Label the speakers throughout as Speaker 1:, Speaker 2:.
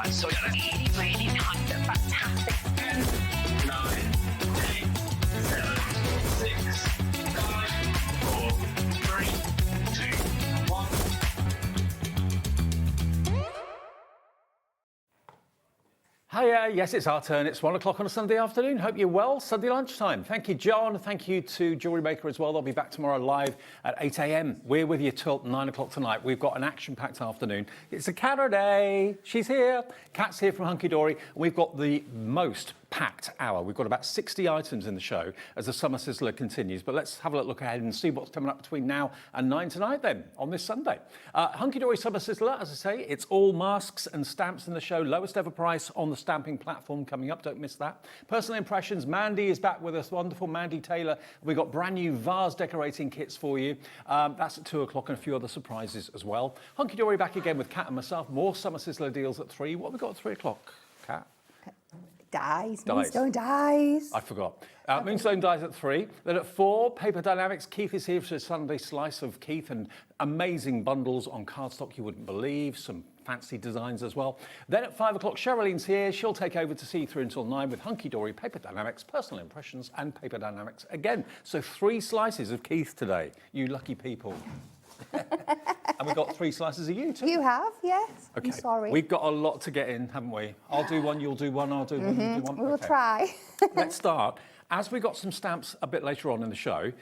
Speaker 1: So really, really kind of fantastic. 10, 9, 8, 7, 6, 5, 4, 3, 2, 1.
Speaker 2: Hiya, yes, it's our turn. It's 1 o'clock on a Sunday afternoon. Hope you're well. Sunday lunchtime. Thank you, John. Thank you to Jewellery Maker as well. They'll be back tomorrow live at 8 a.m. We're with you till 9 o'clock tonight. We've got an action-packed afternoon. It's a Cat day. She's here. Kat's here from Hunkydory. We've got the most packed hour. We've got about 60 items in the show as the Summer Sizzler continues. But let's have a look ahead and see what's coming up between now and 9 tonight then, on this Sunday. Hunkydory Summer Sizzler, as I say, it's all masks and stamps in the show. Lowest ever price on the stamping platform coming up. Don't miss that. Personal impressions. Mandy is back with us. Wonderful Mandy Taylor. We've got brand new vase decorating kits for you. That's at 2 o'clock and a few other surprises as well. Hunkydory back again with Kat and myself. More Summer Sizzler deals at 3. What have we got at 3 o'clock, Kat?
Speaker 3: Dies. Moonstone dies.
Speaker 2: I forgot. Moonstone dies at 3. Then at 4, Paper Dynamics. Keith is here for a Sunday slice of Keith and amazing bundles on cardstock you wouldn't believe. Some fancy designs as well. Then at 5 o'clock, Sherilyn's here. She'll take over to see you through until 9 with Hunkydory, Paper Dynamics, Personal Impressions and Paper Dynamics again. So 3 slices of Keith today. You lucky people. And we've got 3 slices of you too.
Speaker 3: You have, yes.
Speaker 2: Okay.
Speaker 3: I'm sorry.
Speaker 2: We've got a lot to get in, haven't we? I'll do one, you'll do one, I'll do one, you do one.
Speaker 3: We'll try.
Speaker 2: Let's start. As we got some stamps a bit later on in the show,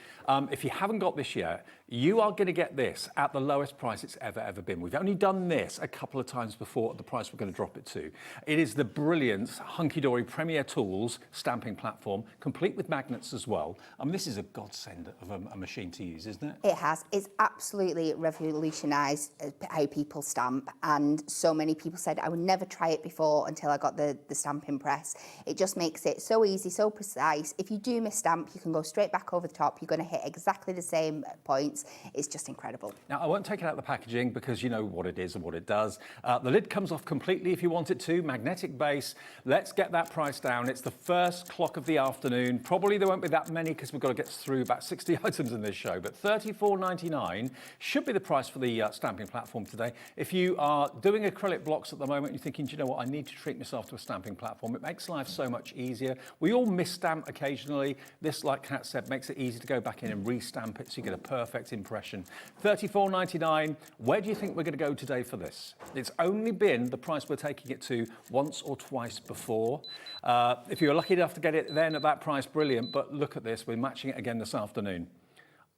Speaker 2: if you haven't got this yet, you are going to get this at the lowest price it's ever been. We've only done this a couple of times before at the price we're going to drop it to. It is the brilliant Hunkydory Premier Tools stamping platform, complete with magnets as well. This is a godsend of a machine to use, isn't it?
Speaker 3: It has. It's absolutely revolutionised how people stamp, and so many people said I would never try it before until I got the stamping press. It just makes it so easy, so precise. If you do miss stamp, you can go straight back over the top. You're going to hit exactly the same points. It's just incredible.
Speaker 2: Now, I won't take it out of the packaging because you know what it is and what it does. The lid comes off completely if you want it to. Magnetic base. Let's get that price down. It's the first clock of the afternoon. Probably there won't be that many because we've got to get through about 60 items in this show. But $34.99 should be the price for the stamping platform today. If you are doing acrylic blocks at the moment, you're thinking, do you know what, I need to treat myself to a stamping platform. It makes life so much easier. We all miss stamp occasionally. This, like Kat said, makes it easy to go back in and re-stamp it so you get a perfect impression. $34.99. Where do you think we're going to go today for this? It's only been the price we're taking it to once or twice before. If you were lucky enough to get it then at that price, brilliant. But look at this. We're matching it again this afternoon.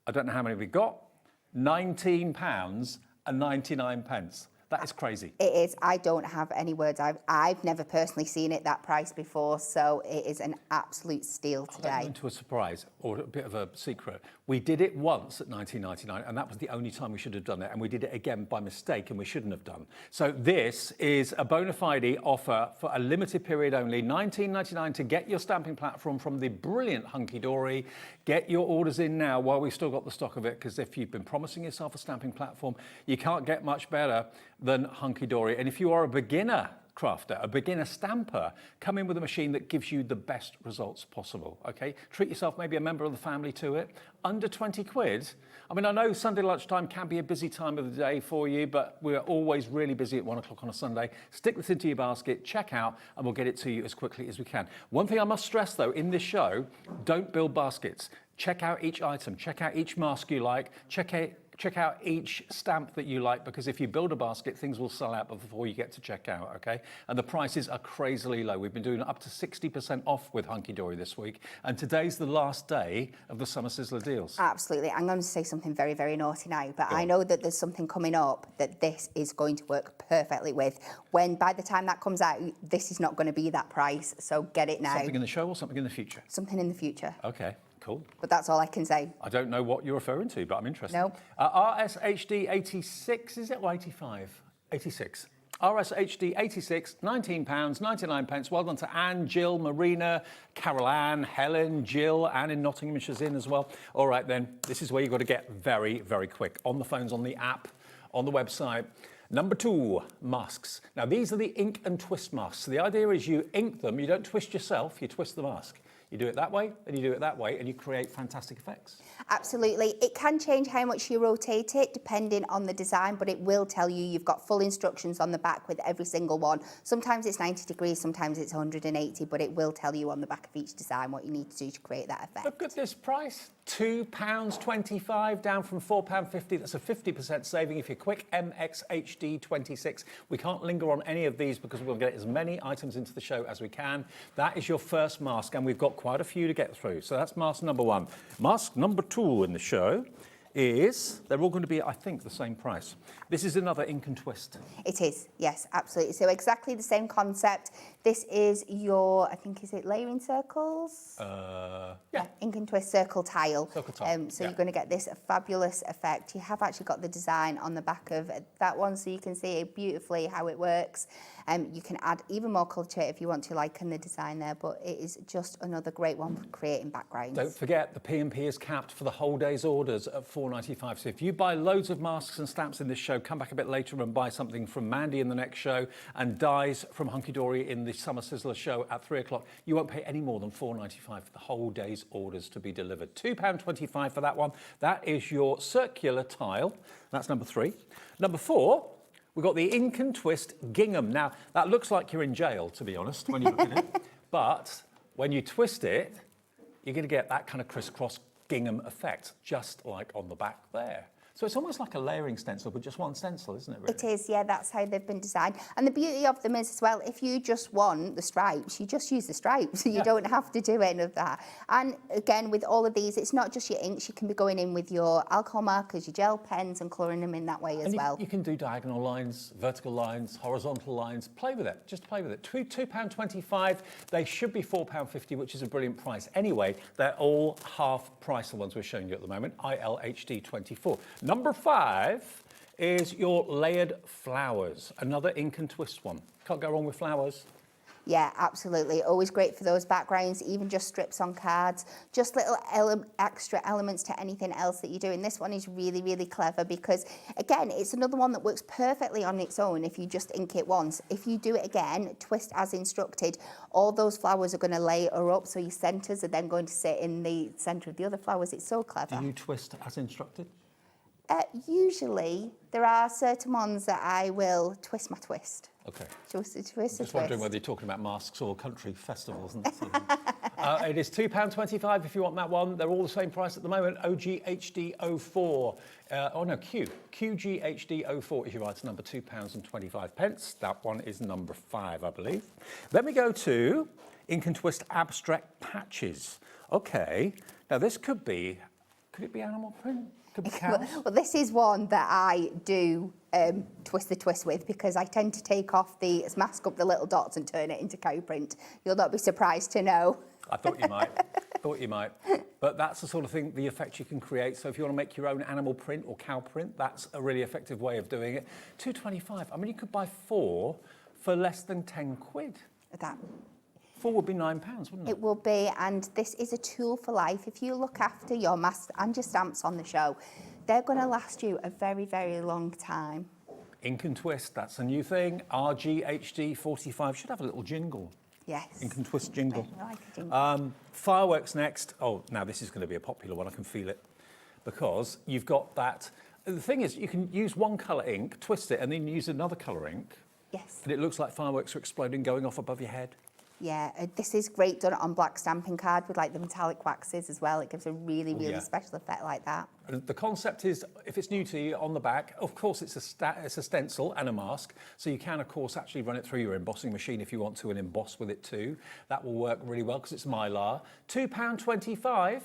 Speaker 2: I don't know how many we got. £19.99. That is crazy.
Speaker 3: It is. I don't have any words. I've never personally seen it that price before, so it is an absolute steal today.
Speaker 2: I'll go into a surprise or a bit of a secret. We did it once at $19.99, and that was the only time we should have done it, and we did it again by mistake, and we shouldn't have done. So this is a bona fide offer for a limited period only, $19.99 to get your stamping platform from the brilliant Hunkydory. Get your orders in now while we've still got the stock of it, because if you've been promising yourself a stamping platform, you can't get much better than Hunkydory. And if you are a beginner crafter, a beginner stamper, come in with a machine that gives you the best results possible, okay? Treat yourself, maybe a member of the family to it. Under 20 quid. I mean, I know Sunday lunchtime can be a busy time of the day for you, but we're always really busy at 1 o'clock on a Sunday. Stick this into your basket, check out, and we'll get it to you as quickly as we can. One thing I must stress, though, in this show, don't build baskets. Check out each item, check out each mask you like, check out each stamp that you like, because if you build a basket, things will sell out before you get to check out, okay? And the prices are crazily low. We've been doing up to 60% off with Hunkydory this week, and today's the last day of the Summer Sizzler deals.
Speaker 3: Absolutely. I'm going to say something very, very naughty now, but I know that there's something coming up that this is going to work perfectly with. When, by the time that comes out, this is not going to be that price, so get it now.
Speaker 2: Something in the show or something in the future?
Speaker 3: Something in the future.
Speaker 2: Okay. Cool.
Speaker 3: But that's all I can say.
Speaker 2: I don't know what you're referring to, but I'm interested.
Speaker 3: No.
Speaker 2: RSHD 86, is it, or 85? 86. RSHD 86, £19.99. Well done to Anne, Jill, Marina, Carol Ann, Helen, Jill, Anne in Nottingham, she's in as well. All right then, this is where you've got to get very, very quick. On the phones, on the app, on the website. Number 2, masks. Now these are the ink and twist masks. So the idea is you ink them, you don't twist yourself, you twist the mask. You do it that way, and you do it that way, and you create fantastic effects.
Speaker 3: Absolutely. It can change how much you rotate it depending on the design, but it will tell you you've got full instructions on the back with every single one. Sometimes it's 90 degrees, sometimes it's 180, but it will tell you on the back of each design what you need to do to create that effect.
Speaker 2: Look at this price, £2.25 down from £4.50. That's a 50% saving if you're quick. MXHD26. We can't linger on any of these because we'll get as many items into the show as we can. That is your first mask, and we've got quite a few to get through. So that's mask number one. Mask number two in the show is, they're all going to be, I think, the same price. This is another ink and twist.
Speaker 3: It is, yes, absolutely. So exactly the same concept. This is your, I think, is it layering circles?
Speaker 2: Yeah.
Speaker 3: Ink and twist circle tile.
Speaker 2: Circle tile,
Speaker 3: So
Speaker 2: yeah.
Speaker 3: you're going to get this fabulous effect. You have actually got the design on the back of that one, so you can see it beautifully how it works. You can add even more colour to it if you want to, like in the design there, but it is just another great one for creating backgrounds.
Speaker 2: Don't forget, the P&P is capped for the whole day's orders at £4.95. So if you buy loads of masks and stamps in this show, come back a bit later and buy something from Mandy in the next show and dies from Hunkydory in the Summer Sizzler show at 3 o'clock, you won't pay any more than £4.95 for the whole day's orders to be delivered. £2.25 for that one. That is your circular tile. That's number three. Number four, we've got the ink and twist gingham. Now, that looks like you're in jail, to be honest, when you look at it. But when you twist it, you're going to get that kind of crisscross gingham effect, just like on the back there. So it's almost like a layering stencil, but just one stencil, isn't it, really?
Speaker 3: It is, yeah, that's how they've been designed. And the beauty of them is as well, if you just want the stripes, you just use the stripes. You don't have to do any of that. And again, with all of these, it's not just your inks. You can be going in with your alcohol markers, your gel pens, and colouring them in that way as well.
Speaker 2: You can do diagonal lines, vertical lines, horizontal lines. Play with it. Just play with it. £2.25. They should be £4.50, which is a brilliant price. Anyway, they're all half price, the ones we're showing you at the moment. ILHD24. Number five is your layered flowers. Another ink and twist one. Can't go wrong with flowers.
Speaker 3: Yeah, absolutely. Always great for those backgrounds, even just strips on cards, just little extra elements to anything else that you're doing. This one is really, really clever because, again, it's another one that works perfectly on its own if you just ink it once. If you do it again, twist as instructed, all those flowers are going to layer up, so your centres are then going to sit in the centre of the other flowers. It's so clever.
Speaker 2: Do you twist as instructed?
Speaker 3: Usually, there are certain ones that I will twist my twist.
Speaker 2: Okay.
Speaker 3: Just
Speaker 2: wondering whether you're talking about masks or country festivals. And it is £2.25 if you want that one. They're all the same price at the moment. OGHD04. QGHD04 is your item number, £2.25. That one is number five, I believe. Then we go to ink and twist abstract patches. Okay. Now this could it be animal print? Could be cows?
Speaker 3: Well, this is one that I do twist the twist with because I tend to take off mask up the little dots and turn it into cow print. You'll not be surprised to know.
Speaker 2: I thought you might. But that's the sort of thing, the effect you can create. So if you want to make your own animal print or cow print, that's a really effective way of doing it. £2.25. I mean, you could buy four for less than 10 quid.
Speaker 3: That.
Speaker 2: Four would be £9, wouldn't it?
Speaker 3: It will be, and this is a tool for life. If you look after your masks and your stamps on the show, they're going to last you a very, very long time.
Speaker 2: Ink and twist, that's a new thing. RGHD45 should have a little jingle.
Speaker 3: Yes.
Speaker 2: Ink and twist jingle.
Speaker 3: I like a jingle.
Speaker 2: Fireworks next. Oh, now this is going to be a popular one. I can feel it. Because you've got that. The thing is, you can use one colour ink, twist it, and then use another colour ink.
Speaker 3: Yes.
Speaker 2: And it looks like fireworks are exploding, going off above your head.
Speaker 3: Yeah, this is great done on black stamping card with like the metallic waxes as well. It gives a really, really special effect like that.
Speaker 2: The concept is, if it's new to you, on the back, of course it's a stencil and a mask, so you can, of course, actually run it through your embossing machine if you want to and emboss with it too. That will work really well because it's Mylar. £2.25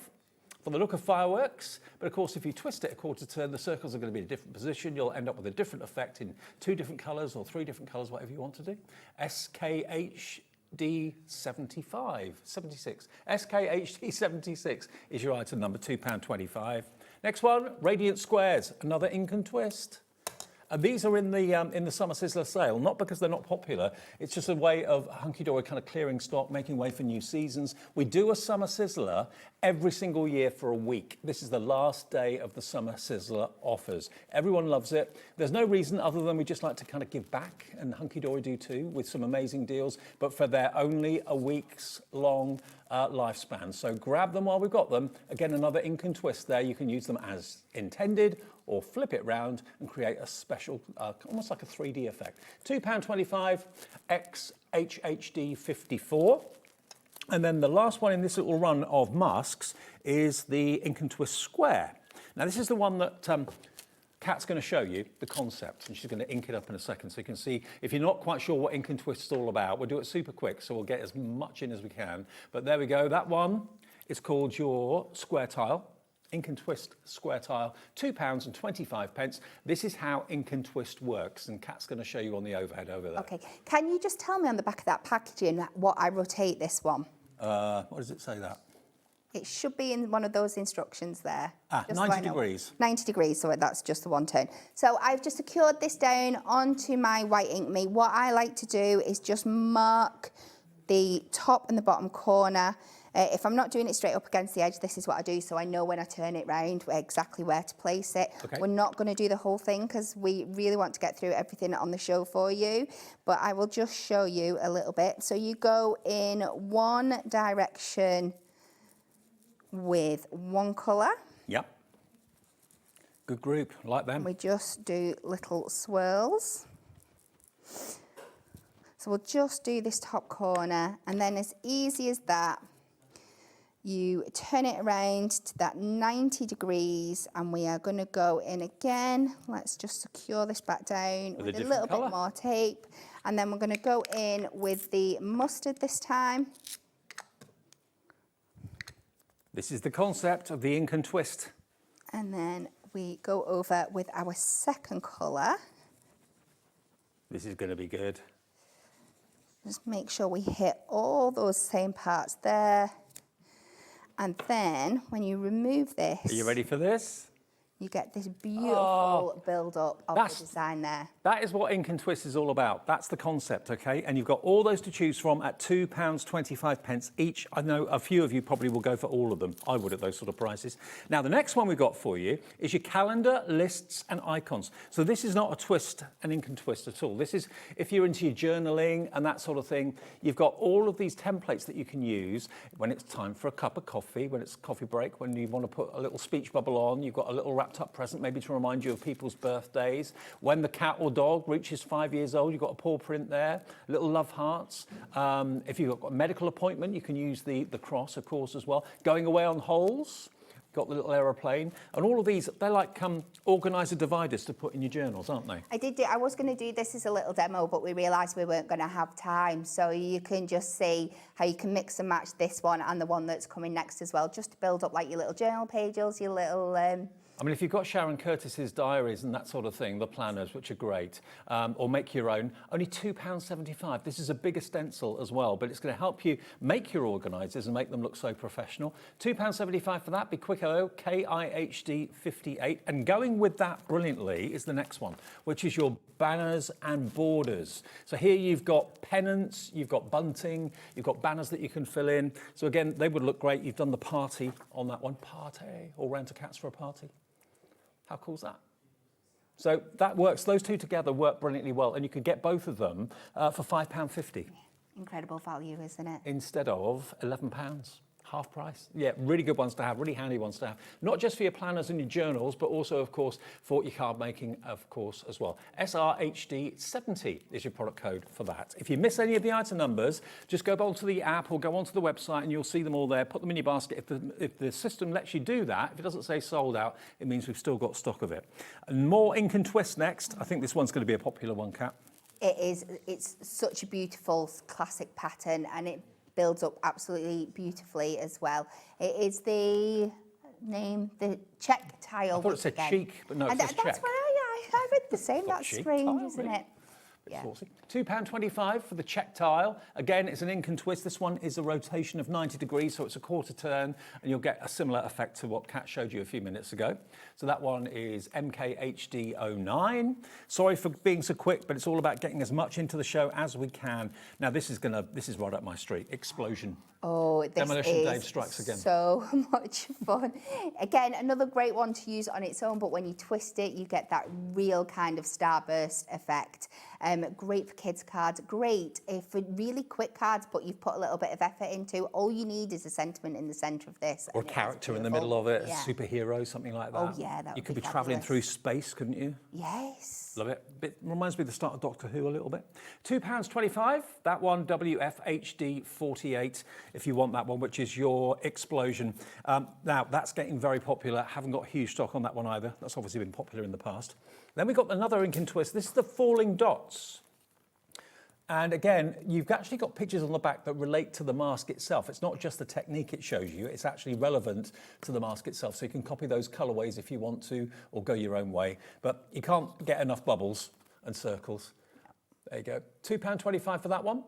Speaker 2: for the look of fireworks, but of course if you twist it a quarter turn, the circles are going to be in a different position. You'll end up with a different effect in two different colours or three different colours, whatever you want to do. SKHD76. SKHD76 is your item number, £2.25. Next one, Radiant Squares, another ink and twist. And these are in the Summer Sizzler sale, not because they're not popular, it's just a way of Hunkydory kind of clearing stock, making way for new seasons. We do a Summer Sizzler every single year for a week. This is the last day of the Summer Sizzler offers. Everyone loves it. There's no reason other than we just like to kind of give back, and Hunkydory do too, with some amazing deals, but for their only a week's long lifespan. So grab them while we've got them. Again, another ink and twist there. You can use them as intended or flip it round and create a special, almost like a 3D effect. £2.25 X HHD 54. And then the last one in this little run of masks is the ink and twist square. Now this is the one that Kat's going to show you the concept, and she's going to ink it up in a second so you can see. If you're not quite sure what ink and twist is all about, we'll do it super quick, so we'll get as much in as we can. But there we go. That one is called your square tile, ink and twist square tile, £2.25. This is how ink and twist works, and Kat's going to show you on the overhead over there.
Speaker 3: Okay, can you just tell me on the back of that packaging what I rotate this one?
Speaker 2: What does it say that?
Speaker 3: It should be in one of those instructions there.
Speaker 2: Just 90 degrees.
Speaker 3: 90 degrees, so that's just the one turn. So I've just secured this down onto my white ink me. What I like to do is just mark the top and the bottom corner. If I'm not doing it straight up against the edge, this is what I do, so I know when I turn it round exactly where to place it.
Speaker 2: Okay.
Speaker 3: We're not going to do the whole thing because we really want to get through everything on the show for you, but I will just show you a little bit. So you go in one direction with one colour.
Speaker 2: Yep. Good group, like them.
Speaker 3: We just do little swirls. So we'll just do this top corner, and then as easy as that, you turn it around to that 90 degrees, and we are going to go in again. Let's just secure this back down with a little bit more tape, and then we're going to go in with the mustard this time.
Speaker 2: This is the concept of the ink and twist.
Speaker 3: And then we go over with our second colour.
Speaker 2: This is going to be good.
Speaker 3: Just make sure we hit all those same parts there. And then when you remove this...
Speaker 2: Are you ready for this?
Speaker 3: You get this beautiful build-up of the design there.
Speaker 2: That is what ink and twist is all about. That's the concept, okay? And you've got all those to choose from at £2.25 each. I know a few of you probably will go for all of them. I would at those sort of prices. Now, the next one we've got for you is your calendar, lists, and icons. So this is not a twist, an ink and twist at all. This is, if you're into your journaling and that sort of thing, you've got all of these templates that you can use when it's time for a cup of coffee, when it's coffee break, when you want to put a little speech bubble on, you've got a little wrapped up present maybe to remind you of people's birthdays. When the cat or dog reaches 5 years old, you've got a paw print there, little love hearts. If you've got a medical appointment, you can use the cross, of course, as well. Going away on holes, got the little aeroplane. And all of these, they're like organiser dividers to put in your journals, aren't they?
Speaker 3: I was going to do this as a little demo, but we realised we weren't going to have time. So you can just see how you can mix and match this one and the one that's coming next as well, just to build up like your little journal pages, your little...
Speaker 2: I mean, if you've got Sharon Curtis's diaries and that sort of thing, the planners, which are great, or make your own, only £2.75. This is a bigger stencil as well, but it's going to help you make your organisers and make them look so professional. £2.75 for that. Be quick, though. KIHD 58. And going with that brilliantly is the next one, which is your banners and borders. So here you've got pennants, you've got bunting, you've got banners that you can fill in. So again, they would look great. You've done the party on that one. Party. All round to Cats for a party. How cool is that? So that works. Those two together work brilliantly well, and you could get both of them for £5.50.
Speaker 3: Incredible value, isn't it?
Speaker 2: Instead of £11, half price. Yeah, really good ones to have, really handy ones to have. Not just for your planners and your journals, but also, of course, for your card making, of course, as well. SRHD 70 is your product code for that. If you miss any of the item numbers, just go onto the app or go onto the website and you'll see them all there. Put them in your basket. If the system lets you do that, if it doesn't say sold out, it means we've still got stock of it. And more ink and twist next. I think this one's going to be a popular one, Kat.
Speaker 3: It is. It's such a beautiful classic pattern, and it builds up absolutely beautifully as well. It is the check tile.
Speaker 2: I thought it said cheek, but no, it says check.
Speaker 3: That's what I read the same. That's strange,
Speaker 2: tile,
Speaker 3: isn't
Speaker 2: really?
Speaker 3: it? Yeah.
Speaker 2: £2.25 for the check tile. Again, it's an ink and twist. This one is a rotation of 90 degrees, so it's a quarter turn, and you'll get a similar effect to what Kat showed you a few minutes ago. So that one is MKHD09. Sorry for being so quick, but it's all about getting as much into the show as we can. Now, this is right up my street. Explosion.
Speaker 3: Oh, this
Speaker 2: Demolition
Speaker 3: is
Speaker 2: Dave strikes again.
Speaker 3: so much fun. Again, another great one to use on its own, but when you twist it, you get that real kind of starburst effect. Great for kids' cards, great for really quick cards, but you've put a little bit of effort into. All you need is a sentiment in the centre of this.
Speaker 2: Or a character in the middle of it,
Speaker 3: yeah.
Speaker 2: a superhero, something like that.
Speaker 3: Oh, yeah, that
Speaker 2: You
Speaker 3: would
Speaker 2: could
Speaker 3: be
Speaker 2: be travelling
Speaker 3: fabulous.
Speaker 2: through space, couldn't you?
Speaker 3: Yes.
Speaker 2: Love it. Bit reminds me of the start of Doctor Who a little bit. £2.25. That one, WFHD 48, if you want that one, which is your explosion. Now, that's getting very popular. Haven't got huge stock on that one either. That's obviously been popular in the past. Then we've got another ink and twist. This is the Falling Dots. And again, you've actually got pictures on the back that relate to the mask itself. It's not just the technique it shows you, it's actually relevant to the mask itself. So you can copy those colorways if you want to, or go your own way. But you can't get enough bubbles and circles. There you go. £2.25 for that one.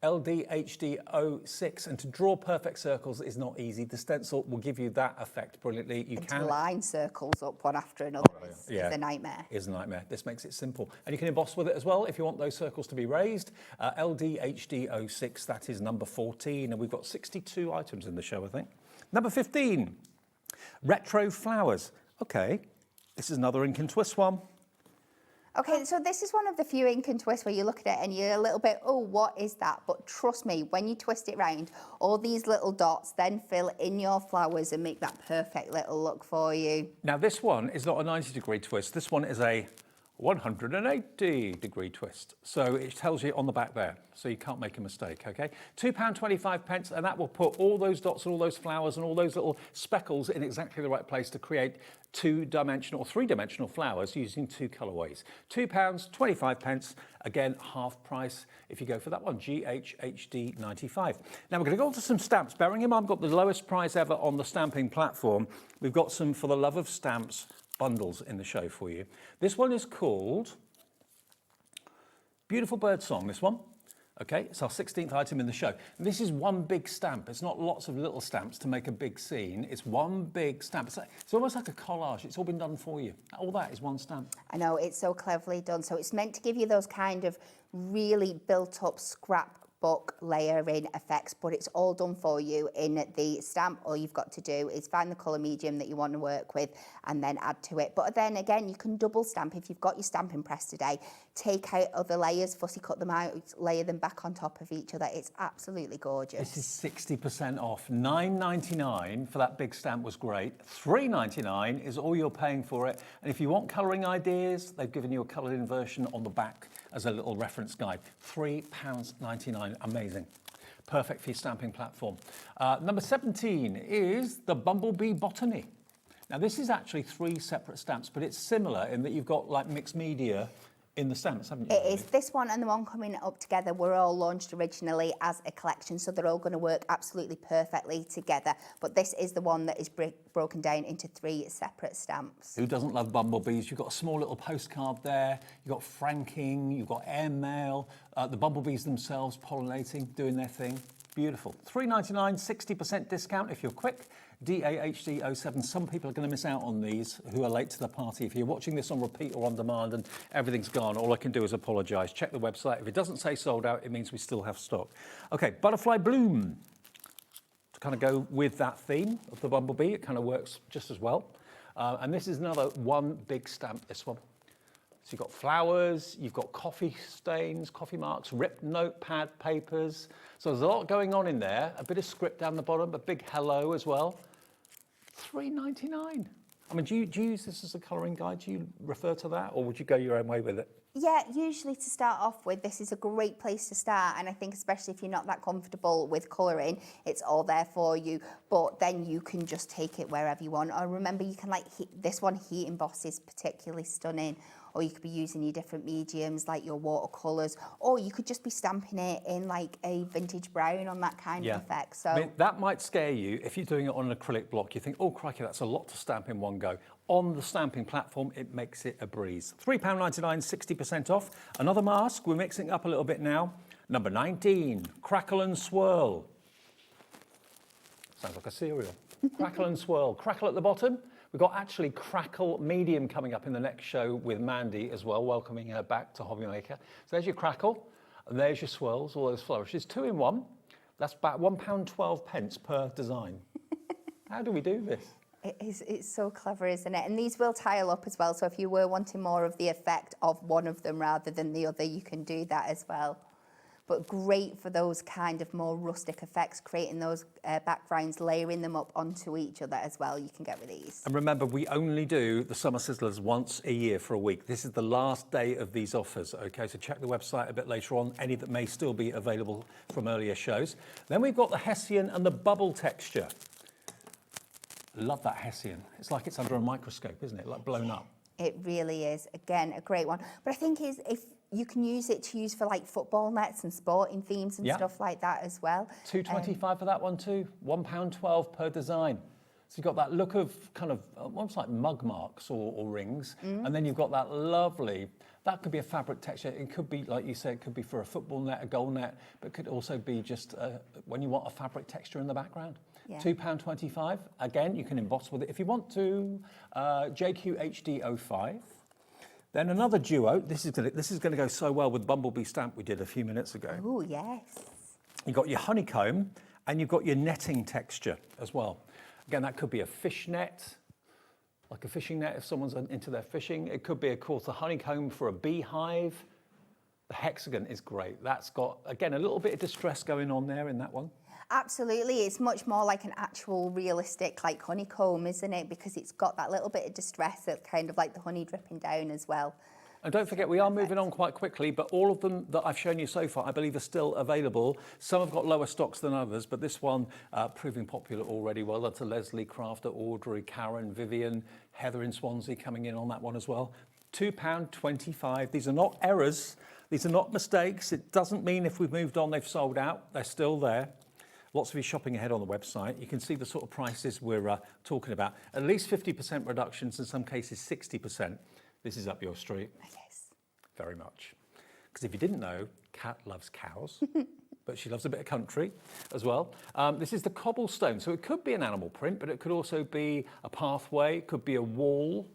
Speaker 2: LDHD06, and to draw perfect circles is not easy. The stencil will give you that effect brilliantly. You
Speaker 3: and
Speaker 2: can
Speaker 3: to line circles up one after another is a nightmare.
Speaker 2: Is a nightmare. This makes it simple. And you can emboss with it as well if you want those circles to be raised. LDHD06, that is number 14, and we've got 62 items in the show, I think. Number 15, retro flowers. Okay, this is another ink and twist one.
Speaker 3: Okay, so this is one of the few ink and twists where you look at it and you're a little bit, oh, what is that? But trust me, when you twist it round, all these little dots then fill in your flowers and make that perfect little look for you.
Speaker 2: Now, this one is not a 90-degree twist. This one is a 180-degree twist. So it tells you on the back there, so you can't make a mistake, okay? £2.25, and that will put all those dots and all those flowers and all those little speckles in exactly the right place to create two-dimensional or three-dimensional flowers using two colorways. £2.25, again, half price if you go for that one, GHHD 95. Now we're going to go on to some stamps. Bearing in mind, I've got the lowest price ever on the stamping platform. We've got some For the Love of Stamps bundles in the show for you. This one is called Beautiful Bird Song, this one. Okay, it's our 16th item in the show. And this is one big stamp. It's not lots of little stamps to make a big scene. It's one big stamp. It's almost like a collage. It's all been done for you. All that is one stamp.
Speaker 3: I know, it's so cleverly done. So it's meant to give you those kind of really built up scrapbook layering effects, but it's all done for you in the stamp. All you've got to do is find the colour medium that you want to work with and then add to it. But then again, you can double stamp if you've got your stamping press today. Take out other layers, fussy cut them out, layer them back on top of each other. It's absolutely gorgeous.
Speaker 2: This is 60% off. $9.99 for that big stamp was great. $3.99 is all you're paying for it. And if you want colouring ideas, they've given you a coloured version on the back as a little reference guide. £3.99, amazing. Perfect for your stamping platform. Number 17 is the Bumblebee Botany. Now this is actually 3 separate stamps, but it's similar in that you've got like mixed media in the stamps, haven't you?
Speaker 3: It is. This one and the one coming up together were all launched originally as a collection, so they're all going to work absolutely perfectly together. But this is the one that is broken down into 3 separate stamps.
Speaker 2: Who doesn't love bumblebees? You've got a small little postcard there. You've got franking. You've got airmail. The bumblebees themselves pollinating, doing their thing. Beautiful. $3.99, 60% discount if you're quick. DAHD07. Some people are going to miss out on these who are late to the party. If you're watching this on repeat or on demand and everything's gone, all I can do is apologise. Check the website. If it doesn't say sold out, it means we still have stock. Okay, Butterfly Bloom. To kind of go with that theme of the bumblebee, it kind of works just as well. And this is another one big stamp, this one. So you've got flowers, you've got coffee stains, coffee marks, ripped notepad papers. So there's a lot going on in there. A bit of script down the bottom, a big hello as well. $3.99. I mean, do you use this as a colouring guide? Do you refer to that, or would you go your own way with it?
Speaker 3: Yeah, usually to start off with, this is a great place to start, and I think especially if you're not that comfortable with colouring, it's all there for you, but then you can just take it wherever you want. Or remember, you can this one heat emboss is particularly stunning, or you could be using your different mediums like your watercolours, or you could just be stamping it in like a vintage brown on that kind of effect. So
Speaker 2: I mean, that might scare you if you're doing it on an acrylic block. You think, oh crikey, that's a lot to stamp in one go. On the stamping platform, it makes it a breeze. £3.99, 60% off. Another mask, we're mixing it up a little bit now. Number 19, Crackle and Swirl. Sounds like a cereal. Crackle and Swirl. Crackle at the bottom. We've got actually Crackle Medium coming up in the next show with Mandy as well, welcoming her back to HobbyMaker. So there's your Crackle, and there's your swirls, all those flourishes, 2 in 1. That's about £1.12 per design. How do we do this?
Speaker 3: It's so clever, isn't it? And these will tile up as well. So if you were wanting more of the effect of one of them rather than the other, you can do that as well. But great for those kind of more rustic effects, creating those backgrounds, layering them up onto each other as well. You can get with these.
Speaker 2: And remember, we only do the Summer Sizzlers once a year for a week. This is the last day of these offers, okay? So check the website a bit later on, any that may still be available from earlier shows. Then we've got the Hessian and the bubble texture. Love that Hessian. It's like it's under a microscope, isn't it? Like blown up.
Speaker 3: It really is. Again, a great one. But I think if you can use it to use for like football nets and sporting themes and stuff like that as well.
Speaker 2: £2.25 for that one too. £1.12 per design. So you've got that look of kind of almost like mug marks or rings, and then you've got that lovely. That could be a fabric texture. It could be, like you said, it could be for a football net, a goal net, but it could also be just when you want a fabric texture in the background.
Speaker 3: Yeah.
Speaker 2: £2.25. Again, you can emboss with it if you want to. JQHD05. Then another duo. This is going to go so well with Bumblebee stamp we did a few minutes ago.
Speaker 3: Oh, yes.
Speaker 2: You've got your honeycomb and you've got your netting texture as well. Again, that could be a fish net, like a fishing net if someone's into their fishing. It could be, of course, a honeycomb for a beehive. The hexagon is great. That's got, again, a little bit of distress going on there in that one.
Speaker 3: Absolutely. It's much more like an actual realistic like honeycomb, isn't it? Because it's got that little bit of distress, that's kind of like the honey dripping down as well.
Speaker 2: And don't forget, we are moving on quite quickly, but all of them that I've shown you so far, I believe, are still available. Some have got lower stocks than others, but this one proving popular already. Well done to Leslie, Crafter, Audrey, Karen, Vivian, Heather in Swansea coming in on that one as well. £2.25. These are not errors. These are not mistakes. It doesn't mean if we've moved on, they've sold out. They're still there. Lots of you shopping ahead on the website. You can see the sort of prices we're talking about. At least 50% reductions, in some cases 60%. This is up your street.
Speaker 3: Yes.
Speaker 2: Very much. Because if you didn't know, Kat loves cows, but she loves a bit of country as well. This is the cobblestone. So it could be an animal print, but it could also be a pathway. It could be a wall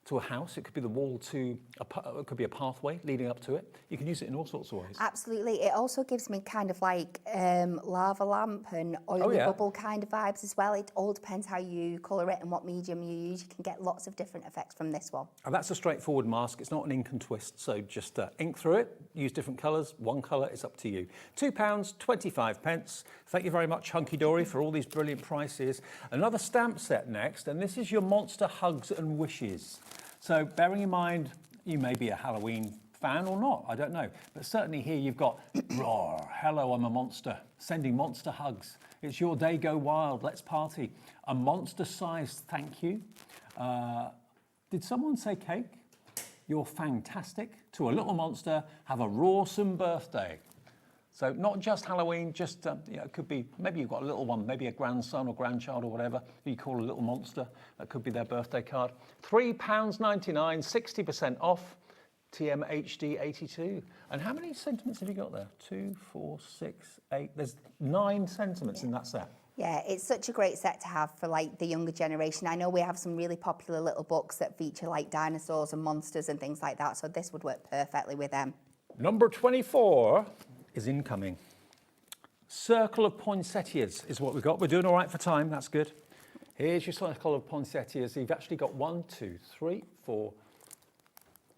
Speaker 2: to a house. It could be the wall to, it could be a pathway leading up to it. You can use it in all sorts of ways.
Speaker 3: Absolutely. It also gives me kind of like lava lamp and oily bubble kind of vibes as well. It all depends how you colour it and what medium you use. You can get lots of different effects from this one.
Speaker 2: And that's a straightforward mask. It's not an ink and twist. So just ink through it, use different colours. One colour is up to you. £2.25. Thank you very much, Hunkydory, for all these brilliant prices. Another stamp set next, and this is your Monster Hugs and Wishes. So bearing in mind, you may be a Halloween fan or not, I don't know. But certainly here you've got, roar, hello, I'm a monster, sending monster hugs. It's your day, go wild, let's party. A monster-sized thank you. Did someone say cake? You're fantastic. To a little monster, have a rawsome birthday. So not just Halloween, just it could be, maybe you've got a little one, maybe a grandson or grandchild or whatever who you call a little monster. That could be their birthday card. £3.99, 60% off, TMHD 82. And how many sentiments have you got there? 2, 4, 6, 8. There's 9 sentiments in that set.
Speaker 3: Yeah, it's such a great set to have for like the younger generation. I know we have some really popular little books that feature like dinosaurs and monsters and things like that. So this would work perfectly with them.
Speaker 2: Number 24 is incoming. Circle of poinsettias is what we've got. We're doing all right for time, that's good. Here's your circle of poinsettias. You've actually got 1, 2, 3, 4,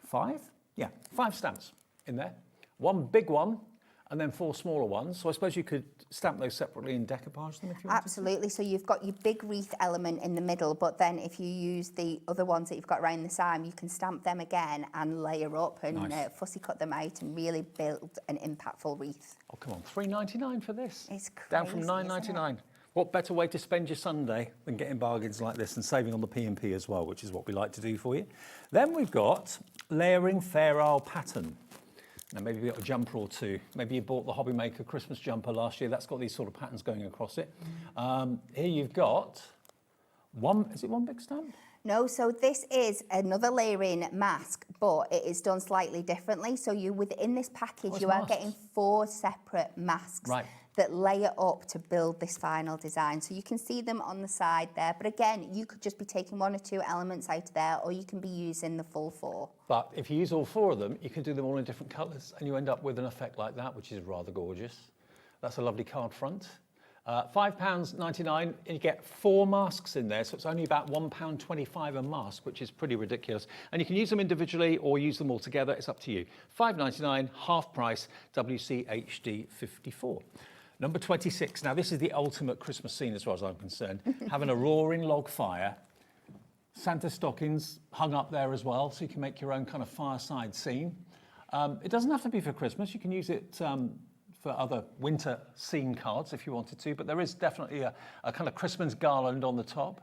Speaker 2: 5. Yeah, 5 stamps in there. One big one and then 4 smaller ones. So I suppose you could stamp those separately and decoupage them if you want.
Speaker 3: Absolutely. So you've got your big wreath element in the middle, but then if you use the other ones that you've got around the side, you can stamp them again and layer up and fussy cut them out and really build an impactful wreath.
Speaker 2: Oh, come on, $3.99 for this.
Speaker 3: It's crazy,
Speaker 2: down from $9.99. What better way to spend your Sunday than getting bargains like this and saving on the P&P as well, which is what we like to do for you. Then we've got layering Fair Isle pattern. Now maybe you've got a jumper or two. Maybe you bought the HobbyMaker Christmas jumper last year. That's got these sort of patterns going across it. Here you've got is it one big stamp?
Speaker 3: No, so this is another layering mask, but it is done slightly differently. So you within this package, you are getting 4 separate masks that layer up to build this final design. So you can see them on the side there. But again, you could just be taking 1 or 2 elements out of there, or you can be using the full 4.
Speaker 2: But if you use all 4 of them, you can do them all in different colours, and you end up with an effect like that, which is rather gorgeous. That's a lovely card front. £5.99, and you get 4 masks in there, so it's only about £1.25 a mask, which is pretty ridiculous. And you can use them individually or use them all together, it's up to you. £5.99, half price, WCHD 54. Number 26, now this is the ultimate Christmas scene as far as I'm concerned. Having a roaring log fire, Santa stockings hung up there as well, so you can make your own kind of fireside scene. It doesn't have to be for Christmas, you can use it for other winter scene cards if you wanted to, but there is definitely a kind of Christmas garland on the top.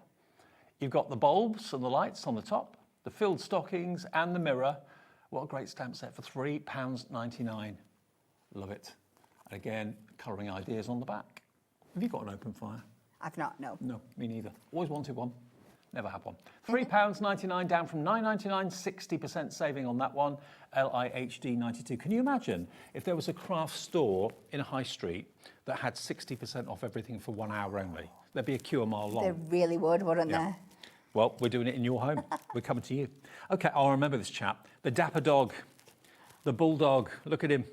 Speaker 2: You've got the bulbs and the lights on the top, the filled stockings and the mirror. What a great stamp set for £3.99. Love it. And again, colouring ideas on the back. Have you got an open fire?
Speaker 3: I've not, no.
Speaker 2: No, me neither. Always wanted one. Never had one. £3.99 down from £9.99, 60% saving on that one. LIHD 92. Can you imagine if there was a craft store in a high street that had 60% off everything for 1 hour only? There'd be a queue a mile long.
Speaker 3: There really would, wouldn't there?
Speaker 2: Well, we're doing it in your home. We're coming to you. Okay, I'll remember this chap. The dapper dog, the bulldog. Look at him.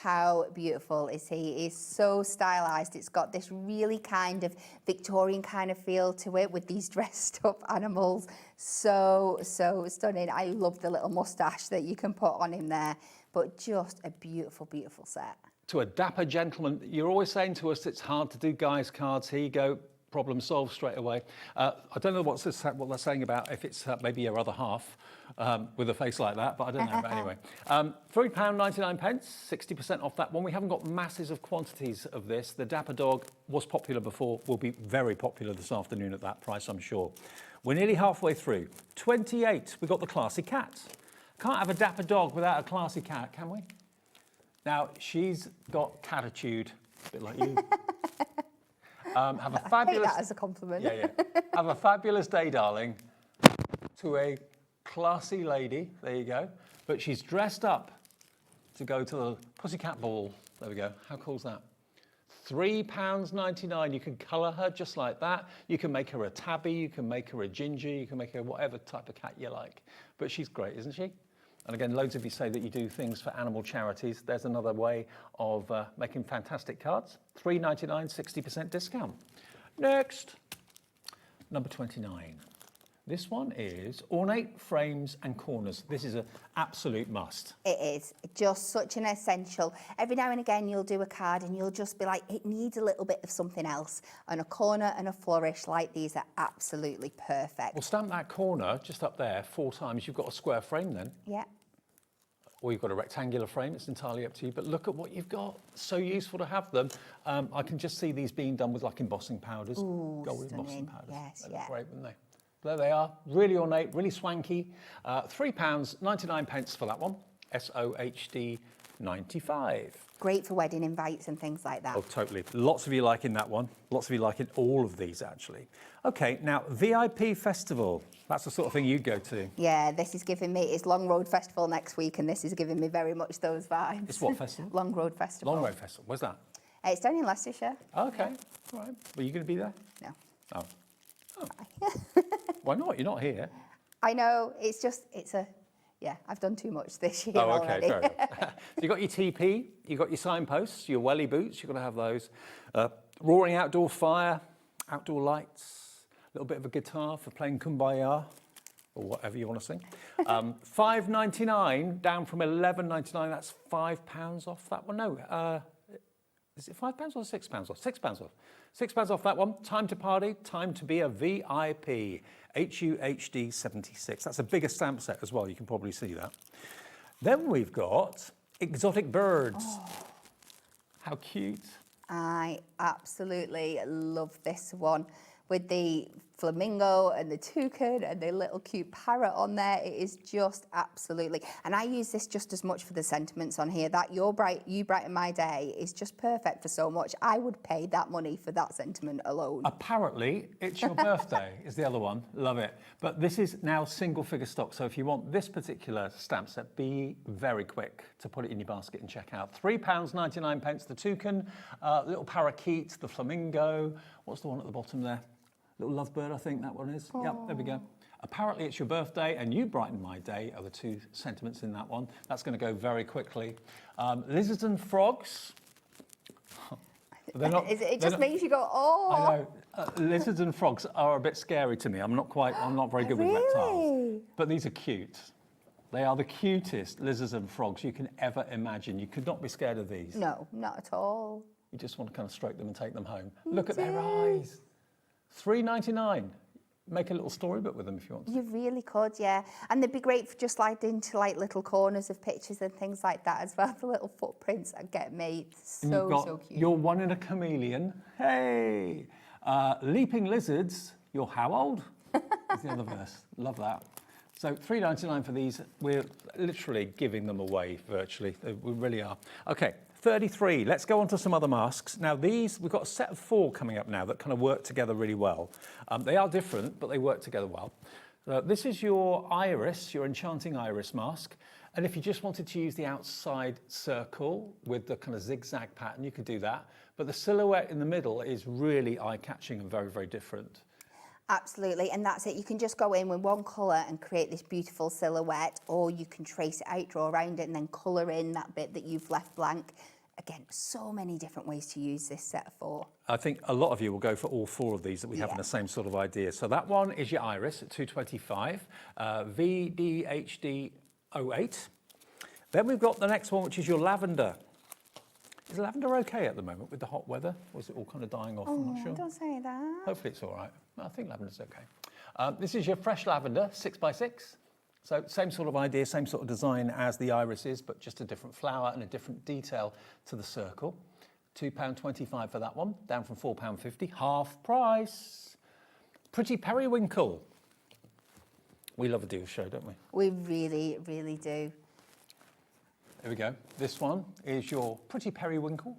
Speaker 3: How beautiful is he? He's so stylised. It's got this really kind of Victorian kind of feel to it with these dressed up animals. So stunning. I love the little moustache that you can put on him there, but just a beautiful, beautiful set.
Speaker 2: To a dapper gentleman, you're always saying to us it's hard to do guys' cards. Here you go. Problem solved straight away. I don't know what they're saying about if it's maybe your other half with a face like that, but I don't know. But anyway, £3.99, 60% off that one. We haven't got masses of quantities of this. The Dapper Dog was popular before, will be very popular this afternoon at that price, I'm sure. We're nearly halfway through. 28, we've got the Classy Cat. Can't have a Dapper Dog without a Classy Cat, can we? Now, she's got catitude, a bit like you. Have a fabulous,
Speaker 3: I take that as a compliment.
Speaker 2: Yeah. Have a fabulous day, darling. To a classy lady, there you go. But she's dressed up to go to the Pussycat Ball. There we go. How cool's that? £3.99. You can colour her just like that. You can make her a tabby. You can make her a ginger. You can make her whatever type of cat you like. But she's great, isn't she? And again, loads of you say that you do things for animal charities. There's another way of making fantastic cards. £3.99, 60% discount. Next, number 29. This one is ornate frames and corners. This is an absolute must.
Speaker 3: It is just such an essential. Every now and again you'll do a card and you'll just be like, it needs a little bit of something else. And a corner and a flourish like these are absolutely perfect.
Speaker 2: Well, stamp that corner just up there 4 times. You've got a square frame then.
Speaker 3: Yeah.
Speaker 2: Or you've got a rectangular frame, it's entirely up to you, but look at what you've got. So useful to have them. I can just see these being done with like embossing powders.
Speaker 3: Ooh,
Speaker 2: gold
Speaker 3: stunning.
Speaker 2: embossing powders.
Speaker 3: Yes,
Speaker 2: They'd
Speaker 3: yeah.
Speaker 2: look great, wouldn't they? There they are, really ornate, really swanky. £3.99 for that one. SOHD 95.
Speaker 3: Great for wedding invites and things like that.
Speaker 2: Oh, totally. Lots of you liking that one. Lots of you liking all of these, actually. Okay, now, VIP Festival. That's the sort of thing you'd go to.
Speaker 3: Yeah, this is giving me, it's Long Road Festival next week, and this is giving me very much those vibes.
Speaker 2: It's what festival?
Speaker 3: Long Road Festival.
Speaker 2: Long Road Festival. Where's that?
Speaker 3: It's down in Leicestershire.
Speaker 2: Okay, all right. Were you going to be there?
Speaker 3: No.
Speaker 2: Oh. Why not? You're not here.
Speaker 3: I know, it's just, yeah, I've done too much this year
Speaker 2: Oh, okay,
Speaker 3: already.
Speaker 2: fair enough. So you've got your TP, you've got your signposts, your welly boots, you've got to have those. Roaring outdoor fire, outdoor lights, a little bit of a guitar for playing Kumbaya, or whatever you want to sing. $5.99 down from $11.99, that's £5 off that one. No, is it £5 or £6 off? £6 off. £6 off that one. Time to party, time to be a VIP. HUHD 76. That's a bigger stamp set as well, you can probably see that. Then we've got exotic birds. Oh. How cute.
Speaker 3: I absolutely love this one with the flamingo and the toucan and the little cute parrot on there. It is just absolutely, and I use this just as much for the sentiments on here. That you brighten my day is just perfect for so much. I would pay that money for that sentiment alone.
Speaker 2: Apparently, it's your birthday is the other one. Love it. But this is now single figure stock. So if you want this particular stamp set, be very quick to put it in your basket and check out. £3.99 the toucan, little parakeet, the flamingo. What's the one at the bottom there? Little lovebird, I think that one is. Aww. Yep, there we go. Apparently it's your birthday and you brighten my day are the 2 sentiments in that one. That's going to go very quickly. Lizards and frogs. They're not,
Speaker 3: It just makes you go, oh.
Speaker 2: I know. Lizards and frogs are a bit scary to me. I'm not very good with reptiles. But these are cute. They are the cutest lizards and frogs you can ever imagine. You could not be scared of these.
Speaker 3: No, not at all.
Speaker 2: You just want to kind of stroke them and take them home. Look at their eyes. $3.99. Make a little storybook with them if you want to.
Speaker 3: You really could, yeah. And they'd be great for just like into like little corners of pictures and things like that as well. The little footprints that get made. So cute.
Speaker 2: You're one in a chameleon. Hey! Leaping lizards. You're how old? Is the other verse. Love that. So $3.99 for these. We're literally giving them away virtually. We really are. Okay. 33. Let's go on to some other masks. Now these, we've got a set of 4 coming up now that kind of work together really well. They are different, but they work together well. This is your iris, your enchanting iris mask. And if you just wanted to use the outside circle with the kind of zigzag pattern, you could do that. But the silhouette in the middle is really eye-catching and very, very different.
Speaker 3: Absolutely, and that's it. You can just go in with one colour and create this beautiful silhouette, or you can trace it out, draw around it, and then colour in that bit that you've left blank. Again, so many different ways to use this set of 4.
Speaker 2: I think a lot of you will go for all 4 of these that we have in the same sort of idea. So that one is your iris at $2.25, VDHD08. Then we've got the next one, which is your lavender. Is lavender okay at the moment with the hot weather? Or is it all kind of dying off? I'm not sure.
Speaker 3: Don't say that.
Speaker 2: Hopefully it's all right. I think lavender's okay. This is your fresh lavender, 6x6. So same sort of idea, same sort of design as the iris is, but just a different flower and a different detail to the circle. £2.25 for that one, down from £4.50, half price. Pretty periwinkle. We love a deal show, don't we?
Speaker 3: We really, really do.
Speaker 2: There we go. This one is your pretty periwinkle.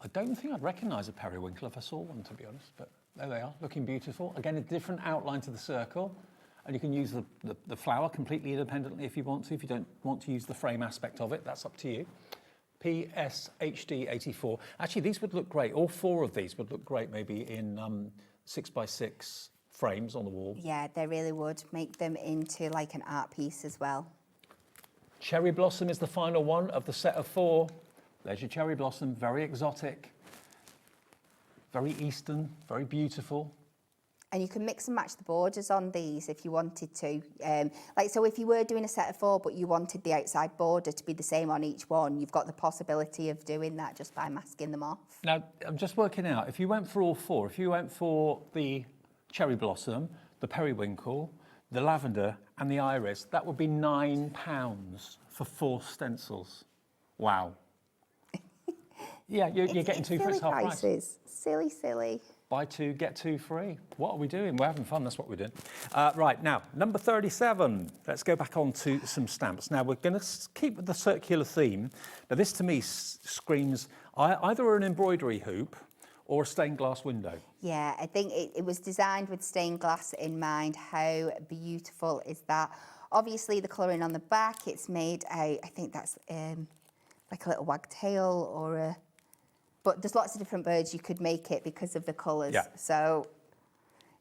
Speaker 2: I don't think I'd recognise a periwinkle if I saw one, to be honest, but there they are, looking beautiful. Again, a different outline to the circle, and you can use the flower completely independently if you want to. If you don't want to use the frame aspect of it, that's up to you. PSHD84. Actually, these would look great. All 4 of these would look great maybe in 6x6 frames on the wall.
Speaker 3: Yeah, they really would make them into like an art piece as well.
Speaker 2: Cherry blossom is the final one of the set of 4. There's your cherry blossom, very exotic, very Eastern, very beautiful.
Speaker 3: And you can mix and match the borders on these if you wanted to. So if you were doing a set of 4, but you wanted the outside border to be the same on each one, you've got the possibility of doing that just by masking them off.
Speaker 2: Now, I'm just working out, if you went for all 4, if you went for the cherry blossom, the periwinkle, the lavender and the iris, that would be £9 for 4 stencils. Wow. Yeah, you're getting 2 for its half price.
Speaker 3: Silly.
Speaker 2: Buy 2, get 2 free. What are we doing? We're having fun, that's what we're doing. Right, now, number 37. Let's go back on to some stamps. Now, we're going to keep with the circular theme. Now, this to me screams either an embroidery hoop or a stained glass window.
Speaker 3: Yeah, I think it was designed with stained glass in mind. How beautiful is that? Obviously, the colouring on the back, it's made out, I think that's like a little wagtail or a... But there's lots of different birds you could make it because of the colours.
Speaker 2: Yeah.
Speaker 3: So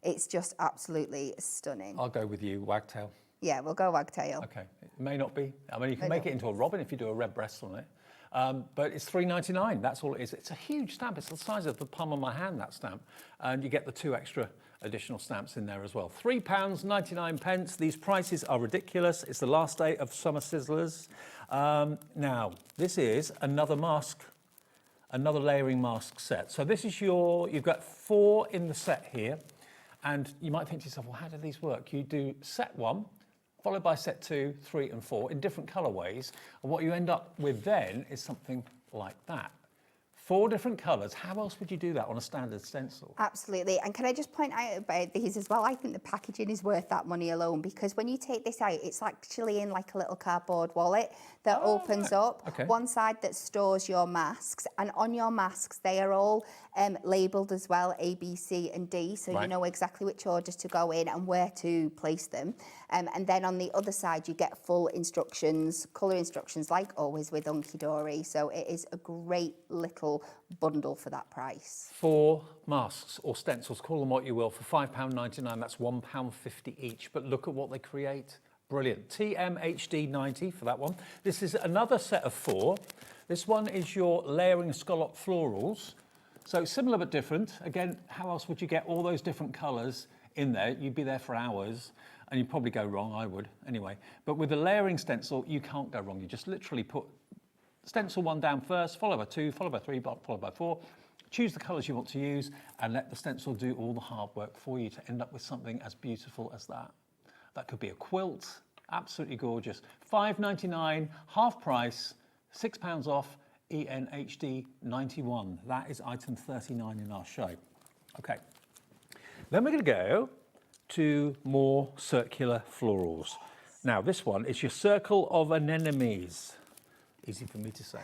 Speaker 3: it's just absolutely stunning.
Speaker 2: I'll go with you, wagtail.
Speaker 3: Yeah, we'll go wagtail.
Speaker 2: Okay, it may not be. I mean, you can make it into a robin if you do a red breast on it. But it's $3.99, that's all it is. It's a huge stamp, it's the size of the palm of my hand, that stamp. And you get the 2 extra additional stamps in there as well. £3.99. These prices are ridiculous. It's the last day of Summer Sizzlers. Now, this is another mask, another layering mask set. So this is you've got 4 in the set here. And you might think to yourself, well, how do these work? You do set 1, followed by set 2, 3 and 4 in different colourways. And what you end up with then is something like that. 4 different colours. How else would you do that on a standard stencil?
Speaker 3: Absolutely. And can I just point out about these as well? I think the packaging is worth that money alone, because when you take this out, it's actually in like a little cardboard wallet that opens up.
Speaker 2: Okay.
Speaker 3: One side that stores your masks, and on your masks, they are all labelled as well, A, B, C and D, so you know exactly which orders to go in and where to place them. And then on the other side, you get full instructions, colour instructions, like always with Hunkydory. So it is a great little bundle for that price.
Speaker 2: 4 masks or stencils, call them what you will, for £5.99. That's £1.50 each. But look at what they create. Brilliant. TMHD90 for that one. This is another set of 4. This one is your layering scallop florals. So similar but different. Again, how else would you get all those different colours in there? You'd be there for hours and you'd probably go wrong, I would anyway. But with the layering stencil, you can't go wrong. You just literally put stencil 1 down first, followed by 2, followed by 3, followed by 4. Choose the colours you want to use and let the stencil do all the hard work for you to end up with something as beautiful as that. That could be a quilt, absolutely gorgeous. £5.99, half price, £6 off, ENHD 91. That is item 39 in our show. Okay, then we're going to go to more circular florals. Now this one is your circle of anemones. Easy for me to say.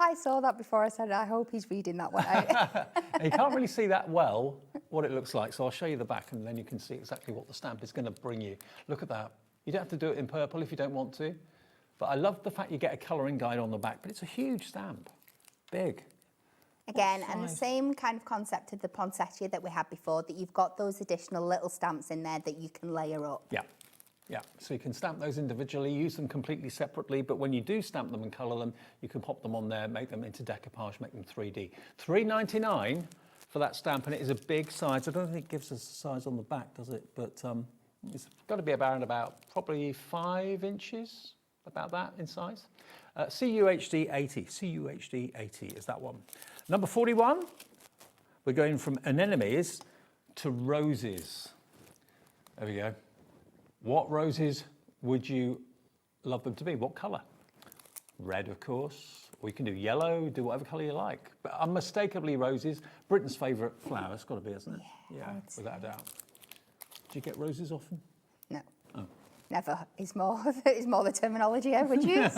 Speaker 3: I saw that before. I said, I hope he's reading that one out.
Speaker 2: You can't really see that well what it looks like, so I'll show you the back and then you can see exactly what the stamp is going to bring you. Look at that. You don't have to do it in purple if you don't want to, but I love the fact you get a colouring guide on the back, but it's a huge stamp, big.
Speaker 3: Again, and the same kind of concept of the poinsettia that we had before, that you've got those additional little stamps in there that you can layer up.
Speaker 2: Yeah. Yeah, so you can stamp those individually, use them completely separately, but when you do stamp them and colour them, you can pop them on there, make them into decoupage, make them 3D. £3.99 for that stamp, and it is a big size. I don't think it gives us a size on the back, does it? But it's got to be about probably 5 inches, about that in size. CUHD 80, CUHD 80 is that one. Number 41, we're going from anemones to roses. There we go. What roses would you love them to be? What colour? Red, of course, or you can do yellow, do whatever colour you like. But unmistakably roses, Britain's favourite flower, it's got to be, isn't it? Yeah, without a doubt. Do you get roses often?
Speaker 3: No.
Speaker 2: Oh.
Speaker 3: Never is more the terminology I would use.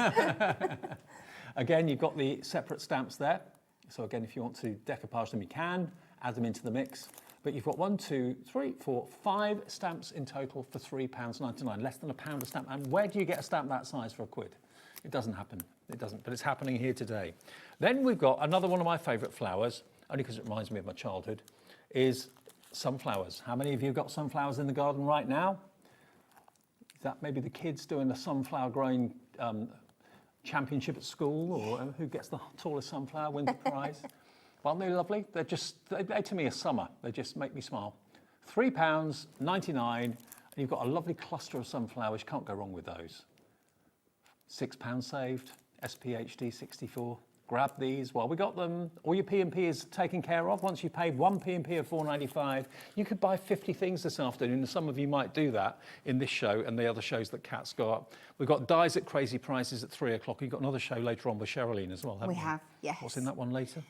Speaker 2: Again, you've got the separate stamps there. So again, if you want to decoupage them, you can, add them into the mix. But you've got 1, 2, 3, 4, 5 stamps in total for £3.99, less than £1 a stamp. And where do you get a stamp that size for £1? It doesn't happen. It doesn't, but it's happening here today. Then we've got another one of my favourite flowers, only because it reminds me of my childhood, is sunflowers. How many of you have got sunflowers in the garden right now? Is that maybe the kids doing the sunflower growing championship at school, or who gets the tallest sunflower wins the prize? Aren't they lovely? They to me are summer. They just make me smile. £3.99, and you've got a lovely cluster of sunflowers. You can't go wrong with those. £6 saved, SPHD 64. Grab these while we got them. All your P&P is taken care of. Once you've paid one P&P of £4.95, you could buy 50 things this afternoon, and some of you might do that in this show and the other shows that Kat's got. We've got Dies at Crazy Prices at 3 o'clock. You've got another show later on with Sherilyn as well, haven't you?
Speaker 3: We have, yes.
Speaker 2: What's in that one later?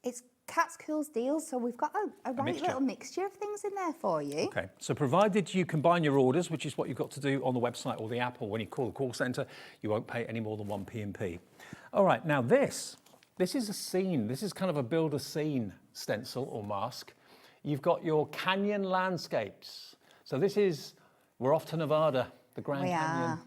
Speaker 3: It's Cat's Cool's Deals, so we've got a right little mixture of things in there for you.
Speaker 2: Okay, so provided you combine your orders, which is what you've got to do on the website or the app, or when you call the call centre, you won't pay any more than one P&P. All right, now this is a scene. This is kind of a build a scene stencil or mask. You've got your canyon landscapes. So we're off to Nevada, the Grand Canyon.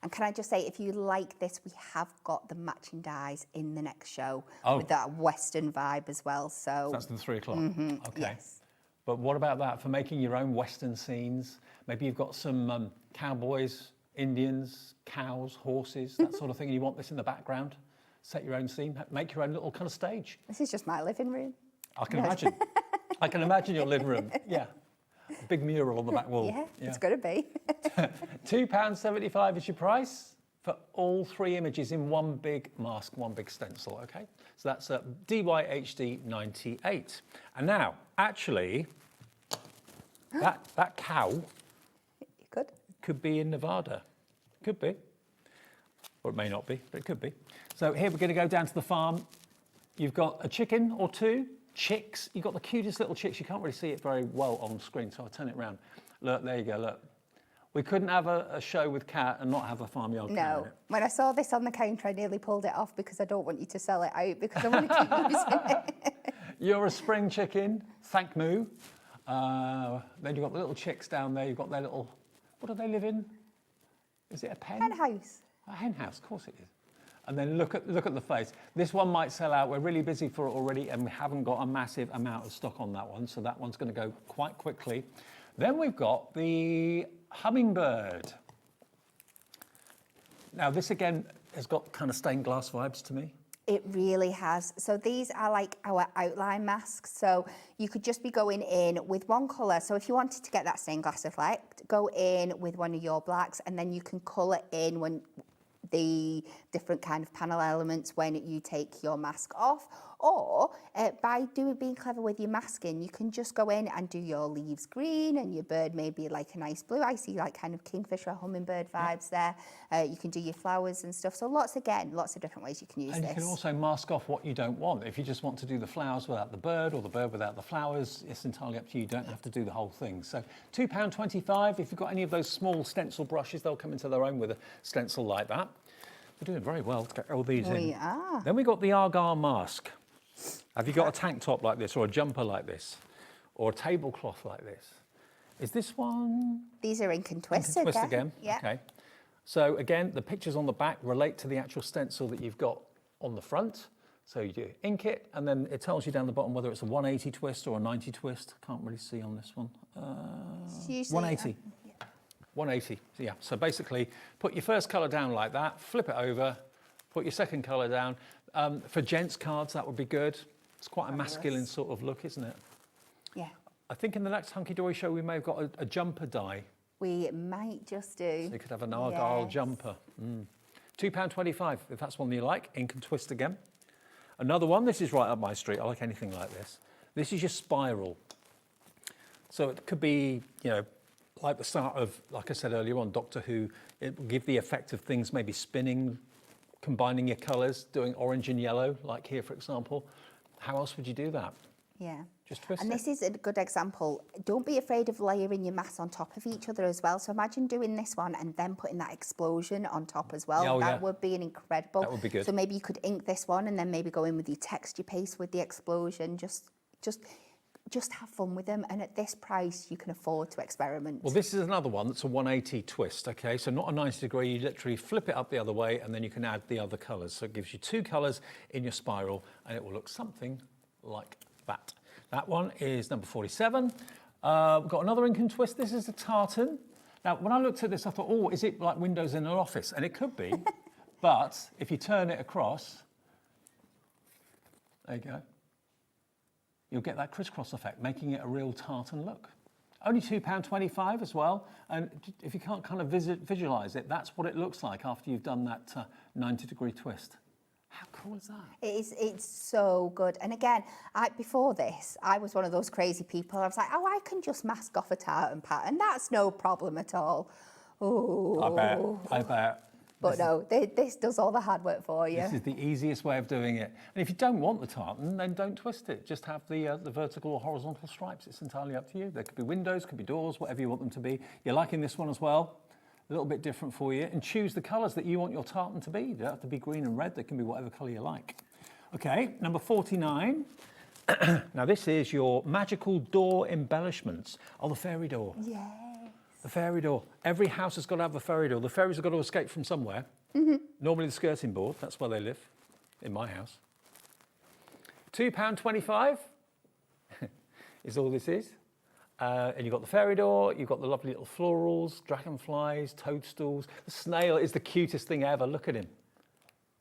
Speaker 3: And can I just say, if you like this, we have got the matching dies in the next show with that Western vibe as well. So
Speaker 2: that's the 3 o'clock. Okay.
Speaker 3: Yes.
Speaker 2: But what about that for making your own Western scenes? Maybe you've got some cowboys, Indians, cows, horses, that sort of thing, and you want this in the background. Set your own scene, make your own little kind of stage.
Speaker 3: This is just my living room.
Speaker 2: I can imagine. I can imagine your living room. Yeah. A big mural on the back wall.
Speaker 3: Yeah, it's got to be.
Speaker 2: £2.75 is your price for all 3 images in one big mask, one big stencil, okay? So that's DYHD 98. And now, actually, that cow could be in Nevada. Could be. Or it may not be, but it could be. So here we're going to go down to the farm. You've got a chicken or 2. Chicks, you've got the cutest little chicks. You can't really see it very well on screen, so I'll turn it around. Look, there you go, look. We couldn't have a show with Kat and not have a farmyard cow in it.
Speaker 3: When I saw this on the counter, I nearly pulled it off because I don't want you to sell it out because I want to keep using it.
Speaker 2: You're a spring chicken, thank moo. Then you've got the little chicks down there. You've got their little, what do they live in? Is it a pen?
Speaker 3: Hen house.
Speaker 2: A hen house, of course it is. And then look at the face. This one might sell out. We're really busy for it already, and we haven't got a massive amount of stock on that one, so that one's going to go quite quickly. Then we've got the hummingbird. Now this again, has got kind of stained glass vibes to me.
Speaker 3: It really has. So these are like our outline masks. So you could just be going in with one colour. So if you wanted to get that stained glass effect, go in with one of your blacks, and then you can colour in when the different kind of panel elements when you take your mask off. Or by being clever with your masking, you can just go in and do your leaves green and your bird maybe like a nice blue. I see like kind of kingfisher, hummingbird vibes there. You can do your flowers and stuff. So lots of different ways you can use this.
Speaker 2: And you can also mask off what you don't want. If you just want to do the flowers without the bird or the bird without the flowers, it's entirely up to you. You don't have to do the whole thing. So £2.25. If you've got any of those small stencil brushes, they'll come into their own with a stencil like that. We're doing very well to get all these in.
Speaker 3: We are.
Speaker 2: Then we got the Argyle mask. Have you got a tank top like this, or a jumper like this, or a tablecloth like this? Is this one?
Speaker 3: These are ink and twist,
Speaker 2: again.
Speaker 3: Yeah.
Speaker 2: Okay. So again, the pictures on the back relate to the actual stencil that you've got on the front. So you do ink it, and then it tells you down the bottom whether it's a 180 twist or a 90 twist. Can't really see on this one. 180. 180, yeah. So basically, put your first colour down like that, flip it over, put your second colour down. For gents cards, that would be good. It's quite a masculine sort of look, isn't it?
Speaker 3: Yeah.
Speaker 2: I think in the next Hunkydory show, we may have got a jumper die.
Speaker 3: We might just do.
Speaker 2: So you could have an Argyle jumper. £2.25, if that's one you like. Ink and twist again. Another one, this is right up my street. I like anything like this. This is your spiral. So it could be, you know, like the start of, like I said earlier on, Doctor Who. It will give the effect of things maybe spinning, combining your colours, doing orange and yellow, like here, for example. How else would you do that?
Speaker 3: Yeah.
Speaker 2: Just twist
Speaker 3: and
Speaker 2: it.
Speaker 3: this is a good example. Don't be afraid of layering your masks on top of each other as well. So imagine doing this one and then putting that explosion on top as well. That would be an incredible.
Speaker 2: That would be good.
Speaker 3: So maybe you could ink this one and then maybe go in with your texture paste with the explosion. Just have fun with them, and at this price you can afford to experiment.
Speaker 2: Well, this is another one that's a 180 twist, okay? So not a 90 degree, you literally flip it up the other way and then you can add the other colours. So it gives you two colours in your spiral and it will look something like that. That one is number 47. We've got another ink and twist. This is a tartan. Now, when I looked at this, I thought, oh, is it like windows in an office? And it could be, but if you turn it across, there you go. You'll get that crisscross effect, making it a real tartan look. Only £2.25 as well. And if you can't kind of visualise it, that's what it looks like after you've done that 90 degree twist. How cool is that?
Speaker 3: It's so good. And again, before this, I was one of those crazy people. I was like, oh, I can just mask off a tartan pattern. That's no problem at all. Oh,
Speaker 2: I bet.
Speaker 3: But no, this does all the hard work for you.
Speaker 2: This is the easiest way of doing it. And if you don't want the tartan, then don't twist it. Just have the vertical or horizontal stripes. It's entirely up to you. There could be windows, could be doors, whatever you want them to be. You're liking this one as well. A little bit different for you. And choose the colours that you want your tartan to be. They don't have to be green and red. They can be whatever colour you like. Okay, number 49. Now this is your magical door embellishments. Oh, the fairy door.
Speaker 3: Yeah.
Speaker 2: The fairy door. Every house has got to have a fairy door. The fairies have got to escape from somewhere. Normally the skirting board. That's where they live, in my house. £2.25 is all this is. And you've got the fairy door. You've got the lovely little florals, dragonflies, toadstools. The snail is the cutest thing ever. Look at him.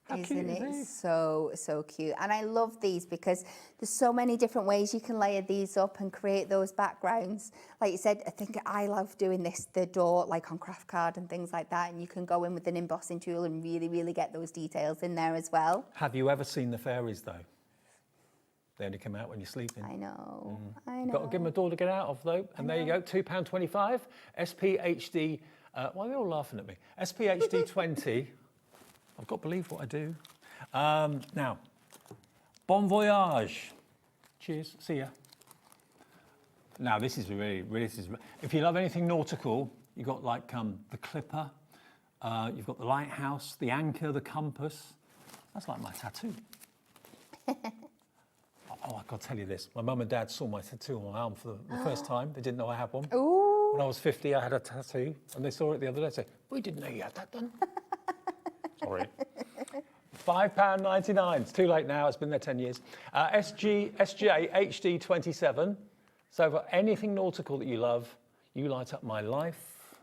Speaker 3: Isn't it so cute? And I love these because there's so many different ways you can layer these up and create those backgrounds. Like you said, I think I love doing the door like on craft card and things like that. And you can go in with an embossing tool and really, really get those details in there as well.
Speaker 2: Have you ever seen the fairies though? They only come out when you're sleeping.
Speaker 3: I know,
Speaker 2: You've got to give them a door to get out of though. And there you go, £2.25. SPHD, why are they all laughing at me? SPHD 20. I've got to believe what I do. Now, bon voyage. Cheers, see ya. Now, this is really, if you love anything nautical, you've got like the clipper, you've got the lighthouse, the anchor, the compass. That's like my tattoo. Oh, I've got to tell you this. My mum and dad saw my tattoo on my arm for the first time. They didn't know I had one.
Speaker 3: Ooh.
Speaker 2: When I was 50, I had a tattoo, and they saw it the other day and said, we didn't know you had that done. Sorry. £5.99. It's too late now. It's been there 10 years. SJ HD 27. So for anything nautical that you love, you light up my life.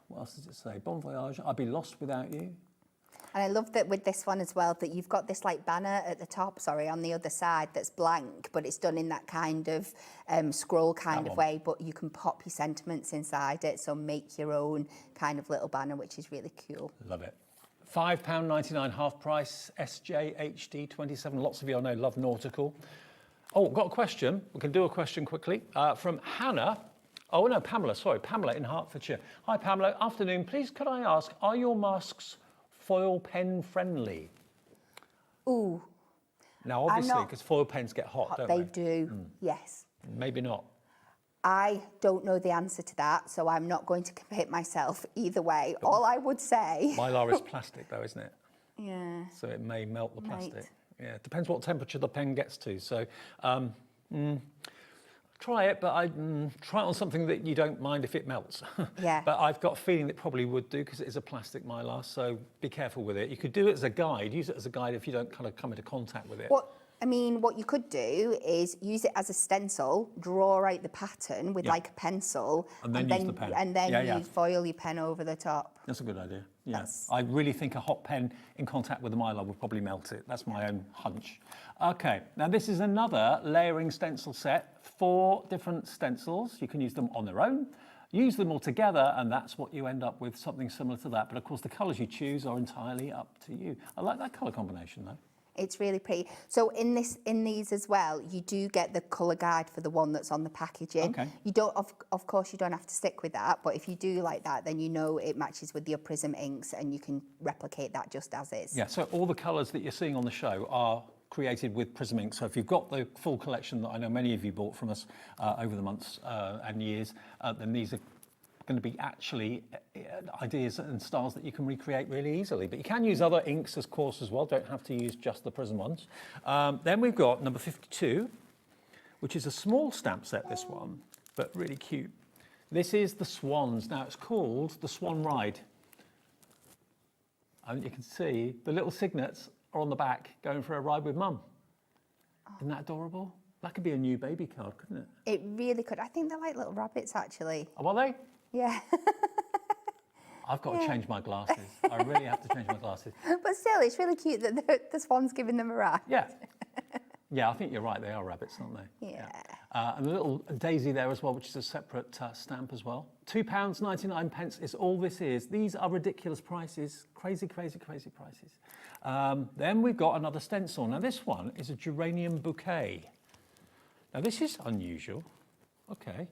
Speaker 2: What else does it say? Bon voyage. I'd be lost without you.
Speaker 3: And I love that with this one as well, that you've got this like banner at the top, on the other side that's blank, but it's done in that kind of scroll kind of way, but you can pop your sentiments inside it. So make your own kind of little banner, which is really cool.
Speaker 2: Love it. £5.99 half price, SJHD 27. Lots of you I know love nautical. Oh, got a question. We can do a question quickly from Hannah. Oh, no, Pamela, sorry, Pamela in Hertfordshire. Hi, Pamela. Afternoon. Please, could I ask, are your masks foil pen friendly?
Speaker 3: Ooh.
Speaker 2: Now, obviously, because foil pens get hot, don't they?
Speaker 3: They do, yes.
Speaker 2: Maybe not.
Speaker 3: I don't know the answer to that, so I'm not going to commit myself either way. All I would say...
Speaker 2: Mylar is plastic, though, isn't it?
Speaker 3: Yeah.
Speaker 2: So it may melt the plastic. Yeah, it depends what temperature the pen gets to. So try it, but try it on something that you don't mind if it melts.
Speaker 3: Yeah.
Speaker 2: But I've got a feeling it probably would do because it is a plastic Mylar, so be careful with it. You could do it as a guide, use it as a guide if you don't kind of come into contact with it.
Speaker 3: What you could do is use it as a stencil, draw out the pattern with like a pencil,
Speaker 2: and then use the pen.
Speaker 3: And then foil your pen over the top.
Speaker 2: That's a good idea. Yes, I really think a hot pen in contact with the Mylar would probably melt it. That's my own hunch. Okay, now this is another layering stencil set. 4 different stencils. You can use them on their own, use them all together, and that's what you end up with, something similar to that. But of course, the colours you choose are entirely up to you. I like that colour combination, though.
Speaker 3: It's really pretty. So in these as well, you do get the colour guide for the one that's on the packaging.
Speaker 2: Okay.
Speaker 3: You don't, of course, you don't have to stick with that, but if you do like that, then you know it matches with your Prism inks and you can replicate that just as is.
Speaker 2: Yeah, so all the colours that you're seeing on the show are created with Prism ink. So if you've got the full collection that I know many of you bought from us over the months and years, then these are going to be actually ideas and styles that you can recreate really easily. But you can use other inks, of course, as well. Don't have to use just the Prism ones. Then we've got number 52, which is a small stamp set, this one, but really cute. This is the Swans. Now, it's called the Swan Ride. And you can see the little signets are on the back going for a ride with Mum. Isn't that adorable? That could be a new baby card, couldn't it?
Speaker 3: It really could. I think they're like little rabbits, actually.
Speaker 2: Oh, are they?
Speaker 3: Yeah.
Speaker 2: I've got to change my glasses. I really have to change my glasses.
Speaker 3: But still, it's really cute that the Swan's giving them a ride.
Speaker 2: Yeah. Yeah, I think you're right. They are rabbits, aren't they?
Speaker 3: Yeah.
Speaker 2: And a little daisy there as well, which is a separate stamp as well. £2.99 is all this is. These are ridiculous prices. Crazy, crazy, crazy prices. Then we've got another stencil. Now, this one is a geranium bouquet. Now, this is unusual. Okay.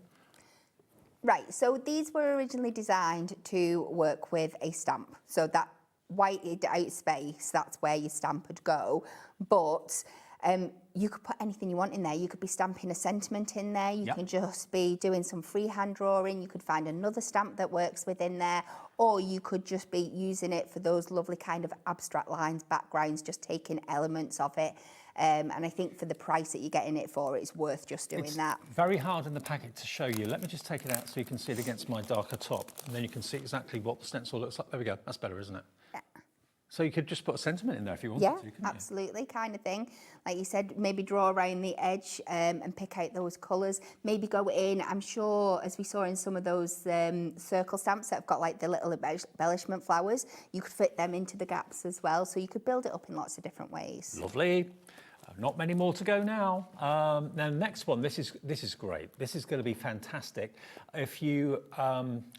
Speaker 3: Right, so these were originally designed to work with a stamp. So that whited out space, that's where your stamp would go. But you could put anything you want in there. You could be stamping a sentiment in there. You can just be doing some freehand drawing. You could find another stamp that works within there. Or you could just be using it for those lovely kind of abstract lines, backgrounds, just taking elements of it. And I think for the price that you're getting it for, it's worth just doing that.
Speaker 2: Very hard in the packet to show you. Let me just take it out so you can see it against my darker top. And then you can see exactly what the stencil looks like. There we go. That's better, isn't it?
Speaker 3: Yeah.
Speaker 2: So you could just put a sentiment in there if you wanted to, couldn't you?
Speaker 3: Absolutely, kind of thing. Like you said, maybe draw around the edge and pick out those colours. Maybe go in, I'm sure, as we saw in some of those circle stamps that have got like the little embellishment flowers, you could fit them into the gaps as well. So you could build it up in lots of different ways.
Speaker 2: Lovely. Not many more to go now. Now, next one, this is great. This is going to be fantastic. If you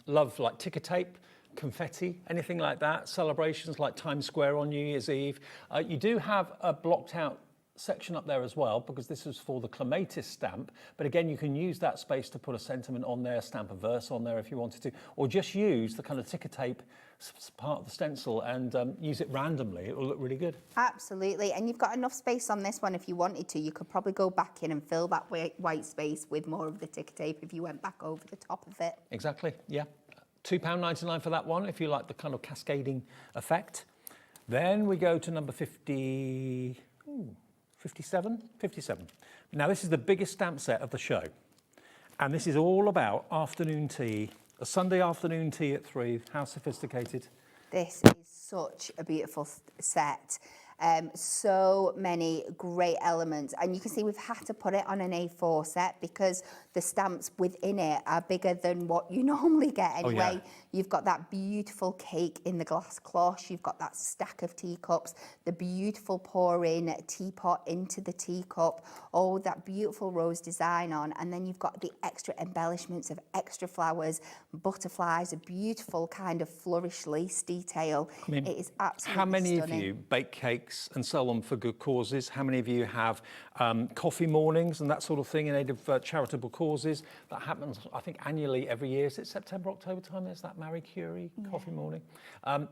Speaker 2: love like ticker tape, confetti, anything like that, celebrations like Times Square on New Year's Eve, you do have a blocked out section up there as well, because this is for the clematis stamp. But again, you can use that space to put a sentiment on there, stamp a verse on there if you wanted to, or just use the kind of ticker tape part of the stencil and use it randomly. It will look really good.
Speaker 3: Absolutely, and you've got enough space on this one if you wanted to. You could probably go back in and fill that white space with more of the ticker tape if you went back over the top of it.
Speaker 2: Exactly, yeah. £2.99 for that one if you like the kind of cascading effect. Then we go to number 57. Now, this is the biggest stamp set of the show. And this is all about afternoon tea, a Sunday afternoon tea at 3. How sophisticated.
Speaker 3: This is such a beautiful set. So many great elements. And you can see we've had to put it on an A4 set because the stamps within it are bigger than what you normally get anyway.
Speaker 2: yeah.
Speaker 3: You've got that beautiful cake in the glass cloche. You've got that stack of teacups, the beautiful pouring teapot into the teacup, all with that beautiful rose design on. And then you've got the extra embellishments of extra flowers, butterflies, a beautiful kind of flourish lace detail.
Speaker 2: I mean,
Speaker 3: it is absolutely
Speaker 2: how many
Speaker 3: stunning.
Speaker 2: of you bake cakes and sell them for good causes? How many of you have coffee mornings and that sort of thing in aid of charitable causes? That happens, I think, annually every year. Is it September, October time? Is that Marie Curie coffee morning?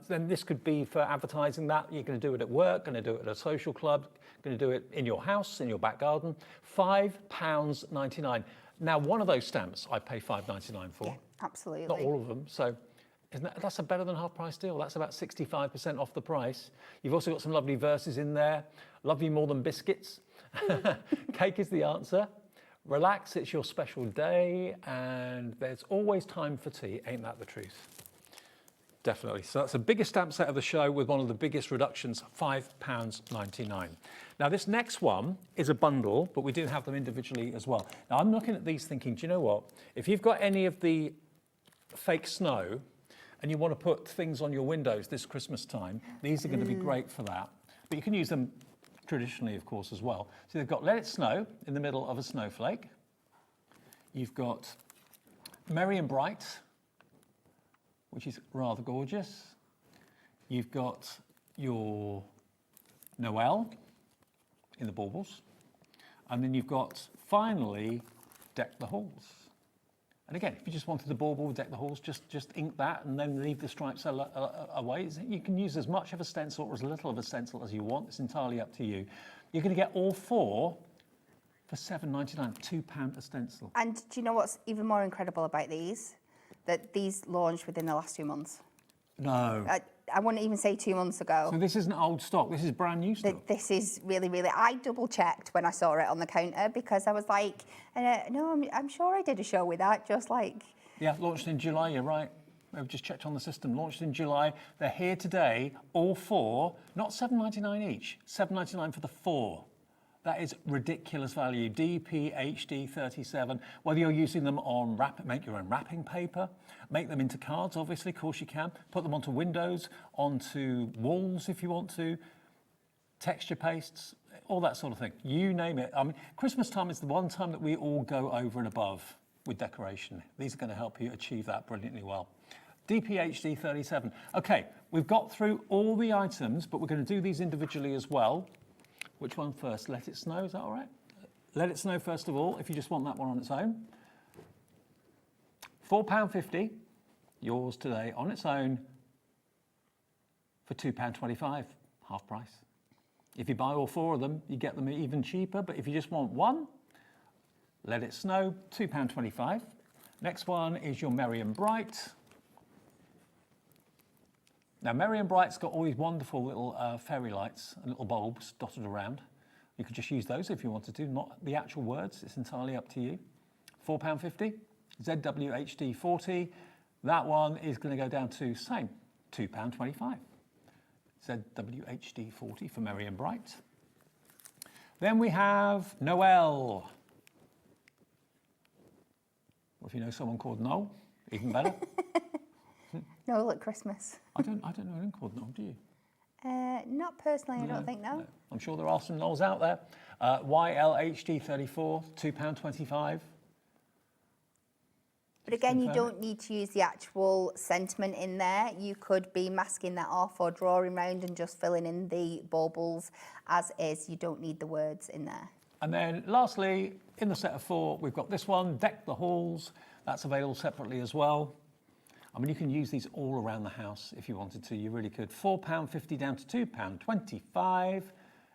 Speaker 2: Then this could be for advertising that. You're going to do it at work, going to do it at a social club, going to do it in your house, in your back garden. £5.99. Now, one of those stamps I pay £5.99 for.
Speaker 3: Yeah, absolutely.
Speaker 2: Not all of them. So that's a better than half price deal. That's about 65% off the price. You've also got some lovely verses in there. Love you more than biscuits. Cake is the answer. Relax, it's your special day, and there's always time for tea. Ain't that the truth? Definitely. So that's the biggest stamp set of the show with one of the biggest reductions, £5.99. Now this next one is a bundle, but we do have them individually as well. Now I'm looking at these thinking, do you know what? If you've got any of the fake snow and you want to put things on your windows this Christmas time, these are going to be great for that. But you can use them traditionally, of course, as well. So they've got Let It Snow in the middle of a snowflake. You've got Merry and Bright, which is rather gorgeous. You've got your Noel in the baubles. And then you've got, finally, Deck the Halls. And again, if you just wanted the bauble with Deck the Halls, just ink that and then leave the stripes away. You can use as much of a stencil or as little of a stencil as you want. It's entirely up to you. You're going to get all four for £7.99, £2 a stencil.
Speaker 3: And do you know what's even more incredible about these? That these launched within the last 2 months.
Speaker 2: No.
Speaker 3: I wouldn't even say 2 months ago.
Speaker 2: So this isn't old stock, this is brand new stock.
Speaker 3: This is really, really, I double checked when I saw it on the counter because I was like, no, I'm sure I did a show with that, just like.
Speaker 2: Yeah, launched in July, you're right. We've just checked on the system, launched in July. They're here today, all four, not £7.99 each, £7.99 for the four. That is ridiculous value. DPHD 37. Whether you're using them on make your own wrapping paper, make them into cards, obviously, of course you can. Put them onto windows, onto walls if you want to, texture pastes, all that sort of thing. You name it. I mean, Christmas time is the one time that we all go over and above with decoration. These are going to help you achieve that brilliantly well. DPHD 37. Okay, we've got through all the items, but we're going to do these individually as well. Which one first? Let It Snow, is that all right? Let It Snow first of all, if you just want that one on its own. £4.50, yours today on its own for £2.25, half price. If you buy all four of them, you get them even cheaper, but if you just want one, Let It Snow, £2.25. Next one is your Merry and Bright. Now, Merry and Bright's got all these wonderful little fairy lights and little bulbs dotted around. You could just use those if you wanted to, not the actual words. It's entirely up to you. £4.50. ZWHD 40. That one is going to go down to same, £2.25. ZWHD 40 for Merry and Bright. Then we have Noel. Well, if you know someone called Noel, even better.
Speaker 3: Noel at Christmas.
Speaker 2: I don't know anyone called Noel, do you?
Speaker 3: Not personally, I don't think, no.
Speaker 2: I'm sure there are some Noels out there. YLHD 34, £2.25.
Speaker 3: But again, you don't need to use the actual sentiment in there. You could be masking that off or drawing round and just filling in the baubles as is. You don't need the words in there.
Speaker 2: And then lastly, in the set of four, we've got this one, Deck the Halls. That's available separately as well. I mean, you can use these all around the house if you wanted to. You really could. £4.50 down to £2.25.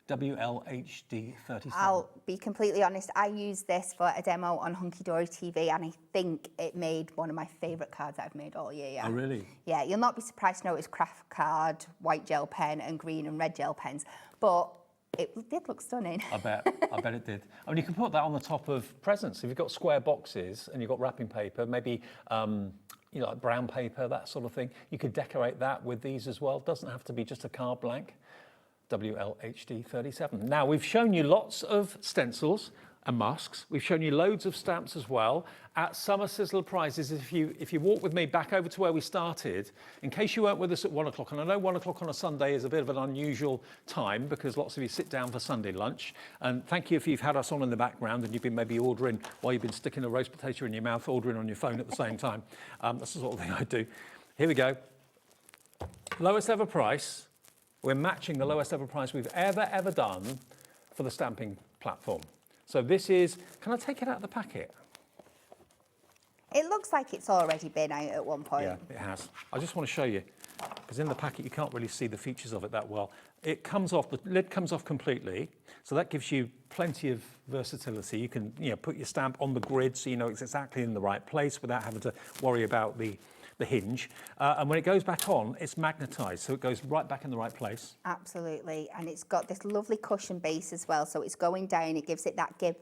Speaker 2: WLHD 37.
Speaker 3: I'll be completely honest. I used this for a demo on Hunkydory TV, and I think it made one of my favourite cards I've made all year. Yeah.
Speaker 2: Oh, really?
Speaker 3: Yeah, you'll not be surprised to know it's craft card, white gel pen, and green and red gel pens, but it did look stunning.
Speaker 2: I bet it did. I mean, you can put that on the top of presents. If you've got square boxes and you've got wrapping paper, maybe like brown paper, that sort of thing, you could decorate that with these as well. It doesn't have to be just a card blank. WLHD 37. Now, we've shown you lots of stencils. and masks. We've shown you loads of stamps as well at summer sizzler prices. If you walk with me back over to where we started, in case you weren't with us at 1 o'clock, and I know 1 o'clock on a Sunday is a bit of an unusual time because lots of you sit down for Sunday lunch, and thank you if you've had us on in the background and you've been maybe ordering while you've been sticking a roast potato in your mouth, ordering on your phone at the same time. That's the sort of thing I do. Here we go. Lowest ever price. We're matching the lowest ever price we've ever done for the stamping platform. So this is, can I take it out of the packet?
Speaker 3: It looks like it's already been out at one point.
Speaker 2: Yeah, it has. I just want to show you, because in the packet you can't really see the features of it that well. It comes off, the lid comes off completely, so that gives you plenty of versatility. You can put your stamp on the grid so you know it's exactly in the right place without having to worry about the hinge. And when it goes back on, it's magnetized, so it goes right back in the right place.
Speaker 3: Absolutely, and it's got this lovely cushion base as well, so it's going down, it gives it that give,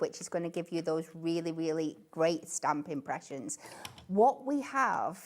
Speaker 3: which is going to give you those really, really great stamp impressions. What we have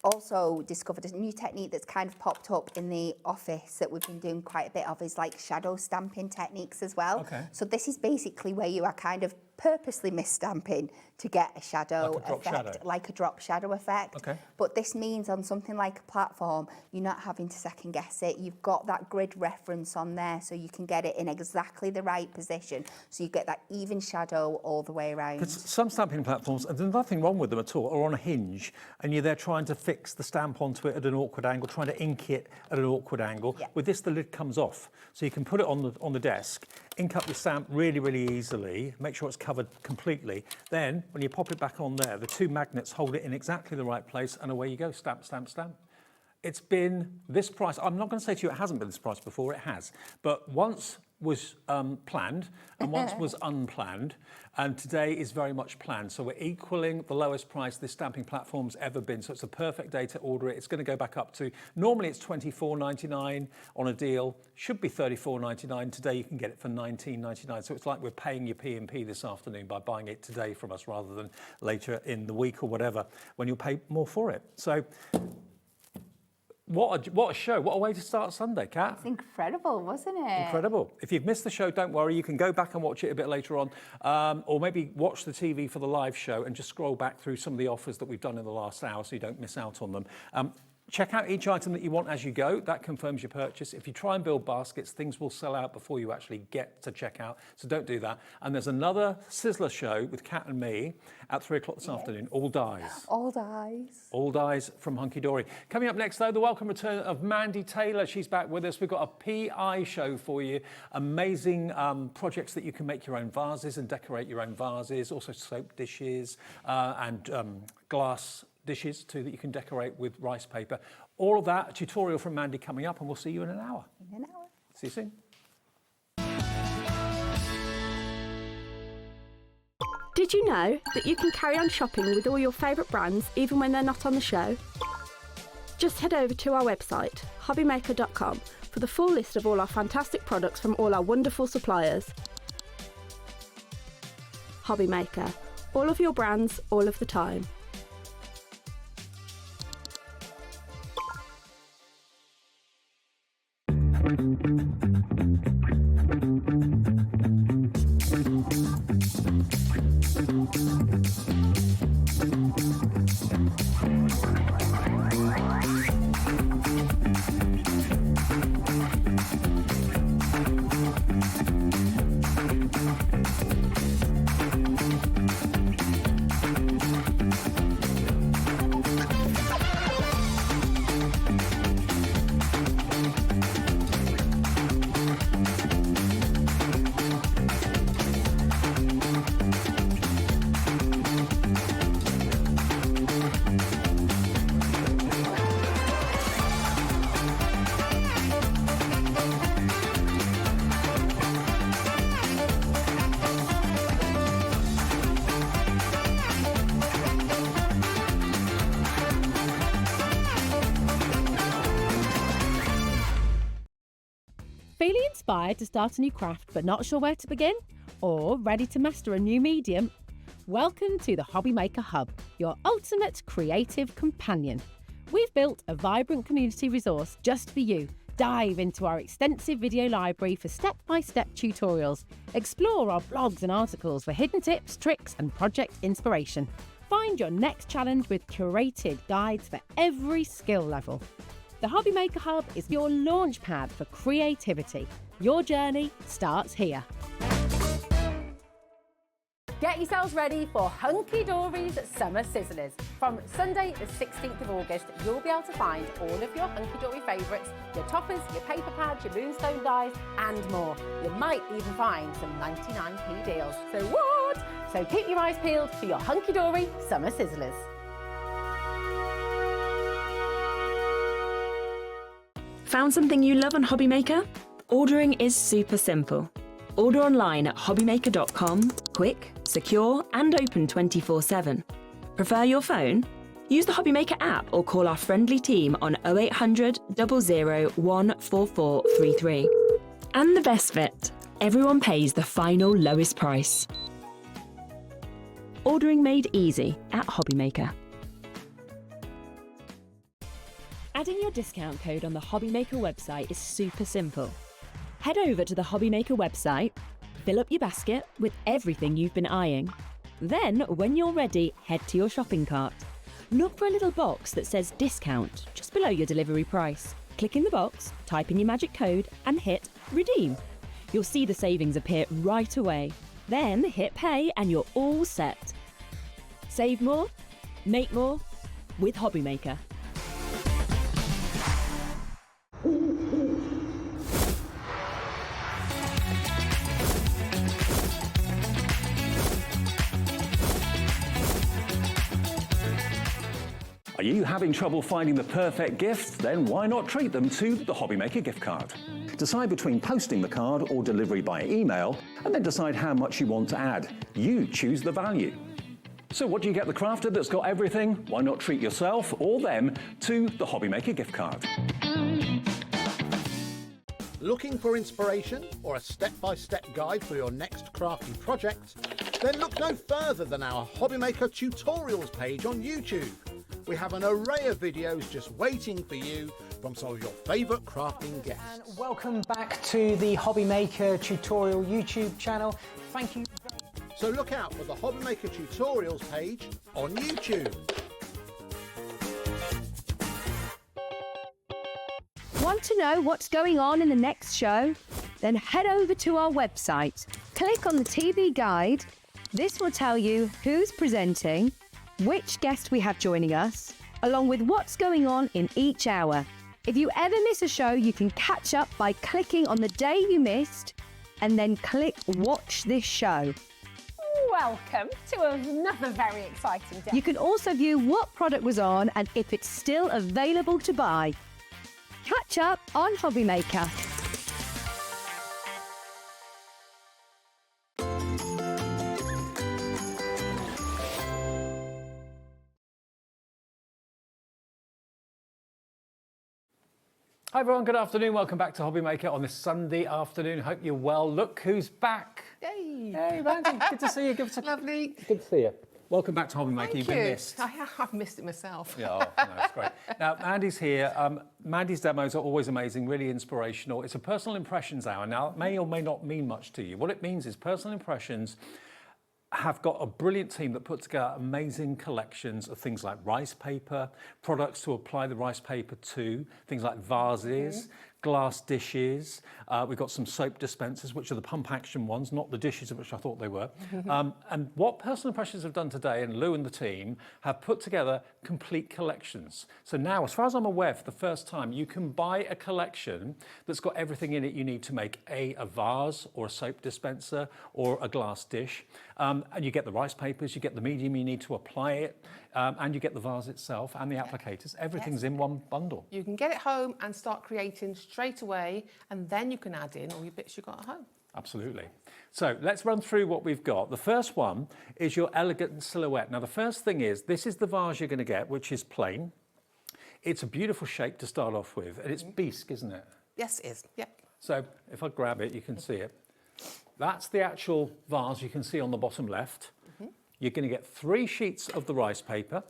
Speaker 3: also discovered a new technique that's kind of popped up in the office that we've been doing quite a bit of is like shadow stamping techniques as well.
Speaker 2: Okay.
Speaker 3: So this is basically where you are kind of purposely misstamping to get a shadow
Speaker 2: Like a drop
Speaker 3: effect,
Speaker 2: shadow.
Speaker 3: like a drop shadow effect.
Speaker 2: Okay.
Speaker 3: But this means on something like a platform, you're not having to second guess it. You've got that grid reference on there so you can get it in exactly the right position. So you get that even shadow all the way around.
Speaker 2: Because some stamping platforms, and there's nothing wrong with them at all, are on a hinge, and you're there trying to fix the stamp onto it at an awkward angle, trying to ink it at an awkward angle.
Speaker 3: Yeah.
Speaker 2: With this, the lid comes off. So you can put it on the desk, ink up your stamp really, really easily, make sure it's covered completely. Then, when you pop it back on there, the two magnets hold it in exactly the right place, and away you go, stamp, stamp, stamp. It's been this price. I'm not going to say to you it hasn't been this price before, it has. But once was planned and once was unplanned, and today is very much planned. So we're equaling the lowest price this stamping platform's ever been. So it's a perfect day to order it. It's going to go back up to, normally it's $24.99 on a deal, should be $34.99. Today you can get it for $19.99. So it's like we're paying your P&P this afternoon by buying it today from us rather than later in the week or whatever when you'll pay more for it. So what a show. What a way to start Sunday, Kat.
Speaker 3: It's incredible, wasn't it?
Speaker 2: Incredible. If you've missed the show, don't worry. You can go back and watch it a bit later on, or maybe watch the TV for the live show and just scroll back through some of the offers that we've done in the last hour so you don't miss out on them. Check out each item that you want as you go. That confirms your purchase. If you try and build baskets, things will sell out before you actually get to checkout. So don't do that. And there's another Sizzler show with Kat and me at 3 o'clock this afternoon. All Dies.
Speaker 3: All Dies.
Speaker 2: All Dies from Hunkydory. Coming up next, though, the welcome return of Mandy Taylor. She's back with us. We've got a PI show for you. Amazing projects that you can make your own vases and decorate your own vases. Also soap dishes and glass dishes too that you can decorate with rice paper. All of that, a tutorial from Mandy coming up, and we'll see you in an hour.
Speaker 3: In an hour.
Speaker 2: See you soon.
Speaker 4: Did you know that you can carry on shopping with all your favourite brands even when they're not on the show? Just head over to our website, hobbymaker.com, for the full list of all our fantastic products from all our wonderful suppliers. HobbyMaker, all of your brands, all of the time.
Speaker 5: Feeling inspired to start a new craft but not sure where to begin? Or ready to master a new medium? Welcome to the HobbyMaker Hub, your ultimate creative companion. We've built a vibrant community resource just for you Dive into our extensive video library for step-by-step tutorials. Explore our blogs and articles for hidden tips, tricks, and project inspiration. Find your next challenge with curated guides for every skill level. The HobbyMaker Hub is your launch pad for creativity. Your journey starts here. Get yourselves ready for Hunkydory's Summer Sizzlers. From Sunday the 16th of August, you'll be able to find all of your Hunkydory favourites, your toppers, your paper pads, your moonstone dies and more. You might even find some 99p deals. So what? So keep your eyes peeled for your Hunkydory Summer Sizzlers.
Speaker 6: Found something you love on HobbyMaker? Ordering is super simple. Order online at hobbymaker.com, quick, secure and open 24/7. Prefer your phone? Use the HobbyMaker app or call our friendly team on 0800 00 14433. And the best bit, everyone pays the final lowest price. Ordering made easy at HobbyMaker. Adding your discount code on the HobbyMaker website is super simple. Head over to the HobbyMaker website, fill up your basket with everything you've been eyeing. Then, when you're ready, head to your shopping cart. Look for a little box that says discount just below your delivery price. Click in the box, type in your magic code and hit redeem. You'll see the savings appear right away. Then hit pay and you're all set. Save more, make more with HobbyMaker.
Speaker 2: Are you having trouble finding the perfect gift? Then why not treat them to the HobbyMaker gift card? Decide between posting the card or delivery by email, and then decide how much you want to add. You choose the value. So what do you get the crafter that's got everything? Why not treat yourself or them to the HobbyMaker gift card?
Speaker 7: Looking for inspiration or a step-by-step guide for your next crafty project? Then look no further than our HobbyMaker tutorials page on YouTube. We have an array of videos just waiting for you from some of your favourite crafting guests.
Speaker 8: And welcome back to the HobbyMaker tutorial YouTube channel. Thank you.
Speaker 7: So look out for the HobbyMaker tutorials page on YouTube.
Speaker 5: Want to know what's going on in the next show? Then head over to our website. Click on the TV guide. This will tell you who's presenting, which guest we have joining us, along with what's going on in each hour. If you ever miss a show, you can catch up by clicking on the day you missed and then click Watch This Show.
Speaker 9: Welcome to another very exciting day.
Speaker 5: You can also view what product was on and if it's still available to buy. Catch up on HobbyMaker.
Speaker 2: Hi everyone, good afternoon. Welcome back to HobbyMaker on this Sunday afternoon. Hope you're well. Look who's back.
Speaker 10: Hey.
Speaker 2: Hey, Mandy, good to see you. Give us a...
Speaker 10: Lovely.
Speaker 2: Good to see you. Welcome back to HobbyMaker. You've been missed.
Speaker 10: I've missed it myself.
Speaker 2: Yeah, oh, no, it's great. Now, Mandy's here. Mandy's demos are always amazing, really inspirational. It's a personal impressions hour. Now, it may or may not mean much to you. What it means is personal impressions have got a brilliant team that put together amazing collections of things like rice paper, products to apply the rice paper to, things like vases, glass dishes. We've got some soap dispensers, which are the pump action ones, not the dishes, which I thought they were. And what Personal Impressions have done today, and Lou and the team, have put together complete collections. So now, as far as I'm aware, for the first time, you can buy a collection that's got everything in it you need to make a vase or a soap dispenser or a glass dish. And you get the rice papers, you get the medium you need to apply it, and you get the vase itself and the applicators. Everything's in one bundle.
Speaker 10: You can get it home and start creating straight away, and then you can add in all your bits you got at home.
Speaker 2: Absolutely. So let's run through what we've got. The first one is your elegant silhouette. Now the first thing is, this is the vase you're going to get, which is plain. It's a beautiful shape to start off with, and it's bisque, isn't it?
Speaker 10: Yes, it is. Yep.
Speaker 2: So if I grab it, you can see it. That's the actual vase you can see on the bottom left. You're going to get 3 sheets of the rice paper,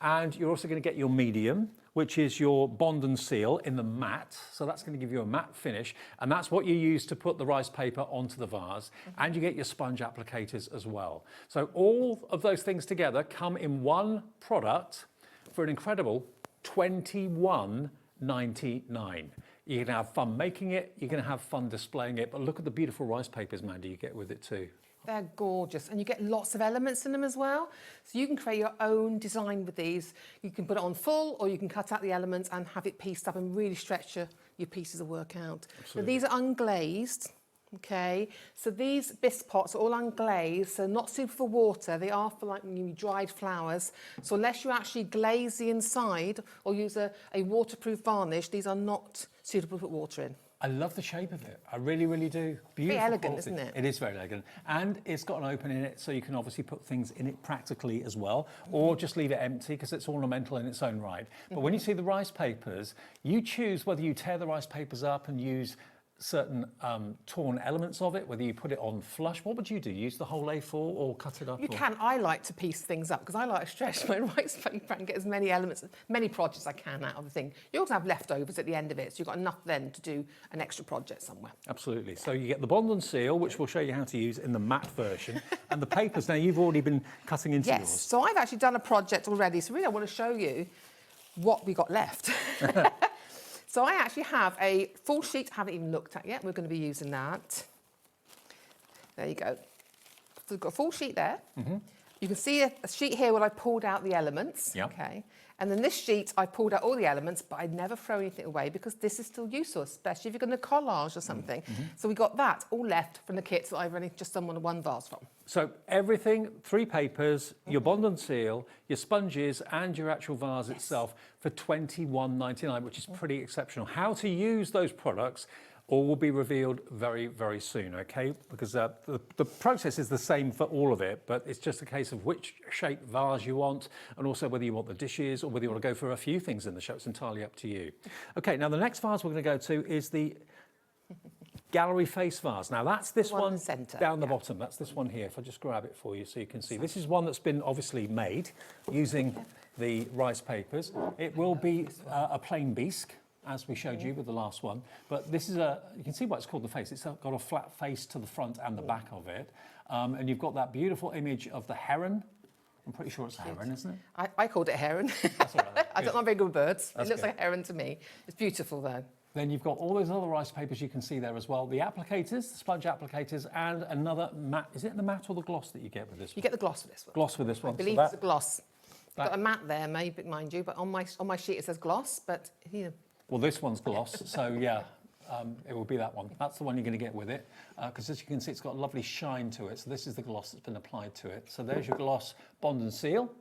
Speaker 2: And you're also going to get your medium, which is your bond and seal in the matte. So that's going to give you a matte finish. And that's what you use to put the rice paper onto the vase. And you get your sponge applicators as well. So all of those things together come in one product for an incredible $21.99. You're going to have fun making it, you're going to have fun displaying it, but look at the beautiful rice papers, Mandy, you get with it too.
Speaker 10: They're gorgeous, and you get lots of elements in them as well. So you can create your own design with these. You can put it on full, or you can cut out the elements and have it pieced up and really stretch your pieces of work out. Now, these are unglazed, okay? So these bisque pots are all unglazed, so not suitable for water. They are for like dried flowers. So unless you actually glaze the inside or use a waterproof varnish, these are not suitable to put water in.
Speaker 2: I love the shape of it. I really, really do. Beautiful.
Speaker 10: Very elegant,
Speaker 2: quality.
Speaker 10: isn't it?
Speaker 2: It is very elegant. And it's got an open in it, so you can obviously put things in it practically as well, or just leave it empty because it's ornamental in its own right. But when you see the rice papers, you choose whether you tear the rice papers up and use certain torn elements of it, whether you put it on flush. What would you do? Use the whole A4 or cut it up?
Speaker 10: You can. I like to piece things up because I like to stretch my rice paper and get as many elements, many projects as I can out of the thing. You also have leftovers at the end of it, so you've got enough then to do an extra project somewhere.
Speaker 2: Absolutely. So you get the bond and seal, which we'll show you how to use in the matte version, and the papers. Now, you've already been cutting into yours.
Speaker 10: Yes. So I've actually done a project already, so really I want to show you what we got left. So I actually have a full sheet I haven't even looked at yet. We're going to be using that. There you go. So we've got a full sheet there. You can see a sheet here where I pulled out the elements.
Speaker 2: Yep.
Speaker 10: Okay. And then this sheet, I pulled out all the elements, but I'd never throw anything away because this is still useful, especially if you're going to collage or something. So we got that all left from the kits that I've only just done one vase from.
Speaker 2: So everything, 3 papers, your bond and seal, your sponges and your actual vase itself for $21.99, which is pretty exceptional. How to use those products all will be revealed very, very soon, okay? Because the process is the same for all of it, but it's just a case of which shape vase you want, and also whether you want the dishes or whether you want to go for a few things in the show. It's entirely up to you. Okay, now the next vase we're going to go to is the gallery face vase. Now that's this one down the bottom. That's this one here. If I just grab it for you so you can see. This is one that's been obviously made using the rice papers. It will be a plain bisque, as we showed you with the last one. But this is you can see why it's called the face. It's got a flat face to the front and the back of it. And you've got that beautiful image of the heron. I'm pretty sure it's a heron, isn't it?
Speaker 10: I called it a heron.
Speaker 2: That's all right.
Speaker 10: I'm not very good with birds.
Speaker 2: That's
Speaker 10: it looks
Speaker 2: good.
Speaker 10: like a heron to me. It's beautiful though.
Speaker 2: Then you've got all those other rice papers you can see there as well. The applicators, the sponge applicators, and another matte. Is it the matte or the gloss that you get with this one?
Speaker 10: You get the gloss for this one.
Speaker 2: Gloss for this one.
Speaker 10: I believe it's a gloss. I've got a matte there, maybe, mind you, but on my sheet it says gloss, but you know.
Speaker 2: Well, this one's gloss, so yeah, it will be that one. That's the one you're going to get with it, because as you can see, it's got a lovely shine to it. So this is the gloss that's been applied to it. So there's your gloss bond and seal.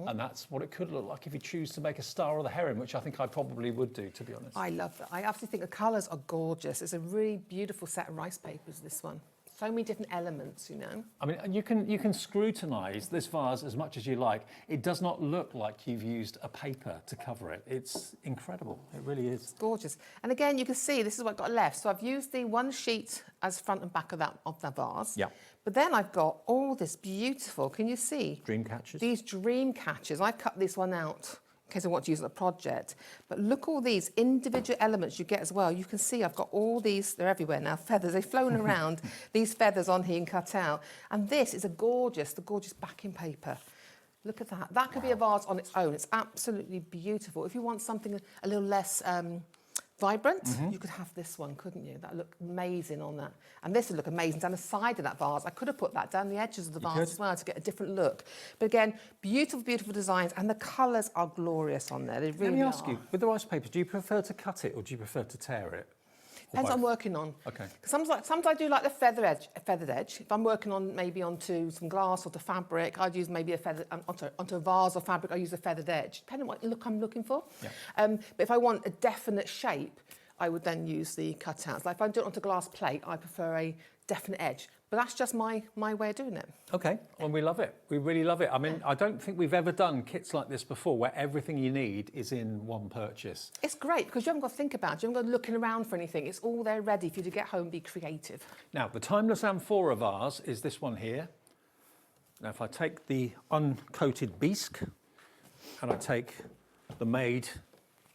Speaker 2: And that's what it could look like if you choose to make a star of the heron, which I think I probably would do, to be honest.
Speaker 10: I love that. I absolutely think the colours are gorgeous. It's a really beautiful set of rice papers, this one. So many different elements, you know. I
Speaker 2: mean, you can scrutinise this vase as much as you like. It does not look like you've used a paper to cover it. It's incredible. It really is.
Speaker 10: It's gorgeous. And again, you can see this is what I've got left. So I've used the one sheet as front and back of that vase.
Speaker 2: Yeah.
Speaker 10: But then I've got all this beautiful, can you see?
Speaker 2: Dream catchers.
Speaker 10: These dream catchers. I cut this one out in case I want to use it on a project. But look all these individual elements you get as well. You can see I've got all these, they're everywhere now, feathers. They've flown around, these feathers on here and cut out. And this is the gorgeous backing paper. Look at that. That could be a vase on its own. It's absolutely beautiful. If you want something a little less vibrant, you could have this one, couldn't you? That would look amazing on that. And this would look amazing down the side of that vase. I could have put that down the edges of the vase as well to get a different look. But again, beautiful, beautiful designs, and the colours are glorious on there. They really are.
Speaker 2: Let me ask you, with the rice papers, do you prefer to cut it or do you prefer to tear it?
Speaker 10: Depends what I'm working on.
Speaker 2: Okay.
Speaker 10: Sometimes I do like the feathered edge. If I'm working on maybe onto some glass or to fabric, I'd use maybe a feather onto a vase or fabric. I use a feathered edge, depending on what look I'm looking for.
Speaker 2: Yeah.
Speaker 10: But if I want a definite shape, I would then use the cutouts. Like if I do it onto glass plate, I prefer a definite edge. But that's just my way of doing it.
Speaker 2: Okay, well, we love it. We really love it. I mean, I don't think we've ever done kits like this before where everything you need is in one purchase.
Speaker 10: It's great because you haven't got to think about it. You haven't got to looking around for anything. It's all there ready for you to get home and be creative.
Speaker 2: Now, the timeless amphora vase is this one here. Now, if I take the uncoated bisque and I take the made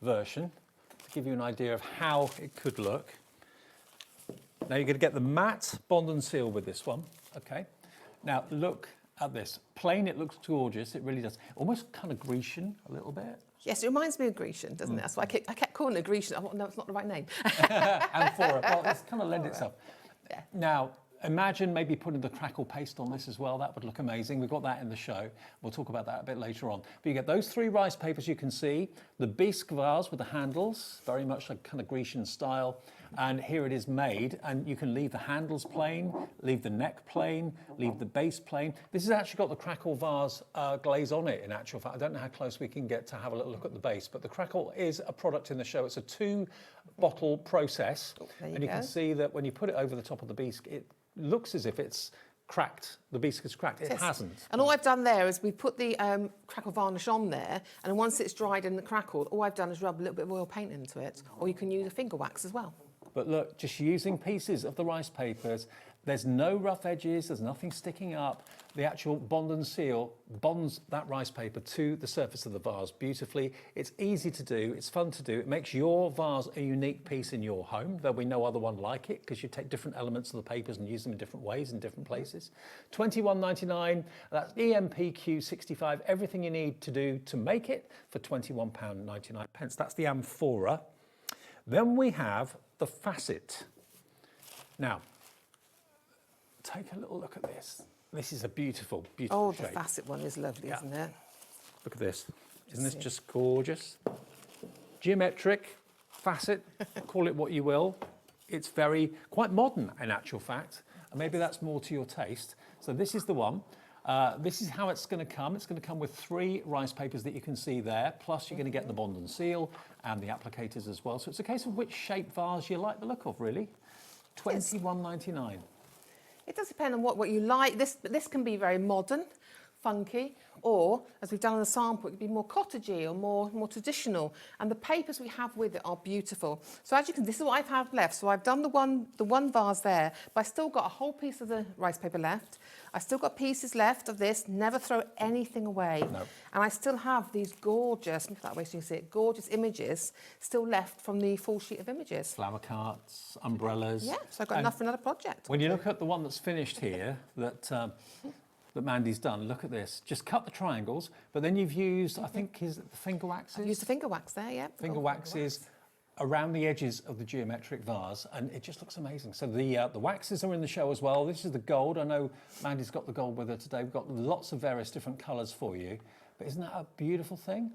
Speaker 2: version to give you an idea of how it could look. Now you're going to get the matte bond and seal with this one, okay? Now look at this. Plain, it looks gorgeous, it really does. Almost kind of Grecian a little bit.
Speaker 10: Yes, it reminds me of Grecian, doesn't it? That's why I kept calling it Grecian. I thought, no, it's not the right name.
Speaker 2: Amphora, well, it's kind of lend itself.
Speaker 10: Yeah.
Speaker 2: Now, imagine maybe putting the crackle paste on this as well. That would look amazing. We've got that in the show. We'll talk about that a bit later on. But you get those 3 rice papers you can see, the bisque vase with the handles, very much a kind of Grecian style. And here it is made, and you can leave the handles plain, leave the neck plain, leave the base plain. This has actually got the crackle vase glaze on it, in actual fact. I don't know how close we can get to have a little look at the base, but the crackle is a product in the show. It's a 2-bottle process, and you can see that when you put it over the top of the bisque, it looks as if it's cracked. The bisque is cracked. It hasn't.
Speaker 10: And all I've done there is we put the crackle varnish on there, and once it's dried and crackled, all I've done is rub a little bit of oil paint into it, or you can use a finger wax as well.
Speaker 2: But look, just using pieces of the rice papers, there's no rough edges, there's nothing sticking up. The actual bond and seal bonds that rice paper to the surface of the vase beautifully. It's easy to do, it's fun to do. It makes your vase a unique piece in your home. There'll be no other one like it because you take different elements of the papers and use them in different ways in different places. £21.99, that's EMPQ65, everything you need to do to make it for £21.99. That's the amphora. Then we have the facet. Now, take a little look at this. This is a beautiful, beautiful shape.
Speaker 10: Oh, the facet one is lovely, isn't it?
Speaker 2: Look at this. Isn't this just gorgeous? Geometric, facet, call it what you will. It's quite modern in actual fact, and maybe that's more to your taste. So this is the one. This is how it's going to come. It's going to come with 3 rice papers that you can see there, plus you're going to get the bond and seal and the applicators as well. So it's a case of which shape vase you like the look of, really. £21.99.
Speaker 10: It does depend on what you like. This can be very modern, funky, or, as we've done in the sample, it could be more cottagey or more traditional. And the papers we have with it are beautiful. So as you can, this is what I've had left. So I've done the one vase there, but I still got a whole piece of the rice paper left. I still got pieces left of this. Never throw anything away.
Speaker 2: No.
Speaker 10: And I still have these gorgeous, look that way so you can see it, gorgeous images still left from the full sheet of images.
Speaker 2: Flower carts, umbrellas.
Speaker 10: Yeah, so I've got enough for another project.
Speaker 2: When you look at the one that's finished here, that Mandy's done, look at this. Just cut the triangles, but then you've used, I think, is it the finger waxes?
Speaker 10: I've used the finger wax there, yeah.
Speaker 2: Finger waxes around the edges of the geometric vase, and it just looks amazing. So the waxes are in the show as well. This is the gold. I know Mandy's got the gold with her today. We've got lots of various different colours for you. But isn't that a beautiful thing?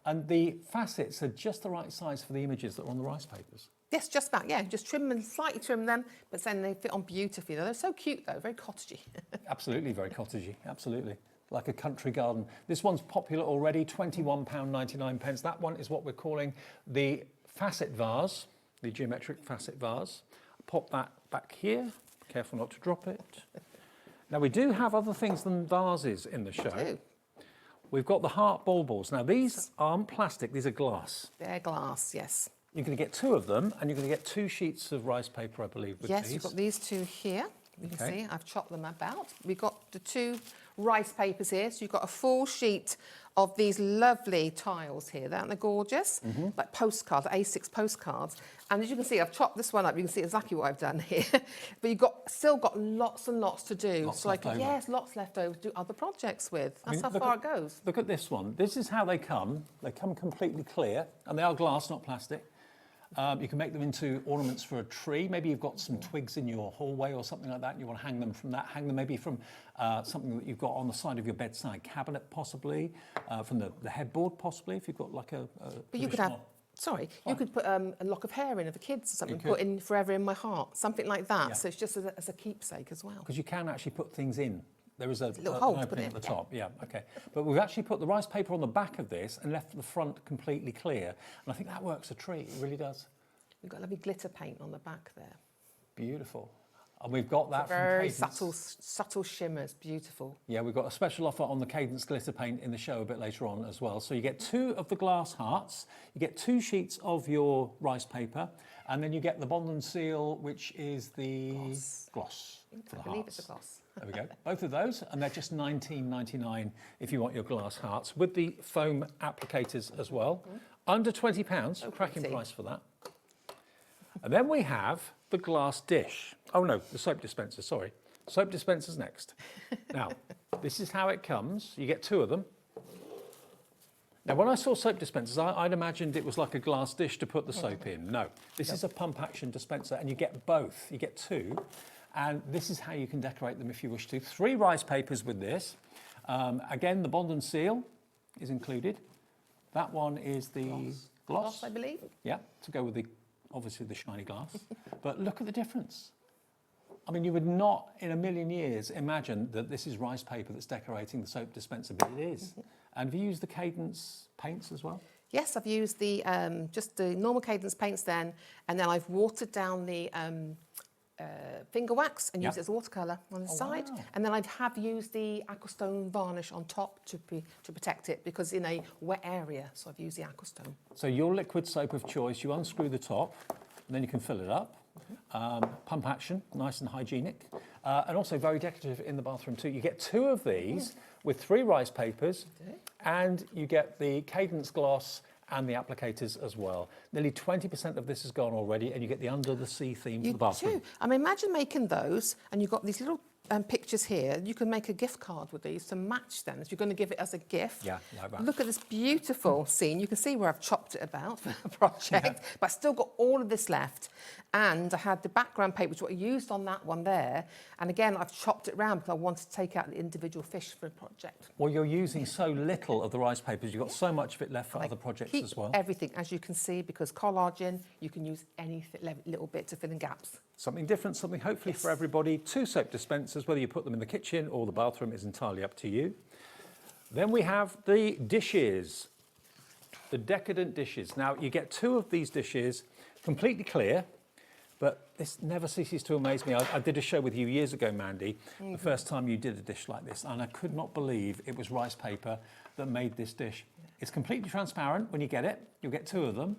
Speaker 2: And the facets are just the right size for the images that are on the rice papers.
Speaker 10: Yes, just about, yeah. Just slightly trim them, but then they fit on beautifully. They're so cute, though, very cottagey.
Speaker 2: Absolutely, very cottagey, absolutely. Like a country garden. This one's popular already, £21.99. That one is what we're calling the facet vase, the geometric facet vase. Pop that back here, careful not to drop it. Now, we do have other things than vases in the show.
Speaker 10: We do.
Speaker 2: We've got the heart baubles. Now, these aren't plastic, these are glass.
Speaker 10: They're glass, yes.
Speaker 2: You're going to get 2 of them, and you're going to get 2 sheets of rice paper, I believe, with
Speaker 10: Yes,
Speaker 2: these.
Speaker 10: you've got these 2 here. You can
Speaker 2: Okay.
Speaker 10: see I've chopped them about. We've got the 2 rice papers here. So you've got a full sheet of these lovely tiles here. Aren't they gorgeous? Like postcards, A6 postcards. And as you can see, I've chopped this one up. You can see exactly what I've done here. But you've still got lots and lots to do.
Speaker 2: Lots
Speaker 10: so
Speaker 2: left over.
Speaker 10: yes, lots left over to do other projects with.
Speaker 2: I mean,
Speaker 10: That's how
Speaker 2: look
Speaker 10: far
Speaker 2: at-
Speaker 10: it goes.
Speaker 2: Look at this one. This is how they come. They come completely clear, and they are glass, not plastic. You can make them into ornaments for a tree. Maybe you've got some twigs in your hallway or something like that, and you want to hang them from that. Hang them maybe from something that you've got on the side of your bedside cabinet, possibly, from the headboard, possibly, if you've got like a
Speaker 10: But you could have,
Speaker 2: traditional-
Speaker 10: you could put a lock of hair in of the kids or something,
Speaker 2: could.
Speaker 10: put in Forever in My Heart, something like that.
Speaker 2: Yeah.
Speaker 10: So it's just as a keepsake as well.
Speaker 2: Because you can actually put things in. There is a
Speaker 10: little
Speaker 2: an
Speaker 10: hole to put
Speaker 2: opening
Speaker 10: it
Speaker 2: at
Speaker 10: in,
Speaker 2: the
Speaker 10: yeah.
Speaker 2: top. Yeah, okay. But we've actually put the rice paper on the back of this and left the front completely clear. And I think that works a treat. It really does.
Speaker 10: We've got lovely glitter paint on the back there.
Speaker 2: Beautiful. And we've got that from
Speaker 10: Very
Speaker 2: Cadence.
Speaker 10: subtle shimmers, beautiful.
Speaker 2: Yeah, we've got a special offer on the Cadence glitter paint in the show a bit later on as well. So you get 2 of the glass hearts, you get 2 sheets of your rice paper, and then you get the bond and seal, which is the gloss for the
Speaker 10: I believe
Speaker 2: hearts.
Speaker 10: it's a gloss.
Speaker 2: There we go. Both of those, and they're just $19.99 if you want your glass hearts, with the foam applicators as well. Under £20, cracking price for that. And then we have the glass dish. Oh no, the soap dispenser, sorry. Soap dispenser's next. Now, this is how it comes. You get 2 of them. Now, when I saw soap dispensers, I'd imagined it was like a glass dish to put the soap in. No, this is a pump action dispenser, and you get both. You get 2, and this is how you can decorate them if you wish to. 3 rice papers with this. Again, the bond and seal is included. That one is the gloss,
Speaker 10: I believe.
Speaker 2: Yeah, to go with the, obviously, the shiny glass. But look at the difference. I mean, you would not in a million years imagine that this is rice paper that's decorating the soap dispenser, but it is. And have you used the Cadence paints as well?
Speaker 10: Yes, I've used the just the normal Cadence paints then, and then I've watered down the finger wax and used it as watercolour on the side.
Speaker 2: Wow.
Speaker 10: And then I have used the aquastone varnish on top to protect it, because in a wet area, so I've used the aquastone.
Speaker 2: So your liquid soap of choice, you unscrew the top, and then you can fill it up. Pump action, nice and hygienic, and also very decorative in the bathroom too. You get 2 of these with 3 rice papers, and you get the Cadence gloss and the applicators as well. Nearly 20% of this is gone already, and you get the under the sea theme for the bathroom.
Speaker 10: I mean, imagine making those, and you've got these little pictures here. You can make a gift card with these to match them if you're going to give it as a gift.
Speaker 2: Yeah, like that.
Speaker 10: Look at this beautiful scene. You can see where I've chopped it about for the project, but I still got all of this left. And I had the background paper, which is what I used on that one there. And again, I've chopped it round because I wanted to take out the individual fish for the project.
Speaker 2: Well, you're using so little of the rice papers, you've got so much of it left for other projects as well.
Speaker 10: Everything, as you can see, because collaging, you can use any little bit to fill in gaps.
Speaker 2: Something different, something hopefully for everybody. 2 soap dispensers, whether you put them in the kitchen or the bathroom is entirely up to you. Then we have the dishes, the decadent dishes. Now, you get 2 of these dishes, completely clear, but this never ceases to amaze me. I did a show with you years ago, Mandy, the first time you did a dish like this, and I could not believe it was rice paper that made this dish. It's completely transparent when you get it. You'll get 2 of them.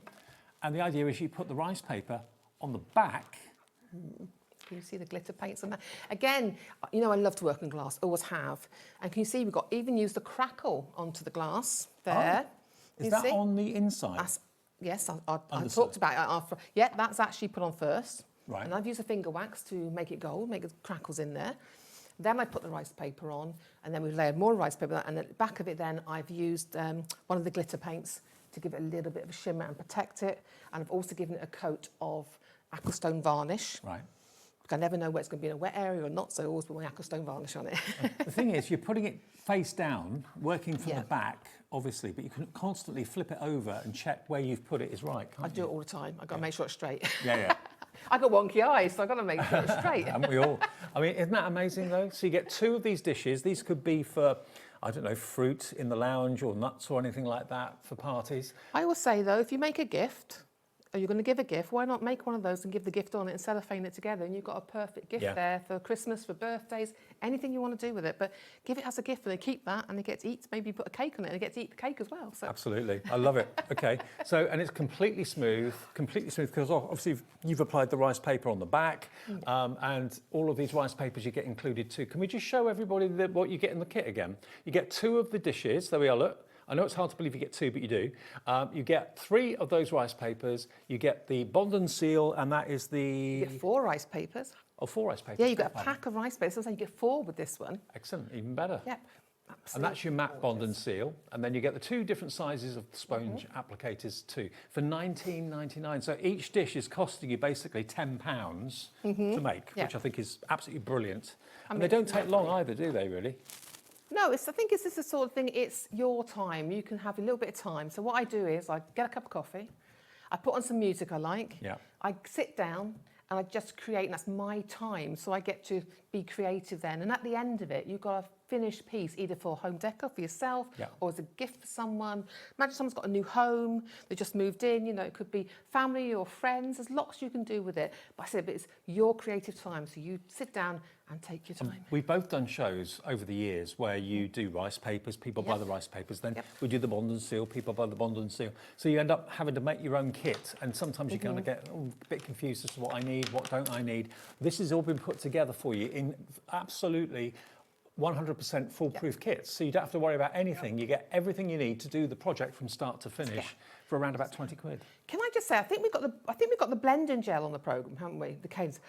Speaker 2: And the idea is you put the rice paper on the back.
Speaker 10: Can you see the glitter paints on that? Again, you know I love to work in glass, always have. And can you see we've got even used the crackle onto the glass there.
Speaker 2: Oh, is that on the inside?
Speaker 10: Yes, I talked about it after. Yeah, that's actually put on first.
Speaker 2: Right.
Speaker 10: And I've used a finger wax to make it gold, make the crackles in there. Then I put the rice paper on, and then we've layered more rice paper, and at the back of it then I've used one of the glitter paints to give it a little bit of a shimmer and protect it. And I've also given it a coat of aquastone varnish.
Speaker 2: Right.
Speaker 10: I never know where it's going to be in a wet area or not, so I always put my aquastone varnish on it.
Speaker 2: The thing is, you're putting it face down, working from the back, obviously, but you can constantly flip it over and check where you've put it is right, can't
Speaker 10: I do it all the time. I've got to make sure it's straight.
Speaker 2: Yeah.
Speaker 10: I got wonky eyes, so I've got to make sure it's straight.
Speaker 2: Haven't we all? I mean, isn't that amazing, though? So you get 2 of these dishes. These could be for, I don't know, fruit in the lounge or nuts or anything like that for parties.
Speaker 10: I always say, though, if you make a gift, or you're going to give a gift, why not make one of those and give the gift on it and cellophane it together, and you've got a perfect gift there for Christmas, for birthdays, anything you want to do with it. But give it as a gift, and they keep that, and they get to eat, maybe put a cake on it, and they get to eat the cake as well. So.
Speaker 2: Absolutely. I love it. Okay. So, and it's completely smooth, because obviously you've applied the rice paper on the back, and all of these rice papers you get included too. Can we just show everybody what you get in the kit again? You get 2 of the dishes. There we are, look. I know it's hard to believe you get 2, but you do. You get 3 of those rice papers. You get the bond and seal, and that is the...
Speaker 10: You get 4 rice papers.
Speaker 2: Oh, 4 rice papers.
Speaker 10: Yeah, you get a pack of rice papers. So you get 4 with this one.
Speaker 2: Excellent, even better.
Speaker 10: Yep, absolutely.
Speaker 2: And that's your matte bond and seal. And then you get the 2 different sizes of sponge applicators too, for $19.99. So each dish is costing you basically £10 to make, which I think is absolutely brilliant. And they don't take long either, do they, really?
Speaker 10: No, I think it's just the sort of thing, it's your time. You can have a little bit of time. So what I do is I get a cup of coffee, I put on some music I like, I sit down and I just create, and that's my time. So I get to be creative then. And at the end of it, you've got a finished piece, either for home decor for yourself
Speaker 2: Yeah.
Speaker 10: or as a gift for someone. Imagine someone's got a new home, they just moved in, you know, it could be family or friends. There's lots you can do with it. But I said, but it's your creative time, so you sit down and take your time.
Speaker 2: We've both done shows over the years where you do rice papers, people buy the rice papers, then we do the bond and seal, people buy the bond and seal. So you end up having to make your own kit, and sometimes you kind of get a bit confused as to what I need, what don't I need. This has all been put together for you in absolutely 100% foolproof kits, so you don't have to worry about anything. You get everything you need to do the project from start to finish for around about 20 quid.
Speaker 10: Can I just say, I think we've got the blending gel on the programme, haven't we? The canes.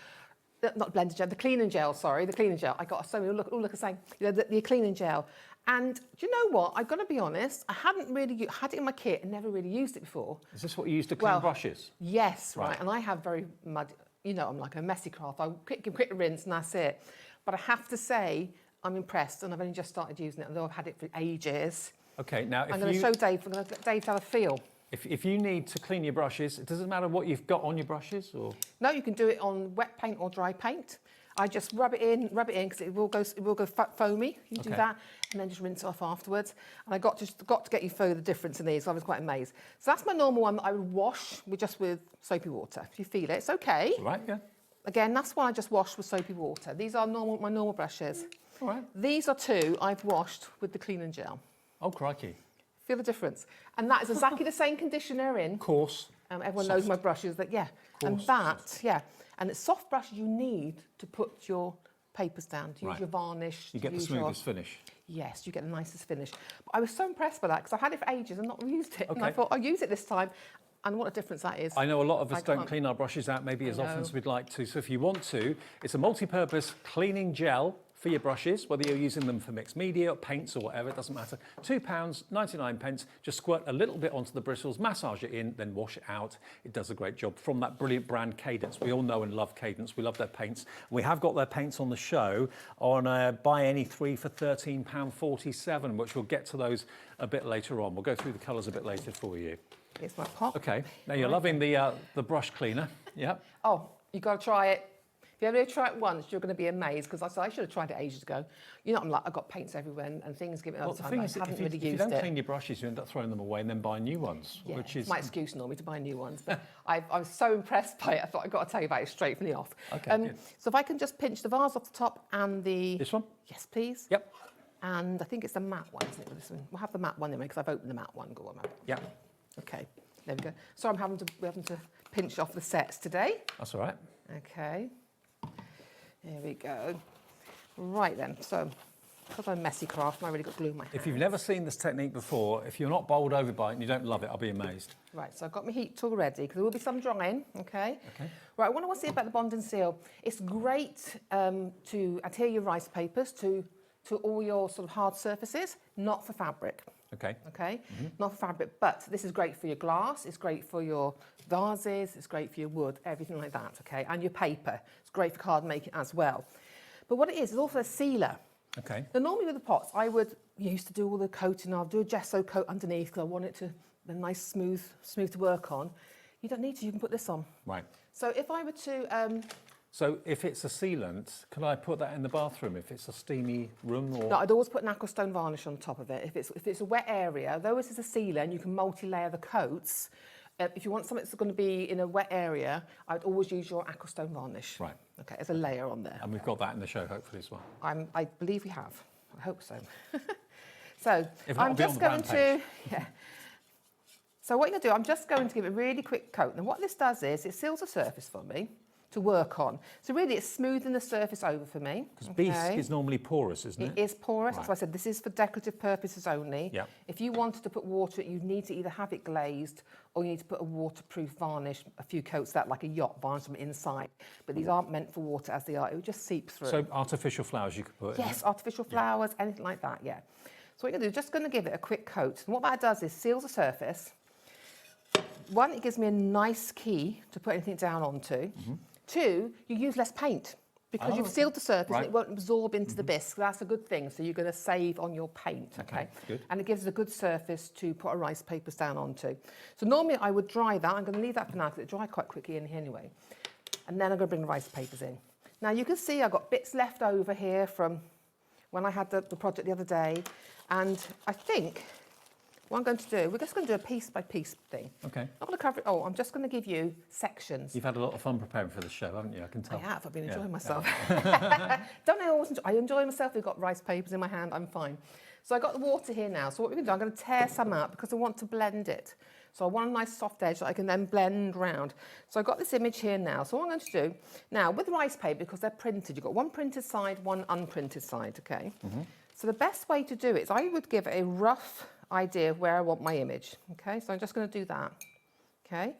Speaker 10: Not blending gel, the cleaning gel, sorry, the cleaning gel. I got so many, look, saying, you know, the cleaning gel. And do you know what? I've got to be honest, I hadn't really had it in my kit and never really used it before.
Speaker 2: Is this what you use to clean brushes?
Speaker 10: Yes, right. And I have very muddy, you know, I'm like a messy craft. I quick rinse and that's it. But I have to say, I'm impressed, and I've only just started using it, although I've had it for ages.
Speaker 2: Okay, now if
Speaker 10: I'm going to show Dave, I'm going to get Dave to have a feel.
Speaker 2: If you need to clean your brushes, it doesn't matter what you've got on your brushes, or?
Speaker 10: No, you can do it on wet paint or dry paint. I just rub it in because it will go foamy. You can do that, and then just rinse it off afterwards. And I got to get you through the difference in these. So I was quite amazed. So that's my normal one that I would wash with soapy water. If you feel it, it's okay.
Speaker 2: All right, yeah.
Speaker 10: Again, that's one I just washed with soapy water. These are my normal brushes.
Speaker 2: All right.
Speaker 10: These are two I've washed with the cleaning gel.
Speaker 2: Oh, crikey.
Speaker 10: Feel the difference. And that is exactly the same condition they're in.
Speaker 2: Coarse.
Speaker 10: Everyone knows my brushes, and it's soft brushes you need to put your papers down, to use your varnish.
Speaker 2: You get the smoothest finish.
Speaker 10: Yes, you get the nicest finish. But I was so impressed by that because I've had it for ages and not used it.
Speaker 2: Okay.
Speaker 10: And I thought, I'll use it this time. And what a difference that is.
Speaker 2: I know a lot of us don't clean our brushes out maybe as often as we'd like to. So if you want to, it's a multi-purpose cleaning gel for your brushes, whether you're using them for mixed media, or paints or whatever, it doesn't matter. £2.99. Just squirt a little bit onto the bristles, massage it in, then wash it out. It does a great job. From that brilliant brand Cadence. We all know and love Cadence. We love their paints. We have got their paints on the show on buy any three for £13.47, which we'll get to those a bit later on. We'll go through the colours a bit later for you.
Speaker 10: It's my pot.
Speaker 2: Okay, now you're loving the brush cleaner, yeah?
Speaker 10: Oh, you've got to try it. If you ever try it once, you're going to be amazed, because I should have tried it ages ago. You know, I've got paints everywhere and things given all the time.
Speaker 2: If you don't clean your brushes, you end up throwing them away and then buying new ones,
Speaker 10: Yeah,
Speaker 2: which is
Speaker 10: my excuse normally to buy new ones. But I was so impressed by it, I thought I've got to tell you about it straight from the off.
Speaker 2: Okay, good.
Speaker 10: So if I can just pinch the vase off the top and the...
Speaker 2: This one?
Speaker 10: Yes, please.
Speaker 2: Yep.
Speaker 10: And I think it's the matte one, isn't it? This one. We'll have the matte one anyway, because I've opened the matte one. Go on, matte.
Speaker 2: Yep.
Speaker 10: Okay, there we go. So we're having to pinch off the sets today.
Speaker 2: That's all right.
Speaker 10: Okay. There we go. Right then, so because I'm messy craft, I've really got glue in my hand.
Speaker 2: If you've never seen this technique before, if you're not bowled over by it and you don't love it, I'll be amazed.
Speaker 10: Right, so I've got my heat tool ready, because there will be some drying, okay? Right, what I want to say about the bond and seal, it's great to adhere your rice papers to all your sort of hard surfaces, not for fabric.
Speaker 2: Okay.
Speaker 10: Okay, not for fabric, but this is great for your glass, it's great for your vases, it's great for your wood, everything like that, okay? And your paper, it's great for card making as well. But what it is also a sealer.
Speaker 2: Okay.
Speaker 10: Now, normally with the pots, I used to do all the coating, I'll do a gesso coat underneath because I want it to be nice, smooth to work on. You don't need to, you can put this on.
Speaker 2: Right.
Speaker 10: So if I were to...
Speaker 2: So if it's a sealant, can I put that in the bathroom if it's a steamy room? Or?
Speaker 10: No, I'd always put an aquastone varnish on top of it. If it's a wet area, though this is a sealer and you can multi-layer the coats, if you want something that's going to be in a wet area, I'd always use your aquastone varnish.
Speaker 2: Right.
Speaker 10: Okay, as a layer on there.
Speaker 2: And we've got that in the show, hopefully, as well.
Speaker 10: I believe we have. I hope so. So
Speaker 2: If not,
Speaker 10: I'm
Speaker 2: it'll be on
Speaker 10: just
Speaker 2: the
Speaker 10: going
Speaker 2: brand
Speaker 10: to...
Speaker 2: page.
Speaker 10: Yeah. So what you're going to do, I'm just going to give it a really quick coat. And what this does is it seals the surface for me to work on. So really it's smoothing the surface over for me.
Speaker 2: Because bisque is normally porous, isn't it?
Speaker 10: It is porous.
Speaker 2: Right.
Speaker 10: That's why I said this is for decorative purposes only.
Speaker 2: Yeah.
Speaker 10: If you wanted to put water, you need to either have it glazed or you need to put a waterproof varnish, a few coats of that, like a yacht varnish from inside. But these aren't meant for water as they are. It would just seep through.
Speaker 2: So artificial flowers you could put in.
Speaker 10: Yes, artificial flowers, anything like that, yeah. So what you're going to do is just going to give it a quick coat. And what that does is seals the surface. One, it gives me a nice key to put anything down onto. Two, you use less paint because you've sealed the surface and it won't absorb into the bisque. That's a good thing. So you're going to save on your paint, okay?
Speaker 2: Good.
Speaker 10: And it gives us a good surface to put our rice papers down onto. So normally I would dry that. I'm going to leave that for now because it dry quite quickly in here anyway. And then I'm going to bring the rice papers in. Now you can see I've got bits left over here from when I had the project the other day. And I think what I'm going to do, we're just going to do a piece by piece thing.
Speaker 2: Okay.
Speaker 10: I'm not going to cover it all. I'm just going to give you sections.
Speaker 2: You've had a lot of fun preparing for the show, haven't you? I can tell.
Speaker 10: I have. I've been enjoying
Speaker 2: Yeah.
Speaker 10: myself. Don't I always enjoy? I enjoy myself. We've got rice papers in my hand. I'm fine. So I got the water here now. So what we're going to do, I'm going to tear some out because I want to blend it. So I want a nice soft edge that I can then blend round. So I've got this image here now. So what I'm going to do, now with rice paper, because they're printed, you've got one printed side, one unprinted side, okay? So the best way to do it is I would give a rough idea of where I want my image, okay? So I'm just going to do that, okay?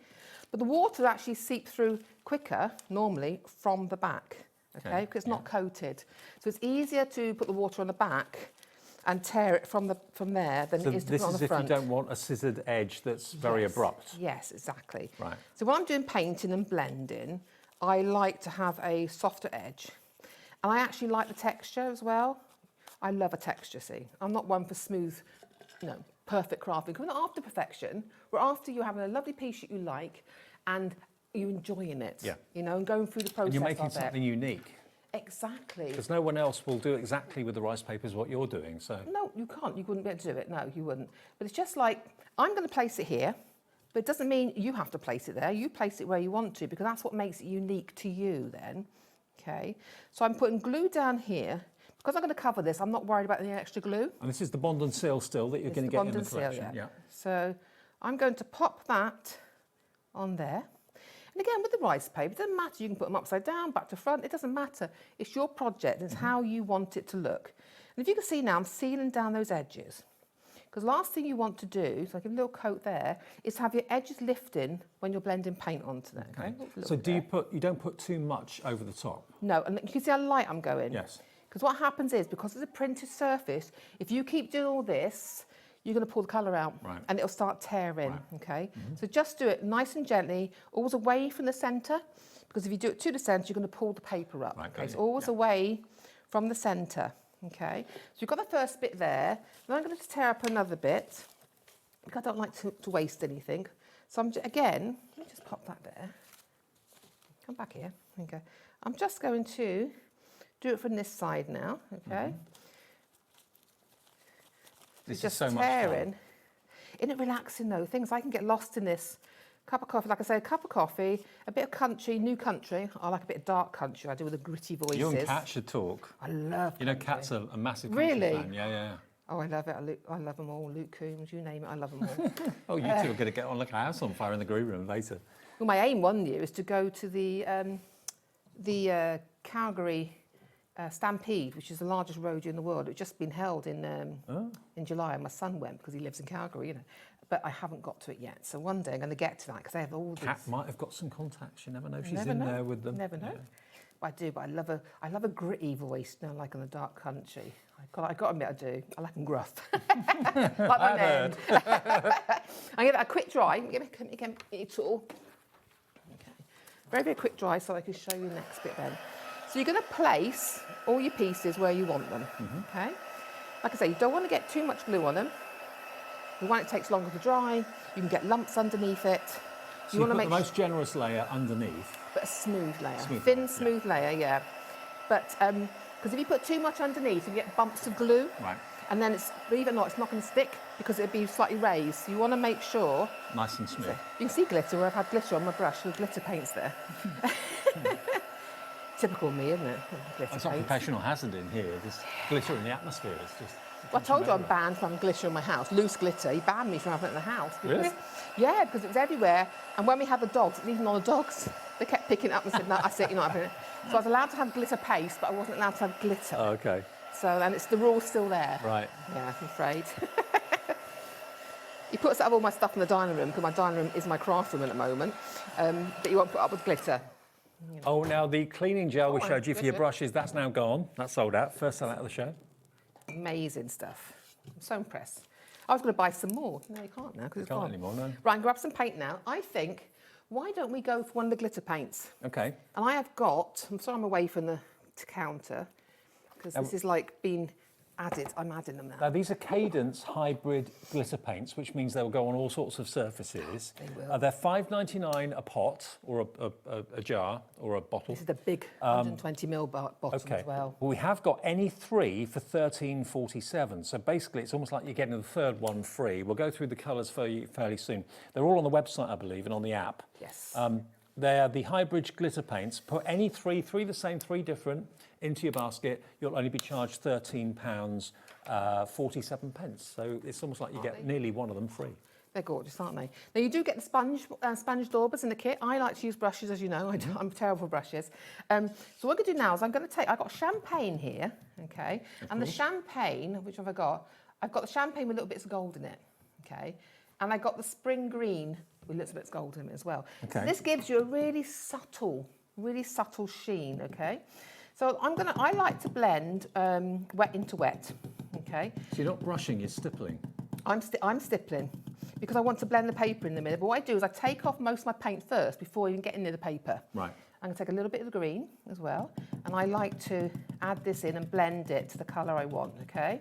Speaker 10: But the water actually seeps through quicker, normally, from the back, okay? Because it's not coated. So it's easier to put the water on the back and tear it from there than it is to put on the front.
Speaker 2: This is if you don't want a scissored edge that's very abrupt.
Speaker 10: Yes, exactly.
Speaker 2: Right.
Speaker 10: So when I'm doing painting and blending, I like to have a softer edge. And I actually like the texture as well. I love a texture, see. I'm not one for smooth, perfect crafting. Because we're not after perfection. We're after you having a lovely piece that you like and you enjoying it.
Speaker 2: Yeah.
Speaker 10: And going through the process
Speaker 2: And you're making
Speaker 10: of
Speaker 2: something
Speaker 10: it.
Speaker 2: unique.
Speaker 10: Exactly.
Speaker 2: Because no one else will do exactly with the rice papers what you're doing, so...
Speaker 10: No, you can't. You wouldn't be able to do it. No, you wouldn't. But it's just like, I'm going to place it here, but it doesn't mean you have to place it there. You place it where you want to, because that's what makes it unique to you then. Okay. So I'm putting glue down here. Because I'm going to cover this, I'm not worried about any extra glue.
Speaker 2: And this is the Bond and Seal still that you're going to get in the collection.
Speaker 10: Yeah. So I'm going to pop that on there. And again, with the rice paper, it doesn't matter. You can put them upside down, back to front. It doesn't matter. It's your project. It's how you want it to look. And if you can see now, I'm sealing down those edges. Because last thing you want to do, so I give a little coat there, is have your edges lifting when you're blending paint onto them.
Speaker 2: Okay. So you don't put too much over the top?
Speaker 10: No, and you can see how light I'm going?
Speaker 2: Yes.
Speaker 10: Because what happens is, because it's a printed surface, if you keep doing all this, you're going to pull the colour out, and it'll start tearing, okay? So just do it nice and gently, always away from the centre, because if you do it to the centre, you're going to pull the paper up, okay? So always away from the centre, okay? So you've got the first bit there, then I'm going to tear up another bit, because I don't like to waste anything. So again, let me just pop that there. Come back here, okay? I'm just going to do it from this side now, okay?
Speaker 2: This
Speaker 10: just
Speaker 2: is so much fun.
Speaker 10: Isn't it relaxing though? Things I can get lost in this. Cup of coffee, like I say, a cup of coffee, a bit of country, new country. I like a bit of dark country. I do with the gritty voices.
Speaker 2: You and Kat should talk.
Speaker 10: I love
Speaker 2: You know,
Speaker 10: country.
Speaker 2: Kat's a massive country fan. Yeah.
Speaker 10: Oh, I love it. I love them all. Luke Coombs, you name it, I love them all.
Speaker 2: Oh, you two are going to get on like a house on fire in the green room later.
Speaker 10: Well, my aim one year is to go to the Calgary Stampede, which is the largest rodeo in the world. It's just been held in July, and my son went because he lives in Calgary, But I haven't got to it yet. So one day I'm going to get to that because they have all these...
Speaker 2: Kat might have got some contacts. You never know. She's in there with them.
Speaker 10: Never know. Yeah. Well, I do, but I love a gritty voice, like in the dark country. I got to admit I do. I like them gruff. Like my name. I give it a quick dry. Give it all. Okay. Very, very quick dry so I can show you the next bit then. So you're going to place all your pieces where you want them, okay? Like I say, you don't want to get too much glue on them. The one it takes longer to dry, you can get lumps underneath it.
Speaker 2: So you want to make the most generous layer underneath.
Speaker 10: But a smooth layer, smooth layer, yeah. But because if you put too much underneath, you get bumps of glue.
Speaker 2: Right.
Speaker 10: And then believe it or not, it's not going to stick because it'll be slightly raised. So you want to make sure.
Speaker 2: Nice and smooth.
Speaker 10: So you can see glitter where I've had glitter on my brush. The glitter paint's there. Typical me, isn't it?
Speaker 2: It's not professional hazard in here. There's glitter in the atmosphere. It's just.
Speaker 10: Well, I told you I'm banned from glitter in my house. Loose glitter. He banned me from having it in the house. Because,
Speaker 2: really?
Speaker 10: Yeah, because it was everywhere. And when we had the dogs, it was even on the dogs. They kept picking it up and said, "No, I said you're not having it." So I was allowed to have glitter paste, but I wasn't allowed to have glitter.
Speaker 2: Oh, okay.
Speaker 10: So and the rule's still there.
Speaker 2: Right.
Speaker 10: Yeah, I'm afraid. He puts up all my stuff in the dining room because my dining room is my craft room at the moment. But you won't put up with glitter.
Speaker 2: Oh, now the cleaning gel we showed you for your brushes, that's now gone. That's sold out. First sell out of the show.
Speaker 10: Amazing stuff. I'm so impressed. I was going to buy some more. No, you can't now because it's gone.
Speaker 2: Can't anymore, no.
Speaker 10: Right, grab some paint now. I think, why don't we go for one of the glitter paints?
Speaker 2: Okay.
Speaker 10: And I have got, I'm sorry I'm away from the counter, because this is like being I'm adding them now.
Speaker 2: Now, these are Cadence hybrid glitter paints, which means they will go on all sorts of surfaces.
Speaker 10: They will.
Speaker 2: They're $5.99 a pot, or a jar, or a bottle.
Speaker 10: This is the big 120ml bottle as well.
Speaker 2: We have got any three for $13.47. So basically, it's almost like you're getting the third one free. We'll go through the colours for you fairly soon. They're all on the website, I believe, and on the app.
Speaker 10: Yes.
Speaker 2: They're the hybrid glitter paints. Put any three the same, three different, into your basket. You'll only be charged £13.47. So it's almost like you get nearly one of them free.
Speaker 10: They're gorgeous, aren't they? Now, you do get the sponge daubers in the kit. I like to use brushes, as you know. I'm terrible with brushes. So what I'm going to do now is I've got champagne here, okay? And the champagne, which have I got? I've got the champagne with little bits of gold in it, okay? And I got the spring green with little bits of gold in it as well.
Speaker 2: Okay.
Speaker 10: So this gives you a really subtle sheen, okay? So I like to blend wet into wet, okay?
Speaker 2: So you're not brushing, you're stippling.
Speaker 10: I'm stippling because I want to blend the paper in the middle. But what I do is I take off most of my paint first before even getting near the paper.
Speaker 2: Right.
Speaker 10: I'm going to take a little bit of the green as well, and I like to add this in and blend it to the colour I want, okay?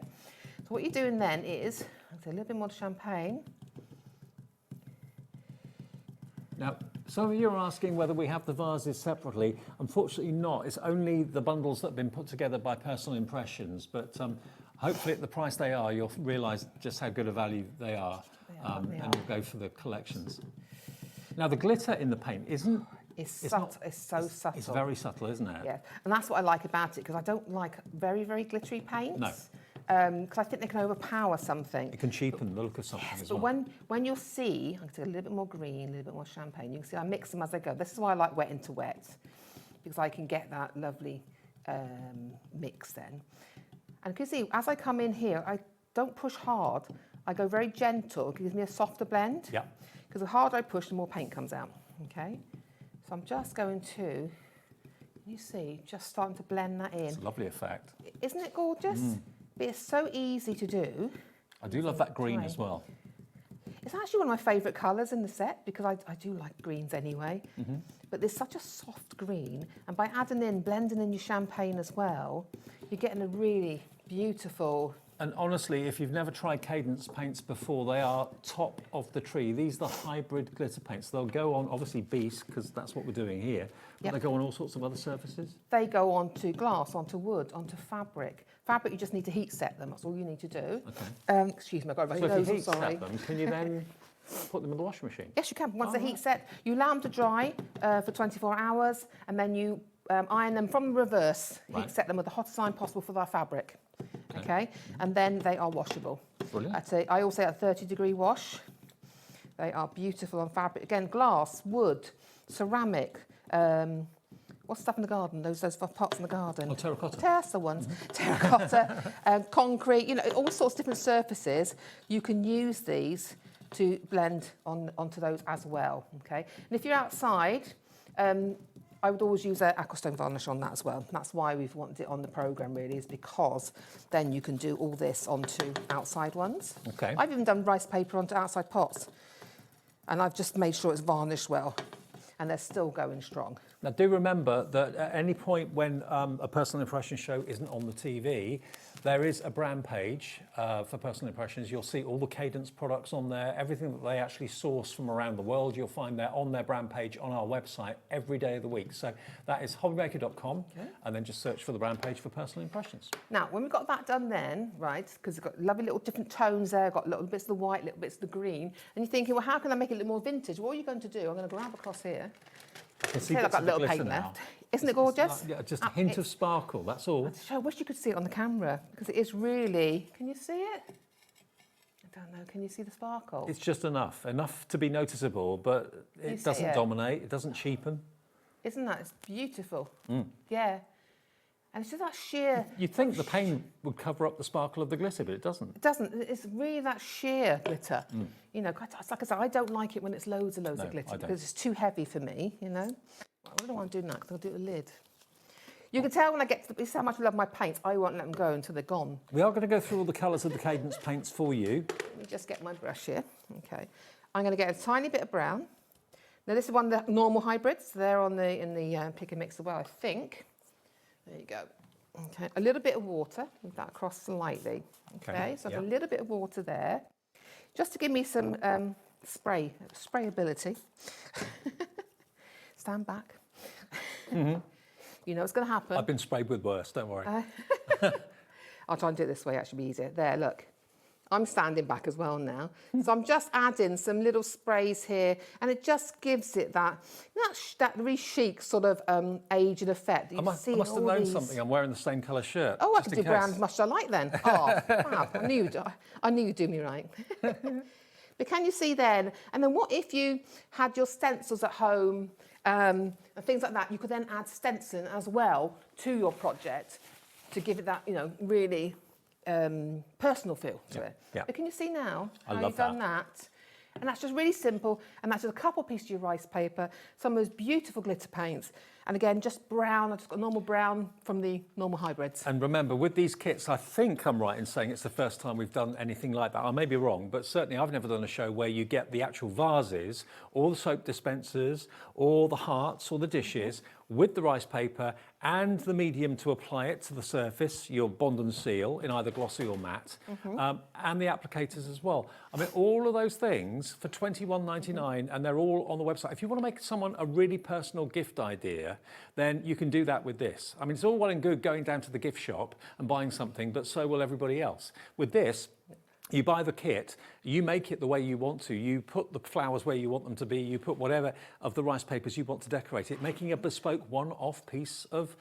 Speaker 10: So what you're doing then is, I'll take a little bit more champagne.
Speaker 2: Now, some of you are asking whether we have the vases separately. Unfortunately not. It's only the bundles that have been put together by Personal Impressions, but hopefully at the price they are, you'll realise just how good a value they are, and you'll go for the collections. Now, the glitter in the paint isn't...
Speaker 10: It's so subtle.
Speaker 2: It's very subtle, isn't it?
Speaker 10: Yeah, and that's what I like about it, because I don't like very, very glittery paints.
Speaker 2: No.
Speaker 10: Because I think they can overpower something.
Speaker 2: It can cheapen the look of something as well.
Speaker 10: But when you'll see, I'm going to take a little bit more green, a little bit more champagne. You can see I mix them as I go. This is why I like wet into wet, because I can get that lovely mix then. And you can see, as I come in here, I don't push hard. I go very gentle. It gives me a softer blend.
Speaker 2: Yeah.
Speaker 10: Because the harder I push, the more paint comes out. Okay. So I'm just going to, you see, just starting to blend that in.
Speaker 2: It's a lovely effect.
Speaker 10: Isn't it gorgeous? But it's so easy to do.
Speaker 2: I do love that green as well.
Speaker 10: It's actually one of my favourite colours in the set, because I do like greens anyway. But there's such a soft green, and by blending in your champagne as well, you're getting a really beautiful...
Speaker 2: And honestly, if you've never tried Cadence paints before, they are top of the tree. These are the hybrid glitter paints. They'll go on, obviously, beast, because that's what we're doing here, but they go on all sorts of other surfaces.
Speaker 10: They go onto glass, onto wood, onto fabric. Fabric, you just need to heat set them. That's all you need to do.
Speaker 2: Okay.
Speaker 10: Excuse me, I got it right.
Speaker 2: So if you heat set them, can you then put them in the washing machine?
Speaker 10: Yes, you can. Once they're heat set, you allow them to dry for 24 hours, and then you iron them from the reverse. Heat set them with the hottest iron possible for their fabric. Okay, and then they are washable.
Speaker 2: Brilliant.
Speaker 10: I also say a 30-degree wash. They are beautiful on fabric. Again, glass, wood, ceramic. What's stuff in the garden? Those pots in the garden.
Speaker 2: Oh, terracotta.
Speaker 10: That's the ones. Terracotta, concrete. You know, all sorts of different surfaces. You can use these to blend onto those as well. Okay, and if you're outside. I would always use an aquastone varnish on that as well. That's why we've wanted it on the programme, really, is because then you can do all this onto outside ones.
Speaker 2: Okay.
Speaker 10: I've even done rice paper onto outside pots, and I've just made sure it's varnished well, and they're still going strong.
Speaker 2: Now, do remember that at any point when a Personal Impressions show isn't on the TV, there is a brand page for Personal Impressions. You'll see all the Cadence products on there, everything that they actually source from around the world. You'll find there on their brand page on our website every day of the week. So that is hobbymaker.com, and then just search for the brand page for Personal Impressions.
Speaker 10: Now, when we've got that done then, right, because we've got lovely little different tones there, got little bits of the white, little bits of the green, and you're thinking, well, how can I make it a little more vintage? What are you going to do? I'm going to grab across here.
Speaker 2: See,
Speaker 10: I've got a little paint left. Isn't it gorgeous?
Speaker 2: Like, just a hint of sparkle, that's all.
Speaker 10: I wish you could see it on the camera, because it is really... Can you see it? I don't know. Can you see the sparkle?
Speaker 2: It's just enough to be noticeable, but it doesn't dominate, it doesn't cheapen.
Speaker 10: Isn't that? It's beautiful. Yeah. And it's just that sheer...
Speaker 2: You'd think the paint would cover up the sparkle of the glitter, but it doesn't.
Speaker 10: It doesn't. It's really that sheer glitter. You know, like I said, I don't like it when it's loads and loads of glitter, because it's too heavy for me, you know. What do I want to do now? Because I'll do a lid. You can tell when I get to this is how much I love my paints. I won't let them go until they're gone.
Speaker 2: We are going to go through all the colours of the Cadence paints for you.
Speaker 10: Let me just get my brush here. Okay. I'm going to get a tiny bit of brown. Now, this is one of the normal hybrids. They're in the pick and mix as well, I think. There you go. Okay, a little bit of water, move that across slightly. Okay, so
Speaker 2: yeah.
Speaker 10: a little bit of water there, just to give me some sprayability. Stand back. You know what's going to happen.
Speaker 2: I've been sprayed with worse, don't worry.
Speaker 10: I'll try and do it this way, actually be easier. There, look. I'm standing back as well now. So I'm just adding some little sprays here, and it just gives it that really chic sort of aged effect.
Speaker 2: I must have known something. I'm wearing the same colour shirt.
Speaker 10: Oh, I
Speaker 2: just
Speaker 10: could
Speaker 2: in
Speaker 10: do
Speaker 2: case.
Speaker 10: brown much I like then. Oh, fab. I knew you'd do me right. But can you see then? And then what if you had your stencils at home and things like that? You could then add stenciling as well to your project to give it that, really personal feel to it.
Speaker 2: Yeah.
Speaker 10: But can you see now
Speaker 2: I
Speaker 10: how
Speaker 2: love
Speaker 10: you've done that? And that's just really simple. And that's just a couple pieces of your rice paper, some of those beautiful glitter paints. And again, just brown. I've just got normal brown from the normal hybrids.
Speaker 2: And remember, with these kits, I think I'm right in saying it's the first time we've done anything like that. I may be wrong, but certainly I've never done a show where you get the actual vases, or the soap dispensers, or the hearts, or the dishes, with the rice paper and the medium to apply it to the surface, your bond and seal in either glossy or matte, and the applicators as well. I mean, all of those things for $21.99, and they're all on the website. If you want to make someone a really personal gift idea, then you can do that with this. I mean, it's all well and good going down to the gift shop and buying something, but so will everybody else. With this, you buy the kit, you make it the way you want to, you put the flowers where you want them to be, you put whatever of the rice papers you want to decorate it, making a bespoke one-off piece of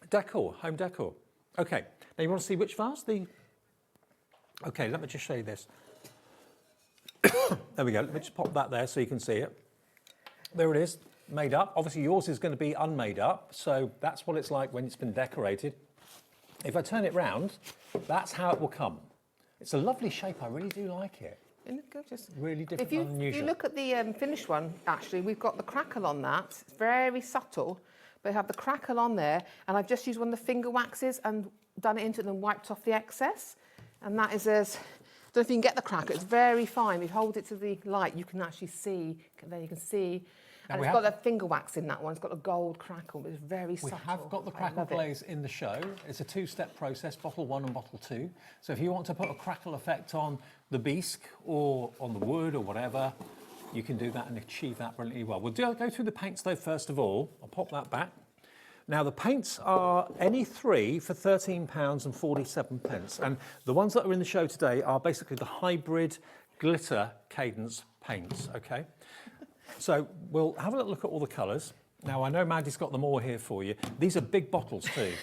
Speaker 2: decor, home decor. Okay, now you want to see which vase? Okay, let me just show you this. There we go, let me just pop that there so you can see it. There it is, made up. Obviously yours is going to be unmade up, so that's what it's like when it's been decorated. If I turn it round, that's how it will come. It's a lovely shape, I really do like it.
Speaker 10: Isn't it gorgeous?
Speaker 2: Really different
Speaker 10: If
Speaker 2: and unusual.
Speaker 10: If you look at the finished one, actually, we've got the crackle on that. It's very subtle, but we have the crackle on there, and I've just used one of the finger waxes and done it into it and wiped off the excess. And that is as, I don't know if you can get the crackle, it's very fine. If you hold it to the light, you can actually see, there you can see. And it's got a finger wax in that one. It's got a gold crackle, but it's very subtle.
Speaker 2: We have got the crackle glaze in the show. It's a two-step process, bottle 1 and bottle 2. So if you want to put a crackle effect on the bisque or on the wood or whatever, you can do that and achieve that brilliantly well. We'll go through the paints though first of all. I'll pop that back. Now the paints are any three for £13.47, and the ones that are in the show today are basically the hybrid glitter cadence paints, okay? So we'll have a little look at all the colours. Now, I know Maddie's got them all here for you. These are big bottles too.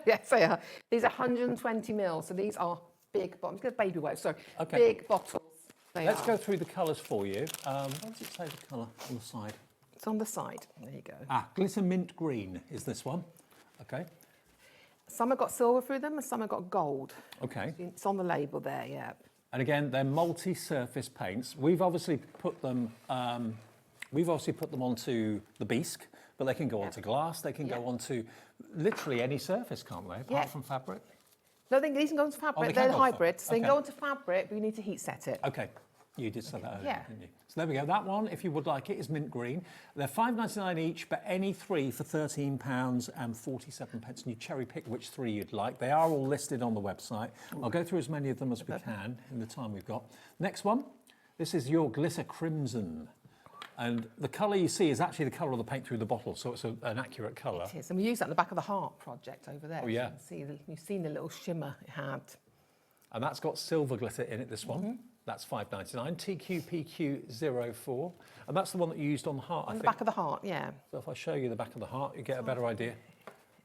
Speaker 10: Yes, they are. These are 120 mils, so these are big bottles. Get baby wipes, sorry.
Speaker 2: Okay.
Speaker 10: Big bottles.
Speaker 2: Let's go through the colours for you. What does it say the colour on the side?
Speaker 10: It's on the side. There you go.
Speaker 2: Glitter mint green is this one. Okay.
Speaker 10: Some have got silver through them and some have got gold.
Speaker 2: Okay.
Speaker 10: It's on the label there, yeah.
Speaker 2: And again, they're multi-surface paints. We've obviously put them onto the bisque, but they can go onto glass. They can go onto literally any surface, can't they? Apart from fabric.
Speaker 10: No, these can go onto fabric. They're hybrids. They can go onto fabric, but you need to heat set it.
Speaker 2: Okay. You did say that earlier,
Speaker 10: Yeah.
Speaker 2: didn't you? So there we go. That one, if you would like it, is mint green. They're £5.99 each, but any three for £13.47. And you cherry pick which three you'd like. They are all listed on the website. I'll go through as many of them as we can in the time we've got. Next one. This is your glitter crimson. And the colour you see is actually the colour of the paint through the bottle, so it's an accurate colour.
Speaker 10: It is, and we use that in the back of the heart project over there.
Speaker 2: Oh, yeah.
Speaker 10: You've seen the little shimmer it had.
Speaker 2: And that's got silver glitter in it, this one. That's £5.99, TQPQ04. And that's the one that you used on the heart, I think.
Speaker 10: On the back of the heart, yeah.
Speaker 2: So if I show you the back of the heart, you get a better idea.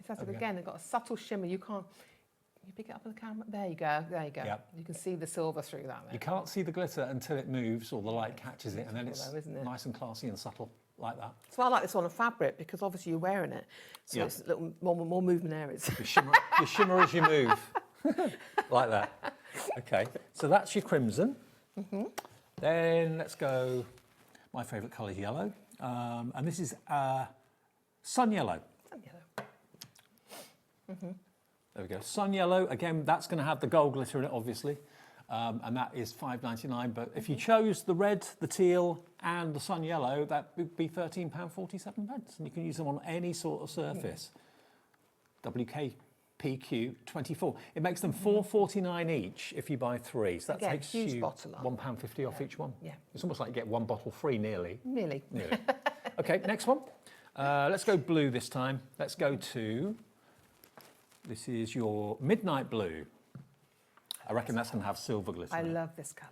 Speaker 10: It's again, it's got a subtle shimmer. You can't, you pick it up on the camera? There you go, there you go.
Speaker 2: Yep.
Speaker 10: You can see the silver through that there.
Speaker 2: You can't see the glitter until it moves or the light catches it, and then it's
Speaker 10: isn't it?
Speaker 2: nice and classy and subtle like that.
Speaker 10: So I like this one on fabric because obviously you're wearing it. So it's a little more movement areas.
Speaker 2: You shimmer as you move. Like that. Okay, so that's your crimson. Then let's go, my favourite colour is yellow. And this is sun yellow.
Speaker 10: Sun yellow.
Speaker 2: There we go, sun yellow. Again, that's going to have the gold glitter in it, obviously. And that is £5.99. But if you chose the red, the teal, and the sun yellow, that would be £13.47. And you can use them on any sort of surface. WKPQ24. It makes them £4.49 each if you buy 3. So that
Speaker 10: Again,
Speaker 2: takes
Speaker 10: huge
Speaker 2: you
Speaker 10: bottle off.
Speaker 2: £1.50 off each one.
Speaker 10: Yeah.
Speaker 2: It's almost like you get 1 bottle free, nearly.
Speaker 10: Nearly.
Speaker 2: Nearly. Okay, next one. Let's go blue this time. Let's go to, this is your midnight blue. I reckon that's going to have silver glitter
Speaker 10: I
Speaker 2: in it.
Speaker 10: love this colour.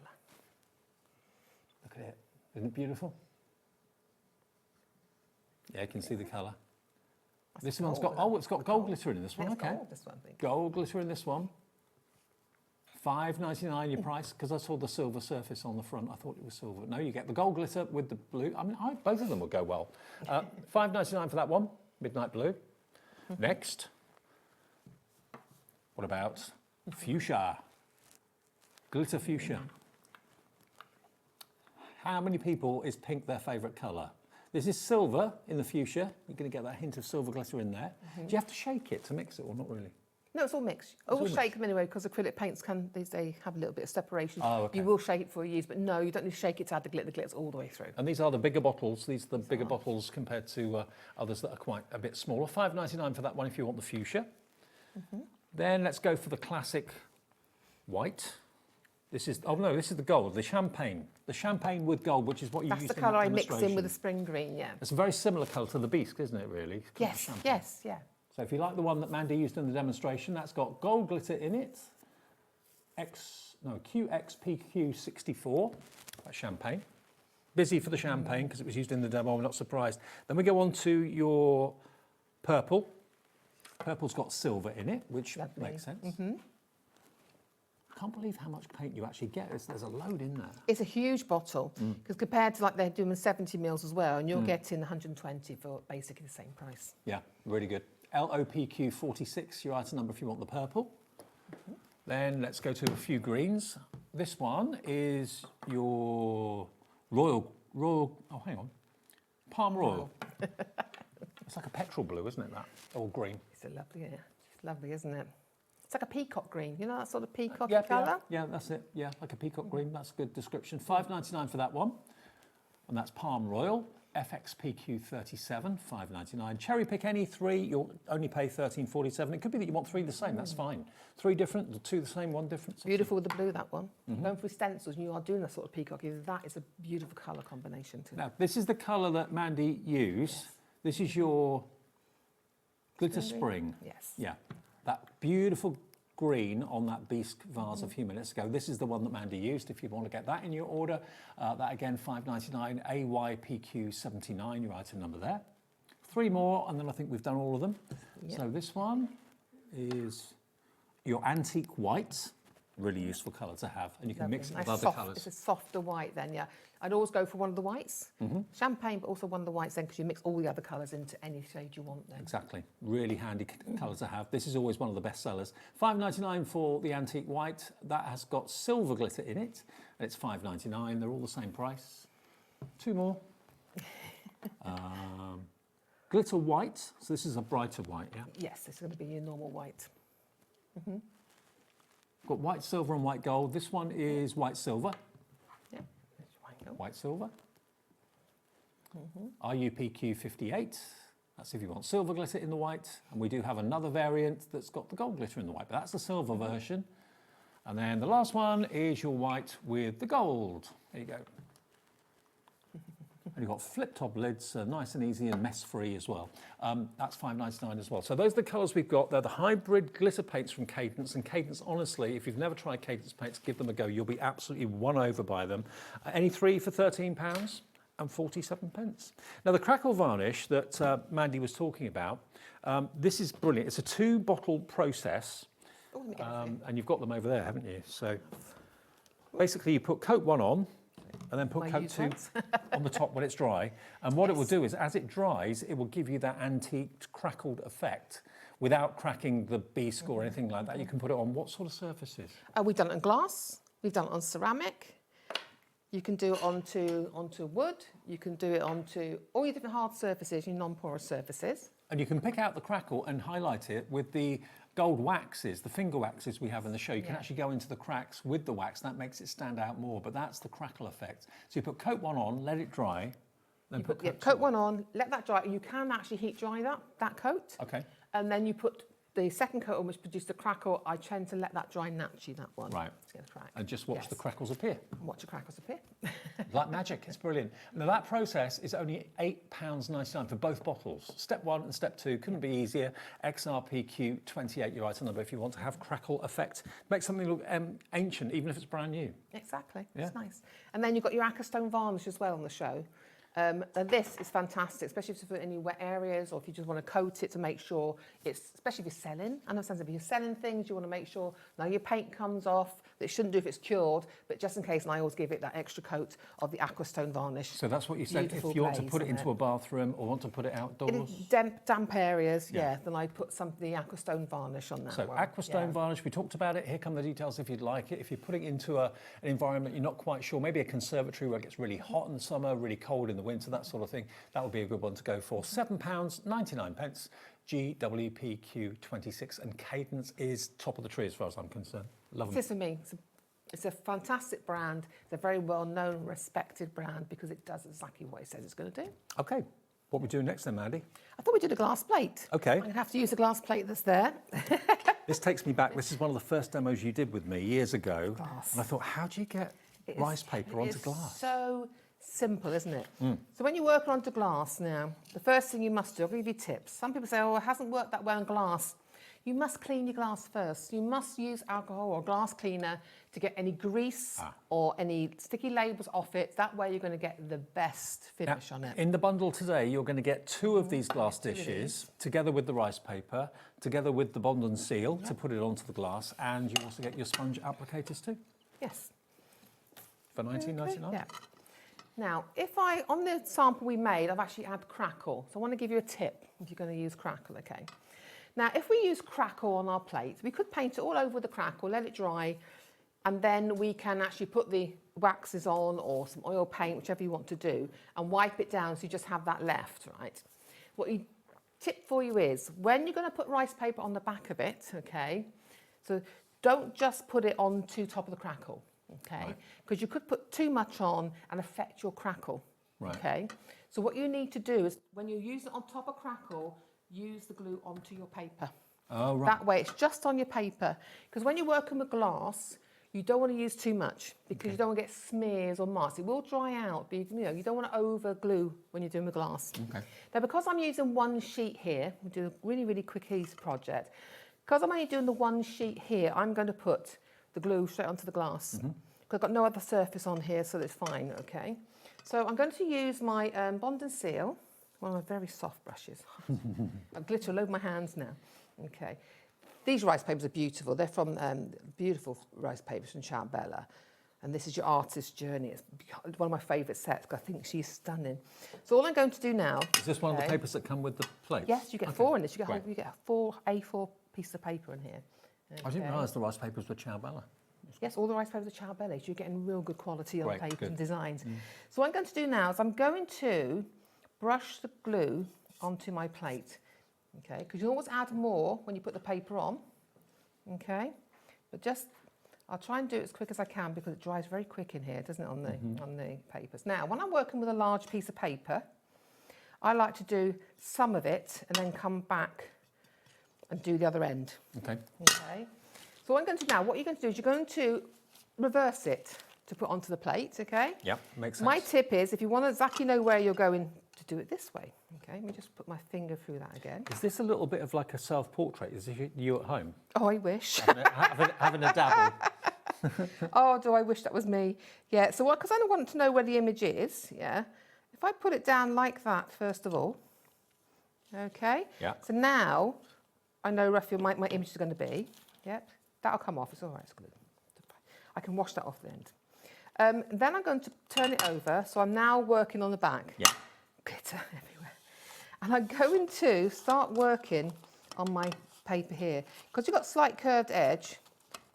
Speaker 2: Look at it. Isn't it beautiful? Yeah, you can see the colour. This one's got, oh, it's got gold glitter in this one.
Speaker 10: It's
Speaker 2: Okay.
Speaker 10: gold, this one, I think.
Speaker 2: Gold glitter in this one. $5.99 your price, because I saw the silver surface on the front. I thought it was silver. No, you get the gold glitter with the blue. I mean, both of them will go well. $5.99 for that one, midnight blue. Next, what about fuchsia? Glitter fuchsia. How many people is pink their favourite colour? This is silver in the fuchsia. You're going to get that hint of silver glitter in there. Do you have to shake it to mix it, or not really?
Speaker 10: No, it's all mixed.
Speaker 2: all
Speaker 10: Always shake
Speaker 2: mixed.
Speaker 10: them anyway, because acrylic paints can, they have a little bit of separation.
Speaker 2: Oh, okay.
Speaker 10: You will shake it for a use, but no, you don't need to shake it to add the glitter. The glitter's all the way through.
Speaker 2: And these are the bigger bottles. These are the bigger bottles compared to others that are quite a bit smaller. $5.99 for that one if you want the fuchsia. Then let's go for the classic white. This is, oh no, this is the gold, the champagne. The champagne with gold, which is what you
Speaker 10: That's
Speaker 2: used
Speaker 10: the
Speaker 2: in that
Speaker 10: colour I mix in with the
Speaker 2: demonstration.
Speaker 10: spring green, yeah.
Speaker 2: It's a very similar colour to the Bisque, isn't it, really?
Speaker 10: Yes,
Speaker 2: Champagne.
Speaker 10: yes, yeah.
Speaker 2: So if you like the one that Mandy used in the demonstration, that's got gold glitter in it. QXPQ64, that's champagne. Busy for the champagne because it was used in the demo, I'm not surprised. Then we go on to your purple. Purple's got silver in it, which
Speaker 10: Lovely.
Speaker 2: makes sense. I can't believe how much paint you actually get. There's a load in there.
Speaker 10: It's a huge bottle, because compared to like they're doing 70 mils as well, and you're getting 120 for basically the same price.
Speaker 2: Yeah, really good. LOPQ46, your item number if you want the purple. Then let's go to a few greens. This one is your royal, oh hang on, Palm Royal. It's like a petrol blue, isn't it, that? All green.
Speaker 10: It's a lovely, yeah. It's lovely, isn't it? It's like a peacock green, you know that sort of peacock
Speaker 2: Yeah,
Speaker 10: colour?
Speaker 2: yeah, that's it. Yeah, like a peacock green. That's a good description. $5.99 for that one. And that's Palm Royal. FXPQ37, $5.99. Cherry pick any 3, you'll only pay $13.47. It could be that you want 3 the same, that's fine. 3 different, 2 the same, 1 different.
Speaker 10: Beautiful with the blue, that one. Going for stencils, and you are doing a sort of peacock, that is a beautiful colour combination too.
Speaker 2: Now, this is the colour that Mandy used. This is your glitter spring.
Speaker 10: Yes.
Speaker 2: Yeah, that beautiful green on that Bisque vase a few minutes ago. This is the one that Mandy used. If you want to get that in your order, that again, $5.99, AYPQ79, your item number there. 3 more, and then I think we've done all of them.
Speaker 10: Yep.
Speaker 2: So this one is your antique white. Really useful colour to have, and you can mix it with other colours.
Speaker 10: It's a softer white then, yeah. I'd always go for one of the whites, champagne, but also one of the whites then, because you mix all the other colours into any shade you want then.
Speaker 2: Exactly. Really handy colour to have. This is always one of the best sellers. $5.99 for the antique white. That has got silver glitter in it, and it's $5.99. They're all the same price. 2 more. Glitter white. So this is a brighter white, yeah?
Speaker 10: Yes, it's going to be your normal white.
Speaker 2: Got white silver and white gold. This one is white silver.
Speaker 10: Yeah, there's your white gold.
Speaker 2: White silver. RUPQ58. That's if you want silver glitter in the white. And we do have another variant that's got the gold glitter in the white, but that's the silver version. And then the last one is your white with the gold. There you go. And you've got flip-top lids, nice and easy and mess-free as well. That's $5.99 as well. So those are the colours we've got. They're the hybrid glitter paints from Cadence. And Cadence, honestly, if you've never tried Cadence paints, give them a go. You'll be absolutely won over by them. Any 3 for £13 and 47 pence. Now, the crackle varnish that Mandy was talking about, this is brilliant. It's a 2-bottle process.
Speaker 10: Oh, let me get a few.
Speaker 2: And you've got them over there, haven't you? So basically, you put coat 1 on, and then put
Speaker 10: My
Speaker 2: coat
Speaker 10: used
Speaker 2: 2
Speaker 10: ones.
Speaker 2: on the top when it's dry. And what it will do is, as it dries, it will give you that antique crackled effect without cracking the Bisque or anything like that. You can put it on what sort of surfaces?
Speaker 10: We've done it on glass, we've done it on ceramic, you can do it onto wood, you can do it onto all your different hard surfaces, your non-porous surfaces.
Speaker 2: And you can pick out the crackle and highlight it with the gold waxes, the finger waxes we have in the show. You can actually go into the cracks with the wax. That makes it stand out more, but that's the crackle effect. So you put coat 1 on, let it dry, then put coat 2
Speaker 10: coat 1 on, let that dry. You can actually heat dry that coat.
Speaker 2: Okay.
Speaker 10: And then you put the second coat on which produced the crackle, I tend to let that dry naturally, that one.
Speaker 2: Right.
Speaker 10: It's gonna crack.
Speaker 2: And just watch the crackles appear.
Speaker 10: Watch the crackles appear.
Speaker 2: Like magic, it's brilliant. Now that process is only £8.99 for both bottles. Step 1 and step 2 couldn't be easier. XRPQ28, your item number, if you want to have crackle effect. Make something look ancient, even if it's brand new.
Speaker 10: Exactly,
Speaker 2: Yeah.
Speaker 10: it's nice. And then you've got your Aquastone varnish as well on the show. And this is fantastic, especially if it's for any wet areas or if you just want to coat it to make sure it's, especially if you're selling. I understand if you're selling things, you want to make sure now your paint comes off, that it shouldn't do if it's cured, but just in case, and I always give it that extra coat of the Aquastone varnish.
Speaker 2: So that's what you said, if
Speaker 10: Beautiful
Speaker 2: you want to
Speaker 10: glaze
Speaker 2: put it
Speaker 10: on
Speaker 2: into a bathroom or want to put it outdoors.
Speaker 10: In damp areas, then I put the Aquastone varnish on that
Speaker 2: So
Speaker 10: one.
Speaker 2: Aquastone varnish, we talked about it. Here come the details if you'd like it. If you're putting it into an environment you're not quite sure, maybe a conservatory where it gets really hot in the summer, really cold in the winter, that sort of thing, that would be a good one to go for. £7.99, GWPQ26, and Cadence is top of the tree as far as I'm concerned. Love them.
Speaker 10: It is for me. It's a fantastic brand. It's a very well-known, respected brand because it does exactly what it says it's going to do.
Speaker 2: Okay, what we do next then, Mandy?
Speaker 10: I thought we did a glass plate.
Speaker 2: Okay.
Speaker 10: I'm going to have to use a glass plate that's there.
Speaker 2: This takes me back. This is one of the first demos you did with me years ago.
Speaker 10: Glass.
Speaker 2: And I thought, how do you get rice paper onto glass?
Speaker 10: It's so simple, isn't it? So when you're working onto glass now, the first thing you must do, I'll give you tips. Some people say, oh, it hasn't worked that well on glass. You must clean your glass first. You must use alcohol or glass cleaner to get any grease or any sticky labels off it. That way you're going to get the best finish on it.
Speaker 2: In the bundle today, you're going to get 2 of these glass dishes, together with the rice paper, together with the Bond and Seal to put it onto the glass, and you also get your sponge applicators too.
Speaker 10: Yes.
Speaker 2: For £19.99?
Speaker 10: Yeah. Now, on the sample we made, I've actually had crackle. So I want to give you a tip if you're going to use crackle, okay? Now, if we use crackle on our plate, we could paint it all over with the crackle, let it dry, and then we can actually put the waxes on or some oil paint, whichever you want to do, and wipe it down so you just have that left, right? What the tip for you is, when you're going to put rice paper on the back of it, okay, so don't just put it onto top of the crackle, okay? Because you could put too much on and affect your crackle, okay? So what you need to do is, when you use it on top of crackle, use the glue onto your paper.
Speaker 2: Oh, right.
Speaker 10: That way it's just on your paper. Because when you're working with glass, you don't want to use too much because you don't want to get smears or marks. It will dry out, but you don't want to over glue when you're doing the glass.
Speaker 2: Okay.
Speaker 10: Now, because I'm using one sheet here, we'll do a really, really quick, easy project. Because I'm only doing the one sheet here, I'm going to put the glue straight onto the glass. Because I've got no other surface on here, so it's fine, okay? So I'm going to use my Bond and Seal, one of my very soft brushes. I glitter all over my hands now. Okay. These rice papers are beautiful. They're from beautiful rice papers from Ciambella. And this is your artist's journey. It's one of my favourite sets because I think she's stunning. So all I'm going to do now...
Speaker 2: Is this one of the papers that come with the plates?
Speaker 10: Yes, you get 4 in this. You get 4 A4 pieces of paper in here. Okay.
Speaker 2: I didn't realise the rice papers were Ciambella.
Speaker 10: Yes, all the rice papers are Ciambella. So you're getting real good quality on papers and designs.
Speaker 2: Mm.
Speaker 10: So what I'm going to do now is I'm going to brush the glue onto my plate, okay? Because you always add more when you put the paper on, okay? But I'll try and do it as quick as I can because it dries very quick in here, doesn't it, on the papers. Now, when I'm working with a large piece of paper, I like to do some of it and then come back and do the other end.
Speaker 2: Okay.
Speaker 10: Okay. So what I'm going to do now, what you're going to do is you're going to reverse it to put onto the plate, okay?
Speaker 2: Yep, makes sense.
Speaker 10: My tip is, if you want to exactly know where you're going, to do it this way. Okay, let me just put my finger through that again.
Speaker 2: Is this a little bit of like a self-portrait? Is this you at home?
Speaker 10: Oh, I wish.
Speaker 2: having a dabble?
Speaker 10: Oh, do I wish that was me? Yeah, so because I want to know where the image is, yeah, if I put it down like that, first of all, okay?
Speaker 2: Yeah.
Speaker 10: So now I know roughly my image is going to be. Yep, that'll come off. It's all right, it's good. I can wash that off the end. Then I'm going to turn it over, so I'm now working on the back.
Speaker 2: Yeah.
Speaker 10: Glitter everywhere. And I'm going to start working on my paper here. Because you've got slight curved edge,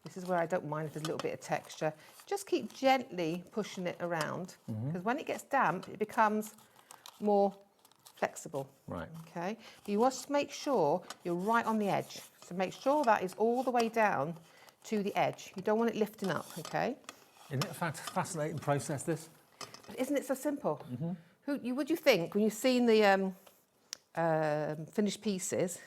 Speaker 10: this is where I don't mind if there's a little bit of texture. Just keep gently pushing it around, because when it gets damp, it becomes more flexible.
Speaker 2: Right.
Speaker 10: Okay. But you must make sure you're right on the edge. So make sure that is all the way down to the edge. You don't want it lifting up, okay?
Speaker 2: Isn't it a fascinating process, this?
Speaker 10: But isn't it so simple? Would you think, when you've seen the finished pieces,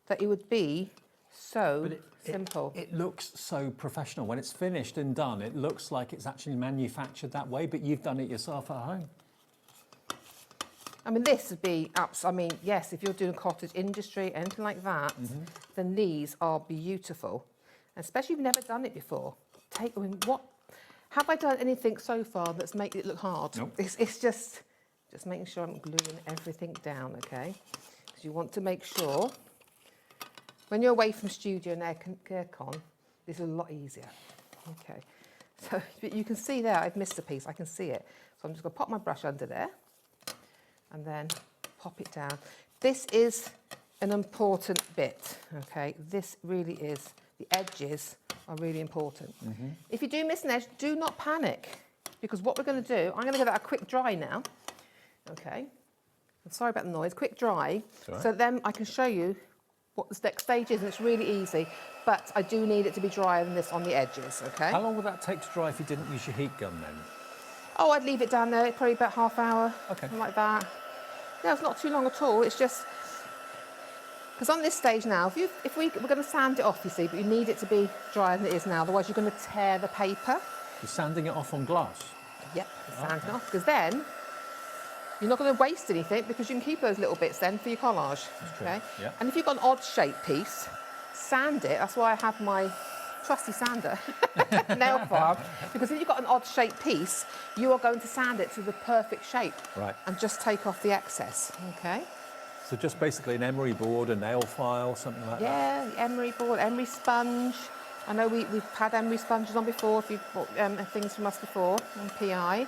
Speaker 10: that it would be so simple.
Speaker 2: It looks so professional. When it's finished and done, it looks like it's actually manufactured that way, but you've done it yourself at home.
Speaker 10: I mean, this would be, I mean, yes, if you're doing cottage industry, anything like that, then these are beautiful. And especially if you've never done it before. I mean, have I done anything so far that's made it look hard?
Speaker 2: Nope.
Speaker 10: It's just making sure I'm gluing everything down, okay? Because you want to make sure, when you're away from studio and aircon, this is a lot easier. Okay, so but you can see there, I've missed a piece, I can see it. So I'm just gonna pop my brush under there and then pop it down. This is an important bit, okay? This really is, the edges are really important. If you do miss an edge, do not panic, because what we're gonna do, I'm gonna give that a quick dry now, okay? I'm sorry about the noise, quick dry, so then I can show you what the next stage is, and it's really easy, but I do need it to be drier than this on the edges, okay?
Speaker 2: How long would that take to dry if you didn't use your heat gun then?
Speaker 10: Oh, I'd leave it down there, probably about half hour,
Speaker 2: Okay.
Speaker 10: something like that. No, it's not too long at all, it's just, because on this stage now, we're going to sand it off, you see, but you need it to be drier than it is now, otherwise you're going to tear the paper.
Speaker 2: You're sanding it off on glass?
Speaker 10: Yep, sand it off, because then you're not going to waste anything, because you can keep those little bits then for your collage, okay?
Speaker 2: Yeah.
Speaker 10: And if you've got an odd shaped piece, sand it, that's why I have my trusty sander, nail farm, because if you've got an odd shaped piece, you are going to sand it to the perfect shape.
Speaker 2: Right.
Speaker 10: And just take off the excess, okay?
Speaker 2: So just basically an emery board, a nail file, something like that?
Speaker 10: Yeah, the emery board, emery sponge. I know we've had emery sponges on before, if you've bought things from us before, on PI.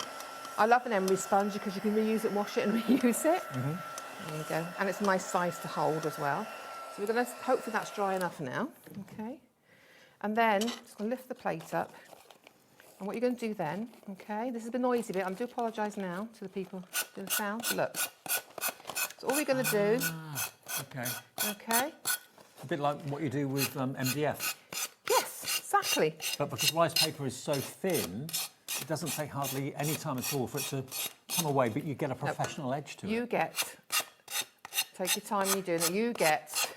Speaker 10: I love an emery sponge because you can reuse it, wash it and reuse it. There you go. And it's a nice size to hold as well. So we're going to, hopefully that's dry enough now, okay? And then, just going to lift the plate up. And what you're going to do then, okay, this is a bit noisy bit, I do apologise now to the people doing the sound. Look. So all we're going to do, okay.
Speaker 2: A bit like what you do with MDF.
Speaker 10: Yes, exactly.
Speaker 2: But because rice paper is so thin, it doesn't take hardly any time at all for it to come away, but you get a professional edge to it.
Speaker 10: You get, take your time when you're doing it, you get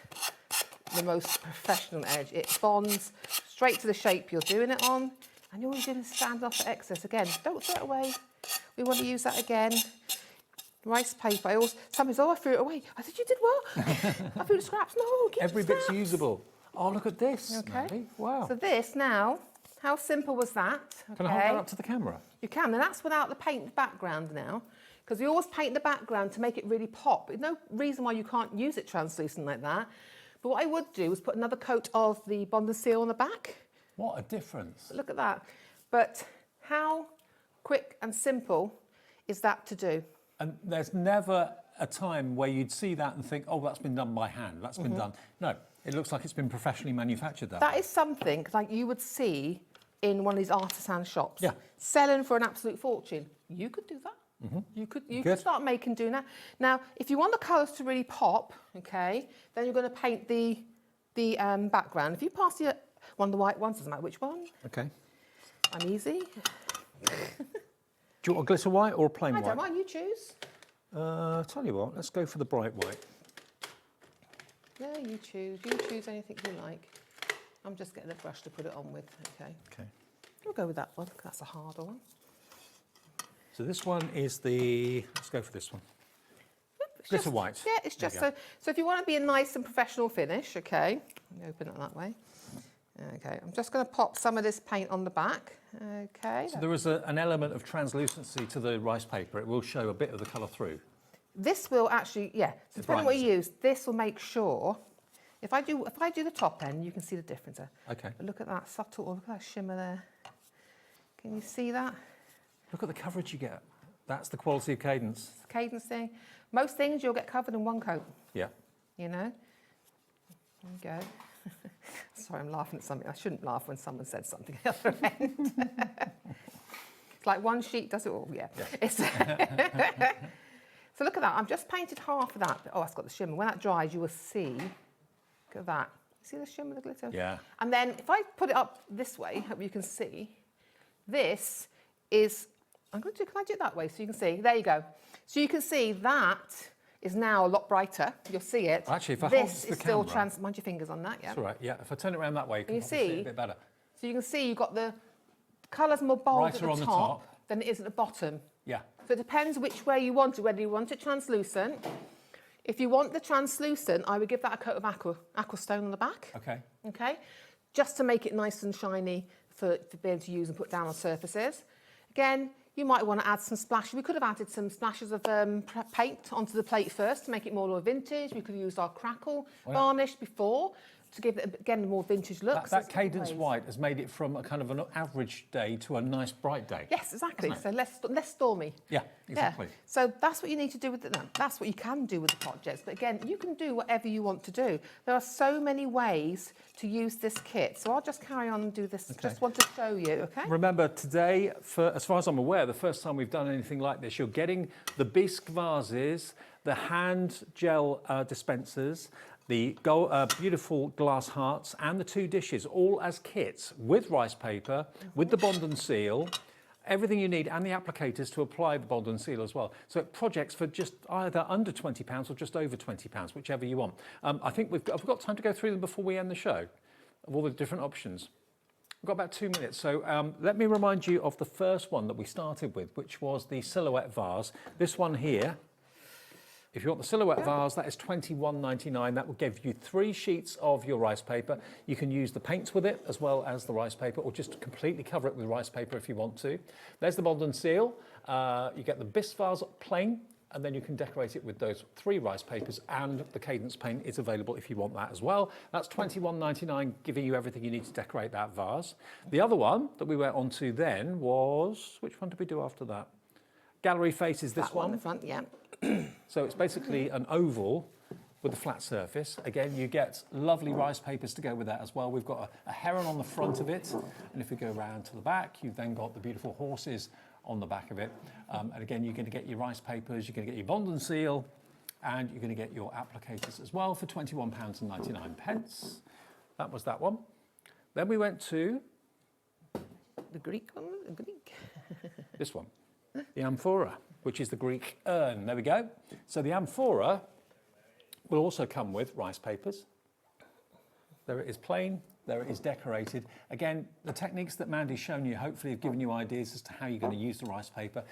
Speaker 10: the most professional edge. It bonds straight to the shape you're doing it on, and all you're doing is stand off the excess again. Don't throw it away. We want to use that again. Rice paper. Somebody's, I threw it away. I said, you did what? I threw the scraps. No, keep
Speaker 2: Every
Speaker 10: the
Speaker 2: bit's
Speaker 10: scraps.
Speaker 2: usable. Oh, look at this.
Speaker 10: Okay.
Speaker 2: Mary. Wow.
Speaker 10: So this now, how simple was that? Okay.
Speaker 2: Can I hold that up to the camera?
Speaker 10: You can, and that's without the paint background now, because we always paint the background to make it really pop. There's no reason why you can't use it translucent like that. But what I would do is put another coat of the Bond and Seal on the back.
Speaker 2: What a difference.
Speaker 10: Look at that. But how quick and simple is that to do?
Speaker 2: And there's never a time where you'd see that and think, oh, that's been done by hand, that's been done. No, it looks like it's been professionally manufactured that
Speaker 10: That
Speaker 2: way.
Speaker 10: is something like you would see in one of these artisan shops.
Speaker 2: Yeah.
Speaker 10: Selling for an absolute fortune. You could do that. You could start doing that. Now, if you want the colours to really pop, okay, then you're going to paint the background. If you pass one of the white ones, doesn't matter which one.
Speaker 2: Okay.
Speaker 10: I'm easy.
Speaker 2: Do you want a glitter white or a plain
Speaker 10: I
Speaker 2: white?
Speaker 10: don't mind, you choose.
Speaker 2: Tell you what, let's go for the bright white.
Speaker 10: Yeah, you choose. You choose anything you like. I'm just getting a brush to put it on with, okay.
Speaker 2: Okay.
Speaker 10: We'll go with that one, 'cause that's a harder one.
Speaker 2: So this one is let's go for this one.
Speaker 10: It's
Speaker 2: Glitter
Speaker 10: just-
Speaker 2: white.
Speaker 10: Yeah, it's
Speaker 2: There
Speaker 10: just
Speaker 2: you go.
Speaker 10: so if you want to be a nice and professional finish, okay, let me open it that way. Okay, I'm just going to pop some of this paint on the back, okay.
Speaker 2: So there is an element of translucency to the rice paper. It will show a bit of the colour through.
Speaker 10: This will actually, yeah, so depending on what you use, this will make sure, if I do the top end, you can see the difference there.
Speaker 2: Okay.
Speaker 10: But look at that subtle, look at that shimmer there. Can you see that?
Speaker 2: Look at the coverage you get. That's the quality of cadence.
Speaker 10: Cadence thing. Most things you'll get covered in one coat,
Speaker 2: Yeah.
Speaker 10: you know. There you go. Sorry, I'm laughing at something. I shouldn't laugh when someone said something at the other end. It's like one sheet does it all, yeah. It's so look at that. I've just painted half of that. Oh, it's got the shimmer. When that dries, you will see. Look at that. See the shimmer, the glitter?
Speaker 2: Yeah.
Speaker 10: And then if I put it up this way, hope you can see, this is, can I do it that way so you can see? There you go. So you can see that is now a lot brighter. You'll see it.
Speaker 2: Actually, if I hold
Speaker 10: this
Speaker 2: the
Speaker 10: is still
Speaker 2: camera,
Speaker 10: mind your fingers on that, yeah.
Speaker 2: That's all right, yeah. If I turn it around that way, you can
Speaker 10: You
Speaker 2: probably see
Speaker 10: see?
Speaker 2: it a bit better.
Speaker 10: So you can see you've got the colours more bold
Speaker 2: Brighter
Speaker 10: at
Speaker 2: on
Speaker 10: the
Speaker 2: the
Speaker 10: top
Speaker 2: top.
Speaker 10: than it is at the bottom.
Speaker 2: Yeah.
Speaker 10: So it depends which way you want it, whether you want it translucent. If you want the translucent, I would give that a coat of aqua stone on the back.
Speaker 2: Okay.
Speaker 10: Okay, just to make it nice and shiny for be able to use and put down on surfaces. Again, you might want to add some splashes. We could have added some splashes of paint onto the plate first to make it more vintage. We could have used our crackle varnish before to give it, again, a more vintage look.
Speaker 2: That cadence white has made it from a kind of an average day to a nice bright day.
Speaker 10: Yes, exactly. So less stormy.
Speaker 2: Yeah, exactly.
Speaker 10: Yeah. So that's what you need to do with it. That's what you can do with the projects. But again, you can do whatever you want to do. There are so many ways to use this kit. So I'll just carry on and do this.
Speaker 2: Okay.
Speaker 10: Just want to show you, okay?
Speaker 2: Remember, today, as far as I'm aware, the first time we've done anything like this, you're getting the bisque vases, the hand gel dispensers, the beautiful glass hearts and the 2 dishes, all as kits with rice paper, with the bond and seal, everything you need, and the applicators to apply the bond and seal as well. So projects for just either under £20 or just over £20, whichever you want. I think we've got time to go through them before we end the show, of all the different options. We've got about 2 minutes, so let me remind you of the first one that we started with, which was the silhouette vase. This one here. If you want the silhouette vase, that is £21.99. That will give you 3 sheets of your rice paper. You can use the paints with it as well as the rice paper, or just completely cover it with rice paper if you want to. There's the bond and seal. You get the bisque vase plain, and then you can decorate it with those 3 rice papers, and the cadence paint is available if you want that as well. That's £21.99, giving you everything you need to decorate that vase. The other one that we went on to then was, which one did we do after that? Gallery face is this one.
Speaker 10: In the front, yeah.
Speaker 2: So it's basically an oval with a flat surface. Again, you get lovely rice papers to go with that as well. We've got a heron on the front of it, and if we go around to the back, you've then got the beautiful horses on the back of it. And again, you're going to get your rice papers, you're going to get your bond and seal, and you're going to get your applicators as well for £21.99. That was that one. Then we went to
Speaker 10: The Greek one, the Greek.
Speaker 2: this one, the amphora, which is the Greek urn. There we go. So the amphora will also come with rice papers. There it is plain, there it is decorated. Again, the techniques that Mandy's shown you hopefully have given you ideas as to how you're going to use the rice paper.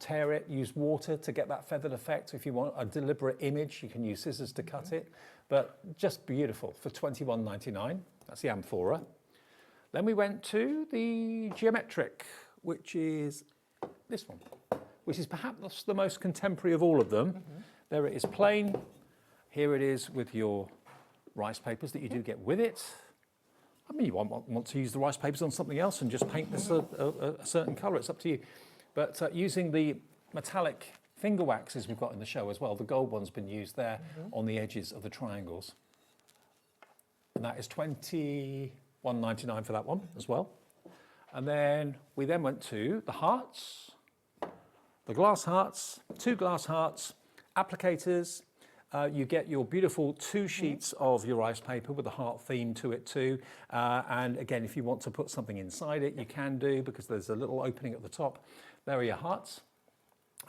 Speaker 2: Tear it, use water to get that feathered effect. If you want a deliberate image, you can use scissors to cut it. But just beautiful for £21.99. That's the amphora. Then we went to the geometric, which is this one, which is perhaps the most contemporary of all of them. There it is plain. Here it is with your rice papers that you do get with it. I mean, you want to use the rice papers on something else and just paint this a certain colour, it's up to you. But using the metallic finger waxes we've got in the show as well, the gold one's been used there on the edges of the triangles. And that is £21.99 for that one as well. And then we then went to the hearts, the glass hearts, 2 glass hearts, applicators. You get your beautiful 2 sheets of your rice paper with a heart theme to it too. And again, if you want to put something inside it, you can do, because there's a little opening at the top. There are your hearts.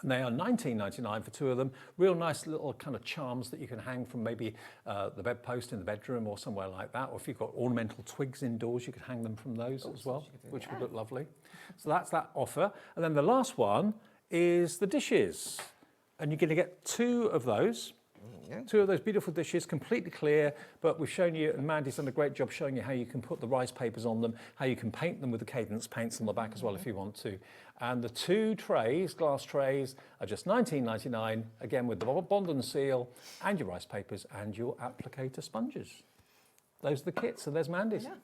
Speaker 2: And they are £19.99 for 2 of them. Real nice little kind of charms that you can hang from maybe the bedpost in the bedroom or somewhere like that. Or if you've got ornamental twigs indoors, you could hang them from those as well, which would look lovely. So that's that offer. And then the last one is the dishes. And you're going to get 2 of those. 2 of those beautiful dishes, completely clear, but we've shown you, and Mandy's done a great job showing you how you can put the rice papers on them, how you can paint them with the cadence paints on the back as well if you want to. And the 2 trays, glass trays, are just £19.99, again with the bond and seal, and your rice papers and your applicator sponges. Those are the kits, so there's Mandy's. Yeah.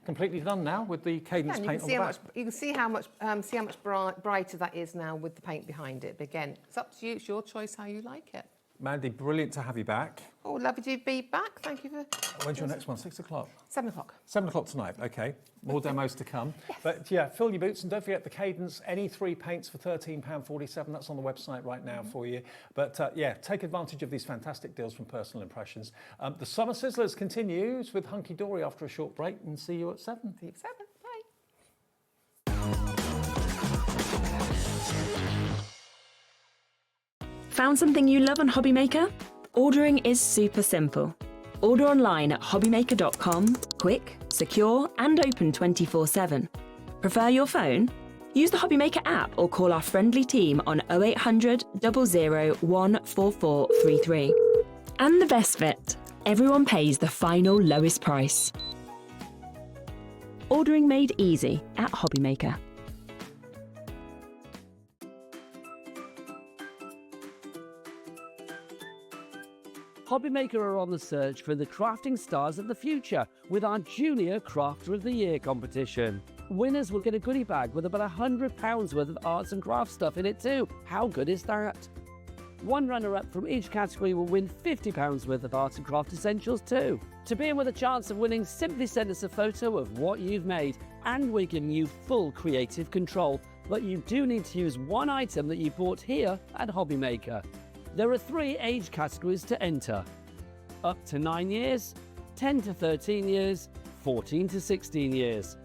Speaker 2: Completely done now with the cadence paint on the back.
Speaker 10: You can see how much brighter that is now with the paint behind it. But again, it's up to you, it's your choice how you like it.
Speaker 2: Mandy, brilliant to have you back.
Speaker 10: Oh, lovely to be back. Thank you for...
Speaker 2: When's your next one? 6 o'clock?
Speaker 10: 7 o'clock.
Speaker 2: 7 o'clock tonight, okay. More demos to come. Yes. But yeah, fill your boots and don't forget the cadence. Any 3 paints for £13.47. That's on the website right now for you. But yeah, take advantage of these fantastic deals from Personal Impressions. The Summer Sizzlers continues with Hunkydory after a short break, and see you at 7.
Speaker 10: See you at 7. Bye.
Speaker 6: Found something you love on HobbyMaker? Ordering is super simple. Order online at hobbymaker.com, quick, secure, and open 24/7. Prefer your phone? Use the HobbyMaker app or call our friendly team on 0800 00 14433. And the best bit, everyone pays the final lowest price. Ordering made easy at HobbyMaker.
Speaker 11: HobbyMaker are on the search for the crafting stars of the future with our Junior Crafter of the Year competition. Winners will get a goodie bag with about £100 worth of arts and crafts stuff in it too. How good is that? One runner-up from each category will win £50 worth of arts and craft essentials too. To be in with a chance of winning, simply send us a photo of what you've made and we're giving you full creative control. But you do need to use one item that you bought here at HobbyMaker. There are 3 age categories to enter: up to 9 years, 10 to 13 years, 14 to 16 years.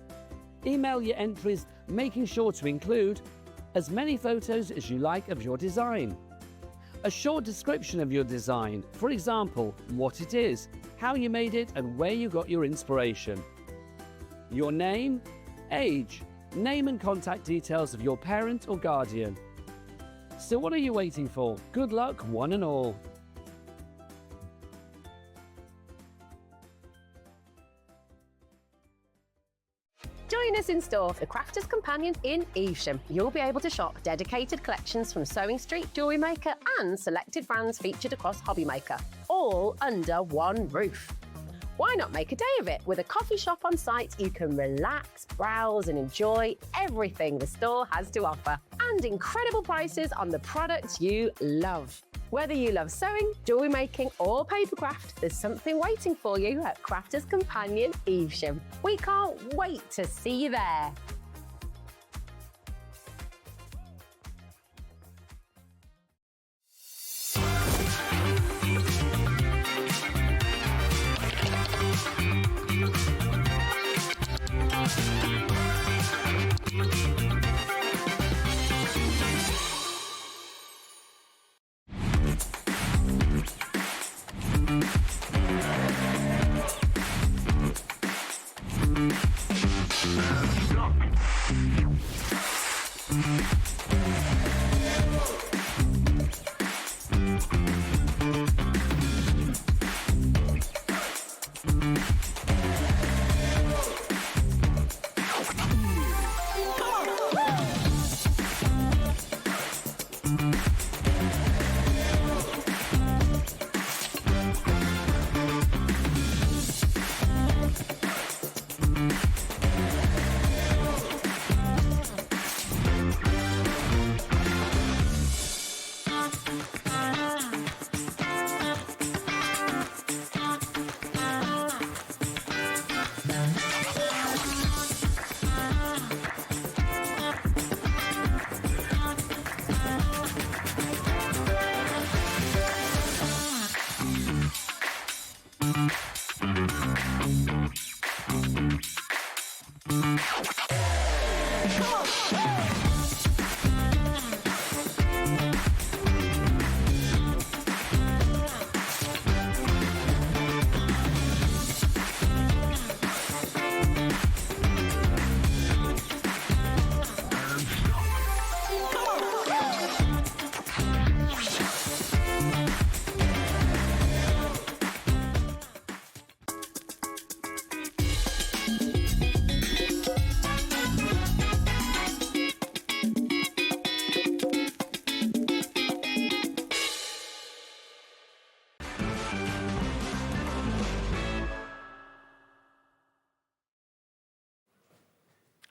Speaker 11: Email your entries, making sure to include as many photos as you like of your design, a short description of your design, for example, what it is, how you made it and where you got your inspiration, your name, age, name and contact details of your parent or guardian. So what are you waiting for? Good luck, one and all.
Speaker 12: Join us in store for the Crafter's Companion in Evesham. You'll be able to shop dedicated collections from Sewing Street, Jewellery Maker and selected brands featured across HobbyMaker, all under one roof. Why not make a day of it? With a coffee shop on site, you can relax, browse and enjoy everything the store has to offer. And incredible prices on the products you love. Whether you love sewing, jewellery making or papercraft, there's something waiting for you at Crafter's Companion Evesham. We can't wait to see you there.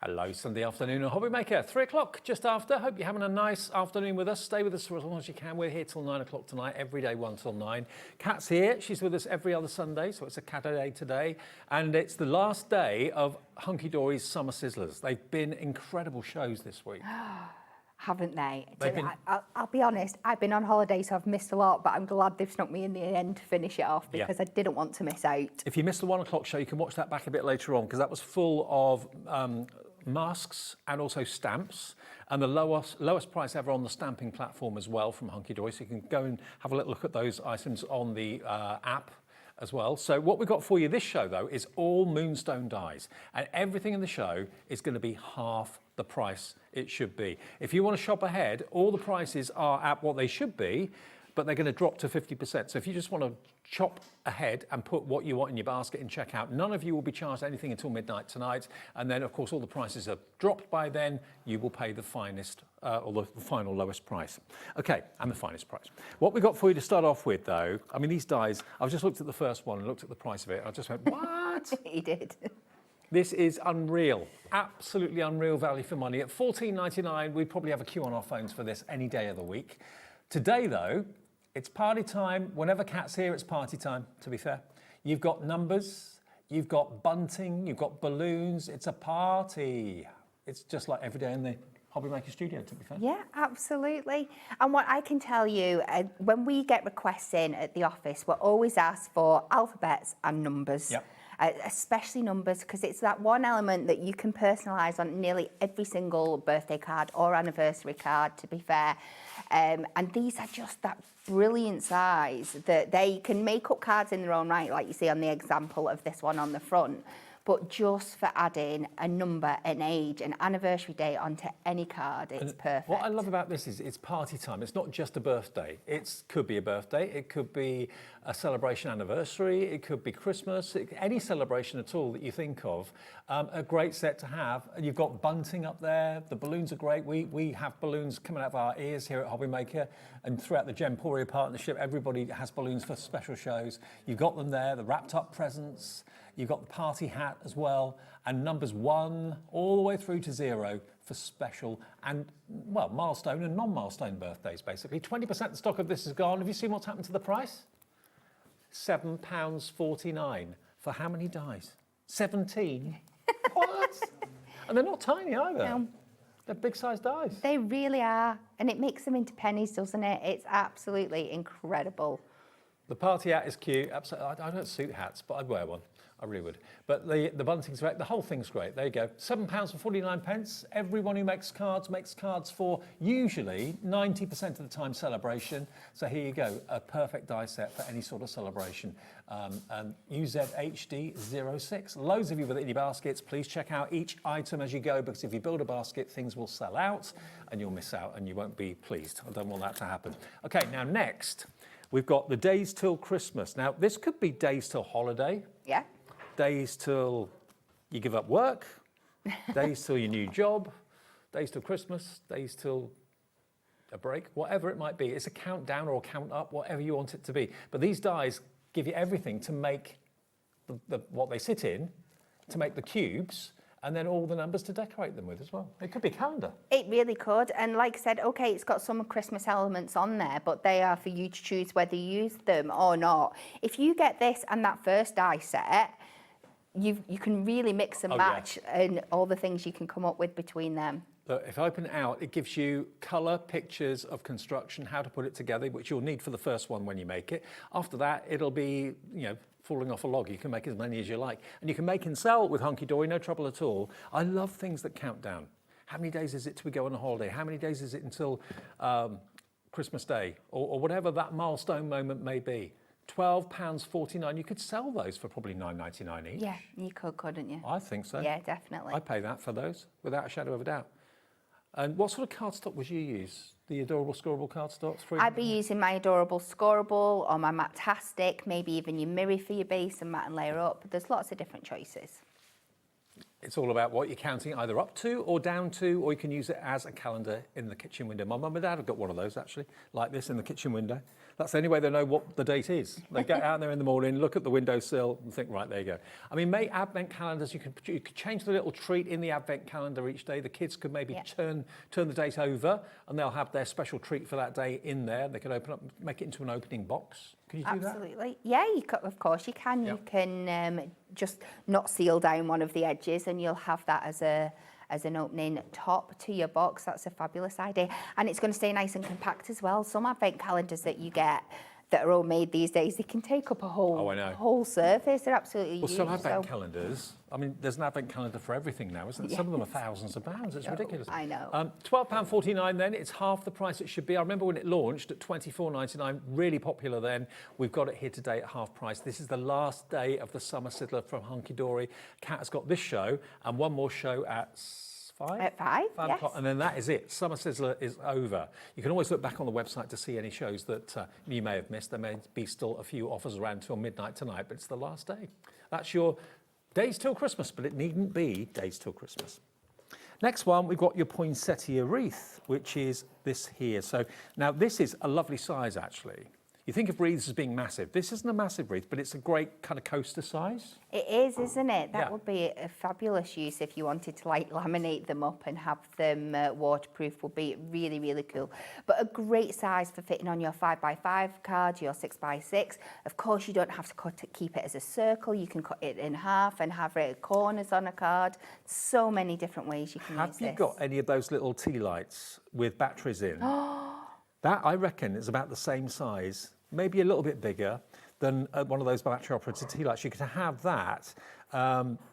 Speaker 2: Hello, Sunday afternoon on HobbyMaker, 3 o'clock, just after. Hope you're having a nice afternoon with us. Stay with us for as long as you can. We're here till 9 o'clock tonight, every day 1 till 9. Kat's here. She's with us every other Sunday, so it's a Cat Day today. And it's the last day of Hunkydory's Summer Sizzlers. They've been incredible shows this week.
Speaker 3: Haven't they? I'll be honest, I've been on holiday, so I've missed a lot, but I'm glad they've snuck me in the end to finish it off because I didn't want to miss out.
Speaker 2: If you missed the 1 o'clock show, you can watch that back a bit later on because that was full of masks and also stamps, and the lowest price ever on the stamping platform as well from Hunkydory. So you can go and have a little look at those items on the app as well. So what we've got for you this show though is all Moonstone dies, and everything in the show is going to be half the price it should be. If you want to shop ahead, all the prices are at what they should be, but they're going to drop to 50%. So if you just want to shop ahead and put what you want in your basket and check out, none of you will be charged anything until midnight tonight. And then, of course, all the prices are dropped by then. You will pay the finest or the final lowest price. Okay, and the finest price. What we got for you to start off with, though, I mean, these dies, I've just looked at the first one and looked at the price of it. And I just went, what?
Speaker 3: He did.
Speaker 2: This is unreal, absolutely unreal value for money. At $14.99, we'd probably have a queue on our phones for this any day of the week. Today, though, it's party time. Whenever Kat's here, it's party time, to be fair. You've got numbers, you've got bunting, you've got balloons. It's a party. It's just like every day in the HobbyMaker studio, to be fair.
Speaker 3: Yeah, absolutely. And what I can tell you, when we get requests in at the office, we're always asked for alphabets and numbers.
Speaker 2: Yep.
Speaker 3: Especially numbers, because it's that one element that you can personalise on nearly every single birthday card or anniversary card, to be fair. And these are just that brilliant size that they can make up cards in their own right, like you see on the example of this one on the front. But just for adding a number, an age, an anniversary date onto any card, it's perfect.
Speaker 2: What I love about this is it's party time. It's not just a birthday. It could be a birthday. It could be a celebration anniversary. It could be Christmas. Any celebration at all that you think of. A great set to have. And you've got bunting up there. The balloons are great. We have balloons coming out of our ears here at HobbyMaker. And throughout the Gemporia partnership, everybody has balloons for special shows. You've got them there, the wrapped up presents. You've got the party hat as well, and numbers 1 all the way through to 0 for special and, well, milestone and non-milestone birthdays, basically. 20% of the stock of this is gone. Have you seen what's happened to the price? £7.49 for how many dies? 17. What? And they're not tiny either. No. They're big-sized dies.
Speaker 3: They really are, and it makes them into pennies, doesn't it? It's absolutely incredible.
Speaker 2: The party hat is cute. Absolutely. I don't suit hats, but I'd wear one. I really would. But the bunting's great. The whole thing's great. There you go. £7.49. Everyone who makes cards for usually 90% of the time celebration. So here you go. A perfect die set for any sort of celebration. And UZHD06. Loads of you with it in your baskets. Please check out each item as you go, because if you build a basket, things will sell out and you'll miss out and you won't be pleased. I don't want that to happen. Okay, now next, we've got the days till Christmas. Now, this could be days till holiday.
Speaker 3: Yeah.
Speaker 2: Days till you give up work, days till your new job, days till Christmas, days till a break, whatever it might be. It's a countdown or a count up, whatever you want it to be. But these dies give you everything to make what they sit in, to make the cubes, and then all the numbers to decorate them with as well. It could be a calendar.
Speaker 3: It really could. And like I said, okay, it's got some Christmas elements on there, but they are for you to choose whether you use them or not. If you get this and that first die set, you can really mix and match and all the things you can come up with between them.
Speaker 2: Look, if I open it out, it gives you colour pictures of construction, how to put it together, which you'll need for the first one when you make it. After that, it'll be, falling off a log. You can make as many as you like. And you can make and sell with Hunkydory, no trouble at all. I love things that count down. How many days is it till we go on a holiday? How many days is it until Christmas Day? Or whatever that milestone moment may be. £12.49. You could sell those for probably $9.99 each.
Speaker 3: Yeah, you could, couldn't you?
Speaker 2: I think so.
Speaker 3: Yeah, definitely.
Speaker 2: I pay that for those, without a shadow of a doubt. And what sort of cardstock would you use? The adorable scoreable cardstocks?
Speaker 3: I'd be using my adorable scoreable or my Matastic, maybe even your Mirri for your base and mat and layer up. There's lots of different choices.
Speaker 2: It's all about what you're counting either up to or down to, or you can use it as a calendar in the kitchen window. My mum and dad have got one of those, actually, like this in the kitchen window. That's the only way they know what the date is. They get out there in the morning, look at the windowsill and think, right, there you go. I mean, make advent calendars. You could change the little treat in the advent calendar each day. The kids could maybe turn the date over and they'll have their special treat for that day in there. They could open up, make it into an opening box. Can you do that?
Speaker 3: Absolutely. Yeah, you could, of course you can. You can just not seal down one of the edges and you'll have that as an opening top to your box. That's a fabulous idea. And it's going to stay nice and compact as well. Some advent calendars that you get, that are all made these days, they can take up a whole surface. They're absolutely
Speaker 2: Well,
Speaker 3: huge.
Speaker 2: some advent calendars. I mean, there's an advent calendar for everything now, isn't there? Some of them are thousands of pounds. It's ridiculous.
Speaker 3: I know.
Speaker 2: £12.49 then. It's half the price it should be. I remember when it launched at £24.99, really popular then. We've got it here today at half price. This is the last day of the summer sizzler from Hunkydory. Kat has got this show and one more show at 5?
Speaker 3: At 5, yes.
Speaker 2: O'clock, and then that is it. Summer Sizzler is over. You can always look back on the website to see any shows that you may have missed. There may be still a few offers around till midnight tonight, but it's the last day. That's your days till Christmas, but it needn't be days till Christmas. Next one, we've got your poinsettia wreath, which is this here. So now this is a lovely size, actually. You think of wreaths as being massive. This isn't a massive wreath, but it's a great kind of coaster size.
Speaker 3: It is, isn't it? That would be a fabulous use if you wanted to like laminate them up and have them waterproof. Would be really, really cool. But a great size for fitting on your 5x5 card, your 6x6. Of course, you don't have to keep it as a circle. You can cut it in half and have it at corners on a card. So many different ways you can use this.
Speaker 2: Have you got any of those little tea lights with batteries in? That, I reckon, is about the same size, maybe a little bit bigger than one of those battery-operated tea lights. You could have that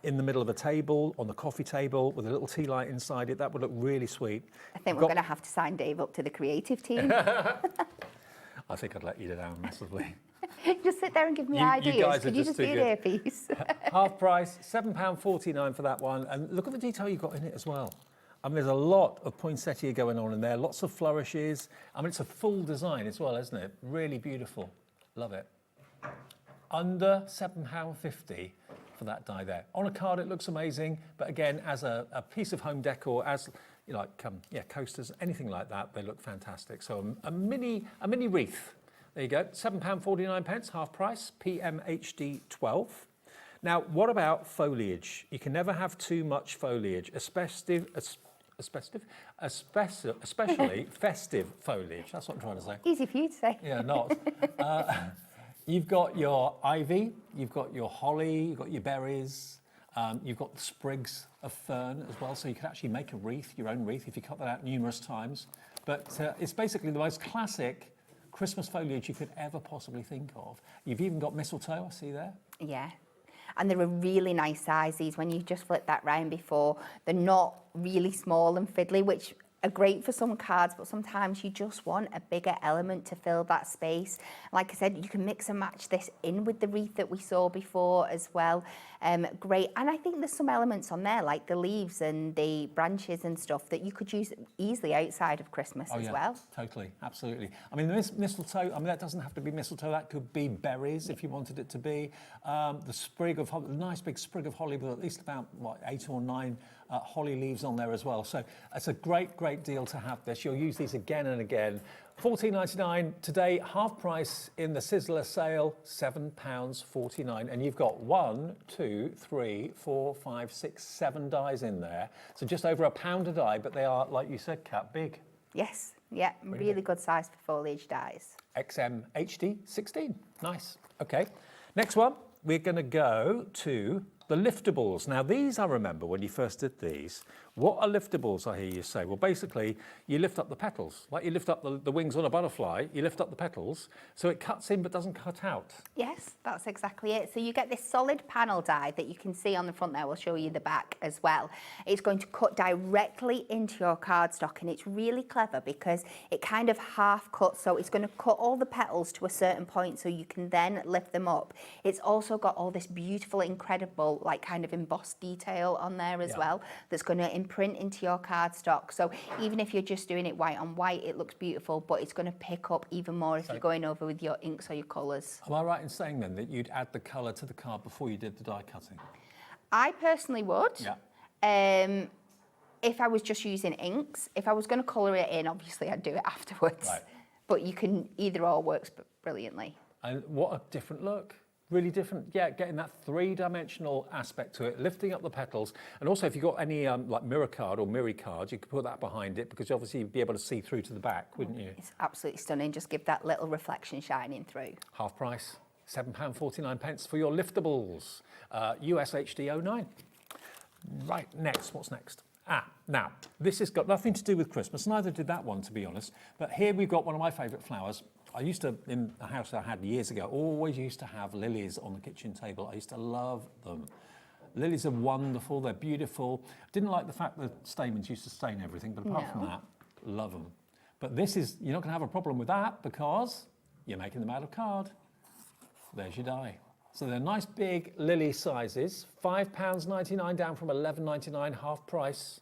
Speaker 2: in the middle of a table, on the coffee table, with a little tea light inside it. That would look really sweet.
Speaker 3: I think we're going to have to sign Dave up to the creative team.
Speaker 2: I think I'd let you down massively.
Speaker 3: Just sit there and give me
Speaker 2: You
Speaker 3: ideas.
Speaker 2: guys
Speaker 3: Could
Speaker 2: are
Speaker 3: you
Speaker 2: just
Speaker 3: just be
Speaker 2: too
Speaker 3: an
Speaker 2: good.
Speaker 3: earpiece?
Speaker 2: Half price, £7.49 for that one. And look at the detail you've got in it as well. I mean, there's a lot of poinsettia going on in there, lots of flourishes. I mean, it's a full design as well, isn't it? Really beautiful. Love it. Under £7.50 for that die there. On a card, it looks amazing, but again, as a piece of home decor, as you know, like coasters, anything like that, they look fantastic. So a mini wreath. There you go. £7.49, half price. PMHD 12. Now, what about foliage? You can never have too much foliage, especially festive foliage. That's what I'm trying to say.
Speaker 3: Easy for you to say.
Speaker 2: Yeah, not. You've got your ivy, you've got your holly, you've got your berries, you've got the sprigs of fern as well, so you can actually make a wreath, your own wreath, if you cut that out numerous times. But it's basically the most classic Christmas foliage you could ever possibly think of. You've even got mistletoe, I see there.
Speaker 3: Yeah. And they're a really nice size, these, when you just flip that round before. They're not really small and fiddly, which are great for some cards, but sometimes you just want a bigger element to fill that space. Like I said, you can mix and match this in with the wreath that we saw before as well. Great. And I think there's some elements on there, like the leaves and the branches and stuff, that you could use easily outside of Christmas as well.
Speaker 2: Totally, absolutely. I mean, the mistletoe, I mean, that doesn't have to be mistletoe, that could be berries if you wanted it to be. The sprig of holly, the nice big sprig of holly with at least about, 8 or 9 holly leaves on there as well. So it's a great deal to have this. You'll use these again and again. £14.99 today, half price in the Sizzler sale, £7.49. And you've got 1, 2, 3, 4, 5, 6, 7 dies in there. So just over £1 a die, but they are, like you said, Kat, big.
Speaker 3: Yes, yeah, really good size for foliage dies.
Speaker 2: XM HD 16, nice. Okay, next one, we're going to go to the liftables. Now, these I remember when you first did these. What are liftables, I hear you say? Well, basically, you lift up the petals. Like you lift up the wings on a butterfly, you lift up the petals, so it cuts in but doesn't cut out.
Speaker 3: Yes, that's exactly it. So you get this solid panel die that you can see on the front there. We'll show you the back as well. It's going to cut directly into your cardstock, and it's really clever because it kind of half cuts. So it's going to cut all the petals to a certain point so you can then lift them up. It's also got all this beautiful, incredible, like kind of embossed detail on there as well that's going to imprint into your cardstock. So even if you're just doing it white on white, it looks beautiful, but it's going to pick up even more if you're going over with your inks or your colours.
Speaker 2: Am I right in saying then that you'd add the colour to the card before you did the die cutting?
Speaker 3: I personally would.
Speaker 2: Yeah.
Speaker 3: If I was just using inks. If I was going to colour it in, obviously I'd do it afterwards.
Speaker 2: Right.
Speaker 3: But you can, either or works brilliantly.
Speaker 2: And what a different look. Really different, yeah, getting that three-dimensional aspect to it, lifting up the petals. And also, if you've got any like mirror card or mirror cards, you could put that behind it because obviously you'd be able to see through to the back, wouldn't you?
Speaker 3: It's absolutely stunning. Just give that little reflection shining through.
Speaker 2: Half price, £7.49 for your liftables. US HD 09. Right, next, what's next? Now, this has got nothing to do with Christmas, neither did that one, to be honest. But here we've got one of my favourite flowers, I used to, in a house I had years ago, always used to have lilies on the kitchen table. I used to love them. Lilies are wonderful, they're beautiful. Didn't like the fact that stamens used to stain everything, but apart from that, love them. But this is, you're not going to have a problem with that because you're making them out of card. There's your die. So they're nice big lily sizes, £5.99 down from £11.99, half price.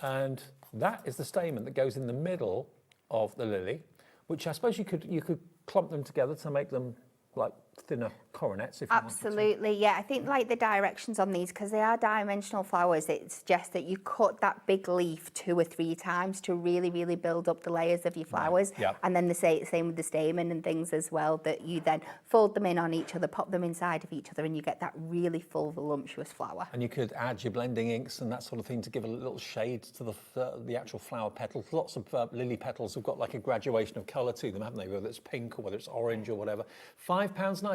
Speaker 2: And that is the stamen that goes in the middle of the lily, which I suppose you could clump them together to make them like thinner coronets if you
Speaker 3: Absolutely, yeah. I think like the directions on these, because they are dimensional flowers, it suggests that you cut that big leaf 2 or 3 times to really, really build up the layers of your flowers.
Speaker 2: Right. Yep.
Speaker 3: And then the same with the stamen and things as well, that you then fold them in on each other, pop them inside of each other, and you get that really full, voluptuous flower.
Speaker 2: And you could add your blending inks and that sort of thing to give a little shade to the actual flower petals. Lots of lily petals have got like a graduation of colour to them, haven't they? Whether it's pink or whether it's orange or whatever. £5.99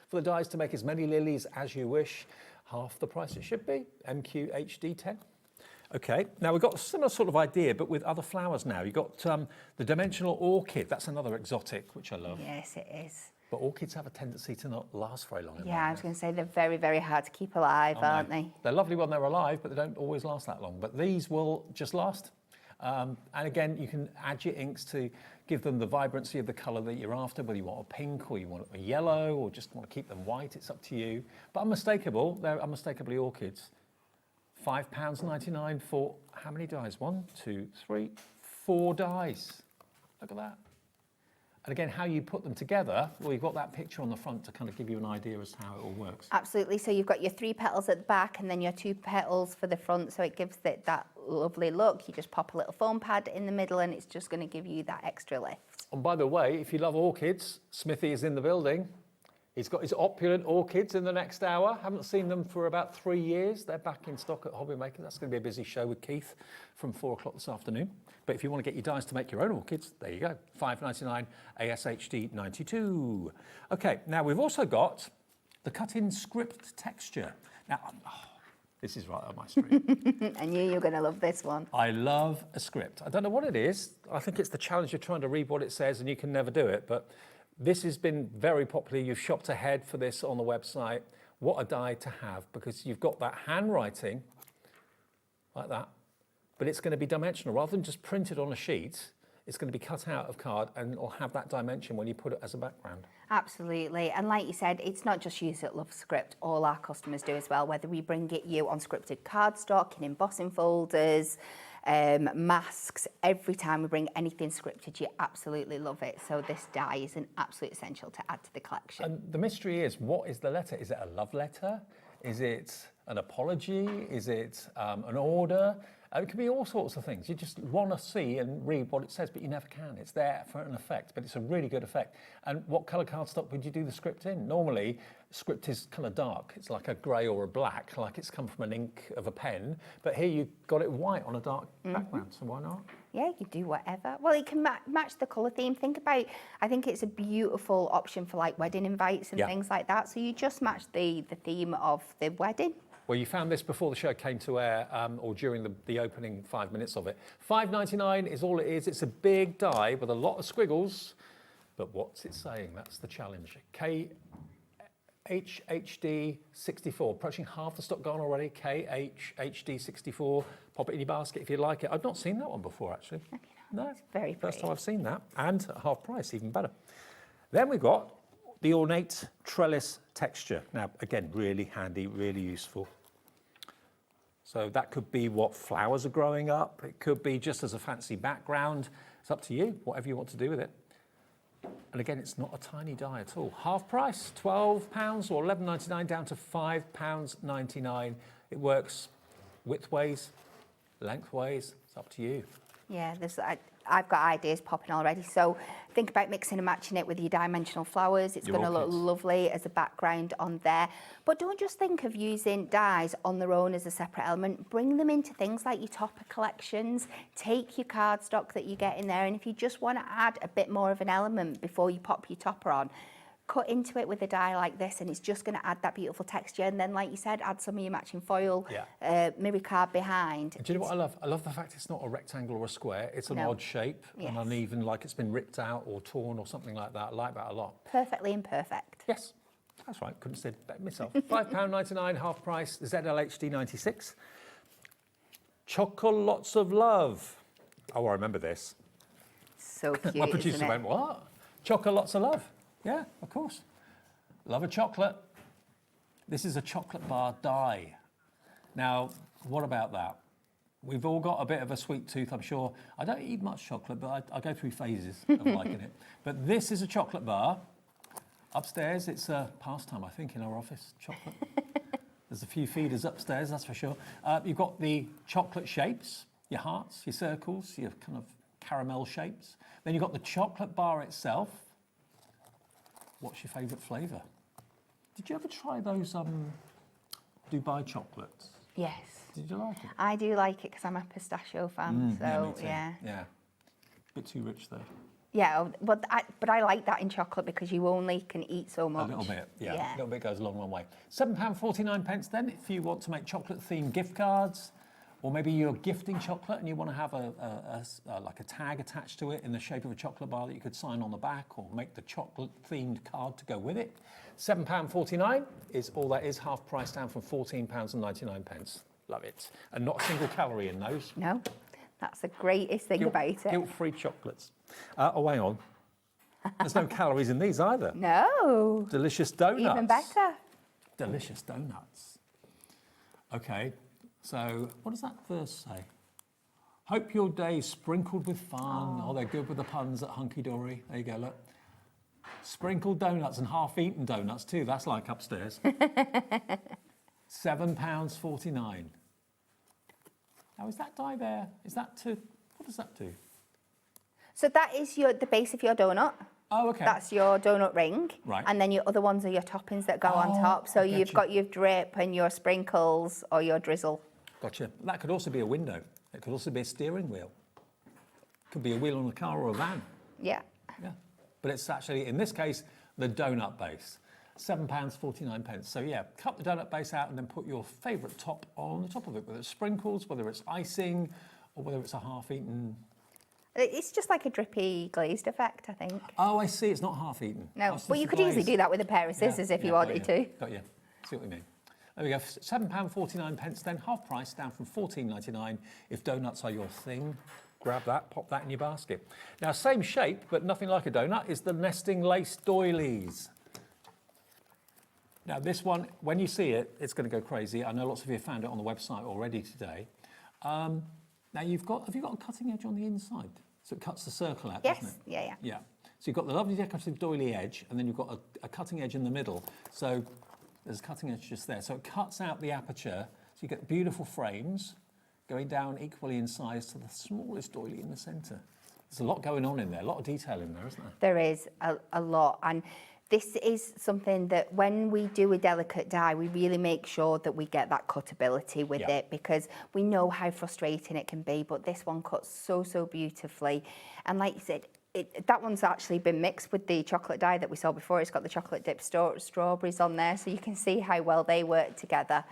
Speaker 2: for the dies to make as many lilies as you wish. Half the price it should be. MQHD10. Okay, now we've got a similar sort of idea, but with other flowers now. You've got the dimensional orchid. That's another exotic, which I love.
Speaker 3: Yes, it is.
Speaker 2: But orchids have a tendency to not last very long.
Speaker 3: Yeah, I was going to say they're very, very hard to keep alive, aren't they?
Speaker 2: They're lovely when they're alive, but they don't always last that long. But these will just last. And again, you can add your inks to give them the vibrancy of the colour that you're after, whether you want a pink or you want a yellow or just want to keep them white, it's up to you. But unmistakable, they're unmistakably orchids. £5.99 for how many dies? 1, 2, 3, 4 dies. Look at that. And again, how you put them together, well, you've got that picture on the front to kind of give you an idea as to how it all works.
Speaker 3: Absolutely. So you've got your 3 petals at the back and then your 2 petals for the front, so it gives it that lovely look. You just pop a little foam pad in the middle and it's just going to give you that extra lift.
Speaker 2: And by the way, if you love orchids, Smithy is in the building. He's got his opulent orchids in the next hour. Haven't seen them for about 3 years. They're back in stock at HobbyMaker. That's going to be a busy show with Keith from 4 o'clock this afternoon. But if you want to get your dies to make your own orchids, there you go. £5.99 ASHD 92. Okay, now we've also got the cut-in script texture. Now, this is right up my street.
Speaker 3: I knew you were going to love this one.
Speaker 2: I love a script. I don't know what it is. I think it's the challenge of trying to read what it says and you can never do it. But this has been very popular. You've shopped ahead for this on the website. What a die to have, because you've got that handwriting like that, but it's going to be dimensional. Rather than just printed on a sheet, it's going to be cut out of card and it'll have that dimension when you put it as a background.
Speaker 3: Absolutely. And like you said, it's not just you that love script. All our customers do as well, whether we bring it you on scripted cardstock, in embossing folders, masks. Every time we bring anything scripted, you absolutely love it. So this die is an absolute essential to add to the collection.
Speaker 2: And the mystery is, what is the letter? Is it a love letter? Is it an apology? Is it an order? It can be all sorts of things. You just want to see and read what it says, but you never can. It's there for an effect, but it's a really good effect. And what colour cardstock would you do the script in? Normally, script is kind of dark. It's like a grey or a black, like it's come from an ink of a pen. But here you got it white on a dark background, so why not?
Speaker 3: Yeah, you can do whatever. Well, it can match the colour theme. Think about, I think it's a beautiful option for like wedding invites and things like that. So you just match the theme of the wedding.
Speaker 2: Well, you found this before the show came to air, or during the opening 5 minutes of it. £5.99 is all it is. It's a big die with a lot of squiggles, but what's it saying? That's the challenge. KHHD 64, approaching half the stock gone already. KHHD 64. Pop it in your basket if you like it. I've not seen that one before, actually. No,
Speaker 3: it's very pretty.
Speaker 2: First time I've seen that, and at half price, even better. Then we've got the ornate trellis texture. Now, again, really handy, really useful. So that could be what flowers are growing up. It could be just as a fancy background. It's up to you, whatever you want to do with it. And again, it's not a tiny die at all. Half price, £12 or £11.99 down to £5.99. It works widthways, lengthways. It's up to you.
Speaker 3: Yeah, I've got ideas popping already. So think about mixing and matching it with your dimensional flowers. It's going to look lovely as a background on there. But don't just think of using dies on their own as a separate element. Bring them into things like your topper collections. Take your cardstock that you get in there, and if you just want to add a bit more of an element before you pop your topper on, cut into it with a die like this, and it's just going to add that beautiful texture. And then, like you said, add some of your matching foil, mirror card behind.
Speaker 2: And do you know what I love? I love the fact it's not a rectangle or a square. It's an odd shape, and uneven, like it's been ripped out or torn or something like that. I like that a lot.
Speaker 3: Perfectly imperfect.
Speaker 2: Yes, that's right. Couldn't say better myself. £5.99, half price, ZLHD 96. Chocolots of Love. Oh, I remember this.
Speaker 3: So cute,
Speaker 2: My producer
Speaker 3: isn't it?
Speaker 2: went, what? Chocolots of Love. Yeah, of course. Love a chocolate. This is a chocolate bar die. Now, what about that? We've all got a bit of a sweet tooth, I'm sure. I don't eat much chocolate, but I go through phases of liking it. But this is a chocolate bar. Upstairs, it's a pastime, I think, in our office, chocolate. There's a few feeders upstairs, that's for sure. You've got the chocolate shapes, your hearts, your circles, your kind of caramel shapes. Then you've got the chocolate bar itself. What's your favourite flavour? Did you ever try those Dubai chocolates?
Speaker 3: Yes.
Speaker 2: Did you like it?
Speaker 3: I do like it because I'm a pistachio fan, so
Speaker 2: me too. Yeah. Bit too rich though.
Speaker 3: Yeah, but I like that in chocolate because you only can eat so much.
Speaker 2: A little bit, yeah. A little bit goes a long, long way. £7.49 then, if you want to make chocolate-themed gift cards, or maybe you're gifting chocolate and you want to have like a tag attached to it in the shape of a chocolate bar that you could sign on the back, or make the chocolate-themed card to go with it. £7.49 is all that is, half price down from £14.99. Love it. And not a single calorie in those.
Speaker 3: No, that's the greatest thing about it.
Speaker 2: Guilt-free chocolates. Oh, hang on. There's no calories in these either.
Speaker 3: No.
Speaker 2: Delicious donuts.
Speaker 3: Even better.
Speaker 2: Delicious donuts. Okay, so what does that verse say? Hope your day's sprinkled with fun. Oh, they're good with the puns at Hunkydory. There you go, look. Sprinkled donuts and half-eaten donuts too. That's like upstairs. £7.49. Now, is that die there? Is that to, what does that do?
Speaker 3: So that is the base of your donut.
Speaker 2: Oh, okay.
Speaker 3: That's your donut ring.
Speaker 2: Right.
Speaker 3: And then your other ones are your toppings that go on top. So you've got your drip and your sprinkles or your drizzle.
Speaker 2: Gotcha. That could also be a window. It could also be a steering wheel. Could be a wheel on a car or a van.
Speaker 3: Yeah.
Speaker 2: Yeah. But it's actually, in this case, the donut base. £7.49. So yeah, cut the donut base out and then put your favourite top on the top of it, whether it's sprinkles, whether it's icing, or whether it's a half-eaten.
Speaker 3: It's just like a drippy glazed effect, I think.
Speaker 2: Oh, I see. It's not half-eaten.
Speaker 3: No, but you could easily do that with a pair of scissors if you wanted to.
Speaker 2: Got you. See what we mean. There we go. £7.49 then, half price, down from £14.99. If donuts are your thing, grab that, pop that in your basket. Now, same shape, but nothing like a donut, is the nesting lace doilies. Now, this one, when you see it, it's going to go crazy. I know lots of you have found it on the website already today. Now, have you got a cutting edge on the inside? So it cuts the circle out, doesn't it?
Speaker 3: Yes, yeah.
Speaker 2: So you've got the lovely decorative doily edge, and then you've got a cutting edge in the middle. So there's a cutting edge just there. So it cuts out the aperture, so you get beautiful frames going down equally in size to the smallest doily in the centre. There's a lot going on in there, a lot of detail in there, isn't there?
Speaker 3: There is a lot. And this is something that when we do a delicate die, we really make sure that we get that cutability with it, because we know how frustrating it can be, but this one cuts so, so beautifully. And like you said, that one's actually been mixed with the chocolate die that we saw before. It's got the chocolate dipped strawberries on there, so you can see how well they work together.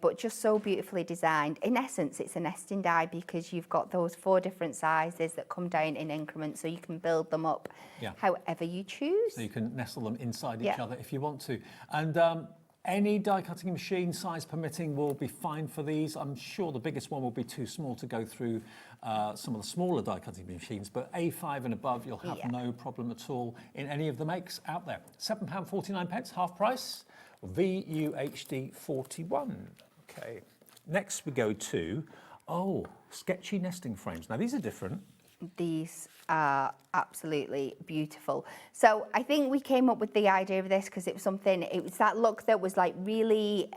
Speaker 3: But just so beautifully designed. In essence, it's a nesting die because you've got those 4 different sizes that come down in increments, so you can build them up however you choose.
Speaker 2: So you can nestle them inside each other if you want to. And any die cutting machine, size permitting, will be fine for these. I'm sure the biggest one will be too small to go through some of the smaller die cutting machines, but A5 and above, you'll have no problem at all in any of the makes out there. £7.49, half price. VUHD 41. Okay. Next we go to, sketchy nesting frames. Now these are different.
Speaker 3: These are absolutely beautiful. So I think we came up with the idea of this because it was that look that was like really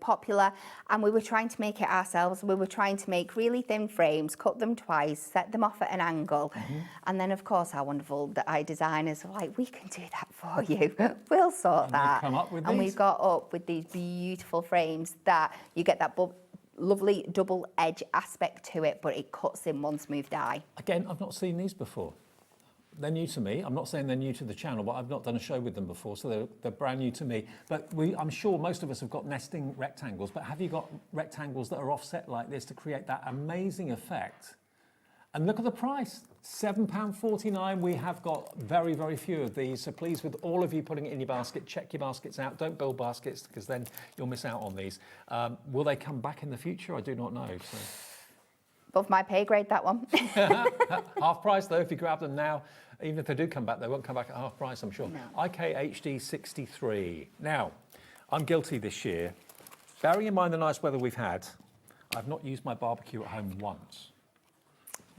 Speaker 3: popular, and we were trying to make it ourselves. We were trying to make really thin frames, cut them twice, set them off at an angle. And then of course our wonderful designers were like, we can do that for you. We'll sort that.
Speaker 2: Come up with
Speaker 3: and
Speaker 2: these?
Speaker 3: we got up with these beautiful frames that you get that lovely double edge aspect to it, but it cuts in one smooth die.
Speaker 2: Again, I've not seen these before. they're new to me. I'm not saying they're new to the channel, but I've not done a show with them before, so they're brand new to me. But I'm sure most of us have got nesting rectangles, but have you got rectangles that are offset like this to create that amazing effect? And look at the price, £7.49. We have got very, very few of these. So please, with all of you putting it in your basket, check your baskets out. Don't build baskets because then you'll miss out on these. Will they come back in the future? I do not know. So.
Speaker 3: Above my pay grade, that one.
Speaker 2: Half price though, if you grab them now, even if they do come back, they won't come back at half price, I'm sure. No. IKHD 63. Now, I'm guilty this year. Bearing in mind the nice weather we've had, I've not used my barbecue at home once.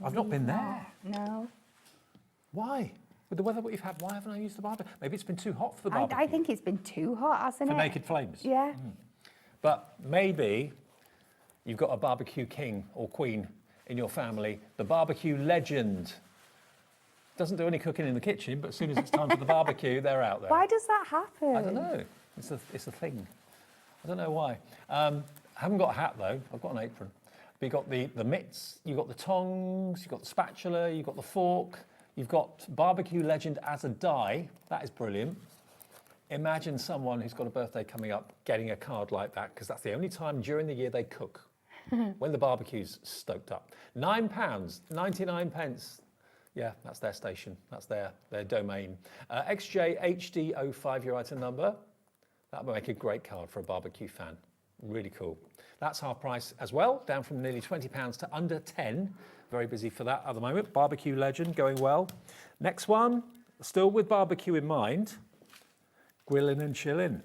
Speaker 2: I've not been there.
Speaker 3: No.
Speaker 2: Why? With the weather we've had, why haven't I used the barbecue? Maybe it's been too hot for the barbecue.
Speaker 3: I think it's been too hot, hasn't it?
Speaker 2: For naked flames?
Speaker 3: Yeah.
Speaker 2: But maybe you've got a barbecue king or queen in your family, the barbecue legend. Doesn't do any cooking in the kitchen, but as soon as it's time for the barbecue, they're out there.
Speaker 3: Why does that happen?
Speaker 2: I don't know. It's a thing. I don't know why. I haven't got a hat though. I've got an apron. But you've got the mitts, you've got the tongs, you've got the spatula, you've got the fork, you've got barbecue legend as a die. That is brilliant. Imagine someone who's got a birthday coming up getting a card like that, because that's the only time during the year they cook, when the barbecue's stoked up. £9.99. Yeah, that's their station. That's their domain. XJHD05, your item number. That would make a great card for a barbecue fan. Really cool. That's half price as well, down from nearly £20 to under 10. Very busy for that at the moment. Barbecue legend going well. Next one, still with barbecue in mind, grilling and chilling.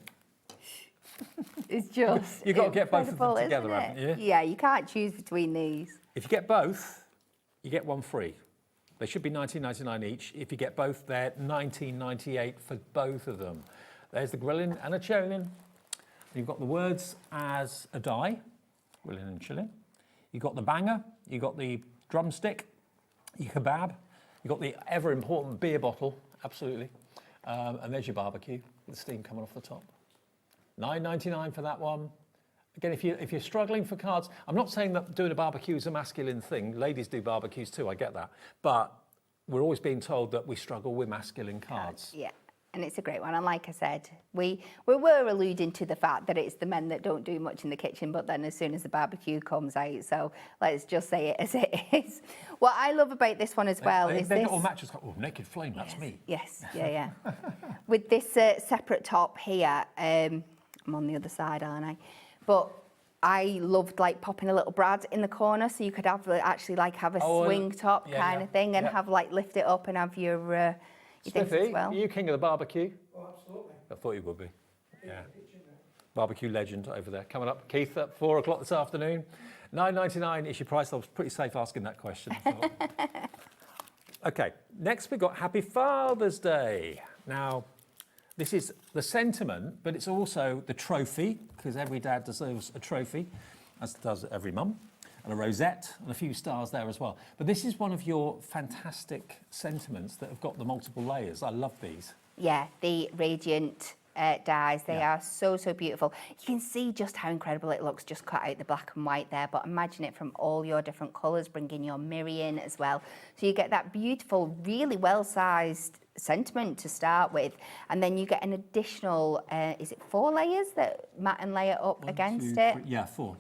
Speaker 3: It's just
Speaker 2: You've got to get both of them together,
Speaker 3: isn't it?
Speaker 2: haven't you?
Speaker 3: Yeah, you can't choose between these.
Speaker 2: If you get both, you get one free. They should be £19.99 each. If you get both, they're £19.98 for both of them. There's the grilling and a chilling. You've got the words as a die, grilling and chilling. You've got the banger, you've got the drumstick, your kebab, you've got the ever important beer bottle, absolutely. And there's your barbecue with the steam coming off the top. £9.99 for that one. Again, if you're struggling for cards, I'm not saying that doing a barbecue is a masculine thing. Ladies do barbecues too, I get that. But we're always being told that we struggle with masculine cards.
Speaker 3: Yeah. And it's a great one. And like I said, we were alluding to the fact that it's the men that don't do much in the kitchen, but then as soon as the barbecue comes out, so let's just say it as it is. What I love about this one as well is
Speaker 2: they
Speaker 3: this...
Speaker 2: all matches. Oh, naked flame, that's me.
Speaker 3: Yes, yeah. With this separate top here, I'm on the other side, aren't I? But I loved like popping a little brad in the corner, so you could have actually like have a swing top kind of thing, and have like lift it up and have your...
Speaker 2: Smithy, are you king of the barbecue? Oh, absolutely. I thought you would be. Yeah. Barbecue legend over there. Coming up, Keith, at 4 o'clock this afternoon. £9.99 is your price. I was pretty safe asking that question. Okay, next we've got Happy Father's Day. Now, this is the sentiment, but it's also the trophy, because every dad deserves a trophy, as does every mum. And a rosette and a few stars there as well. But this is one of your fantastic sentiments that have got the multiple layers. I love these. Yeah, the radiant dies. They are so, so beautiful. You can see just how incredible it looks, just cut out the black and white there, but imagine it from all your different colours, bringing your mirror in as well. So you get that beautiful, really well-sized sentiment to start with, and then you get an additional, is it 4 layers that mat and layer up against it? 3, yeah, 4.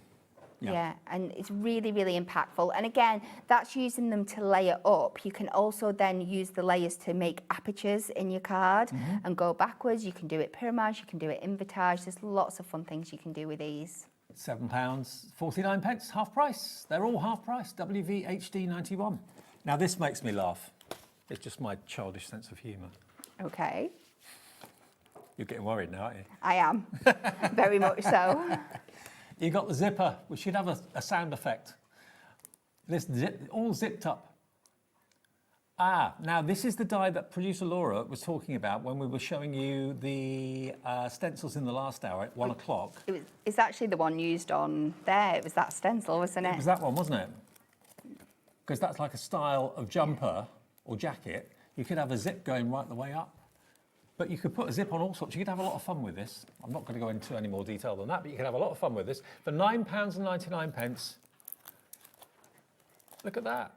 Speaker 2: Yeah, and it's really, really impactful. And again, that's using them to layer up. You can also then use the layers to make apertures in your card and go backwards. You can do it pyramage, you can do it invitage. There's lots of fun things you can do with these. £7.49, half price. They're all half price, WVHD 91. Now this makes me laugh. It's just my childish sense of humour. Okay. You're getting worried now, aren't you? I am, very much so. You got the zipper. We should have a sound effect. This all zipped up. Now this is the die that producer Laura was talking about when we were showing you the stencils in the last hour at 1 o'clock. It's actually the one used on there. It was that stencil, wasn't it? It was that one, wasn't it? Because that's like a style of jumper or jacket. You could have a zip going right the way up. But you could put a zip on all sorts. You could have a lot of fun with this. I'm not going to go into any more detail than that, but you could have a lot of fun with this. For £9.99, look at that.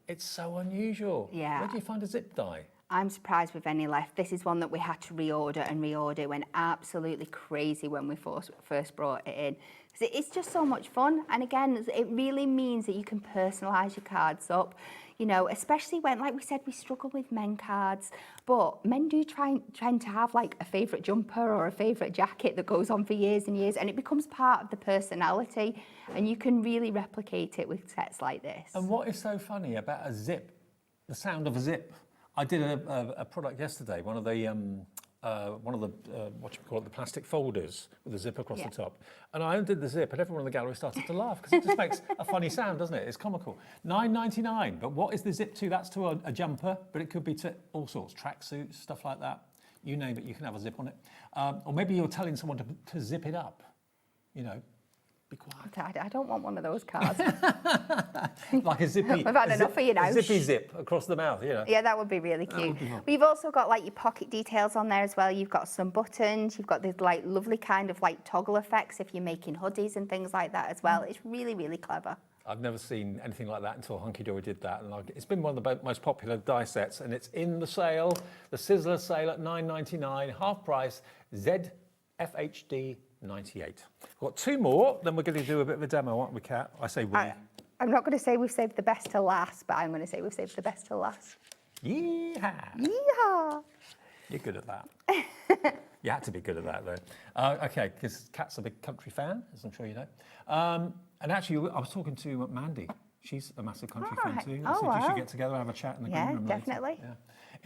Speaker 2: It's so unusual.
Speaker 3: Yeah.
Speaker 2: Where do you find a zip die?
Speaker 3: I'm surprised with any left. This is one that we had to reorder and reorder. It went absolutely crazy when we first brought it in. 'Cause it's just so much fun. And again, it really means that you can personalise your cards up. You know, especially when, like we said, we struggle with men cards, but men do tend to have like a favourite jumper or a favourite jacket that goes on for years and years, and it becomes part of the personality, and you can really replicate it with sets like this.
Speaker 2: And what is so funny about a zip, the sound of a zip? I did a product yesterday, one of the what you call it, the plastic folders with a zip across the top. And I undid the zip, and everyone in the gallery started to laugh because it just makes a funny sound, doesn't it? It's comical. $9.99. But what is the zip to? That's to a jumper, but it could be to all sorts, tracksuits, stuff like that. You name it, you can have a zip on it. Or maybe you're telling someone to zip it up. You know, be quiet.
Speaker 3: I don't want one of those cards.
Speaker 2: Like a zippy.
Speaker 3: I've had enough of you now.
Speaker 2: A zippy zip across the mouth, you know.
Speaker 3: Yeah, that would be really cute. We've also got like your pocket details on there as well. You've got some buttons. You've got these like lovely kind of like toggle effects if you're making hoodies and things like that as well. It's really, really clever.
Speaker 2: I've never seen anything like that until Hunkydory did that, and it's been one of the most popular die sets, and it's in the sale, the Sizzler sale at $9.99, half price, ZFHD 98. We've got two more, then we're going to do a bit of a demo, aren't we, Kat? I say we.
Speaker 3: I'm not going to say we've saved the best till last, but I'm going to say we've saved the best till last.
Speaker 2: Yeehaw!
Speaker 3: Yeehaw!
Speaker 2: You're good at that. You had to be good at that, though. Okay, because Kat's a big country fan, as I'm sure you know. And actually, I was talking to Mandy. She's a massive country fan too. I said you should get together and have a chat in the green room later.
Speaker 3: Definitely.
Speaker 2: Yeah.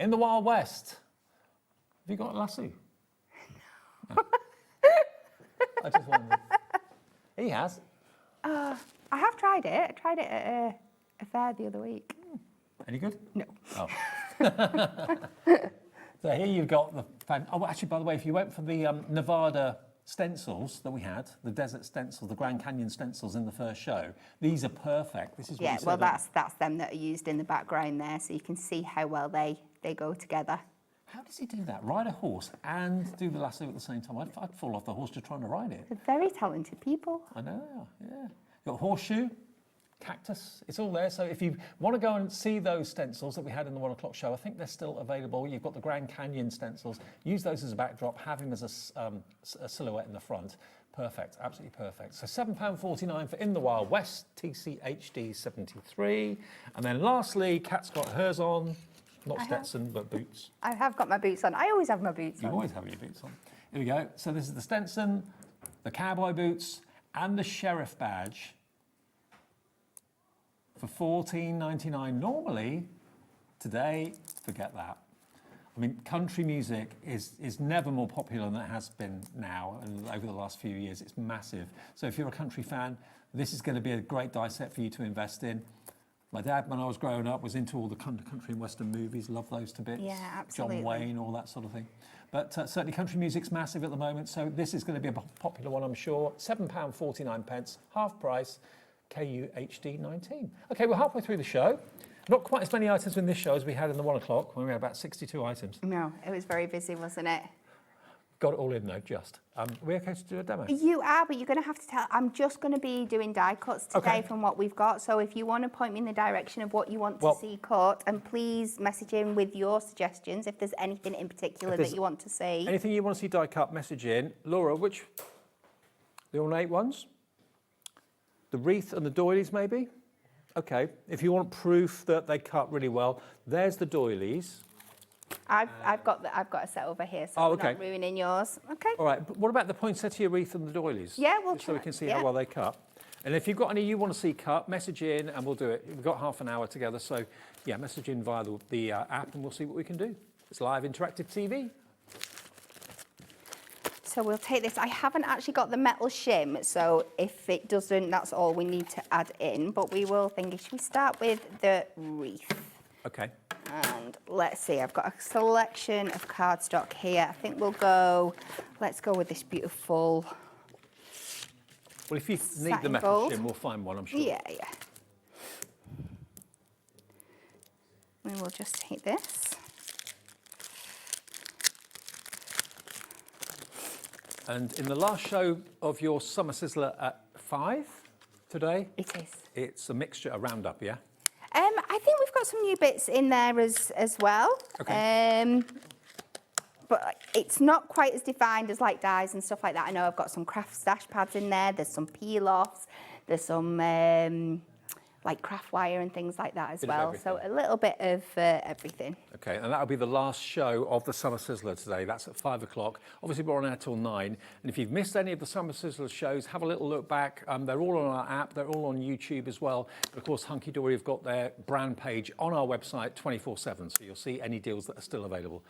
Speaker 2: In the Wild West, have you got a lasso? No. I just wondered. He has.
Speaker 3: I have tried it. I tried it at a fair the other week.
Speaker 2: Any good?
Speaker 3: No.
Speaker 2: Oh. So here you've got the fan. Oh, actually, by the way, if you went for the Nevada stencils that we had, the desert stencils, the Grand Canyon stencils in the first show, these are perfect. This is what you
Speaker 3: well,
Speaker 2: said,
Speaker 3: that's them that are used in the background there, so you can see how well they go together.
Speaker 2: How does he do that? Ride a horse and do the lasso at the same time? I'd fall off the horse just trying to ride it.
Speaker 3: They're very talented people.
Speaker 2: I know, yeah. You've got horseshoe, cactus, it's all there. So if you want to go and see those stencils that we had in the 1 o'clock show, I think they're still available. You've got the Grand Canyon stencils. Use those as a backdrop, have him as a silhouette in the front. Perfect, absolutely perfect. So £7.49 for In the Wild West, TCHD 73. And then lastly, Kat's got hers on. Not Stetson, but boots.
Speaker 3: I have got my boots on. I always have my boots on.
Speaker 2: You always have your boots on. Here we go. So this is the Stetson, the cowboy boots, and the sheriff badge for $14.99. Normally, today, forget that. I mean, country music is never more popular than it has been now, and over the last few years, it's massive. So if you're a country fan, this is going to be a great die set for you to invest in. My dad, when I was growing up, was into all the country and western movies, loved those to bits.
Speaker 3: Yeah, absolutely.
Speaker 2: John Wayne, all that sort of thing. But certainly country music's massive at the moment, so this is going to be a popular one, I'm sure. £7.49, half price, KUHD 19. Okay, we're halfway through the show. Not quite as many items in this show as we had in the 1 o'clock, when we had about 62 items.
Speaker 3: No, it was very busy, wasn't it?
Speaker 2: Got it all in though, just. Are we okay to do a demo?
Speaker 3: You are, but you're going to have to tell. I'm just going to be doing die cuts today from what we've got. So if you want to point me in the direction of what you want to see cut, and please message in with your suggestions if there's anything in particular that you want to see.
Speaker 2: Anything you want to see die cut, message in. Laura, which? The ornate ones? The wreath and the doilies, maybe? Okay. If you want proof that they cut really well, there's the doilies.
Speaker 3: I've got a set over here, so I'm not ruining yours. Okay.
Speaker 2: All right. But what about the poinsettia wreath and the doilies?
Speaker 3: Yeah, we'll
Speaker 2: so we can see how well they cut. And if you've got any you want to see cut, message in and we'll do it. We've got half an hour together, so yeah, message in via the app and we'll see what we can do. It's live interactive TV.
Speaker 3: So we'll take this. I haven't actually got the metal shim, so if it doesn't, that's all we need to add in. But we will think. Should we start with the wreath?
Speaker 2: Okay.
Speaker 3: And let's see, I've got a selection of cardstock here. I think let's go with this beautiful.
Speaker 2: Well, if you need the metal shim, we'll find one, I'm sure.
Speaker 3: Yeah. We will just take this.
Speaker 2: And in the last show of your summer sizzler at 5 today?
Speaker 3: It is.
Speaker 2: It's a mixture, a roundup, yeah?
Speaker 3: I think we've got some new bits in there as well.
Speaker 2: Okay.
Speaker 3: But it's not quite as defined as like dies and stuff like that. I know I've got some craft stash pads in there. There's some peel-offs. There's some like craft wire and things like that as well. So a little bit of everything.
Speaker 2: Okay, and that'll be the last show of the Summer Sizzler today. That's at 5 o'clock. Obviously, we're on air till 9. And if you've missed any of the Summer Sizzler shows, have a little look back. They're all on our app. They're all on YouTube as well. But of course, Hunkydory have got their brand page on our website 24/7. So you'll see any deals that are still available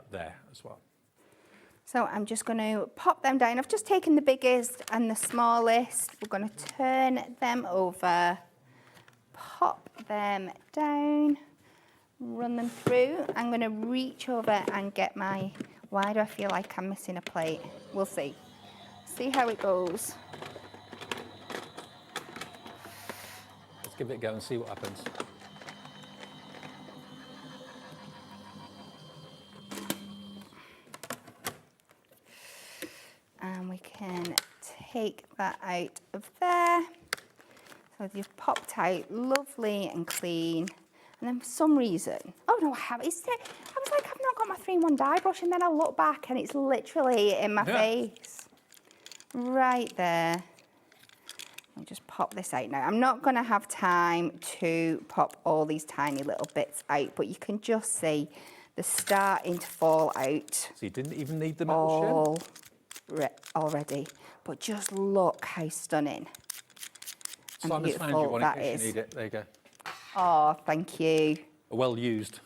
Speaker 2: there as well.
Speaker 3: So I'm just going to pop them down. I've just taken the biggest and the smallest. We're going to turn them over, pop them down, run them through. I'm going to reach over and get my, why do I feel like I'm missing a plate? We'll see. See how it goes.
Speaker 2: Let's give it a go and see what happens.
Speaker 3: And we can take that out of there. So they've popped out lovely and clean. And then for some reason, oh no, I haven't. I was like, I've not got my 3-in-1 die brush, and then I look back and it's literally in my face. Right there. I'll just pop this out now. I'm not going to have time to pop all these tiny little bits out, but you can just see they're starting to fall out.
Speaker 2: So you didn't even need the metal shim?
Speaker 3: Already, but just look how stunning and
Speaker 2: Simon's found you
Speaker 3: beautiful
Speaker 2: one
Speaker 3: that
Speaker 2: in case
Speaker 3: is.
Speaker 2: you need it. There you go.
Speaker 3: Oh, thank you.
Speaker 2: Well used.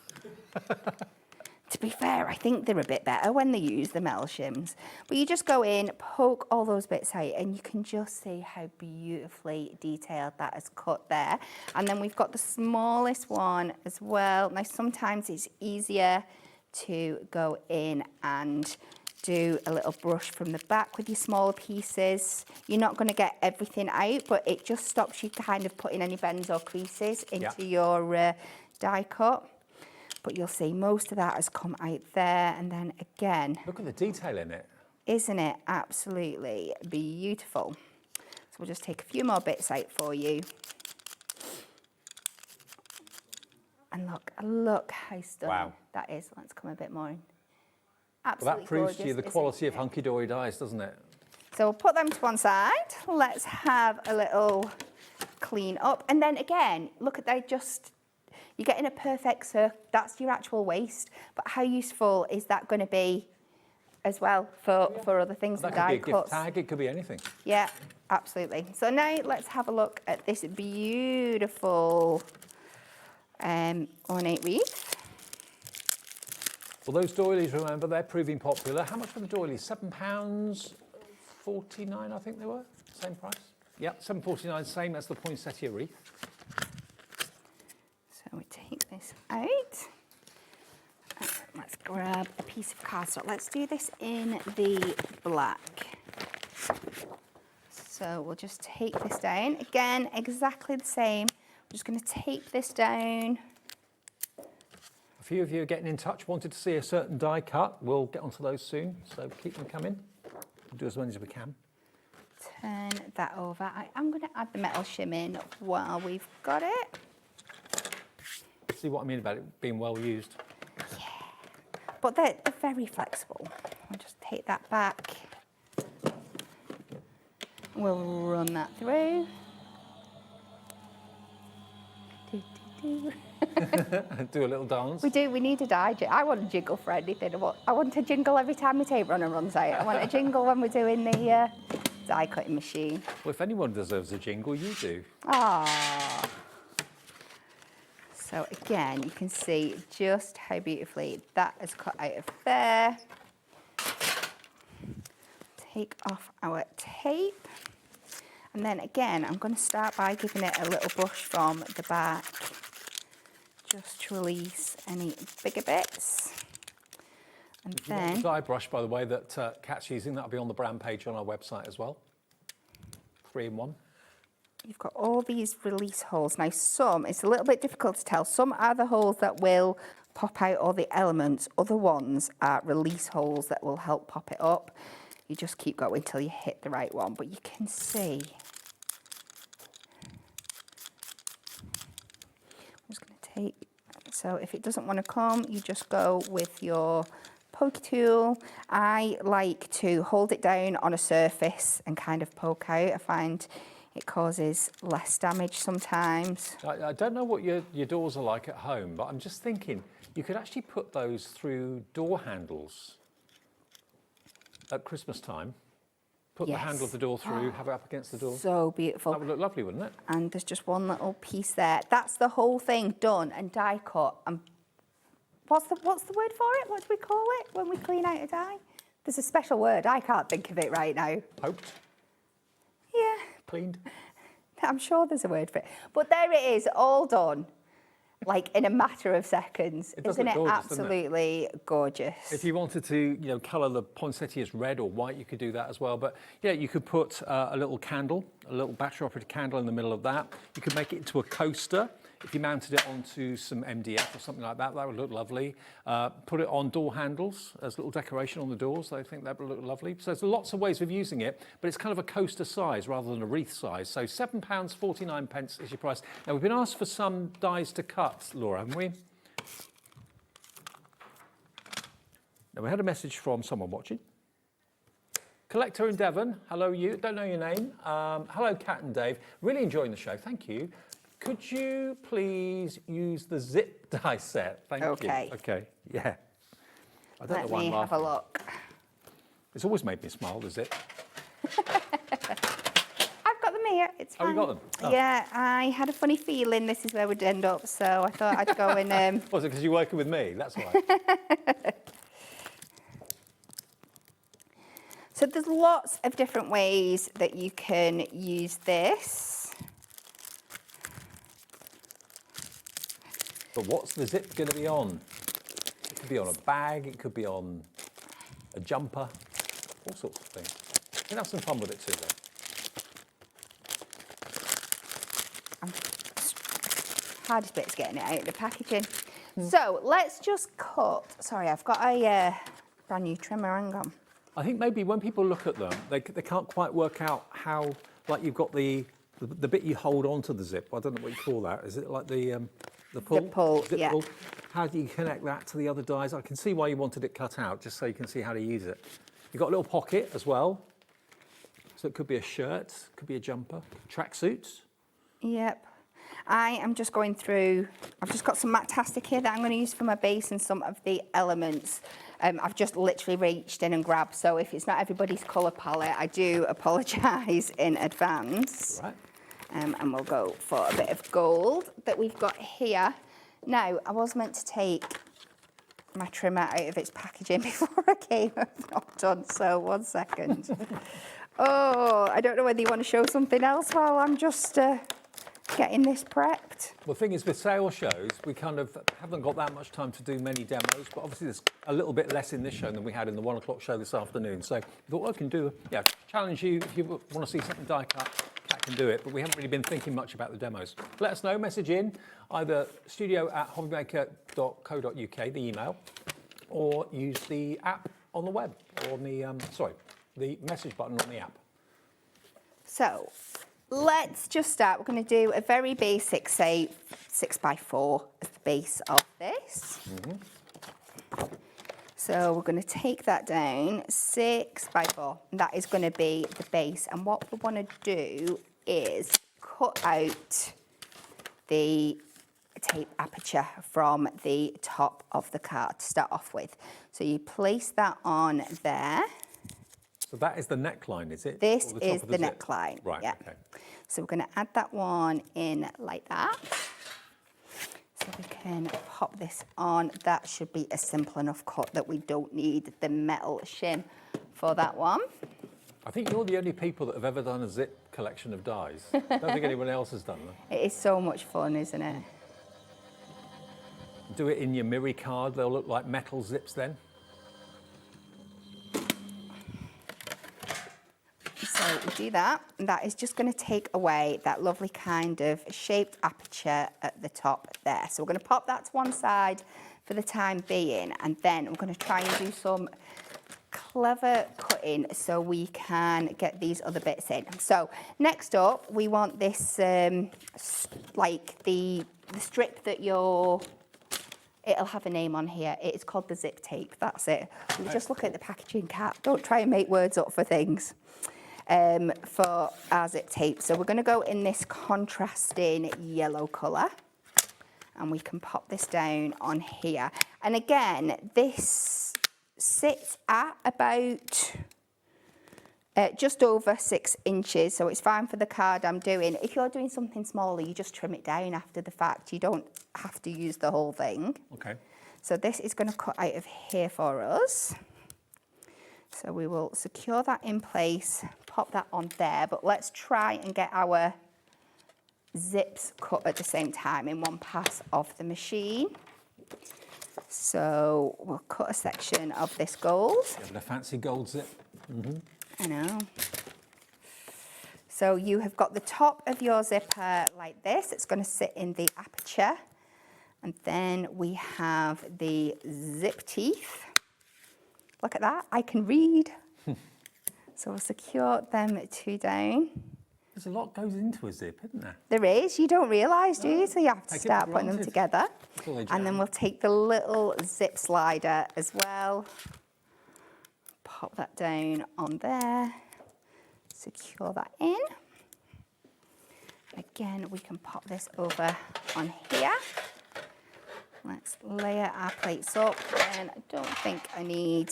Speaker 3: To be fair, I think they're a bit better when they use the metal shims. But you just go in, poke all those bits out, and you can just see how beautifully detailed that is cut there. And then we've got the smallest one as well. Now, sometimes it's easier to go in and do a little brush from the back with your smaller pieces. You're not going to get everything out, but it just stops you kind of putting any bends or creases into your die cut. But you'll see most of that has come out there, and then again,
Speaker 2: look at the detail in it.
Speaker 3: Isn't it absolutely beautiful? So we'll just take a few more bits out for you. And look how stunning that is. Let's come a bit more in. Absolutely
Speaker 2: Well, that proves
Speaker 3: gorgeous,
Speaker 2: to you the quality of Hunkydory dies, doesn't it?
Speaker 3: So we'll put them to one side. Let's have a little clean up. And then again, look at that, you're getting a perfect circle. That's your actual waste. But how useful is that going to be as well for other things?
Speaker 2: That
Speaker 3: die
Speaker 2: could be a
Speaker 3: cuts?
Speaker 2: gift tag, it could be anything.
Speaker 3: Yeah, absolutely. So now let's have a look at this beautiful ornate wreath.
Speaker 2: Well, those doilies, remember, they're proving popular. How much were the doilies? £7.49, I think they were. Same price. Yep, £7.49, same as the poinsettia wreath.
Speaker 3: So we take this out. Let's grab a piece of cardstock. Let's do this in the black. So we'll just take this down. Again, exactly the same. I'm just going to tape this down.
Speaker 2: A few of you are getting in touch, wanted to see a certain die cut. We'll get onto those soon, so keep them coming. We'll do as many as we can.
Speaker 3: Turn that over. I'm going to add the metal shim in while we've got it.
Speaker 2: See what I mean about it being well used?
Speaker 3: Yeah, but they're very flexible. I'll just take that back. We'll run that through.
Speaker 2: Do a little dance.
Speaker 3: We do, we need a die. I want a jingle for anything. I want a jingle every time my tape runner runs out. I want a jingle when we're doing the die cutting machine.
Speaker 2: Well, if anyone deserves a jingle, you do.
Speaker 3: Ah. So again, you can see just how beautifully that is cut out of there. Take off our tape. And then again, I'm going to start by giving it a little brush from the back, just to release any bigger bits. And then
Speaker 2: the die brush, by the way, that Kat's using, that'll be on the brand page on our website as well. 3-in-1.
Speaker 3: You've got all these release holes. Now some, it's a little bit difficult to tell. Some are the holes that will pop out all the elements. Other ones are release holes that will help pop it up. You just keep going until you hit the right one. But you can see take, so if it doesn't want to come, you just go with your poke tool. I like to hold it down on a surface and kind of poke out. I find it causes less damage sometimes.
Speaker 2: I don't know what your doors are like at home, but I'm just thinking you could actually put those through door handles at Christmas time. Put the handle of the door through, have it up against the door.
Speaker 3: So beautiful.
Speaker 2: That would look lovely, wouldn't it?
Speaker 3: And there's just one little piece there. That's the whole thing done and die cut. And what's the word for it? What do we call it when we clean out a die? There's a special word. I can't think of it right now.
Speaker 2: Poked?
Speaker 3: Yeah.
Speaker 2: Cleaned?
Speaker 3: I'm sure there's a word for it. But there it is, all done. Like in a matter of seconds. Isn't it
Speaker 2: gorgeous,
Speaker 3: absolutely gorgeous?
Speaker 2: If you wanted to, colour the poinsettias red or white, you could do that as well. But yeah, you could put a little candle, a little battery-operated candle in the middle of that. You could make it into a coaster. If you mounted it onto some MDF or something like that, that would look lovely. Put it on door handles as a little decoration on the doors. I think that would look lovely. So there's lots of ways of using it, but it's kind of a coaster size rather than a wreath size. So £7.49 is your price. Now, we've been asked for some dies to cut, Laura, haven't we? Now, we had a message from someone watching. Collector in Devon, hello you, don't know your name. Hello Kat and Dave, really enjoying the show, thank you. Could you please use the zip die set? Thank you. Okay, yeah. I don't know why I'm laughing.
Speaker 3: Let me have a look.
Speaker 2: It's always made me smile, the zip.
Speaker 3: I've got them here, it's fine.
Speaker 2: Oh, you got them? Oh.
Speaker 3: Yeah, I had a funny feeling this is where we'd end up, so I thought I'd go and...
Speaker 2: Was it because you're working with me? That's why.
Speaker 3: So there's lots of different ways that you can use this.
Speaker 2: But what's the zip going to be on? It could be on a bag, it could be on a jumper, all sorts of things. You can have some fun with it too, though.
Speaker 3: Hardest bit is getting it out of the packaging. So let's just cut. Sorry, I've got a brand new trimmer, hang on.
Speaker 2: I think maybe when people look at them, they can't quite work out how, like you've got the bit you hold onto the zip. I don't know what you call that. Is it like the pull?
Speaker 3: Zip pull, yeah.
Speaker 2: Pull. How do you connect that to the other dies? I can see why you wanted it cut out, just so you can see how to use it. You've got a little pocket as well. So it could be a shirt, could be a jumper, tracksuits.
Speaker 3: Yep. I am just going through, I've just got some Matastic here that I'm going to use for my base and some of the elements. I've just literally reached in and grabbed, so if it's not everybody's colour palette, I do apologise in advance.
Speaker 2: Right.
Speaker 3: And we'll go for a bit of gold that we've got here. Now, I was meant to take my trimmer out of its packaging before I came. I've not done so, 1 second. Oh, I don't know whether you want to show something else while I'm just getting this prepped.
Speaker 2: Well, the thing is, with sales shows, we kind of haven't got that much time to do many demos, but obviously there's a little bit less in this show than we had in the 1 o'clock show this afternoon. So I thought what I can do, challenge you, if you want to see something die cut, Kat can do it, but we haven't really been thinking much about the demos. Let us know, message in, either studio@hobbymaker.co.uk, the email, or use the app on the web, or on the, the message button on the app.
Speaker 3: So, let's just start. We're going to do a very basic, say, 6x4 as the base of this. So we're going to take that down, 6x4, and that is going to be the base. And what we want to do is cut out the tape aperture from the top of the card to start off with. So you place that on there.
Speaker 2: So that is the neckline, is it?
Speaker 3: This is the neckline.
Speaker 2: Right,
Speaker 3: yeah.
Speaker 2: okay.
Speaker 3: So we're going to add that one in like that. So we can pop this on. That should be a simple enough cut that we don't need the metal shim for that one.
Speaker 2: I think you're the only people that have ever done a zip collection of dies. I don't think anyone else has done them.
Speaker 3: It is so much fun, isn't it?
Speaker 2: Do it in your Miri card. They'll look like metal zips then.
Speaker 3: So we do that, and that is just going to take away that lovely kind of shaped aperture at the top there. So we're going to pop that to one side for the time being, and then we're going to try and do some clever cutting so we can get these other bits in. So next up, we want this, like the the strip that it'll have a name on here. It's called the zip tape, that's it. You just look at the packaging, Kat. Don't try and make words up for things. For our zip tape. So we're going to go in this contrasting yellow colour, and we can pop this down on here. And again, this sits at about just over 6 inches, so it's fine for the card I'm doing. If you're doing something smaller, you just trim it down after the fact. You don't have to use the whole thing.
Speaker 2: Okay.
Speaker 3: So this is going to cut out of here for us. So we will secure that in place, pop that on there, but let's try and get our zips cut at the same time in one pass of the machine. So we'll cut a section of this gold.
Speaker 2: Having a fancy gold zip.
Speaker 3: I know. So you have got the top of your zipper like this. It's going to sit in the aperture. And then we have the zip teeth. Look at that, I can read. So we'll secure them two down.
Speaker 2: There's a lot goes into a zip, isn't there?
Speaker 3: There is, you don't realise, do you? So you have to
Speaker 2: Take it
Speaker 3: start
Speaker 2: for
Speaker 3: putting them
Speaker 2: granted.
Speaker 3: together.
Speaker 2: Until they
Speaker 3: And
Speaker 2: jam.
Speaker 3: then we'll take the little zip slider as well. Pop that down on there. Secure that in. Again, we can pop this over on here. Let's layer our plates up, and I don't think I need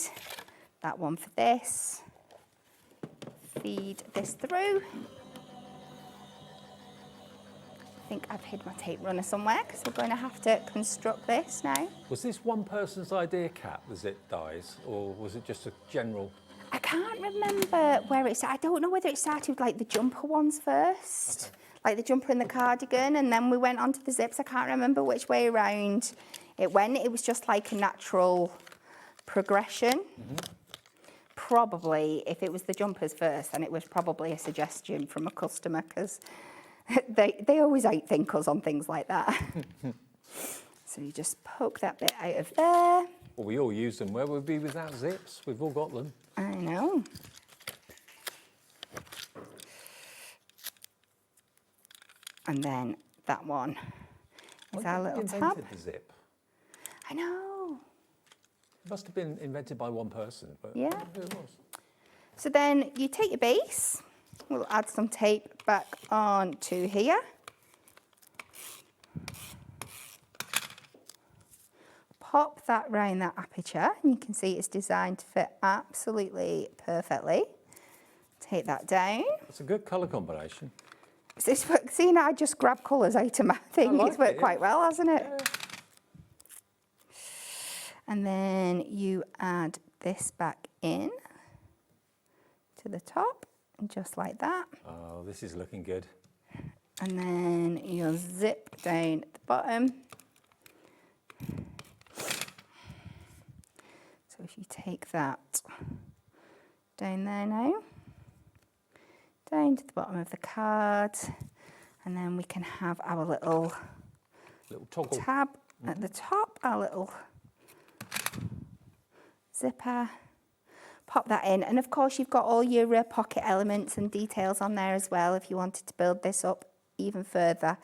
Speaker 3: that one for this. Feed this through. I think I've hid my tape runner somewhere because we're going to have to construct this now.
Speaker 2: Was this one person's idea, Kat, the zip dies, or was it just a general?
Speaker 3: I can't remember where it's. I don't know whether it started with like the jumper ones first.
Speaker 2: Okay.
Speaker 3: Like the jumper and the cardigan, and then we went on to the zips. I can't remember which way around it went. It was just like a natural progression. Probably, if it was the jumpers first, then it was probably a suggestion from a customer, because they always outthink us on things like that. So you just poke that bit out of there.
Speaker 2: Well, we all use them. Where would we be without zips? We've all got them.
Speaker 3: I know. And then that one is our little tab.
Speaker 2: Invented the zip.
Speaker 3: I know.
Speaker 2: It must have been invented by one person, but
Speaker 3: Yeah.
Speaker 2: I wonder who it was.
Speaker 3: So then you take your base, we'll add some tape back onto here. Pop that round that aperture, and you can see it's designed to fit absolutely perfectly. Take that down.
Speaker 2: It's a good colour combination.
Speaker 3: See, now I just grab colours out of my thing.
Speaker 2: like
Speaker 3: It's worked
Speaker 2: it,
Speaker 3: quite well, hasn't it?
Speaker 2: Yeah.
Speaker 3: And then you add this back in to the top, just like that.
Speaker 2: Oh, this is looking good.
Speaker 3: And then you'll zip down at the bottom. So if you take that down there now, down to the bottom of the card, and then we can have our little
Speaker 2: Toggle.
Speaker 3: tab at the top, our little zipper. Pop that in, and of course you've got all your pocket elements and details on there as well if you wanted to build this up even further.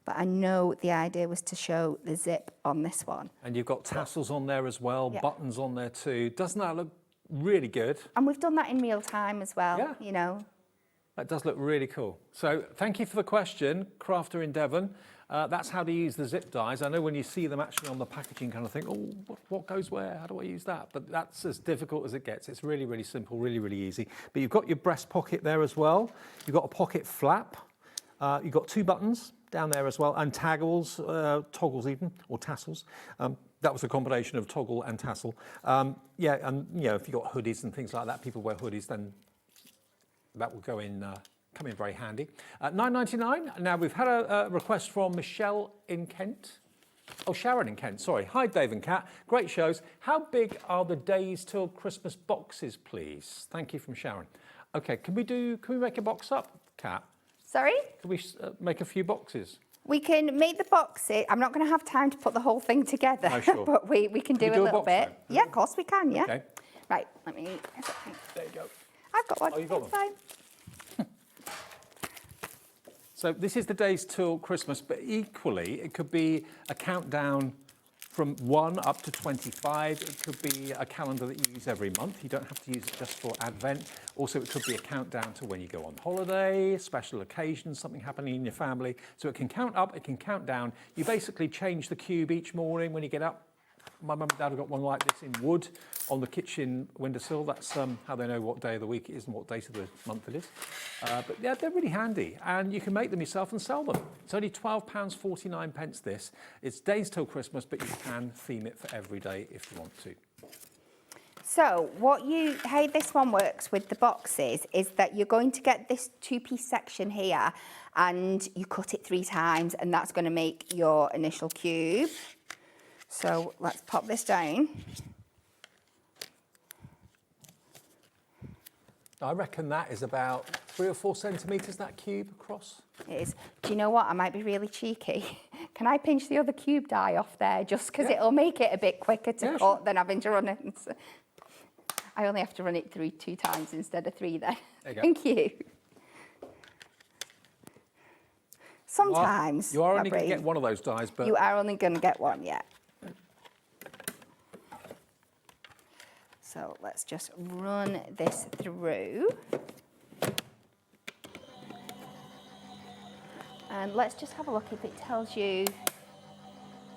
Speaker 3: But I know the idea was to show the zip on this one.
Speaker 2: And you've got tassels on there as well,
Speaker 3: Yeah.
Speaker 2: buttons on there too. Doesn't that look really good?
Speaker 3: And we've done that in real time as well,
Speaker 2: Yeah.
Speaker 3: you know.
Speaker 2: That does look really cool. So thank you for the question, Crafter in Devon. That's how to use the zip dies. I know when you see them actually on the packaging, kind of think, oh, what goes where? How do I use that? But that's as difficult as it gets. It's really, really simple, really, really easy. But you've got your breast pocket there as well. You've got a pocket flap. You've got 2 buttons down there as well, and toggles even, or tassels. That was a combination of toggle and tassel. Yeah, and you know, if you've got hoodies and things like that, people wear hoodies, then that will go in, come in very handy. $9.99. Now we've had a request from Michelle in Kent. Oh, Sharon in Kent, sorry. Hi, Dave and Kat. Great shows. How big are the Days Till Christmas boxes, please? Thank you from Sharon. Okay, can we make a box up, Kat?
Speaker 3: Sorry?
Speaker 2: Can we make a few boxes?
Speaker 3: We can make the boxes. I'm not going to have time to put the whole thing together,
Speaker 2: No, sure.
Speaker 3: but we can do
Speaker 2: we
Speaker 3: a
Speaker 2: do a
Speaker 3: little
Speaker 2: box
Speaker 3: bit.
Speaker 2: then?
Speaker 3: Yeah, of course we can, yeah.
Speaker 2: Okay.
Speaker 3: Right, let me...
Speaker 2: There you go.
Speaker 3: I've got one.
Speaker 2: Oh, you've got
Speaker 3: It's
Speaker 2: one.
Speaker 3: fine.
Speaker 2: So this is the days till Christmas, but equally it could be a countdown from 1 up to 25. It could be a calendar that you use every month. You don't have to use it just for Advent. Also, it could be a countdown to when you go on holiday, special occasions, something happening in your family. So it can count up, it can count down. You basically change the cube each morning when you get up. My mum and dad have got one like this in wood on the kitchen windowsill. That's how they know what day of the week it is and what date of the month it is. But yeah, they're really handy, and you can make them yourself and sell them. It's only £12.49 this. It's days till Christmas, but you can theme it for every day if you want to.
Speaker 3: So how this one works with the boxes is that you're going to get this two-piece section here, and you cut it 3 times, and that's going to make your initial cube. So let's pop this down.
Speaker 2: I reckon that is about 3 or 4 centimetres, that cube across.
Speaker 3: It is. Do you know what? I might be really cheeky. Can I pinch the other cube die off there just because it'll make it a bit quicker to cut than having to run it? I only have to run it through 2 times instead of 3 then.
Speaker 2: There you go.
Speaker 3: Thank you. Sometimes.
Speaker 2: You are only going to get one of those dies, but...
Speaker 3: You are only going to get one, yeah. So let's just run this through. And let's just have a look if it tells you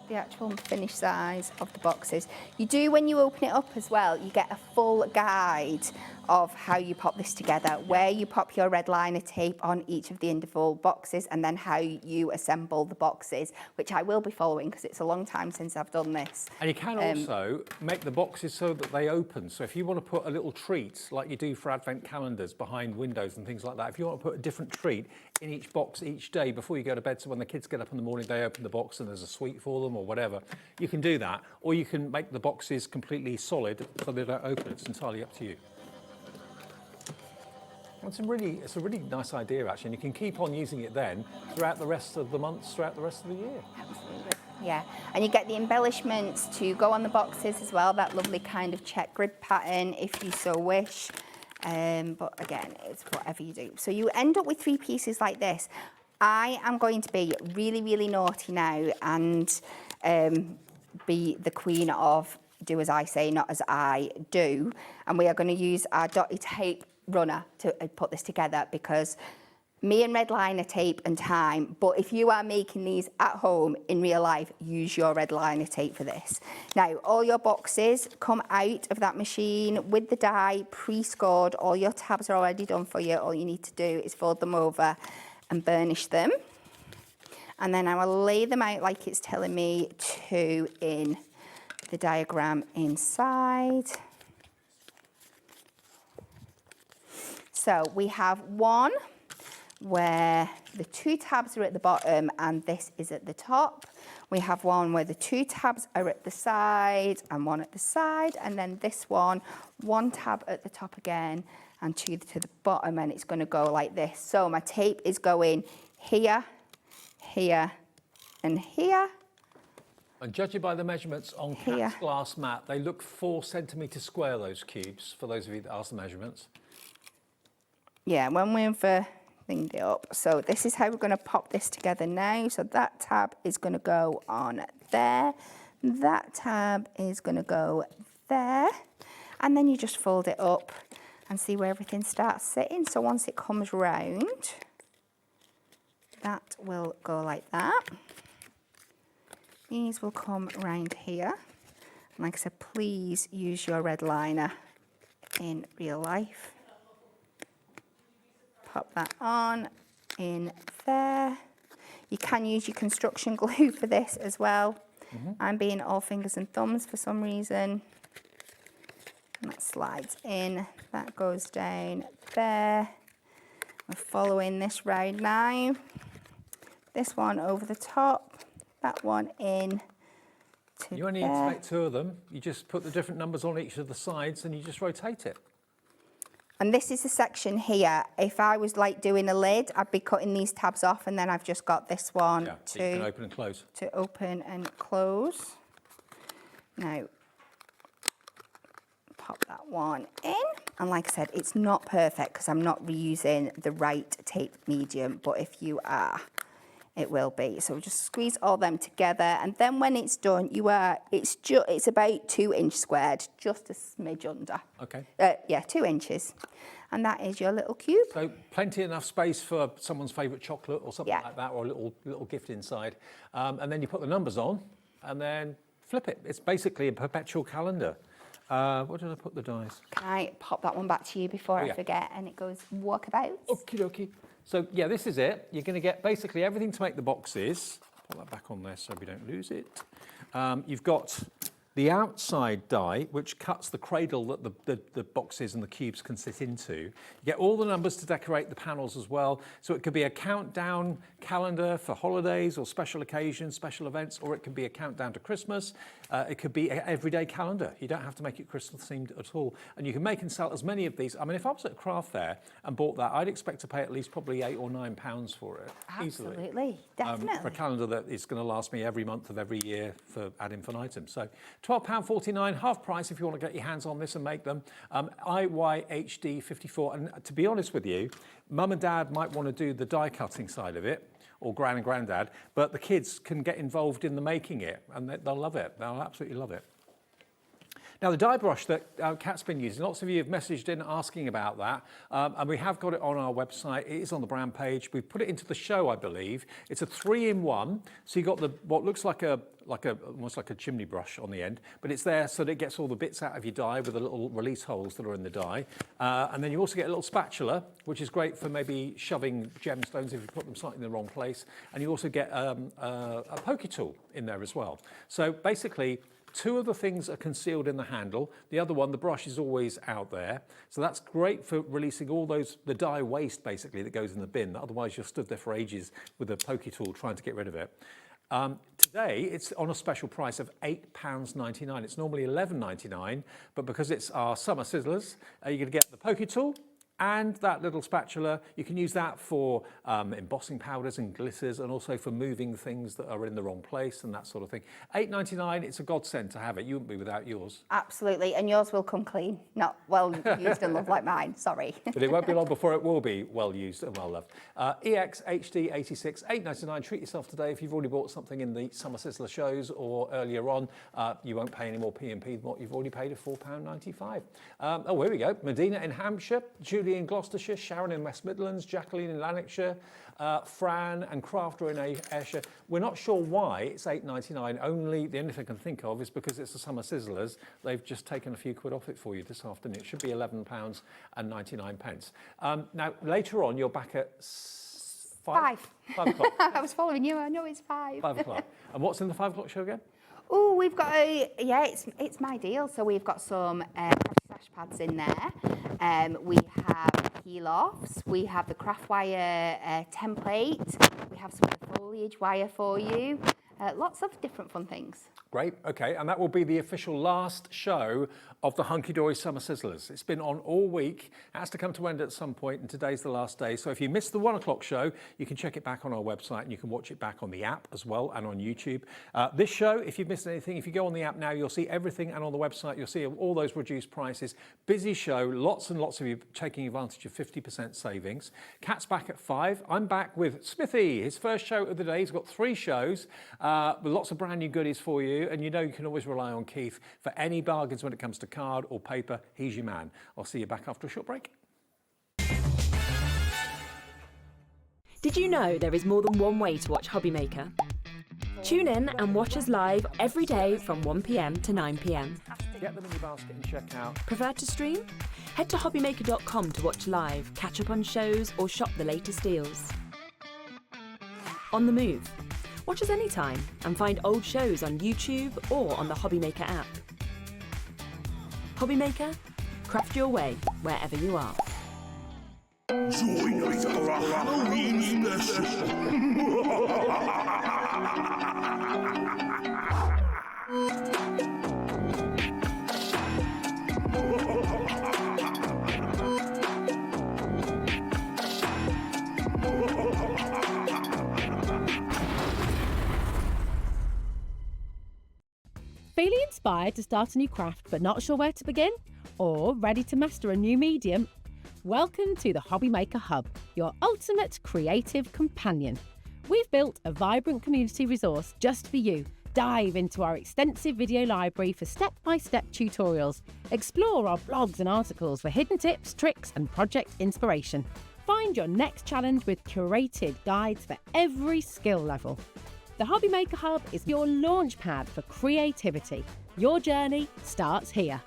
Speaker 3: the actual finished size of the boxes. You do, when you open it up as well, you get a full guide of how you pop this together, where you pop your red liner tape on each of the individual boxes, and then how you assemble the boxes, which I will be following because it's a long time since I've done this.
Speaker 2: And you can also make the boxes so that they open. So if you want to put a little treat, like you do for Advent calendars behind windows and things like that, if you want to put a different treat in each box each day before you go to bed, so when the kids get up in the morning, they open the box and there's a sweet for them or whatever, you can do that. Or you can make the boxes completely solid so they don't open. It's entirely up to you. It's a really nice idea, actually, and you can keep on using it then throughout the rest of the months, throughout the rest of the year.
Speaker 3: Absolutely, yeah. And you get the embellishments to go on the boxes as well, that lovely kind of check grid pattern, if you so wish. But again, it's whatever you do. So you end up with 3 pieces like this. I am going to be really, really naughty now and be the queen of do as I say, not as I do. And we are going to use our dotty tape runner to put this together, because me and red liner tape and time, but if you are making these at home in real life, use your red liner tape for this. Now, all your boxes come out of that machine with the die pre-scored. All your tabs are already done for you. All you need to do is fold them over and burnish them. And then I will lay them out like it's telling me to in the diagram inside. So we have one where the 2 tabs are at the bottom and this is at the top. We have one where the 2 tabs are at the side and one at the side, and then this one tab at the top again and 2 to the bottom, and it's going to go like this. So my tape is going here, here and here.
Speaker 2: And judging by the measurements on Kat's glass mat, they look 4 centimetres square, those cubes, for those of you that asked the measurements.
Speaker 3: Yeah, when we've thinged it up. So this is how we're going to pop this together now. So that tab is going to go on there. That tab is going to go there. And then you just fold it up and see where everything starts sitting. So once it comes round, that will go like that. These will come round here. And like I said, please use your red liner in real life. Pop that on in there. You can use your construction glue for this as well. I'm being all fingers and thumbs for some reason. And that slides in, that goes down there. We're following this round now. This one over the top, that one in to
Speaker 2: You only need to make 2 of them. You just put the different numbers on each of the sides and you just rotate it.
Speaker 3: And this is the section here. If I was like doing a lid, I'd be cutting these tabs off, and then I've just got this one
Speaker 2: so you can open and close.
Speaker 3: To open and close. Now, pop that one in. And like I said, it's not perfect because I'm not reusing the right tape medium, but if you are, it will be. So just squeeze all them together, and then when it's done, it's about 2 inch squared, just a smidge under.
Speaker 2: Okay.
Speaker 3: Yeah, 2 inches. And that is your little cube.
Speaker 2: So plenty enough space for someone's favourite chocolate or something like that, or a little gift inside. And then you put the numbers on and then flip it. It's basically a perpetual calendar. What did I put the dice?
Speaker 3: Can I pop that one back to you before I forget? And it goes walkabout.
Speaker 2: Okie dokie. So yeah, this is it. You're going to get basically everything to make the boxes. Put that back on there so we don't lose it. You've got the outside die, which cuts the cradle that the boxes and the cubes can sit into. You get all the numbers to decorate the panels as well. So it could be a countdown calendar for holidays or special occasions, special events, or it could be a countdown to Christmas. It could be an everyday calendar. You don't have to make it Christmas themed at all. And you can make and sell as many of these. I mean, if I was at a craft fair and bought that, I'd expect to pay at least probably £8 or £9 for it.
Speaker 3: Absolutely,
Speaker 2: easily.
Speaker 3: definitely.
Speaker 2: For a calendar that is going to last me every month of every year for ad infinitum. So £12.49, half price if you want to get your hands on this and make them. IYHD 54. And to be honest with you, Mum and Dad might want to do the die cutting side of it, or Gran and Grandad, but the kids can get involved in the making it, and they'll love it. They'll absolutely love it. Now, the die brush that Kat's been using, lots of you have messaged in asking about that, and we have got it on our website. It is on the brand page. We've put it into the show, I believe. It's a 3-in-1, so you've got what looks like almost like a chimney brush on the end, but it's there so that it gets all the bits out of your die with the little release holes that are in the die. And then you also get a little spatula, which is great for maybe shoving gemstones if you put them slightly in the wrong place. And you also get a pokey tool in there as well. So basically, 2 of the things are concealed in the handle. The other one, the brush, is always out there. So that's great for releasing all the die waste, basically, that goes in the bin. Otherwise, you're stood there for ages with a pokey tool trying to get rid of it. Today, it's on a special price of £8.99. It's normally £11.99, but because it's our summer sizzlers, you're going to get the pokey tool and that little spatula. You can use that for embossing powders and glitters, and also for moving things that are in the wrong place and that sort of thing. £8.99, it's a godsend to have it. You wouldn't be without yours.
Speaker 3: Absolutely, and yours will come clean, not well used and loved like mine, sorry.
Speaker 2: But it won't be long before it will be well used and well loved. EXHD86, £8.99. Treat yourself today. If you've already bought something in the Summer Sizzler shows or earlier on, you won't pay any more P&P than what you've already paid of £4.95. Oh, here we go. Medina in Hampshire, Julie in Gloucestershire, Sharon in West Midlands, Jacqueline in Lanarkshire, Fran and Crafter in Ayrshire. We're not sure why it's £8.99. The only thing I can think of is because it's the Summer Sizzlers. They've just taken a few quid off it for you this afternoon. It should be £11.99. Now, later on, you're back at 5 o'clock.
Speaker 3: I was following you. I know it's 5.
Speaker 2: 5 o'clock. And what's in the 5 o'clock show again?
Speaker 3: Oh, we've got it's my deal. So we've got some sash pads in there. We have peel-offs. We have the craft wire template. We have some of the foliage wire for you. Lots of different fun things.
Speaker 2: Great, okay, and that will be the official last show of the Hunkydory Summer Sizzlers. It's been on all week. It has to come to an end at some point, and today's the last day. So if you missed the 1 o'clock show, you can check it back on our website, and you can watch it back on the app as well, and on YouTube. This show, if you've missed anything, if you go on the app now, you'll see everything, and on the website, you'll see all those reduced prices. Busy show, lots and lots of you taking advantage of 50% savings. Kat's back at 5. I'm back with Smithy, his first show of the day. He's got 3 shows with lots of brand new goodies for you, and you know you can always rely on Keith for any bargains when it comes to card or paper. He's your man. I'll see you back after a short break.
Speaker 6: Did you know there is more than one way to watch HobbyMaker? Tune in and watch us live every day from 1 p.m. to 9 p.m.
Speaker 2: Get them in your basket and check out.
Speaker 6: Prefer to stream? Head to hobbymaker.com to watch live, catch up on shows, or shop the latest deals. On the move. Watch us anytime and find old shows on YouTube or on the HobbyMaker app. HobbyMaker, craft your way wherever you are.
Speaker 13: Join us for a Halloween
Speaker 6: Feeling inspired to start a new craft but not sure where to begin? Or ready to master a new medium? Welcome to the HobbyMaker Hub, your ultimate creative companion. We've built a vibrant community resource just for you. Dive into our extensive video library for step-by-step tutorials. Explore our blogs and articles for hidden tips, tricks, and project inspiration. Find your next challenge with curated guides for every skill level. The HobbyMaker Hub is your launch pad for creativity. Your journey starts here.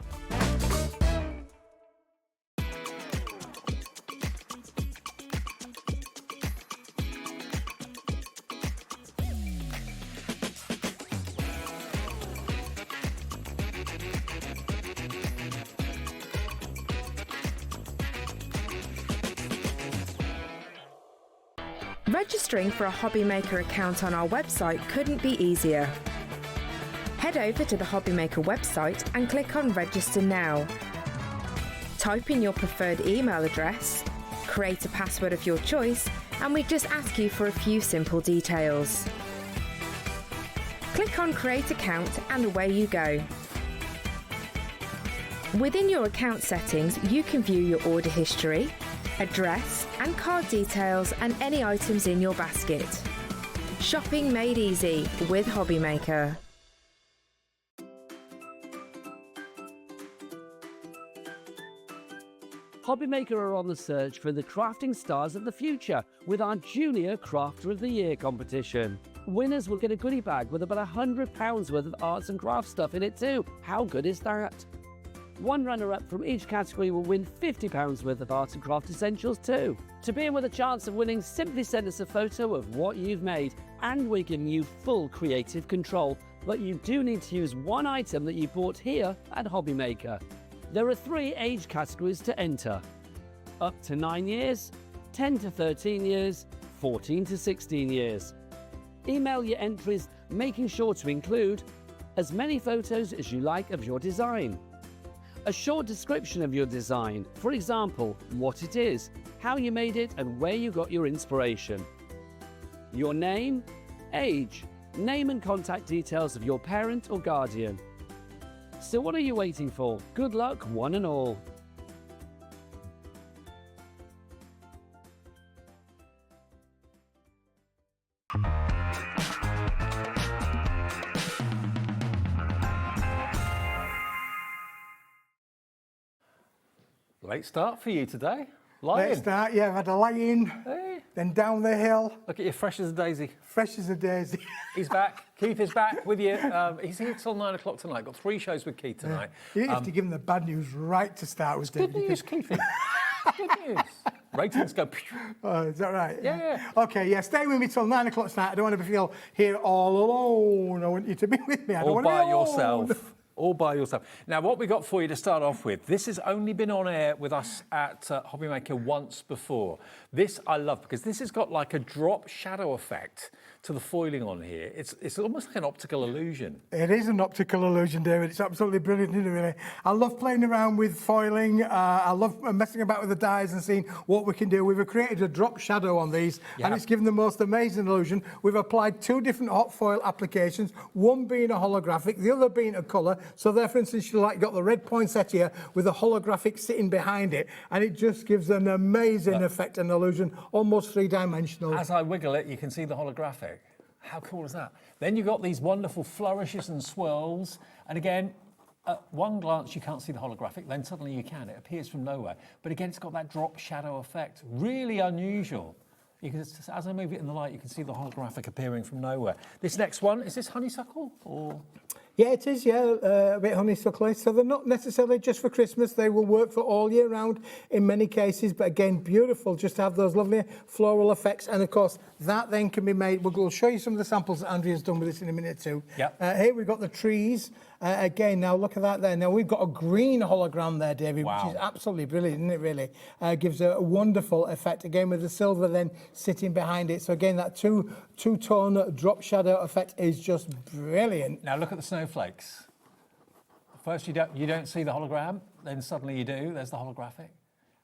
Speaker 14: Registering for a HobbyMaker account on our website couldn't be easier. Head over to the HobbyMaker website and click on Register Now. Type in your preferred email address, create a password of your choice, and we just ask you for a few simple details. Click on Create Account and away you go. Within your account settings, you can view your order history, address and card details and any items in your basket. Shopping made easy with HobbyMaker.
Speaker 11: HobbyMaker are on the search for the crafting stars of the future with our Junior Crafter of the Year competition. Winners will get a goodie bag with about £100 worth of arts and crafts stuff in it too. How good is that? One runner-up from each category will win £50 worth of art and craft essentials too. To be in with a chance of winning, simply send us a photo of what you've made, and we're giving you full creative control. But you do need to use one item that you bought here at HobbyMaker. There are 3 age categories to enter: up to 9 years, 10 to 13 years, 14 to 16 years. Email your entries, making sure to include as many photos as you like of your design, a short description of your design, for example, what it is, how you made it and where you got your inspiration, your name, age, name and contact details of your parent or guardian. So what are you waiting for? Good luck, one and all.
Speaker 2: Late start for you today.
Speaker 15: Late start, yeah, I've had a lie-in,
Speaker 2: hey.
Speaker 15: Then down the hill.
Speaker 2: Look at you, fresh as a daisy.
Speaker 15: Fresh as a daisy.
Speaker 2: He's back. Keith is back with you. He's here till 9 o'clock tonight. Got 3 shows with Keith tonight.
Speaker 15: You have to give him the bad news right to start with, David.
Speaker 2: Good news, Keith. Good news. Ratings go.
Speaker 15: Oh, is that right?
Speaker 2: Yeah.
Speaker 15: Okay, yeah, stay with me till 9 o'clock tonight. I don't want to feel here all alone. I want you to be with me. I don't want to be alone.
Speaker 2: All by yourself. All by yourself. Now, what we got for you to start off with, this has only been on air with us at HobbyMaker once before. This I love because this has got like a drop shadow effect to the foiling on here. It's almost like an optical illusion.
Speaker 15: It is an optical illusion, David. It's absolutely brilliant, isn't it, really? I love playing around with foiling. I love messing about with the dyes and seeing what we can do. We've created a drop shadow on these, and it's given the most amazing illusion. We've applied 2 different hot foil applications, one being a holographic, the other being a colour. So there, for instance, you got the red poinsettia here with a holographic sitting behind it, and it just gives an amazing effect and illusion, almost 3-dimensional.
Speaker 2: As I wiggle it, you can see the holographic. How cool is that? Then you've got these wonderful flourishes and swirls, and again, at one glance you can't see the holographic, then suddenly you can. It appears from nowhere. But again, it's got that drop shadow effect. Really unusual. You can, as I move it in the light, you can see the holographic appearing from nowhere. This next one, is this honeysuckle or?
Speaker 15: Yeah, it is, a bit honeysuckly. So they're not necessarily just for Christmas. They will work for all year round in many cases. But again, beautiful just to have those lovely floral effects. And of course, that then can be made. We'll show you some of the samples that Andrea's done with this in a minute too. Here we've got the trees. Again, now look at that there. Now we've got a green hologram there, David, which is absolutely brilliant, isn't it, really? Gives a wonderful effect, again, with the silver then sitting behind it. So again, that two-tone drop shadow effect is just brilliant.
Speaker 2: Now look at the snowflakes. First you don't see the hologram, then suddenly you do. There's the holographic.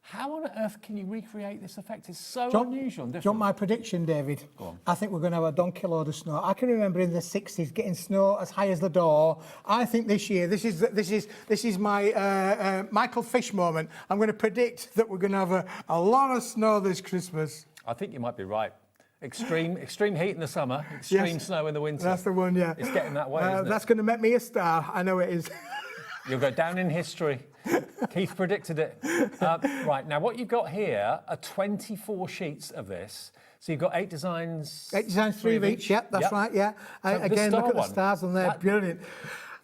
Speaker 2: How on earth can you recreate this effect? It's so
Speaker 15: Do you
Speaker 2: unusual and
Speaker 15: do you
Speaker 2: different.
Speaker 15: want my prediction, David?
Speaker 2: Go on.
Speaker 15: I think we're going to have a donkey load of snow. I can remember in the 60s getting snow as high as the door. I think this year, this is my Michael Fish moment. I'm going to predict that we're going to have a lot of snow this Christmas.
Speaker 2: I think you might be right. Extreme heat in the summer, extreme snow in the winter.
Speaker 15: That's the one, yeah.
Speaker 2: It's getting that way, isn't it?
Speaker 15: That's going to make me a star. I know it is.
Speaker 2: You'll go down in history. Keith predicted it. Right, now what you've got here are 24 sheets of this. So you've got 8 designs.
Speaker 15: 8 designs, 3 of each. Yep, that's right, yeah.
Speaker 2: So
Speaker 15: Again, look at the stars on there, brilliant.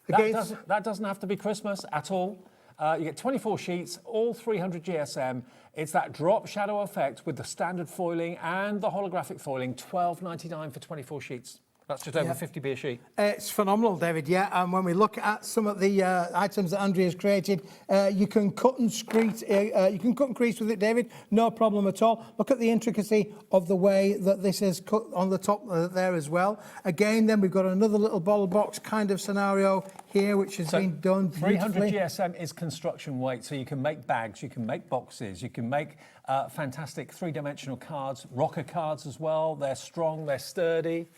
Speaker 15: Again,
Speaker 2: That doesn't have to be Christmas at all. You get 24 sheets, all 300 GSM. It's that drop shadow effect with the standard foiling and the holographic foiling, $12.99 for 24 sheets. That's just over 50p a sheet.
Speaker 15: It's phenomenal, David, yeah. And when we look at some of the items that Andrea's created, you can cut and crease with it, David, no problem at all. Look at the intricacy of the way that this is cut on the top there as well. Again, then we've got another little bottle box kind of scenario here, which has been done beautifully.
Speaker 2: 300 GSM is construction weight, so you can make bags, you can make boxes, you can make fantastic 3-dimensional cards, rocker cards as well. They're strong, they're sturdy.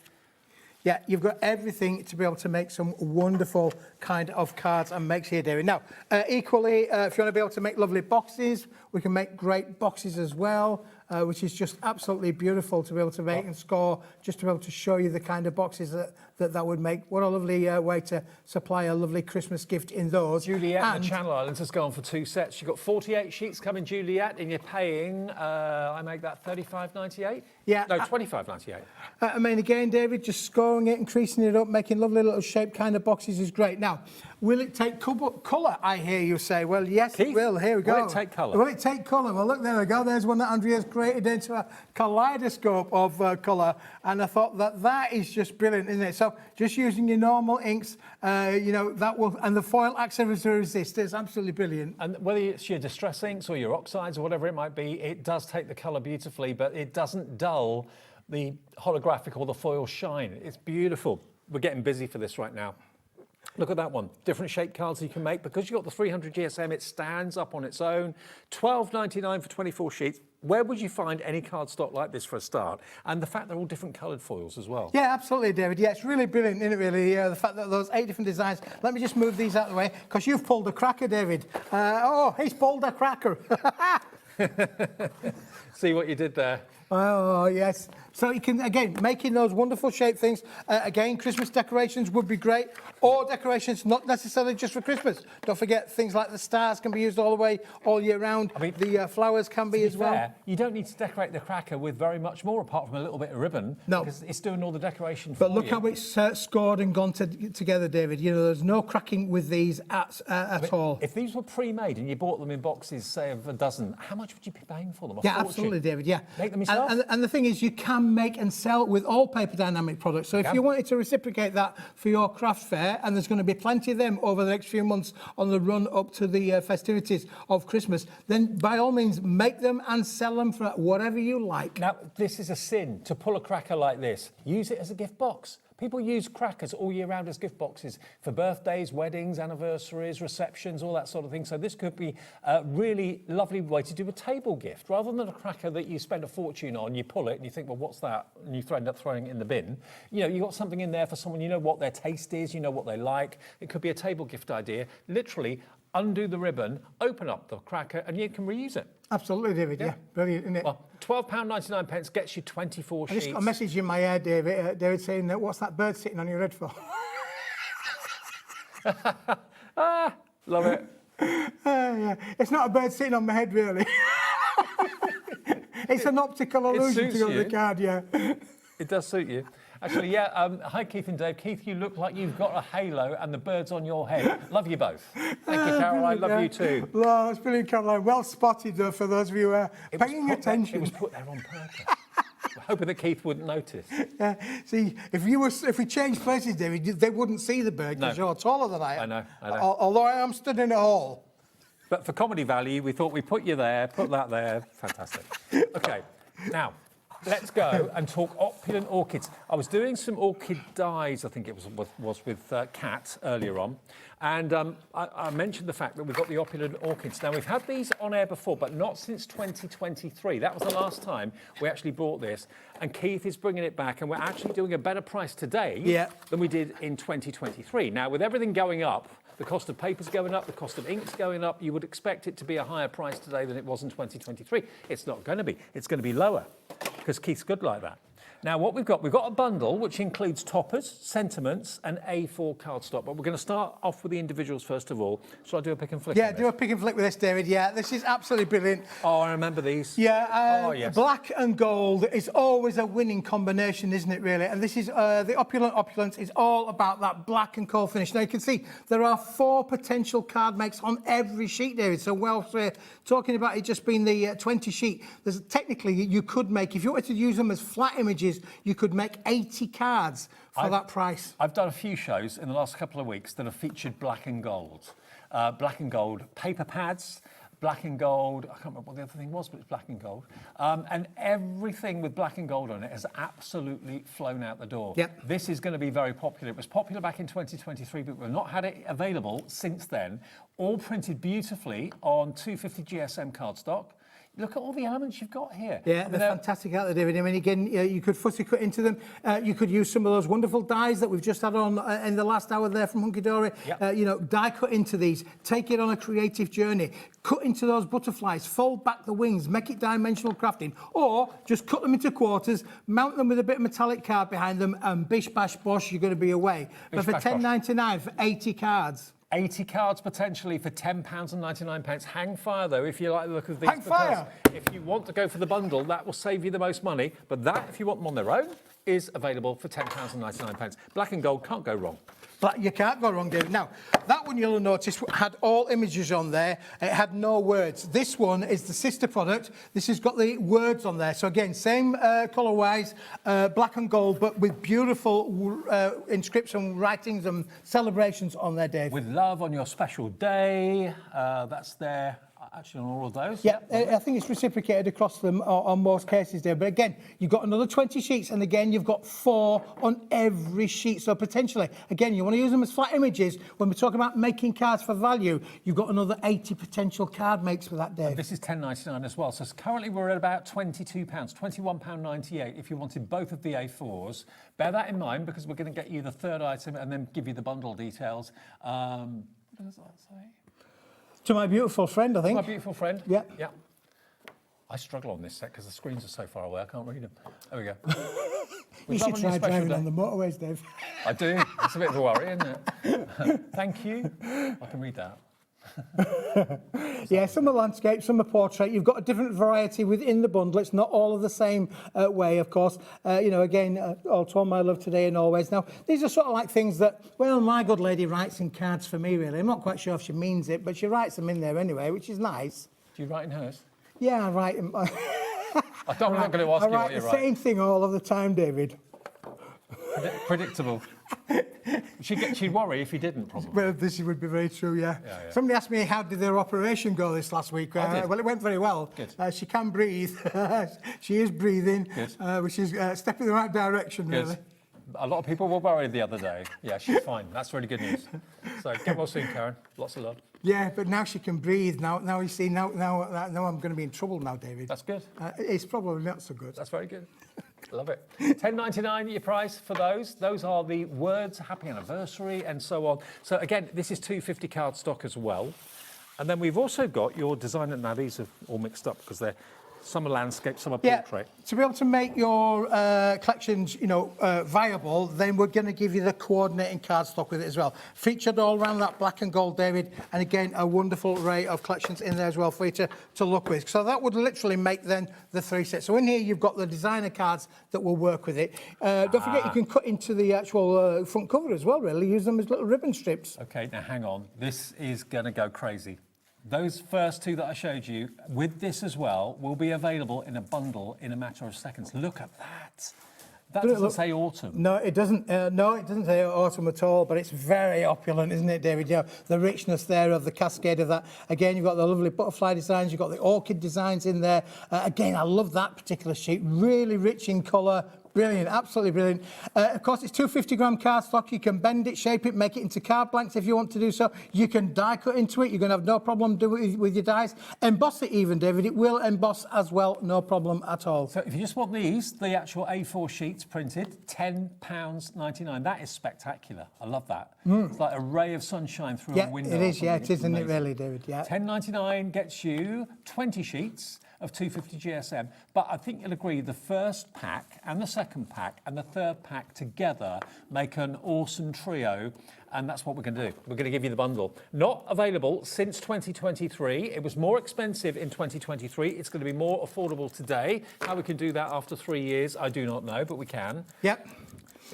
Speaker 15: Yeah, you've got everything to be able to make some wonderful kind of cards and makes here, David. Now, equally, if you want to be able to make lovely boxes, we can make great boxes as well, which is just absolutely beautiful to be able to make and score, just to be able to show you the kind of boxes that would make. What a lovely way to supply a lovely Christmas gift in those.
Speaker 2: Juliet and the Channel Islands has gone for 2 sets. You've got 48 sheets coming, Juliet, and you're paying, I make that $35.98?
Speaker 15: Yeah.
Speaker 2: No, $25.98.
Speaker 15: I mean, again, David, just scoring it, increasing it up, making lovely little shaped kind of boxes is great. Now, will it take colour, I hear you say? Well, yes,
Speaker 2: Keith,
Speaker 15: it will. Here we go.
Speaker 2: will it take colour?
Speaker 15: Will it take colour? Well, look, there we go. There's one that Andrea's created into a kaleidoscope of colour. And I thought that is just brilliant, isn't it? So just using your normal inks, that will, and the foil acts as a resist. It's absolutely brilliant.
Speaker 2: And whether it's your distress inks or your oxides or whatever it might be, it does take the colour beautifully, but it doesn't dull the holographic or the foil shine. It's beautiful. We're getting busy for this right now. Look at that one. Different shape cards you can make. Because you've got the 300 GSM, it stands up on its own. $12.99 for 24 sheets. Where would you find any cardstock like this for a start? And the fact they're all different coloured foils as well.
Speaker 15: Yeah, absolutely, David. Yeah, it's really brilliant, isn't it, really? The fact that those 8 different designs. Let me just move these out of the way, because you've pulled a cracker, David. He's pulled a cracker.
Speaker 2: See what you did there?
Speaker 15: Oh, yes. So you can, again, making those wonderful shaped things. Again, Christmas decorations would be great. Or decorations not necessarily just for Christmas. Don't forget, things like the stars can be used all the way, all year round. I mean, the flowers can be as well.
Speaker 2: You don't need to decorate the cracker with very much more, apart from a little bit of ribbon.
Speaker 15: No.
Speaker 2: Because it's doing all the decoration for you.
Speaker 15: But look how it's scored and gone together, David. You know, there's no cracking with these at all.
Speaker 2: If these were pre-made and you bought them in boxes, say, of a dozen, how much would you be paying for them?
Speaker 15: Yeah, absolutely, David, yeah.
Speaker 2: Make them yourself?
Speaker 15: And the thing is, you can make and sell with all paper dynamic products. So if you wanted to reciprocate that for your craft fair, and there's going to be plenty of them over the next few months on the run up to the festivities of Christmas, then by all means, make them and sell them for whatever you like.
Speaker 2: Now, this is a sin to pull a cracker like this. Use it as a gift box. People use crackers all year round as gift boxes for birthdays, weddings, anniversaries, receptions, all that sort of thing. So this could be a really lovely way to do a table gift. Rather than a cracker that you spend a fortune on, you pull it and you think, well, what's that? And you end up throwing it in the bin. You know, you've got something in there for someone, you know what their taste is, you know what they like. It could be a table gift idea. Literally, undo the ribbon, open up the cracker, and you can reuse it.
Speaker 15: Absolutely, David, yeah. Brilliant, isn't it?
Speaker 2: Well, £12.99 gets you 24 sheets.
Speaker 15: I just got a message in my ear, David saying, what's that bird sitting on your head for?
Speaker 2: Love it.
Speaker 15: Yeah. It's not a bird sitting on my head, really. It's an optical illusion to go to the card, yeah.
Speaker 2: It does suit you. Actually, yeah. Hi, Keith and Dave. Keith, you look like you've got a halo and the bird's on your head. Love you both. Thank you, Caroline. Love you too.
Speaker 15: Oh, it's brilliant, Caroline. Well spotted, though, for those of you who are paying attention.
Speaker 2: It was put there on purpose. Hoping that Keith wouldn't notice.
Speaker 15: Yeah. See, if we changed places, David, they wouldn't see the bird because you're taller than I am.
Speaker 2: I know.
Speaker 15: Although I am stood in a hall.
Speaker 2: But for comedy value, we thought we'd put you there, put that there. Fantastic. Okay, now, let's go and talk opulent orchids. I was doing some orchid dyes, I think it was with Kat earlier on, and I mentioned the fact that we've got the opulent orchids. Now, we've had these on air before, but not since 2023. That was the last time we actually brought this, and Keith is bringing it back, and we're actually doing a better price today than we did in 2023. Now, with everything going up, the cost of paper's going up, the cost of ink's going up, you would expect it to be a higher price today than it was in 2023. It's not going to be. It's going to be lower, because Keith's good like that. Now, what we've got a bundle which includes toppers, sentiments, and A4 cardstock. But we're going to start off with the individuals first of all. Shall I do a pick and flick?
Speaker 15: Yeah, do a pick and flick with this, David. Yeah, this is absolutely brilliant.
Speaker 2: Oh, I remember these.
Speaker 15: Yeah,
Speaker 2: yes.
Speaker 15: Black and gold is always a winning combination, isn't it, really? And this is the opulence is all about that black and gold finish. Now, you can see there are 4 potential card makes on every sheet, David. So, whilst we're talking about it just being the 20 sheet, there's technically you could make, if you wanted to use them as flat images, you could make 80 cards for that price.
Speaker 2: I've done a few shows in the last couple of weeks that have featured black and gold. Black and gold paper pads, black and gold, I can't remember what the other thing was, but it's black and gold. And everything with black and gold on it has absolutely flown out the door.
Speaker 15: Yep.
Speaker 2: This is going to be very popular. It was popular back in 2023, but we've not had it available since then. All printed beautifully on 250 GSM cardstock. Look at all the elements you've got here.
Speaker 15: Yeah, they're fantastic out there, David. I mean, again, you could fussy cut into them. You could use some of those wonderful dies that we've just had on in the last hour there from Hunkydory.
Speaker 2: Yep.
Speaker 15: You know, die cut into these. Take it on a creative journey. Cut into those butterflies. Fold back the wings. Make it dimensional crafting. Or just cut them into quarters. Mount them with a bit of metallic card behind them. And bish, bash, bosh, you're going to be away. But for £10.99 for 80 cards.
Speaker 2: 80 cards potentially for £10.99. Hang fire, though, if you like the look of these.
Speaker 15: Hang fire!
Speaker 2: If you want to go for the bundle, that will save you the most money. But that, if you want them on their own, is available for £10.99. Black and gold can't go wrong.
Speaker 15: But you can't go wrong, David. Now, that one you'll have noticed had all images on there. It had no words. This one is the sister product. This has got the words on there. So again, same colour-wise, black and gold, but with beautiful inscription, writings and celebrations on there, Dave.
Speaker 2: With love on your special day. That's there. Actually, on all of those.
Speaker 15: Yeah, I think it's reciprocated across them on most cases there. But again, you've got another 20 sheets, and again, you've got 4 on every sheet. So potentially, again, you want to use them as flat images. When we're talking about making cards for value, you've got another 80 potential card makes for that, Dave.
Speaker 2: And this is £10.99 as well. So currently we're at about £22, £21.98 if you wanted both of the A4s. Bear that in mind, because we're going to get you the third item and then give you the bundle details. What does that say?
Speaker 15: To my beautiful friend, I think.
Speaker 2: My beautiful friend?
Speaker 15: Yeah.
Speaker 2: Yeah. I struggle on this set because the screens are so far away, I can't read them. There we go.
Speaker 15: You should try driving on the motorways, Dave.
Speaker 2: I do. It's a bit of a worry, isn't it? Thank you. I can read that.
Speaker 15: Yeah, some are landscape, some are portrait. You've got a different variety within the bundle. It's not all of the same way, of course. You know, again, all to all my love today and always. Now, these are sort of like things that, well, my good lady writes in cards for me, really. I'm not quite sure if she means it, but she writes them in there anyway, which is nice.
Speaker 2: Do you write in hers?
Speaker 15: Yeah, I write in...
Speaker 2: I'm not going to ask you what you write.
Speaker 15: I write the same thing all of the time, David.
Speaker 2: Predictable. She'd worry if you didn't, probably.
Speaker 15: Well, this would be very true, yeah. Somebody asked me how did their operation go this last week. Well, it went very well.
Speaker 2: Good.
Speaker 15: She can breathe. She is breathing, which is a step in the right direction,
Speaker 2: Good.
Speaker 15: really.
Speaker 2: A lot of people were worried the other day. Yeah, she's fine. That's really good news. So get well soon, Karen. Lots of love.
Speaker 15: Yeah, but now she can breathe. Now you see, now I'm going to be in trouble now, David.
Speaker 2: That's good.
Speaker 15: It's probably not so good.
Speaker 2: That's very good. Love it. £10.99 your price for those. Those are the words, happy anniversary, and so on. So again, this is 250 cardstock as well. And then we've also got your designer. Now these are all mixed up because they're some are landscape, some are portrait.
Speaker 15: To be able to make your collections, you know, viable, then we're going to give you the coordinating cardstock with it as well. Featured all around that black and gold, David, and again, a wonderful array of collections in there as well for you to look with. So that would literally make then the 3 sets. So in here, you've got the designer cards that will work with it. Don't forget, you can cut into the actual front cover as well, really. Use them as little ribbon strips.
Speaker 2: Okay, now hang on. This is going to go crazy. Those first 2 that I showed you, with this as well, will be available in a bundle in a matter of seconds. Look at that. That doesn't say autumn.
Speaker 15: No, it doesn't. No, it doesn't say autumn at all. But it's very opulent, isn't it, David? Yeah, the richness there of the cascade of that. Again, you've got the lovely butterfly designs. You've got the orchid designs in there. Again, I love that particular sheet. Really rich in colour. Brilliant, absolutely brilliant. Of course, it's 250-gram cardstock. You can bend it, shape it, make it into card blanks if you want to do so. You can die cut into it. You're going to have no problem doing it with your dies. Emboss it even, David. It will emboss as well, no problem at all.
Speaker 2: So if you just want these, the actual A4 sheets printed, £10.99. That is spectacular. I love that. It's like a ray of sunshine through a window.
Speaker 15: It is, yeah, it is, isn't it,
Speaker 2: amazing.
Speaker 15: really, David? Yeah.
Speaker 2: £10.99 gets you 20 sheets of 250 GSM, but I think you'll agree the first pack and the second pack and the third pack together make an awesome trio, and that's what we're going to do. We're going to give you the bundle. Not available since 2023. It was more expensive in 2023. It's going to be more affordable today. How we can do that after 3 years, I do not know, but we can.
Speaker 15: Yep.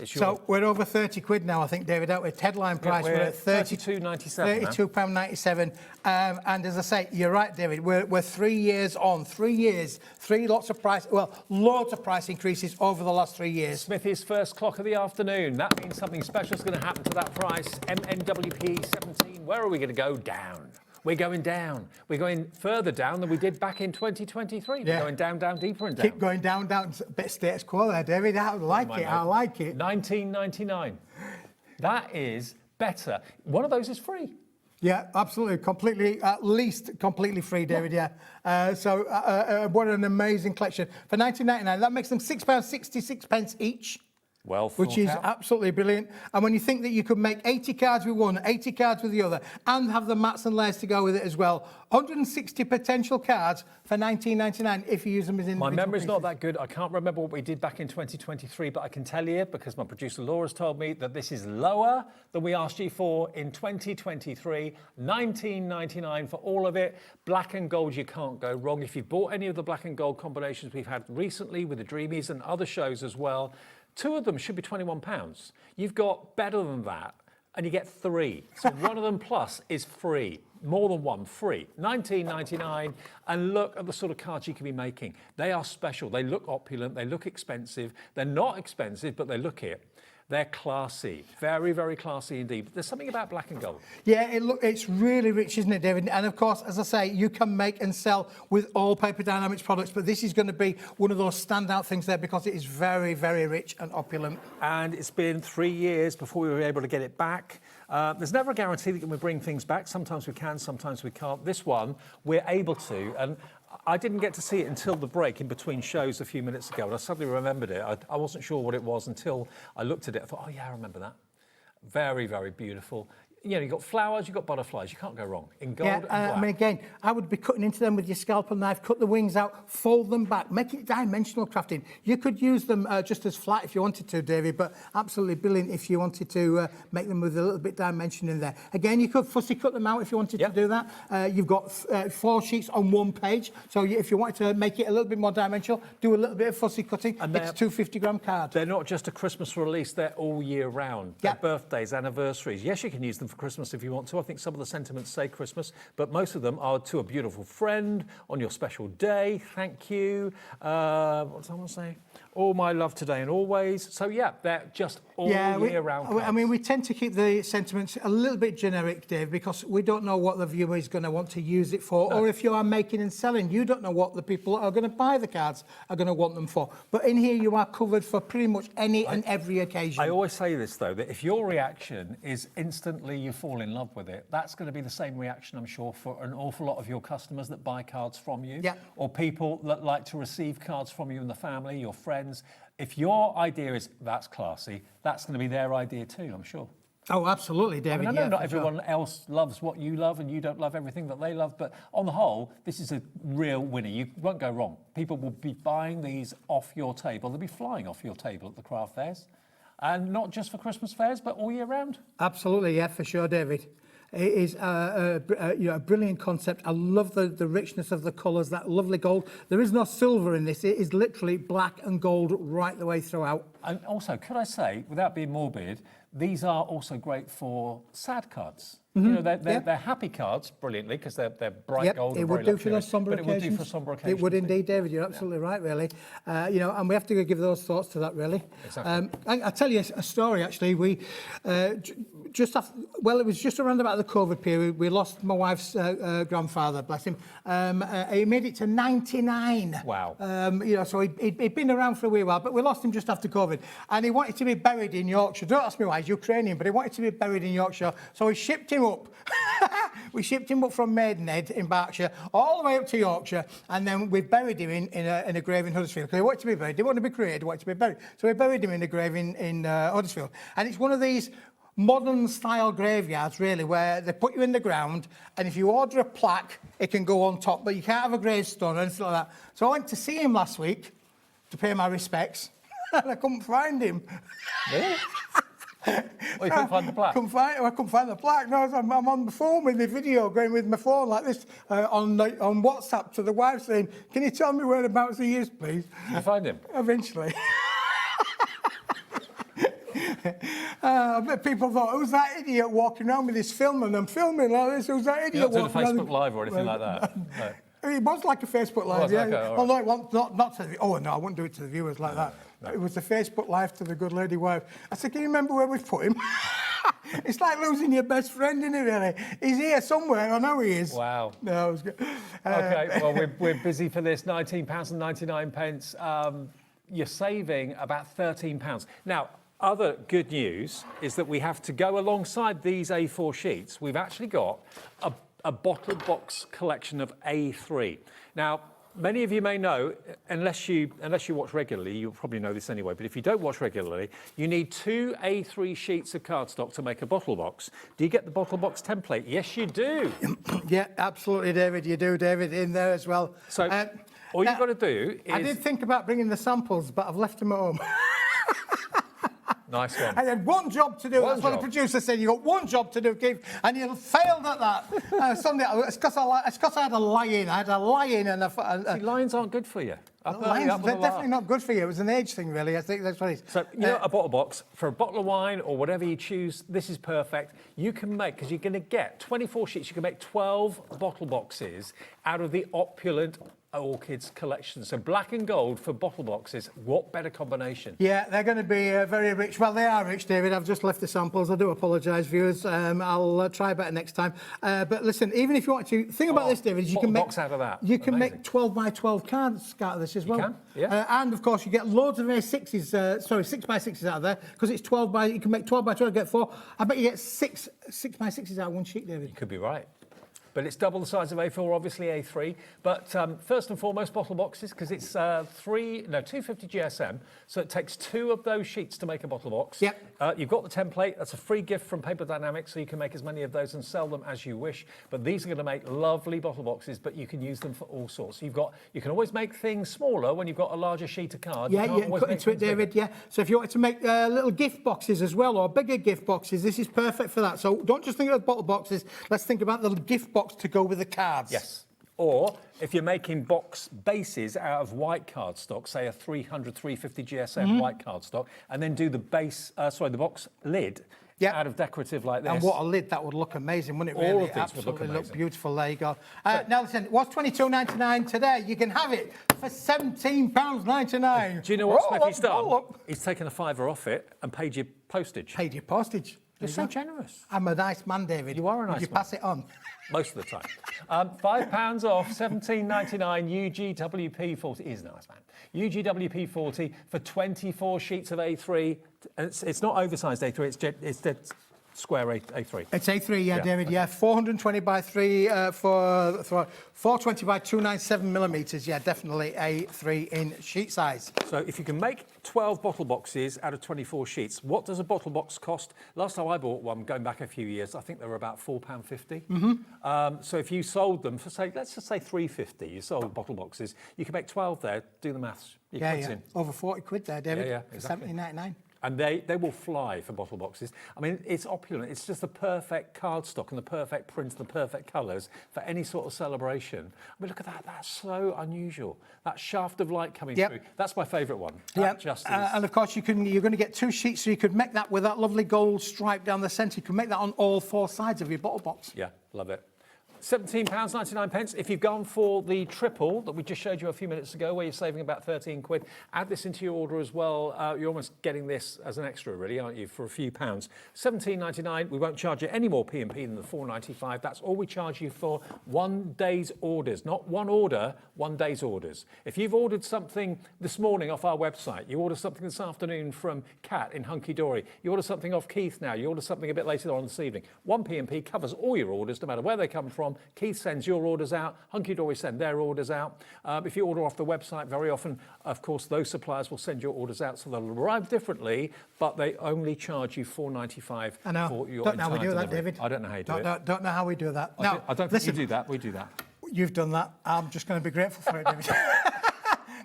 Speaker 15: So we're over 30 quid now, I think, David, out with headline price.
Speaker 2: Yeah,
Speaker 15: we're at
Speaker 2: £32.97.
Speaker 15: £32.97. And as I say, you're right, David, we're 3 years on. 3 years, loads of price increases over the last 3 years.
Speaker 2: Smithy's first clock of the afternoon. That means something special is going to happen to that price. MNWP 17. Where are we going to go? Down. We're going down. We're going further down than we did back in 2023.
Speaker 15: Yeah.
Speaker 2: We're going down, deeper and down.
Speaker 15: Keep going down. A bit status quo there, David. I like it.
Speaker 2: £19.99. That is better. One of those is free.
Speaker 15: Yeah, absolutely. At least completely free, David, yeah. So what an amazing collection. For £19.99, that makes them £6.66 each.
Speaker 2: Well,
Speaker 15: which is absolutely brilliant. And when you think that you could make 80 cards with one, 80 cards with the other, and have the mats and layers to go with it as well, 160 potential cards for £19.99 if you use them as individual
Speaker 2: My memory's
Speaker 15: pieces.
Speaker 2: not that good. I can't remember what we did back in 2023, but I can tell you, because my producer Laura's told me, that this is lower than we asked you for in 2023. £19.99 for all of it. Black and gold, you can't go wrong. If you've bought any of the black and gold combinations we've had recently with the Dreamies and other shows as well, 2 of them should be £21. You've got better than that, and you get 3. So one of them plus is free. More than one, free. £19.99. And look at the sort of cards you can be making. They are special. They look opulent. They look expensive. They're not expensive, but they look it. They're classy. Very, very classy indeed. But there's something about black and gold.
Speaker 15: Yeah, it's really rich, isn't it, David? And of course, as I say, you can make and sell with all Paper Dynamics products, but this is going to be one of those standout things there because it is very, very rich and opulent.
Speaker 2: And it's been 3 years before we were able to get it back. There's never a guarantee that we bring things back. Sometimes we can, sometimes we can't. This one, we're able to. And I didn't get to see it until the break in between shows a few minutes ago, and I suddenly remembered it. I wasn't sure what it was until I looked at it. I thought, oh, yeah, I remember that. Very, very beautiful. You know, you've got flowers, you've got butterflies. You can't go wrong. In gold and black.
Speaker 15: I mean, again, I would be cutting into them with your scalpel knife, cut the wings out, fold them back, make it dimensional crafting. You could use them just as flat if you wanted to, David, but absolutely brilliant if you wanted to make them with a little bit dimension in there. Again, you could fussy cut them out if you wanted to do that. You've got 4 sheets on 1 page, so if you wanted to make it a little bit more dimensional, do a little bit of fussy cutting. And it's a 250-gram card.
Speaker 2: They're not just a Christmas release, they're all year round. They're birthdays, anniversaries. Yes, you can use them for Christmas if you want to. I think some of the sentiments say Christmas, but most of them are to a beautiful friend, on your special day, thank you. What does someone say? All my love today and always. So yeah, they're just all year round.
Speaker 15: I mean, we tend to keep the sentiments a little bit generic, Dave, because we don't know what the viewer is going to want to use it for, or if you are making and selling, you don't know what the people are going to buy the cards are going to want them for. But in here, you are covered for pretty much any and every occasion.
Speaker 2: I always say this, though, that if your reaction is instantly you fall in love with it, that's going to be the same reaction, I'm sure, for an awful lot of your customers that buy cards from you, or people that like to receive cards from you in the family, your friends. If your idea is that's classy, that's going to be their idea too, I'm sure.
Speaker 15: Oh, absolutely, David.
Speaker 2: I know not everyone else loves what you love, and you don't love everything that they love, but on the whole, this is a real winner. You won't go wrong. People will be buying these off your table. They'll be flying off your table at the craft fairs, and not just for Christmas fairs, but all year round.
Speaker 15: Absolutely, yeah, for sure, David. It is a brilliant concept. I love the richness of the colours, that lovely gold. There is no silver in this. It is literally black and gold right the way throughout.
Speaker 2: And also, could I say, without being morbid, these are also great for sad cards. You know, they're happy cards brilliantly because they're bright gold.
Speaker 15: It would do for those sombre occasions.
Speaker 2: It would do for sombre occasions.
Speaker 15: It would indeed, David. You're absolutely right, really. You know, and we have to give those thoughts to that, really.
Speaker 2: Exactly.
Speaker 15: I'll tell you a story, actually. We just after, well, it was just around about the COVID period. We lost my wife's grandfather, bless him. He made it to 99.
Speaker 2: Wow.
Speaker 15: You know, so he'd been around for a wee while, but we lost him just after COVID. And he wanted to be buried in Yorkshire. Don't ask me why, he's Ukrainian, but he wanted to be buried in Yorkshire. So we shipped him up. We shipped him up from Maidenhead in Berkshire all the way up to Yorkshire, and then we buried him in a grave in Huddersfield because he wanted to be buried. He didn't want to be cremated, he wanted to be buried. So we buried him in a grave in Huddersfield. And it's one of these modern style graveyards, really, where they put you in the ground, and if you order a plaque, it can go on top, but you can't have a gravestone or anything like that. So I went to see him last week to pay my respects, and I couldn't find him.
Speaker 2: Really? Well, you couldn't find the plaque?
Speaker 15: I couldn't find the plaque. No, I'm on the phone with the video, going with my phone like this on WhatsApp to the wife saying, can you tell me whereabouts he is, please?
Speaker 2: Did you find him?
Speaker 15: Eventually. I bet people thought, who's that idiot walking around with this film and I'm filming like this? Who's that idiot
Speaker 2: You're not
Speaker 15: walking
Speaker 2: doing
Speaker 15: around?
Speaker 2: Facebook Live or anything like that? No.
Speaker 15: It was like a Facebook Live, yeah.
Speaker 2: Okay,
Speaker 15: Well, no, it wasn't, not to the... Oh, no, I wouldn't do it to the viewers like that. No. It was the Facebook Live to the good lady wife. I said, can you remember where we've put him? It's like losing your best friend, isn't it, really? He's here somewhere, I know he is.
Speaker 2: Wow.
Speaker 15: No, it was good.
Speaker 2: OK, well, we're busy for this, £19.99. You're saving about £13. Now, other good news is that we have to go alongside these A4 sheets. We've actually got a bottle box collection of A3. Now, many of you may know, unless you watch regularly, you'll probably know this anyway, but if you don't watch regularly, you need 2 A3 sheets of cardstock to make a bottle box. Do you get the bottle box template? Yes, you do.
Speaker 15: Yeah, absolutely, David. You do, David, in there as well.
Speaker 2: So all you've got to do is...
Speaker 15: I did think about bringing the samples, but I've left them at home.
Speaker 2: Nice one.
Speaker 15: I had one job to do. That's what the producer said. You got one job to do, Keith, and you failed at that. Sunday, it's because I had a lie-in. I had a lie-in and a...
Speaker 2: See, lions aren't good for you.
Speaker 15: Lions, they're definitely not good for you. It was an age thing, really. I think that's what it is.
Speaker 2: So, you know, a bottle box, for a bottle of wine or whatever you choose, this is perfect. You can make, because you're going to get 24 sheets, you can make 12 bottle boxes out of the opulent Orchids collection. So black and gold for bottle boxes. What better combination?
Speaker 15: Yeah, they're going to be very rich. Well, they are rich, David. I've just left the samples. I do apologise, viewers. I'll try better next time. But listen, even if you want to, think about this, David. You can make
Speaker 2: box out of that.
Speaker 15: You can make 12 by 12 cards out of this as well.
Speaker 2: You can, yeah.
Speaker 15: And of course, you get loads of A6s. Sorry, 6 by 6s out of there because it's 12 by. You can make 12 by 12. Get 4. I bet you get 6 by 6s out of one sheet, David.
Speaker 2: You could be right. But it's double the size of A4, obviously A3. But first and foremost, bottle boxes, because it's 250 GSM. So it takes 2 of those sheets to make a bottle box.
Speaker 15: Yep.
Speaker 2: You've got the template. That's a free gift from Paper Dienamics, so you can make as many of those and sell them as you wish. But these are going to make lovely bottle boxes, but you can use them for all sorts. You can always make things smaller when you've got a larger sheet of card.
Speaker 15: Yeah, you can cut into it, David. Yeah. So if you wanted to make little gift boxes as well, or bigger gift boxes, this is perfect for that. So don't just think about bottle boxes. Let's think about the gift box to go with the cards.
Speaker 2: Yes. Or if you're making box bases out of white cardstock, say a 300, 350 GSM white cardstock, and then do the base, the box lid out of decorative like this.
Speaker 15: And what a lid, that would look amazing, wouldn't it?
Speaker 2: All
Speaker 15: really?
Speaker 2: of these
Speaker 15: Absolutely
Speaker 2: would look amazing.
Speaker 15: Beautiful. There you go. Now listen, what's £22.99 today? You can have it for £17.99.
Speaker 2: Do you know what Smithy's done? He's taken a £5 off it and paid your postage.
Speaker 15: Paid your postage.
Speaker 2: You're so generous.
Speaker 15: I'm a nice man, David.
Speaker 2: You are a nice man.
Speaker 15: Would you pass it on?
Speaker 2: Most of the time. £5 off, $17.99, UGWP40. He's a nice man. UGWP40 for 24 sheets of A3. It's not oversized A3, it's square A3.
Speaker 15: It's A3, yeah, David, okay. Yeah. 420 by 3 for 420 by 297 millimetres, yeah, definitely A3 in sheet size.
Speaker 2: So if you can make 12 bottle boxes out of 24 sheets, what does a bottle box cost? Last time I bought one, going back a few years, I think they were about £4.50. So if you sold them for, say, let's just say £3.50, you sold bottle boxes, you can make 12 there, do the maths.
Speaker 15: Yeah. Over 40 quid there, David,
Speaker 2: exactly.
Speaker 15: for £17.99.
Speaker 2: And they will fly for bottle boxes. I mean, it's opulent. It's just the perfect cardstock and the perfect prints, the perfect colours for any sort of celebration. I mean, look at that. That's so unusual. That shaft of light coming through. That's my favourite one. That just is.
Speaker 15: And of course, you're going to get 2 sheets, so you could make that with that lovely gold stripe down the centre. You can make that on all 4 sides of your bottle box.
Speaker 2: Yeah, love it. £17.99. If you've gone for the triple that we just showed you a few minutes ago, where you're saving about 13 quid, add this into your order as well. You're almost getting this as an extra, really, aren't you, for a few pounds. £17.99. We won't charge you any more P&P than the £4.95. That's all we charge you for 1 day's orders. Not one order, 1 day's orders. If you've ordered something this morning off our website, you order something this afternoon from Kat in Hunkydory, you order something off Keith now, you order something a bit later on this evening, 1 P&P covers all your orders, no matter where they come from. Keith sends your orders out, Hunkydory send their orders out. If you order off the website, very often, of course, those suppliers will send your orders out, so they'll arrive differently, but they only charge you £4.95 for your
Speaker 15: don't know how we do
Speaker 2: delivery.
Speaker 15: that, David.
Speaker 2: I don't know how you do it.
Speaker 15: Don't know how we do that.
Speaker 2: I don't think you do that. We do that.
Speaker 15: You've done that. I'm just going to be grateful for it, David.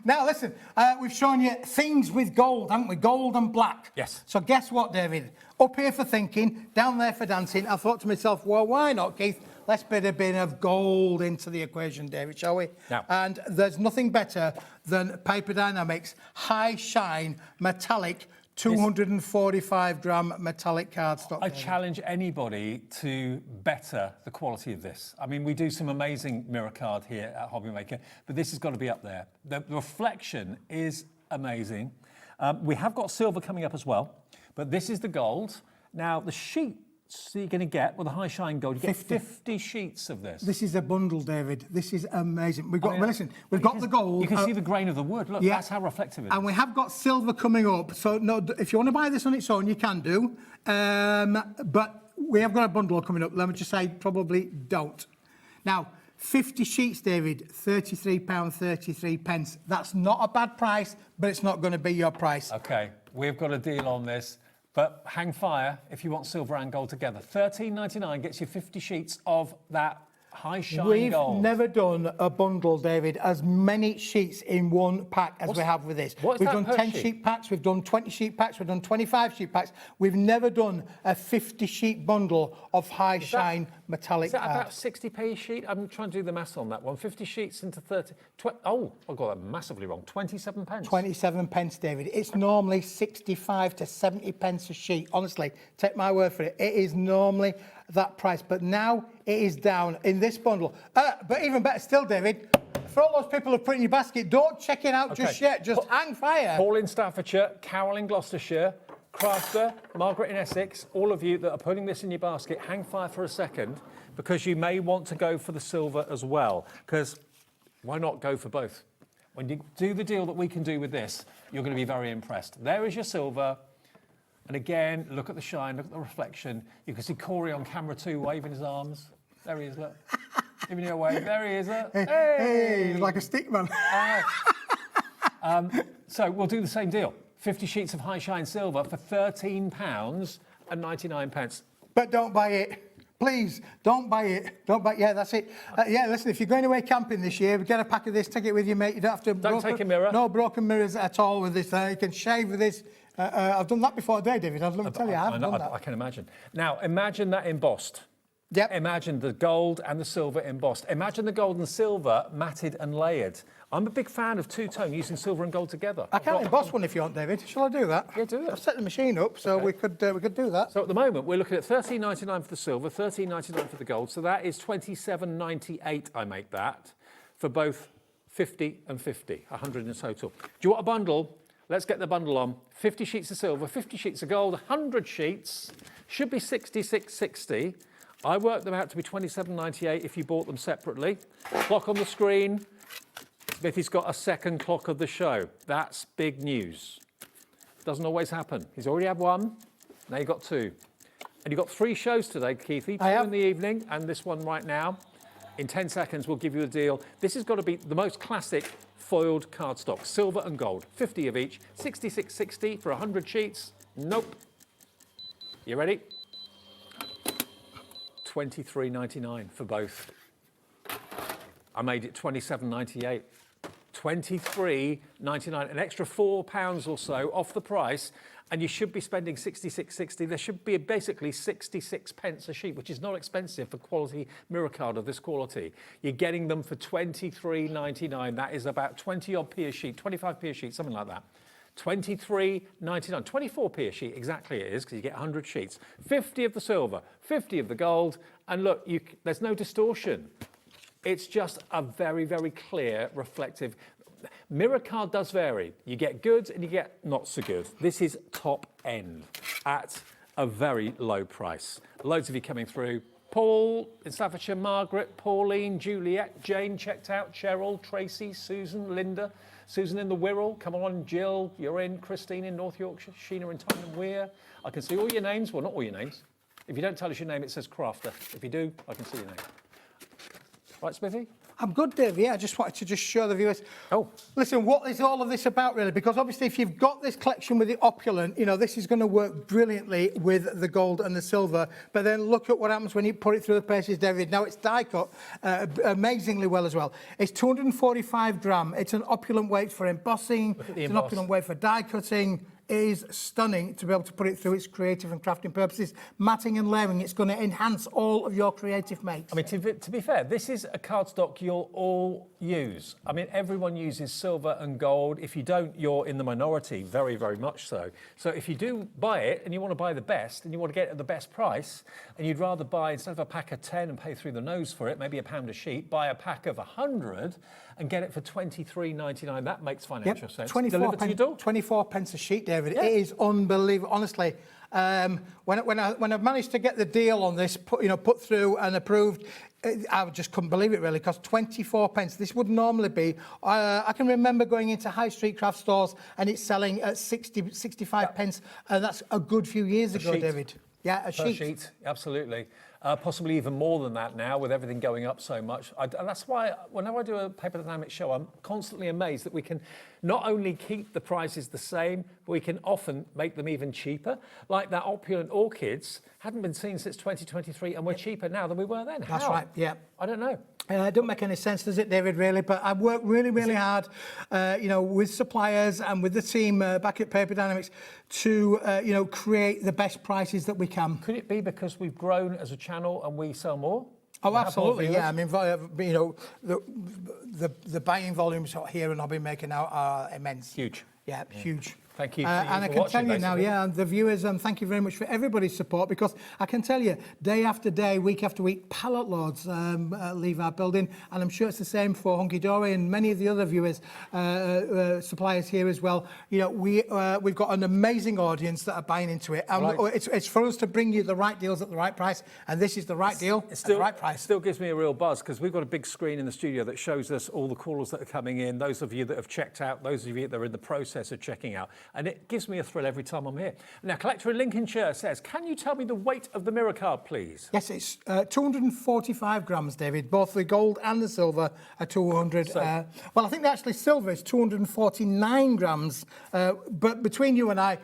Speaker 15: Now, listen, we've shown you things with gold, haven't we? Gold and black.
Speaker 2: Yes.
Speaker 15: So guess what, David? Up here for thinking, down there for dancing. I thought to myself, well, why not, Keith? Let's put a bit of gold into the equation, David, shall we?
Speaker 2: Now.
Speaker 15: And there's nothing better than Paper Dienamics High Shine Metallic 245-gram metallic cardstock.
Speaker 2: I challenge anybody to better the quality of this. I mean, we do some amazing mirror card here at HobbyMaker, but this has got to be up there. The reflection is amazing. We have got silver coming up as well, but this is the gold. Now, the sheets you're going to get with a high shine gold, you get 50 sheets of this.
Speaker 15: This is a bundle, David. This is amazing. We've got, listen, we've got the gold.
Speaker 2: You can see the grain of the wood. Look, that's how reflective it is.
Speaker 15: And we have got silver coming up. So no, if you want to buy this on its own, you can do. But we have got a bundle coming up. Let me just say, probably don't. Now, 50 sheets, David, £33.33. That's not a bad price, but it's not going to be your price.
Speaker 2: Okay, we've got a deal on this. But hang fire if you want silver and gold together. £13.99 gets you 50 sheets of that high shine gold.
Speaker 15: We've never done a bundle, David, as many sheets in one pack as we have with this. We've done 10 sheet packs, we've done 20 sheet packs, we've done 25 sheet packs. We've never done a 50 sheet bundle of high shine metallic.
Speaker 2: Is that about 60p a sheet? I'm trying to do the maths on that one. 50 sheets into 30. Oh, I got that massively wrong. 27 pence. 27 pence,
Speaker 15: David. It's normally 65 to 70 pence a sheet. Honestly, take my word for it. It is normally that price, but now it is down in this bundle. But even better still, David, for all those people who put it in your basket, don't check it out just yet. Just hang fire.
Speaker 2: Paul in Staffordshire, Carol in Gloucestershire, Crafter, Margaret in Essex, all of you that are putting this in your basket, hang fire for a second, because you may want to go for the silver as well, because why not go for both? When you do the deal that we can do with this, you're going to be very impressed. There is your silver. And again, look at the shine, look at the reflection. You can see Corey on camera too, waving his arms. There he is, look. Giving you a wave. There he is, look.
Speaker 15: Hey, he's like a stick man.
Speaker 2: So we'll do the same deal. 50 sheets of high shine silver for £13.99.
Speaker 15: But don't buy it. Please, don't buy it. Don't buy. Yeah, that's it. Yeah, listen, if you're going away camping this year, get a pack of this, take it with you, mate. You don't have to...
Speaker 2: Don't take a mirror.
Speaker 15: No broken mirrors at all with this. You can shave with this. I've done that before today, David. I'd love to tell you, I've done that.
Speaker 2: I can imagine. Now, imagine that embossed.
Speaker 15: Yep.
Speaker 2: Imagine the gold and the silver embossed. Imagine the gold and silver matted and layered. I'm a big fan of two-tone, using silver and gold together.
Speaker 15: I can't emboss one if you want, David. Shall I do that?
Speaker 2: Yeah, do it.
Speaker 15: I've set the machine up, so we could do that.
Speaker 2: So at the moment, we're looking at £13.99 for the silver, £13.99 for the gold. So that is £27.98, I make that, for both 50 and 50, 100 in total. Do you want a bundle? Let's get the bundle on. 50 sheets of silver, 50 sheets of gold, 100 sheets, should be £66.60. I worked them out to be £27.98 if you bought them separately. Clock on the screen. Smithy's got a second clock of the show. That's big news. Doesn't always happen. He's already had one. Now you've got two. And you've got 3 shows today, Keithy. 2 in the evening and this one right now. In 10 seconds, we'll give you a deal. This has got to be the most classic foiled cardstock. Silver and gold. 50 of each. £66.60 for 100 sheets. Nope. You ready? £23.99 for both. I made it £27.98. £23.99, an extra £4 or so off the price, and you should be spending 66.60. There should be basically 66 pence a sheet, which is not expensive for quality mirror card of this quality. You're getting them for £23.99. That is about 20 odd p a sheet, 25p a sheet, something like that. £23.99, 24p a sheet exactly it is, because you get 100 sheets. 50 of the silver, 50 of the gold, and look, there's no distortion. It's just a very, very clear, reflective. Mirror card does vary. You get good and you get not so good. This is top end at a very low price. Loads of you coming through. Paul in Staffordshire, Margaret, Pauline, Juliet, Jane checked out, Cheryl, Tracy, Susan, Linda, Susan in the Wirral, come on, Jill, you're in, Christine in North Yorkshire, Sheena in Tottenham Weir. I can see all your names, well, not all your names. If you don't tell us your name, it says Crafter. If you do, I can see your name. Right, Smithy?
Speaker 15: I'm good, Dave. Yeah, I just wanted to show the viewers. Oh, listen, what is all of this about, really? Because obviously, if you've got this collection with the opulent, you know, this is going to work brilliantly with the gold and the silver. But then look at what happens when you put it through the paces, David. Now, it's die cut amazingly well as well. It's 245 gram. It's an opulent weight for embossing. It's an opulent weight for die cutting. It is stunning to be able to put it through its creative and crafting purposes. Matting and layering, it's going to enhance all of your creative makes.
Speaker 2: I mean, to be fair, this is a cardstock you'll all use. I mean, everyone uses silver and gold. If you don't, you're in the minority, very, very much so. So if you do buy it and you want to buy the best and you want to get it at the best price, and you'd rather buy, instead of a pack of 10 and pay through the nose for it, maybe £1 a sheet, buy a pack of 100 and get it for £23.99. That makes financial sense.
Speaker 15: 24 pence a sheet, David. Yeah. It is unbelievable, honestly. When I managed to get the deal on this, put through and approved, I just couldn't believe it, really, because 24 pence. This would normally be. I can remember going into high street craft stores and it's selling at 65 pence, and that's a good few years ago, David. Yeah, a sheet.
Speaker 2: Absolutely. Possibly even more than that now, with everything going up so much. And that's why whenever I do a Paper Dynamics show, I'm constantly amazed that we can not only keep the prices the same, but we can often make them even cheaper. Like that opulent orchids hadn't been seen since 2023, and we're cheaper now than we were then.
Speaker 15: That's right, yeah.
Speaker 2: I don't know.
Speaker 15: It don't make any sense, does it, David, really? But I've worked really, really hard, with suppliers and with the team back at Paper Dynamics to, create the best prices that we can.
Speaker 2: Could it be because we've grown as a channel and we sell more?
Speaker 15: Oh, absolutely, yeah. I mean, the buying volumes here in HobbyMaker now are immense.
Speaker 2: Huge.
Speaker 15: Yeah, huge.
Speaker 2: Thank you.
Speaker 15: And I can tell you now, and the viewers, thank you very much for everybody's support, because I can tell you, day after day, week after week, pallet loads leave our building, and I'm sure it's the same for Hunkydory and many of the other viewers, suppliers here as well. You know, we've got an amazing audience that are buying into it, and it's for us to bring you the right deals at the right price, and this is the right deal at the right price.
Speaker 2: It still gives me a real buzz, because we've got a big screen in the studio that shows us all the callers that are coming in, those of you that have checked out, those of you that are in the process of checking out. And it gives me a thrill every time I'm here. Now, collector in Lincolnshire says, can you tell me the weight of the mirror card, please?
Speaker 15: Yes, it's 245 grams, David. Both the gold and the silver are 200. Well, I think actually silver is 249 grams. But between you and I,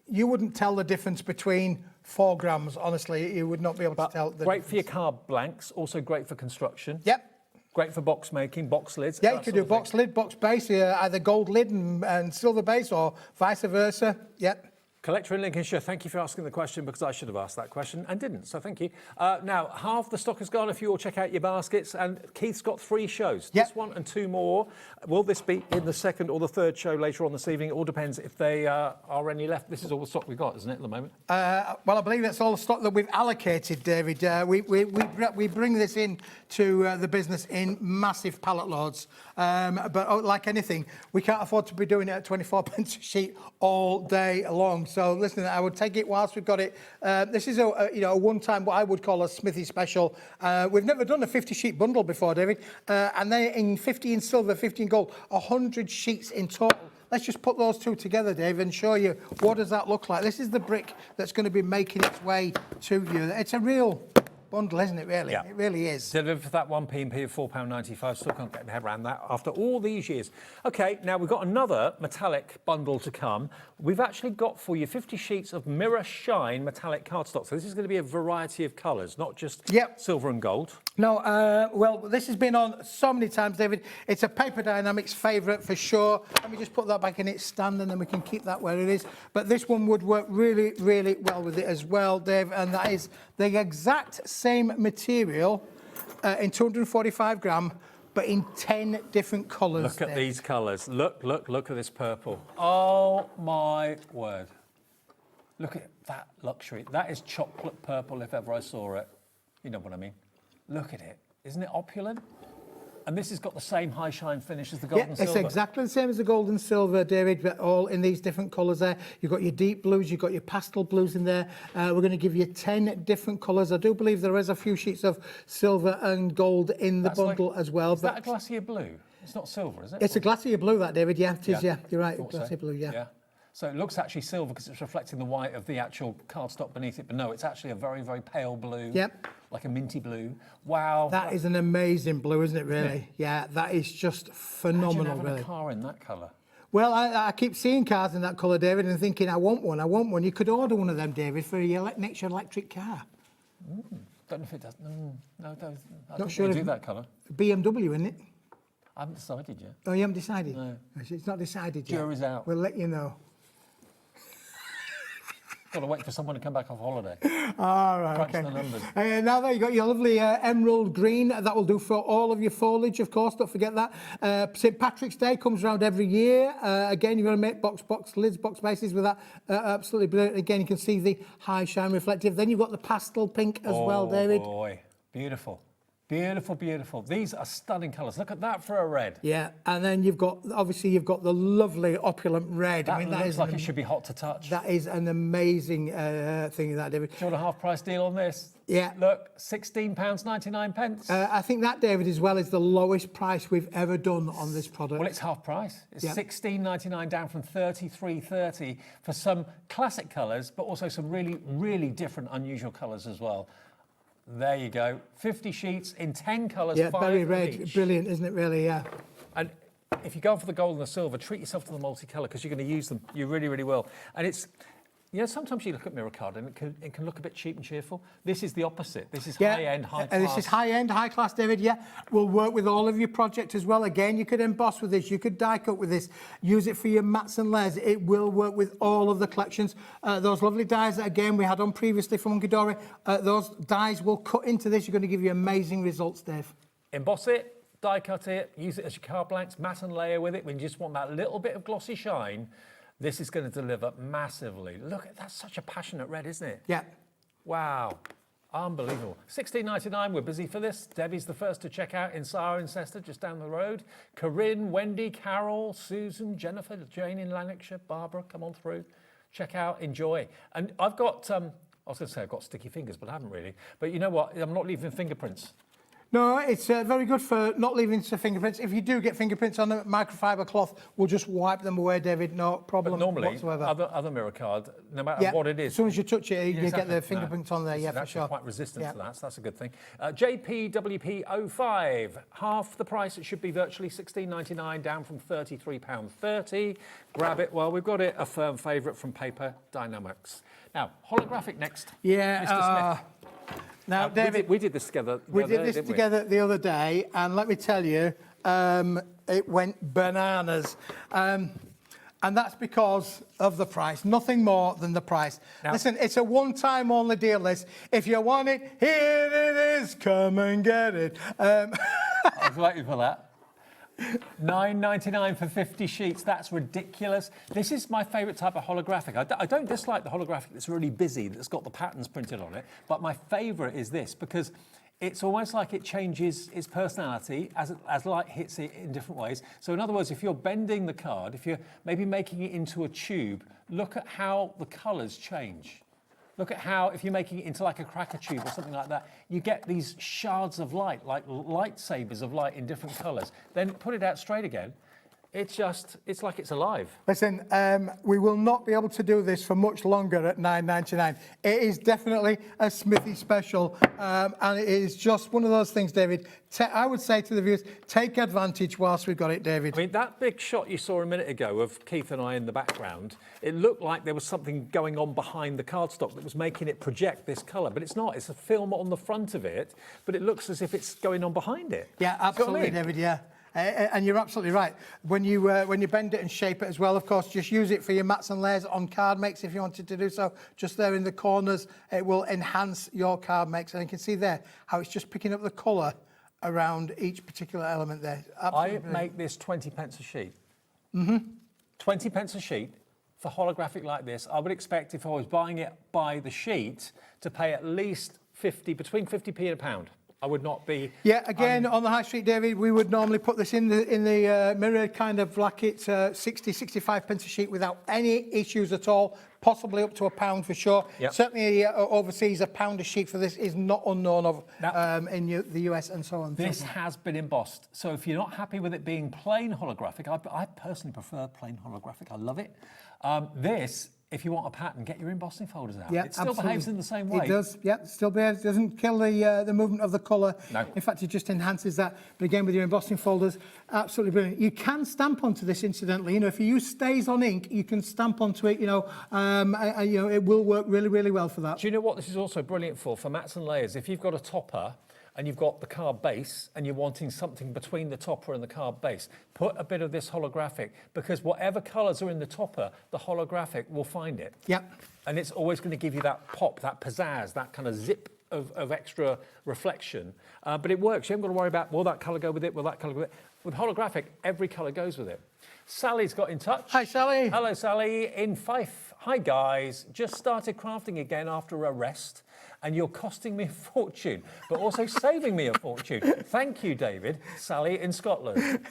Speaker 15: you wouldn't tell the difference between 4 grams. Honestly, you would not be able to tell the
Speaker 2: Great
Speaker 15: difference.
Speaker 2: for your card blanks, also great for construction.
Speaker 15: Yep.
Speaker 2: Great for box making, box lids.
Speaker 15: Yeah, you could do box lid, box base, either gold lid and silver base, or vice versa. Yep.
Speaker 2: Collector in Lincolnshire, thank you for asking the question, because I should have asked that question and didn't, so thank you. Now, half the stock is gone if you all check out your baskets, and Keith's got 3 shows. This one and 2 more. Will this be in the second or the third show later on this evening? It all depends if they are any left. This is all the stock we've got, isn't it, at the moment?
Speaker 15: Well, I believe that's all the stock that we've allocated, David. We bring this in to the business in massive pallet loads. But like anything, we can't afford to be doing it at 24 pence a sheet all day long. So listen, I would take it whilst we've got it. This is a one-time, what I would call a Smithy special. We've never done a 50-sheet bundle before, David. And then in 50 in silver, 50 in gold, 100 sheets in total. Let's just put those two together, Dave, and show you what does that look like. This is the brick that's going to be making its way to you. It's a real bundle, isn't it, really?
Speaker 2: Yeah.
Speaker 15: It really is.
Speaker 2: Delivered for that 1p of £4.95. Still can't get my head around that after all these years. OK, now we've got another metallic bundle to come. We've actually got for you 50 sheets of Mirror Shine metallic cardstock. So this is going to be a variety of colours, not just silver and gold.
Speaker 15: No, well, this has been on so many times, David. It's a Paper Dynamics favourite for sure. Let me just put that back in its stand and then we can keep that where it is. But this one would work really, really well with it as well, Dave. And that is the exact same material in 245 gram, but in 10 different colours.
Speaker 2: Look at these colours. Look at this purple. Oh, my word. Look at that luxury. That is chocolate purple if ever I saw it. You know what I mean? Look at it. Isn't it opulent? And this has got the same high shine finish as the gold and silver.
Speaker 15: It's exactly the same as the gold and silver, David, but all in these different colours there. You've got your deep blues, you've got your pastel blues in there. We're going to give you 10 different colours. I do believe there is a few sheets of silver and gold in the bundle as well.
Speaker 2: Is that a glacier blue? It's not silver, is it?
Speaker 15: It's a glacier blue, that, David. Yeah, it is, yeah. You're right, glacier blue,
Speaker 2: yeah. So it looks actually silver because it's reflecting the white of the actual cardstock beneath it. But no, it's actually a very, very pale blue.
Speaker 15: Yep.
Speaker 2: Like a minty blue. Wow.
Speaker 15: That is an amazing blue, isn't it, really? Yeah, that is just phenomenal,
Speaker 2: Imagine having
Speaker 15: really.
Speaker 2: a car in that colour.
Speaker 15: Well, I keep seeing cars in that colour, David, and thinking, I want one. You could order one of them, David, for your next electric car.
Speaker 2: Don't know if it does. No, I
Speaker 15: Not sure
Speaker 2: do that colour.
Speaker 15: BMW, isn't it?
Speaker 2: I haven't decided yet.
Speaker 15: Oh, you haven't decided?
Speaker 2: No.
Speaker 15: It's not decided yet.
Speaker 2: Jury's out.
Speaker 15: We'll let you know.
Speaker 2: Got to wait for someone to come back off holiday.
Speaker 15: All right,
Speaker 2: Crunch
Speaker 15: okay.
Speaker 2: the numbers.
Speaker 15: Now that you've got your lovely emerald green, that will do for all of your foliage, of course, don't forget that. St Patrick's Day comes around every year. Again, you're going to make box lids, box bases with that. Absolutely brilliant. Again, you can see the high shine reflective. Then you've got the pastel pink as well, David.
Speaker 2: Oh, boy. Beautiful. Beautiful, beautiful. These are stunning colours. Look at that for a red.
Speaker 15: Yeah, and then you've got the lovely opulent red.
Speaker 2: That looks like it should be hot to touch.
Speaker 15: That is an amazing thing, that, David.
Speaker 2: Do you want a half price deal on this?
Speaker 15: Yeah.
Speaker 2: Look, £16.99.
Speaker 15: I think that, David, as well, is the lowest price we've ever done on this product.
Speaker 2: Well, it's half price. It's £16.99 down from $33.30 for some classic colours, but also some really, really different, unusual colours as well. There you go. 50 sheets in 10 colours.
Speaker 15: Yeah,
Speaker 2: 5
Speaker 15: very
Speaker 2: of
Speaker 15: red.
Speaker 2: each.
Speaker 15: Brilliant, isn't it, really? Yeah.
Speaker 2: And if you go for the gold and the silver, treat yourself to the multicolour because you're going to use them. You really, really will. And it's, you know, sometimes you look at mirror card and it can look a bit cheap and cheerful. This is the opposite. This is high-end, high-class.
Speaker 15: And this is high-end, high-class, David, yeah. Will work with all of your projects as well. Again, you could emboss with this. You could die cut with this. Use it for your mats and layers. It will work with all of the collections. Those lovely dies that, again, we had on previously from Hunkydory, those dies will cut into this. You're going to give you amazing results, Dave.
Speaker 2: Emboss it, die cut it, use it as your card blanks, mat and layer with it when you just want that little bit of glossy shine. This is going to deliver massively. Look, that's such a passionate red, isn't it?
Speaker 15: Yeah.
Speaker 2: Wow. Unbelievable. $16.99, we're busy for this. Debbie's the first to check out in Cirencester, just down the road. Corinne, Wendy, Carol, Susan, Jennifer, Jane in Lanarkshire, Barbara, come on through. Check out, enjoy. And I've got, I was going to say I've got sticky fingers, but I haven't really. But you know what? I'm not leaving fingerprints.
Speaker 15: No, it's very good for not leaving fingerprints. If you do get fingerprints on a microfiber cloth, we'll just wipe them away, David. No problem
Speaker 2: But normally,
Speaker 15: whatsoever.
Speaker 2: other mirror card, no matter what it is.
Speaker 15: As soon as you touch it, you
Speaker 2: exactly.
Speaker 15: get the fingerprints on there,
Speaker 2: It's
Speaker 15: yeah, for
Speaker 2: actually
Speaker 15: sure.
Speaker 2: quite resistant to that, so that's a good thing. JPWP05, half the price. It should be virtually $16.99, down from £33.30. Grab it while we've got it. A firm favourite from Paper Dynamics. Now, holographic next.
Speaker 15: Yeah.
Speaker 2: Mr. Smith.
Speaker 15: Now, David,
Speaker 2: we did this together.
Speaker 15: We did this together the other day, and let me tell you, it went bananas. And that's because of the price, nothing more than the price. Now, listen, it's a one-time only deal list. If you want it, here it is, come and get it.
Speaker 2: I was waiting for that. $9.99 for 50 sheets. That's ridiculous. This is my favourite type of holographic. I don't dislike the holographic that's really busy, that's got the patterns printed on it, but my favourite is this because it's almost like it changes its personality as light hits it in different ways. So in other words, if you're bending the card, if you're maybe making it into a tube, look at how the colours change. Look at how, if you're making it into like a cracker tube or something like that, you get these shards of light, like lightsabers of light in different colours. Then put it out straight again. it's like it's alive.
Speaker 15: Listen, we will not be able to do this for much longer at £9.99. It is definitely a Smithy special, and it is just one of those things, David. I would say to the viewers, take advantage whilst we've got it, David.
Speaker 2: I mean, that big shot you saw a minute ago of Keith and I in the background, it looked like there was something going on behind the cardstock that was making it project this colour, but it's not. It's a film on the front of it, but it looks as if it's going on behind it.
Speaker 15: Yeah, absolutely, David, yeah. And you're absolutely right. When you bend it and shape it as well, of course, just use it for your mats and layers on card makes if you wanted to do so. Just there in the corners, it will enhance your card makes. And you can see there how it's just picking up the colour around each particular element there. Absolutely.
Speaker 2: I make this 20 pence a sheet.
Speaker 15: 20
Speaker 2: pence a sheet for holographic like this. I would expect if I was buying it by the sheet to pay at least between 50p and £1. I would not be...
Speaker 15: Yeah, again, on the high street, David, we would normally put this in the mirror kind of like it's 60, 65 pence a sheet without any issues at all, possibly up to £1 for sure.
Speaker 2: Yep.
Speaker 15: Certainly overseas, £1 a sheet for this is not unknown of in the US and so on.
Speaker 2: This has been embossed. So if you're not happy with it being plain holographic, I personally prefer plain holographic. I love it. This... If you want a pattern, get your embossing folders out.
Speaker 15: Yeah,
Speaker 2: it still behaves in the same way.
Speaker 15: It does, yeah, it still behaves. It doesn't kill the movement of the colour.
Speaker 2: No.
Speaker 15: In fact, it just enhances that. But again, with your embossing folders, absolutely brilliant. You can stamp onto this, incidentally. You know, if you use Stays on ink, you can stamp onto it. You know, it will work really, really well for that.
Speaker 2: Do you know what this is also brilliant for mats and layers? If you've got a topper and you've got the card base and you're wanting something between the topper and the card base, put a bit of this holographic, because whatever colours are in the topper, the holographic will find it.
Speaker 15: Yep.
Speaker 2: And it's always going to give you that pop, that pizzazz, that kind of zip of extra reflection. But it works. You haven't got to worry about, will that colour go with it? Will that colour go with it? With holographic, every colour goes with it. Sally's got in touch.
Speaker 15: Hi, Sally.
Speaker 2: Hello, Sally, in Fife. Hi, guys. Just started crafting again after a rest, and you're costing me a fortune, but also saving me a fortune. Thank you, David. Sally in Scotland.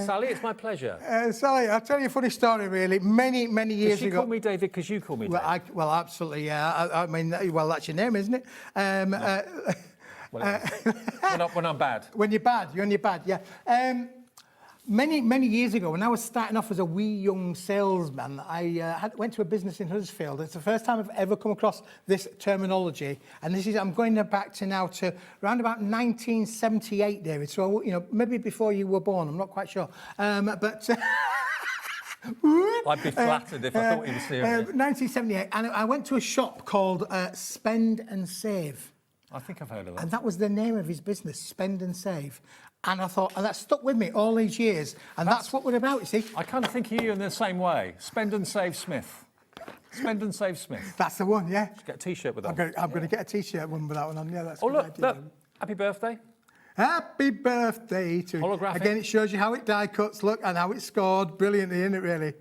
Speaker 2: Sally, it's my pleasure.
Speaker 15: Sally, I'll tell you a funny story, really. Many years ago...
Speaker 2: Does she call me David because you call me David?
Speaker 15: Well, absolutely, yeah. I mean, well, that's your name, isn't it?
Speaker 2: No. When I'm bad.
Speaker 15: When you're bad, yeah. Many years ago, when I was starting off as a wee young salesman, I went to a business in Huddersfield. It's the first time I've ever come across this terminology, and I'm going back to around about 1978, David. So you know, maybe before you were born. I'm not quite sure, but.
Speaker 2: I'd be flattered if I thought you were serious.
Speaker 15: 1978, and I went to a shop called Spend and Save.
Speaker 2: I think I've heard of that.
Speaker 15: And that was the name of his business, Spend and Save. And I thought, and that stuck with me all these years. And that's what we're about, you see.
Speaker 2: I kind of think of you in the same way. Spend and Save Smith. Spend and Save Smith.
Speaker 15: That's the one, yeah.
Speaker 2: Just get a T-shirt with that.
Speaker 15: I'm going to get a T-shirt one with that one on. Yeah, that's a good
Speaker 2: look,
Speaker 15: idea.
Speaker 2: look. Happy birthday.
Speaker 15: Happy birthday to you.
Speaker 2: Holographic.
Speaker 15: Again, it shows you how it die cuts, look, and how it's scored. Brilliantly, isn't it, really?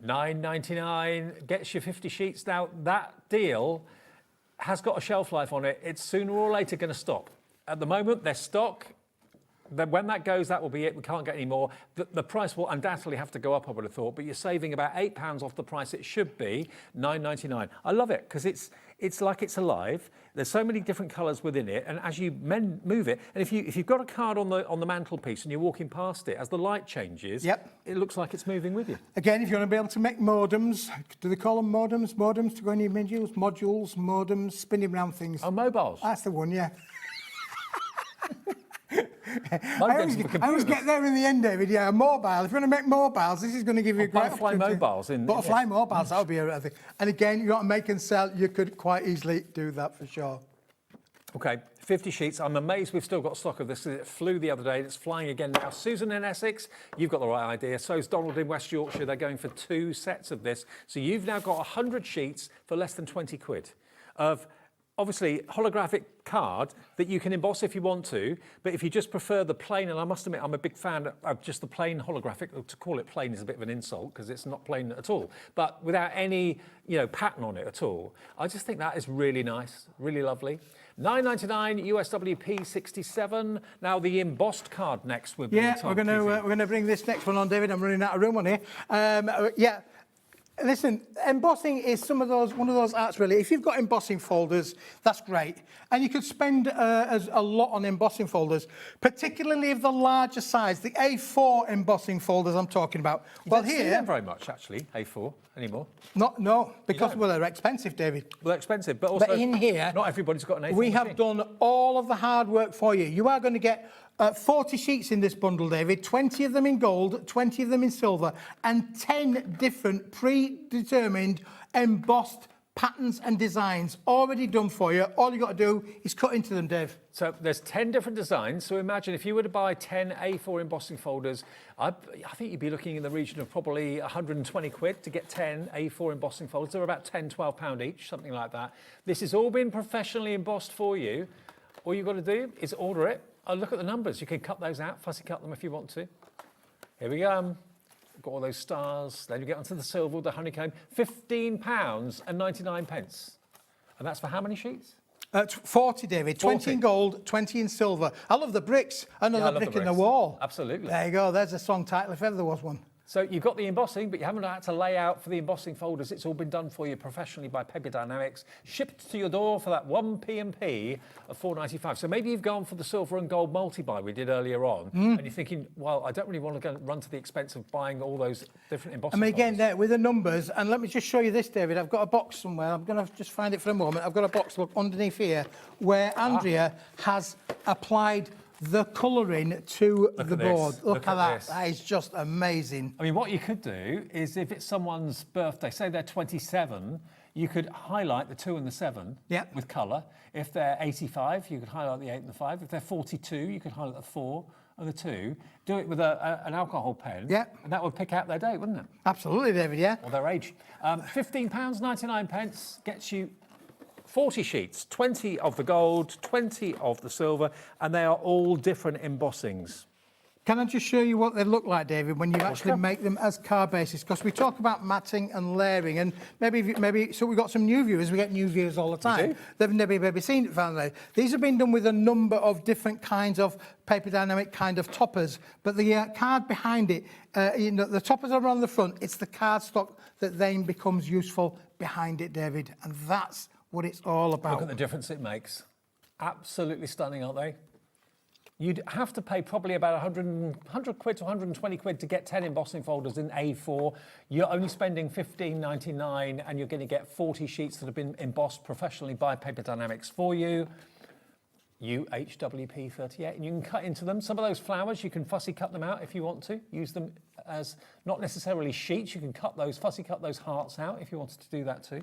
Speaker 2: $9.99 gets you 50 sheets. Now, that deal has got a shelf life on it. It's sooner or later going to stop. At the moment, they're stock. Then when that goes, that will be it. We can't get any more. The price will undoubtedly have to go up, I would have thought, but you're saving about £8 off the price it should be, $9.99. I love it because it's like it's alive. There's so many different colours within it, and as you move it, and if you've got a card on the mantelpiece and you're walking past it, as the light changes,
Speaker 15: yep,
Speaker 2: it looks like it's moving with you.
Speaker 15: Again, if you want to be able to make modems, do they call them modems? Modems to go in your modules, modems, spinning round things.
Speaker 2: Oh, mobiles.
Speaker 15: That's the one, yeah. I always get there in the end, David. Yeah, a mobile. If you want to make mobiles, this is going to give you a great
Speaker 2: butterfly mobiles.
Speaker 15: Butterfly mobiles, that would be a thing. And again, you want to make and sell, you could quite easily do that for sure.
Speaker 2: Okay, 50 sheets. I'm amazed we've still got stock of this. It flew the other day. It's flying again now. Susan in Essex, you've got the right idea. So's Donald in West Yorkshire. They're going for 2 sets of this. So you've now got 100 sheets for less than 20 quid of obviously holographic card that you can emboss if you want to, but if you just prefer the plain, and I must admit I'm a big fan of just the plain holographic. To call it plain is a bit of an insult because it's not plain at all, but without any pattern on it at all. I just think that is really nice, really lovely. $9.99 USWP 67. Now the embossed card next. We're going
Speaker 15: Listen, embossing is one of those arts really. If you've got embossing folders, that's great. And you could spend a lot on embossing folders, particularly of the larger size, the A4 embossing folders I'm talking about.
Speaker 2: You don't see them very much, actually, A4 anymore.
Speaker 15: No, because they're expensive, David.
Speaker 2: Well, they're expensive, but also
Speaker 15: in here,
Speaker 2: not everybody's got an A4
Speaker 15: we
Speaker 2: machine.
Speaker 15: have done all of the hard work for you. You are going to get 40 sheets in this bundle, David, 20 of them in gold, 20 of them in silver, and 10 different predetermined embossed patterns and designs already done for you. All you got to do is cut into them, Dave.
Speaker 2: So there's 10 different designs. So imagine if you were to buy 10 A4 embossing folders, I think you'd be looking in the region of probably 120 quid to get 10 A4 embossing folders. They're about £10, £12 each, something like that. This has all been professionally embossed for you. All you've got to do is order it. Look at the numbers. You can cut those out, fussy cut them if you want to. Here we go. Got all those stars. Then you get onto the silver, the honeycomb. £15.99. And that's for how many sheets?
Speaker 15: 40, David.
Speaker 2: 40.
Speaker 15: 20 in gold, 20 in silver. I love the bricks. Another brick in the wall.
Speaker 2: Absolutely.
Speaker 15: There you go. There's a song title if ever there was one.
Speaker 2: So you've got the embossing, but you haven't had to lay out for the embossing folders. It's all been done for you professionally by Paper Dienamics, shipped to your door for that one P&P of £4.95. So maybe you've gone for the silver and gold multi-buy we did earlier on, and you're thinking, well, I don't really want to go run to the expense of buying all those different embossing
Speaker 15: I mean, again,
Speaker 2: folders.
Speaker 15: there with the numbers, and let me just show you this, David. I've got a box somewhere. I'm going to just find it for a moment. I've got a box, look, underneath here, where Andrea has applied the colouring to the board. Look at that. That is just amazing.
Speaker 2: I mean, what you could do is if it's someone's birthday, say they're 27, you could highlight the 2 and the 7 with colour. If they're 85, you could highlight the 8 and the 5. If they're 42, you could highlight the 4 and the 2. Do it with an alcohol pen, and that would pick out their date, wouldn't it?
Speaker 15: Absolutely, David, yeah.
Speaker 2: Or their age. £15.99 gets you 40 sheets, 20 of the gold, 20 of the silver, and they are all different embossings.
Speaker 15: Can I just show you what they look like, David, when you actually make them as card bases? Because we talk about matting and layering, and maybe so we've got some new viewers. We get new viewers all the time. They've never seen it, haven't they? These have been done with a number of different kinds of Paper Dynamic kind of toppers, but the card behind it, the toppers are on the front. It's the cardstock that then becomes useful behind it, David, and that's what it's all about.
Speaker 2: Look at the difference it makes. Absolutely stunning, aren't they? You'd have to pay probably about 100 quid to 120 quid to get 10 embossing folders in A4. You're only spending £15.99 and you're going to get 40 sheets that have been embossed professionally by Paper Dienamics for you. UHWP38, and you can cut into them. Some of those flowers, you can fussy cut them out if you want to. Use them as not necessarily sheets. You can fussy cut those hearts out if you wanted to do that too.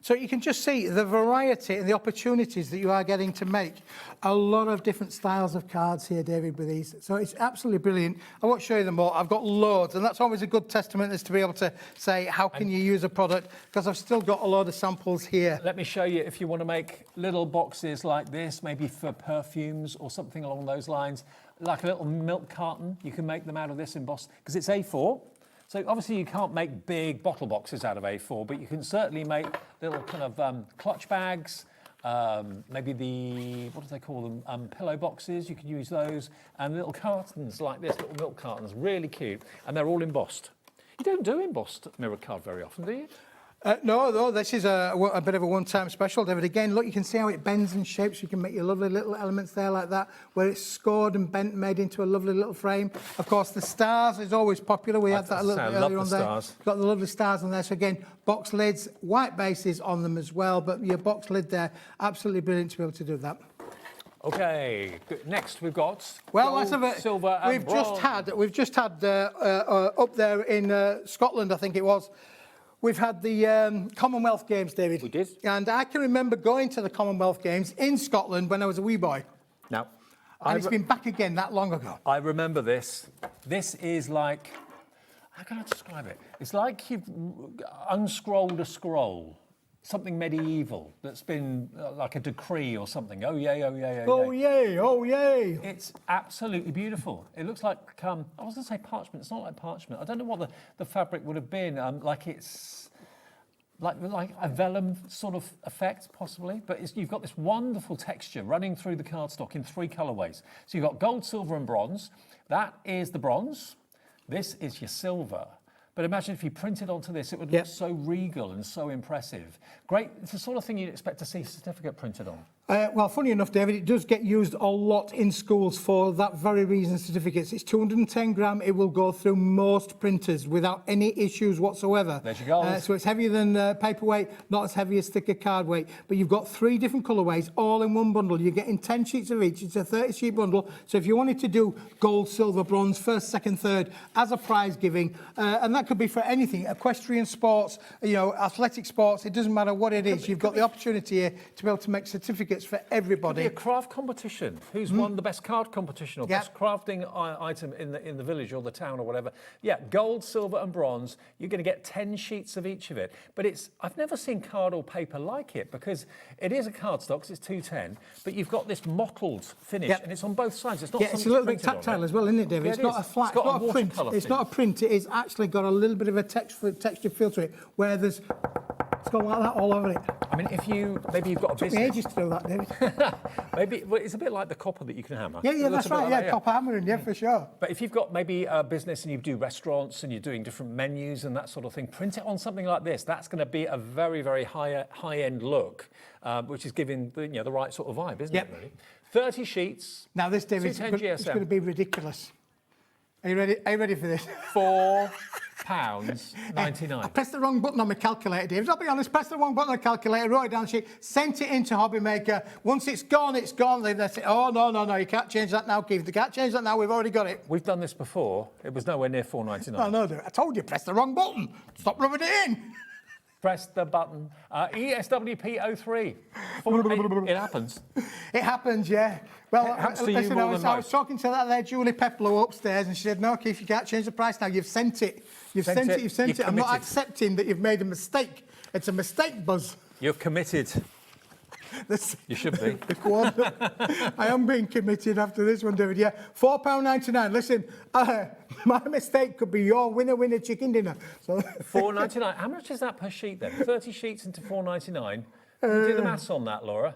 Speaker 15: So you can just see the variety and the opportunities that you are getting to make a lot of different styles of cards here, David, with these. So it's absolutely brilliant. I won't show you them all. I've got loads, and that's always a good testament, is to be able to say, how can you use a product? Because I've still got a lot of samples here.
Speaker 2: Let me show you if you want to make little boxes like this, maybe for perfumes or something along those lines, like a little milk carton. You can make them out of this embossed, because it's A4. So obviously you can't make big bottle boxes out of A4, but you can certainly make little kind of clutch bags, maybe what do they call them, pillow boxes, you can use those, and little cartons like this, little milk cartons, really cute, and they're all embossed. You don't do embossed mirror card very often, do you?
Speaker 15: No, this is a bit of a one-time special, David. Again, look, you can see how it bends and shapes. You can make your lovely little elements there like that, where it's scored and bent, made into a lovely little frame. Of course, the stars is always popular. We had that a little bit earlier on there. Got the lovely stars on there. So again, box lids, white bases on them as well, but your box lid there, absolutely brilliant to be able to do that.
Speaker 2: Okay, next we've got
Speaker 15: gold,
Speaker 2: silver and bronze.
Speaker 15: We've just had up there in Scotland, I think it was, we've had the Commonwealth Games, David.
Speaker 2: We did.
Speaker 15: And I can remember going to the Commonwealth Games in Scotland when I was a wee boy.
Speaker 2: Now,
Speaker 15: and it's been back again that long ago.
Speaker 2: I remember this. This is like, how can I describe it? It's like you've unscrolled a scroll. Something medieval that's been like a decree or something. Oh, yay, oh, yay, oh, yay.
Speaker 15: Oh, yay, oh, yay.
Speaker 2: It's absolutely beautiful. It looks like, I was going to say parchment. It's not like parchment. I don't know what the fabric would have been. Like it's like a vellum sort of effect, possibly. But you've got this wonderful texture running through the cardstock in 3 colourways. So you've got gold, silver and bronze. That is the bronze. This is your silver. But imagine if you printed onto this, it would look so regal and so impressive. Great, it's the sort of thing you'd expect to see a certificate printed on.
Speaker 15: Well, funny enough, David, it does get used a lot in schools for that very reason, certificates. It's 210 gram. It will go through most printers without any issues whatsoever.
Speaker 2: There you go.
Speaker 15: So it's heavier than paperweight, not as heavy as thicker card weight. But you've got 3 different colourways, all in one bundle. You're getting 10 sheets of each. It's a 30-sheet bundle. So if you wanted to do gold, silver, bronze, first, second, third, as a prize giving, and that could be for anything, equestrian sports, you know, athletic sports, it doesn't matter what it is. You've got the opportunity here to be able to make certificates for everybody.
Speaker 2: Could be a craft competition. Who's won the best card competition or best crafting item in the village or the town or whatever? Yeah, gold, silver and bronze. You're going to get 10 sheets of each of it. But I've never seen card or paper like it, because it is a cardstock, it's 210, but you've got this mottled finish and it's on both sides. It's not
Speaker 15: it's a little bit tactile as well, isn't it, David?
Speaker 2: Yeah,
Speaker 15: it's not a flat,
Speaker 2: it's
Speaker 15: not a print. It's not a print. It is actually got a little bit of a texture feel to it, where it's got like that all over it.
Speaker 2: I mean, maybe you've got a business.
Speaker 15: It took me ages to do that, David.
Speaker 2: Well, it's a bit like the copper that you can hammer.
Speaker 15: Yeah, that's right. Like copper hammering, for sure.
Speaker 2: But if you've got maybe a business and you do restaurants and you're doing different menus and that sort of thing, print it on something like this. That's going to be a very, very high-end look, which is giving the right sort of vibe, isn't it? Really? 30 sheets.
Speaker 15: Now this, David, it's going to be ridiculous. Are you ready? Are you ready for this?
Speaker 2: £4.99.
Speaker 15: I pressed the wrong button on my calculator, David. I'll be honest, pressed the wrong button on the calculator, wrote it down the sheet, sent it into HobbyMaker. Once it's gone, it's gone. They say, oh, no, you can't change that now, Keith. You can't change that now, we've already got it.
Speaker 2: We've done this before. It was nowhere near £4.99.
Speaker 15: Oh, no, I told you, press the wrong button. Stop rubbing it in.
Speaker 2: Press the button. ESWP03. It happens.
Speaker 15: It happens, yeah. Well,
Speaker 2: listen,
Speaker 15: I was talking to that there Julie Peplow upstairs, and she said, no, Keith, you can't change the price now. You've sent it. You've sent it. I'm not accepting that you've made a mistake. It's a mistake, Buzz.
Speaker 2: You're committed. You should be.
Speaker 15: I am being committed after this one, David. Yeah, £4.99. Listen, my mistake could be your winner chicken dinner. So
Speaker 2: £4.99. How much is that per sheet then? 30 sheets into £4.99. Do the maths on that, Laura.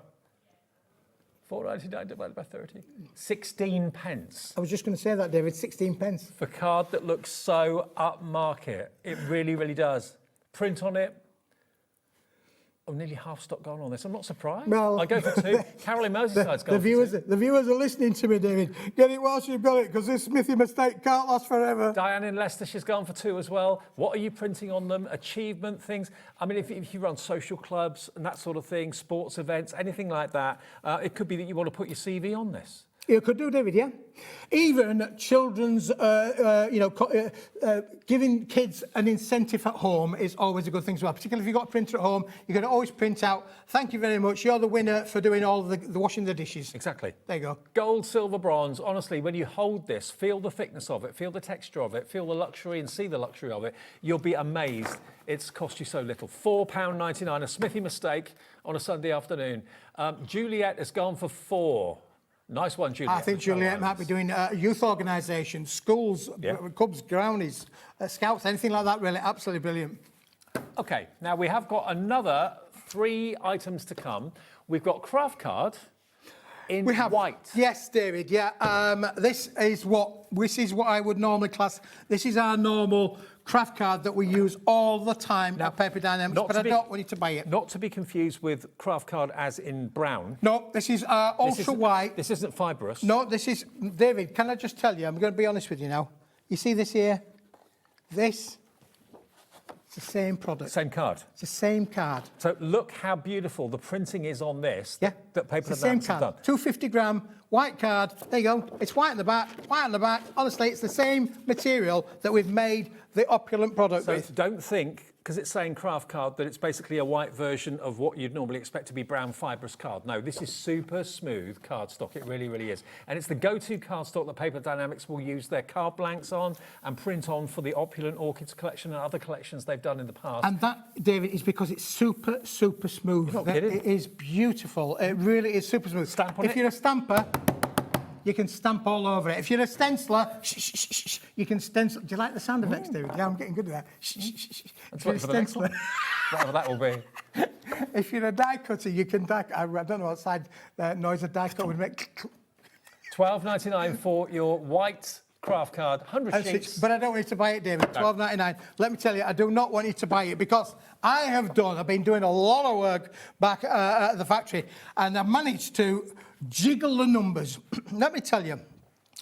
Speaker 2: £4.99 divided by 30. 16 pence.
Speaker 15: I was just going to say that, David. 16 pence.
Speaker 2: For card that looks so upmarket. It really, really does. Print on it. Oh, nearly half stock gone on this. I'm not surprised.
Speaker 15: Well,
Speaker 2: I go for 2. Carolyn Mosesyde's gone
Speaker 15: The viewers are listening to me, David. Get it whilst you've got it, because this Smithy mistake can't last forever.
Speaker 2: Diane in Leicestershire's gone for 2 as well. What are you printing on them? Achievement things. I mean, if you run social clubs and that sort of thing, sports events, anything like that, it could be that you want to put your CV on this.
Speaker 15: You could do, David, yeah. Even children's, giving kids an incentive at home is always a good thing as well. Particularly if you've got a printer at home, you can always print out, thank you very much, you're the winner for doing all the washing the dishes.
Speaker 2: Exactly.
Speaker 15: There you go.
Speaker 2: Gold, silver, bronze. Honestly, when you hold this, feel the thickness of it, feel the texture of it, feel the luxury and see the luxury of it, you'll be amazed. It's cost you so little. £4.99, a Smithy mistake on a Sunday afternoon. Juliet has gone for 4. Nice one, Juliet.
Speaker 15: I think Juliet might be doing youth organisations, schools, Cubs, Brownies, Scouts, anything like that, really. Absolutely brilliant.
Speaker 2: OK, now we have got another 3 items to come. We've got craft card in white.
Speaker 15: Yes, David, yeah. This is what I would normally class. This is our normal craft card that we use all the time at Paper Dienamics, but I don't want you to buy it.
Speaker 2: Not to be confused with craft card as in brown.
Speaker 15: No, this is ultra white.
Speaker 2: This isn't fibrous.
Speaker 15: No, this is... David, can I just tell you, I'm going to be honest with you now. You see this here? It's the same product.
Speaker 2: Same card.
Speaker 15: It's the same card.
Speaker 2: So look how beautiful the printing is on this.
Speaker 15: Yeah.
Speaker 2: That Paper
Speaker 15: It's the same
Speaker 2: Dienamics
Speaker 15: card.
Speaker 2: have done.
Speaker 15: 250 gram, white card. There you go. It's white on the back, white on the back. Honestly, it's the same material that we've made the opulent product with.
Speaker 2: So don't think, because it's saying craft card, that it's basically a white version of what you'd normally expect to be brown fibrous card. No, this is super smooth cardstock. It really, really is. And it's the go-to cardstock that Paper Dienamics will use their card blanks on and print on for the opulent Orchids collection and other collections they've done in the past.
Speaker 15: And that, David, is because it's super, super smooth.
Speaker 2: You're not kidding.
Speaker 15: It is beautiful. It really is super smooth.
Speaker 2: Stamp on it.
Speaker 15: If you're a stamper, you can stamp all over it. If you're a stenciler, you can stencil. Do you like the sound effects, David? Yeah, I'm getting good at that.
Speaker 2: That's what for the next one. Whatever that will be.
Speaker 15: If you're a die cutter, you can die. I don't know what side noise a die cutter would make.
Speaker 2: £12.99 for your white craft card, 100 sheets.
Speaker 15: But I don't want you to buy it, David. $12.99. Let me tell you, I do not want you to buy it because I've been doing a lot of work back at the factory, and I've managed to jiggle the numbers. Let me tell you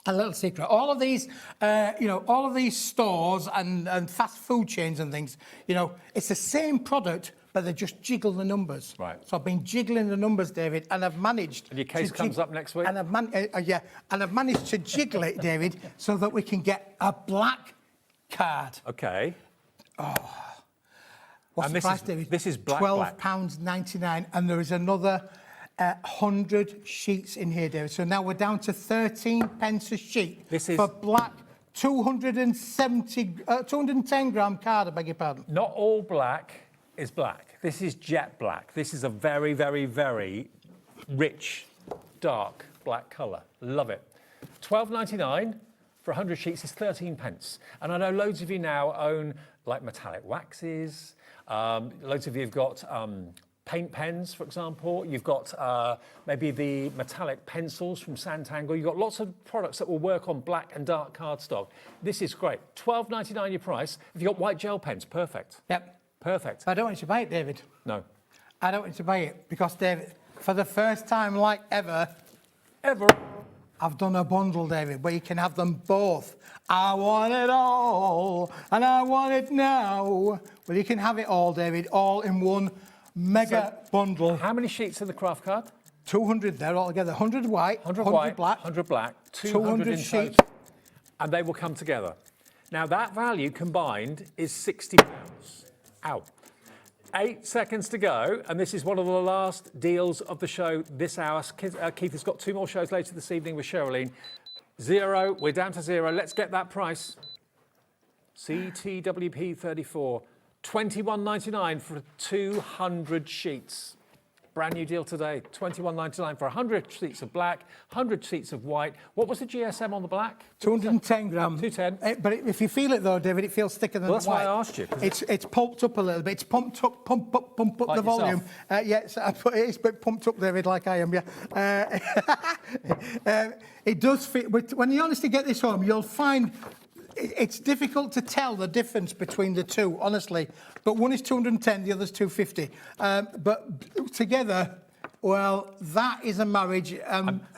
Speaker 15: a little secret. All of these, all of these stores and fast food chains and things, it's the same product, but they just jiggle the numbers.
Speaker 2: Right.
Speaker 15: So I've been jiggling the numbers, David, and I've managed.
Speaker 2: And your case comes up next week.
Speaker 15: And I've managed to jiggle it, David, so that we can get a black card.
Speaker 2: Okay.
Speaker 15: What's the price, David?
Speaker 2: This is black.
Speaker 15: £12.99, and there is another 100 sheets in here, David. So now we're down to 13 pence a sheet.
Speaker 2: This is
Speaker 15: for black. 210 gram card, I beg your pardon.
Speaker 2: Not all black is black. This is jet black. This is a very, very, very rich, dark black colour. Love it. £12.99 for 100 sheets is 13 pence. And I know loads of you now own like metallic waxes. Loads of you have got paint pens, for example. You've got maybe the metallic pencils from Santangle. You've got lots of products that will work on black and dark cardstock. This is great. £12.99 your price. If you've got white gel pens, perfect.
Speaker 15: Yep.
Speaker 2: Perfect.
Speaker 15: I don't want you to buy it, David.
Speaker 2: No.
Speaker 15: I don't want you to buy it because, David, for the first time like ever, I've done a bundle, David, where you can have them both. I want it all, and I want it now. Well, you can have it all, David, all in one mega bundle.
Speaker 2: How many sheets of the craft card?
Speaker 15: 200 there altogether. 100 white,
Speaker 2: 100
Speaker 15: black.
Speaker 2: 100 black, 200 in
Speaker 15: sheets.
Speaker 2: total. And they will come together. Now, that value combined is £60. Ow. 8 seconds to go, and this is one of the last deals of the show this hour. Keith has got 2 more shows later this evening with Sherilyn. 0, we're down to 0. Let's get that price. CTWP 34, $21.99 for 200 sheets. Brand new deal today, $21.99 for 100 sheets of black, 100 sheets of white. What was the GSM on the black?
Speaker 15: 210 gram.
Speaker 2: 210.
Speaker 15: But if you feel it though, David, it feels thicker than
Speaker 2: Well, that's
Speaker 15: white.
Speaker 2: why I asked you.
Speaker 15: It's pumped up a little bit. It's pumped up like the volume. Yes, it's a bit pumped up, David, like I am. Yeah. It does fit. When you honestly get this home, you'll find. It's difficult to tell the difference between the two, honestly. But one is 210, the other's 250. But together, well, that is a marriage.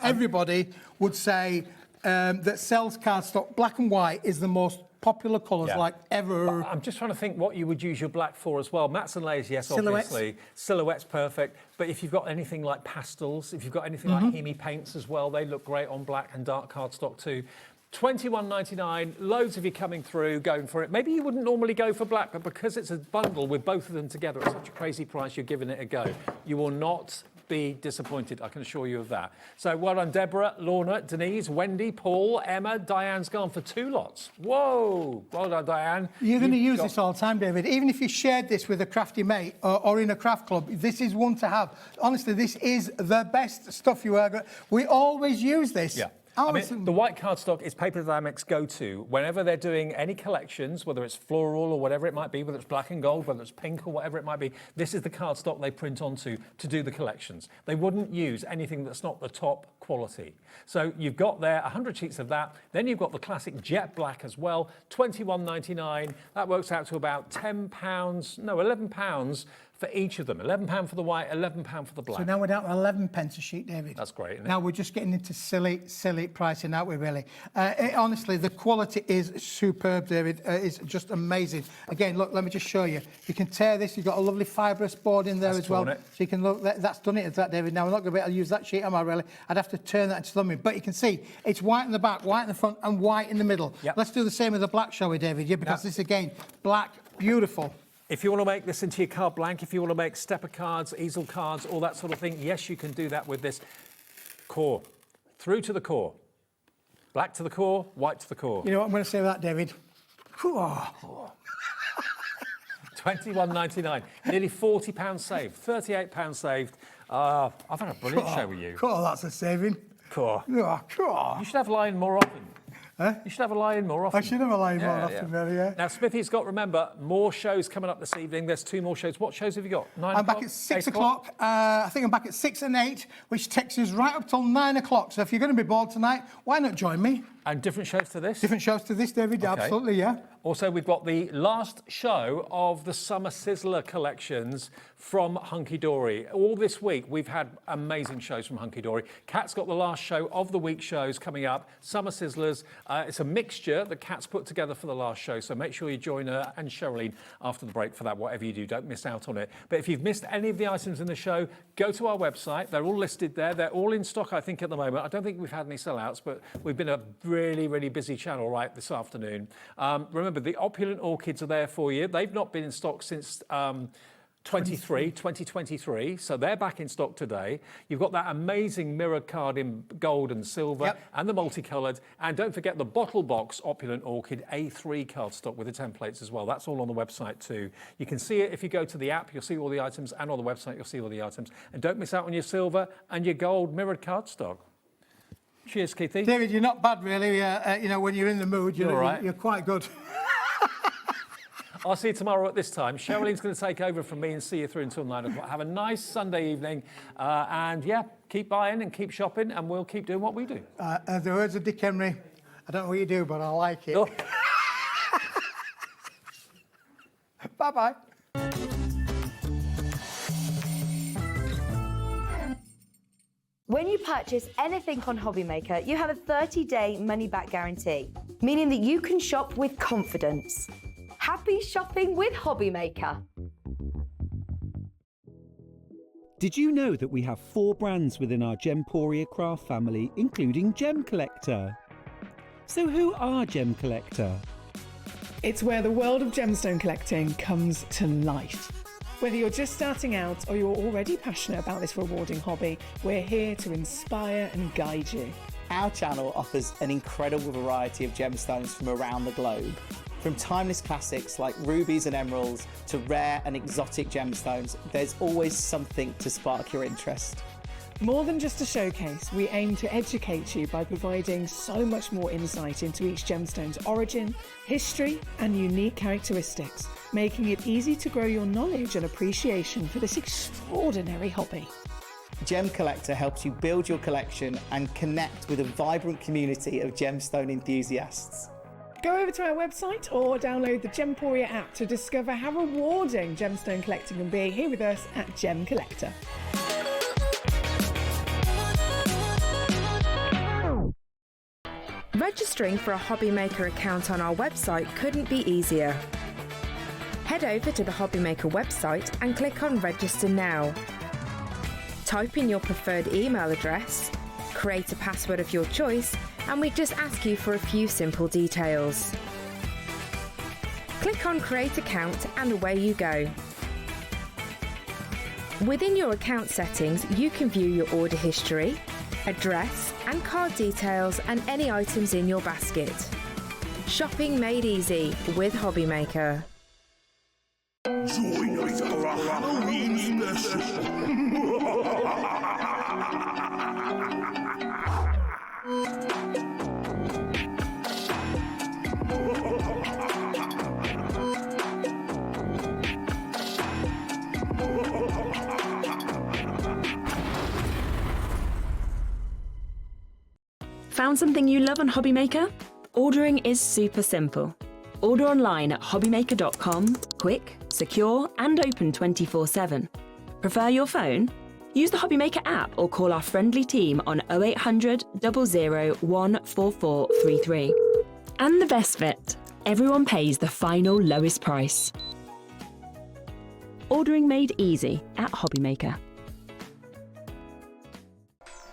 Speaker 15: Everybody would say that sells cardstock, black and white is the most popular colours like ever.
Speaker 2: I'm just trying to think what you would use your black for as well. Mats and layers, yes, obviously. Silhouettes, perfect. But if you've got anything like pastels, if you've got anything like Hemi paints as well, they look great on black and dark cardstock too. $21.99, loads of you coming through, going for it. Maybe you wouldn't normally go for black, but because it's a bundle with both of them together at such a crazy price, you're giving it a go. You will not be disappointed, I can assure you of that. So well done, Deborah, Lorna, Denise, Wendy, Paul, Emma. Diane's gone for 2 lots. Whoa, well done, Diane.
Speaker 15: You're going to use this all the time, David. Even if you shared this with a crafty mate or in a craft club, this is one to have. Honestly, this is the best stuff you ever. We always use this.
Speaker 2: Yeah. I mean, the white cardstock is Paper Dynamics' go-to. Whenever they're doing any collections, whether it's floral or whatever it might be, whether it's black and gold, whether it's pink or whatever it might be, this is the cardstock they print onto to do the collections. They wouldn't use anything that's not the top quality. So you've got there 100 sheets of that. Then you've got the classic jet black as well, $21.99. That works out to about £11 for each of them. £11 for the white, £11 for the black.
Speaker 15: So now we're down to 11 pence a sheet, David.
Speaker 2: That's great, isn't it?
Speaker 15: Now we're just getting into silly pricing, aren't we, really? Honestly, the quality is superb, David. It's just amazing. Again, look, let me just show you. You can tear this. You've got a lovely fibrous board in there as well. So you can look, that's done it, is that, David? Now, we're not going to be able to use that sheet, am I, really? I'd have to turn that into something. But you can see it's white in the back, white in the front, and white in the middle. Yep. Let's do the same with the black, shall we, David? Yeah, because this, again, black, beautiful.
Speaker 2: If you want to make this into your card blank, if you want to make stepper cards, easel cards, all that sort of thing, yes, you can do that with this core. Through to the core. Black to the core, white to the core.
Speaker 15: You know what I'm going to say with that, David?
Speaker 2: $21.99. Nearly £40 saved, £38 saved. I've had a brilliant show with you.
Speaker 15: Cool, that's a saving.
Speaker 2: Core.
Speaker 15: Oh, cool.
Speaker 2: You should have Lion more often.
Speaker 15: Huh?
Speaker 2: You should have a lie-in more often.
Speaker 15: I should have a lie-in more often, really, yeah.
Speaker 2: Now, Smithy's got, remember, more shows coming up this evening. There's 2 more shows. What shows have you got? 9
Speaker 15: I'm back at 6 o'clock. I think I'm back at 6 and 8, which takes us right up till 9 o'clock. So if you're going to be bored tonight, why not join me?
Speaker 2: And different shows to this?
Speaker 15: Different shows to this, David,
Speaker 2: Okay.
Speaker 15: absolutely, yeah.
Speaker 2: Also, we've got the last show of the Summer Sizzler collections from Hunkydory. All this week, we've had amazing shows from Hunkydory. Kat's got the last show of the week shows coming up, Summer Sizzlers. It's a mixture that Kat's put together for the last show, so make sure you join her and Sherilyn after the break for that, whatever you do, don't miss out on it. But if you've missed any of the items in the show, go to our website. They're all listed there. They're all in stock, I think, at the moment. I don't think we've had any sellouts, but we've been a really, really busy channel right this afternoon. Remember, the opulent orchids are there for you. They've not been in stock since 2023, so they're back in stock today. You've got that amazing mirrored card in gold and silver and the multicoloured. And don't forget the bottle box opulent orchid A3 cardstock with the templates as well. That's all on the website too. You can see it if you go to the app, you'll see all the items, and on the website you'll see all the items. And don't miss out on your silver and your gold mirrored cardstock. Cheers, Keithy.
Speaker 15: David, you're not bad, really. You know, when you're in the mood,
Speaker 2: You're all right.
Speaker 15: You're quite good.
Speaker 2: I'll see you tomorrow at this time. Sherilyn's going to take over from me and see you through until 9 o'clock. Have a nice Sunday evening. And yeah, keep buying and keep shopping, and we'll keep doing what we do.
Speaker 15: The words of Dick Henry, I don't know what you do, but I like it.
Speaker 2: Oh.
Speaker 15: Bye-bye.
Speaker 14: When you purchase anything on HobbyMaker, you have a 30-day money-back guarantee, meaning that you can shop with confidence. Happy shopping with HobbyMaker.
Speaker 16: Did you know that we have 4 brands within our Gemporia craft family, including Gem Collector? So who are Gem Collector?
Speaker 17: It's where the world of gemstone collecting comes to life. Whether you're just starting out or you're already passionate about this rewarding hobby, we're here to inspire and guide you.
Speaker 18: Our channel offers an incredible variety of gemstones from around the globe. From timeless classics like rubies and emeralds to rare and exotic gemstones, there's always something to spark your interest.
Speaker 17: More than just a showcase, we aim to educate you by providing so much more insight into each gemstone's origin, history, and unique characteristics, making it easy to grow your knowledge and appreciation for this extraordinary hobby.
Speaker 18: Gem Collector helps you build your collection and connect with a vibrant community of gemstone enthusiasts.
Speaker 17: Go over to our website or download the Gemporia app to discover how rewarding gemstone collecting can be here with us at Gem Collector.
Speaker 14: Registering for a HobbyMaker account on our website couldn't be easier. Head over to the HobbyMaker website and click on Register Now. Type in your preferred email address, create a password of your choice, and we just ask you for a few simple details. Click on Create Account and away you go. Within your account settings, you can view your order history, address and card details and any items in your basket. Shopping made easy with HobbyMaker.
Speaker 13: Join us for a Halloween
Speaker 6: Found something you love on HobbyMaker? Ordering is super simple. Order online at hobbymaker.com, quick, secure, and open 24/7. Prefer your phone? Use the HobbyMaker app or call our friendly team on 0800 00 14433. And the best bit, everyone pays the final lowest price. Ordering made easy at HobbyMaker.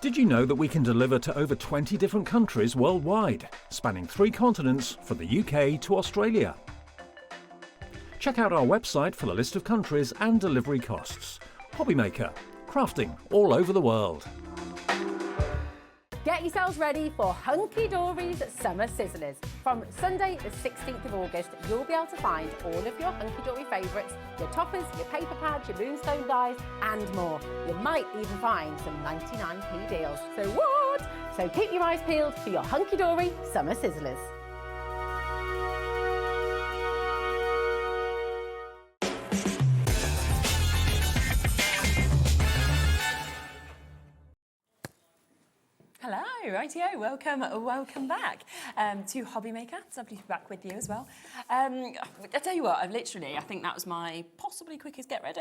Speaker 2: Did you know that we can deliver to over 20 different countries worldwide, spanning 3 continents from the UK to Australia? Check out our website for the list of countries and delivery costs. HobbyMaker, crafting all over the world.
Speaker 12: Get yourselves ready for Hunkydory's Summer Sizzlers. From Sunday the 16th of August, you'll be able to find all of your Hunkydory favourites, your toppers, your paper pads, your moonstone dies and more. You might even find some 99p deals. So what? So keep your eyes peeled for your Hunkydory Summer Sizzlers.
Speaker 19: Hello. rightio. Welcome back to HobbyMaker. It's lovely to be back with you as well. I tell you what, I think that was my possibly quickest get ready.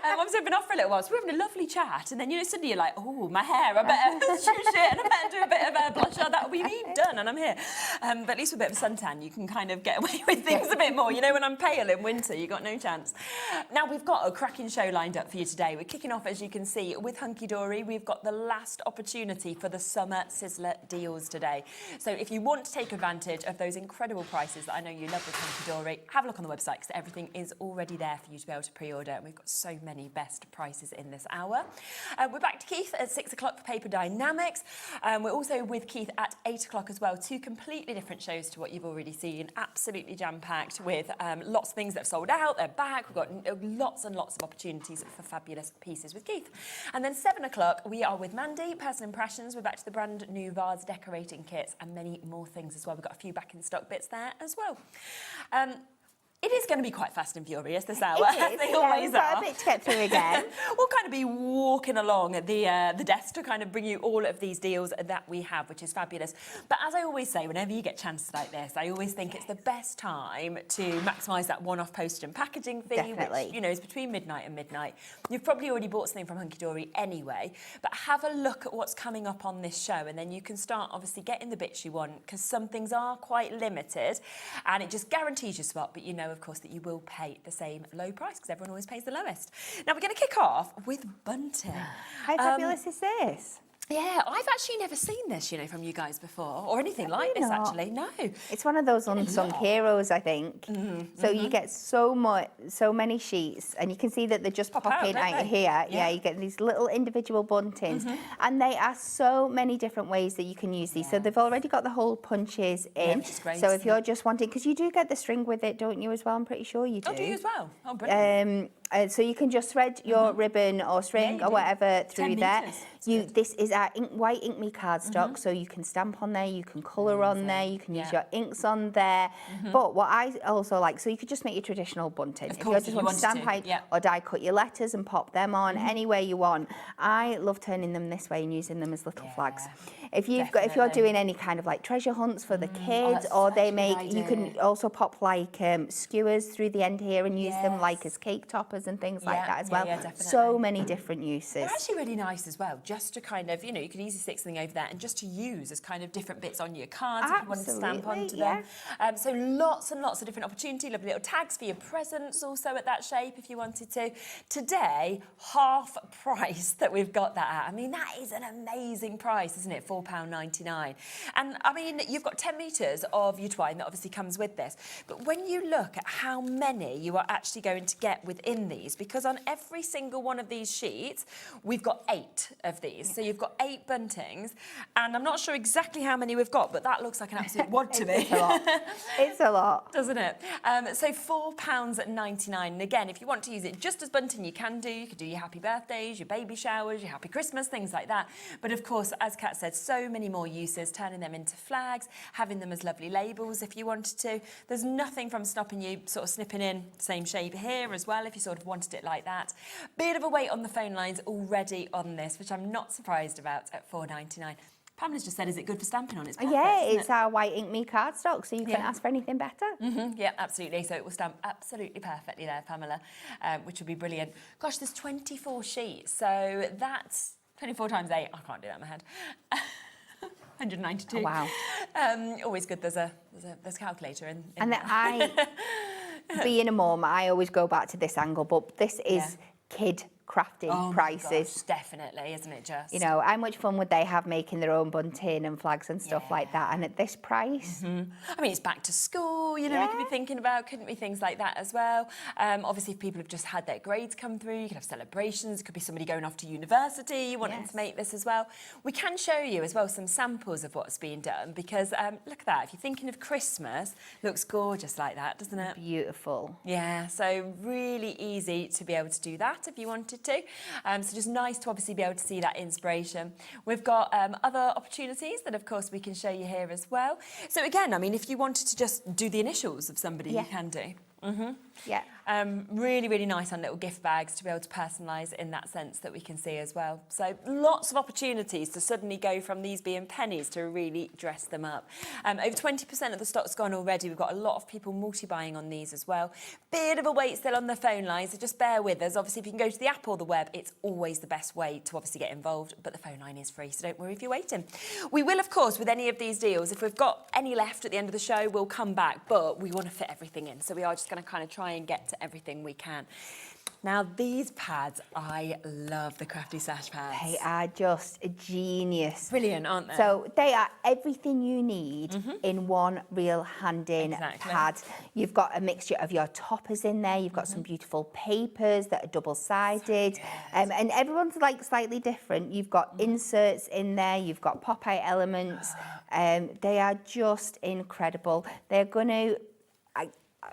Speaker 19: Obviously, I've been off for a little while, so we're having a lovely chat, and then suddenly you're like, oh, my hair, I better shush it, and I better do a bit of a blusher. That'll be me done, and I'm here. But at least with a bit of a suntan, you can kind of get away with things a bit more. When I'm pale in winter, you've got no chance. Now, we've got a cracking show lined up for you today. We're kicking off, as you can see, with Hunkydory. We've got the last opportunity for the summer sizzler deals today. So if you want to take advantage of those incredible prices that I know you love with Hunkydory, have a look on the website because everything is already there for you to be able to pre-order, and we've got so many best prices in this hour. We're back to Keith at 6 o'clock for Paper Dienamics. We're also with Keith at 8 o'clock as well. Two completely different shows to what you've already seen. Absolutely jam-packed with lots of things that have sold out. They're back. We've got lots and lots of opportunities for fabulous pieces with Keith. And then 7 o'clock, we are with Mandy, Personal Impressions. We're back to the brand new vase decorating kits and many more things as well. We've got a few back in stock bits there as well. It is going to be quite fast and furious this hour. They always are.
Speaker 3: Got a bit to get through again.
Speaker 19: We'll kind of be walking along the desk to kind of bring you all of these deals that we have, which is fabulous. But as I always say, whenever you get chances like this, I always think it's the best time to maximise that one-off postage and packaging fee,
Speaker 3: Definitely.
Speaker 19: which is between midnight and midnight. You've probably already bought something from Hunkydory anyway, but have a look at what's coming up on this show, and then you can start obviously getting the bits you want, because some things are quite limited, and it just guarantees your spot. But of course, that you will pay the same low price because everyone always pays the lowest. Now we're going to kick off with bunting.
Speaker 3: How fabulous is this?
Speaker 19: Yeah, I've actually never seen this, from you guys before, or anything like this, actually. No.
Speaker 3: It's one of those unsung heroes, I think. So you get so many sheets, and you can see that they just pop in out here. Yeah, you get these little individual buntings, and they are so many different ways that you can use these. So they've already got the hole punches in.
Speaker 19: Which is great,
Speaker 3: so if you're just wanting, because you do get the string with it, don't you, as well? I'm pretty sure you do.
Speaker 19: Oh, do you as well? Oh, brilliant.
Speaker 3: So you can just thread your ribbon or string or whatever through
Speaker 19: 10
Speaker 3: there.
Speaker 19: meters.
Speaker 3: This is our white ink me cardstock, so you can stamp on there, you can colour on there, you can use your inks on there. But what I also like, so you could just make your traditional bunting. If you just want to stamp out or die cut your letters and pop them on anywhere you want. I love turning them this way and using them as little flags. If you're doing any kind of like treasure hunts for the kids, or they make, you can also pop like skewers through the end here and use them like as cake toppers and things like that as well. So many different uses.
Speaker 19: They're actually really nice as well, just to kind of, you can easily stick something over there and just to use as kind of different bits on your cards if you want to stamp onto them. So lots and lots of different opportunity, lovely little tags for your presents also at that shape if you wanted to. Today, half price that we've got that at. I mean, that is an amazing price, isn't it? £4.99. And I mean, you've got 10 metres of your twine that obviously comes with this. But when you look at how many you are actually going to get within these, because on every single one of these sheets, we've got 8 of these. So you've got 8 buntings, and I'm not sure exactly how many we've got, but that looks like an absolute wad to me.
Speaker 3: It's a lot. It's a lot.
Speaker 19: Doesn't it? So £4.99. And again, if you want to use it just as bunting, you can do. You could do your happy birthdays, your baby showers, your happy Christmas, things like that. But of course, as Kat said, so many more uses, turning them into flags, having them as lovely labels if you wanted to. There's nothing from stopping you sort of snipping in same shape here as well if you sort of wanted it like that. Bit of a wait on the phone lines already on this, which I'm not surprised about at £4.99. Pamela's just said, is it good for stamping on? It's perfect,
Speaker 3: it's our white ink me cardstock, so you can ask for anything better.
Speaker 19: Yeah, absolutely. So it will stamp absolutely perfectly there, Pamela, which would be brilliant. Gosh, there's 24 sheets, so that's 24 times 8. I can't do that in my head. 192.
Speaker 3: Oh, wow.
Speaker 19: Always good. There's a calculator in
Speaker 3: and
Speaker 19: there.
Speaker 3: Being a mum, I always go back to this angle, but this is kid crafting prices.
Speaker 19: Gosh, definitely, isn't it just?
Speaker 3: How much fun would they have making their own bunting and flags and stuff like that? And at this price?
Speaker 19: I mean, it's back to school, we could be thinking about, couldn't we, things like that as well. Obviously, if people have just had their grades come through, you could have celebrations, it could be somebody going off to university, wanting to make this as well. We can show you as well some samples of what's being done, because look at that, if you're thinking of Christmas, looks gorgeous like that, doesn't it?
Speaker 3: Beautiful.
Speaker 19: Yeah, so really easy to be able to do that if you wanted to. So just nice to obviously be able to see that inspiration. We've got other opportunities that of course we can show you here as well. So again, I mean, if you wanted to just do the initials of somebody, you can do.
Speaker 3: Yeah.
Speaker 19: Really, really nice on little gift bags to be able to personalise in that sense that we can see as well. So lots of opportunities to suddenly go from these being pennies to really dress them up. Over 20% of the stock's gone already. We've got a lot of people multi-buying on these as well. Bit of a wait still on the phone lines, so just bear with us. Obviously, if you can go to the app or the web, it's always the best way to obviously get involved, but the phone line is free, so don't worry if you're waiting. We will, of course, with any of these deals, if we've got any left at the end of the show, we'll come back, but we want to fit everything in, so we are just going to kind of try and get to everything we can. Now, these pads, I love the Crafty Sash pads.
Speaker 3: They are just a genius.
Speaker 19: Brilliant, aren't they?
Speaker 3: So they are everything you need in one real hand-in pad. You've got a mixture of your toppers in there. You've got some beautiful papers that are double-sided. And everyone's like slightly different. You've got inserts in there. You've got pop-out elements. They are just incredible. They're going to...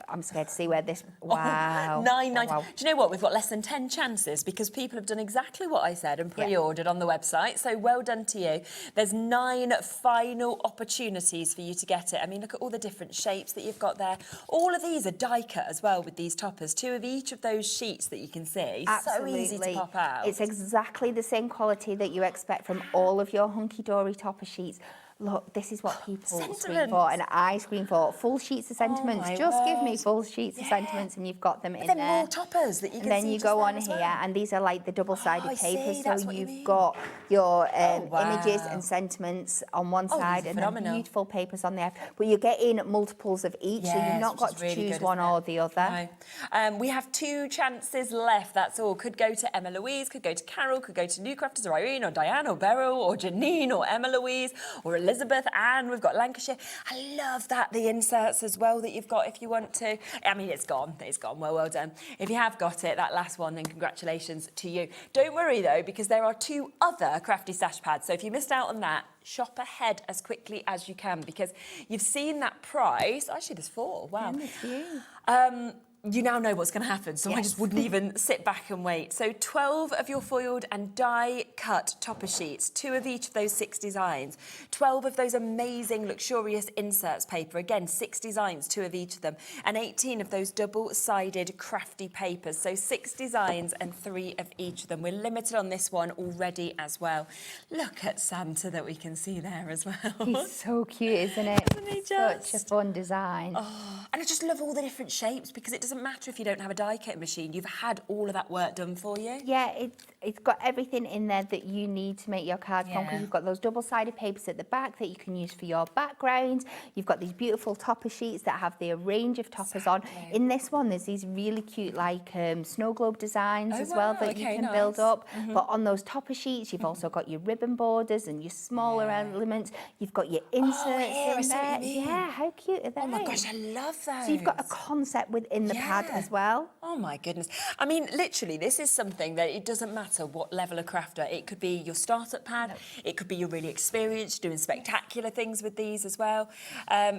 Speaker 3: I'm scared to see where this... Wow.
Speaker 19: $9.90.
Speaker 3: Wow.
Speaker 19: Do you know what? We've got less than 10 chances because people have done exactly what I said and pre-ordered on the website. So well done to you. There's 9 final opportunities for you to get it. I mean, look at all the different shapes that you've got there. All of these are die cut as well with these toppers. 2 of each of those sheets that you can see.
Speaker 3: Absolutely.
Speaker 19: So easy to pop out.
Speaker 3: It's exactly the same quality that you expect from all of your Hunkydory topper sheets. Look, this is what people scream for, and I scream for full sheets of sentiments. Just give me full sheets of sentiments, and you've got them in there.
Speaker 19: More toppers that you can see.
Speaker 3: And then you go on here, and these are like the double-sided papers. So you've got your images and sentiments on one side, and then beautiful papers on there. But you're getting multiples of each, so you've not got to choose one or the other.
Speaker 19: No. We have 2 chances left. That's all. Could go to Emma Louise, could go to Carol, could go to New Crafters, or Irene, or Diane, or Beryl, or Janine, or Emma Louise, or Elizabeth, and we've got Lancashire. I love that, the inserts as well that you've got if you want to. I mean, it's gone. Well done. If you have got it, that last one, then congratulations to you. Don't worry though, because there are 2 other Crafty Sash pads. So if you missed out on that, shop ahead as quickly as you can because you've seen that price. Actually, there's 4. Wow.
Speaker 3: Yeah, there's you.
Speaker 19: You now know what's going to happen, so I just wouldn't even sit back and wait. So 12 of your foiled and die-cut topper sheets, 2 of each of those 6 designs, 12 of those amazing, luxurious inserts paper, again, 6 designs, 2 of each of them, and 18 of those double-sided crafty papers, so 6 designs and 3 of each of them. We're limited on this one already as well. Look at Santa that we can see there as well.
Speaker 3: He's so cute, isn't it?
Speaker 19: Isn't he just?
Speaker 3: Such a fun design.
Speaker 19: Oh, and I just love all the different shapes because it doesn't matter if you don't have a die-cut machine. You've had all of that work done for you.
Speaker 3: Yeah, it's got everything in there that you need to make your cards from because you've got those double-sided papers at the back that you can use for your background. You've got these beautiful topper sheets that have the range of toppers on. In this one, there's these really cute like snow globe designs as well that you can build up. But on those topper sheets, you've also got your ribbon borders and your smaller elements. You've got your inserts in there. Yeah, how cute are they?
Speaker 19: Oh my gosh, I love those.
Speaker 3: So you've got a concept within the pad as well.
Speaker 19: Oh my goodness. I mean, literally, this is something that it doesn't matter what level of crafter. It could be your startup pad. It could be you're really experienced, doing spectacular things with these as well.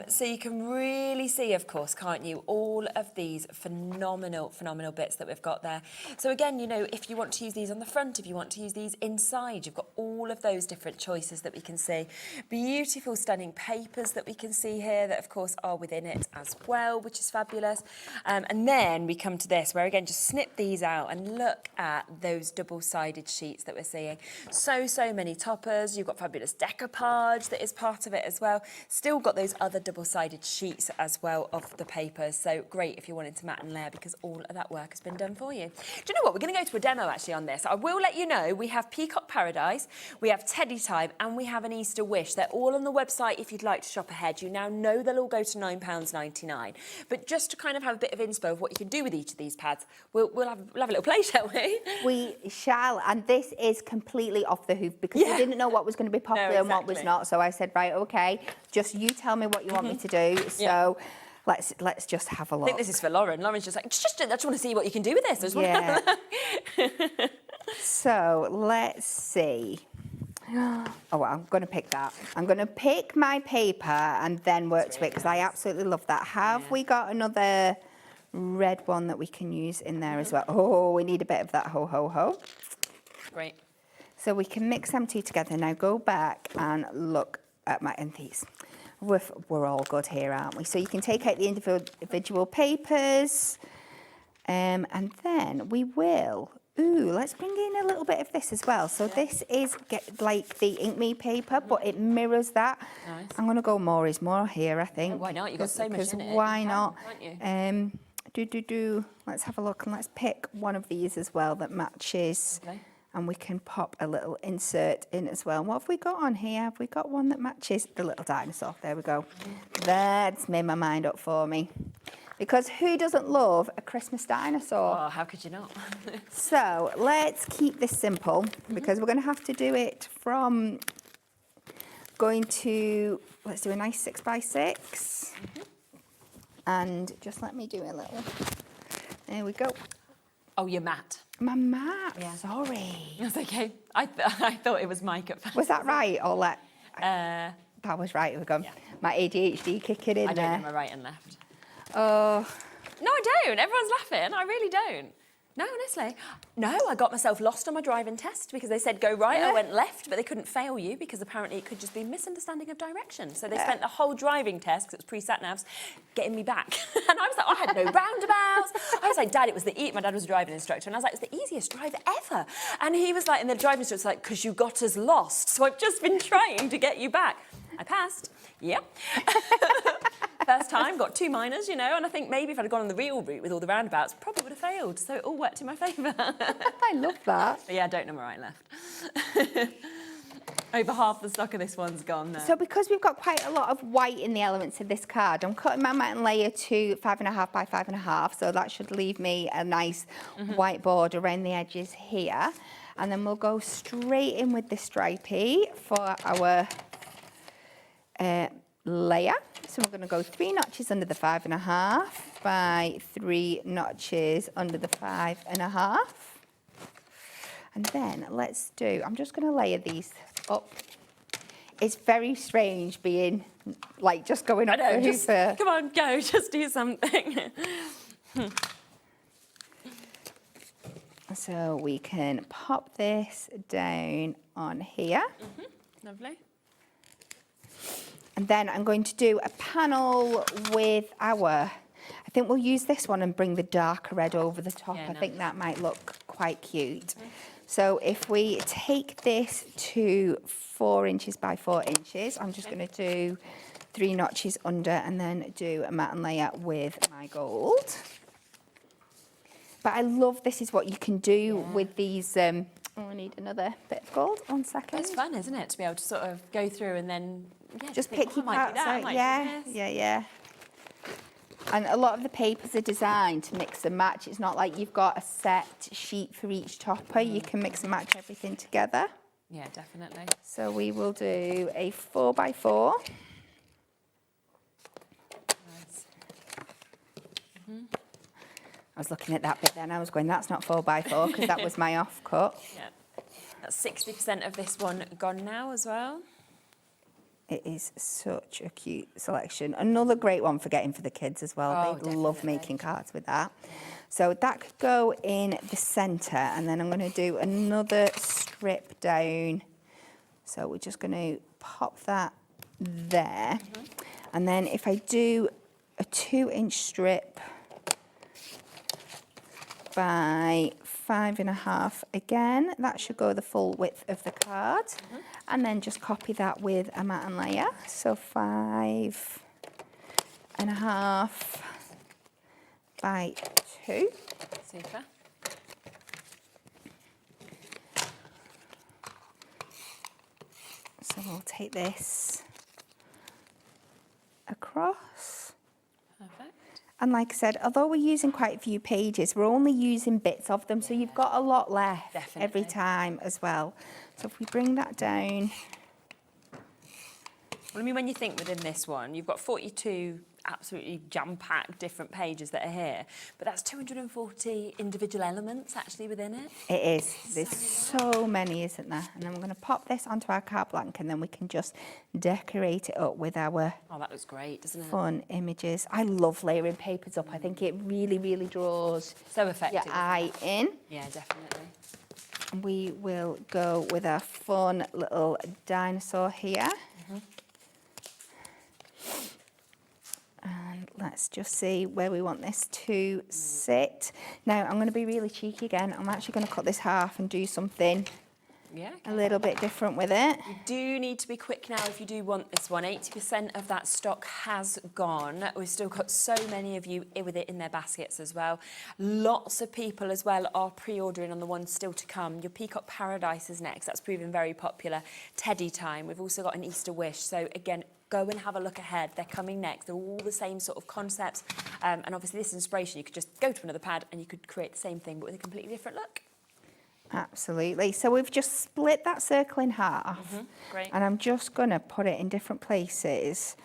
Speaker 19: So you can really see, of course, can't you, all of these phenomenal bits that we've got there. So again, you know, if you want to use these on the front, if you want to use these inside, you've got all of those different choices that we can see. Beautiful, stunning papers that we can see here that, of course, are within it as well, which is fabulous. And then we come to this, where again, just snip these out and look at those double-sided sheets that we're seeing. So many toppers. You've got fabulous decoupage that is part of it as well. Still got those other double-sided sheets as well of the papers. So great if you're wanting to mat and layer because all of that work has been done for you. Do you know what? We're going to go to a demo actually on this. I will let you know we have Peacock Paradise, we have Teddy Time, and we have an Easter Wish. They're all on the website if you'd like to shop ahead. You now know they'll all go to £9.99. But just to kind of have a bit of inspo of what you can do with each of these pads, we'll have a little play, shall we?
Speaker 3: We shall, and this is completely off the hoof because we didn't know what was going to be popular and what was not. So I said, right, okay, just you tell me what you want me to do. So let's just have a look.
Speaker 19: I think this is for Lauren. Lauren's just like, I just want to see what you can do with this. I just want
Speaker 3: So let's see. Oh, well, I'm going to pick that. I'm going to pick my paper and then work to it because I absolutely love that. Have we got another red one that we can use in there as well? Oh, we need a bit of that ho, ho, ho.
Speaker 19: Great.
Speaker 3: So we can mix them 2 together. Now go back and look at my, and these. We're all good here, aren't we? So you can take out the individual papers And then we will, let's bring in a little bit of this as well. So this is like the ink me paper, but it mirrors that.
Speaker 19: Nice.
Speaker 3: I'm going to go more is more here, I think.
Speaker 19: Why not? You've got so much in it.
Speaker 3: Why
Speaker 19: You
Speaker 3: not?
Speaker 19: can, can't you?
Speaker 3: Let's have a look and let's pick one of these as well that matches.
Speaker 19: Okay.
Speaker 3: And we can pop a little insert in as well. What have we got on here? Have we got one that matches the little dinosaur? There we go. That's made my mind up for me. Because who doesn't love a Christmas dinosaur?
Speaker 19: Oh, how could you not?
Speaker 3: So let's keep this simple because we're going to have to do it from let's do a nice 6x6. And just let me do a little, there we go.
Speaker 19: Oh, your mat.
Speaker 3: My mat, sorry.
Speaker 19: That's okay. I thought it was Mike at first.
Speaker 3: Was that right? Or that was right, here we go. My ADHD kicking in
Speaker 19: I
Speaker 3: there.
Speaker 19: don't know my right and left.
Speaker 3: Oh.
Speaker 19: No, I don't. Everyone's laughing. I really don't. No, honestly. No, I got myself lost on my driving test because they said go right, I went left, but they couldn't fail you because apparently it could just be misunderstanding of direction. So they spent the whole driving test, because it was pre-sat navs, getting me back. And I was like, I had no roundabouts. I was like, Dad, it was my dad was a driving instructor, and I was like, it's the easiest drive ever. And he was like, and the driving instructor was like, because you got us lost. So I've just been trying to get you back. I passed. Yep. First time, got 2 minors, and I think maybe if I'd gone on the real route with all the roundabouts, probably would have failed. So it all worked in my favour.
Speaker 3: I love that.
Speaker 19: But yeah, I don't know my right and left. Over half the stock of this one's gone now.
Speaker 3: So because we've got quite a lot of white in the elements of this card, I'm cutting my mat and layer to 5.5 by 5.5. So that should leave me a nice white border around the edges here. And then we'll go straight in with the stripey for our layer. So we're going to go 3 notches under the 5.5 by 3 notches under the 5.5. And then I'm just going to layer these up. It's very strange being like just going up the hooper.
Speaker 19: Come on, go, just do something.
Speaker 3: So we can pop this down on here.
Speaker 19: Lovely.
Speaker 3: And then I'm going to do a panel with I think we'll use this one and bring the darker red over the top. I think that might look quite cute. So if we take this to 4 inches by 4 inches, I'm just going to do 3 notches under and then do a mat and layer with my gold. But I love this is what you can do with these. I need another bit of gold. 1 second.
Speaker 19: It's fun, isn't it, to be able to sort of go through and then
Speaker 3: just pick your parts out. Yeah. And a lot of the papers are designed to mix and match. It's not like you've got a set sheet for each topper. You can mix and match everything together.
Speaker 19: Yeah, definitely.
Speaker 3: So we will do a 4 by 4.
Speaker 19: Nice.
Speaker 3: I was looking at that bit then. I was going, that's not 4 by 4 because that was my off cut.
Speaker 19: Yeah. That's 60% of this one gone now as well.
Speaker 3: It is such a cute selection. Another great one for getting for the kids as well.
Speaker 19: Oh,
Speaker 3: they
Speaker 19: definitely.
Speaker 3: love making cards with that. So that could go in the centre, and then I'm going to do another strip down. So we're just going to pop that there. And then if I do a 2-inch strip by 5.5 again, that should go the full width of the card. And then just copy that with a mat and layer. So 5.5 by 2.
Speaker 19: Super.
Speaker 3: So we'll take this across.
Speaker 19: Perfect.
Speaker 3: And like I said, although we're using quite a few pages, we're only using bits of them, so you've got a lot left every time as well. So if we bring that down.
Speaker 19: Well, I mean, when you think within this one, you've got 42 absolutely jam-packed different pages that are here, but that's 240 individual elements actually within it.
Speaker 3: It is. There's so many, isn't there? And then we're going to pop this onto our carte blanche, and then we can just decorate it up with our
Speaker 19: Oh, that looks great, doesn't it?
Speaker 3: fun images. I love layering papers up. I think it really, really draws
Speaker 19: so effective,
Speaker 3: your eye in.
Speaker 19: Yeah, definitely.
Speaker 3: We will go with our fun little dinosaur here. And And let's just see where we want this to sit. Now, I'm going to be really cheeky again. I'm actually going to cut this half and do something a little bit different with it.
Speaker 19: You do need to be quick now if you do want this one. 80% of that stock has gone. We've still got so many of you with it in their baskets as well. Lots of people as well are pre-ordering on the ones still to come. Your Peacock Paradise is next. That's proving very popular. Teddy Time. We've also got an Easter Wish. So again, go and have a look ahead. They're coming next. They're all the same sort of concepts. And obviously this inspiration, you could just go to another pad and you could create the same thing, but with a completely different look.
Speaker 3: Absolutely. So we've just split that circle in half.
Speaker 19: Great.
Speaker 3: And I'm just going to put it in different places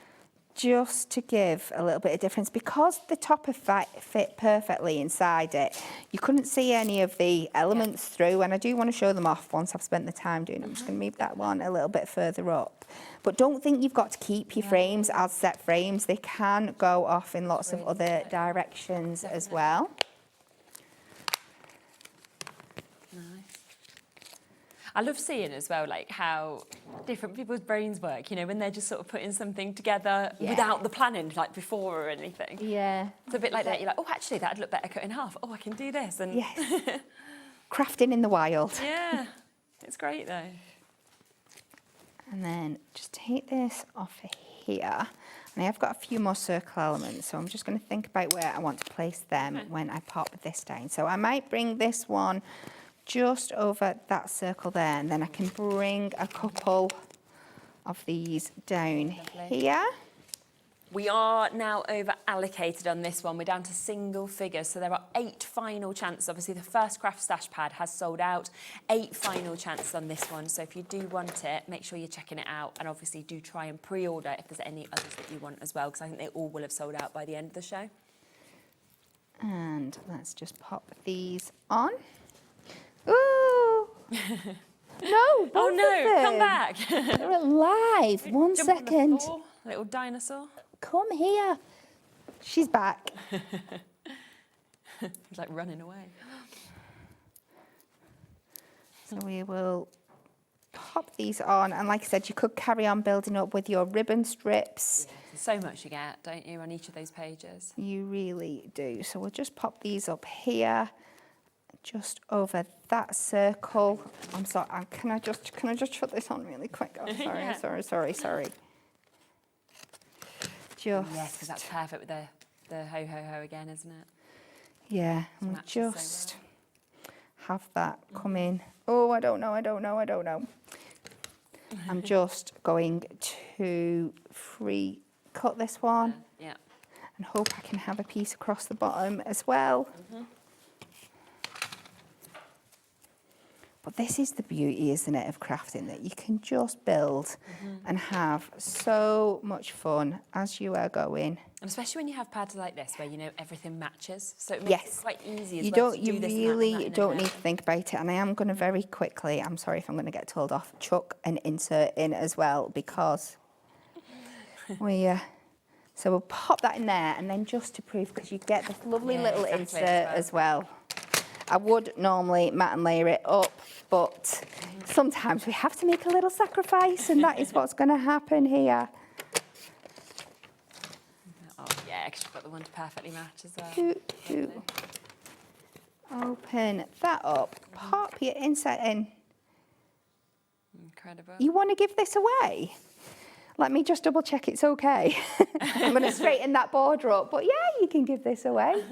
Speaker 3: just to give a little bit of difference. Because the topper fit perfectly inside it, you couldn't see any of the elements through, and I do want to show them off once I've spent the time doing it. I'm just going to move that one a little bit further up. But don't think you've got to keep your frames as set frames. They can go off in lots of other directions as well.
Speaker 19: I love seeing as well, like how different people's brains work, you know, when they're just sort of putting something together without the planning, like before or anything.
Speaker 3: Yeah.
Speaker 19: It's a bit like that. You're like, oh, actually, that'd look better cut in half. Oh, I can do this. And
Speaker 3: yes. Crafting in the wild.
Speaker 19: Yeah, it's great though.
Speaker 3: And then just take this off here. And I've got a few more circle elements, so I'm just going to think about where I want to place them when I pop this down. So I might bring this one just over that circle there, and then I can bring a couple of these down here.
Speaker 19: We are now over allocated on this one. We're down to single figures, so there are 8 final chances. Obviously, the first craft stash pad has sold out. 8 final chances on this one. So if you do want it, make sure you're checking it out, and obviously do try and pre-order if there's any others that you want as well, because I think they all will have sold out by the end of the show.
Speaker 3: And let's just pop these on. Ooh! No, both
Speaker 19: oh no,
Speaker 3: of them.
Speaker 19: come back.
Speaker 3: They're alive. One
Speaker 19: Jump
Speaker 3: second.
Speaker 19: On the floor, little dinosaur.
Speaker 3: Come here. She's back.
Speaker 19: He's like running away.
Speaker 3: So we will pop these on, and like I said, you could carry on building up with your ribbon strips.
Speaker 19: So much you get, don't you, on each of those pages?
Speaker 3: You really do. So we'll just pop these up here, just over that circle. I'm sorry. Can I just shut this on really quick? Oh, sorry,
Speaker 19: Yeah.
Speaker 3: sorry. Just
Speaker 19: yes, because that's perfect with the ho ho ho again, isn't it?
Speaker 3: yeah, and we'll just have that come in. Oh, I don't know. I'm just going to free cut this one.
Speaker 19: Yeah.
Speaker 3: And hope I can have a piece across the bottom as well. But this is the beauty, isn't it, of crafting, that you can just build and have so much fun as you are going.
Speaker 19: And especially when you have pads like this, where you know everything matches, so it makes it quite easy as
Speaker 3: You
Speaker 19: well
Speaker 3: don't.
Speaker 19: to do
Speaker 3: You
Speaker 19: this
Speaker 3: really
Speaker 19: and that
Speaker 3: don't need to think about it. And I am going to very quickly. I'm sorry if I'm going to get told off. Chuck an insert in as well, because so we'll pop that in there, and then just to prove, because you get this lovely little insert as well. I would normally mat and layer it up, but sometimes we have to make a little sacrifice, and that is what's going to happen here.
Speaker 19: Oh yeah, because you've got the one to perfectly match as well.
Speaker 3: Open that up, pop your insert in.
Speaker 19: Incredible.
Speaker 3: You want to give this away? Let me just double check it's okay. I'm going to straighten that border up, but yeah, you can give this away.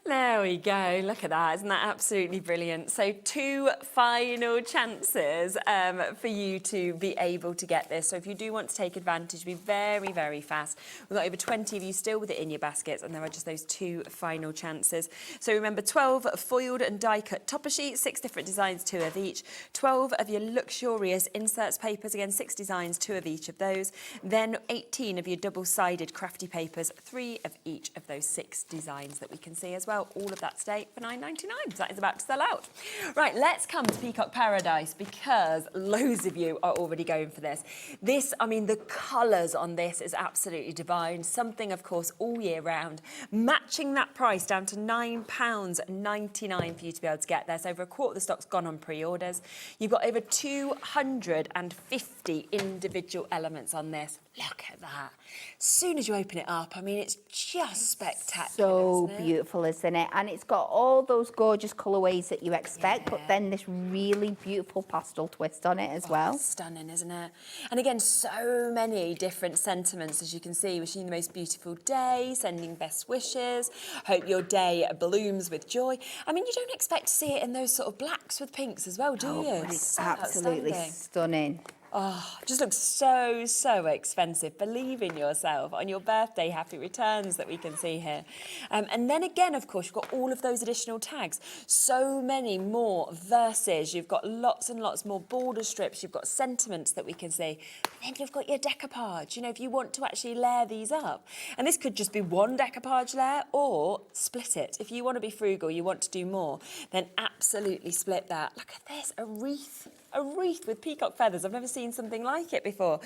Speaker 19: There we go. Look at that. Isn't that absolutely brilliant? So 2 final chances for you to be able to get this. So if you do want to take advantage, be very, very fast. We've got over 20 of you still with it in your baskets, and there are just those 2 final chances. So remember, 12 foiled and die-cut topper sheets, 6 different designs, 2 of each. 12 of your luxurious inserts papers, again, 6 designs, 2 of each of those. Then 18 of your double-sided crafty papers, 3 of each of those 6 designs that we can see as well. well. All of that today for £9.99. So that is about to sell out. Right, let's come to Peacock Paradise because loads of you are already going for this. This, I mean, the colours on this is absolutely divine. Something, of course, all year round. Matching that price down to £9.99 for you to be able to get there. So over a quarter of the stock's gone on pre-orders. You've got over 250 individual elements on this. Look at that. As soon as you open it up, I mean, it's just spectacular.
Speaker 3: So
Speaker 19: isn't it?
Speaker 3: beautiful, isn't it? And it's got all those gorgeous colourways that you expect, but then this really beautiful pastel twist on it as well.
Speaker 19: Stunning, isn't it? And again, so many different sentiments, as you can see. Wishing you the most beautiful day, sending best wishes, hope your day blooms with joy. I mean, you don't expect to see it in those sort of blacks with pinks as well, do you?
Speaker 3: But it's
Speaker 19: So
Speaker 3: absolutely
Speaker 19: outstanding.
Speaker 3: stunning.
Speaker 19: Oh, just looks so, so expensive. Believe in yourself. On your birthday, happy returns that we can see here. And then again, of course, you've got all of those additional tags. So many more verses. You've got lots and lots more border strips. You've got sentiments that we can see. And then you've got your decoupage, you know, if you want to actually layer these up. And this could just be one decoupage layer or split it. If you want to be frugal, you want to do more, then absolutely split that. Look at this, a wreath with peacock feathers. I've never seen something like it before.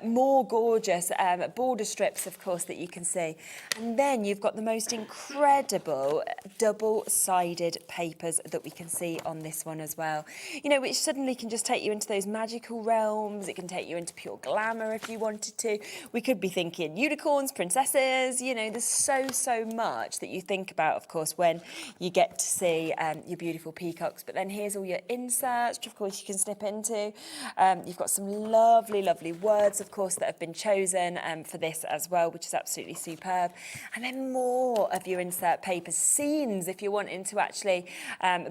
Speaker 19: More gorgeous border strips, of course, that you can see. And then you've got the most incredible double-sided papers that we can see on this one as well. You know, which suddenly can just take you into those magical realms. It can take you into pure glamour if you wanted to. We could be thinking unicorns, princesses, you know, there's so much that you think about, of course, when you get to see your beautiful peacocks. But then here's all your inserts, which of course you can snip into. You've got some lovely words, of course, that have been chosen for this as well, which is absolutely superb. And then more of your insert papers, scenes, if you're wanting to actually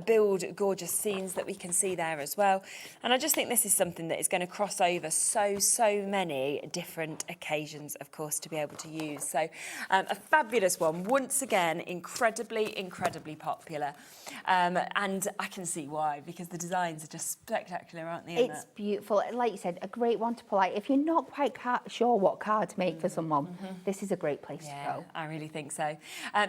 Speaker 19: build gorgeous scenes that we can see there as well. And I just think this is something that is going to cross over so many different occasions, of course, to be able to use. So a fabulous one. Once again, incredibly popular. And I can see why, because the designs are just spectacular, aren't they?
Speaker 3: It's beautiful. Like you said, a great one to pull out. If you're not quite sure what card to make for someone, this is a great place to go.
Speaker 19: I really think so.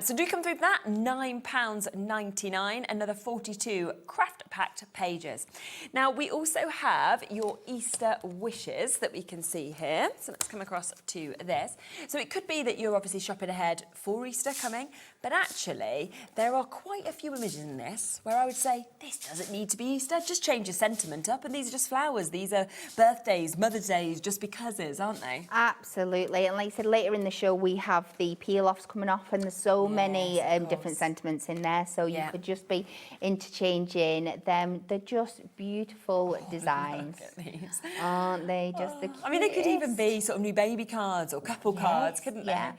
Speaker 19: So do come through for that, £9.99, another 42 craft-packed pages. Now, we also have your Easter wishes that we can see here. So let's come across to this. So it could be that you're obviously shopping ahead for Easter coming, but actually, there are quite a few images in this where I would say, this doesn't need to be Easter, just change your sentiment up, and these are just flowers. These are birthdays, Mother's Days, just becauses, aren't they?
Speaker 3: Absolutely. And like I said, later in the show, we have the peel-offs coming off, and there's so many different sentiments in there, so you could just be interchanging them. They're just beautiful designs.
Speaker 19: Look at these.
Speaker 3: Aren't they just the cutest?
Speaker 19: I mean, they could even be sort of new baby cards or couple cards, couldn't they?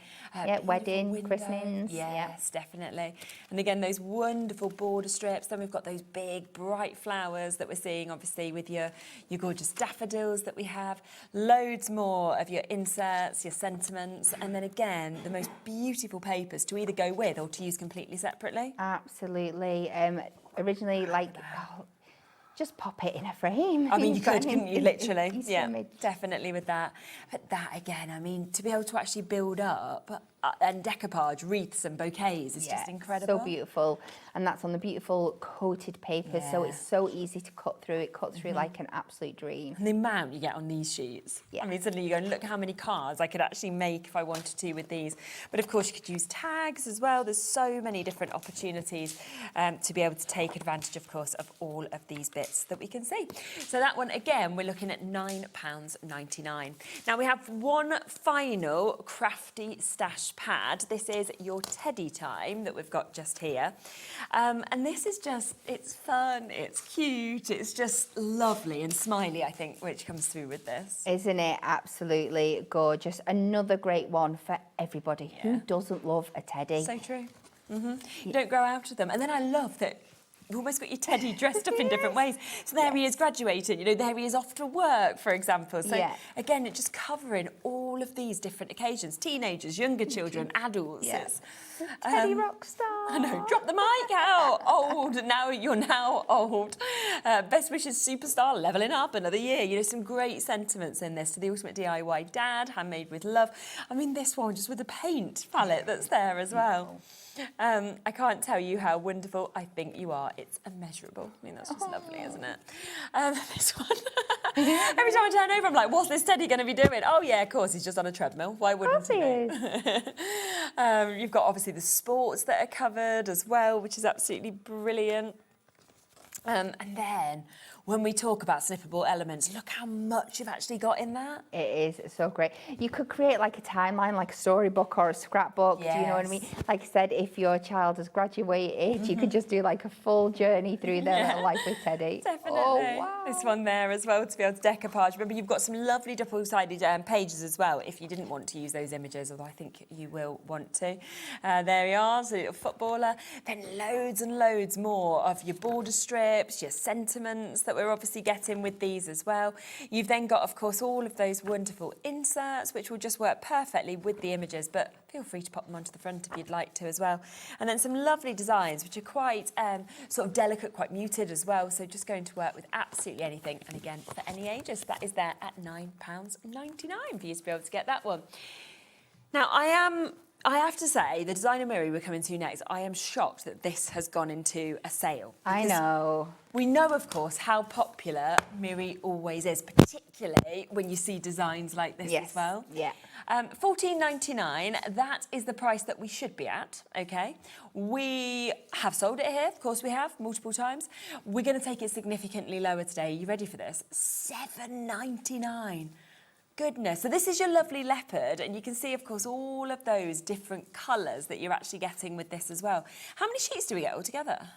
Speaker 3: Wedding, christenings.
Speaker 19: Yes, definitely. And again, those wonderful border strips. Then we've got those big, bright flowers that we're seeing, obviously, with your gorgeous daffodils that we have. Loads more of your inserts, your sentiments. And then again, the most beautiful papers to either go with or to use completely separately.
Speaker 3: Absolutely. Originally, just pop it in a frame.
Speaker 19: I mean, you could, couldn't you, literally? Yeah,
Speaker 3: image.
Speaker 19: Definitely with that. But that, again, I mean, to be able to actually build up and decoupage, wreaths and bouquets is just incredible.
Speaker 3: So beautiful. And that's on the beautiful coated paper, so it's so easy to cut through. It cuts through like an absolute dream.
Speaker 19: And the amount you get on these sheets. I mean, suddenly you go, look how many cards I could actually make if I wanted to with these. But of course, you could use tags as well. There's so many different opportunities to be able to take advantage, of course, of all of these bits that we can see. So that one, again, we're looking at £9.99. Now, we have one final crafty stash pad. This is your Teddy Time that we've got just here. And this is just, it's fun, it's cute, it's just lovely and smiley, I think, which comes through with this.
Speaker 3: Isn't it absolutely gorgeous? Another great one for everybody. Who doesn't love a teddy?
Speaker 19: So true. You don't grow out of them. And then I love that you've almost got your teddy dressed up in different ways. So there he is graduating, you know, there he is off to work, for example. So again, it's just covering all of these different occasions. Teenagers, younger children, adults.
Speaker 3: Yes. Teddy rock star.
Speaker 19: I know, drop the mic out. Old, now you're now old. Best wishes, superstar, leveling up another year. You know, some great sentiments in this. So the ultimate DIY dad, handmade with love. I mean, this one just with the paint palette that's there as well. I can't tell you how wonderful I think you are. It's immeasurable. I mean, that's just lovely, isn't it? This one. Every time I turn over, I'm like, what's this Teddy going to be doing? Oh, yeah, of course, he's just on a treadmill. Why wouldn't he be? You've got, obviously, the sports that are covered as well, which is absolutely brilliant. And then when we talk about snippable elements, look how much you've actually got in that.
Speaker 3: It is so great. You could create like a timeline, like a storybook or a scrapbook.
Speaker 19: Yes.
Speaker 3: Do you know what I mean? Like I said, if your child has graduated, you could just do like a full journey through their little life with Teddy.
Speaker 19: Definitely.
Speaker 3: Oh, wow.
Speaker 19: This one there as well to be able to decoupage. Remember, you've got some lovely double-sided pages as well if you didn't want to use those images, although I think you will want to. There we are, so a little footballer. Then loads and loads more of your border strips, your sentiments that we're obviously getting with these as well. You've then got, of course, all of those wonderful inserts, which will just work perfectly with the images, but feel free to pop them onto the front if you'd like to as well. And then some lovely designs, which are quite sort of delicate, quite muted as well. So just going to work with absolutely anything. And again, for any ages, that is there at £9.99 for you to be able to get that one. Now, I have to say, the designer Miri we're coming to next, I am shocked that this has gone into a sale.
Speaker 3: I know.
Speaker 19: We know, of course, how popular Miri always is, particularly when you see designs like this as well.
Speaker 3: Yeah.
Speaker 19: $14.99, that is the price that we should be at, okay? We have sold it here, of course we have, multiple times. We're going to take it significantly lower today. Are you ready for this? $7.99. Goodness. So this is your lovely leopard, and you can see, of course, all of those different colours that you're actually getting with this as well. How many sheets do we get altogether?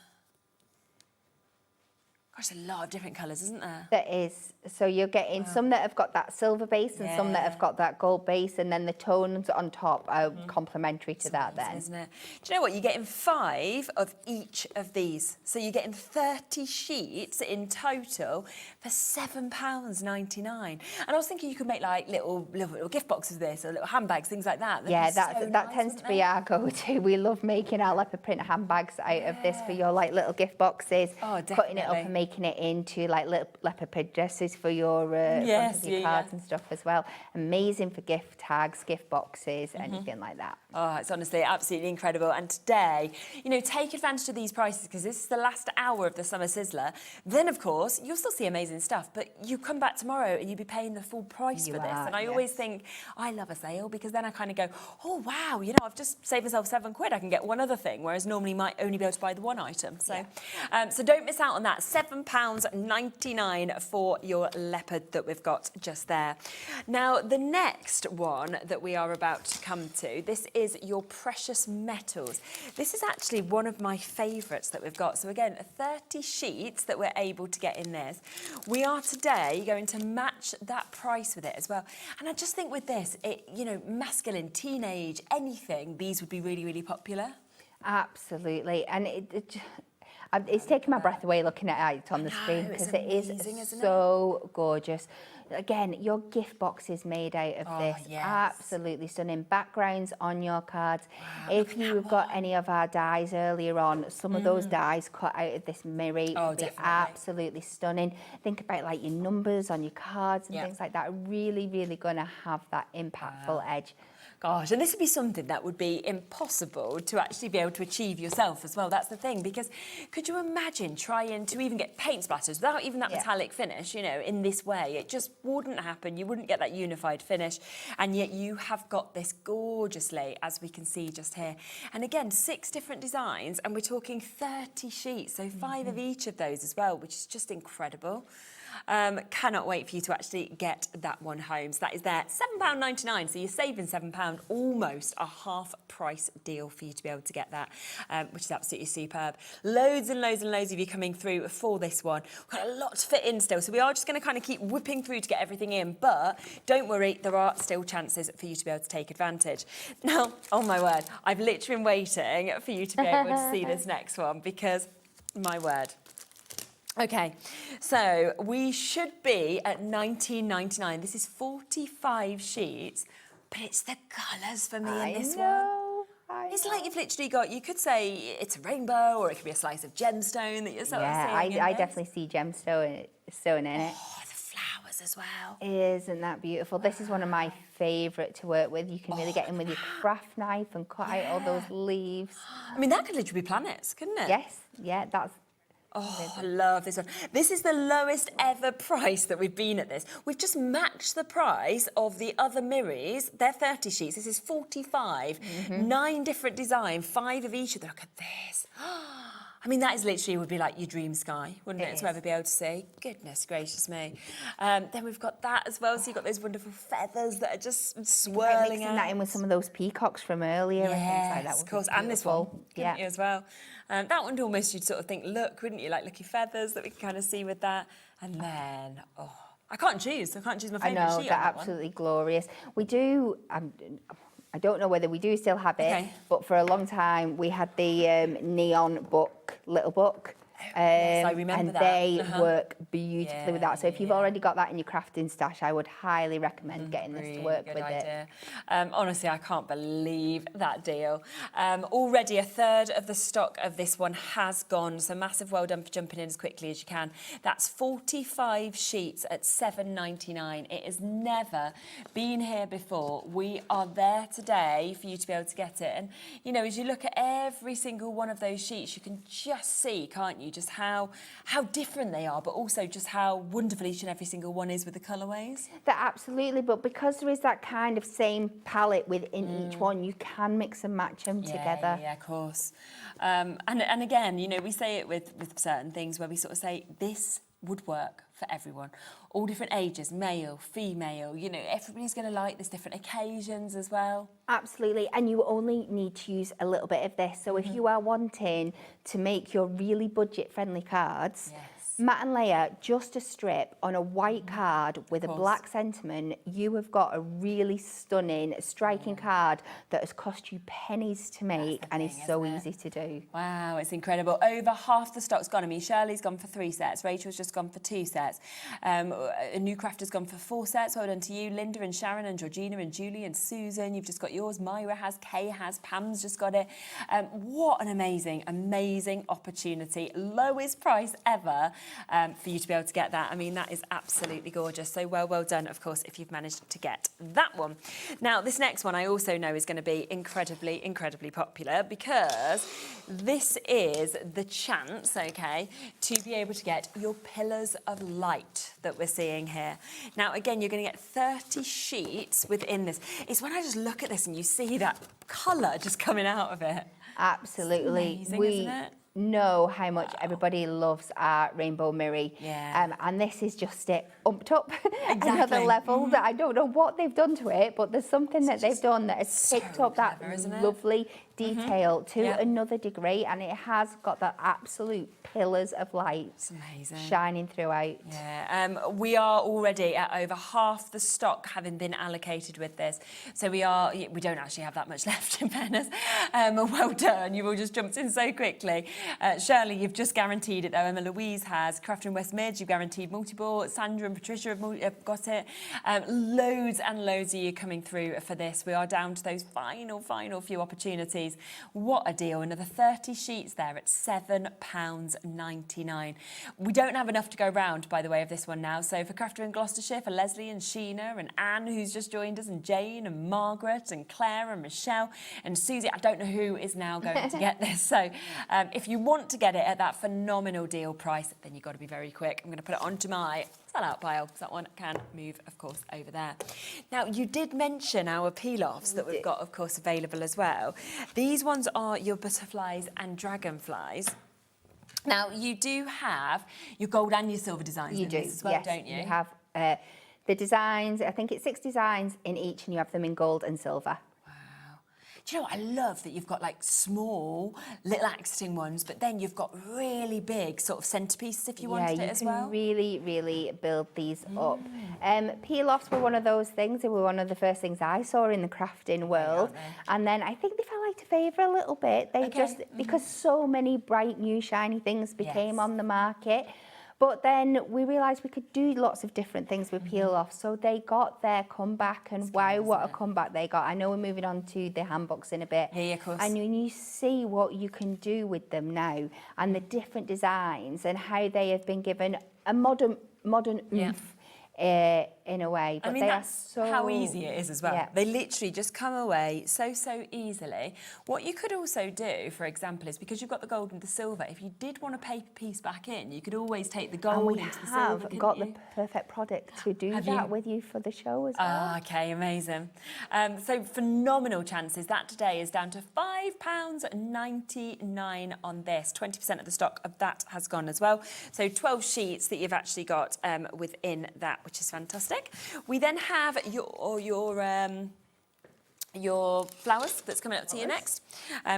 Speaker 19: Gosh, a lot of different colours, isn't there?
Speaker 3: There is. So you're getting some that have got that silver base and some that have got that gold base, and then the tones on top are complementary to that then.
Speaker 19: Isn't it? Do you know what? You're getting 5 of each of these. So you're getting 30 sheets in total for £7.99. And I was thinking you could make like little gift boxes of this, or little handbags, things like that.
Speaker 3: That tends to be our go-to. We love making our leopard print handbags out of this for your like little gift boxes.
Speaker 19: Oh, definitely.
Speaker 3: Putting it up and making it into like little leopard print dresses for your front of your cards and stuff as well. Amazing for gift tags, gift boxes, anything like that.
Speaker 19: Oh, it's honestly absolutely incredible. And today, you know, take advantage of these prices because this is the last hour of the Summer Sizzler. Then, of course, you'll still see amazing stuff, but you come back tomorrow and you'll be paying the full price for this. And I always think, I love a sale because then I kind of go, oh, wow, you know, I've just saved myself £7. I can get one other thing, whereas normally you might only be able to buy the one item. So, so don't miss out on that. £7.99 for your leopard that we've got just there. Now, the next one that we are about to come to, this is your precious metals. This is actually one of my favourites that we've got. So again, 30 sheets that we're able to get in this. We are today going to match that price with it as well. And I just think with this, you know, masculine, teenage, anything, these would be really, really popular.
Speaker 3: Absolutely. And it's taking my breath away looking at it on the screen because it is so gorgeous. Again, your gift box is made out of this. Absolutely stunning. Backgrounds on your cards. Wow, if you've got any of our dies earlier on, some of those dies cut out of this Miri, they're absolutely stunning. Think about like your numbers on your cards and things like that. Are really, really going to have that impactful edge.
Speaker 19: Gosh, and this would be something that would be impossible to actually be able to achieve yourself as well. That's the thing, because could you imagine trying to even get paint splatters without even that metallic finish, you know, in this way? It just wouldn't happen. You wouldn't get that unified finish. And yet you have got this gorgeously, as we can see just here. And again, 6 different designs, and we're talking 30 sheets, so 5 of each of those as well, which is just incredible. Cannot wait for you to actually get that one home. So that is there, £7.99. So you're saving £7, almost a half price deal for you to be able to get that, which is absolutely superb. Loads and loads and loads of you coming through for this one. We've got a lot to fit in still, so we are just going to kind of keep whipping through to get everything in, but don't worry, there are still chances for you to be able to take advantage. Now, oh my word, I've literally been waiting for you to be able to see this next one because, my word. Okay, so we should be at £19.99. This is 45 sheets, but it's the colours for me in this one. It's like you've literally got, you could say it's a rainbow or it could be a slice of gemstone that you're sort of seeing.
Speaker 3: I definitely see gemstone in it.
Speaker 19: Oh, the flowers as well.
Speaker 3: Isn't that beautiful? This is one of my favourite to work with. You can really get in with your craft knife and cut out all those leaves.
Speaker 19: I mean, that could literally be planets, couldn't it?
Speaker 3: Yes, yeah, that's...
Speaker 19: Oh, I love this one. This is the lowest ever price that we've been at this. We've just matched the price of the other Miris. They're 30 sheets. This is 45. 9 different designs, 5 of each. Look at this. I mean, that is literally would be like your dream sky, wouldn't it, to ever be able to see? Goodness gracious me. Then we've got that as well. So you've got those wonderful feathers that are just swirling
Speaker 3: mixing
Speaker 19: out.
Speaker 3: that in with some of those peacocks from earlier and things like that.
Speaker 19: Of course, and this one, couldn't you, as well? That one almost you'd sort of think, look, wouldn't you, like lucky feathers that we can kind of see with that. And then, I can't choose. I can't choose my favourite sheet.
Speaker 3: I know, they're absolutely glorious. We do... I don't know whether we do still have it, but for a long time we had the neon book, little book.
Speaker 19: Yes, I remember
Speaker 3: and
Speaker 19: that.
Speaker 3: they work beautifully with that. So if you've already got that in your crafting stash, I would highly recommend getting this to work with it.
Speaker 19: Honestly, I can't believe that deal. Already a third of the stock of this one has gone, so massive well done for jumping in as quickly as you can. That's 45 sheets at £7.99. It has never been here before. We are there today for you to be able to get it. And, you know, as you look at every single one of those sheets, you can just see, can't you, just how different they are, but also just how wonderful each and every single one is with the colourways.
Speaker 3: That absolutely, but because there is that kind of same palette within each one, you can mix and match them together.
Speaker 19: Yeah, of course. And again, you know, we say it with certain things where we sort of say this would work for everyone. All different ages, male, female, you know, everybody's going to like this, different occasions as well.
Speaker 3: Absolutely, and you only need to use a little bit of this. So if you are wanting to make your really budget-friendly cards, Matt and Leia, just a strip on a white card with a black sentiment, you have got a really stunning, striking card that has cost you pennies to make and is so easy to do.
Speaker 19: Wow, it's incredible. Over half the stock's gone. I mean, Shirley's gone for 3 sets. Rachel's just gone for 2 sets. A new crafter's gone for 4 sets. Well done to you, Linda and Sharon and Georgina and Julie and Susan. You've just got yours. Myra has, Kay has, Pam's just got it. What an amazing, amazing opportunity. Lowest price ever. For you to be able to get that. I mean, that is absolutely gorgeous. So well done, of course, if you've managed to get that one. Now, this next one I also know is going to be incredibly, incredibly popular because this is the chance, okay, to be able to get your pillars of light that we're seeing here. Now, again, you're going to get 30 sheets within this. It's when I just look at this and you see that colour just coming out of it.
Speaker 3: Absolutely.
Speaker 19: It's amazing, isn't it?
Speaker 3: Know how much everybody loves our Rainbow Miri. And this is just it upped up another level that I don't know what they've done to it, but there's something that they've done that has picked up that lovely detail to another degree, and it has got that absolute pillars of light shining throughout.
Speaker 19: We are already at over half the stock having been allocated with this, so we don't actually have that much left, in fairness. Well done, you've all just jumped in so quickly. Shirley, you've just guaranteed it though. Emma Louise has. Crafter in West Mids, you've guaranteed multi-ball. Sandra and Patricia have got it. Loads and loads of you coming through for this. We are down to those final few opportunities. What a deal. Another 30 sheets there at £7.99. We don't have enough to go round, by the way, of this one now. So for Crafter in Gloucestershire, for Leslie and Sheena and Anne, who's just joined us, and Jane and Margaret and Claire and Michelle and Susie, I don't know who is now going to get this. So if you want to get it at that phenomenal deal price, then you've got to be very quick. I'm going to put it onto my sell-out pile, because that one can move, of course, over there. Now, you did mention our peel-offs that we've got, of course, available as well. These ones are your butterflies and dragonflies. Now, you do have your gold and your silver designs in this as well, don't you?
Speaker 3: You have the designs, I think it's 6 designs in each, and you have them in gold and silver.
Speaker 19: Do you know what? I love that you've got like small little accenting ones, but then you've got really big sort of centerpieces if you wanted it as well.
Speaker 3: Yeah, you can really build these up. Peel-offs were one of those things. They were one of the first things I saw in the crafting world. And then I think they fell out of favour a little bit. They just, because so many bright new shiny things became on the market. But then we realised we could do lots of different things with peel off. So they got their comeback, and wow, what a comeback they got. I know we're moving on to the handbooks in a bit.
Speaker 19: Yeah, of course.
Speaker 3: And when you see what you can do with them now and the different designs and how they have been given a modern oomph in a way. But
Speaker 19: I mean,
Speaker 3: they
Speaker 19: that's
Speaker 3: are so,
Speaker 19: how easy it is as well.
Speaker 3: Yeah.
Speaker 19: They literally just come away so easily. What you could also do, for example, is because you've got the gold and the silver, if you did want a paper piece back in, you could always take the gold into the silver.
Speaker 3: We have got the perfect product to do that with you for the show as well.
Speaker 19: Ah, okay, amazing. So phenomenal chances. That today is down to £5.99 on this. 20% of the stock of that has gone as well. So 12 sheets that you've actually got within that, which is fantastic. We then have your flowers that's coming up to you next.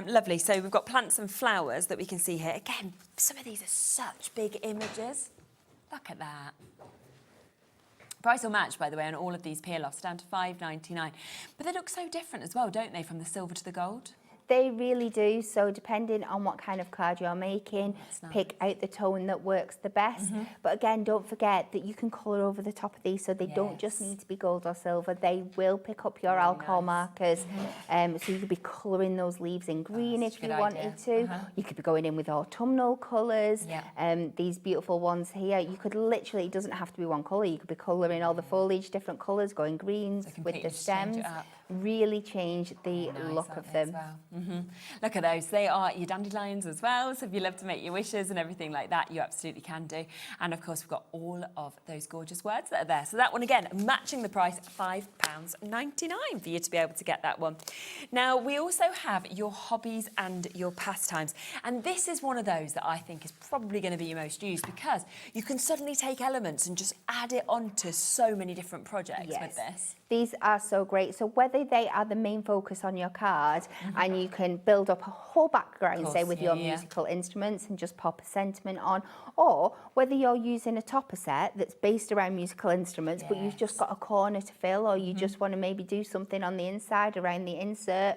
Speaker 19: Lovely. So we've got plants and flowers that we can see here. Again, some of these are such big images. Look at that. Price will match, by the way, on all of these peel-offs, down to £5.99. But they look so different as well, don't they, from the silver to the gold?
Speaker 3: They really do. So depending on what kind of card you're making, pick out the tone that works the best. But again, don't forget that you can colour over the top of these, so they don't just need to be gold or silver. They will pick up your alcohol markers. So you could be colouring those leaves in green if you wanted to. You could be going in with autumnal colours. These beautiful ones here, you could literally, it doesn't have to be one colour. You could be colouring all the foliage, different colours, going greens with the stems. Really change the look of them.
Speaker 19: Look at those. They are your dandelions as well. So if you love to make your wishes and everything like that, you absolutely can do. And of course, we've got all of those gorgeous words that are there. So that one again, matching the price, £5.99 for you to be able to get that one. Now, we also have your hobbies and your pastimes. And this is one of those that I think is probably going to be your most used, because you can suddenly take elements and just add it onto so many different projects with this.
Speaker 3: These are so great. So whether they are the main focus on your card and you can build up a whole background, say with your musical instruments and just pop a sentiment on, or whether you're using a topper set that's based around musical instruments, but you've just got a corner to fill, or you just want to maybe do something on the inside around the insert,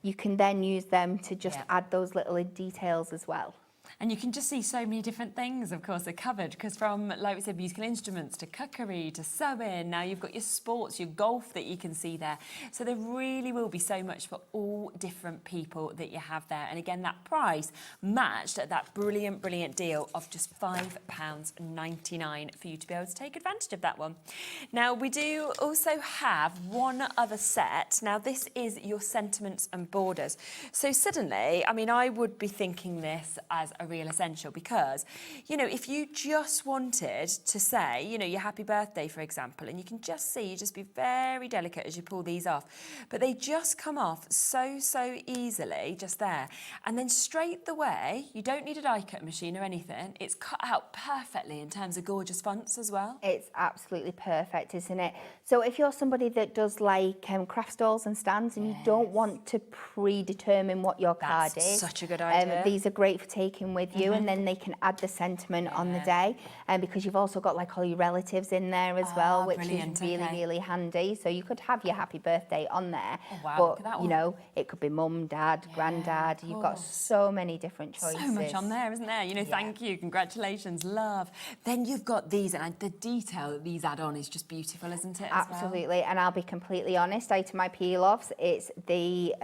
Speaker 3: you can then use them to just add those little details as well.
Speaker 19: And you can just see so many different things, of course, are covered, because from, like we said, musical instruments to cookery to sewing, now you've got your sports, your golf that you can see there. So there really will be so much for all different people that you have there. And again, that price matched at that brilliant deal of just £5.99 for you to be able to take advantage of that one. Now, we do also have one other set. Now, this is your sentiments and borders. So suddenly, I mean, I would be thinking this as a real essential, because, you know, if you just wanted to say, you know, your happy birthday, for example, and you can just see, you just be very delicate as you pull these off, but they just come off so easily just there. And then straight away, you don't need a die cut machine or anything. It's cut out perfectly in terms of gorgeous fonts as well.
Speaker 3: It's absolutely perfect, isn't it? So if you're somebody that does like craft stalls and stands, and you don't want to predetermine what your card is,
Speaker 19: such a good idea.
Speaker 3: These are great for taking with you, and then they can add the sentiment on the day, because you've also got like all your relatives in there as well, which is really handy. So you could have your happy birthday on there, but you know, it could be mum, dad, granddad. You've got so many different choices.
Speaker 19: So much on there, isn't there? You know, thank you, congratulations, love. Then you've got these, and the detail that these add on is just beautiful, isn't it?
Speaker 3: Absolutely. And I'll be completely honest, out of my peel-offs, it's the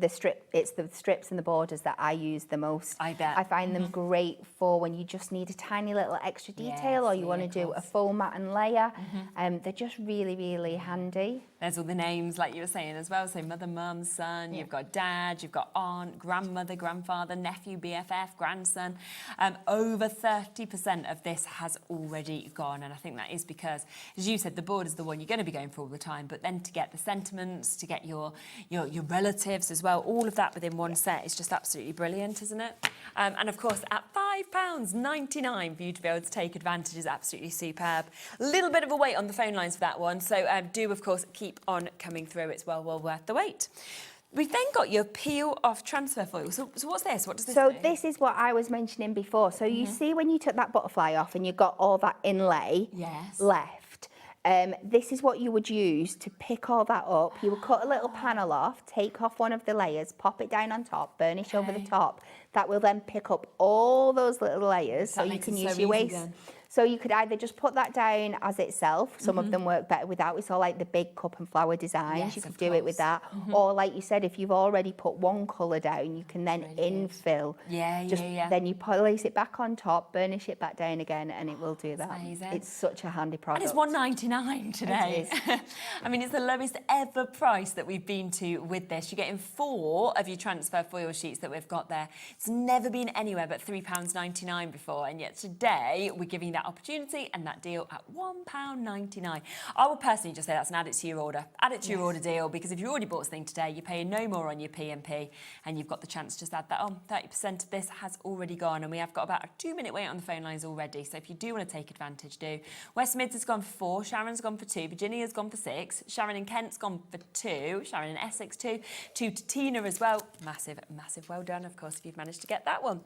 Speaker 3: strips and the borders that I use the most.
Speaker 19: I bet.
Speaker 3: I find them great for when you just need a tiny little extra detail, or you want to do a full mat and layer. They're just really handy.
Speaker 19: There's all the names, like you were saying as well. So mother, mum, son, you've got dad, you've got aunt, grandmother, grandfather, nephew, BFF, grandson. Over 30% of this has already gone. And I think that is because, as you said, the border's the one you're going to be going for all the time. But then to get the sentiments, to get your relatives as well, all of that within one set is just absolutely brilliant, isn't it? And of course, at £5.99 for you to be able to take advantage is absolutely superb. A little bit of a wait on the phone lines for that one. So do, of course, keep on coming through. It's well worth the wait. We've then got your peel-off transfer foil. So what's this? What does this do?
Speaker 3: So this is what I was mentioning before. So you see when you took that butterfly off and you got all that inlay left, This is what you would use to pick all that up. You would cut a little panel off, take off one of the layers, pop it down on top, burnish over the top. That will then pick up all those little layers, so you can use your waste. So you could either just put that down as itself. Some of them work better without. It's all like the big cup and flower designs. You could do it with that. Or like you said, if you've already put one colour down, you can then infill. Then you place it back on top, burnish it back down again, and it will do that.
Speaker 19: Amazing.
Speaker 3: It's such a handy product.
Speaker 19: And it's $1.99 today.
Speaker 3: It is.
Speaker 19: I mean, it's the lowest ever price that we've been to with this. You're getting 4 of your transfer foil sheets that we've got there. It's never been anywhere but £3.99 before, and yet today we're giving you that opportunity and that deal at £1.99. I would personally just say that's an add it to your order. Add it to your order deal, because if you already bought something today, you're paying no more on your P&P, and you've got the chance to just add that on. 30% of this has already gone, and we have got about a 2-minute wait on the phone lines already. So if you do want to take advantage, do. West Mids has gone for 4, Sharon's gone for 2, Virginia's gone for 6, Sharon in Kent's gone for 2, Sharon in Essex 2, 2 to Tina as well. Massive, massive well done, of course, if you've managed to get that one.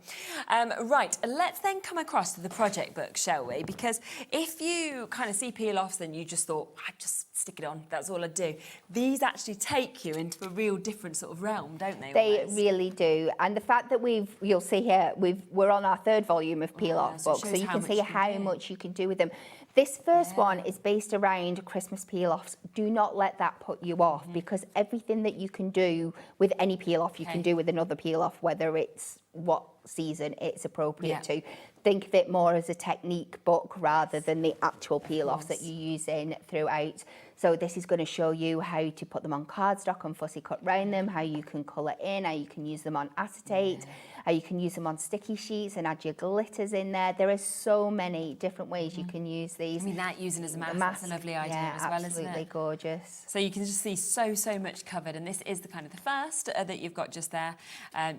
Speaker 19: Right, let's then come across to the project book, shall we? Because if you kind of see peel-offs and you just thought, I'd just stick it on, that's all I'd do. These actually take you into a real different sort of realm, don't they?
Speaker 3: They really do. And the fact that you'll see here, we're on our 3rd volume of peel-off books, so you can see how much you can do with them. This first one is based around Christmas peel-offs. Do not let that put you off, because everything that you can do with any peel-off, you can do with another peel-off, whether it's what season it's appropriate to. Think of it more as a technique book rather than the actual peel-offs that you're using throughout. So this is going to show you how to put them on cardstock and fussy cut round them, how you can colour in, how you can use them on acetate, how you can use them on sticky sheets and add your glitters in there. There are so many different ways you can use these.
Speaker 19: I mean, that using as a mask, that's a lovely idea as well, isn't it?
Speaker 3: Absolutely gorgeous.
Speaker 19: So you can just see so much covered, and this is the kind of the first that you've got just there.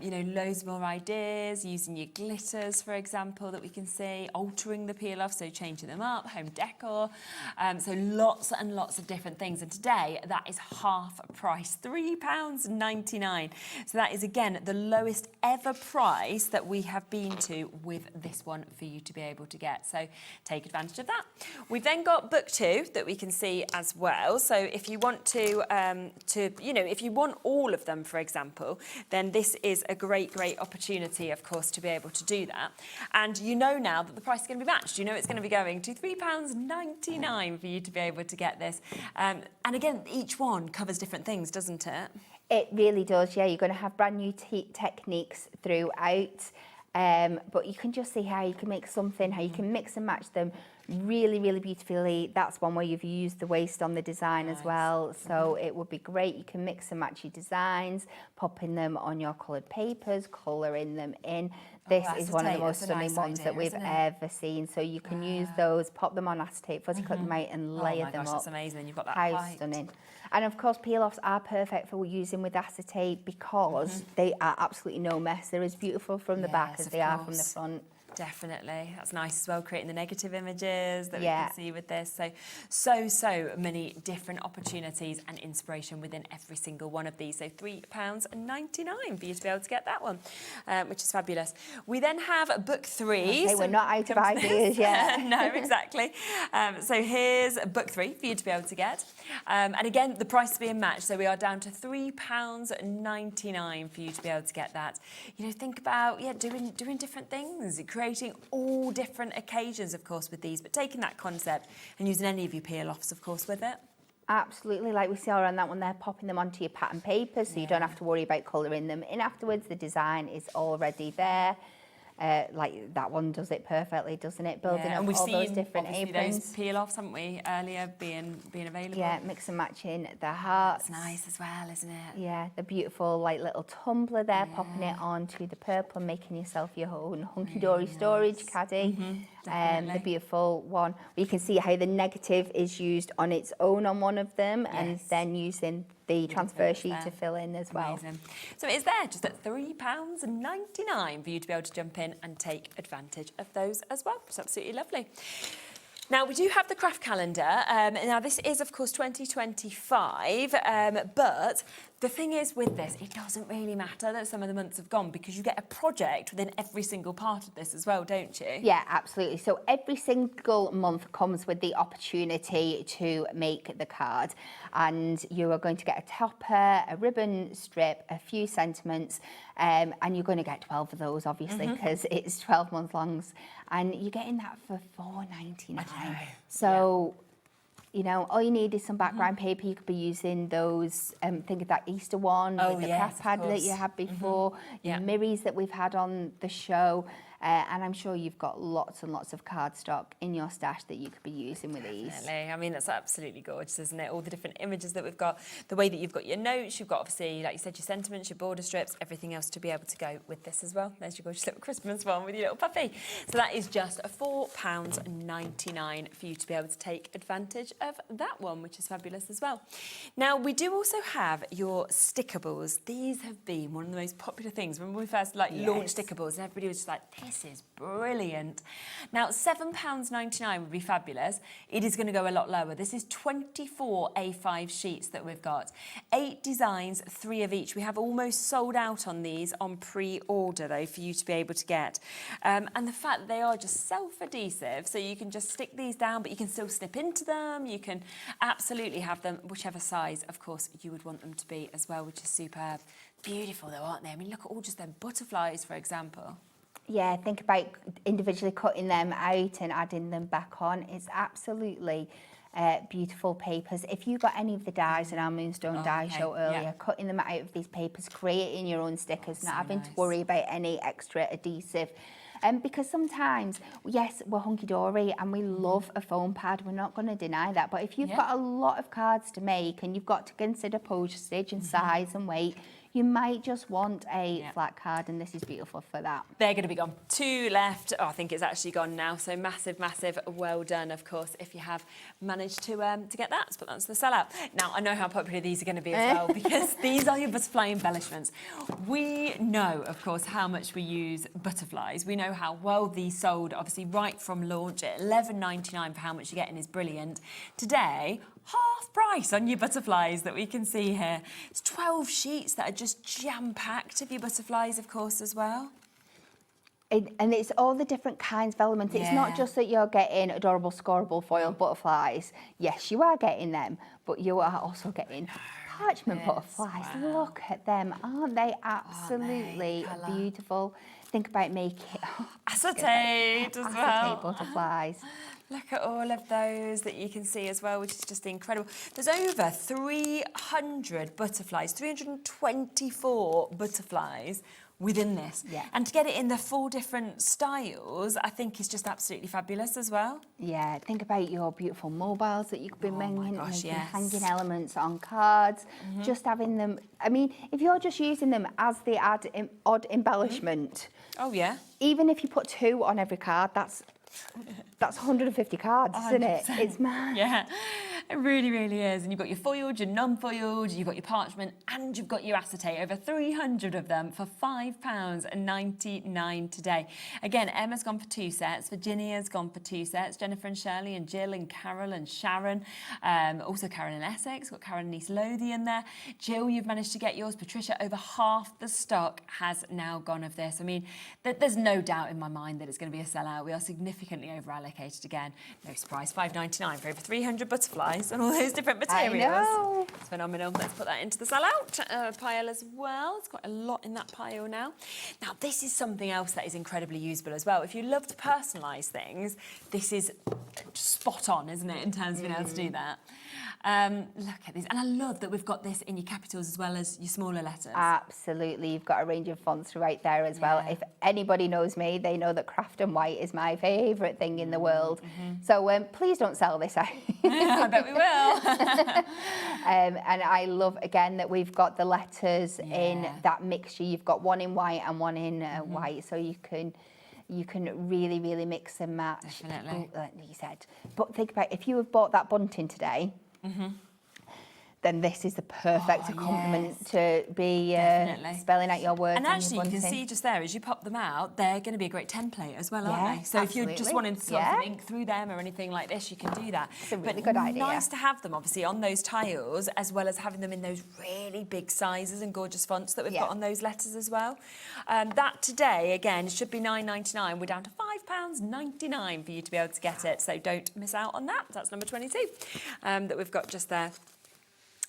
Speaker 19: You know, loads more ideas, using your glitters, for example, that we can see, altering the peel-off, so changing them up, home decor. So lots and lots of different things, and today that is half price, £3.99. So that is, again, the lowest ever price that we have been to with this one for you to be able to get. So take advantage of that. We've then got book 2 that we can see as well. So if you want to you know, if you want all of them, for example, then this is a great opportunity, of course, to be able to do that. And you know now that the price is going to be matched. You know it's going to be going to £3.99 for you to be able to get this. And again, each one covers different things, doesn't it?
Speaker 3: It really does, yeah. You're going to have brand new techniques throughout, but you can just see how you can make something, how you can mix and match them really beautifully. That's one where you've used the waste on the design as well, so it would be great. You can mix and match your designs, popping them on your coloured papers, colouring them in. This is one of the most stunning ones that we've ever seen. So you can use those, pop them on acetate, fuzzy cut them out and layer them up.
Speaker 19: That's amazing. You've got that
Speaker 3: How
Speaker 19: white.
Speaker 3: stunning. And of course, peel-offs are perfect for using with acetate because they are absolutely no mess. They're as beautiful from the back as they are from the front.
Speaker 19: Definitely. That's nice as well, creating the negative images that we can see with this. So many different opportunities and inspiration within every single one of these. So £3.99 for you to be able to get that one, which is fabulous. We then have book 3.
Speaker 3: Okay, we're not out of ideas yet.
Speaker 19: No, exactly. So here's book 3 for you to be able to get. And again, the price is being matched. So we are down to £3.99 for you to be able to get that. You know, think about, doing different things, creating all different occasions, of course, with these, but taking that concept and using any of your peel-offs, of course, with it.
Speaker 3: Absolutely, like we saw on that one there, popping them onto your pattern paper so you don't have to worry about colouring them in afterwards. The design is already there. Like that one does it perfectly, doesn't it? Building up all those different aprons.
Speaker 19: Those peel-offs, haven't we, earlier being available?
Speaker 3: Yeah, mix and matching the hearts.
Speaker 19: That's nice as well, isn't it?
Speaker 3: Yeah, the beautiful like little tumbler there, popping it onto the purple and making yourself your own hunky-dory storage caddy. The beautiful one. You can see how the negative is used on its own on one of them and then using the transfer sheet to fill in as well.
Speaker 19: Amazing. So it is there just at £3.99 for you to be able to jump in and take advantage of those as well. It's absolutely lovely. Now, we do have the craft calendar. Now, this is, of course, 2025, but The thing is with this, it doesn't really matter that some of the months have gone because you get a project within every single part of this as well, don't you?
Speaker 3: Yeah, absolutely. So every single month comes with the opportunity to make the card, and you are going to get a topper, a ribbon strip, a few sentiments, and you're going to get 12 of those, obviously, because it's 12 month longs, and you're getting that for $4.99. So. You know, all you need is some background paper. You could be using those, think of that Easter one with the craft pad that you had before, mirrors that we've had on the show. And I'm sure you've got lots and lots of cardstock in your stash that you could be using with these.
Speaker 19: Definitely. I mean, that's absolutely gorgeous, isn't it? All the different images that we've got, the way that you've got your notes, you've got obviously, like you said, your sentiments, your border strips, everything else to be able to go with this as well. There's your gorgeous little Christmas one with your little puppy. So that is just £4.99 for you to be able to take advantage of that one, which is fabulous as well. Now, we do also have your stickables. These have been one of the most popular things. When we first launched stickables, and everybody was just like, this is brilliant. Now, £7.99 would be fabulous. It is going to go a lot lower. This is 24 A5 sheets that we've got. 8 designs, 3 of each. We have almost sold out on these on pre-order, though, for you to be able to get. And the fact that they are just self-adhesive, so you can just stick these down, but you can still snip into them. You can absolutely have them whichever size, of course, you would want them to be as well, which is superb. Beautiful, though, aren't they? I mean, look at all just them butterflies, for example.
Speaker 3: Yeah, think about individually cutting them out and adding them back on. It's absolutely beautiful papers. If you got any of the dies in our Moonstone die show earlier, cutting them out of these papers, creating your own stickers, not having to worry about any extra adhesive. Because sometimes, yes, we're hunky-dory and we love a foam pad, we're not going to deny that, but if you've got a lot of cards to make and you've got to consider postage and size and weight, you might just want a flat card, and this is beautiful for that.
Speaker 19: They're going to be gone. 2 left. Oh, I think it's actually gone now. So massive, massive well done, of course, if you have managed to get that. Let's put that onto the sellout. Now, I know how popular these are going to be as well, because these are your butterfly embellishments. We know, of course, how much we use butterflies. We know how well these sold, obviously, right from launch at $11.99 for how much you're getting is brilliant. Today, half price on your butterflies that we can see here. It's 12 sheets that are just jam-packed of your butterflies, of course, as well.
Speaker 3: And it's all the different kinds of elements. It's not just that you're getting adorable, scoreable foil butterflies. Yes, you are getting them, but you are also getting parchment butterflies. Look at them. Aren't they absolutely beautiful? Think about making
Speaker 19: acetate as well.
Speaker 3: Acetate butterflies.
Speaker 19: Look at all of those that you can see as well, which is just incredible. There's over 300 butterflies, 324 butterflies within this.
Speaker 3: Yeah.
Speaker 19: And to get it in the 4 different styles, I think is just absolutely fabulous as well.
Speaker 3: Yeah, think about your beautiful mobiles that you could be making hanging elements on cards, just having them. I mean, if you're just using them as the odd embellishment.
Speaker 19: Oh, yeah.
Speaker 3: Even if you put 2 on every card, that's 150 cards, isn't it? It's mad.
Speaker 19: Yeah, it really, really is. And you've got your foiled, your non-foiled, you've got your parchment, and you've got your acetate. Over 300 of them for £5.99 today. Again, Emma's gone for 2 sets. Virginia's gone for 2 sets. Jennifer and Shirley and Jill and Carol and Sharon. Also Karen and Essex. Got Karen and East Lothian there. Jill, you've managed to get yours. Patricia, over half the stock has now gone of this. I mean, there's no doubt in my mind that it's going to be a sellout. We are significantly over allocated again. No surprise, £5.99 for over 300 butterflies and all those different materials.
Speaker 3: I know.
Speaker 19: It's phenomenal. Let's put that into the sellout pile as well. It's quite a lot in that pile now. Now, this is something else that is incredibly usable as well. If you love to personalise things, this is spot on, isn't it, in terms of being able to do that. Look at these. And I love that we've got this in your capitals as well as your smaller letters.
Speaker 3: Absolutely. You've got a range of fonts right there as well. If anybody knows me, they know that craft and white is my favourite thing in the world. So please don't sell this out.
Speaker 19: I bet we will.
Speaker 3: And I love, again, that we've got the letters in that mixture. You've got one in white and one in white, so you can really, really mix and match.
Speaker 19: Definitely.
Speaker 3: Like you said. But think about, if you have bought that bunting today, then this is the perfect accompaniment to be spelling out your words.
Speaker 19: And
Speaker 3: on
Speaker 19: actually,
Speaker 3: your
Speaker 19: you can
Speaker 3: bunting.
Speaker 19: see just there, as you pop them out, they're going to be a great template as well, aren't they? So if you're just
Speaker 3: absolutely.
Speaker 19: wanting to sort of ink through them or anything like this, you can do that.
Speaker 3: It's a really
Speaker 19: but
Speaker 3: good idea.
Speaker 19: Nice to have them, obviously, on those tiles, as well as having them in those really big sizes and gorgeous fonts that we've got on those letters as well. That today, again, should be £9.99. We're down to £5.99 for you to be able to get it. So don't miss out on that. That's number 22 that we've got just there.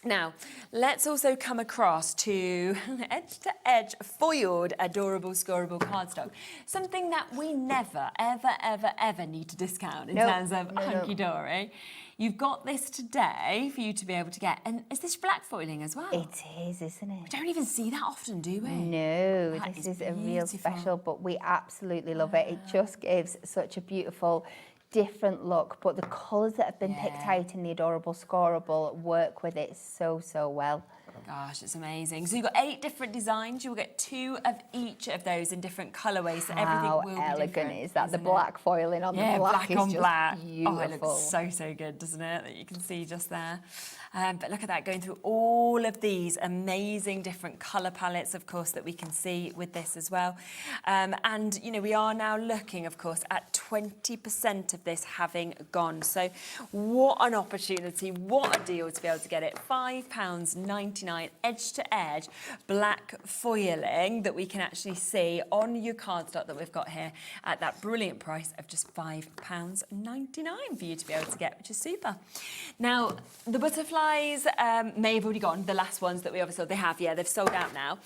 Speaker 19: Now, let's also come across to edge-to-edge foiled adorable scoreable cardstock. Something that we never, ever, ever, ever need to discount in terms of Hunkydory. You've got this today for you to be able to get. And is this black foiling as well?
Speaker 3: It is, isn't it?
Speaker 19: We don't even see that often, do we?
Speaker 3: No,
Speaker 19: That
Speaker 3: this is a real
Speaker 19: beautiful.
Speaker 3: special, but we absolutely love it. It just gives such a beautiful, different look, but the colours that have been picked out in the adorable scoreable work with it so, so well.
Speaker 19: Gosh, it's amazing. So you've got 8 different designs. You'll get 2 of each of those in different colourways. So everything will be different.
Speaker 3: How elegant is that? The black foiling on the black is
Speaker 19: on
Speaker 3: just
Speaker 19: black.
Speaker 3: beautiful.
Speaker 19: Oh, it looks so, so good, doesn't it? That you can see just there. But look at that, going through all of these amazing different colour palettes, of course, that we can see with this as well. And, you know, we are now looking, of course, at 20% of this having gone. So what an opportunity, what a deal to be able to get it. £5.99, edge to edge, black foiling that we can actually see on your cardstock that we've got here at that brilliant price of just £5.99 for you to be able to get, which is super. Now, the butterflies may have already gone, the last ones that we obviously, they have, they've sold out now.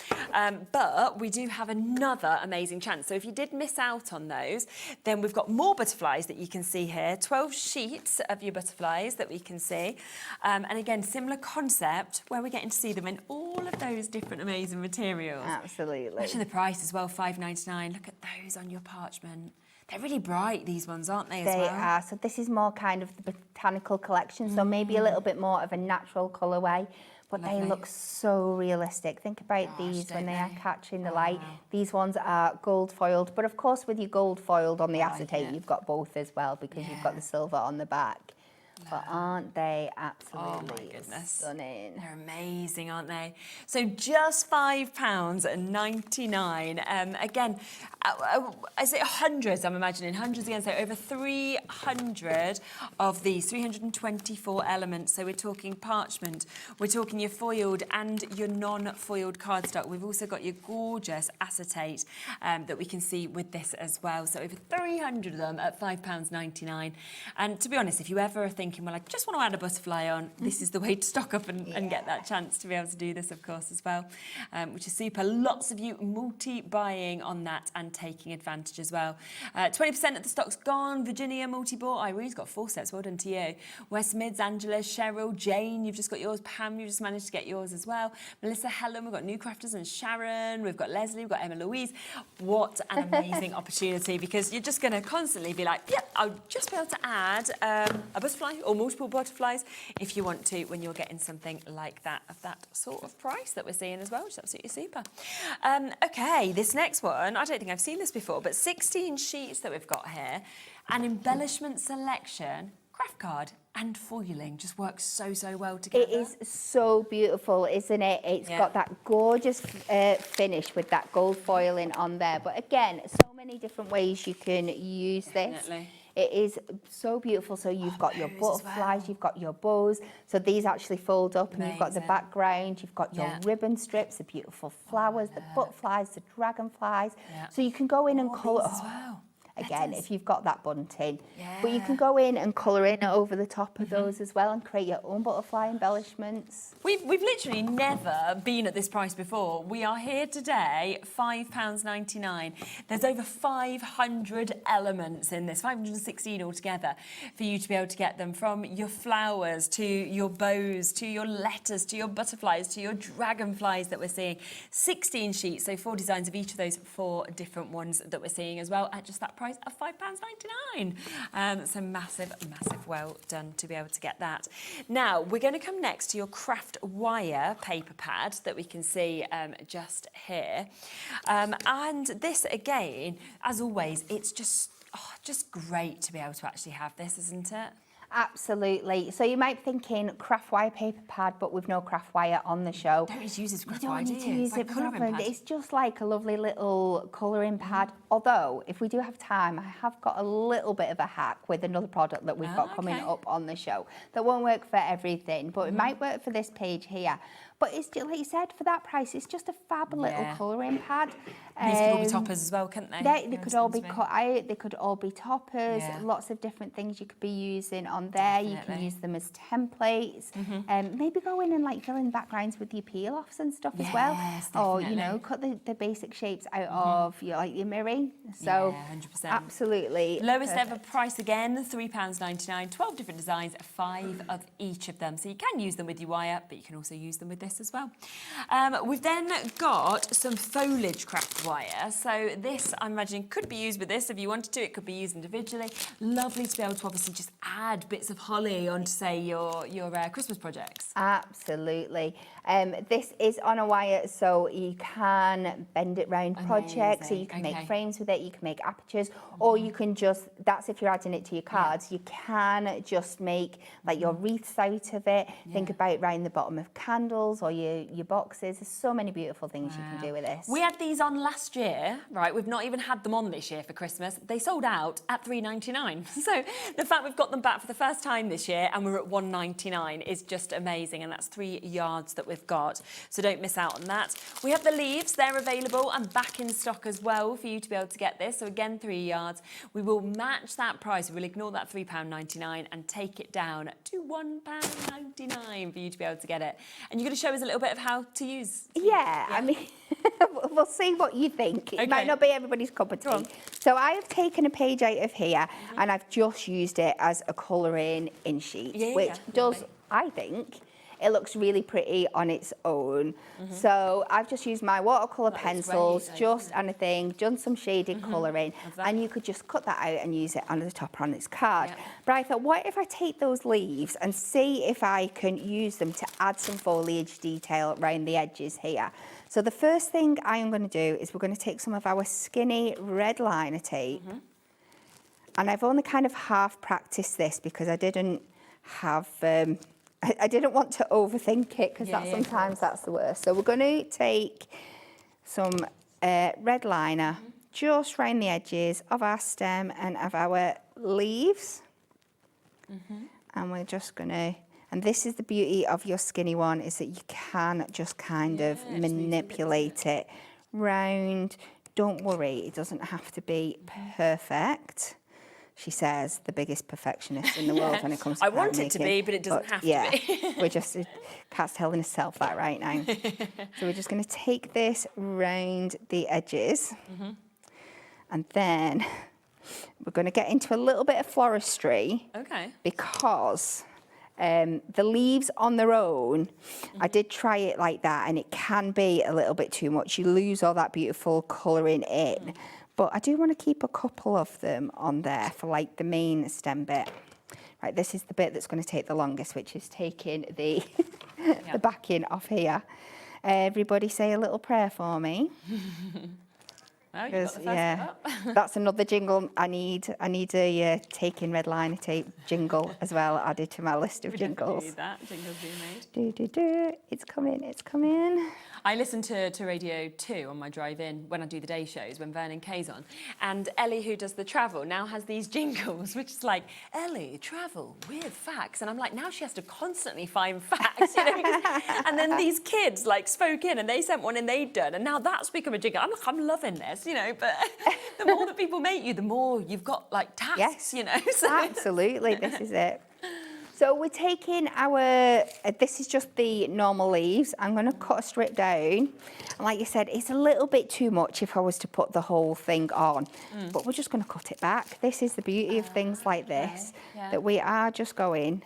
Speaker 19: But we do have another amazing chance. So if you did miss out on those, then we've got more butterflies that you can see here, 12 sheets of your butterflies that we can see. And again, similar concept where we're getting to see them in all of those different amazing materials.
Speaker 3: Absolutely.
Speaker 19: Actually, the price as well, £5.99. Look at those on your parchment. They're really bright, these ones, aren't they, as well?
Speaker 3: They are. So this is more kind of the botanical collection, so maybe a little bit more of a natural colourway, but they look so realistic. Think about these when they are catching the light. These ones are gold foiled, but of course with your gold foiled on the acetate, you've got both as well because you've got the silver on the back. But aren't they absolutely stunning?
Speaker 19: They're amazing, aren't they? So just £5.99. Again, is it hundreds? I'm imagining hundreds again. So over 300 of these, 324 elements. So we're talking parchment, we're talking your foiled and your non-foiled cardstock. We've also got your gorgeous acetate that we can see with this as well. So over 300 of them at £5.99. And to be honest, if you ever are thinking, well, I just want to add a butterfly on, this is the way to stock up and get that chance to be able to do this, of course, as well, which is super. Lots of you multi-buying on that and taking advantage as well. 20% of the stock's gone. Virginia multi-bought. Irene's got 4 sets. Well done to you. West Mids, Angela, Cheryl, Jane, you've just got yours. Pam, you've just managed to get yours as well. Melissa, Helen, we've got New Crafters and Sharon. We've got Leslie, we've got Emma Louise. What an amazing opportunity, because you're just going to constantly be like, yep, I'll just be able to add a butterfly or multiple butterflies if you want to, when you're getting something like that, of that sort of price that we're seeing as well, which is absolutely super. Okay, this next one, I don't think I've seen this before, but 16 sheets that we've got here, an embellishment selection, craft card and foiling just works so, so well together.
Speaker 3: It is so beautiful, isn't it? It's got that gorgeous finish with that gold foiling on there. But again, so many different ways you can use this. It is so beautiful. So you've got your butterflies, you've got your bows. So these actually fold up and you've got the background, you've got your ribbon strips, the beautiful flowers, the butterflies, the dragonflies. So you can go in and colour as well. Again, if you've got that bunting. But you can go in and colour in over the top of those as well and create your own butterfly embellishments.
Speaker 19: We've literally never been at this price before. We are here today, £5.99. There's over 500 elements in this, 516 altogether, for you to be able to get them, from your flowers to your bows, to your letters, to your butterflies, to your dragonflies that we're seeing. 16 sheets, so 4 designs of each of those 4 different ones that we're seeing as well, at just that price of £5.99. So massive, massive well done to be able to get that. Now, we're going to come next to your craft wire paper pad that we can see just here. And this, again, as always, it's just great to be able to actually have this, isn't it?
Speaker 3: Absolutely. So you might be thinking craft wire paper pad, but with no craft wire on the show.
Speaker 19: Don't need to use this craft
Speaker 3: You
Speaker 19: wire,
Speaker 3: don't
Speaker 19: do
Speaker 3: need to
Speaker 19: you?
Speaker 3: use
Speaker 19: It's like
Speaker 3: it
Speaker 19: colouring
Speaker 3: proper.
Speaker 19: pad.
Speaker 3: It's just like a lovely little colouring pad. Although, if we do have time, I have got a little bit of a hack with another product that we've got coming up on the show that won't work for everything, but it might work for this page here. But it's just, like you said, for that price, it's just a fab little colouring pad.
Speaker 19: These could all be toppers as well, couldn't they?
Speaker 3: They could all be cut out. They could all be toppers.
Speaker 19: Yeah.
Speaker 3: Lots of different things you could be using on there. You can use them as templates. Maybe go in and like fill in backgrounds with your peel-offs and stuff as well. Or you know, cut the basic shapes out of your like your mirroring. So
Speaker 19: 100%.
Speaker 3: Absolutely.
Speaker 19: Lowest
Speaker 3: perfect.
Speaker 19: ever price again, £3.99, 12 different designs, 5 of each of them. So you can use them with your wire, but you can also use them with this as well. We've then got some foliage craft wire. So this, I'm imagining, could be used with this if you wanted to. It could be used individually. Lovely to be able to obviously just add bits of holly onto, say, your Christmas projects.
Speaker 3: Absolutely. This is on a wire, so you can bend it round projects, so you can make frames with it, you can make apertures, or you can just, that's if you're adding it to your cards, you can just make like your wreaths out of it. Think about round the bottom of candles or your boxes. There's so many beautiful things you can do with this.
Speaker 19: We had these on last year, right? We've not even had them on this year for Christmas. They sold out at $3.99. So the fact we've got them back for the first time this year and we're at $1.99 is just amazing. And that's 3 yards that we've got. So don't miss out on that. We have the leaves. They're available and back in stock as well for you to be able to get this. So again, 3 yards. We will match that price. We will ignore that £3.99 and take it down to £1.99 for you to be able to get it. And you're going to show us a little bit of how to use.
Speaker 3: Yeah, I mean, we'll see what you think. It might not be everybody's cup of tea. So I have taken a page out of here and I've just used it as a colouring in sheet, which does, I think, it looks really pretty on its own. So I've just used my watercolour pencils, and a thing, done some shaded colouring, and you could just cut that out and use it on the top or on its card. But I thought, what if I take those leaves and see if I can use them to add some foliage detail around the edges here. So the first thing I am going to do is we're going to take some of our skinny red liner tape, and I've only kind of half practiced this because I didn't have... I didn't want to overthink it because sometimes that's the worst. So we're going to take some red liner just round the edges of our stem and of our leaves. And we're just going to, and this is the beauty of your skinny one, is that you can just kind of manipulate it round. Don't worry, it doesn't have to be perfect. She says, the biggest perfectionist in the world when it comes to
Speaker 19: I want it to be, but it doesn't have to be.
Speaker 3: We're just, Kat's telling herself that right now. So we're just going to take this round the edges. And then we're going to get into a little bit of floristry. Because the leaves on their own, I did try it like that, and it can be a little bit too much. You lose all that beautiful colouring in. But I do want to keep a couple of them on there for like the main stem bit. Right, this is the bit that's going to take the longest, which is taking the, the backing off here. Everybody say a little prayer for me.
Speaker 19: Oh, you got the first one up.
Speaker 3: That's another jingle I need. I need a taking red liner tape jingle as well added to my list of jingles.
Speaker 19: Need that. Jingles being made.
Speaker 3: It's coming, it's coming.
Speaker 19: I listen to Radio 2 on my drive-in when I do the day shows, when Vernon Kay's on. And Ellie, who does the travel, now has these jingles, which is like, Ellie, travel with facts. And I'm like, now she has to constantly find facts, you know? And then these kids, like, spoke in and they sent one and they'd done. And now that's become a jingle. I'm loving this, you know, but the more that people make you, the more you've got, like, tasks, you know? So
Speaker 3: Absolutely, this is it. So we're taking our, this is just the normal leaves. I'm going to cut a strip down. And like you said, it's a little bit too much if I was to put the whole thing on. But we're just going to cut it back. This is the beauty of things like this, that we are just going.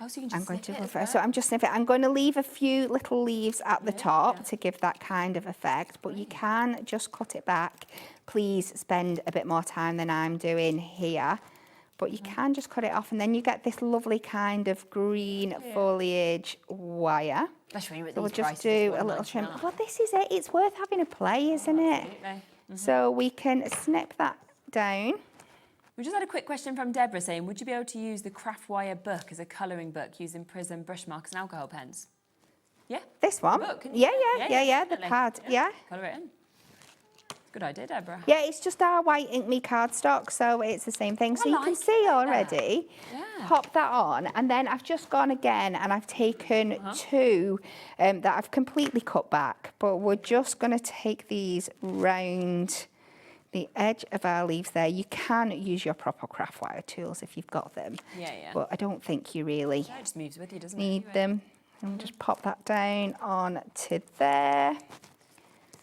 Speaker 19: Oh, so you can just
Speaker 3: So I'm just sniffing. I'm going to leave a few little leaves at the top to give that kind of effect, but you can just cut it back. Please spend a bit more time than I'm doing here. But you can just cut it off, and then you get this lovely kind of green foliage wire.
Speaker 19: Especially with
Speaker 3: so we'll
Speaker 19: these
Speaker 3: just do a little trim. Well, this is it. It's worth having a play, isn't it? So we can snip that down.
Speaker 19: We just had a quick question from Deborah saying, would you be able to use the craft wire book as a colouring book using prism, brush markers and alcohol pens? Yeah?
Speaker 3: This one?
Speaker 19: Book,
Speaker 3: Yeah,
Speaker 19: you?
Speaker 3: the
Speaker 19: definitely.
Speaker 3: pad, yeah.
Speaker 19: Colour it in. Good idea, Deborah.
Speaker 3: Yeah, it's just our white ink me cardstock, so it's the same thing. So you can see already, pop that on, and then I've just gone again and I've taken two that I've completely cut back, but we're just going to take these round the edge of our leaves there. You can use your proper craft wire tools if you've got them.
Speaker 19: Yeah.
Speaker 3: But I don't think you really
Speaker 19: Yeah, it just moves with you, doesn't
Speaker 3: need
Speaker 19: it?
Speaker 3: them. And just pop that down on to there.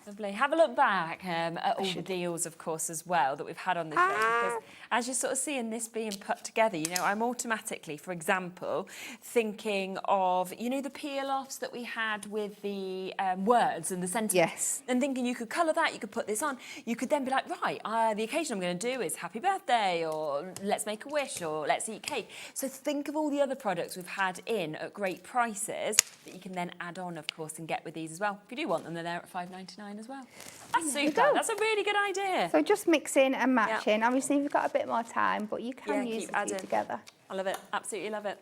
Speaker 19: Lovely. Have a look back at all the deals, of course, as well, that we've had on this show. Because as you're sort of seeing this being put together, you know, I'm automatically, for example, thinking of, you know, the peel-offs that we had with the words and the sentences.
Speaker 3: Yes.
Speaker 19: And thinking you could colour that, you could put this on. You could then be like, right, the occasion I'm going to do is happy birthday, or let's make a wish, or let's eat cake. So think of all the other products we've had in at great prices that you can then add on, of course, and get with these as well. If you do want them, they're there at £5.99 as well. That's super. That's a really good idea.
Speaker 3: So just mixing and matching. Obviously, you've got a bit more time, but you can use the two together.
Speaker 19: I love it. Absolutely love it.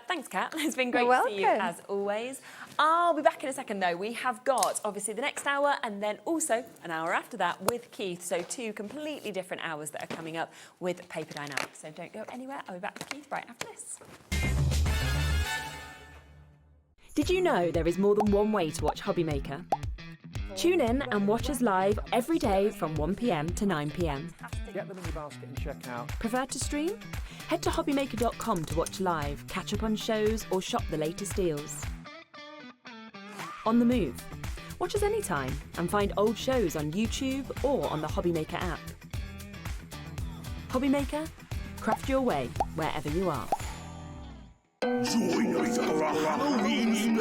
Speaker 19: Thanks, Kat. It's been great
Speaker 3: You're
Speaker 19: to see you,
Speaker 3: welcome.
Speaker 19: as always. I'll be back in a second, though. We have got, obviously, the next hour and then also an hour after that with Keith. So 2 completely different hours that are coming up with Paper Dynamics. So don't go anywhere. I'll be back with Keith right after this.
Speaker 6: Did you know there is more than one way to watch HobbyMaker? Tune in and watch us live every day from 1 p.m. to 9 p.m.
Speaker 2: Get them in your basket and check out.
Speaker 6: Prefer to stream? Head to hobbymaker.com to watch live, catch up on shows or shop the latest deals. On the move? Watch us anytime and find old shows on YouTube or on the HobbyMaker app. HobbyMaker? Craft your way wherever you are.
Speaker 13: Join us for a Halloween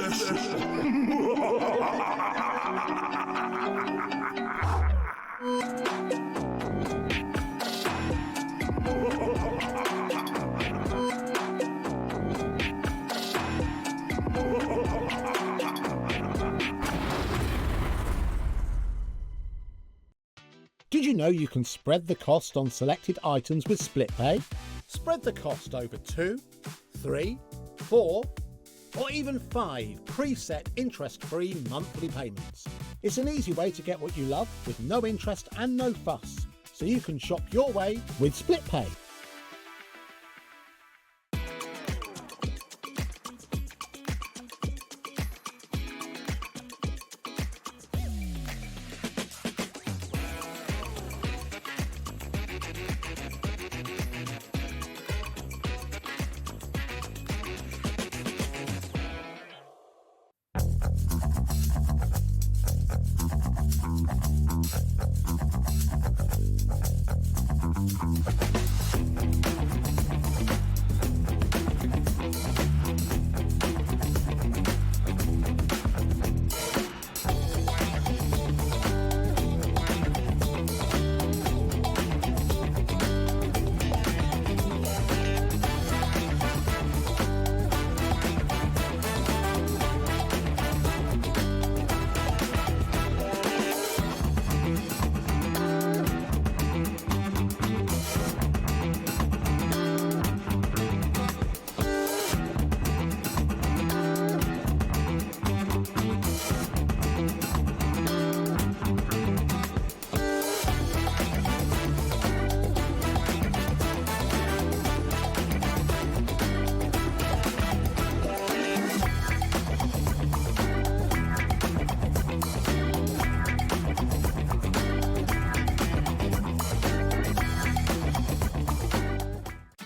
Speaker 7: Did you know you can spread the cost on selected items with split pay? Spread the cost over 2, 3, 4, or even 5 preset interest-free monthly payments. It's an easy way to get what you love with no interest and no fuss, so you can shop your way with split pay.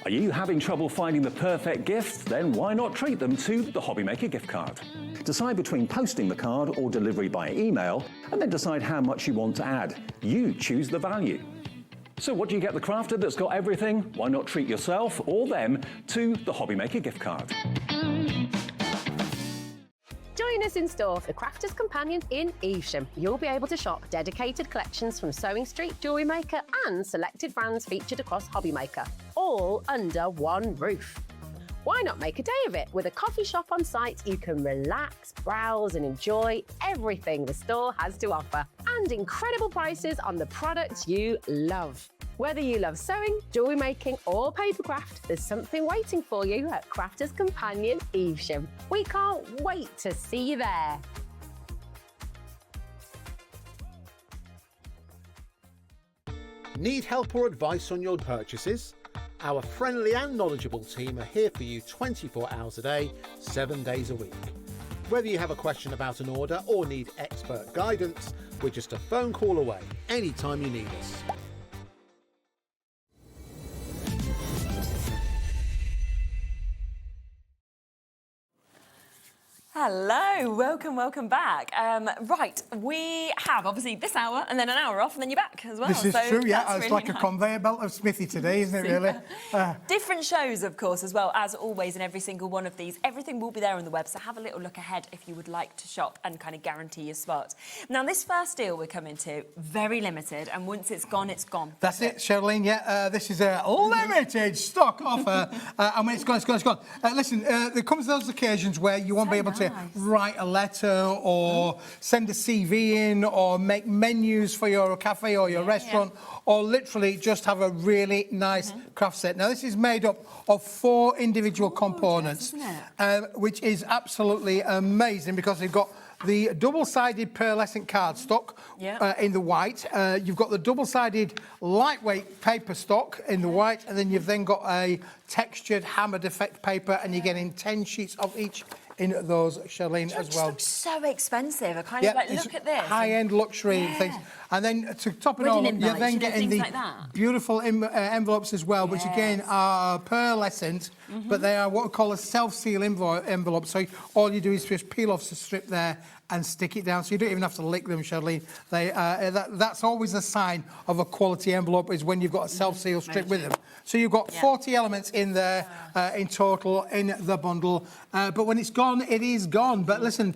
Speaker 2: Are you having trouble finding the perfect gift? Then why not treat them to the HobbyMaker gift card? Decide between posting the card or delivery by email, and then decide how much you want to add. You choose the value. So what do you get the crafter that's got everything? Why not treat yourself or them to the HobbyMaker gift card?
Speaker 12: Join us in store for Crafter's Companion in Evesham. You'll be able to shop dedicated collections from Sewing Street, Jewellery Maker and selected brands featured across HobbyMaker, all under one roof. Why not make a day of it? With a coffee shop on site, you can relax, browse and enjoy everything the store has to offer. And incredible prices on the products you love. Whether you love sewing, jewellery making or papercraft, there's something waiting for you at Crafters Companion Evesham. We can't wait to see you there.
Speaker 7: Need help or advice on your purchases? Our friendly and knowledgeable team are here for you 24 hours a day, 7 days a week. Whether you have a question about an order or need expert guidance, we're just a phone call away anytime you need us.
Speaker 19: Hello, welcome back. Right, we have obviously this hour and then an hour off and then you're back as well.
Speaker 15: This is
Speaker 19: so
Speaker 15: true, yeah.
Speaker 19: that's
Speaker 15: It's
Speaker 19: really
Speaker 15: like a
Speaker 19: nice.
Speaker 15: conveyor belt of Smithy today, isn't it, really?
Speaker 19: Different shows, of course, as well, as always in every single one of these. Everything will be there on the web, so have a little look ahead if you would like to shop and kind of guarantee your spot. Now, this first deal we're coming to, very limited, and once it's gone, it's gone.
Speaker 15: That's it, Charlene, yeah. This is a limited stock offer. And when it's gone, it's gone, it's gone. Listen, there comes those occasions where you won't be able to write a letter or send a CV in or make menus for your cafe or your restaurant or literally just have a really nice craft set. Now, this is made up of 4 individual components, which is absolutely amazing because they've got the double-sided pearlescent cardstock in the white. You've got the double-sided lightweight paper stock in the white, and then you've then got a textured hammered effect paper, and you're getting 10 sheets of each in those, Charlene, as well.
Speaker 19: Looks so expensive. I kind of like, look at this.
Speaker 15: High-end luxury things. And then to top it all up, you're then getting the beautiful envelopes as well, which again are pearlescent, but they are what we call a self-seal envelope. So all you do is just peel off the strip there and stick it down. So you don't even have to lick them, Charlene. That's always a sign of a quality envelope, is when you've got a self-seal strip with them. So you've got 40 elements in there in total in the bundle. But when it's gone, it is gone. But listen,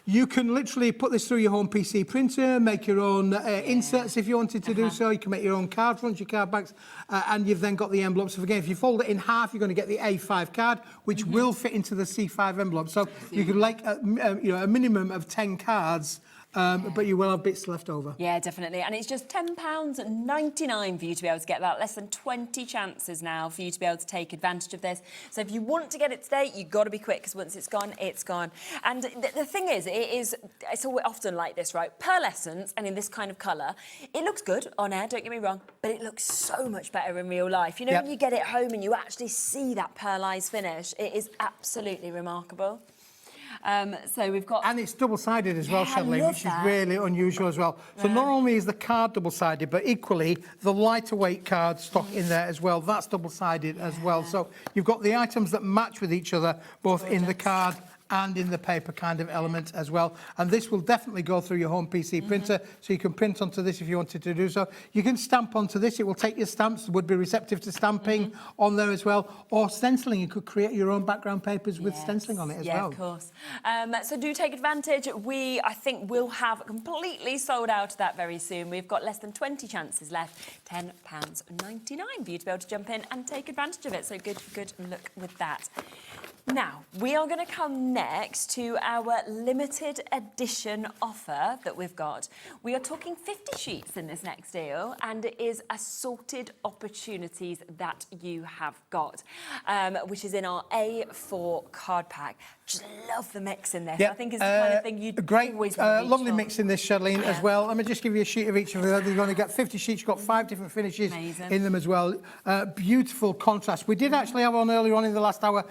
Speaker 15: you can literally put this through your home PC printer, make your own inserts if you wanted to do so. You can make your own card fronts, your card backs, and you've then got the envelopes. So again, if you fold it in half, you're going to get the A5 card, which will fit into the C5 envelope. So you can make a minimum of 10 cards. But you will have bits left over.
Speaker 19: Yeah, definitely. And it's just £10.99 for you to be able to get that. Less than 20 chances now for you to be able to take advantage of this. So if you want to get it today, you've got to be quick, because once it's gone, it's gone. And the thing is, it's often like this, right? Pearlescent, and in this kind of colour, it looks good on air, don't get me wrong, but it looks so much better in real life. You know, when you get it home and you actually see that pearlised finish, it is absolutely remarkable. So we've got...
Speaker 15: And it's double-sided as well, Charlene, which is really unusual as well. So not only is the card double-sided, but equally the lighter weight card stock in there as well, that's double-sided as well. So you've got the items that match with each other, both in the card and in the paper kind of element as well. And this will definitely go through your home PC printer, so you can print onto this if you wanted to do so. You can stamp onto this, it will take your stamps, would be receptive to stamping on there as well, or stenciling. You could create your own background papers with stenciling on it as well.
Speaker 19: Yeah, of course. So do take advantage. I think, will have completely sold out of that very soon. We've got less than 20 chances left. £10.99 for you to be able to jump in and take advantage of it. So good luck with that. Now, we are going to come next to our limited edition offer that we've got. We are talking 50 sheets in this next deal, and it is assorted opportunities that you have got, which is in our A4 card pack. Just love the mix in this. I think it's the kind of thing you'd always want to reach
Speaker 15: lovely
Speaker 19: for.
Speaker 15: mix in this, Charlene, as well. Let me just give you a sheet of each of them. You're going to get 50 sheets. You've got 5 different finishes in them as well. Beautiful contrast. We did actually have on earlier on in the last hour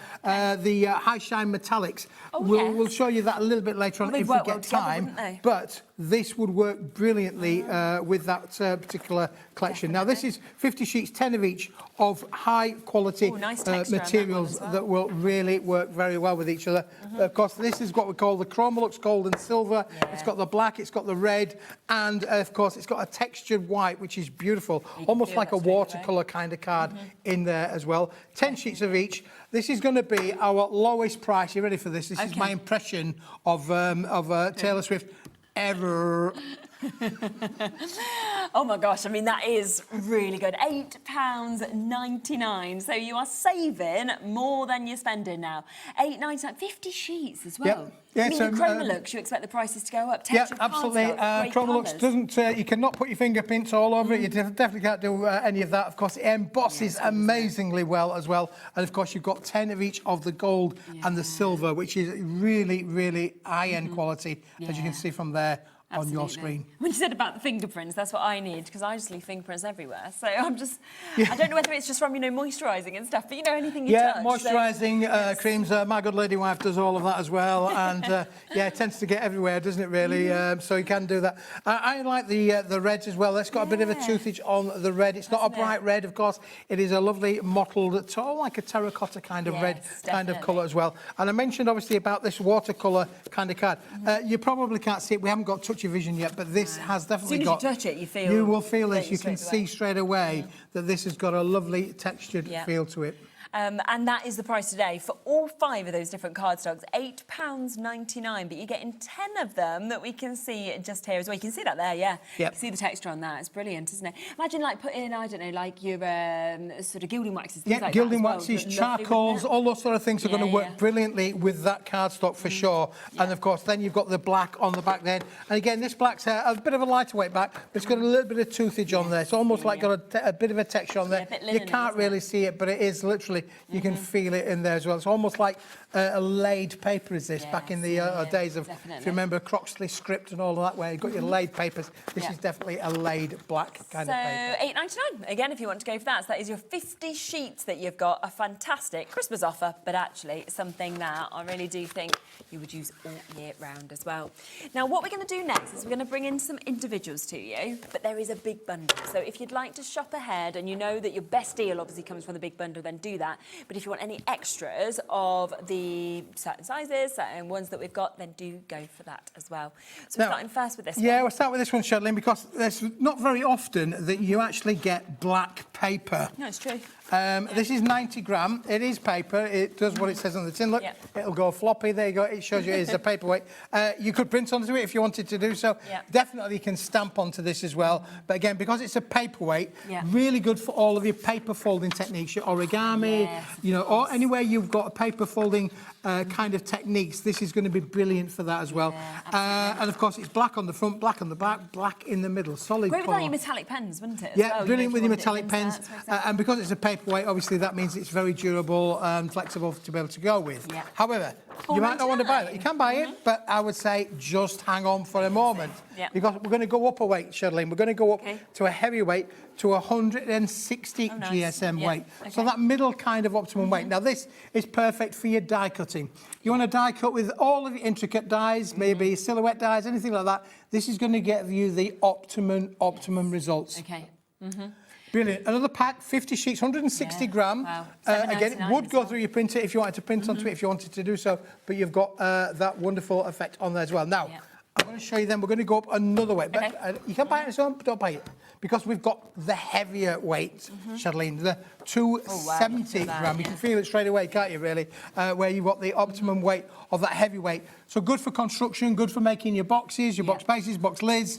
Speaker 15: the high shine metallics. We'll show you that a little bit later on if we get time. But this would work brilliantly with that particular collection. Now, this is 50 sheets, 10 of each, of high quality materials that will really work very well with each other. Of course, this is what we call the Chromolux Gold and Silver. It's got the black, it's got the red, and of course, it's got a textured white, which is beautiful, almost like a watercolour kind of card in there as well. 10 sheets of each. This is going to be our lowest price. You ready for this? This is my impression of Taylor Swift ever.
Speaker 19: Oh my gosh, I mean, that is really good. £8.99. So you are saving more than you're spending now. £8.99, 50 sheets as well.
Speaker 15: Yep. Yeah,
Speaker 19: I mean,
Speaker 15: so,
Speaker 19: the Chromolux, you expect the prices to go up.
Speaker 15: Yeah,
Speaker 19: Texture
Speaker 15: absolutely.
Speaker 19: cardstock, great
Speaker 15: Chromolux
Speaker 19: colours.
Speaker 15: doesn't, you cannot put your fingerprints all over it. You definitely can't do any of that. Of course, it embosses amazingly well as well. And of course, you've got 10 of each of the gold and the silver, which is really, really high-end quality, as you can see from there. On your screen.
Speaker 19: When you said about the fingerprints, that's what I need, because I just leave fingerprints everywhere. So I'm just, I don't know whether it's just from, moisturising and stuff, but anything you touch.
Speaker 15: Moisturising creams. My good lady wife does all of that as well. And it tends to get everywhere, doesn't it, really? So you can do that. I like the reds as well. It's got a bit of a toothage on the red. It's not a bright red, of course. It is a lovely mottled, sort of like a terracotta kind of red kind of colour as well. And I mentioned, obviously, about this watercolour kind of card. You probably can't see it. We haven't got touch your vision yet, but this has definitely got...
Speaker 19: As soon as you touch it, you feel...
Speaker 15: You will feel this. You can see straight away that this has got a lovely textured feel to it.
Speaker 19: And that is the price today for all 5 of those different cardstocks, £8.99. But you're getting 10 of them that we can see just here as well. You can see that there, yeah. You can see the texture on that. It's brilliant, isn't it? Imagine putting, I don't know, your sort of gilding waxes, things like
Speaker 15: gilding
Speaker 19: that as well.
Speaker 15: waxes, charcoals, all those sort of things are going to work brilliantly with that cardstock for sure. And of course, then you've got the black on the back then. And again, this black's a bit of a lighter weight back, but it's got a little bit of toothage on there. It's almost like got a bit of a texture on there. You can't really see it, but it is literally, you can feel it in there as well. It's almost like a laid paper is this, back in the days of, if you remember, Croxley script and all of that, where you've got your laid papers. This is definitely a laid black kind of paper.
Speaker 19: So £8.99, again, if you want to go for that. So that is your 50 sheets that you've got. A fantastic Christmas offer, but actually something that I really do think you would use all year round as well. Now, what we're going to do next is we're going to bring in some individuals to you, but there is a big bundle. So if you'd like to shop ahead and you know that your best deal obviously comes from the big bundle, then do that. But if you want any extras of the certain sizes, certain ones that we've got, then do go for that as well. So we're starting first with this one.
Speaker 15: Yeah, we'll start with this one, Shirley, because there's not very often that you actually get black paper.
Speaker 19: No, it's true.
Speaker 15: This is 90 gram. It is paper. It does what it says on the tin. Look, it'll go floppy. There you go. It shows you it is a paperweight. You could print onto it if you wanted to do so. Definitely you can stamp onto this as well. But again, because it's a paperweight, really good for all of your paper folding techniques, your origami, or anywhere you've got a paper folding kind of techniques. This is going to be brilliant for that as well. And of course, it's black on the front, black on the back, black in the middle. Solid
Speaker 19: Great
Speaker 15: colour.
Speaker 19: with your metallic pens, wouldn't it?
Speaker 15: Brilliant with your metallic pens. And because it's a paperweight, obviously that means it's very durable and flexible to be able to go with. However, you might not want to buy that. You can buy it, but I would say just hang on for a moment. Because we're going to go up a weight, Shirley. We're going to go up to a heavyweight, to 160 GSM weight. So that middle kind of optimum weight. Now this is perfect for your die cutting. You want to die cut with all of your intricate dies, maybe silhouette dies, anything like that. This is going to get you the optimum results. Brilliant. Another pack, 50 sheets, 160 gram.
Speaker 19: Wow.
Speaker 15: Again, it would go through your printer if you wanted to print onto it, if you wanted to do so, but you've got that wonderful effect on there as well. Now, I'm going to show you then, we're going to go up another weight. But you can buy it on its own, but don't buy it. Because we've got the heavier weight, Shirley, the 270 gram. You can feel it straight away, can't you, really? Where you've got the optimum weight of that heavy weight. So good for construction, good for making your boxes, your box bases, box lids,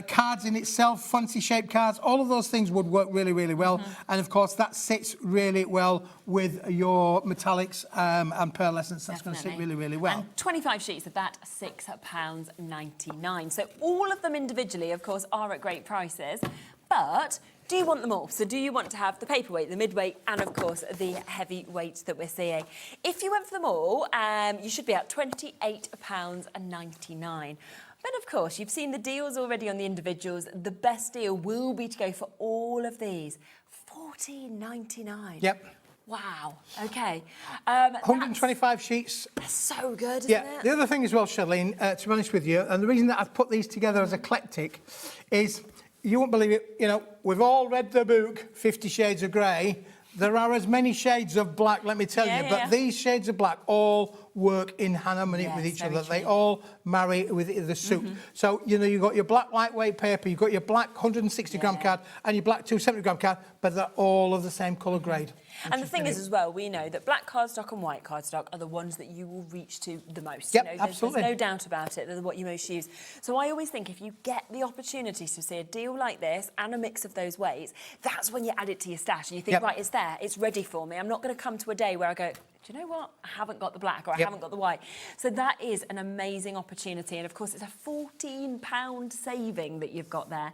Speaker 15: cards in itself, fancy shaped cards. All of those things would work really, really well. And of course, that sits really well with your metallics and pearlescence. That's going to sit really, really well.
Speaker 19: And 25 sheets of that, £6.99. So all of them individually, of course, are at great prices. But do you want them all? So do you want to have the paperweight, the midweight, and of course the heavyweight that we're seeing? If you went for them all, you should be at £28.99. But of course, you've seen the deals already on the individuals. The best deal will be to go for all of these, £14.99.
Speaker 15: Yep.
Speaker 19: Wow. Okay.
Speaker 15: 125 sheets.
Speaker 19: That's so good, isn't it?
Speaker 15: The other thing as well, Charlene, to be honest with you, and the reason that I've put these together as eclectic is, you won't believe it, we've all read the book, 50 Shades of Grey. There are as many shades of black, let me tell you, but these shades of black all work in harmony with each other. They all marry with the suit. So, you know, you've got your black lightweight paper, you've got your black 160-gram card and your black 270-gram card, but they're all of the same colour grade.
Speaker 19: And the thing is as well, we know that black cardstock and white cardstock are the ones that you will reach to the most.
Speaker 15: Yep,
Speaker 19: you know,
Speaker 15: absolutely.
Speaker 19: There's no doubt about it. They're what you most use. So I always think if you get the opportunity to see a deal like this and a mix of those weights, that's when you add it to your stash and you think, right, it's there, it's ready for me. I'm not going to come to a day where I go, do you know what? I haven't got the black or I haven't got the white. So that is an amazing opportunity. And of course, it's a £14 saving that you've got there.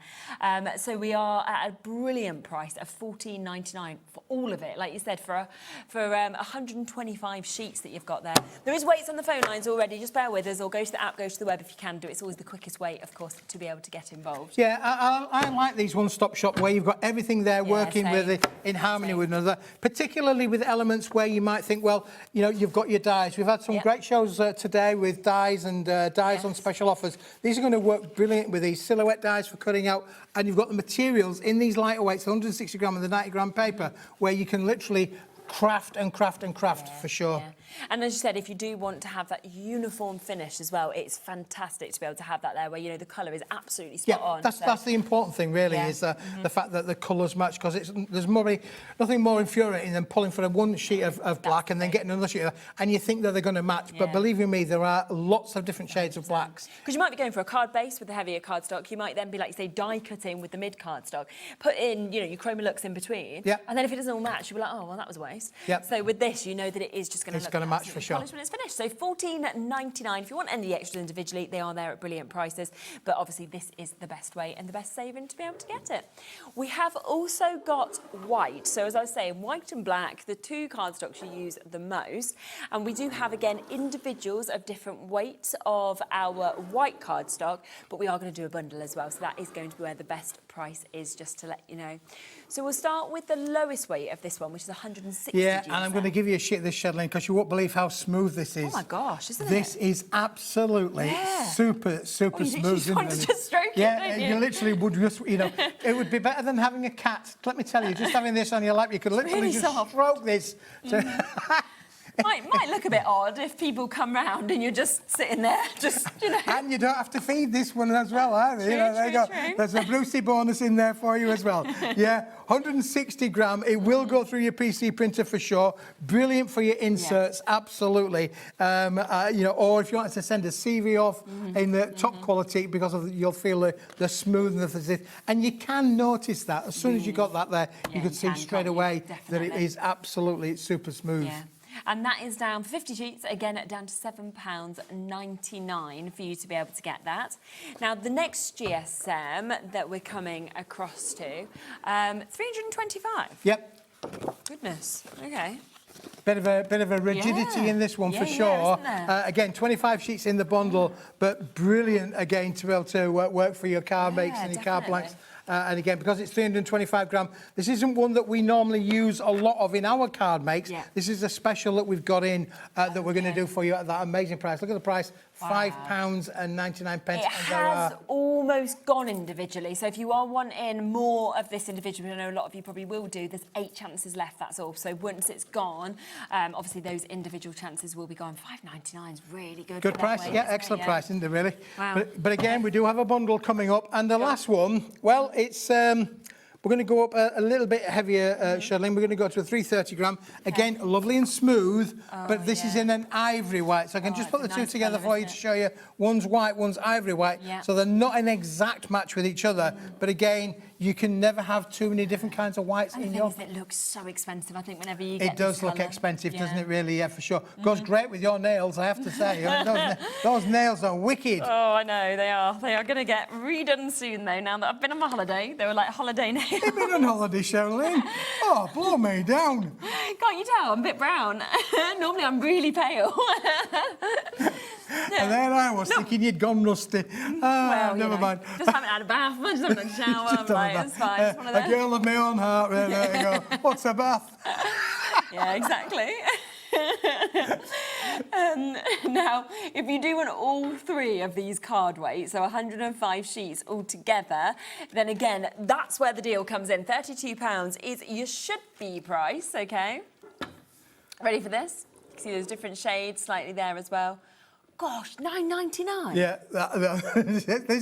Speaker 19: So we are at a brilliant price of $14.99 for all of it. Like you said, for 125 sheets that you've got there. There is weights on the phone lines already. Just bear with us or go to the app, go to the web if you can do it. It's always the quickest way, of course, to be able to get involved.
Speaker 15: Yeah, I like these one-stop shop where you've got everything there working with it in harmony with another, particularly with elements where you might think, well, you know, you've got your dies. We've had some great shows today with dies and dies on special offers. These are going to work brilliant with these silhouette dies for cutting out, and you've got the materials in these lighter weights, the 160-gram and the 90-gram paper, where you can literally craft and craft and craft for sure.
Speaker 19: And as you said, if you do want to have that uniform finish as well, it's fantastic to be able to have that there where, you know, the colour is absolutely spot on.
Speaker 15: That's the important thing, really, is the fact that the colours match, because there's nothing more infuriating than pulling for one sheet of black and then getting another sheet and you think that they're going to match. But believe you me, there are lots of different shades of blacks.
Speaker 19: Because you might be going for a card base with the heavier cardstock. You might then be, like you say, die cutting with the mid cardstock. Put in, you know, your chroma lux in between. And then if it doesn't all match, you'll be like, oh, well, that was a waste. So with this, you know that it is just going to look
Speaker 15: match for sure.
Speaker 19: polished when it's finished. So $14.99. If you want any extras individually, they are there at brilliant prices. But obviously, this is the best way and the best saving to be able to get it. We have also got white. So as I was saying, white and black, the two cardstocks you use the most. And we do have, again, individuals of different weights of our white cardstock, but we are going to do a bundle as well. So that is going to be where the best price is, just to let you know. So we'll start with the lowest weight of this one, which is 160
Speaker 15: Yeah, and I'm going to give you a sheet of this, Shedlin, because you won't believe how smooth this is.
Speaker 19: Oh my gosh, isn't it?
Speaker 15: This is absolutely super smooth.
Speaker 19: You just want to just stroke it, don't you?
Speaker 15: You literally would just, you know, it would be better than having a cat. Let me tell you, just having this on your lap, you could literally
Speaker 19: really
Speaker 15: just stroke this.
Speaker 19: Might look a bit odd if people come round and you're just sitting there, just, you know.
Speaker 15: And you don't have to feed this one as well, either.
Speaker 19: True,
Speaker 15: you know, there you go.
Speaker 19: true.
Speaker 15: There's a Brucey bonus in there for you as well. Yeah, 160 gram. It will go through your PC printer for sure. Brilliant for your inserts, absolutely. You know, or if you wanted to send a CV off in the top quality, because of you'll feel the smoothness of this. And you can notice that as soon as you got that there, you could see straight away that it is absolutely super smooth.
Speaker 19: Yeah. And that is down for 50 sheets, again, down to £7.99 for you to be able to get that. Now, the next GSM that we're coming across to, 325.
Speaker 15: Yep.
Speaker 19: Goodness, okay.
Speaker 15: Bit of a rigidity in this one for sure. Again, 25 sheets in the bundle, but brilliant again to be able to work for your card makes and your card blanks. And again, because it's 325 gram, this isn't one that we normally use a lot of in our card makes. This is a special that we've got in that we're going to do for you at that amazing price. Look at the price, £5.99.
Speaker 19: It has almost gone individually. So if you are wanting more of this individually, I know a lot of you probably will do, there's 8 chances left, that's all. So once it's gone, obviously those individual chances will be gone. £5.99 is really good.
Speaker 15: Good price, excellent price, isn't it, really? Wow. But again, we do have a bundle coming up. And the last one, well, it's... we're going to go up a little bit heavier, Shirley. We're going to go to a 330 gram. Again, lovely and smooth, but this is in an ivory white. So I can just put the two together for you to show you. One's white, one's ivory white. So they're not an exact match with each other. But again, you can never have too many different kinds of whites in your...
Speaker 19: It looks so expensive, I think, whenever you get
Speaker 15: It does look expensive, doesn't it, really? Yeah, for sure. Goes great with your nails, I have to say. Those nails are wicked.
Speaker 19: Oh, I know, they are. They are going to get redone soon, though, now that I've been on my holiday. They were like holiday nails.
Speaker 15: You've been on holiday, Sherilyn. Oh, blow me down.
Speaker 19: Can't you tell? I'm a bit brown. Normally, I'm really pale.
Speaker 15: And then I was thinking you'd gone rusty.
Speaker 19: Well,
Speaker 15: never mind.
Speaker 19: Just haven't had a bath, I just haven't had a shower. I'm like, it's fine. It's one of those.
Speaker 15: A girl of my own heart, there you go. What's a bath?
Speaker 19: Yeah, exactly. Now, if you do want all 3 of these card weights, so 105 sheets altogether, then again, that's where the deal comes in. £32 is your should-be price, okay? Ready for this? see those different shades slightly there as well. Gosh, £9.99.
Speaker 15: Yeah, that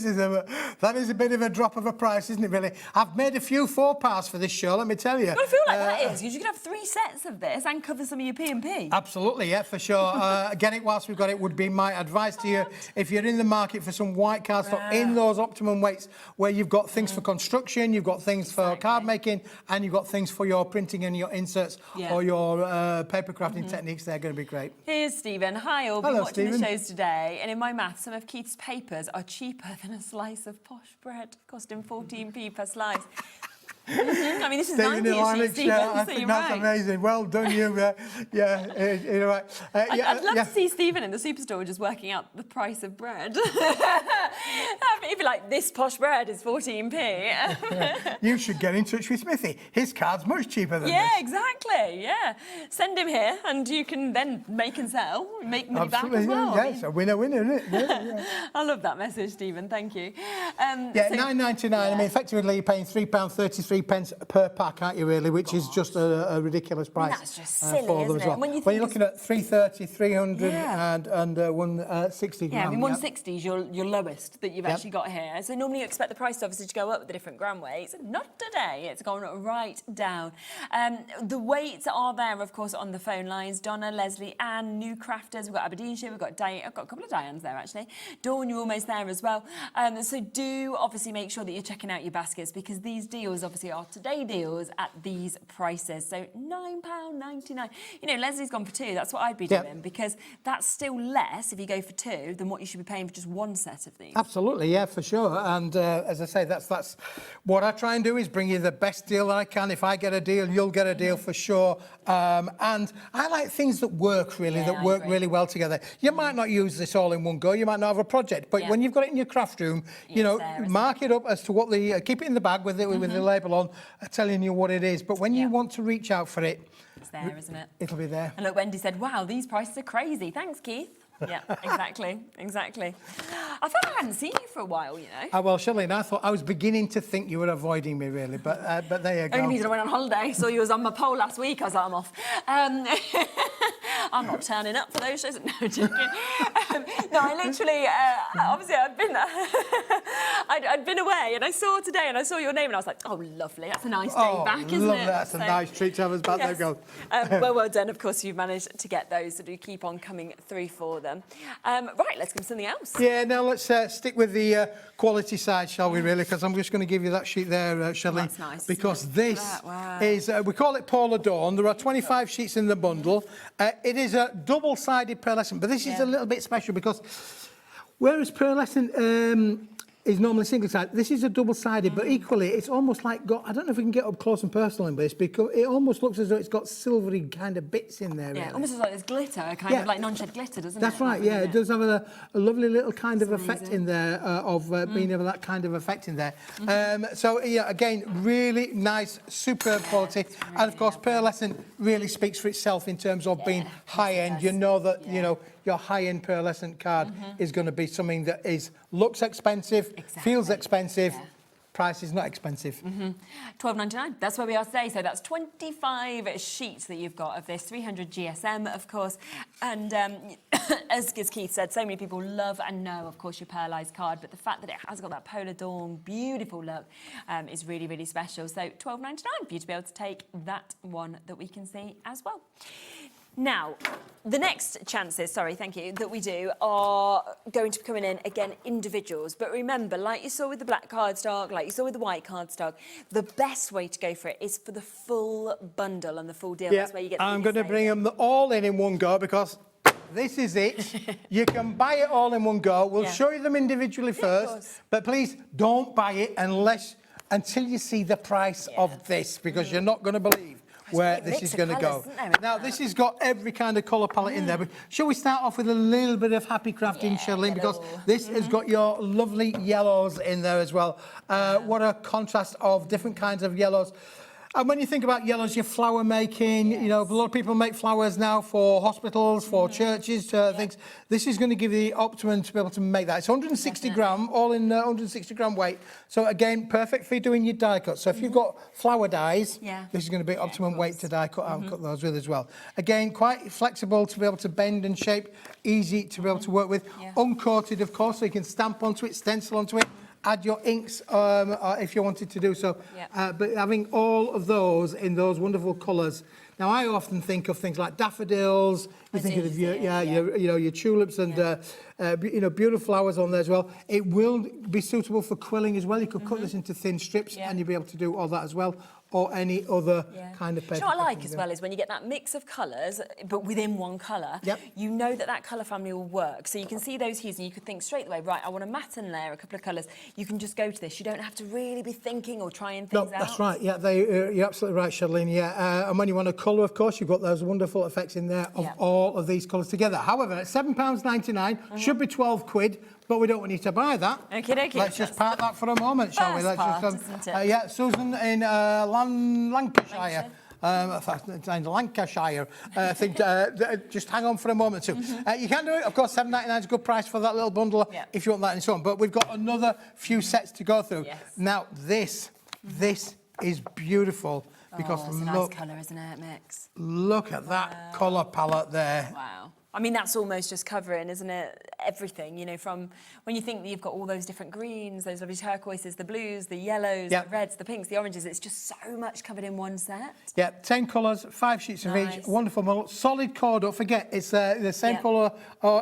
Speaker 15: is a bit of a drop of a price, isn't it, really? I've made a few four-parts for this show, let me tell you.
Speaker 19: Well, I feel like that is, because you could have 3 sets of this and cover some of your P&P.
Speaker 15: Absolutely, yeah, for sure. Get it whilst we've got it would be my advice to you. If you're in the market for some white cardstock in those optimum weights, where you've got things for construction, you've got things for card making, and you've got things for your printing and your inserts or your paper crafting techniques, they're going to be great.
Speaker 19: Here's Stephen. Hi, all. Been
Speaker 15: Hello,
Speaker 19: watching
Speaker 15: Stephen.
Speaker 19: the shows today, and in my maths, some of Keith's papers are cheaper than a slice of posh bread, costing 14p per slice. I mean, this is
Speaker 15: Stephen
Speaker 19: 90
Speaker 15: Dienamics,
Speaker 19: Stephen,
Speaker 15: I
Speaker 19: so
Speaker 15: think
Speaker 19: you're
Speaker 15: that's
Speaker 19: right.
Speaker 15: amazing. Well done, you. You're right.
Speaker 19: I'd love to see Stephen in the superstore just working out the price of bread. He'd be like, this posh bread is 14p.
Speaker 15: You should get in touch with Smithy. His card's much cheaper than this.
Speaker 19: Yeah, exactly, yeah. Send him here and you can then make and sell, make money back as well.
Speaker 15: Yeah, it's a winner-winner, isn't it? Yeah.
Speaker 19: I love that message, Stephen, thank you.
Speaker 15: Yeah, £9.99. I mean, effectively, you're paying £3.33 per pack, aren't you, really? Which is just a ridiculous price.
Speaker 19: That's just silly,
Speaker 15: for them
Speaker 19: isn't
Speaker 15: as
Speaker 19: it?
Speaker 15: well.
Speaker 19: When
Speaker 15: When you're looking at 330, 300 and 160
Speaker 19: Yeah, I
Speaker 15: gram.
Speaker 19: mean, 160 is your lowest that you've actually got here. So normally you expect the price obviously to go up with the different gram weights. Not today. It's gone right down. The weights are there, of course, on the phone lines. Donna, Leslie, Anne, new crafters. We've got Aberdeenshire. We've got Diane. I've got a couple of Dianes there, actually. Dawn, you're almost there as well. So do obviously make sure that you're checking out your baskets, because these deals obviously are today deals at these prices. So £9.99. You know, Leslie's gone for 2. That's what I'd be doing, because that's still less if you go for 2 than what you should be paying for just 1 set of these.
Speaker 15: Absolutely, yeah, for sure. And as I say, that's what I try and do, is bring you the best deal that I can. If I get a deal, you'll get a deal for sure. And I like things that work really, that work really well together. You might not use this all in one go. You might not have a project, but when you've got it in your craft room, you know, mark it up as to what the keep it in the bag with it with the label on, telling you what it is. But when you want to reach out for it,
Speaker 19: it's there, isn't it?
Speaker 15: It'll be there.
Speaker 19: And look, Wendy said, wow, these prices are crazy. Thanks, Keith. Yeah, exactly. I thought I hadn't seen you for a while, you know.
Speaker 15: Well, Shirley, I thought I was beginning to think you were avoiding me, really, but there you go.
Speaker 19: Only because I went on holiday, saw you was on my pole last week. I was like, I'm off. I'm not turning up for those shows. No, joking. No, I literally, obviously, I'd been away, and I saw today, and I saw your name, and I was like, oh, lovely. That's a nice day back, isn't it?
Speaker 15: That's a nice treat to have us back.
Speaker 19: Yes.
Speaker 15: There goes.
Speaker 19: Well done. Of course, you've managed to get those, so do keep on coming through for them. Right, let's give them something else.
Speaker 15: Yeah, now let's stick with the quality side, shall we, really? Because I'm just going to give you that sheet there, Shelley.
Speaker 19: That's nice.
Speaker 15: Because this is, we call it Paula Dawn. There are 25 sheets in the bundle. It is a double-sided pearlescent, but this is a little bit special because whereas pearlescent is normally single-sided, this is a double-sided, but equally it's almost like I don't know if we can get up close and personal in this, because it almost looks as though it's got silvery kind of bits in there.
Speaker 19: Yeah,
Speaker 15: really.
Speaker 19: almost like there's glitter, kind of like non-shed glitter, doesn't it?
Speaker 15: That's right, yeah. It does have a lovely little kind of effect in there of being able that kind of effect in there. So, yeah, again, really nice, superb quality. And, of course, pearlescent really speaks for itself in terms of being high-end. You know that, you know, your high-end pearlescent card is going to be something that looks expensive, feels expensive, price is not expensive.
Speaker 19: £12.99, that's where we are today. So that's 25 sheets that you've got of this, 300 GSM, of course. And as Keith said, so many people love and know, of course, your pearlised card, but the fact that it has got that Polar Dawn beautiful look is really, really special. So £12.99 for you to be able to take that one that we can see as well. Now, the next chances, that we do are going to be coming in, again, individuals. But remember, like you saw with the black cardstock, like you saw with the white cardstock, the best way to go for it is for the full bundle and the full deal.
Speaker 15: Yeah,
Speaker 19: That's where you get
Speaker 15: I'm going to bring them all in one go because this is it. You can buy it all in one go. We'll show you them individually first, but please don't buy it until you see the price of this, because you're not going to believe where this is going to go. Now, this has got every kind of colour palette in there. But shall we start off with a little bit of happy crafting, Shirley? Because this has got your lovely yellows in there as well. What a contrast of different kinds of yellows. And when you think about yellows, your flower making, you know, a lot of people make flowers now for hospitals, for churches, things. This is going to give you the optimum to be able to make that. It's 160 gram, all in 160 gram weight. So again, perfect for doing your die cut. So if you've got flower dies, this is going to be optimum weight to die cut and cut those with as well. Again, quite flexible to be able to bend and shape, easy to be able to work with. Uncoated, of course, so you can stamp onto it, stencil onto it. Add your inks if you wanted to do so. But having all of those in those wonderful colours. Now, I often think of things like daffodils. You think of your tulips and you know, beautiful flowers on there as well. It will be suitable for quilling as well. You could cut this into thin strips and you'll be able to do all that as well. Or any other kind of paper.
Speaker 19: Do you know what I like as well is when you get that mix of colours, but within one colour, you know that colour family will work. So you can see those hues and you could think straight away, right, I want a matte and layer, a couple of colours. You can just go to this. You don't have to really be thinking or trying things out.
Speaker 15: No, that's right. Yeah, you're absolutely right, Shirlene. Yeah, and when you want a colour, of course, you've got those wonderful effects in there of all of these colours together. However, at £7.99, should be 12 quid. But we don't want you to buy that.
Speaker 19: Okay.
Speaker 15: Let's just park that for a moment, shall we? Let's just, Susan in Lancashire. Lancashire. I think just hang on for a moment too. You can do it, of course. £7.99 is a good price for that little bundle if you want that and so on. But we've got another few sets to go through. Now this is beautiful because
Speaker 19: it's a nice colour, isn't it, Mix?
Speaker 15: Look at that colour palette there.
Speaker 19: Wow. I mean, that's almost just covering, isn't it? Everything, you know, from when you think that you've got all those different greens, those lovely turquoises, the blues, the yellows, the reds, the pinks, the oranges. It's just so much covered in one set.
Speaker 15: Yeah, 10 colours, 5 sheets of each. Wonderful model. Solid core, don't forget. It's the same colour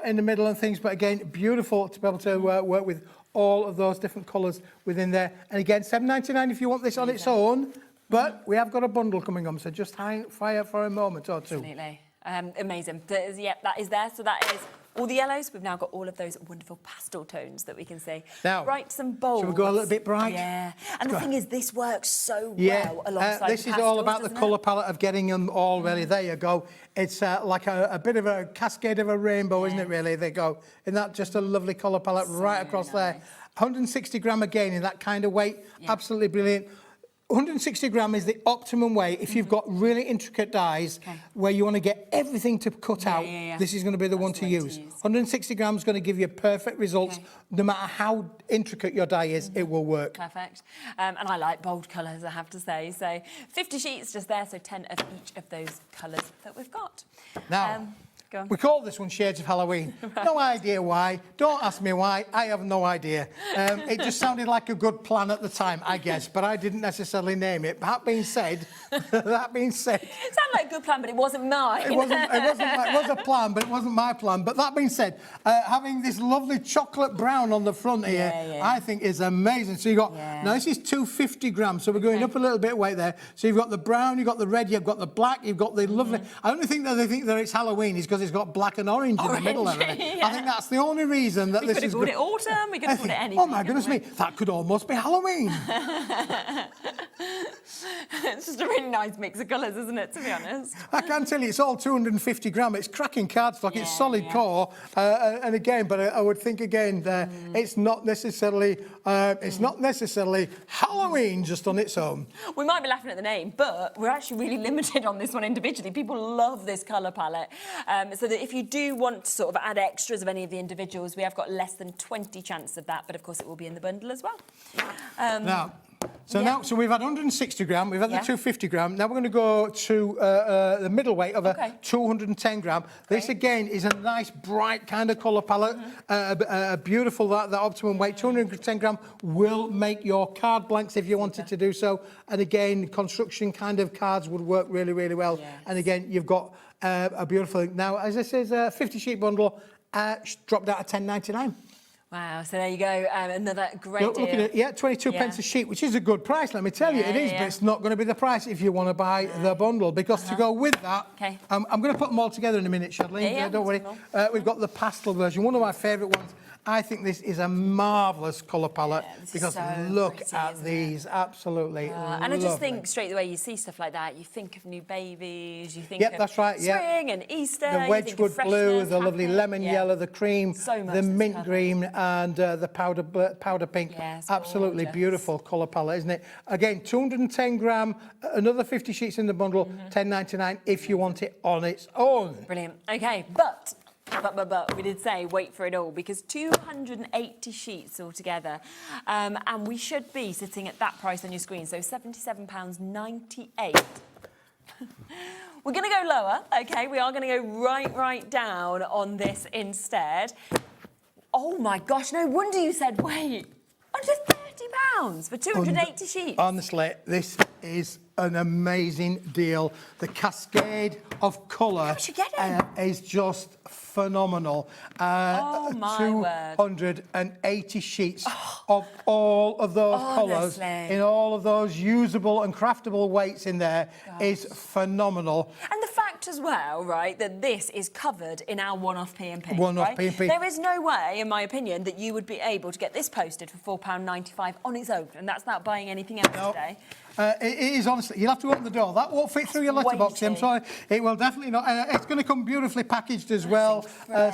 Speaker 15: in the middle and things, but again, beautiful to be able to work with all of those different colours within there. And again, £7.99 if you want this on its own, but we have got a bundle coming on, so just hang fire for a moment or two.
Speaker 19: Absolutely. Amazing. That is there. So that is all the yellows. We've now got all of those wonderful pastel tones that we can see.
Speaker 15: Now,
Speaker 19: brights and bolds.
Speaker 15: Shall we go a little bit bright?
Speaker 19: Yeah. And the thing is, this works so well alongside
Speaker 15: this is all about the colour palette of getting them all ready. There you go. It's like a bit of a cascade of a rainbow, isn't it, really? They go. Isn't that just a lovely colour palette right across there? 160 gram again in that kind of weight. Absolutely brilliant. 160 gram is the optimum weight if you've got really intricate dies where you want to get everything to cut out. This is going to be the one to use. 160 grams is going to give you perfect results. No matter how intricate your die is, it will work.
Speaker 19: Perfect. And I like bold colours, I have to say. So 50 sheets just there, so 10 of each of those colours that we've got.
Speaker 15: Now, we call this one Shades of Halloween. No idea why. Don't ask me why. I have no idea. It just sounded like a good plan at the time, I guess, but I didn't necessarily name it. That being said,
Speaker 19: it sounded like a good plan, but it wasn't mine.
Speaker 15: It was a plan, but it wasn't my plan. But that being said, having this lovely chocolate brown on the front here, I think is amazing. So you've got, now this is 250 grams, so we're going up a little bit weight there. So you've got the brown, you've got the red, you've got the black, you've got the lovely. I only think that they think that it's Halloween is because it's got black and orange in the middle of it. I think that's the only reason that this is good.
Speaker 19: We could have called it autumn, we could have called it anything.
Speaker 15: Oh my goodness me, that could almost be Halloween.
Speaker 19: It's just a really nice mix of colours, isn't it, to be honest?
Speaker 15: I can tell you, it's all 250 gram. It's cracking cardstock, it's solid core. And again, but I would think again there, it's not necessarily Halloween just on its own.
Speaker 19: We might be laughing at the name, but we're actually really limited on this one individually. People love this colour palette. So that if you do want to sort of add extras of any of the individuals, we have got less than 20 chance of that, but of course it will be in the bundle as well.
Speaker 15: So we've had 160 gram, we've had the 250 gram. Now we're going to go to the middle weight of a 210 gram. This again is a nice bright kind of colour palette, beautiful that optimum weight. 210 gram will make your card blanks if you wanted to do so. And again, construction kind of cards would work really, really well. And again, you've got a beautiful thing. Now, as I says, 50 sheet bundle dropped out at £10.99.
Speaker 19: Wow, so there you go, another great deal.
Speaker 15: Looking at 22 pence a sheet, which is a good price, let me tell you. It is, but it's not going to be the price if you want to buy the bundle, because to go with that, I'm going to put them all together in a minute, Shadley, don't worry. We've got the pastel version, one of my favourite ones. I think this is a marvellous colour palette because
Speaker 19: so
Speaker 15: look
Speaker 19: pretty,
Speaker 15: at these, absolutely
Speaker 19: and I just think straight away you see stuff like that, you think of new babies, you think of
Speaker 15: that's right,
Speaker 19: spring and Easter.
Speaker 15: The Wedgwood blue, the lovely lemon yellow, the cream, the mint green, and the powder pink.
Speaker 19: Yes,
Speaker 15: absolutely
Speaker 19: gorgeous.
Speaker 15: beautiful colour palette, isn't it? Again, 210 gram, another 50 sheets in the bundle, £10.99 if you want it on its own.
Speaker 19: Brilliant. Okay, but we did say wait for it all, because 280 sheets altogether, and we should be sitting at that price on your screen, so £77.98. We're going to go lower, okay? We are going to go right down on this instead. Oh my gosh, no wonder you said wait. Under £30 for 280 sheets.
Speaker 15: Honestly, this is an amazing deal. The cascade of colour is just phenomenal.
Speaker 19: Oh my word.
Speaker 15: 280 sheets of all of those colours in all of those usable and craftable weights in there is phenomenal.
Speaker 19: And the fact as well, right, that this is covered in our one-off P&P.
Speaker 15: One-off P&P.
Speaker 19: There is no way, in my opinion, that you would be able to get this posted for £4.95 on its own, and that's not buying anything else today.
Speaker 15: It is, honestly, you'll have to open the door. That won't fit through your letterbox, I'm sorry. It will definitely not. It's going to come beautifully packaged as well.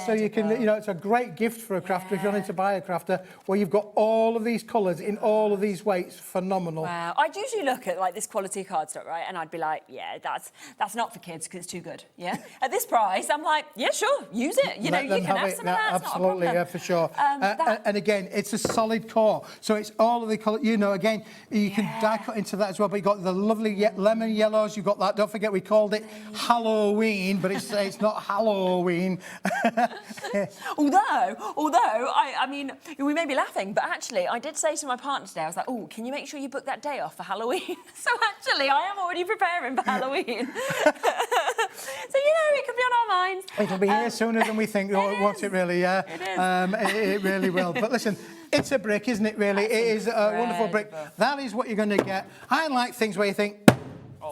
Speaker 15: So you can, it's a great gift for a crafter if you're wanting to buy a crafter, where you've got all of these colours in all of these weights. Phenomenal.
Speaker 19: Wow. I'd usually look at like this quality cardstock, right, and I'd be like, yeah, that's not for kids because it's too good, yeah? At this price, I'm like, yeah, sure, use it. You can have some of that,
Speaker 15: absolutely,
Speaker 19: it's not a problem.
Speaker 15: yeah, for sure. And again, it's a solid core. So it's all of the colour, again, you can die cut into that as well, but you've got the lovely lemon yellows, you've got that, don't forget we called it Halloween, but it's not Halloween.
Speaker 19: Although, I mean, we may be laughing, but actually, I did say to my partner today, I was like, oh, can you make sure you book that day off for Halloween? So actually, I am already preparing for Halloween. So, it could be on our minds.
Speaker 15: It'll be here sooner than we think, won't it really? Yeah. It really will. But listen, it's a brick, isn't it, really? It is a wonderful brick. That is what you're going to get. I like things where you think,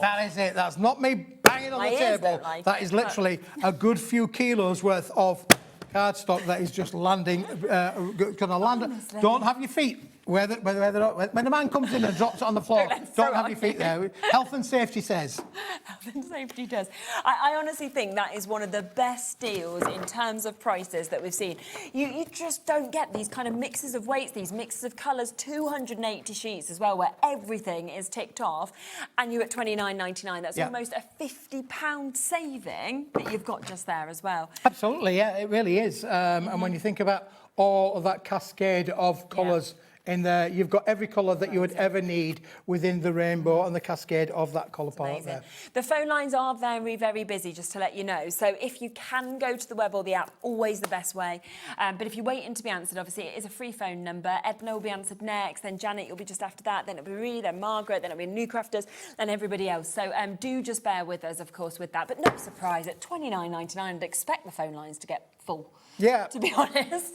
Speaker 15: that is it. That's not me banging on the table. That is literally a good few kilos worth of cardstock that is just landing, going to land. Don't have your feet. When the man comes in and drops it on the floor, don't have your feet there. Health and safety says.
Speaker 19: Health and safety does. I honestly think that is one of the best deals in terms of prices that we've seen. You just don't get these kind of mixes of weights, these mixes of colours, 280 sheets as well, where everything is ticked off, and you're at £29.99. That's almost a £50 saving that you've got just there as well.
Speaker 15: Absolutely, yeah, it really is. And when you think about all of that cascade of colours, in there, you've got every colour that you would ever need within the rainbow and the cascade of that colour palette there.
Speaker 19: The phone lines are very, very busy, just to let you know. So if you can go to the web or the app, always the best way. But if you're waiting to be answered, obviously, it is a free phone number. Edna will be answered next, then Janet, you'll be just after that, then it'll be Ree, then Margaret, then it'll be New Crafters, then everybody else. So do just bear with us, of course, with that. But no surprise, at £29.99, I'd expect the phone lines to get full.
Speaker 15: Yeah.
Speaker 19: To be honest,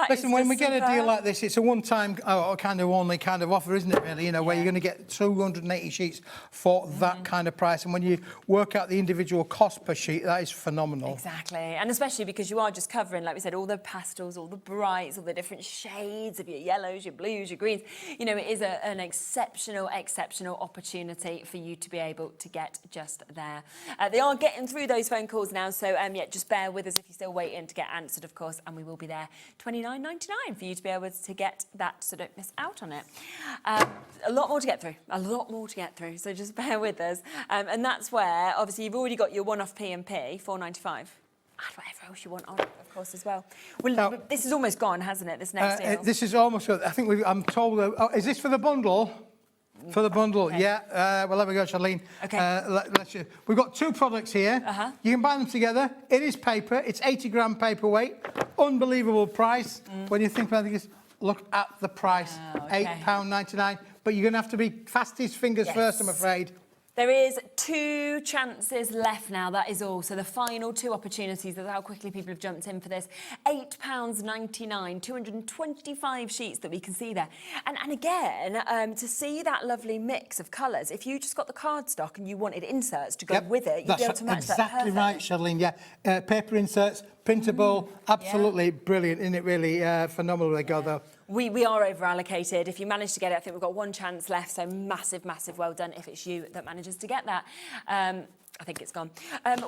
Speaker 15: Listen, when we get a deal like this, it's a one-time only kind of offer, isn't it, really? Where you're going to get 280 sheets for that kind of price. And when you work out the individual cost per sheet, that is phenomenal.
Speaker 19: Exactly. And especially because you are just covering, like we said, all the pastels, all the brights, all the different shades of your yellows, your blues, your greens. It is an exceptional opportunity for you to be able to get just there. They are getting through those phone calls now, so just bear with us if you're still waiting to get answered, of course, and we will be there £29.99 for you to be able to get that, so don't miss out on it. A lot more to get through, so just bear with us. And that's where, obviously, you've already got your one-off P&P, £4.95. Add whatever else you want on it, of course, as well. Well, now, this is almost gone, hasn't it, this next deal?
Speaker 15: This is almost, I think I'm told, is this for the bundle? For the bundle, okay. Yeah. Well, there we go, Charlene.
Speaker 19: Okay.
Speaker 15: We've got two products here. You can buy them together. It is paper. It's 80 gram paperweight. Unbelievable price. When you think about it, look at the price. £8.99. But you're going to have to be fastest fingers first, I'm afraid.
Speaker 19: There is 2 chances left now, that is all. So the final 2 opportunities, that's how quickly people have jumped in for this. £8.99, 225 sheets that we can see there. And again, to see that lovely mix of colours, if you just got the cardstock and you wanted inserts to go with it, you'd be able to match that perfect.
Speaker 15: Exactly right, Charlene, yeah. Paper inserts, printable, absolutely brilliant, isn't it, really? Phenomenal they go, though.
Speaker 19: We are over-allocated. If you manage to get it, I think we've got 1 chance left, so massive well done if it's you that manages to get that. I think it's gone.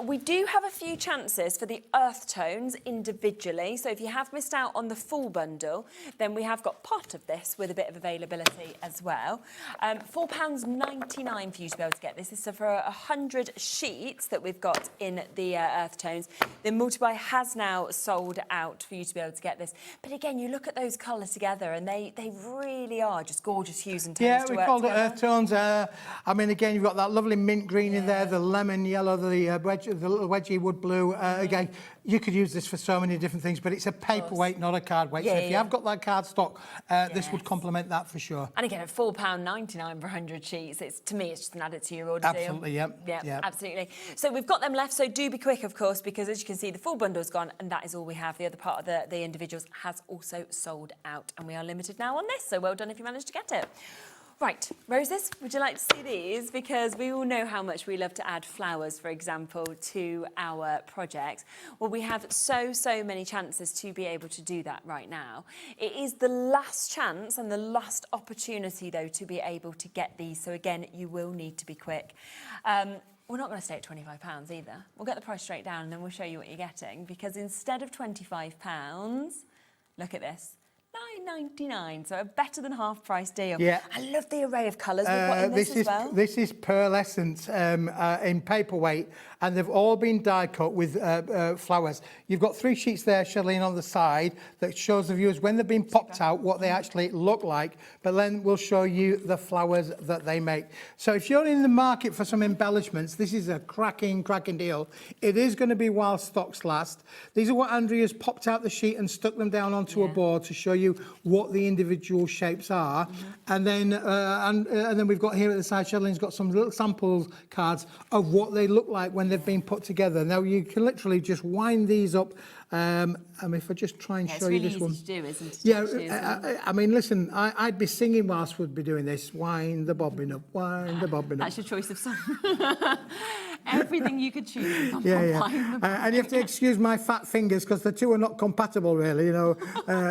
Speaker 19: We do have a few chances for the earth tones individually. So if you have missed out on the full bundle, then we have got part of this with a bit of availability as well. £4.99 for you to be able to get this. This is for 100 sheets that we've got in the earth tones. The multi-buy has now sold out for you to be able to get this. But again, you look at those colours together and they really are just gorgeous hues and tones
Speaker 15: Yeah,
Speaker 19: to
Speaker 15: we
Speaker 19: work
Speaker 15: called it
Speaker 19: together.
Speaker 15: earth tones. I mean, again, you've got that lovely mint green in there, the lemon yellow, the little wedgie wood blue. Again, you could use this for so many different things, but it's a paperweight, not a card weight. So if you have got that card stock, this would complement that for sure.
Speaker 19: And again, at £4.99 for 100 sheets, to me, it's just an added to your order
Speaker 15: Absolutely,
Speaker 19: deal. Yeah, absolutely. So we've got them left, so do be quick, of course, because as you can see, the full bundle's gone, and that is all we have. The other part of the individuals has also sold out, and we are limited now on this, so well done if you managed to get it. Right, Roses, would you like to see these? Because we all know how much we love to add flowers, for example, to our projects. Well, we have so many chances to be able to do that right now. It is the last chance and the last opportunity, though, to be able to get these. So again, you will need to be quick. We're not going to stay at £25 either. We'll get the price straight down and then we'll show you what you're getting. Because instead of £25, look at this. £9.99, so a better than half price deal.
Speaker 15: Yeah.
Speaker 19: I love the array of colours we've got in this as well.
Speaker 15: This is pearlescent in paperweight, and they've all been die cut with flowers. You've got 3 sheets there, Shirlene, on the side that shows the viewers when they've been popped out what they actually look like, but then we'll show you the flowers that they make. So if you're in the market for some embellishments, this is a cracking deal. It is going to be while stocks last. These are what Andrea's popped out the sheet and stuck them down onto a board to show you what the individual shapes are. And then we've got here at the side, Shirlene's got some little sample cards of what they look like when they've been put together. Now you can literally just wind these up. If I just try and show you this one.
Speaker 19: It's really easy to do, isn't it?
Speaker 15: Yeah, I mean, listen, I'd be singing whilst we'd be doing this. Wind the bobbin up, wind the bobbin up.
Speaker 19: That's your choice of song. Everything you could choose.
Speaker 15: And you have to excuse my fat fingers because the two are not compatible, really. You know,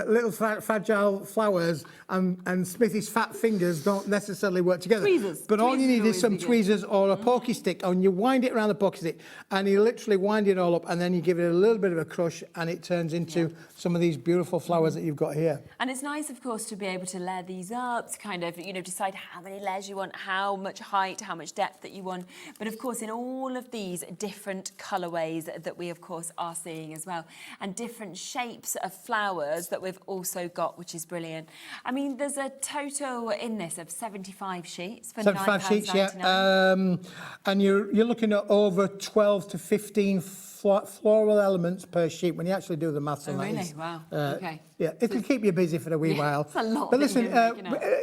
Speaker 15: little fragile flowers and Smithy's fat fingers don't necessarily work together.
Speaker 19: Tweezers.
Speaker 15: But all you need is some
Speaker 19: good.
Speaker 15: tweezers or a pokey stick, and you wind it around the pokey stick, and you literally wind it all up, and then you give it a little bit of a crush, and it turns into some of these beautiful flowers that you've got here.
Speaker 19: And it's nice, of course, to be able to layer these up, to kind of, decide how many layers you want, how much height, how much depth that you want. But of course, in all of these different colourways that we, of course, are seeing as well, and different shapes of flowers that we've also got, which is brilliant. I mean, there's a total in this of 75 sheets for
Speaker 15: 75 sheets, and you're looking at over 12 to 15 floral elements per sheet when you actually do the maths on that.
Speaker 19: Really? Wow. Okay.
Speaker 15: Yeah, it'll keep you busy for a wee while.
Speaker 19: It's a lot.
Speaker 15: But listen,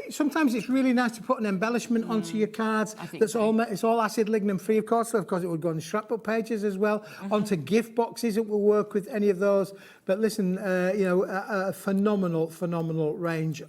Speaker 15: sometimes it's really nice to put an embellishment onto your cards. It's all acid lignum free, of course. So of course, it would go on scrapbook pages as well. Onto gift boxes, it will work with any of those. But listen, a phenomenal range.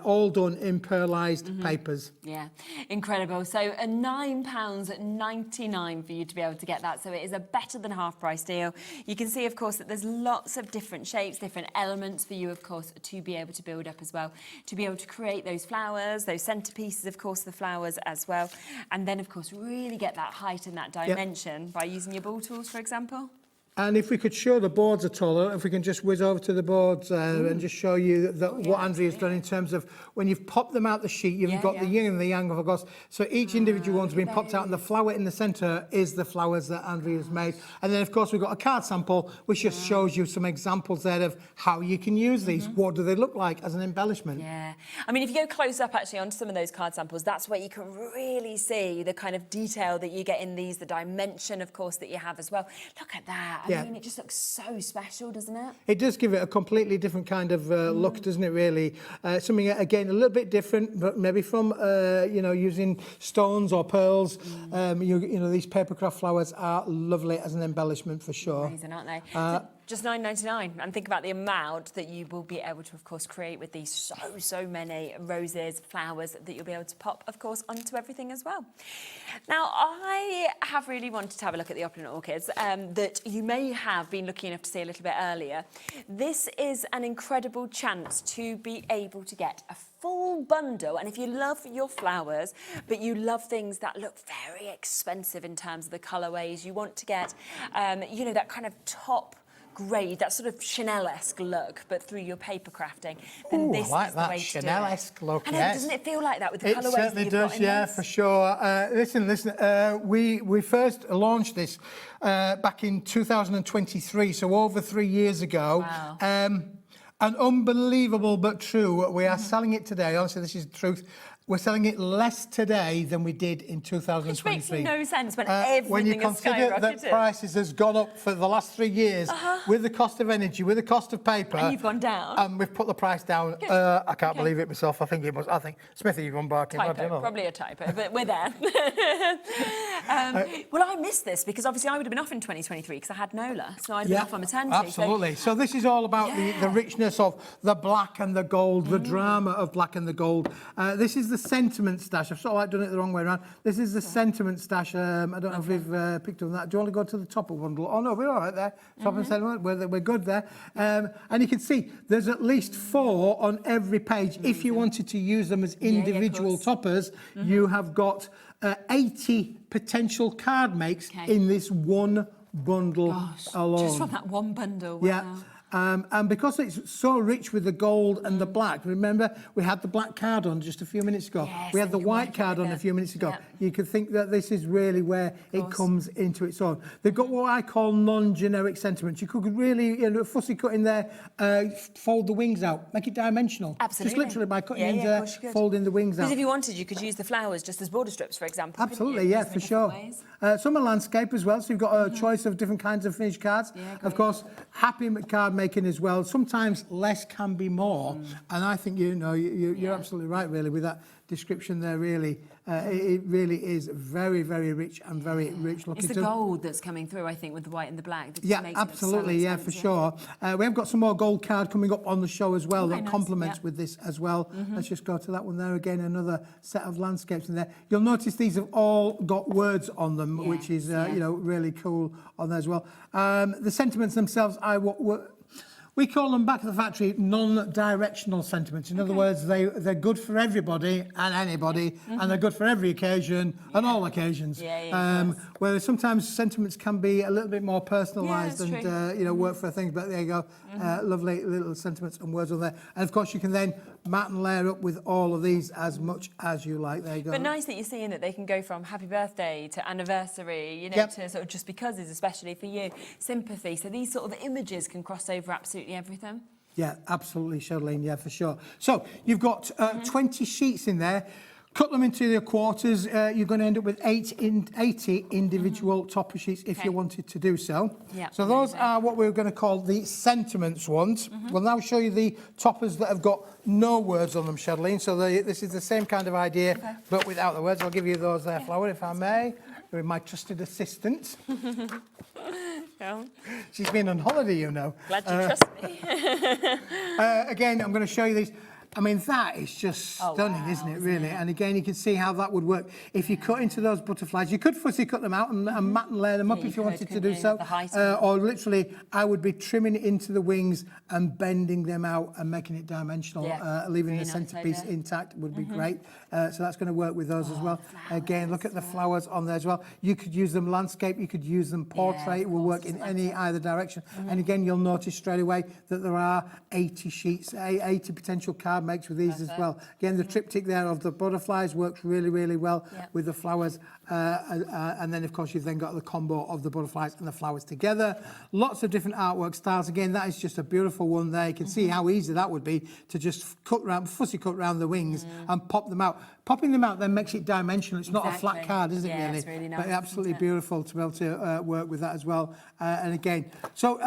Speaker 15: All done in pearlised papers.
Speaker 19: Yeah, incredible. So a £9.99 for you to be able to get that. So it is a better than half price deal. You can see, of course, that there's lots of different shapes, different elements for you, of course, to be able to build up as well. To be able to create those flowers, those centerpieces, of course, the flowers as well. And then, of course, really get that height and that dimension by using your ball tools, for example.
Speaker 15: And if we could show the boards at all, if we can just whiz over to the boards and just show you what Andrea's done in terms of when you've popped them out the sheet, you've got the yin and the yang, of course. So each individual one's been popped out, and the flower in the centre is the flowers that Andrea's made. And then, of course, we've got a card sample, which just shows you some examples there of how you can use these. What do they look like as an embellishment?
Speaker 19: Yeah. I mean, if you go close up, actually, onto some of those card samples, that's where you can really see the kind of detail that you get in these, the dimension, of course, that you have as well. Look at that. I mean, it just looks so special, doesn't it?
Speaker 15: It does give it a completely different kind of look, doesn't it, really? Something, again, a little bit different, but maybe from, using stones or pearls. These papercraft flowers are lovely as an embellishment for sure.
Speaker 19: Amazing, aren't they? just £9.99, and think about the amount that you will be able to, of course, create with these so many roses, flowers that you'll be able to pop, of course, onto everything as well. Now, I have really wanted to have a look at the opulent orchids that you may have been lucky enough to see a little bit earlier. This is an incredible chance to be able to get a full bundle, and if you love your flowers but you love things that look very expensive in terms of the colourways, you want to get you know, that kind of top grade, that sort of Chanel-esque look, but through your paper crafting, then
Speaker 15: Ooh,
Speaker 19: this
Speaker 15: I like
Speaker 19: is
Speaker 15: that
Speaker 19: the way
Speaker 15: Chanel-esque look.
Speaker 19: I know,
Speaker 15: yes.
Speaker 19: doesn't it feel like that with the
Speaker 15: It
Speaker 19: colourways
Speaker 15: certainly
Speaker 19: that you've
Speaker 15: does,
Speaker 19: got in
Speaker 15: yeah,
Speaker 19: this?
Speaker 15: for sure. Listen, we first launched this back in 2023, so over 3 years ago.
Speaker 19: Wow.
Speaker 15: And unbelievable but true, we are selling it today. Honestly, this is the truth. We're selling it less today than we did in 2023.
Speaker 19: Which makes no sense when everything
Speaker 15: when you
Speaker 19: has
Speaker 15: consider that
Speaker 19: skyrocketed.
Speaker 15: prices has gone up for the last 3 years with the cost of energy, with the cost of paper.
Speaker 19: And you've gone down.
Speaker 15: And we've put the price down. I can't believe it myself. I think it must. I think Smithy, you've gone barking. I don't
Speaker 19: Typo,
Speaker 15: know.
Speaker 19: probably a typo, but we're there. Well, I missed this because obviously I would have been off in 2023 because I had Nola, so I'd been off on maternity.
Speaker 15: Absolutely. So this is all about the richness of the black and the gold, the drama of black and the gold. This is the sentiment stash. I've sort of like done it the wrong way around. This is the sentiment stash. I don't know if we've picked up on that. Do you want to go to the top of bundle? Oh, no, we're all right there. Top and sentiment, we're good there. And you can see there's at least 4 on every page. If you wanted to use them as individual toppers, you have got 80 potential card makes in this one bundle alone.
Speaker 19: Just from that one bundle. Wow.
Speaker 15: Yeah. And because it's so rich with the gold and the black, remember we had the black card on just a few minutes ago.
Speaker 19: Yes,
Speaker 15: we had the white card on a few minutes ago. You could think that this is really where it comes into its own. They've got what I call non-generic sentiments. You could really, fussy cut in there, fold the wings out, make it dimensional.
Speaker 19: Absolutely.
Speaker 15: Just literally by cutting in
Speaker 19: of
Speaker 15: there,
Speaker 19: course you could.
Speaker 15: folding the wings out.
Speaker 19: Because if you wanted, you could use the flowers just as border strips, for example.
Speaker 15: Absolutely, yeah, for sure. Some are landscape as well, so you've got a choice of different kinds of finished cards. Of course, happy card making as well. Sometimes less can be more, and I think you're absolutely right, really, with that description there. Really, it really is very, very rich and very rich looking.
Speaker 19: It's the gold that's coming through, I think, with the white and the black. That
Speaker 15: Yeah,
Speaker 19: makes
Speaker 15: absolutely,
Speaker 19: it look so
Speaker 15: for sure. We have got some more gold card coming up on the show as well that
Speaker 19: nice,
Speaker 15: complements with this as well. Let's just go to that one there again. Another set of landscapes in there. You'll notice these have all got words on them, which is really cool on there as well. The sentiments themselves, we call them back at the factory non-directional sentiments. In other words, they're good for everybody and anybody, and they're good for every occasion and all occasions. Whereas sometimes sentiments can be a little bit more personalised and work for things. But there you go, lovely little sentiments and words on there. And of course, you can then mat and layer up with all of these as much as you like. There you go.
Speaker 19: But nice that you're seeing that they can go from happy birthday to anniversary, to sort of just because is especially for you, sympathy. So these sort of images can cross over absolutely everything.
Speaker 15: Yeah, absolutely, Charlene, yeah, for sure. So you've got 20 sheets in there. Cut them into the quarters. You're going to end up with 80 individual topper sheets if you wanted to do so.
Speaker 19: Yeah,
Speaker 15: so those are what we're going to call the sentiments ones. We'll now show you the toppers that have got no words on them, Charlene. So this is the same kind of idea, but without the words. I'll give you those there, Flower, if I may. With my trusted assistant. She's been on holiday,
Speaker 19: Glad you trust me.
Speaker 15: Again, I'm going to show you these. I mean, that is just stunning, isn't it, really? And again, you can see how that would work. If you cut into those butterflies, you could fussy cut them out and mat and layer them up if you wanted to do so. Or literally, I would be trimming it into the wings and bending them out and making it dimensional. Leaving the centerpiece intact would be great. So that's going to work with those as well. Again, look at the flowers on there as well. You could use them landscape, you could use them portrait. It will work in either direction. And again, you'll notice straight away that there are 80 sheets, 80 potential card makes with these as well. Again, the triptych there of the butterflies works really, really well with the flowers. And then, of course, you've then got the combo of the butterflies and the flowers together. Lots of different artwork styles. Again, that is just a beautiful one there. You can see how easy that would be to just fussy cut around the wings and pop them out. Popping them out then makes it dimensional. It's not a flat card, is it, really?
Speaker 19: It's really nice,
Speaker 15: but absolutely beautiful to be able to work with that as well. And again, so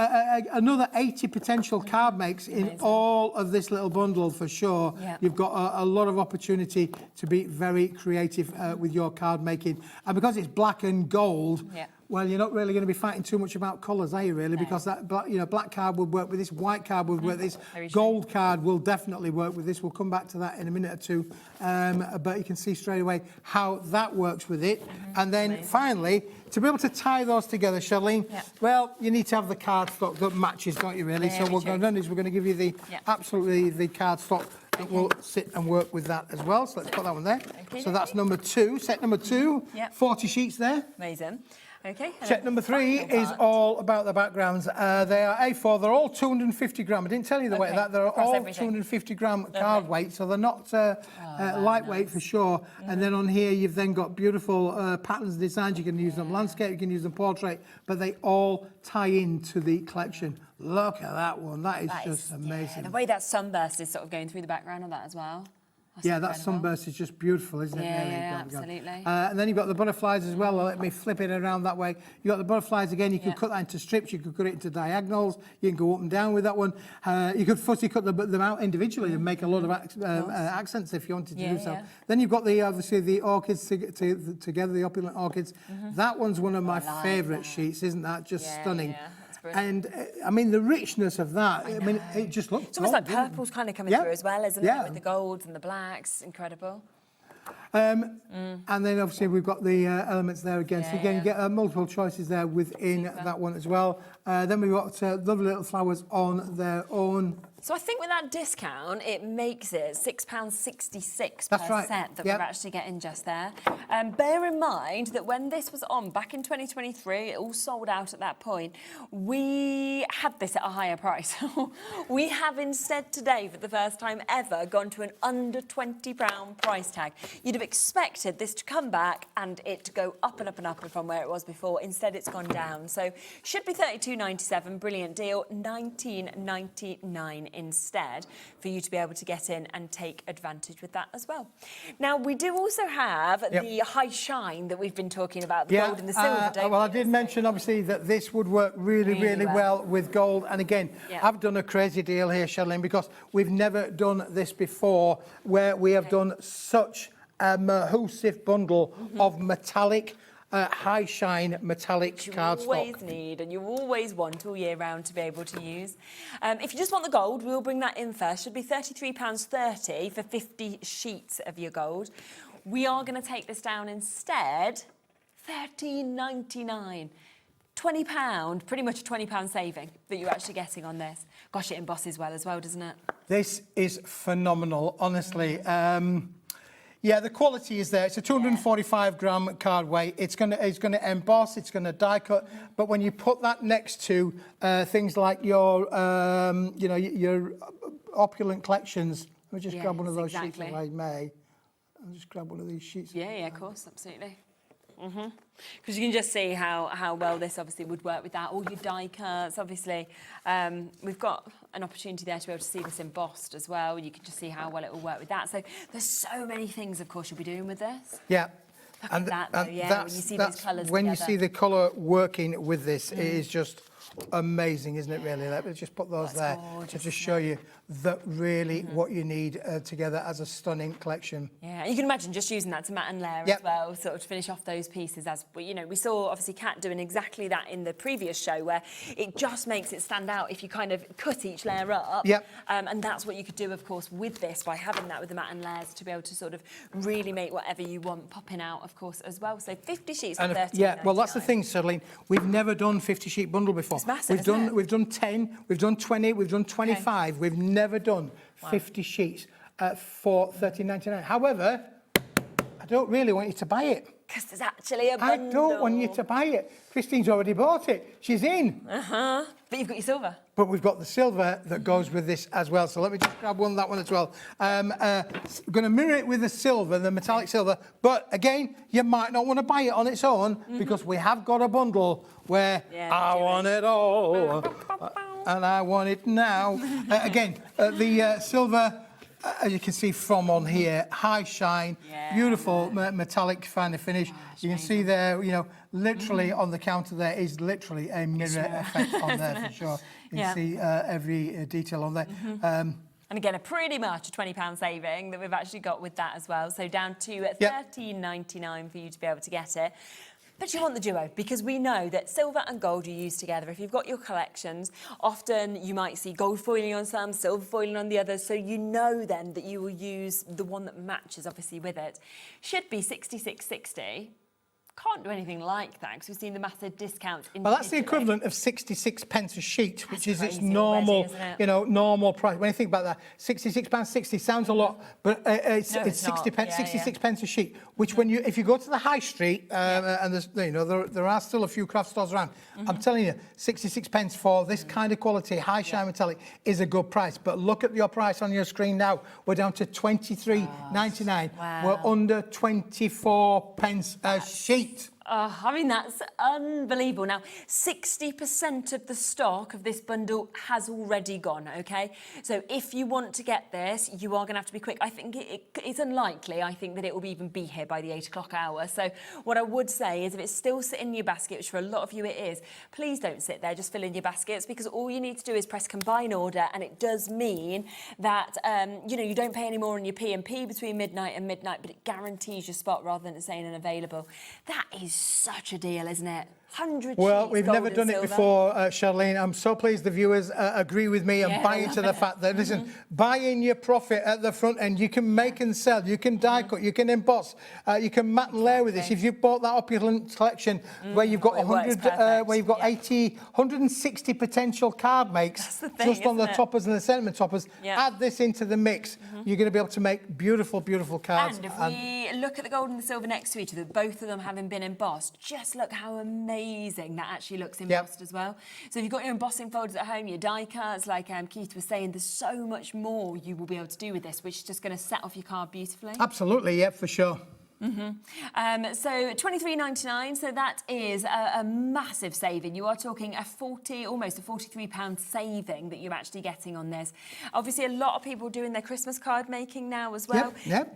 Speaker 15: another 80 potential card makes in all of this little bundle for sure. You've got a lot of opportunity to be very creative with your card making. And because it's black and gold, well, you're not really going to be fighting too much about colours, are you, really? Because that black card would work with this, white card would work with this, gold card will definitely work with this. We'll come back to that in a minute or two. But you can see straight away how that works with it. And then finally, to be able to tie those together, Charlene, well, you need to have the card stock that matches, don't you, really? So what we're going to do is we're going to give you the absolutely the card stock that will sit and work with that as well. So let's put that one there. So that's number 2, set number 2, 40 sheets there.
Speaker 19: Amazing. Okay.
Speaker 15: Set number 3 is all about the backgrounds. They are A4, they're all 250 gram. I didn't tell you the weight of that. They're all 250 gram card weight, so they're not lightweight for sure. And then on here, you've then got beautiful patterns and designs. You can use them landscape, you can use them portrait, but they all tie into the collection. Look at that one. That is just amazing.
Speaker 19: The way that sunburst is sort of going through the background of that as well.
Speaker 15: That sunburst is just beautiful, isn't it?
Speaker 19: Yeah, absolutely.
Speaker 15: And then you've got the butterflies as well. Let me flip it around that way. You've got the butterflies again. You can cut that into strips. You could cut it into diagonals. You can go up and down with that one. You could fussy cut them out individually and make a lot of accents if you wanted to do so. Then you've got obviously the orchids together, the opulent orchids. That one's one of my favourite sheets, isn't that? Just stunning. And I mean, the richness of that, I mean, it just looks
Speaker 19: It's almost like purple's kind of coming through as well, isn't it? With the golds and the blacks. Incredible.
Speaker 15: And then obviously we've got the elements there again. So again, you get multiple choices there within that one as well. Then we've got lovely little flowers on their own.
Speaker 19: So I think with that discount, it makes it £6.66 per set that we're actually getting just there. Bear in mind that when this was on back in 2023, it all sold out at that point. We had this at a higher price. We have instead today, for the first time ever, gone to an under £20 price tag. You'd have expected this to come back and it to go up and up and up from where it was before. Instead, it's gone down. So should be £32.97, brilliant deal, £19.99 instead for you to be able to get in and take advantage with that as well. Now, we do also have the high shine that we've been talking about, the gold and the silver, don't
Speaker 15: well, I did mention, obviously, that this would work really well with gold. And again, I've done a crazy deal here, Charlene, because we've never done this before, where we have done such a massive bundle of metallic high shine metallic cardstock.
Speaker 19: You always need and you always want all year round to be able to use. If you just want the gold, we'll bring that in first. Should be £33.30 for 50 sheets of your gold. We are going to take this down instead, £13.99. £20, pretty much a £20 saving that you're actually getting on this. Gosh, it embosses well as well, doesn't it?
Speaker 15: This is phenomenal, honestly. Yeah, the quality is there. It's a 245 gram card weight. It's going to emboss. It's going to die cut. But when you put that next to things like your, your opulent collections, let me just grab one of those sheets if I may. I'll just grab one of these sheets.
Speaker 19: Yeah, of course, absolutely. Because you can just see how well this obviously would work with that. All your die cuts, obviously. We've got an opportunity there to be able to see this embossed as well. You can just see how well it will work with that. So there's so many things, of course, you'll be doing with this.
Speaker 15: Yeah.
Speaker 19: Look at that, though, when you see these colours
Speaker 15: when
Speaker 19: together.
Speaker 15: you see the colour working with this, it is just amazing, isn't it, really? Let me just put those there to just show you that really what you need together as a stunning collection.
Speaker 19: Yeah, you can imagine just using that to mat and layer as well, sort of to finish off those pieces. As we saw obviously Kat doing exactly that in the previous show, where it just makes it stand out if you kind of cut each layer up. And that's what you could do, of course, with this, by having that with the mat and layers, to be able to sort of really make whatever you want popping out, of course, as well. So 50 sheets for £13.99.
Speaker 15: Yeah, well, that's the thing, Celine. We've never done 50 sheet bundle before.
Speaker 19: It's massive,
Speaker 15: we've done 10, we've done 20, we've done 25. Okay. We've never done 50 sheets for £13.99. However, I don't really want you to buy it.
Speaker 19: Because there's actually a bundle.
Speaker 15: I don't want you to buy it. Christine's already bought it. She's in.
Speaker 19: But you've got your silver.
Speaker 15: But we've got the silver that goes with this as well. So let me just grab that one as well. I'm going to mirror it with the silver, the metallic silver. But again, you might not want to buy it on its own because we have got a bundle where I want it all. And I want it now. Again, the silver, as you can see from on here, high shine, beautiful metallic kind of finish. You can see there, literally on the counter there is literally a mirror effect on there for sure. You can see every detail on there.
Speaker 19: And again, pretty much a £20 saving that we've actually got with that as well. So down to £13.99 for you to be able to get it. But you want the duo, because we know that silver and gold you use together. If you've got your collections, often you might see gold foiling on some, silver foiling on the others, so you know then that you will use the one that matches obviously with it. Should be 66.60. Can't do anything like that because we've seen the massive discounts.
Speaker 15: Well, that's the equivalent of 66 pence a sheet, which is its
Speaker 19: crazy
Speaker 15: normal,
Speaker 19: already, isn't it?
Speaker 15: you know, normal price. When you think about that, £66.60 sounds a lot, but it's
Speaker 19: No, it's
Speaker 15: 60
Speaker 19: not.
Speaker 15: pence,
Speaker 19: Yeah,
Speaker 15: 66 pence a sheet. Which, when if you go to the high street, and there's, you know, there are still a few craft stores around. I'm telling you, 66 pence for this kind of quality, high shine metallic, is a good price. But look at your price on your screen now. We're down to 23.99.
Speaker 19: Wow.
Speaker 15: We're under 24 pence a sheet.
Speaker 19: I mean, that's unbelievable. Now, 60% of the stock of this bundle has already gone, OK? So if you want to get this, you are going to have to be quick. I think it's unlikely, I think, that it will even be here by the 8 o'clock hour. So what I would say is if it's still sitting in your basket, which for a lot of you it is, please don't sit there, just fill in your baskets, because all you need to do is press combine order, and it does mean that, you know, you don't pay any more on your P&P between midnight and midnight, but it guarantees your spot rather than it saying unavailable. That is such a deal, isn't it? 100
Speaker 15: Well,
Speaker 19: sheets,
Speaker 15: we've
Speaker 19: gold
Speaker 15: never
Speaker 19: and
Speaker 15: done it
Speaker 19: silver.
Speaker 15: before, Charlene. I'm so pleased the viewers agree with me and
Speaker 19: Yeah,
Speaker 15: buy
Speaker 19: I
Speaker 15: into
Speaker 19: love
Speaker 15: the
Speaker 19: it.
Speaker 15: fact that, listen, buy in your profit at the front end. You can make and sell, you can die cut, you can emboss, you can mat and layer with this. If you've bought that opulent collection where you've got
Speaker 19: it works
Speaker 15: 100,
Speaker 19: perfect.
Speaker 15: where you've got 160 potential card makes
Speaker 19: the thing,
Speaker 15: just on the
Speaker 19: isn't it?
Speaker 15: toppers and the sentiment toppers,
Speaker 19: Yeah.
Speaker 15: add this into the mix, you're going to be able to make beautiful, beautiful cards.
Speaker 19: And if we look at the gold and the silver next to each other, both of them having been embossed, just look how amazing that actually looks embossed as well. So if you've got your embossing folders at home, your die cuts, like Keith was saying, there's so much more you will be able to do with this, which is just going to set off your card beautifully.
Speaker 15: Absolutely, yeah, for sure.
Speaker 19: So £23.99, so that is a massive saving. You are talking almost a £43 saving that you're actually getting on this. Obviously, a lot of people doing their Christmas card making now as well.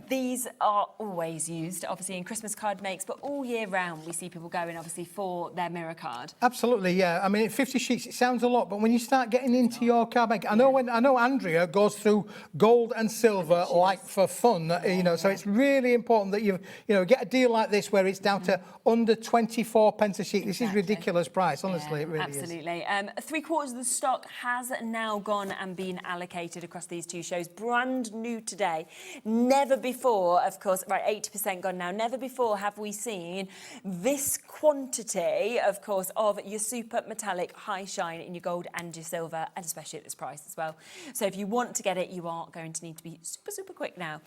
Speaker 19: These are always used, obviously, in Christmas card makes, but all year round we see people going, obviously, for their mirror card.
Speaker 15: Absolutely, yeah. I mean, 50 sheets, it sounds a lot, but when you start getting into your card making, I know Andrea goes through gold and silver like for fun, you know, so it's really important that you get a deal like this where it's down to under 24 pence a sheet. This is ridiculous price, honestly, it really is.
Speaker 19: Absolutely. 3/4 of the stock has now gone and been allocated across these two shows. Brand new today. Never before, of course, right, 80% gone now. Never before have we seen this quantity, of course, of your super metallic high shine in your gold and your silver, and especially at this price as well. So if you want to get it, you are going to need to be super, super quick now,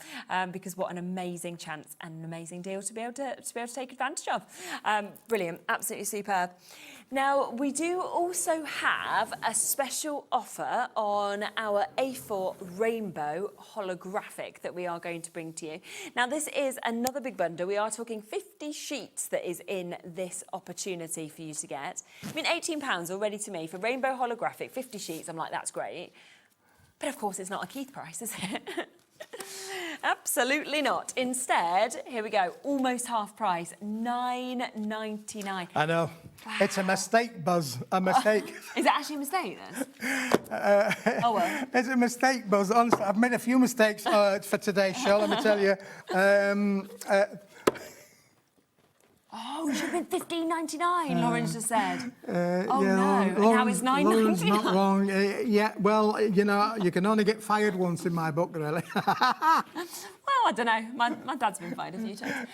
Speaker 19: because what an amazing chance and an amazing deal to be able to take advantage of. Brilliant, absolutely superb. Now, we do also have a special offer on our A4 Rainbow holographic that we are going to bring to you. Now, this is another big bundle. We are talking 50 sheets that is in this opportunity for you to get. I mean, £18 already to me for Rainbow holographic, 50 sheets. I'm like, that's great. But of course, it's not a Keith price, is it? Absolutely not. Instead, here we go, almost half price, £9.99.
Speaker 15: I know. Wow. It's a mistake, Buzz, a mistake.
Speaker 19: Is it actually a mistake, then? Oh, well.
Speaker 15: It's a mistake, Buzz. Honestly, I've made a few mistakes for today's show, let me tell you.
Speaker 19: Oh, it should have been £15.99, Lauren's just said. Oh,
Speaker 15: yeah,
Speaker 19: no, and now it's £9.99.
Speaker 15: Lauren's not wrong. Yeah, well, you know, you can only get fired once in my book, really.
Speaker 19: Well, I don't know. My dad's been fired a few times.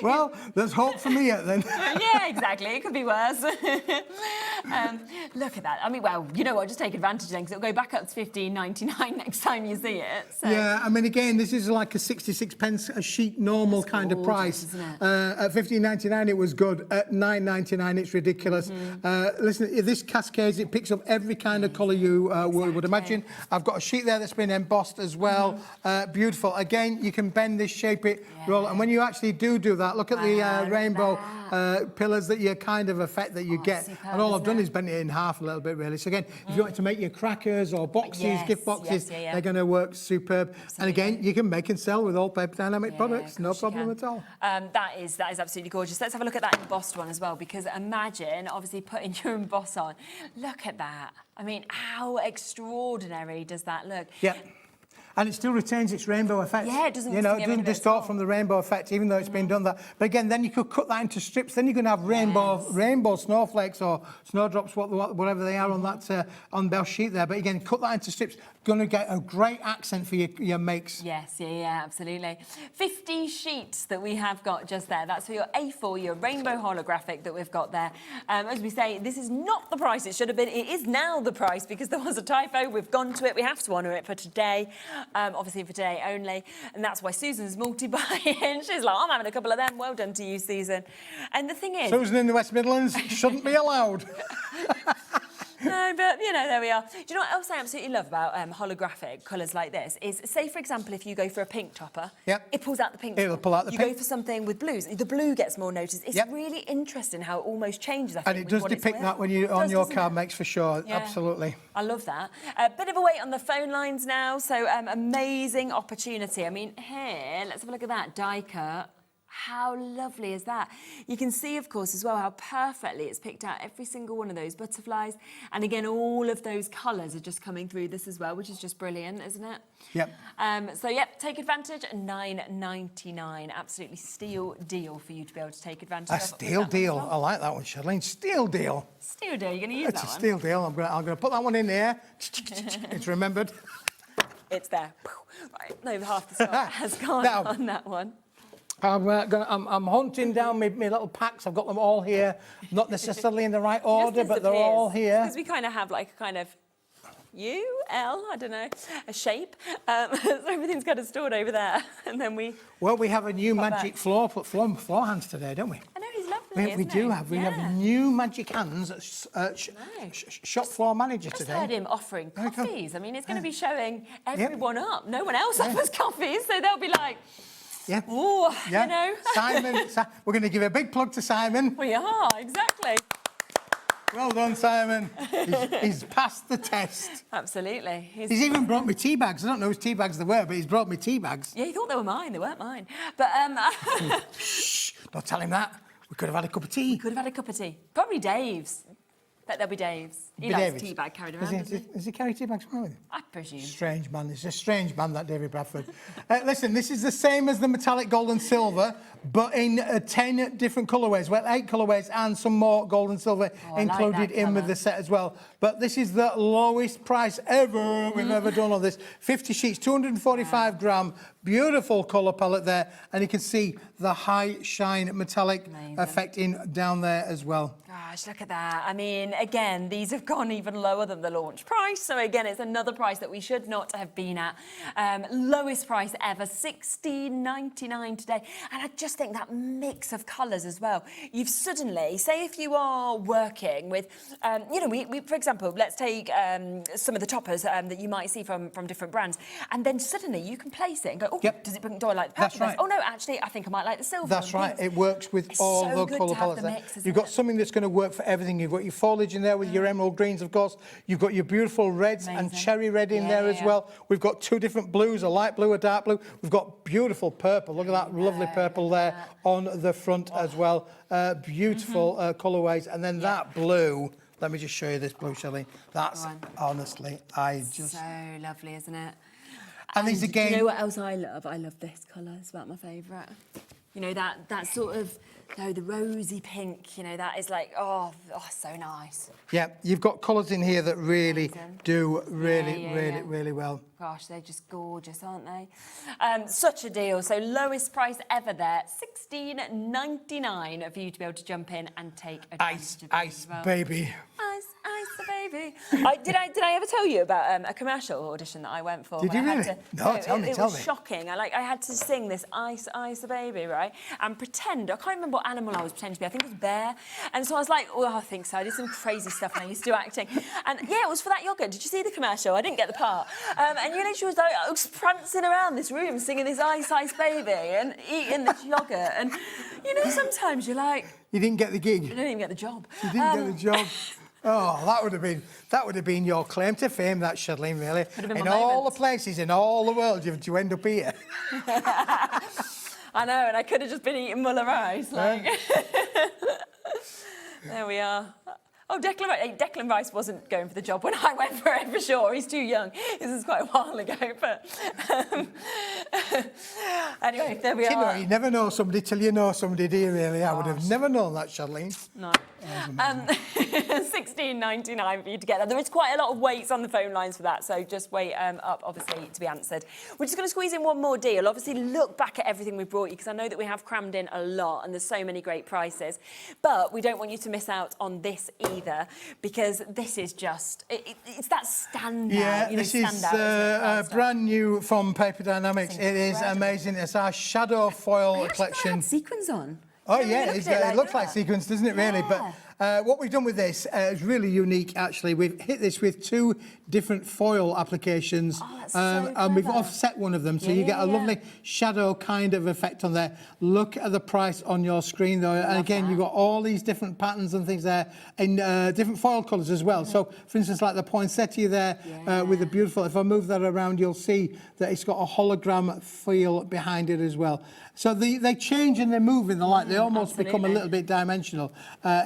Speaker 15: Well, there's hope for me yet, then.
Speaker 19: Yeah, exactly. It could be worse. Look at that. I mean, well, you know what? Just take advantage then, because it'll go back up to £15.99 next time you see it. So.
Speaker 15: Yeah, I mean, again, this is like a 66 pence a sheet normal kind of price.
Speaker 19: Isn't it?
Speaker 15: At £15.99, it was good. At £9.99, it's ridiculous. Listen, this cascades, it picks up every kind of colour you would imagine. I've got a sheet there that's been embossed as well. Beautiful. Again, you can bend this, shape it, roll it. And when you actually do that, look at the rainbow pillars that you kind of effect that you get.
Speaker 19: Superb,
Speaker 15: and all I've done is bent it in half a little bit, really. So again, if you want to make your crackers or boxes, gift boxes, they're going to work superb. And again, you can make and sell with all paper dynamic products, no problem at all.
Speaker 19: That is absolutely gorgeous. Let's have a look at that embossed one as well, because imagine, obviously, putting your emboss on. Look at that. I mean, how extraordinary does that look?
Speaker 15: Yeah. And it still retains its rainbow effect.
Speaker 19: Yeah, it doesn't.
Speaker 15: You know, it doesn't distort from the rainbow effect, even though it's been done that. But again, then you could cut that into strips. Then you're going to have rainbow snowflakes or snowdrops, whatever they are on that on Bell's sheet there. But again, cut that into strips. Going to get a great accent for your makes.
Speaker 19: Yes, yeah, absolutely. 50 sheets that we have got just there. That's for your A4, your rainbow holographic that we've got there. As we say, this is not the price it should have been. It is now the price because there was a typo. We've gone to it. We have to honour it for today. Obviously for today only. And that's why Susan's multi-buying. She's like, I'm having a couple of them. Well done to you, Susan. And the thing is...
Speaker 15: Susan in the West Midlands shouldn't be allowed.
Speaker 19: No, but, you know, there we are. Do you know what else I absolutely love about holographic colours like this? Is, say, for example, if you go for a pink topper, it pulls out the pink.
Speaker 15: It'll pull out the
Speaker 19: pink.
Speaker 15: pink.
Speaker 19: You go for something with blues, the blue gets more noticed. It's really interesting how it almost changes, I think,
Speaker 15: and it does depict that when you're on your card makes for sure, absolutely.
Speaker 19: I love that. A bit of a wait on the phone lines now, so amazing opportunity. I mean, here, let's have a look at that, die cut. How lovely is that? You can see, of course, as well, how perfectly it's picked out every single one of those butterflies. And again, all of those colours are just coming through this as well, which is just brilliant, isn't it?
Speaker 15: Yep.
Speaker 19: So, yep, take advantage. £9.99. Absolutely steal deal for you to be able to take advantage of.
Speaker 15: A steal deal. I like that one, Charlene. Steal deal.
Speaker 19: Steal deal. You're going to use that one?
Speaker 15: It's a steal deal. I'm going to put that one in there. It's remembered.
Speaker 19: It's there. Right, no, half the stock has gone on that one.
Speaker 15: I'm hunting down my little packs. I've got them all here, not necessarily in the right order, but they're all here.
Speaker 19: Because we kind of have like a kind of U, L, I don't know, a shape. So everything's kind of stored over there, and then we.
Speaker 15: Well, we have a new magic floor hands today, don't we?
Speaker 19: I know, he's lovely.
Speaker 15: We do have. We have new magic hands. Shop floor manager today.
Speaker 19: I just heard him offering coffees. I mean, it's going to be showing everyone up. No one else offers coffees, so they'll be like.
Speaker 15: Yeah.
Speaker 19: Ooh, you know.
Speaker 15: Simon, we're going to give a big plug to Simon.
Speaker 19: We are, exactly.
Speaker 15: Well done, Simon. He's passed the test.
Speaker 19: Absolutely.
Speaker 15: He's even brought me tea bags. I don't know whose tea bags they were, but he's brought me tea bags.
Speaker 19: Yeah, he thought they were mine. They weren't mine. But,
Speaker 15: Shh, don't tell him that. We could have had a cup of tea.
Speaker 19: We could have had a cup of tea. Probably Dave's. Bet there'll be Dave's. He likes tea bag carried around,
Speaker 15: does he carry tea bags around with him?
Speaker 19: I presume.
Speaker 15: Strange man. It's a strange man, that David Bradford. Listen, this is the same as the metallic gold and silver, but in 10 different colourways. Well, 8 colourways and some more gold and silver included in with the set as well. But this is the lowest price ever we've ever done on this. 50 sheets, 245 gram, beautiful colour palette there. And you can see the high shine metallic effect down there as well.
Speaker 19: Gosh, look at that. I mean, again, these have gone even lower than the launch price. So again, it's another price that we should not have been at. Lowest price ever, $16.99 today. And I just think that mix of colours as well. You've suddenly, say if you are working with, you know, we for example, let's take some of the toppers that you might see from different brands. And then suddenly you can place it and go, oh, does it, do I like the purple?
Speaker 15: That's right.
Speaker 19: Oh, no, actually, I think I might like the silver.
Speaker 15: That's right. It works with all the colour palettes there. You've got something that's going to work for everything. You've got your foliage in there with your emerald greens, of course. You've got your beautiful reds and cherry red in there as well. We've got 2 different blues, a light blue, a dark blue. We've got beautiful purple. Look at that lovely purple there on the front as well. Beautiful colourways. And then that blue, let me just show you this blue, Shelley. That's honestly, so
Speaker 19: lovely, isn't it?
Speaker 15: And these again.
Speaker 19: Do you know what else I love? I love this colour. It's about my favourite. You know, that sort of, the rosy pink, you know, that is like, oh, so nice.
Speaker 15: Yeah, you've got colours in here that really do really well.
Speaker 19: Gosh, they're just gorgeous, aren't they? Such a deal. So lowest price ever there, $16.99 for you to be able to jump in and take advantage of
Speaker 15: Ice, baby.
Speaker 19: Ice, baby. Did I ever tell you about a commercial audition that I went for?
Speaker 15: Did you really? No, tell me.
Speaker 19: It was shocking. I had to sing this Ice, baby, right? And pretend, I can't remember what animal I was pretending to be. I think it was bear. And so I was like, oh, I think so. I did some crazy stuff when I used to do acting. And yeah, it was for that yogurt. Did you see the commercial? I didn't get the part. And you know, she was like, I was prancing around this room singing this Ice, baby and eating this yogurt. And, you know, sometimes you're like...
Speaker 15: You didn't get the gig?
Speaker 19: You didn't even get the job.
Speaker 15: You didn't get the job. Oh, that would have been your claim to fame, that, Shirlene, really. In all the places in all the world, you end up here.
Speaker 19: I know, and I could have just been eating Muller rice. Like. There we are. Oh, Declan Rice wasn't going for the job when I went for it, for sure. He's too young. This is quite a while ago, but anyway, there we are.
Speaker 15: You never know somebody till you know somebody, do you really? I would have never known that, Charlene.
Speaker 19: No. $16.99 for you to get that. There is quite a lot of waits on the phone lines for that, so just wait up, obviously, to be answered. We're just going to squeeze in one more deal. Obviously, look back at everything we've brought you, because I know that we have crammed in a lot, and there's so many great prices. But we don't want you to miss out on this either, because this is just, it's that standout.
Speaker 15: Yeah, this is brand new from Paper Dienamics. It is amazing. It's our shadow foil collection.
Speaker 19: Sequins on.
Speaker 15: Oh yeah, it looks like sequins, doesn't it, really? But what we've done with this is really unique, actually. We've hit this with 2 different foil applications, and we've offset one of them, so you get a lovely shadow kind of effect on there. Look at the price on your screen, though, and again, you've got all these different patterns and things there in different foil colours as well. So, for instance, like the poinsettia there with the beautiful, if I move that around, you'll see that it's got a hologram feel behind it as well. So they change and they move in the light. They almost become a little bit dimensional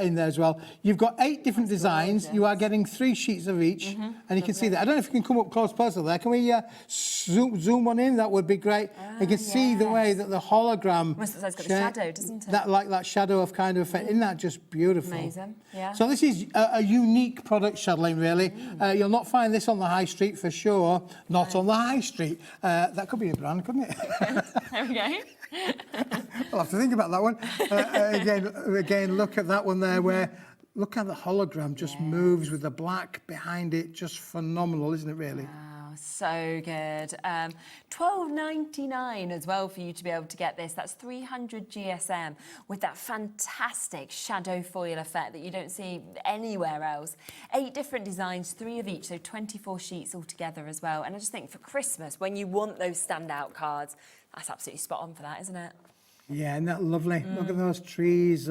Speaker 15: in there as well. You've got 8 different designs. You are getting 3 sheets of each, and you can see that. I don't know if you can come up close personal there. Can we zoom one in? That would be great. You can see the way that the hologram...
Speaker 19: It's got the shadow, doesn't it?
Speaker 15: That shadow of kind of effect. Isn't that just beautiful?
Speaker 19: Amazing, yeah.
Speaker 15: So this is a unique product, Shadlene, really. You'll not find this on the high street for sure. Not on the high street. That could be a brand, couldn't it?
Speaker 19: There we go.
Speaker 15: I'll have to think about that one. Again, look at that one there where, look how the hologram just moves with the black behind it. Just phenomenal, isn't it, really?
Speaker 19: Wow, so good. $12.99 as well for you to be able to get this. That's 300 GSM with that fantastic shadow foil effect that you don't see anywhere else. 8 different designs, 3 of each, so 24 sheets altogether as well. And I just think for Christmas, when you want those standout cards, that's absolutely spot on for that, isn't it?
Speaker 15: Yeah, isn't that lovely? Look at those trees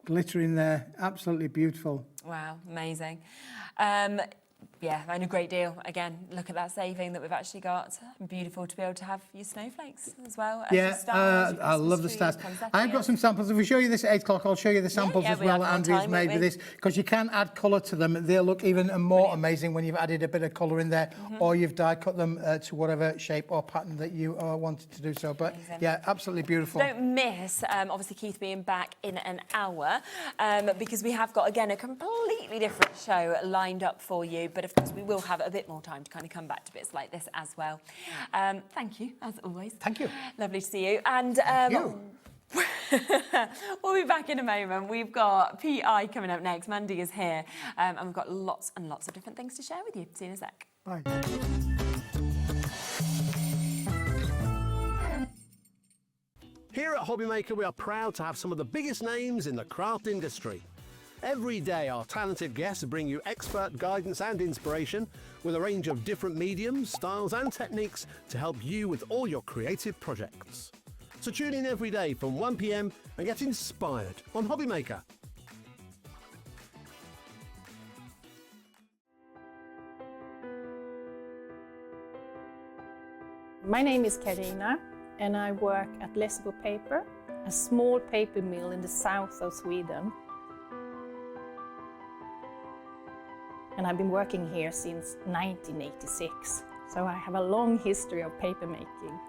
Speaker 15: glittering there. Absolutely beautiful.
Speaker 19: Wow, amazing. Yeah, and a great deal. Again, look at that saving that we've actually got. Beautiful to be able to have your snowflakes as well. As your stars,
Speaker 15: I love the stars. I've got some samples. If we show you this at 8 o'clock, I'll show you the samples as well that Andrew's made with this, because you can add colour to them. They'll look even more amazing when you've added a bit of colour in there, or you've die cut them to whatever shape or pattern that you wanted to do so. But yeah, absolutely beautiful.
Speaker 19: Don't miss, obviously, Keith being back in an hour, because we have got, again, a completely different show lined up for you. But of course, we will have a bit more time to kind of come back to bits like this as well. Thank you, as always.
Speaker 15: Thank you.
Speaker 19: Lovely to see you. And we'll be back in a moment. We've got PI coming up next. Mandy is here. And we've got lots and lots of different things to share with you. See you in a sec.
Speaker 15: Bye.
Speaker 20: Here at HobbyMaker, we are proud to have some of the biggest names in the craft industry. Every day, our talented guests bring you expert guidance and inspiration with a range of different mediums, styles and techniques to help you with all your creative projects. So tune in every day from 1 p.m. and get inspired on HobbyMaker.
Speaker 21: My name is Karina and I work at Lessebo Paper, a small paper mill in the south of Sweden. And I've been working here since 1986, so I have a long history of paper making.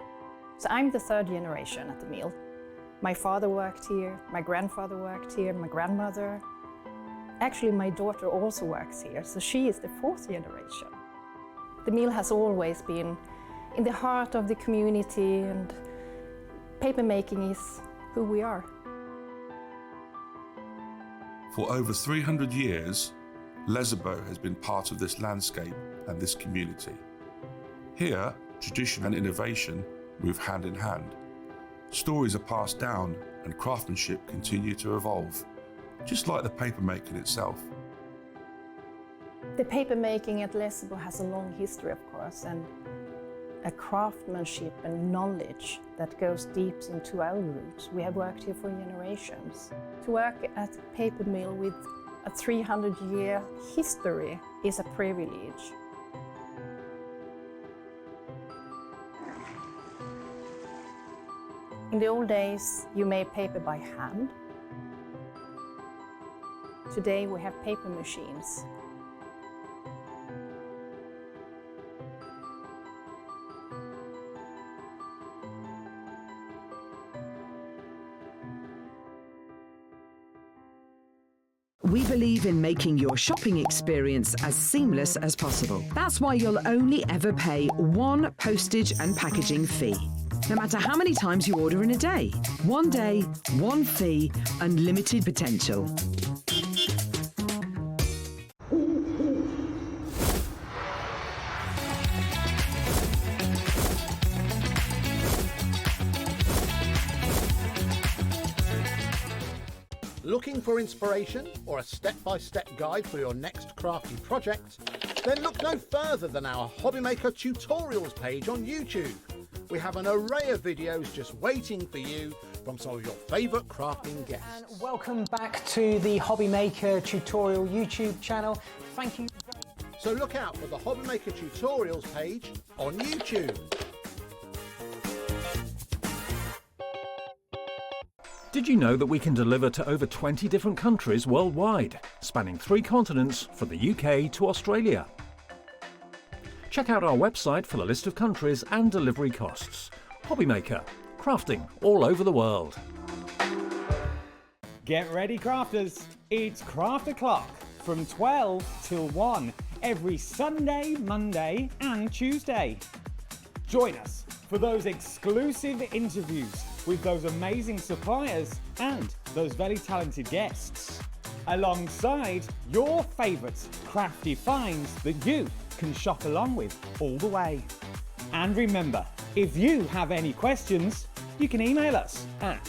Speaker 21: So I'm the 3rd generation at the mill. My father worked here, my grandfather worked here, my grandmother. Actually, my daughter also works here, so she is the 4th generation. The mill has always been in the heart of the community, and paper making is who we are.
Speaker 22: For over 300 years, Lessebo has been part of this landscape and this community. Here, tradition and innovation move hand in hand. Stories are passed down and craftsmanship continue to evolve, just like the paper making itself.
Speaker 21: The paper making at Lessebo has a long history, of course, and a craftsmanship and knowledge that goes deep into our roots. We have worked here for generations. To work at a paper mill with a 300-year history is a privilege. In the old days, you made paper by hand. Today we have paper machines.
Speaker 1: We believe in making your shopping experience as seamless as possible. That's why you'll only ever pay one postage and packaging fee. No matter how many times you order in a day. One day, one fee, unlimited potential.
Speaker 7: Looking for inspiration or a step-by-step guide for your next crafty project? Then look no further than our HobbyMaker tutorials page on YouTube. We have an array of videos just waiting for you from some of your favourite crafting guests.
Speaker 8: And welcome back to the HobbyMaker tutorial YouTube channel. Thank you.
Speaker 7: So look out for the HobbyMaker tutorials page on YouTube.
Speaker 2: Did you know that we can deliver to over 20 different countries worldwide, spanning 3 continents from the UK to Australia? Check out our website for the list of countries and delivery costs. HobbyMaker, crafting all over the world.
Speaker 4: Get ready, crafters. It's Craft O'Clock from 12 till 1 every Sunday, Monday and Tuesday. Join us for those exclusive interviews with those amazing suppliers and those very talented guests, alongside your favourite crafty finds that you can shop along with all the way. And remember, if you have any questions, you can email us at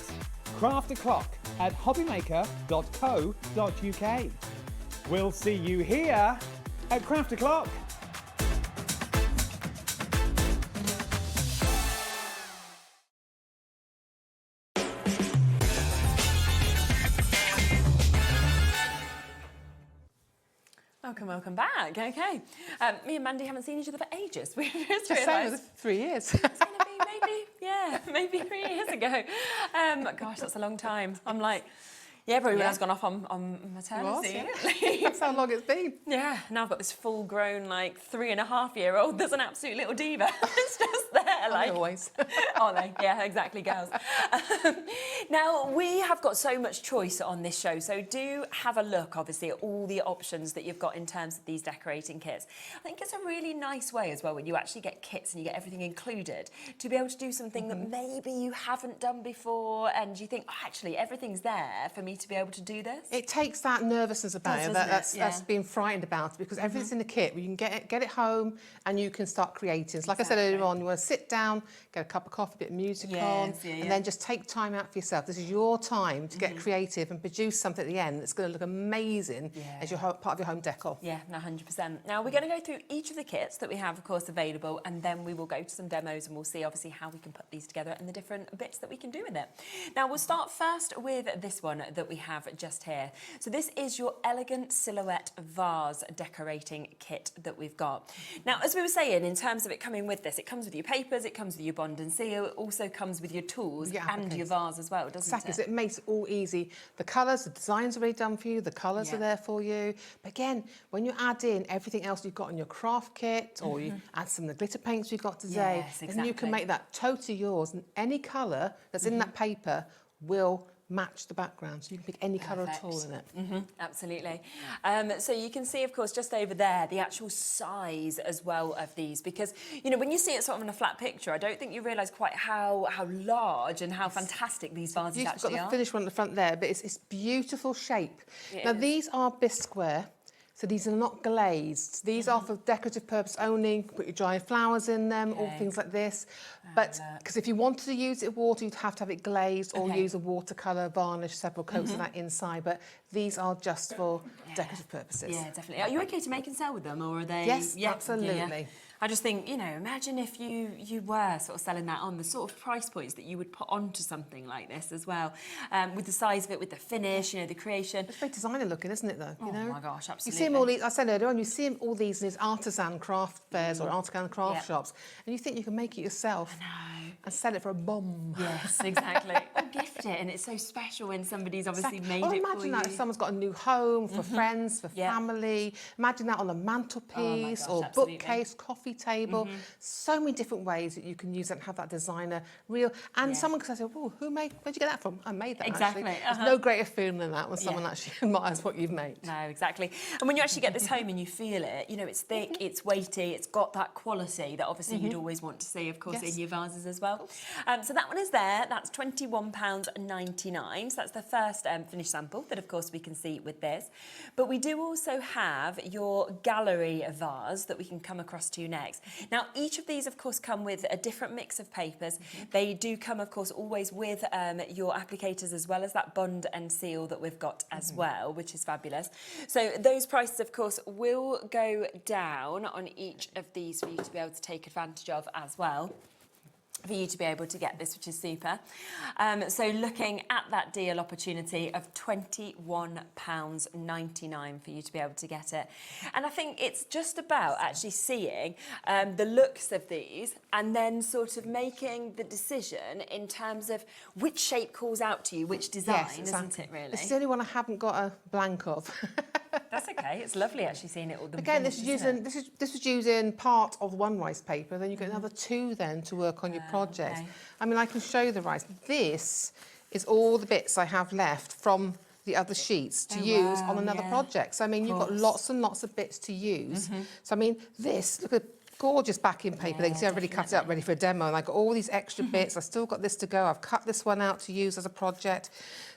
Speaker 4: craftoclock@hobbymaker.co.uk. We'll see you here at Craft O'Clock.
Speaker 19: Welcome back. Okay. Me and Mandy haven't seen each other for ages. We've just
Speaker 10: Just
Speaker 19: realised.
Speaker 10: saying, 3 years.
Speaker 19: Maybe 3 years ago. Gosh, that's a long time. I'm like, yeah, probably when I was gone off on maternity.
Speaker 10: Leave. That's how long it's been.
Speaker 19: Yeah, now I've got this full-grown, like 3.5-year-old. There's an absolute little diva. It's just there, like.
Speaker 10: Always.
Speaker 19: Aren't they? Yeah, exactly, girls. Now, we have got so much choice on this show, so do have a look, obviously, at all the options that you've got in terms of these decorating kits. I think it's a really nice way as well when you actually get kits and you get everything included to be able to do something that maybe you haven't done before and you think, oh, actually, everything's there for me to be able to do this.
Speaker 10: It takes that nervousness about it, that's being frightened about it, because everything's in the kit. You can get it home and you can start creating. So like I said earlier on, you want to sit down, get a cup of coffee, a bit of music on, and then just take time out for yourself. This is your time to get creative and produce something at the end that's going to look amazing as your part of your home decor.
Speaker 19: Yeah, 100%. Now, we're going to go through each of the kits that we have, of course, available, and then we will go to some demos and we'll see, obviously, how we can put these together and the different bits that we can do with it. Now, we'll start first with this one that we have just here. So this is your elegant silhouette vase decorating kit that we've got. Now, as we were saying, in terms of it coming with this, it comes with your papers, it comes with your bond and seal, it also comes with your tools and your vase as well, doesn't
Speaker 10: exactly.
Speaker 19: it?
Speaker 10: So it makes it all easy. The colours, the design's already done for you, the colours are there for you. But again, when you add in everything else you've got in your craft kit, or you add some of the glitter paints we've got today, then you can make that totally yours, and any colour that's in that paper will match the background, so you can pick any colour at all in it.
Speaker 19: Absolutely. So you can see, of course, just over there, the actual size as well of these, because, you know, when you see it sort of in a flat picture, I don't think you realise quite how large and how fantastic these vases actually
Speaker 10: You've got
Speaker 19: are.
Speaker 10: the finished one at the front there, but it's beautiful shape. Now, these are bisque square. So these are not glazed. These are for decorative purpose only. Put your giant flowers in them, all things like this. But because if you wanted to use it with water, you'd have to have it glazed or use a watercolour varnish, several coats of that inside. But these are just for decorative purposes.
Speaker 19: Yeah, definitely. Are you okay to make and sell with them, or are they?
Speaker 10: Yes, absolutely.
Speaker 19: I just think, you know, imagine if you were sort of selling that on, the sort of price points that you would put onto something like this as well, with the size of it, with the finish, you know, the creation.
Speaker 10: It's very designer looking, isn't it, though? You know?
Speaker 19: Oh my gosh, absolutely.
Speaker 10: You see him all these, I said earlier on, you see him all these in his artisan craft fairs or artisan craft shops, and you think you can make it yourself and sell it for a bomb.
Speaker 19: Yes, exactly. Or gift it, and it's so special when somebody's obviously made it for you.
Speaker 10: Imagine that if someone's got a new home for friends, for family. Imagine that on a mantelpiece or bookcase, coffee table. So many different ways that you can use that and have that designer real. And someone could say, "Oh, where'd you get that from?" I made that.
Speaker 19: Exactly.
Speaker 10: Actually. There's no greater feeling than that when someone actually admires what you've made.
Speaker 19: No, exactly. And when you actually get this home and you feel it, you know, it's thick, it's weighty, it's got that quality that obviously you'd always want to see, of course, in your vases as well. So that one is there. That's £21.99. So that's the first finished sample that, of course, we can see with this. But we do also have your gallery vase that we can come across to next. Now, each of these, of course, come with a different mix of papers. They do come, of course, always with your applicators as well as that bond and seal that we've got as well, which is fabulous. So those prices, of course, will go down on each of these for you to be able to take advantage of as well, for you to be able to get this, which is super. So looking at that deal opportunity of £21.99 for you to be able to get it. And I think it's just about actually seeing the looks of these and then sort of making the decision in terms of which shape calls out to you, which design, isn't it, really?
Speaker 10: This is the only one I haven't got a blank of.
Speaker 19: That's okay. It's lovely actually seeing it all.
Speaker 10: Again, this was using part of one rice paper, then you get another two then to work on your project.
Speaker 19: Okay.
Speaker 10: I mean, I can show you the rice. This is all the bits I have left from the other sheets to use on another project. So, I mean, you've got lots and lots of bits to use. So, I mean, this, look at gorgeous backing paper. They can see I've already cut it up ready for a demo, and I've got all these extra bits. I've still got this to go. I've cut this one out to use as a project.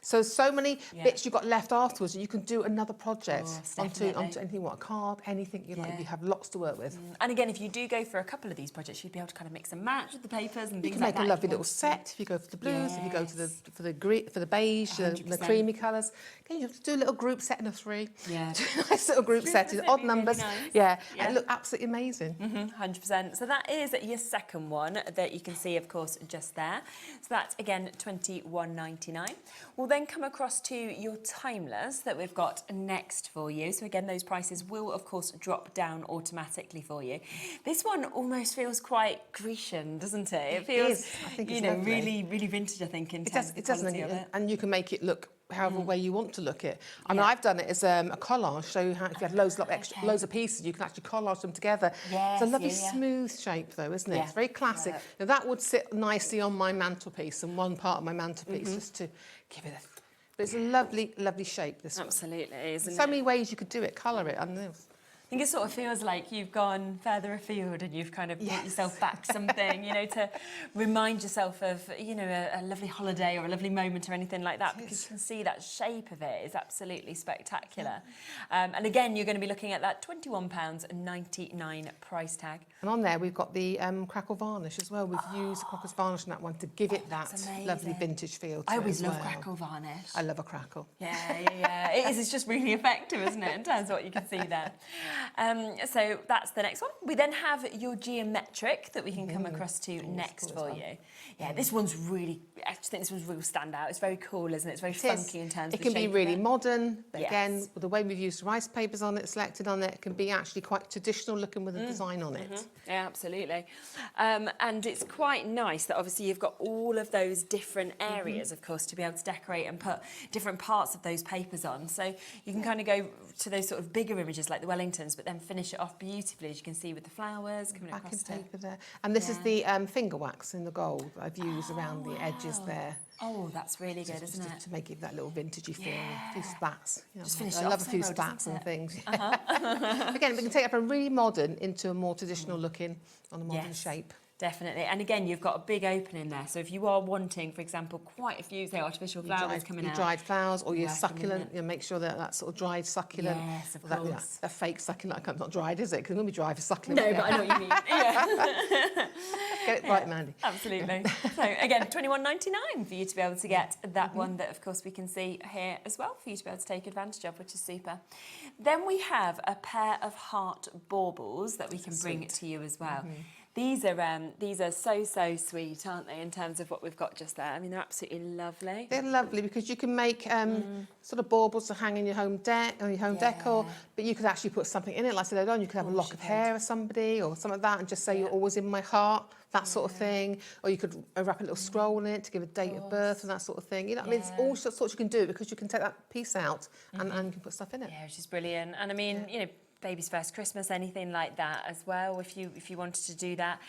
Speaker 10: So many bits you've got left afterwards that you can do another project onto anything you want, a card, anything you like. You have lots to work with.
Speaker 19: And again, if you do go for a couple of these projects, you'd be able to kind of mix and match with the papers and
Speaker 10: you
Speaker 19: things
Speaker 10: can
Speaker 19: like
Speaker 10: make
Speaker 19: that.
Speaker 10: a lovely little set if you go for the blues, if you go to for the beige, the creamy colours. Can you just do a little group set in a 3?
Speaker 19: Yeah.
Speaker 10: Nice little group set in odd numbers.
Speaker 19: Really
Speaker 10: nice.
Speaker 19: Yeah.
Speaker 10: It look absolutely amazing.
Speaker 19: 100%. So that is your second one that you can see, of course, just there. So that's, again, £21.99. We'll then come across to your timeless that we've got next for you. So, again, those prices will, of course, drop down automatically for you. This one almost feels quite Grecian, doesn't it? It feels,
Speaker 10: I think
Speaker 19: you
Speaker 10: it's
Speaker 19: know,
Speaker 10: lovely.
Speaker 19: really, really vintage, I think, in terms of the
Speaker 10: doesn't
Speaker 19: quality of it.
Speaker 10: And you can make it look however way you want to look it. I mean, I've done it as a collage, show you how if you have loads of pieces, you can actually collage them together. It's a lovely smooth shape, though, isn't it? It's very classic. Now, that would sit nicely on my mantelpiece and one part of my mantelpiece, just to give it a... But it's a lovely, lovely shape, this one.
Speaker 19: Absolutely, isn't it?
Speaker 10: So many ways you could do it, colour it. I don't know.
Speaker 19: I think it sort of feels like you've gone further afield and you've kind of brought yourself back something, you know, to remind yourself of, you know, a lovely holiday or a lovely moment or anything like that, because you can see that shape of it is absolutely spectacular. And again, you're going to be looking at that £21.99 price tag.
Speaker 10: And on there, we've got the crackle varnish as well. We've used the crackle varnish on that one to give it that lovely vintage feel to
Speaker 19: I
Speaker 10: it
Speaker 19: always
Speaker 10: as
Speaker 19: love
Speaker 10: well.
Speaker 19: crackle varnish.
Speaker 10: I love a crackle.
Speaker 19: Yeah. It is. It's just really effective, isn't it, in terms of what you can see there. So that's the next one. We then have your geometric that we can come across to next for you. Yeah, this one's really, I just think this one's really stand out. It's very cool, isn't it? It's very funky in terms of the shape.
Speaker 10: It can be really modern, but
Speaker 19: Yes.
Speaker 10: again, with the way we've used rice papers on it, selected on it, it can be actually quite traditional looking with a design on it.
Speaker 19: Yeah, absolutely. And it's quite nice that obviously you've got all of those different areas, of course, to be able to decorate and put different parts of those papers on. So you can kind of go to those sort of bigger images like the Wellingtons, but then finish it off beautifully, as you can see with the flowers coming across
Speaker 10: paper there. And this is the finger wax in the gold I've used around the edges there.
Speaker 19: Oh, that's really good, isn't it?
Speaker 10: To make it that little vintagey feel, a few spats. You know,
Speaker 19: Just finish
Speaker 10: I
Speaker 19: it
Speaker 10: love
Speaker 19: off
Speaker 10: a
Speaker 19: so
Speaker 10: few
Speaker 19: well,
Speaker 10: spats
Speaker 19: doesn't
Speaker 10: and
Speaker 19: it?
Speaker 10: things. Again, we can take it from really modern into a more traditional looking on a modern shape.
Speaker 19: Definitely. And again, you've got a big opening there. So if you are wanting, for example, quite a few, say, artificial flowers coming out.
Speaker 10: Dried flowers or your
Speaker 19: Working
Speaker 10: succulent, you know, make sure that sort of dried succulent.
Speaker 19: Yes, of
Speaker 10: that,
Speaker 19: course.
Speaker 10: A fake succulent, it's not dried, is it? Because it will be dry for succulent.
Speaker 19: No, but I know what you mean. Yeah.
Speaker 10: Get it right, Mandy.
Speaker 19: Absolutely. So again, £21.99 for you to be able to get that one that, of course, we can see here as well for you to be able to take advantage of, which is super. Then we have a pair of heart baubles that we can bring to you as well. These are so sweet, aren't they, in terms of what we've got just there? I mean, they're absolutely lovely.
Speaker 10: They're lovely because you can make sort of baubles to hang in your home decor, but you could actually put something in it, like I said, you could have a lock of hair of somebody or something like that and just say you're always in my heart, that sort of thing. Or you could wrap a little scroll in it to give a date of birth and that sort of thing. You know, I mean, it's all sorts you can do because you can take that piece out and you can put stuff in it.
Speaker 19: Yeah, which is brilliant. And I mean, you know, baby's first Christmas, anything like that as well, if you wanted to do that.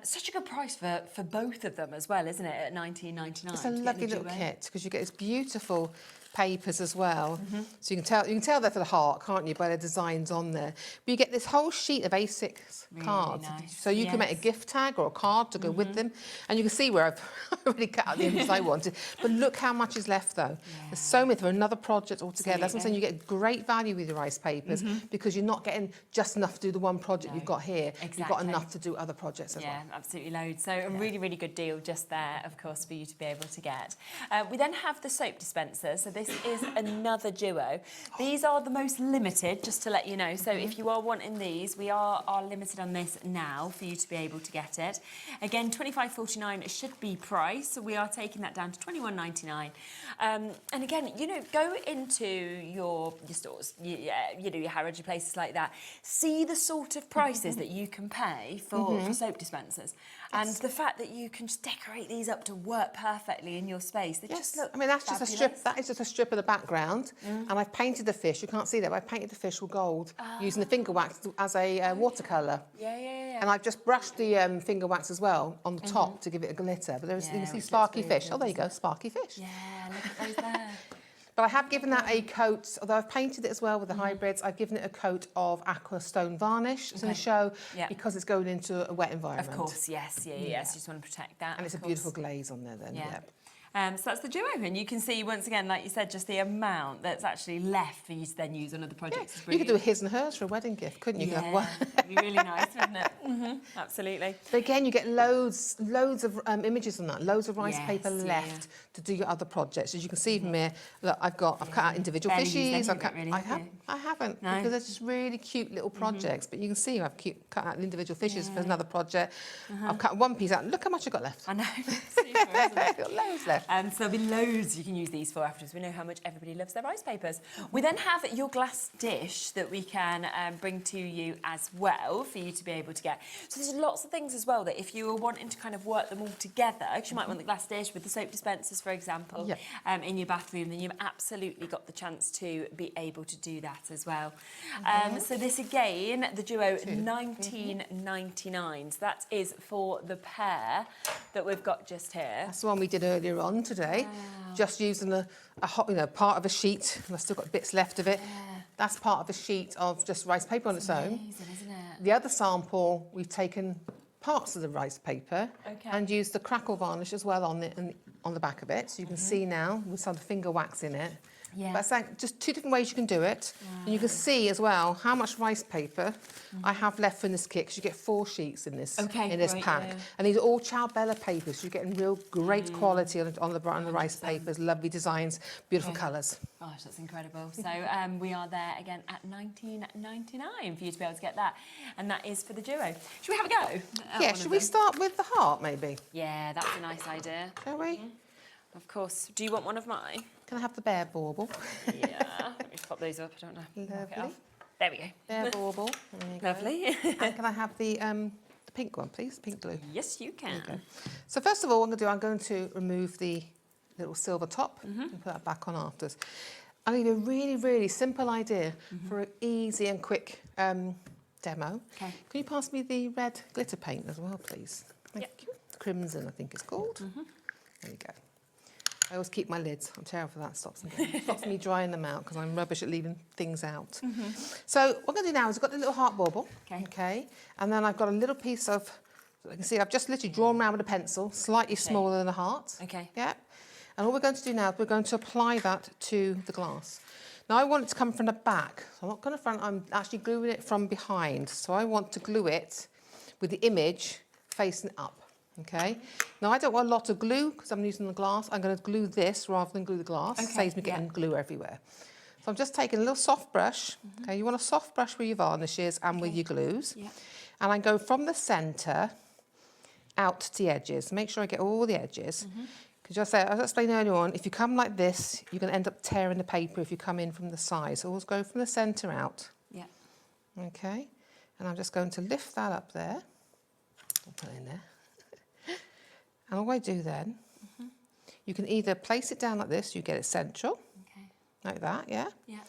Speaker 19: Such a good price for both of them as well, isn't it, at $19.99?
Speaker 10: It's a lovely little kit because you get this beautiful papers as well. So you can tell they're for the heart, can't you, by the designs on there. But you get this whole sheet of A6 cards.
Speaker 19: Nice.
Speaker 10: So you can make a gift tag or a card to go with them. And you can see where I've already cut out the images I wanted. But look how much is left though. There's so many for another project altogether. That's what I'm saying, you get great value with your rice papers because you're not getting just enough to do the one project you've got here.
Speaker 19: Exactly.
Speaker 10: You've got enough to do other projects as well.
Speaker 19: Yeah, absolutely loads. So a really good deal just there, of course, for you to be able to get. We then have the soap dispensers. So this is another duo. These are the most limited, just to let you know. So if you are wanting these, we are limited on this now for you to be able to get it. Again, $25.49 should be price. So we are taking that down to $21.99. And again, you know, go into your stores, you know, your Harrods, your places like that. See the sort of prices that you can pay for soap dispensers. And the fact that you can just decorate these up to work perfectly in your space. They just look
Speaker 10: I mean, that's
Speaker 19: fabulous.
Speaker 10: just a strip. That is just a strip of the background, and I've painted the fish. You can't see that, but I've painted the fish with gold using the finger wax as a watercolour.
Speaker 19: Yeah.
Speaker 10: And I've just brushed the finger wax as well on the top to give it a glitter. But there's, you can see sparky fish. Oh, there you go, sparky fish.
Speaker 19: Yeah, look at those there.
Speaker 10: But I have given that a coat, although I've painted it as well with the hybrids, I've given it a coat of aqua stone varnish to the show because it's going into a wet environment.
Speaker 19: Of course, yes. So you just want to protect that.
Speaker 10: And it's a beautiful glaze on there then,
Speaker 19: So that's the duo, and you can see once again, like you said, just the amount that's actually left for you to then use on other projects.
Speaker 10: You could do a his and hers for a wedding gift, couldn't you?
Speaker 19: Yeah, it'd be really nice, wouldn't it? Absolutely.
Speaker 10: But again, you get loads of images on that, loads of rice paper left to do your other projects. As you can see from here, look, I've cut out individual fishies. I haven't because they're just really cute little projects. But you can see I've cut out individual fishes for another project. I've cut one piece out. Look how much I got left.
Speaker 19: I know. Super, isn't it?
Speaker 10: Got loads left.
Speaker 19: So there'll be loads you can use these for afterwards. We know how much everybody loves their rice papers. We then have your glass dish that we can bring to you as well for you to be able to get. So there's lots of things as well that if you were wanting to kind of work them all together, because you might want the glass dish with the soap dispensers, for example, in your bathroom, then you've absolutely got the chance to be able to do that as well. So this again, the duo, $19.99. So that is for the pair that we've got just here.
Speaker 10: That's the one we did earlier on today. Just using a part of a sheet, and I've still got bits left of it. That's part of a sheet of just rice paper on its own.
Speaker 19: Amazing, isn't it?
Speaker 10: The other sample, we've taken parts of the rice paper and used the crackle varnish as well on the back of it. So you can see now with some finger wax in it.
Speaker 19: Yeah.
Speaker 10: But it's like just two different ways you can do it. And you can see as well how much rice paper I have left in this kit, because you get 4 sheets in this pack. And these are all Ciao Bella papers, so you're getting real great quality on the rice papers, lovely designs, beautiful colours.
Speaker 19: Gosh, that's incredible. So we are there again at $19.99 for you to be able to get that. And that is for the duo. Should we have a go?
Speaker 10: Yeah, should we start with the heart maybe?
Speaker 19: Yeah, that's a nice idea.
Speaker 10: Shall we?
Speaker 19: Of course. Do you want one of mine?
Speaker 10: Can I have the bear bauble?
Speaker 19: Yeah. Let me just pop those up. I don't know.
Speaker 10: Lovely.
Speaker 19: There we go.
Speaker 10: Bear bauble.
Speaker 19: Lovely.
Speaker 10: And can I have the pink one, please? Pink glue.
Speaker 19: Yes, you can.
Speaker 10: Okay. So first of all, I'm going to remove the little silver top and put that back on after. I'll give you a really, really simple idea for an easy and quick demo.
Speaker 19: Okay.
Speaker 10: Can you pass me the red glitter paint as well, please? Thank you. Crimson, I think it's called. There you go. I always keep my lids. I'm terrible for that. Stops me drying them out because I'm rubbish at leaving things out. So what I'm going to do now is I've got the little heart bauble. Okay. And then I've got a little piece of, so you can see I've just literally drawn around with a pencil, slightly smaller than a heart.
Speaker 19: Okay.
Speaker 10: Yeah. And all we're going to do now is we're going to apply that to the glass. Now I want it to come from the back. So I'm not going to front, I'm actually gluing it from behind. So I want to glue it with the image facing up. Okay. Now I don't want a lot of glue because I'm using the glass. I'm going to glue this rather than glue the glass. It saves me getting glue everywhere. So I'm just taking a little soft brush. Okay. You want a soft brush with your varnishes and with your glues. and I go from the centre out to the edges. Make sure I get all the edges. Because as I explained earlier on, if you come like this, you're going to end up tearing the paper if you come in from the side. So always go from the centre out.
Speaker 19: Yeah.
Speaker 10: Okay. And I'm just going to lift that up there. I'll put it in there. And all I do then, you can either place it down like this, you get it central, like that, yeah?
Speaker 19: Yeah.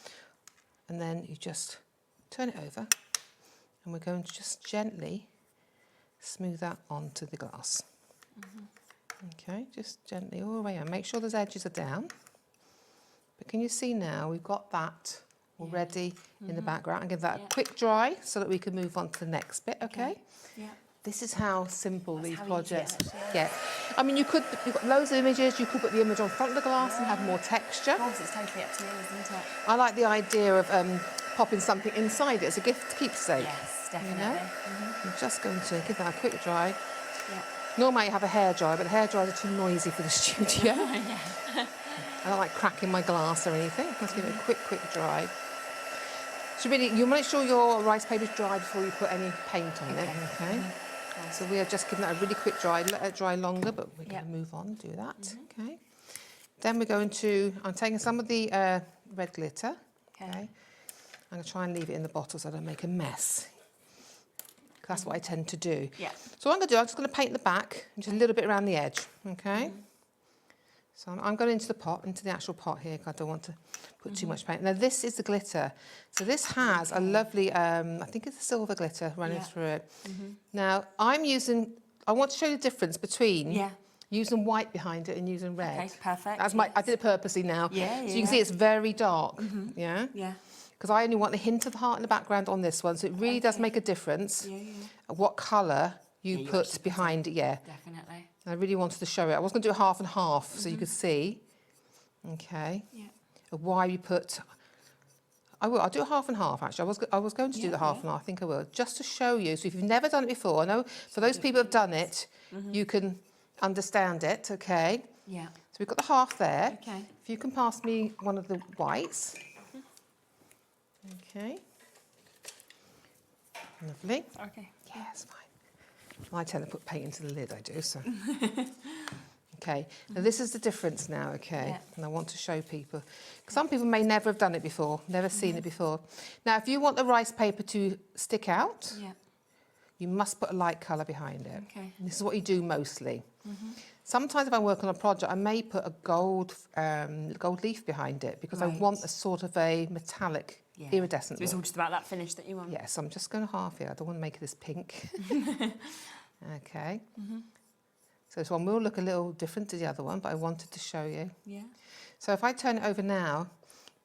Speaker 10: And then you just turn it over, and we're going to just gently smooth that onto the glass. Okay, just gently all the way in. Make sure those edges are down. But can you see now we've got that already in the background? And give that a quick dry so that we can move on to the next bit, okay?
Speaker 19: Yeah.
Speaker 10: This is how simple these
Speaker 19: how
Speaker 10: projects
Speaker 19: easy it is,
Speaker 10: get. I mean, you've got loads of images. You could put the image on front of the glass and have more texture.
Speaker 19: Of course, it's totally up to you, isn't it?
Speaker 10: I like the idea of popping something inside it as a gift keepsake.
Speaker 19: Yes, definitely.
Speaker 10: You know? I'm just going to give that a quick dry.
Speaker 19: Yeah.
Speaker 10: Normally I have a hairdryer, but the hairdryers are too noisy for the studio.
Speaker 19: Yeah.
Speaker 10: I don't like cracking my glass or anything. Let's give it a quick dry. So really, you make sure your rice paper is dry before you put any paint on it. Okay. So we are just giving that a really quick dry. Let it dry longer, but we're going to move on. Do that. Okay. Then we're going to. I'm taking some of the red glitter. Okay. I'm going to try and leave it in the bottle so I don't make a mess. That's what I tend to do.
Speaker 19: Yeah.
Speaker 10: So what I'm going to do, I'm just going to paint the back and just a little bit around the edge. Okay. So I'm going into the pot, into the actual pot here, because I don't want to put too much paint. Now this is the glitter. So this has a lovely, I think it's a silver glitter running through it. Now I want to show you the difference between using white behind it and using red.
Speaker 19: Okay, perfect.
Speaker 10: That's I did it purposely now.
Speaker 19: Yeah,
Speaker 10: so you can see it's very dark.
Speaker 19: Yeah.
Speaker 10: Because I only want the hint of the heart in the background on this one, so it really does make a difference what colour you put behind it. Yeah.
Speaker 19: Definitely.
Speaker 10: I really wanted to show it. I was going to do it half and half so you could see. Okay.
Speaker 19: Yeah.
Speaker 10: Why you put. I'll do it half and half actually. I was going to do the half and half. I think I will, just to show you. So if you've never done it before, I know for those people who've done it, you can understand it. Okay.
Speaker 19: Yeah.
Speaker 10: So we've got the half there.
Speaker 19: Okay.
Speaker 10: If you can pass me one of the whites. Okay. Lovely.
Speaker 19: Okay.
Speaker 10: Yeah, it's fine. I tend to put paint into the lid, I do, so. Okay, now this is the difference now, okay? And I want to show people. Some people may never have done it before, never seen it before. Now, if you want the rice paper to stick out, you must put a light colour behind it.
Speaker 19: Okay.
Speaker 10: And this is what you do mostly. Sometimes if I work on a project, I may put a gold leaf behind it because I want a sort of a metallic iridescent
Speaker 19: So it's all
Speaker 10: look.
Speaker 19: just about that finish that you want.
Speaker 10: Yes, I'm just going to half here. I don't want to make this pink. Okay. So this one will look a little different to the other one, but I wanted to show you.
Speaker 19: Yeah.
Speaker 10: So if I turn it over now,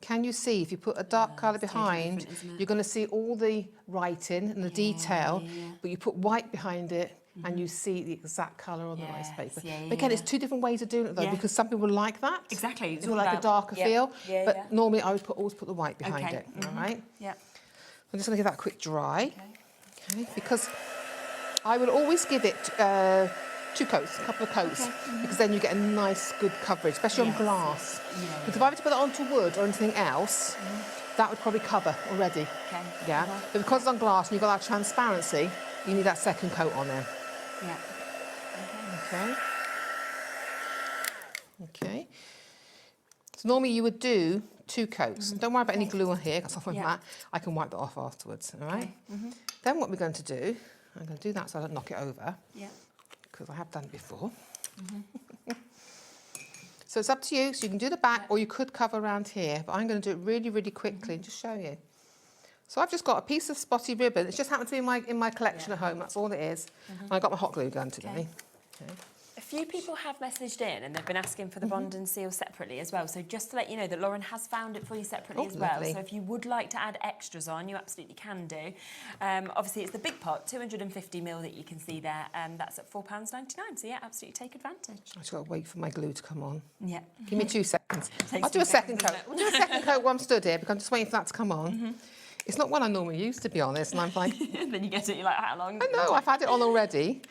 Speaker 10: can you see if you put a dark colour behind, you're going to see all the writing and the detail, but you put white behind it and you see the exact colour on the rice paper. But again, it's two different ways of doing it though, because some people like that.
Speaker 19: Exactly.
Speaker 10: It's all like a darker feel, but normally I would always put the white behind it, all right?
Speaker 19: Yeah.
Speaker 10: I'm just going to give that a quick dry, okay, because I will always give it 2 coats, a couple of coats, because then you get a nice, good coverage, especially on glass. Because if I were to put it onto wood or anything else, that would probably cover already.
Speaker 19: Okay.
Speaker 10: Yeah, but because it's on glass and you've got that transparency, you need that second coat on there.
Speaker 19: Yeah.
Speaker 10: Okay. Okay. So normally you would do 2 coats. Don't worry about any glue on here, because with that, I can wipe that off afterwards, all right? Then what we're going to do, I'm going to do that so I don't knock it over.
Speaker 19: Yeah.
Speaker 10: Because I have done it before. So it's up to you. So you can do the back or you could cover around here, but I'm going to do it really, really quickly and just show you. So I've just got a piece of spotty ribbon. It's just happened to be in my collection at home. That's all it is. And I got my hot glue gun today. Okay.
Speaker 19: A few people have messaged in and they've been asking for the bond and seal separately as well. So just to let you know that Lauren has found it for you separately as well.
Speaker 10: Lovely.
Speaker 19: So if you would like to add extras on, you absolutely can do. Obviously, it's the big pot, 250ml that you can see there. That's at £4.99. So yeah, absolutely take advantage.
Speaker 10: I've just got to wait for my glue to come on.
Speaker 19: Yeah.
Speaker 10: Give me 2 seconds.
Speaker 19: Takes
Speaker 10: I'll do
Speaker 19: 2
Speaker 10: a second
Speaker 19: seconds,
Speaker 10: coat.
Speaker 19: doesn't
Speaker 10: We'll do a second coat while I'm stood here because I'm just waiting for that to come on. It's not one I normally use, to be honest. And I'm like...
Speaker 19: Then you get it, you're like, how long?
Speaker 10: I know, I've had it on already.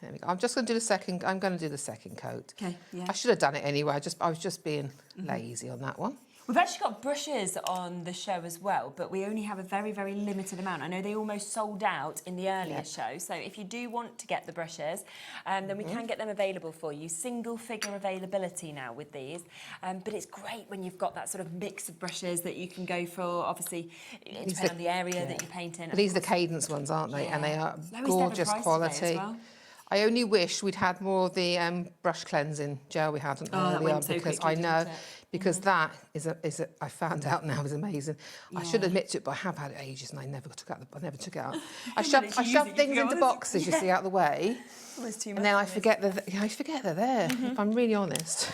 Speaker 10: There we go. I'm just going to do the second. I'm going to do the second coat.
Speaker 19: Okay. Yeah.
Speaker 10: I should have done it anyway. I was just being lazy on that one.
Speaker 19: We've actually got brushes on the show as well, but we only have a very, very limited amount. I know they almost sold out in the earlier show, so if you do want to get the brushes, then we can get them available for you. Single figure availability now with these, but it's great when you've got that sort of mix of brushes that you can go for. Obviously, it depends on the area that you're painting.
Speaker 10: These are the Cadence ones, aren't they? And they are
Speaker 19: Lowest
Speaker 10: gorgeous
Speaker 19: ever price
Speaker 10: quality.
Speaker 19: today as well.
Speaker 10: I only wish we'd had more of the brush cleansing gel we had earlier on, because I know, because that is I found out now is amazing. I should admit to it, but I have had it ages and I never took it out. I shoved things into boxes, you see, out of the way, and then I forget they're there. If I'm really honest,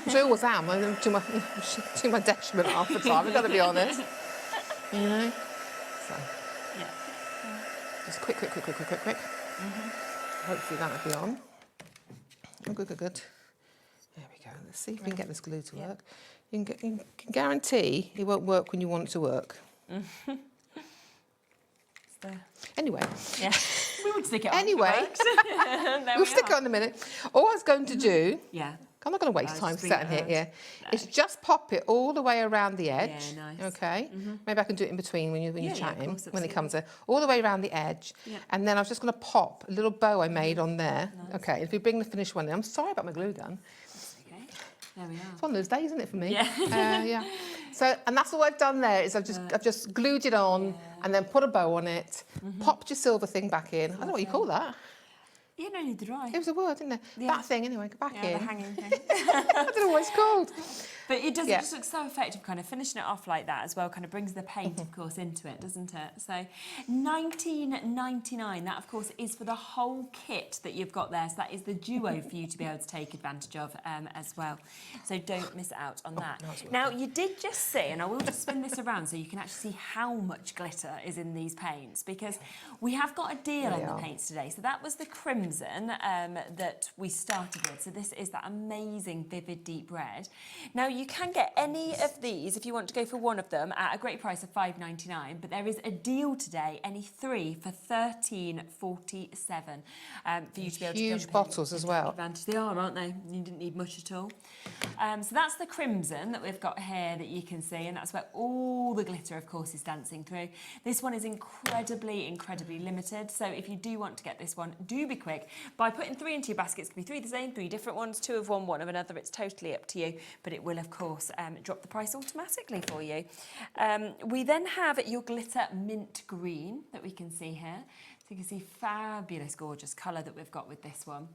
Speaker 10: which I always am. I'm to my detriment half the time. I've got to be honest. You know. So just quick. Hopefully that'll be on. Oh, good. There we go. Let's see if we can get this glue to work. You can guarantee it won't work when you want it to work. Anyway.
Speaker 19: Yeah. We would stick it on.
Speaker 10: Anyway. We'll stick it on in a minute. All I was going to do...
Speaker 19: Yeah.
Speaker 10: I'm not going to waste time sitting here. Yeah. It's just pop it all the way around the edge.
Speaker 19: Yeah, nice.
Speaker 10: Okay. Maybe I can do it in between when you're chatting, when it comes in. All the way around the edge. Yeah. And then I was just going to pop a little bow I made on there. Nice. Okay. If we bring the finished one in, I'm sorry about my glue gun.
Speaker 19: That's okay. There we are.
Speaker 10: It's one of those days, isn't it, for me?
Speaker 19: Yeah.
Speaker 10: Yeah. So, and that's all I've done there is I've just glued it on and then put a bow on it, popped your silver thing back in. I don't know what you call that.
Speaker 19: Yeah, no, neither do I.
Speaker 10: It was a word, didn't it?
Speaker 19: Yeah.
Speaker 10: That thing, anyway, go back in.
Speaker 19: The hanging thing.
Speaker 10: I don't know what it's called.
Speaker 19: But it does, it just looks so effective, kind of finishing it off like that as well, kind of brings the paint, of course, into it, doesn't it? So $19.99, that, of course, is for the whole kit that you've got there. So that is the duo for you to be able to take advantage of as well. So don't miss out on that. Now, you did just see, and I will just spin this around so you can actually see how much glitter is in these paints, because we have got a deal on the paints today. So that was the crimson that we started with. So this is that amazing vivid deep red. Now, you can get any of these if you want to go for one of them at a great price of $5.99, but there is a deal today, any three for $13.47 for you to be able to
Speaker 10: huge bottles as well.
Speaker 19: Advantage. They are, aren't they? You didn't need much at all. So that's the crimson that we've got here that you can see, and that's where all the glitter, of course, is dancing through. This one is incredibly limited, so if you do want to get this one, do be quick. By putting 3 into your basket, it can be 3 the same, 3 different ones, 2 of one of another. It's totally up to you, but it will, of course, drop the price automatically for you. We then have your glitter mint green that we can see here. So you can see fabulous, gorgeous colour that we've got with this one.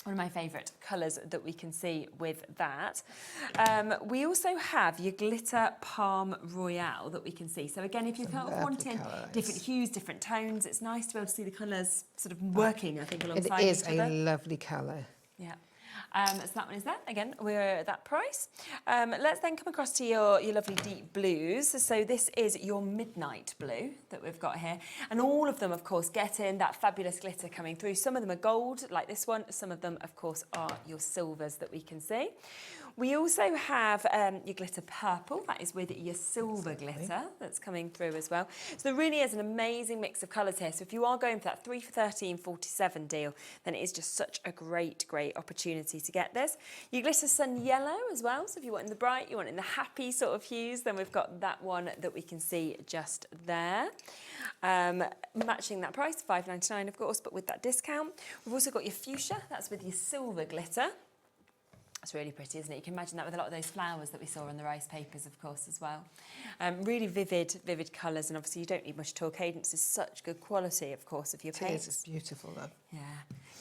Speaker 19: One of my favourite colours that we can see with that. We also have your glitter Palm Royale that we can see. So again, if you're kind of wanting different hues, different tones, it's nice to be able to see the colours sort of working, I think, alongside each other.
Speaker 10: It is a lovely colour.
Speaker 19: Yeah. So that one is there. Again, we're at that price. Let's then come across to your lovely deep blues. So this is your midnight blue that we've got here. And all of them, of course, get in that fabulous glitter coming through. Some of them are gold, like this one. Some of them, of course, are your silvers that we can see. We also have your glitter purple. That is with your silver glitter that's coming through as well. So there really is an amazing mix of colours here. So if you are going for that 3 for $13.47 deal, then it is just such a great opportunity to get this. Your glitter sun yellow as well. So if you want in the bright, you want in the happy sort of hues, then we've got that one that we can see just there. Matching that price, $5.99 of course, but with that discount. We've also got your fuchsia. That's with your silver glitter. It's really pretty, isn't it? You can imagine that with a lot of those flowers that we saw on the rice papers, of course, as well. Really vivid colours, and obviously you don't need much at all. Cadence is such good quality, of course, of your paints.
Speaker 10: It is, it's beautiful, though.
Speaker 19: Yeah.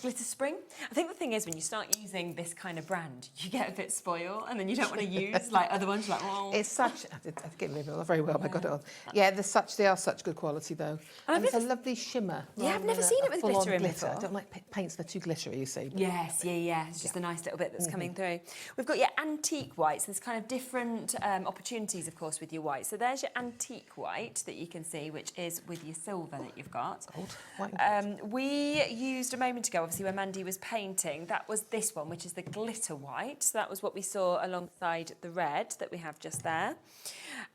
Speaker 19: Glitter Spring. I think the thing is, when you start using this kind of brand, you get a bit spoiled, and then you don't want to use like other ones. Like, oh.
Speaker 10: It's such. I get it very well. I got it on. Yeah, they are such good quality though, and it's a lovely shimmer.
Speaker 19: Yeah, I've never seen it with glitter in before.
Speaker 10: I don't like paints that are too glittery. You see.
Speaker 19: Yes, yeah. It's just a nice little bit that's coming through. We've got your antique whites. There's kind of different opportunities, of course, with your white. So there's your antique white that you can see, which is with your silver that you've got.
Speaker 10: Gold. White.
Speaker 19: We used a moment ago, obviously, when Mandy was painting, that was this one, which is the glitter white. So that was what we saw alongside the red that we have just there.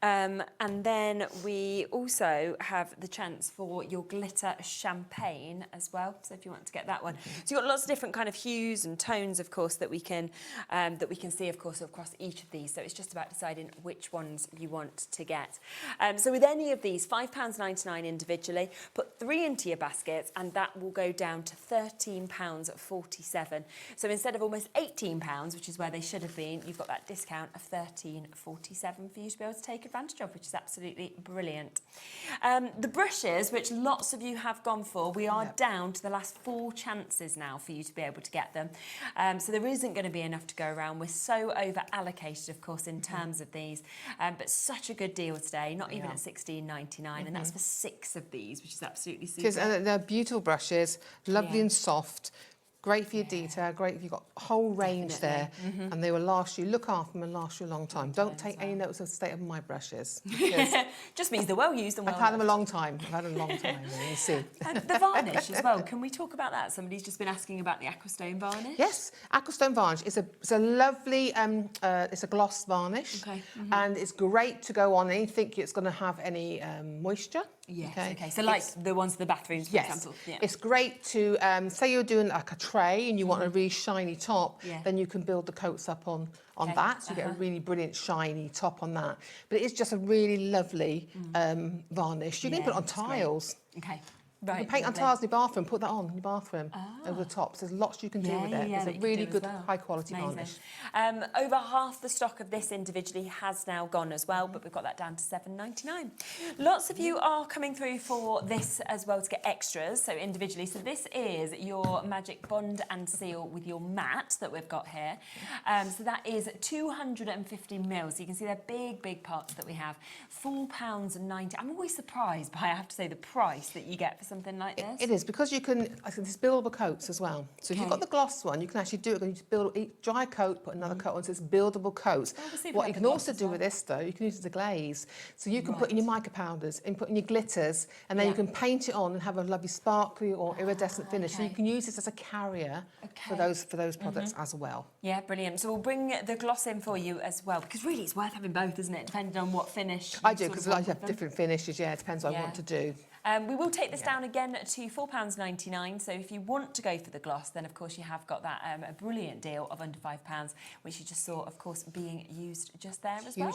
Speaker 19: And then we also have the chance for your glitter champagne as well. So if you want to get that one. So you've got lots of different kind of hues and tones, of course, that we can that we can see, of course, across each of these. So it's just about deciding which ones you want to get. So with any of these, £5.99 individually, put 3 into your basket, and that will go down to £13.47. So instead of almost £18, which is where they should have been, you've got that discount of £13.47 for you to be able to take advantage of, which is absolutely brilliant. The brushes, which lots of you have gone for, we are down to the last 4 chances now for you to be able to get them. So there isn't going to be enough to go around. We're so over allocated, of course, in terms of these, but such a good deal today, not even at £16.99, and that's for 6 of these, which is absolutely super.
Speaker 10: And they're beautiful brushes, lovely and soft. Great for your detail, great if you've got a whole range there, and they will last you, look after them and last you a long time. Don't take any notice of the state of my brushes.
Speaker 19: Just means they're well used and well
Speaker 10: I've had them a long time. I've had them a long time, you see.
Speaker 19: And the varnish as well, can we talk about that? Somebody's just been asking about the Aquastone varnish.
Speaker 10: Yes, Aquastone varnish is a lovely, it's a gloss varnish, and it's great to go on anything it's going to have any moisture.
Speaker 19: Yes, okay. So like the ones in the bathrooms, for example. Yeah.
Speaker 10: It's great to, say you're doing like a tray and you want a really shiny top, then you can build the coats up on that, so you get a really brilliant shiny top on that. But it is just a really lovely varnish. You can put it on tiles.
Speaker 19: Okay.
Speaker 10: Right, you can paint on tiles in your bathroom, put that on in your bathroom over the top. So there's lots you can do with it. It's a really good, high quality varnish.
Speaker 19: Over half the stock of this individually has now gone as well, but we've got that down to £7.99. Lots of you are coming through for this as well to get extras, so individually. So this is your Magic Bond and Seal with your mat that we've got here. So that is 250ml. So you can see they're big, big parts that we have. £4.90. I'm always surprised by, I have to say, the price that you get for something like this.
Speaker 10: It is, because you can, there's buildable coats as well. So if you've got the gloss one, you can actually do it, you just build each dry coat, put another coat on, so it's buildable coats. What you can also do with this though, you can use it as a glaze. So you can put in your mica powders, and put in your glitters, and then you can paint it on and have a lovely sparkly or iridescent finish. So you can use this as a carrier for those products as well.
Speaker 19: Yeah, brilliant. So we'll bring the gloss in for you as well, because really it's worth having both, isn't it? Depending on what finish.
Speaker 10: I do, because I have different finishes, it depends what I want to do.
Speaker 19: We will take this down again to £4.99. So if you want to go for the gloss, then of course you have got that a brilliant deal of under £5, which you just saw, of course, being used just there as well.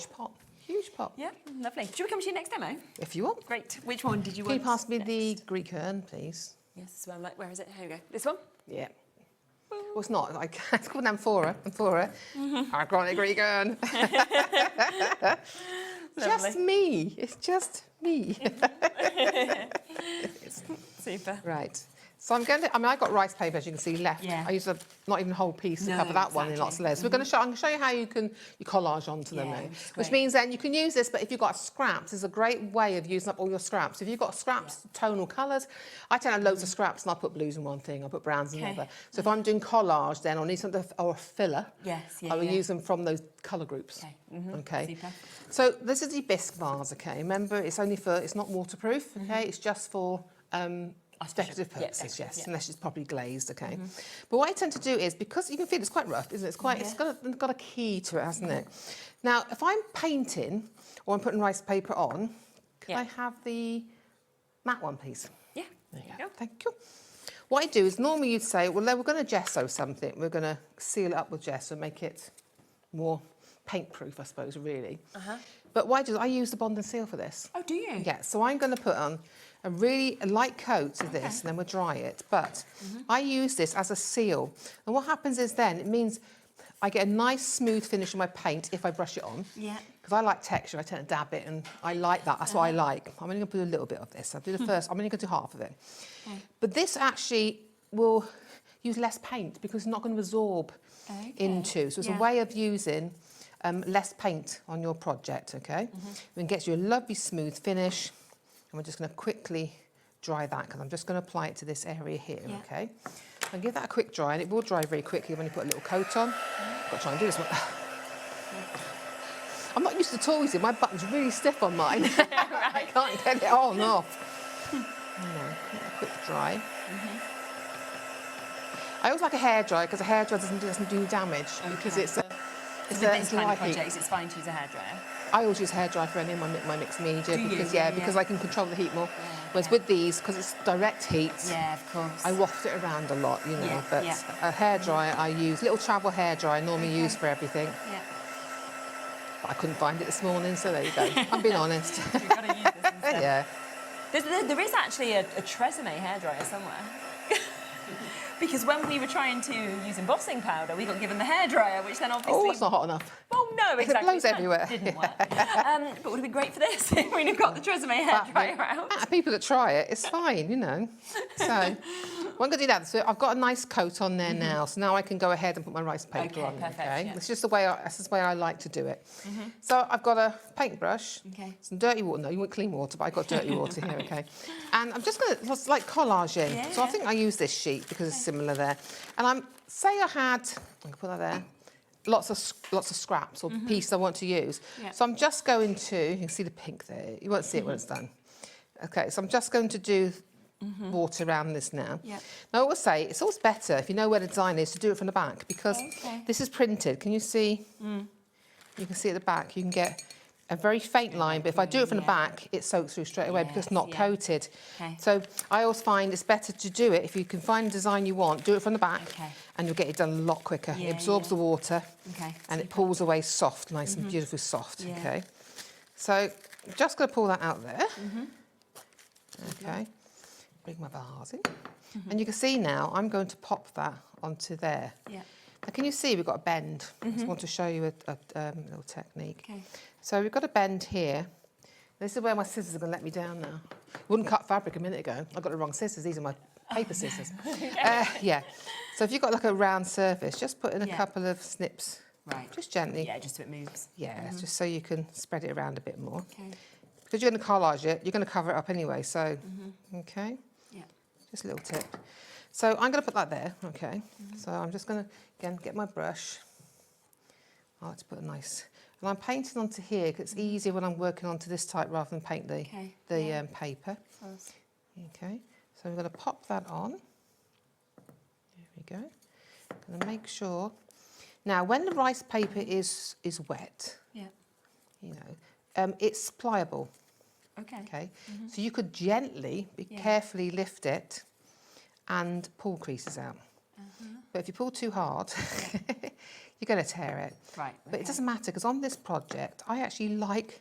Speaker 10: Huge pot.
Speaker 19: Yeah, lovely. Should we come to your next demo?
Speaker 10: If you want.
Speaker 19: Great. Which one did you want?
Speaker 10: Can you pass me the Greek urn, please?
Speaker 19: Yes, this one. Like, where is it? Here we go. This one?
Speaker 10: Yeah. Well, it's not. It's called an amphora. Our chronic Greek urn. Just me. It's just me.
Speaker 19: Super.
Speaker 10: Right. So I'm going to, I got rice paper, as you can see, left. I used not even a whole piece to cover that one in lots of layers. So I'm going to show you how you can collage onto them then. Which means then you can use this, but if you've got scraps, there's a great way of using up all your scraps. If you've got scraps, tonal colours, I tend to have loads of scraps and I'll put blues in one thing, I'll put browns in another. So if I'm doing collage, then I'll need something, or a filler. I will use them from those colour groups. Okay.
Speaker 19: Super.
Speaker 10: So this is the bisque vase, okay? Remember, it's not waterproof, okay? It's just for decorative purposes, unless it's properly glazed, okay? But what I tend to do is, because you can feel it's quite rough, isn't it? It's got a key to it, hasn't it? Now, if I'm painting or I'm putting rice paper on, can I have the matte one, please?
Speaker 19: Yeah.
Speaker 10: There you go. Thank you. What I do is, normally you'd say, well, we're going to gesso something. We're going to seal it up with gesso, make it more paint-proof, I suppose, really. But what I do is I use the Bond and Seal for this.
Speaker 19: Oh, do you?
Speaker 10: Yeah, so I'm going to put on a really light coat of this, and then we'll dry it. But I use this as a seal. And what happens is then, it means I get a nice smooth finish on my paint if I brush it on.
Speaker 19: Yeah.
Speaker 10: Because I like texture, I tend to dab it, and I like that. That's what I like. I'm only going to put a little bit of this. I'll do the first, I'm only going to do half of it. But this actually will use less paint because it's not going to absorb into. So it's a way of using less paint on your project, okay? And it gets you a lovely smooth finish. And we're just going to quickly dry that, because I'm just going to apply it to this area here, okay? And give that a quick dry, and it will dry very quickly when you put a little coat on. I've got to try and do this one. I'm not used to toys, my button's really stiff on mine. I can't get it on and off. A quick dry. I always like a hairdryer, because a hairdryer doesn't do damage, because it's a...
Speaker 19: With these kind of projects, it's fine to use a hairdryer.
Speaker 10: I always use hairdryer for any of my mixed media because because I can control the heat more. Whereas with these, because it's direct heat,
Speaker 19: yeah, of course,
Speaker 10: I waft it around a lot, you know.
Speaker 19: Yeah,
Speaker 10: But
Speaker 19: yeah.
Speaker 10: a hairdryer I use, little travel hairdryer I normally use for everything.
Speaker 19: Yeah.
Speaker 10: But I couldn't find it this morning, so there you go. I'm being honest.
Speaker 19: You've got to use this instead.
Speaker 10: Yeah.
Speaker 19: There is actually a Tresemme hairdryer somewhere. Because when we were trying to use embossing powder, we got given the hairdryer, which then obviously...
Speaker 10: Oh, it's not hot enough.
Speaker 19: Well, no, exactly.
Speaker 10: It blows everywhere.
Speaker 19: Didn't work. But would have been great for this if we'd have got the Tresemme hairdryer out.
Speaker 10: People that try it, it's fine, you know. So, what I'm going to do now, so I've got a nice coat on there now, so now I can go ahead and put my rice paper on.
Speaker 19: Perfect,
Speaker 10: Okay,
Speaker 19: yeah.
Speaker 10: that's just the way I like to do it. So I've got a paintbrush, some dirty water. No, you want clean water, but I've got dirty water here. Okay, and I'm just going to like collage in.
Speaker 19: Yeah,
Speaker 10: so I think I use this sheet because it's similar there. And say I had, I can put that there. Lots of scraps or pieces I want to use.
Speaker 19: Yeah.
Speaker 10: So I'm just going to, you can see the pink there, you won't see it when it's done. Okay, so I'm just going to do water around this now.
Speaker 19: Yeah.
Speaker 10: Now I always say, it's always better if you know where the design is to do it from the back because this is printed. Can you see? You can see at the back, you can get a very faint line, but if I do it from the back, it soaks through straight away because it's not coated.
Speaker 19: Okay.
Speaker 10: So I always find it's better to do it, if you can find a design you want, do it from the back, and you'll get it done a lot quicker.
Speaker 19: Yeah,
Speaker 10: it absorbs the water,
Speaker 19: Okay.
Speaker 10: and it pulls away soft, nice and beautifully soft, okay? So I'm just going to pull that out there. Okay, bring my vase in. And you can see now, I'm going to pop that onto there.
Speaker 19: Yeah.
Speaker 10: Now, can you see we've got a bend? I just want to show you a little technique.
Speaker 19: Okay.
Speaker 10: So we've got a bend here. This is where my scissors are going to let me down now. Wouldn't cut fabric a minute ago. I got the wrong scissors. These are my paper scissors. Yeah. So if you've got like a round surface, just put in a couple of snips.
Speaker 19: Right.
Speaker 10: Just gently.
Speaker 19: Yeah, just so it moves.
Speaker 10: Yeah, just so you can spread it around a bit more.
Speaker 19: Okay.
Speaker 10: Because you're going to collage it, you're going to cover it up anyway. So, okay.
Speaker 19: Yeah.
Speaker 10: Just a little tip. So I'm going to put that there, okay. So I'm just going to, again, get my brush. I like to put a nice... And I'm painting onto here because it's easier when I'm working onto this type rather than paint the paper. Okay, so I'm going to pop that on. There we go. Going to make sure. Now, when the rice paper is wet, you know, it's pliable. Okay. So you could gently, carefully lift it and pull creases out. But if you pull too hard, you're going to tear it.
Speaker 19: Right.
Speaker 10: But it doesn't matter because on this project, I actually like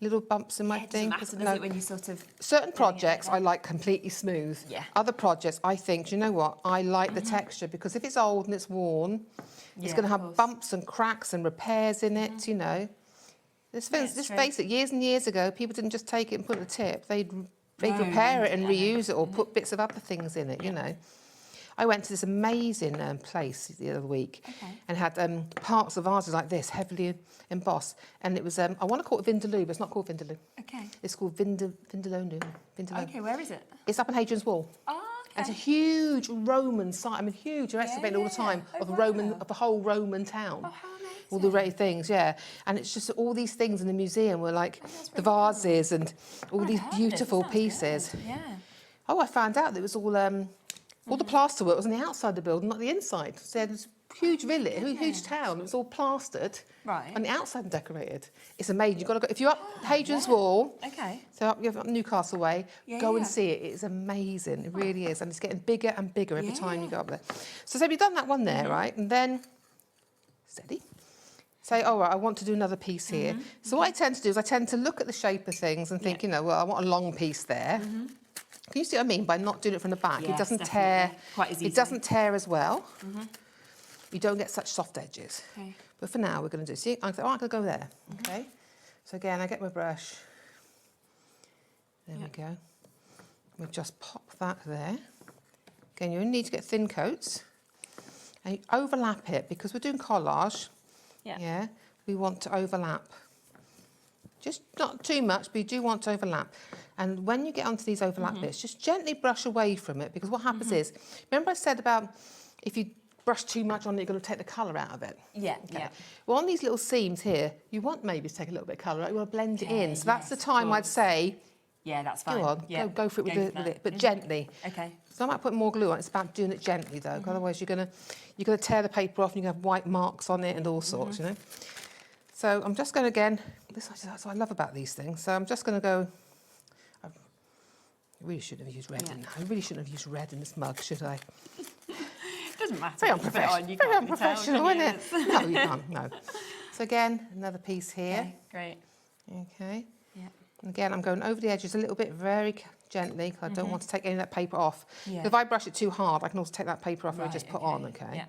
Speaker 10: little bumps in my thing.
Speaker 19: It doesn't matter, does it, when you sort of...
Speaker 10: Certain projects I like completely smooth.
Speaker 19: Yeah.
Speaker 10: Other projects I think, do you know what? I like the texture because if it's old and it's worn, it's going to have bumps and cracks and repairs in it, you know. Let's face it, years and years ago, people didn't just take it and put a tip. They'd repair it and reuse it or put bits of other things in it, you know. I went to this amazing place the other week and had parts of vases like this, heavily embossed. And it was, I want to call it Vindaloo, but it's not called Vindaloo.
Speaker 19: Okay.
Speaker 10: It's called Vindaloo.
Speaker 19: Okay, where is it?
Speaker 10: It's up on Hadrian's Wall.
Speaker 19: Oh, okay.
Speaker 10: It's a huge Roman site. I mean, huge. You're excavating all the time of the whole Roman town.
Speaker 19: Oh, how amazing.
Speaker 10: All the great things, And it's just all these things in the museum were like the vases and all these beautiful pieces.
Speaker 19: Good. Yeah.
Speaker 10: Oh, I found out that it was all the plaster work was on the outside of the building, not the inside. So there's a huge village, huge town. It was all plastered, on the outside and decorated. It's amazing. You've got to go if you're up Hadrian's Wall.
Speaker 19: Okay.
Speaker 10: So you're up Newcastle way. Go and see it. It's amazing. It really is, and it's getting bigger and bigger every time you go up there. So you've done that one there, right? And then steady. Say, all right, I want to do another piece here. So what I tend to do is I tend to look at the shape of things and think, you know, well, I want a long piece there. Can you see what I mean by not doing it from the back?
Speaker 19: Yes,
Speaker 10: it doesn't tear.
Speaker 19: Quite as easily.
Speaker 10: It doesn't tear as well. You don't get such soft edges.
Speaker 19: Okay.
Speaker 10: But for now, we're going to do. See, I'm going to go there. Okay. So again, I get my brush. There we go. We'll just pop that there. Again, you only need to get thin coats, and you overlap it because we're doing collage. Yeah. We want to overlap. Just not too much, but you do want to overlap. And when you get onto these overlap bits, just gently brush away from it because what happens is, remember I said about if you brush too much on it, you're going to take the colour out of it.
Speaker 19: Yeah.
Speaker 10: Well, on these little seams here, you want maybe to take a little bit of colour out. You want to blend it in. So that's the time I'd say,
Speaker 19: yeah, that's fine.
Speaker 10: Go on, go for it with it, but gently.
Speaker 19: Okay.
Speaker 10: So I might put more glue on. It's about doing it gently though, otherwise you're going to tear the paper off and you're going to have white marks on it and all sorts, you know. So I'm just going to, again, that's what I love about these things. So I'm just going to go, I really shouldn't have used red in that. I really shouldn't have used red in this mug, should I?
Speaker 19: Doesn't matter.
Speaker 10: Very
Speaker 19: Put it on,
Speaker 10: unprofessional.
Speaker 19: you
Speaker 10: Very
Speaker 19: can't really tell,
Speaker 10: unprofessional,
Speaker 19: can
Speaker 10: isn't
Speaker 19: you?
Speaker 10: it? No, you can't. No. So again, another piece here.
Speaker 19: Okay, great.
Speaker 10: Okay.
Speaker 19: Yeah.
Speaker 10: And again, I'm going over the edges a little bit, very gently, because I don't want to take any of that paper off.
Speaker 19: Yeah.
Speaker 10: If I brush it too hard, I can also take that paper off and
Speaker 19: Right,
Speaker 10: just put on. Okay.
Speaker 19: Yeah.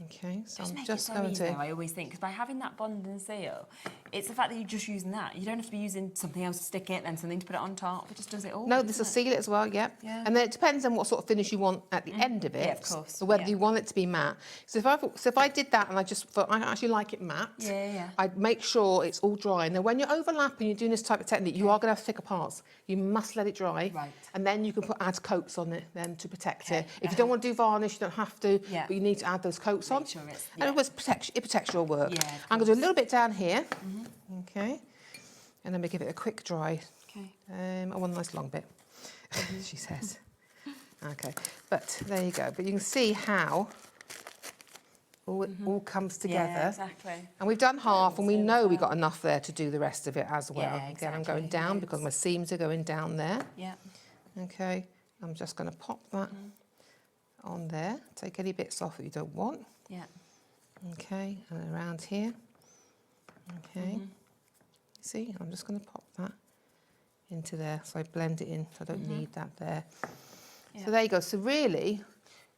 Speaker 10: Okay. So I'm
Speaker 19: Make
Speaker 10: just
Speaker 19: it so
Speaker 10: going
Speaker 19: easy,
Speaker 10: to.
Speaker 19: though, I always think, because by having that bond and seal, it's the fact that you're just using that. You don't have to be using something else to stick it, then something to put it on top. It just does it all.
Speaker 10: No, this will seal it as well, yep.
Speaker 19: Yeah.
Speaker 10: And then it depends on what sort of finish you want at the end of it.
Speaker 19: Yeah, of course.
Speaker 10: So whether
Speaker 19: Yeah.
Speaker 10: you want it to be matte. So if I did that and I just thought I actually like it matte,
Speaker 19: Yeah.
Speaker 10: I'd make sure it's all dry. And then when you're overlapping, you're doing this type of technique, you are going to have thicker parts. You must let it dry. Right. And then you can add coats on it then to protect it. If you don't want to do varnish, you don't have to,
Speaker 19: Yeah.
Speaker 10: but you need to add those coats on.
Speaker 19: Sure it's,
Speaker 10: And it protects your work.
Speaker 19: Yeah,
Speaker 10: I'm going to do a little bit down here. Okay. And then we give it a quick dry.
Speaker 19: Okay.
Speaker 10: I want a nice long bit, she says. Okay, but there you go. But you can see how it all comes together.
Speaker 19: Yeah, exactly.
Speaker 10: And we've done half, and we know we've got enough there to do the rest of it as well.
Speaker 19: Yeah,
Speaker 10: Again, I'm going down because my seams are going down there.
Speaker 19: Yeah.
Speaker 10: Okay, I'm just going to pop that on there. Take any bits off that you don't want.
Speaker 19: Yeah.
Speaker 10: Okay, and around here. Okay. See, I'm just going to pop that into there. So I blend it in, so I don't need that there.
Speaker 19: Yeah.
Speaker 10: So there you go. So really,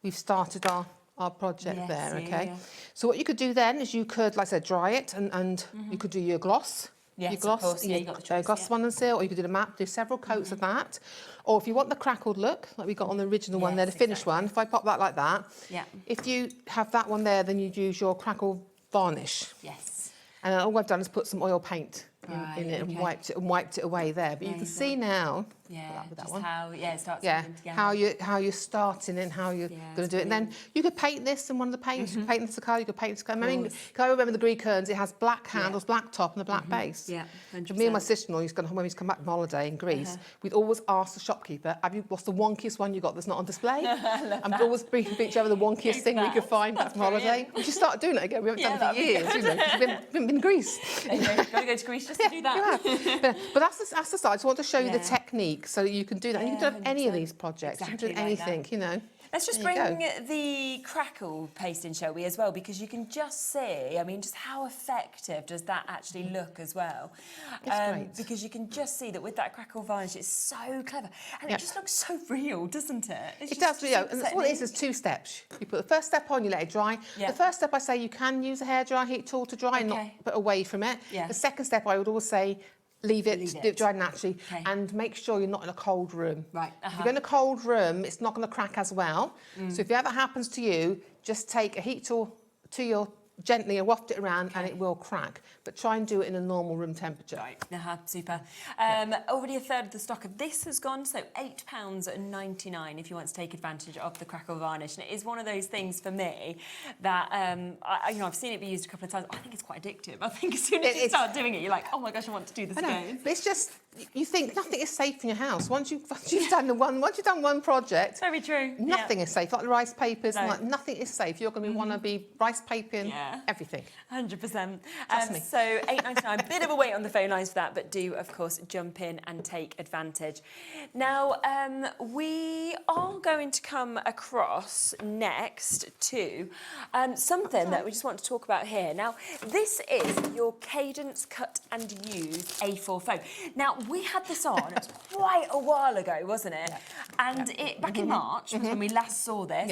Speaker 10: we've started our project
Speaker 19: Yes,
Speaker 10: there,
Speaker 19: yeah,
Speaker 10: okay?
Speaker 19: yeah.
Speaker 10: So what you could do then is you could, like I said, dry it and you could do your gloss.
Speaker 19: Yes,
Speaker 10: your
Speaker 19: of
Speaker 10: gloss,
Speaker 19: course, yeah,
Speaker 10: your
Speaker 19: you got the choice,
Speaker 10: gloss
Speaker 19: yeah.
Speaker 10: one and seal, or you could do the matte, do several coats of that. Or if you want the crackled look, like we got on the original one there, the finished one, if I pop that like that,
Speaker 19: Yeah.
Speaker 10: if you have that one there, then you'd use your crackle varnish.
Speaker 19: Yes.
Speaker 10: And then all I've done is put some oil paint
Speaker 19: Right,
Speaker 10: in it
Speaker 19: okay.
Speaker 10: and wiped it away there. But you
Speaker 19: There
Speaker 10: can
Speaker 19: you go.
Speaker 10: see now,
Speaker 19: Yeah,
Speaker 10: with that
Speaker 19: just
Speaker 10: one.
Speaker 19: how it starts
Speaker 10: yeah,
Speaker 19: coming together.
Speaker 10: how you're starting and how you're going to do it. And then you could paint this in one of the paints. You could paint this colour. You could paint this colour. I mean, can I remember the Greek urns? It has black handles, black top, and a black base.
Speaker 19: Yeah,
Speaker 10: And me and my sister-in-law used to, when we used to come back from holiday in Greece, we'd always ask the shopkeeper, "What's the wonkiest one you got that's not on display?" And we'd always bring each other the wonkiest thing we could find back from holiday. We should start doing it again. We haven't done it for years. You know, we haven't been in Greece.
Speaker 19: There you go. You've got to go to Greece just to do that.
Speaker 10: But that's the start. I just want to show you the technique so that you can do that. And you can do any of these projects.
Speaker 19: Exactly
Speaker 10: you can do
Speaker 19: like
Speaker 10: anything,
Speaker 19: that.
Speaker 10: you know.
Speaker 19: Let's just
Speaker 10: There
Speaker 19: bring
Speaker 10: you go.
Speaker 19: the crackle paste in, shall we, as well, because you can just see, I mean, just how effective does that actually look as well.
Speaker 10: It's great.
Speaker 19: Because you can just see that with that crackle varnish, it's so clever. And
Speaker 10: Yep.
Speaker 19: it just looks so real, doesn't it? It's
Speaker 10: It
Speaker 19: just
Speaker 10: does, you know,
Speaker 19: super
Speaker 10: and that's what it is.
Speaker 19: technique.
Speaker 10: There's two steps. You put the first step on, you let it dry.
Speaker 19: Yeah.
Speaker 10: The first step, I say you can use a hairdryer heat tool to dry and not
Speaker 19: Okay.
Speaker 10: put away from it.
Speaker 19: Yeah.
Speaker 10: The second step, I would always say, leave it,
Speaker 19: Leave
Speaker 10: do
Speaker 19: it.
Speaker 10: it dry naturally,
Speaker 19: Okay.
Speaker 10: and make sure you're not in a cold room.
Speaker 19: Right,
Speaker 10: If you're in a cold room, it's not going to crack as well. So if it ever happens to you, just take a heat tool to your gently and waft it around and it will crack. But try and do it in a normal room temperature.
Speaker 19: Right, super. Already a third of the stock of this has gone, so £8.99 if you want to take advantage of the crackle varnish. And it is one of those things for me that, I've seen it be used a couple of times. I think it's quite addictive. I think as soon as you start doing it, you're like, oh my gosh, I want to do this
Speaker 10: I know,
Speaker 19: again.
Speaker 10: but it's just you think nothing is safe in your house. Once you've done one project,
Speaker 19: very true.
Speaker 10: Nothing is safe. Like the rice papers,
Speaker 19: No.
Speaker 10: like nothing is safe. You're going to want to be rice papering everything.
Speaker 19: 100%.
Speaker 10: Trust me.
Speaker 19: So £8.99, bit of a wait on the phone lines for that, but do, of course, jump in and take advantage. Now, we are going to come across next to something that we just want to talk about here. Now, this is your Cadence Cut and Use A4 foam. Now, we had this on, it was quite a while ago, wasn't it? And it back in March was when we last saw this.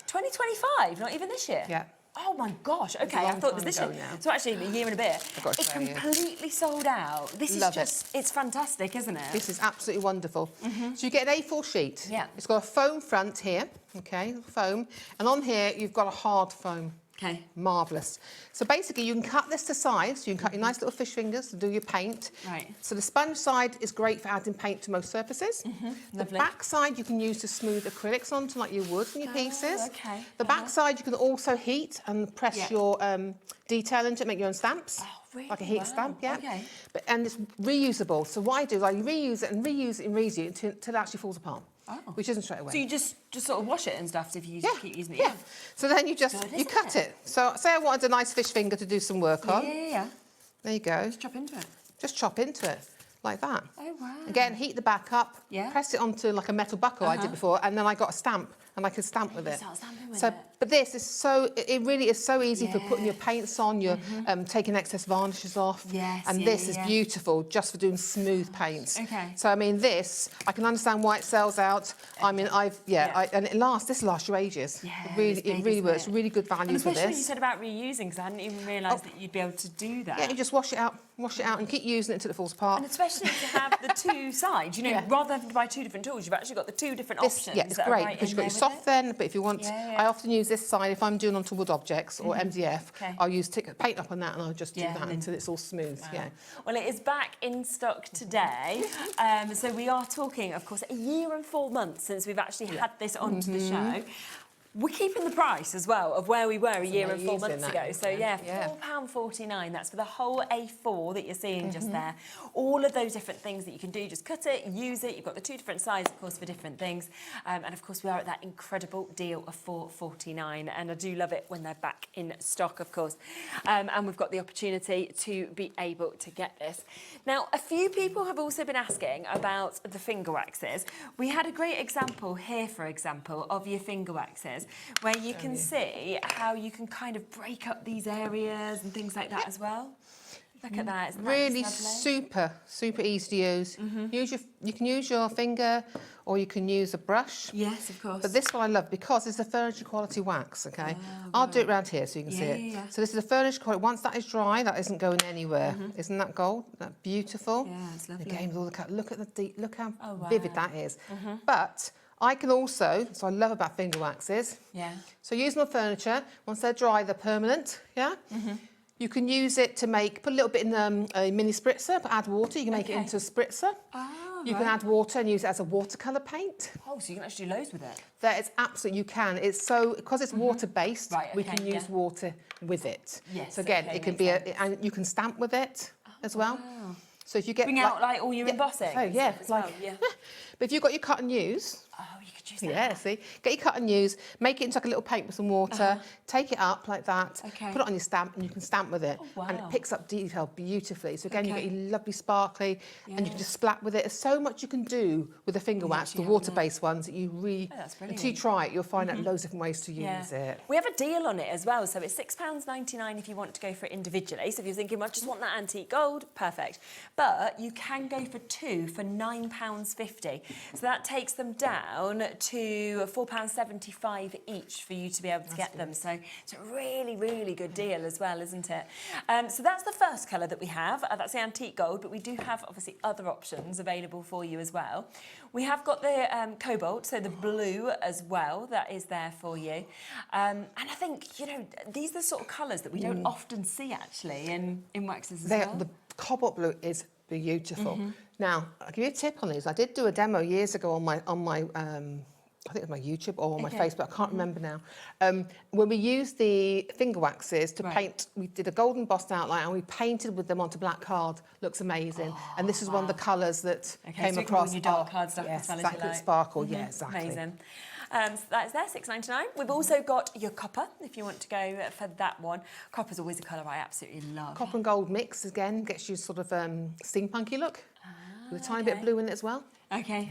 Speaker 19: 2025, not even this year.
Speaker 10: Yeah.
Speaker 19: Oh my gosh, okay, I
Speaker 10: long
Speaker 19: thought it was
Speaker 10: time
Speaker 19: this year.
Speaker 10: ago now.
Speaker 19: So actually, a year and a bit.
Speaker 10: I've got to
Speaker 19: It's
Speaker 10: tell you.
Speaker 19: completely sold out. This
Speaker 10: Love
Speaker 19: is just, it's fantastic, isn't it?
Speaker 10: This is absolutely wonderful. So you get an A4 sheet.
Speaker 19: Yeah.
Speaker 10: It's got a foam front here, okay, foam. And on here, you've got a hard foam.
Speaker 19: Okay.
Speaker 10: Marvellous. So basically, you can cut this to size. You can cut your nice little fish fingers to do your paint.
Speaker 19: Right.
Speaker 10: So the sponge side is great for adding paint to most surfaces. The
Speaker 19: Lovely.
Speaker 10: back side you can use to smooth acrylics onto, like you would in your pieces.
Speaker 19: okay.
Speaker 10: The back side you can also heat and press your detail into it, make your own stamps.
Speaker 19: Oh, really?
Speaker 10: Like a heat
Speaker 19: Wow.
Speaker 10: stamp, yeah.
Speaker 19: Okay.
Speaker 10: And it's reusable. So what I do is I reuse it and reuse it and reuse it until it actually falls apart.
Speaker 19: Oh.
Speaker 10: Which isn't straight away.
Speaker 19: So you just sort of wash it and stuff if you keep using it?
Speaker 10: Yeah. So then you just,
Speaker 19: Good,
Speaker 10: you
Speaker 19: isn't
Speaker 10: cut it. So say I wanted a nice fish finger to do some work on.
Speaker 19: Yeah.
Speaker 10: There you go.
Speaker 19: Just chop into it.
Speaker 10: Just chop into it. like that.
Speaker 19: Oh, wow.
Speaker 10: Again, heat the back up, press it onto like a metal buckle I did before, and then I got a stamp, and I could stamp with it.
Speaker 19: Start stamping with it.
Speaker 10: But this is it really is so easy for putting your paints on, your taking excess varnishes off.
Speaker 19: Yes,
Speaker 10: and this is beautiful just for doing smooth paints.
Speaker 19: Okay.
Speaker 10: So I mean, this I can understand why it sells out. I mean, and this lasts you ages.
Speaker 19: Yeah,
Speaker 10: it really works. Really good value
Speaker 19: and
Speaker 10: for
Speaker 19: especially when you
Speaker 10: this.
Speaker 19: said about reusing, because I hadn't even realised that you'd be able to do that.
Speaker 10: Yeah, you just wash it out, and keep using it until it falls apart.
Speaker 19: And especially to have the two sides, you know, rather than having to buy two different tools, you've actually got the two different options.
Speaker 10: Yeah, it's
Speaker 19: that are
Speaker 10: great
Speaker 19: right
Speaker 10: because
Speaker 19: in
Speaker 10: you've got your
Speaker 19: there with
Speaker 10: soft then, but if you want, I often use this side if I'm doing onto wood objects or MDF. I'll use paint up on that and I'll just do that until it's all smooth.
Speaker 19: Wow.
Speaker 10: Yeah.
Speaker 19: Well, it is back in stock today. So we are talking, of course, a year and 4 months since we've actually had this onto the show. We're keeping the price as well of where we were a year and 4 months ago. So yeah, £4.49. That's for the whole A4 that you're seeing just there. All of those different things that you can do. Just cut it, use it. You've got the two different sizes, of course, for different things. And of course, we are at that incredible deal of £4.49. And I do love it when they're back in stock, of course. And we've got the opportunity to be able to get this. Now, a few people have also been asking about the finger waxes. We had a great example here, for example, of your finger waxes, where you can see how you can kind of break up these areas and things like that as well. Look at that. Isn't that
Speaker 10: Really
Speaker 19: just lovely?
Speaker 10: super easy to use. You can use your finger or you can use a brush.
Speaker 19: Yes, of course.
Speaker 10: But this one I love because it's a furniture quality wax, okay? I'll do it around here so you can see it. So this is a furniture quality. Once that is dry, that isn't going anywhere. Isn't that gold? Isn't that beautiful?
Speaker 19: Yeah, it's lovely.
Speaker 10: Again, with all the look at the deep, look how vivid that is. But I can also, so I love about finger waxes.
Speaker 19: Yeah.
Speaker 10: So use them on furniture. Once they're dry, they're permanent. Yeah. You can use it to put a little bit in a mini spritzer, but add water. You can make it into a spritzer. You can add water and use it as a watercolour paint.
Speaker 19: Oh, so you can actually do loads with it?
Speaker 10: That is absolutely, you can. It's so, because it's water-based, we can use water with it.
Speaker 19: Yes,
Speaker 10: so again, it can be, and you can stamp with it as well.
Speaker 19: Wow.
Speaker 10: So if you get
Speaker 19: Bring out like all your embossing.
Speaker 10: Oh yeah,
Speaker 19: as
Speaker 10: like
Speaker 19: well,
Speaker 10: But if you've got your cut and use.
Speaker 19: Oh, you could use that.
Speaker 10: Yeah, see, get your cut and use, make it into like a little paint with some water, take it up like that, put it on your stamp, and you can stamp with it, and it picks up detail beautifully. So again, you get your lovely sparkly, and you can just splat with it. There's so much you can do with a finger wax, the water-based ones that you really. Until you try it, you'll find out loads of different ways to use it.
Speaker 19: We have a deal on it as well, so it's £6.99 if you want to go for it individually. So if you're thinking, well, I just want that antique gold, perfect. But you can go for two for £9.50. So that takes them down to £4.75 each for you to be able to get them. So it's a really, really good deal as well, isn't it? So that's the first colour that we have. That's the antique gold, but we do have obviously other options available for you as well. We have got the cobalt, so the blue as well, that is there for you. And I think, you know, these are the sort of colours that we don't often see actually in waxes as well.
Speaker 10: The cobalt blue is beautiful. Now, I'll give you a tip on these. I did do a demo years ago on my I think it was my YouTube or on my Facebook, I can't remember now. When we used the finger waxes to paint, we did a gold embossed outline and we painted with them onto black card. Looks amazing. And this is one of the colours that came across.
Speaker 19: Your dark card stuff as well,
Speaker 10: exactly, sparkle, yeah, exactly.
Speaker 19: Amazing. So that's there, £6.99. We've also got your copper, if you want to go for that one. Copper's always a colour I absolutely love.
Speaker 10: Copper and gold mix, again, gets you sort of steampunky look. With a tiny bit of blue in it as well.
Speaker 19: Okay,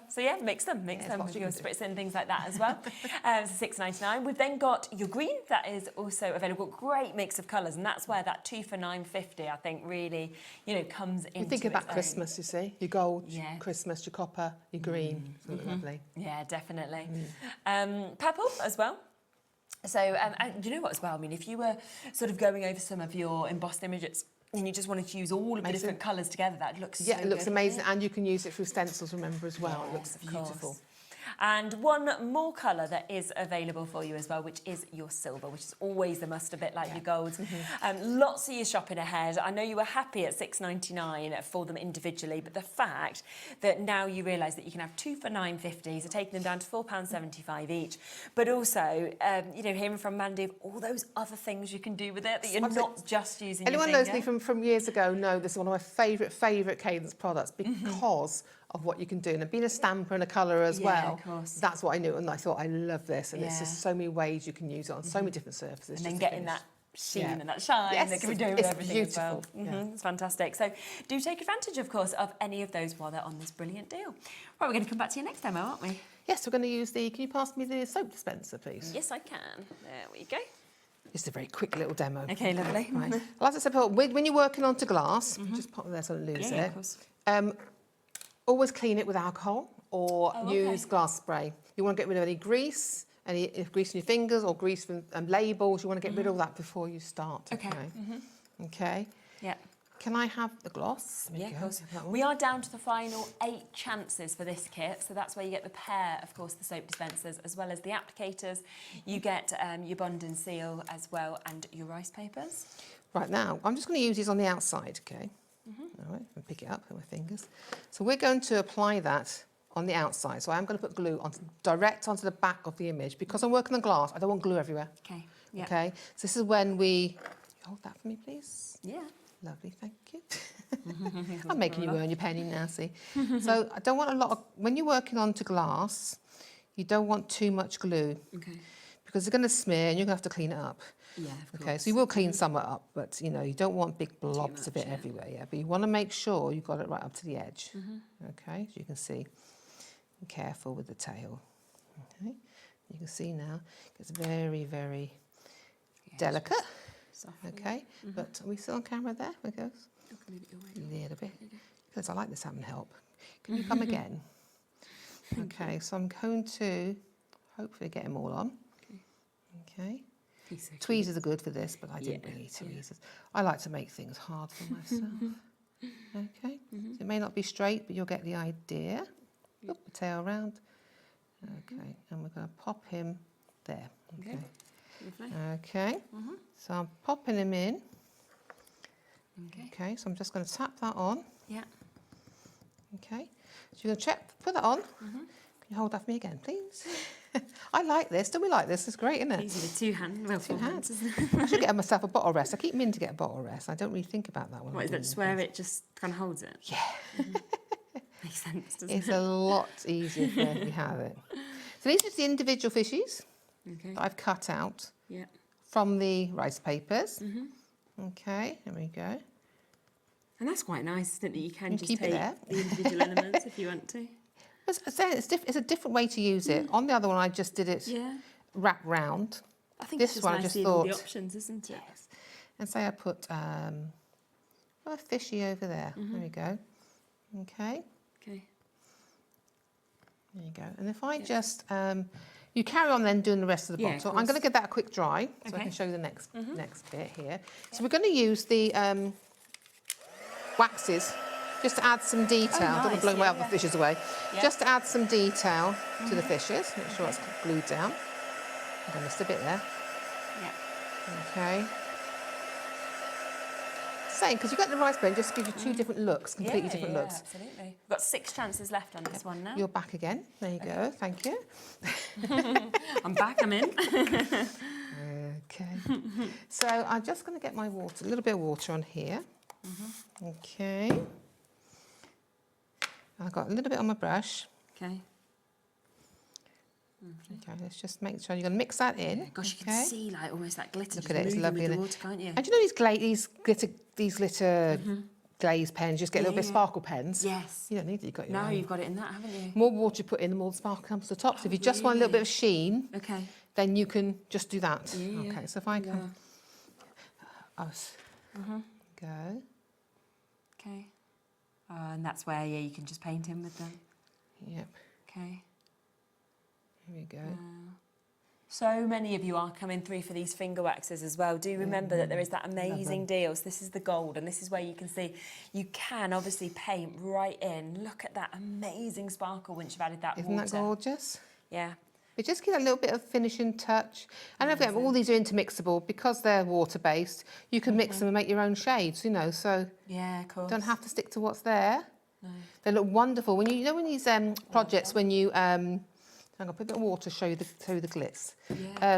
Speaker 19: So yeah, mix them with your spritz and things like that as well. So £6.99. We've then got your green, that is also available. Great mix of colours, and that's where that 2 for £9.50, I think, really, you know, comes into.
Speaker 10: You think about Christmas, you see, your gold, Christmas, your copper, your green, lovely.
Speaker 19: Yeah, definitely. Purple as well. So, and you know what as well, I mean, if you were sort of going over some of your embossed images, and you just wanted to use all of the different colours together, that looks so good.
Speaker 10: Yeah, it looks amazing, and you can use it through stencils, remember, as well. It looks beautiful.
Speaker 19: And one more colour that is available for you as well, which is your silver, which is always a must, a bit like your golds. Lots of you shopping ahead. I know you were happy at £6.99 for them individually, but the fact that now you realise that you can have 2 for £9.50, so taking them down to £4.75 each, but also, you know, hearing from Mandy of all those other things you can do with it, that you're not just using your finger.
Speaker 10: Anyone knows me from years ago know this is one of my favourite Cadence products because of what you can do. And being a stamper and a colourer as well, that's what I knew. And I thought, I love this. And it's just so many ways you can use it on so many different surfaces.
Speaker 19: And then getting that sheen and that shine
Speaker 10: Yes,
Speaker 19: that can be doing with
Speaker 10: it's
Speaker 19: everything as well.
Speaker 10: beautiful.
Speaker 19: It's fantastic. So do take advantage, of course, of any of those while they're on this brilliant deal. Right, we're going to come back to your next demo, aren't we?
Speaker 10: Yes, we're going to use the, can you pass me the soap dispenser, please?
Speaker 19: Yes, I can. There we go.
Speaker 10: Just a very quick little demo.
Speaker 19: Okay, lovely.
Speaker 10: Right. Well, as I said before, when you're working onto glass, just pop it there so I don't lose
Speaker 19: Yeah,
Speaker 10: it.
Speaker 19: of course.
Speaker 10: Always clean it with alcohol or
Speaker 19: Oh,
Speaker 10: use
Speaker 19: okay.
Speaker 10: glass spray. You want to get rid of any grease, any grease in your fingers or grease from labels. You want to get rid of all that before you start.
Speaker 19: Okay.
Speaker 10: Okay.
Speaker 19: Yeah.
Speaker 10: Can I have the gloss? There we
Speaker 19: Yeah, of
Speaker 10: go.
Speaker 19: course.
Speaker 10: That one.
Speaker 19: We are down to the final 8 chances for this kit. So that's where you get the pair, of course, the soap dispensers, as well as the applicators. You get your bond and seal as well, and your rice papers.
Speaker 10: Right, now, I'm just going to use these on the outside, okay? All right, I'll pick it up with my fingers. So we're going to apply that on the outside. So I'm going to put glue direct onto the back of the image. Because I'm working on glass, I don't want glue everywhere.
Speaker 19: Okay. Yeah.
Speaker 10: Okay, so this is when we... Hold that for me, please.
Speaker 19: Yeah.
Speaker 10: Lovely, thank you. I'm making you earn your penny now, see. So I don't want a lot of... When you're working onto glass, you don't want too much glue.
Speaker 19: Okay.
Speaker 10: Because it's going to smear and you're going to have to clean it up.
Speaker 19: Yeah, of
Speaker 10: Okay,
Speaker 19: course.
Speaker 10: so you will clean some up, but you know, you don't want big blobs of it everywhere, yeah. But you want to make sure you've got it right up to the edge. Okay, as you can see. Be careful with the tail. Okay, you can see now it's very, very delicate. Okay, but are we still on camera there? Where it goes? A little bit. Because I like this having help. Can you come again? Okay, so I'm going to hopefully get them all on. Okay. Tweezers are good for this, but I didn't really need tweezers. I like to make things hard for myself. Okay, so it may not be straight, but you'll get the idea. Look the tail around. Okay, and we're going to pop him there. Okay. Okay, so I'm popping him in. Okay, so I'm just going to tap that on.
Speaker 19: Yeah.
Speaker 10: Okay, so you're going to put that on. Can you hold that for me again, please? I like this. Don't we like this? It's great, isn't it?
Speaker 19: Easy with 2 hands. Well,
Speaker 10: 2
Speaker 19: 4 hands,
Speaker 10: hands.
Speaker 19: isn't it?
Speaker 10: I should get myself a bottle rest. I keep meaning to get a bottle rest. I don't really think about that one.
Speaker 19: What is that? Just where it just kind of holds it?
Speaker 10: Yeah.
Speaker 19: Makes sense, doesn't
Speaker 10: It's
Speaker 19: it?
Speaker 10: a lot easier if you have it. So these are the individual fishes that I've cut out from the rice papers. Okay, there we go.
Speaker 19: And that's quite nice, isn't it? That you can just
Speaker 10: keep it
Speaker 19: take
Speaker 10: there.
Speaker 19: the individual elements if you want to.
Speaker 10: It's a different way to use it. On the other one, I just did it wrap round.
Speaker 19: I think
Speaker 10: this
Speaker 19: it's just
Speaker 10: one,
Speaker 19: nice
Speaker 10: I just
Speaker 19: seeing all
Speaker 10: thought,
Speaker 19: the options, isn't it?
Speaker 10: yes. And say I put a fishy over there. There we go. Okay.
Speaker 19: Okay.
Speaker 10: There you go. And if I just, you carry on then doing the rest of the
Speaker 19: Yeah,
Speaker 10: bottle.
Speaker 19: of
Speaker 10: I'm going to
Speaker 19: course.
Speaker 10: get that a quick dry so I
Speaker 19: Okay.
Speaker 10: can show you the next bit here. So we're going to use the waxes just to add some detail. Don't want to blow my other fishes away.
Speaker 19: Yeah.
Speaker 10: Just to add some detail to the fishes. Make sure it's glued down. I missed a bit there.
Speaker 19: Yeah.
Speaker 10: Okay. Same, because you've got the rice bone, just gives you 2 different looks, completely different looks.
Speaker 19: Absolutely. We've got 6 chances left on this one now.
Speaker 10: You're back again. There you go. Thank you.
Speaker 19: I'm back, I'm in.
Speaker 10: Okay. So I'm just going to get my water, a little bit of water on here. Okay. I've got a little bit on my brush.
Speaker 19: Okay.
Speaker 10: Okay, let's just make sure you're going to mix that in.
Speaker 19: Gosh, you can see like almost that glitter.
Speaker 10: Look
Speaker 19: just
Speaker 10: at it, it's
Speaker 19: moving
Speaker 10: lovely.
Speaker 19: with the
Speaker 10: isn't
Speaker 19: water,
Speaker 10: it?
Speaker 19: can't you?
Speaker 10: And do you know these glitter glaze pens, just get a little bit of sparkle pens?
Speaker 19: Yes.
Speaker 10: You don't need it, you've got your
Speaker 19: No,
Speaker 10: own.
Speaker 19: you've got it in that, haven't you?
Speaker 10: More water you put in, the more the sparkle comes to the top. So if you just want a little bit of sheen,
Speaker 19: Okay.
Speaker 10: then you can just do that.
Speaker 19: Yeah.
Speaker 10: Okay, so if I can... Go.
Speaker 19: Okay. And that's where, you can just paint in with them.
Speaker 10: Yep.
Speaker 19: Okay.
Speaker 10: Here we go.
Speaker 19: So many of you are coming through for these finger waxes as well. Do remember that there is that amazing deal. So this is the gold, and this is where you can see you can obviously paint right in. Look at that amazing sparkle once you've added that
Speaker 10: Isn't
Speaker 19: water.
Speaker 10: that gorgeous?
Speaker 19: Yeah.
Speaker 10: It just gives a little bit of finishing touch. And again, all these are intermixable because they're water-based. You can mix them and make your own shades, you know, so
Speaker 19: yeah, of course.
Speaker 10: don't have to stick to what's there.
Speaker 19: No.
Speaker 10: They look wonderful. When you know when these projects, when you hang on, put a bit of water to show you the glitz.
Speaker 19: Yeah,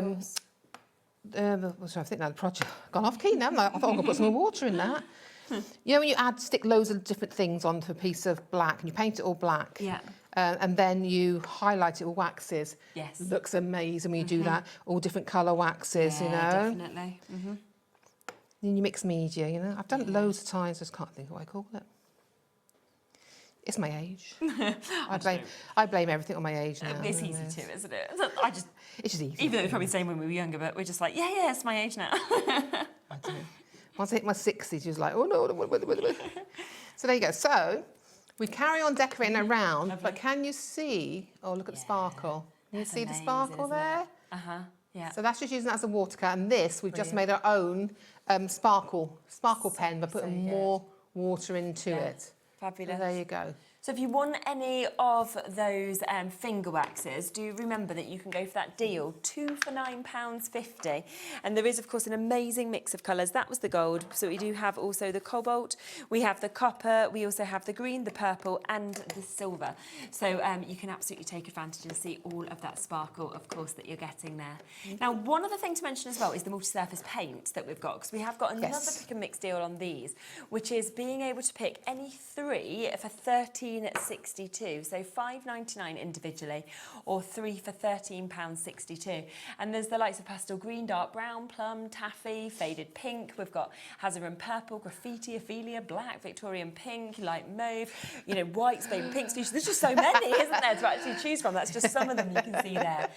Speaker 19: of course.
Speaker 10: I think now the project gone off key now. I thought I'm going to put some more water in that. You know when you stick loads of different things onto a piece of black and you paint it all black.
Speaker 19: Yeah.
Speaker 10: And then you highlight it with waxes.
Speaker 19: Yes.
Speaker 10: Looks amazing when you do that. All different colour waxes, you know.
Speaker 19: Definitely.
Speaker 10: Then you mix media, you know. I've done it loads of times, just can't think of what I call it. It's my age. I blame everything on my age now.
Speaker 19: It's easy too, isn't it?
Speaker 10: It's just easy.
Speaker 19: Even though it's probably the same when we were younger, but we're just like, yeah, it's my age now.
Speaker 10: I do. Once I hit my 60s, she was like, oh no. So there you go. So we carry on decorating around, but can you see? Oh, look at the sparkle. Can you see the sparkle there?
Speaker 19: Yeah.
Speaker 10: So that's just using that as a watercolour, and this we've just made our own sparkle pen by putting more water into it.
Speaker 19: Fabulous.
Speaker 10: So there you go.
Speaker 19: So if you want any of those finger waxes, do remember that you can go for that deal, 2 for £9.50. And there is, of course, an amazing mix of colours. That was the gold. So we do have also the cobalt, we have the copper, we also have the green, the purple and the silver. So you can absolutely take advantage and see all of that sparkle, of course, that you're getting there. Now, one other thing to mention as well is the multi-surface paint that we've got, because we have got another pick and mix deal on these, which is being able to pick any 3 for £13.62, so £5.99 individually, or 3 for £13.62. And there's the likes of pastel green, dark brown, plum, taffy, faded pink. We've got Hazaran purple, graffiti, Ophelia, black, Victorian pink, light mauve, you know, whites, baby pinks. There's just so many, isn't there, to actually choose from? That's just some of them you can see there.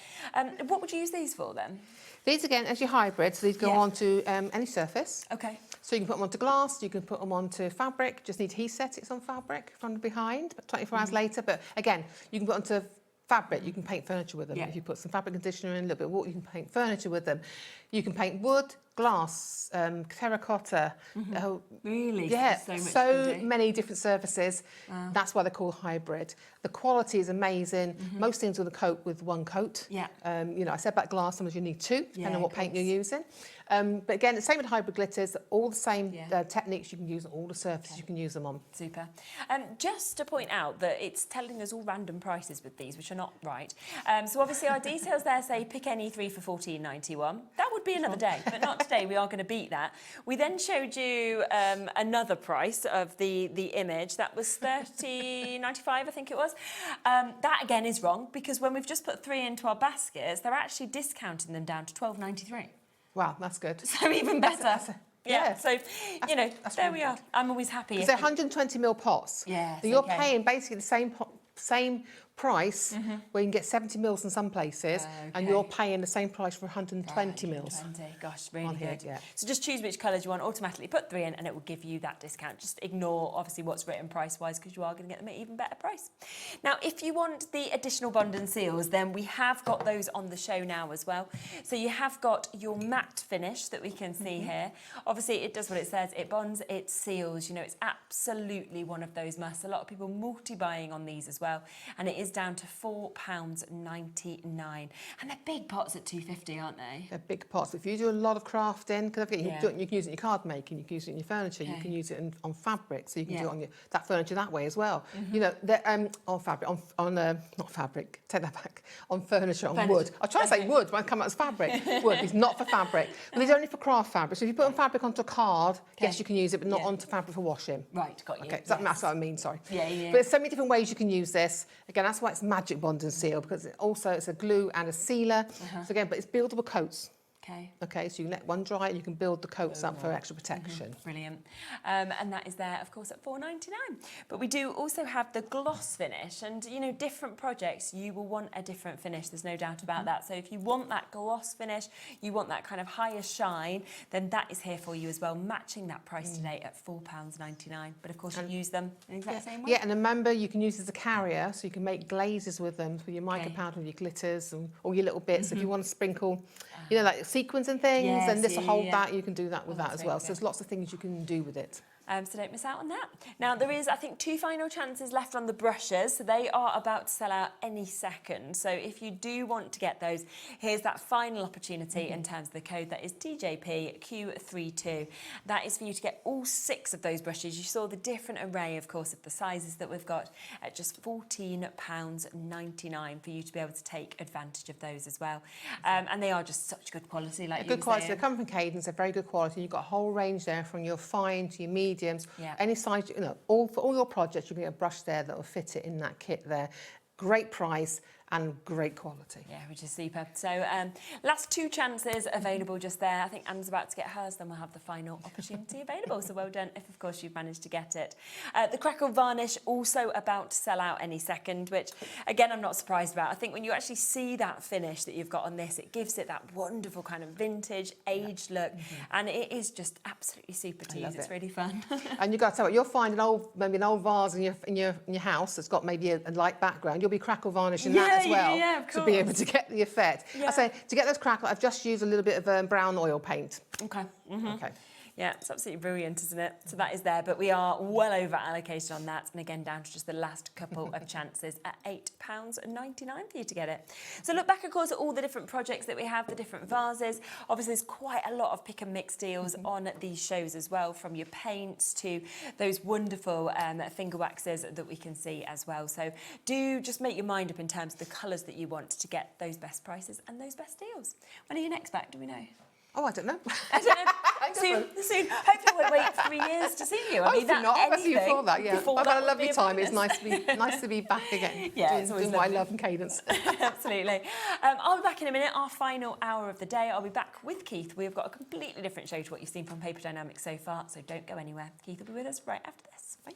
Speaker 19: What would you use these for then?
Speaker 10: These again, as your hybrid, so these go onto any surface.
Speaker 19: Okay.
Speaker 10: So you can put them onto glass, you can put them onto fabric, just need to heat set it on fabric from behind, but 24 hours later. But again, you can put onto fabric, you can paint furniture with them. If you put some fabric conditioner in, a little bit of water, you can paint furniture with them. You can paint wood, glass, terracotta.
Speaker 19: Really?
Speaker 10: Yeah,
Speaker 19: so
Speaker 10: many different surfaces.
Speaker 19: Wow.
Speaker 10: That's why they're called hybrid. The quality is amazing. Most things will coat with one coat.
Speaker 19: Yeah.
Speaker 10: You know, I said about glass, sometimes you need 2, depending on what paint you're using. But again, the same with hybrid glitters, all the same techniques you can use on all the surfaces you can use them on.
Speaker 19: Super. Just to point out that it's telling us all random prices with these, which are not right. So obviously our details there say pick any 3 for £14.91. That would be another day, but not today. We are going to beat that. We then showed you another price of the image. That was £30.95, I think it was. That again is wrong, because when we've just put 3 into our baskets, they're actually discounting them down to £12.93.
Speaker 10: Wow, that's good.
Speaker 19: So even better. So, you know, there we are. I'm always happy.
Speaker 10: Because they're 120ml pots.
Speaker 19: Yeah.
Speaker 10: So you're paying basically the same price where you can get 70 mils in some places, and you're paying the same price for 120 mils.
Speaker 19: Gosh, really good. So just choose which colours you want, automatically put 3 in, and it will give you that discount. Just ignore, obviously, what's written price-wise, because you are going to get them at an even better price. Now, if you want the additional bond and seals, then we have got those on the show now as well. So you have got your matte finish that we can see here. Obviously, it does what it says. It bonds, it seals. You know, it's absolutely one of those musts. A lot of people multi-buying on these as well, and it is down to £4.99. And they're big pots at £2.50, aren't they?
Speaker 10: They're big pots. If you do a lot of crafting, because you can use it in your card making, you can use it in your furniture, you can use it on fabric, so you can do it on that furniture that way as well. You know, on fabric, not fabric, take that back, on furniture, on wood. I try to say wood, but I come out as fabric. Wood is not for fabric. But these are only for craft fabric. So if you put on fabric onto a card, yes, you can use it, but not onto fabric for washing.
Speaker 19: Right, got you.
Speaker 10: Okay, so that's what I mean, sorry.
Speaker 19: Yeah.
Speaker 10: But there's so many different ways you can use this. Again, that's why it's magic bond and seal, because it's a glue and a sealer. So again, but it's buildable coats. Okay, so you can let one dry and you can build the coats up for extra protection.
Speaker 19: Brilliant. And that is there, of course, at £4.99. But we do also have the gloss finish, and, you know, different projects, you will want a different finish. There's no doubt about that. So if you want that gloss finish, you want that kind of higher shine, then that is here for you as well, matching that price today at £4.99. But of course, you use them in the exact same way.
Speaker 10: Yeah, and remember, you can use it as a carrier, so you can make glazes with them, with your mica powder, with your glitters, and all your little bits. If you want to sprinkle, you know, like sequins and things, and this will hold that, you can do that with that as well. So there's lots of things you can do with it.
Speaker 19: So don't miss out on that. Now, there is, I think, 2 final chances left on the brushes, so they are about to sell out any second. So if you do want to get those, here's that final opportunity in terms of the code. That is TJPQ32. That is for you to get all 6 of those brushes. You saw the different array, of course, of the sizes that we've got at just £14.99 for you to be able to take advantage of those as well. And they are just such good quality, like you were
Speaker 10: good quality.
Speaker 19: saying.
Speaker 10: They come from Cadence. They're very good quality. You've got a whole range there, from your fine to your mediums, any size, you know, for all your projects, you'll get a brush there that will fit it in that kit there. Great price, and great quality.
Speaker 19: Yeah, which is super. So last 2 chances available just there. I think Anne's about to get hers, then we'll have the final opportunity available. So well done if, of course, you've managed to get it. The crackle varnish also about to sell out any second, which, again, I'm not surprised about. I think when you actually see that finish that you've got on this, it gives it that wonderful kind of vintage, aged look. And it is just absolutely super to use. It's really fun.
Speaker 10: And you've got to tell what, you'll find maybe an old vase in your house that's got maybe a light background. You'll be crackle varnishing that as well to be able to get the effect. I say, to get those crackle, I've just used a little bit of brown oil paint.
Speaker 19: Okay.
Speaker 10: Okay.
Speaker 19: Yeah, it's absolutely brilliant, isn't it? So that is there, but we are well over allocated on that. And again, down to just the last couple of chances at £8.99 for you to get it. So look back, of course, at all the different projects that we have, the different vases. Obviously, there's quite a lot of pick and mix deals on these shows as well, from your paints to those wonderful finger waxes that we can see as well. So do just make your mind up in terms of the colours that you want to get those best prices and those best deals. When are you next back? Do we know?
Speaker 10: Oh, I don't know.
Speaker 19: I don't know. Soon. Hopefully we'll wait 3 years to see you. I mean,
Speaker 10: before that, yeah. I've had a lovely time. It's
Speaker 19: bonus.
Speaker 10: nice to be back again.
Speaker 19: Yeah,
Speaker 10: doing what I love and Cadence.
Speaker 19: Absolutely. I'll be back in a minute. Our final hour of the day. I'll be back with Keith. We've got a completely different show to what you've seen from Paper Dynamics so far, so don't go anywhere. Keith will be with us right after this. Bye.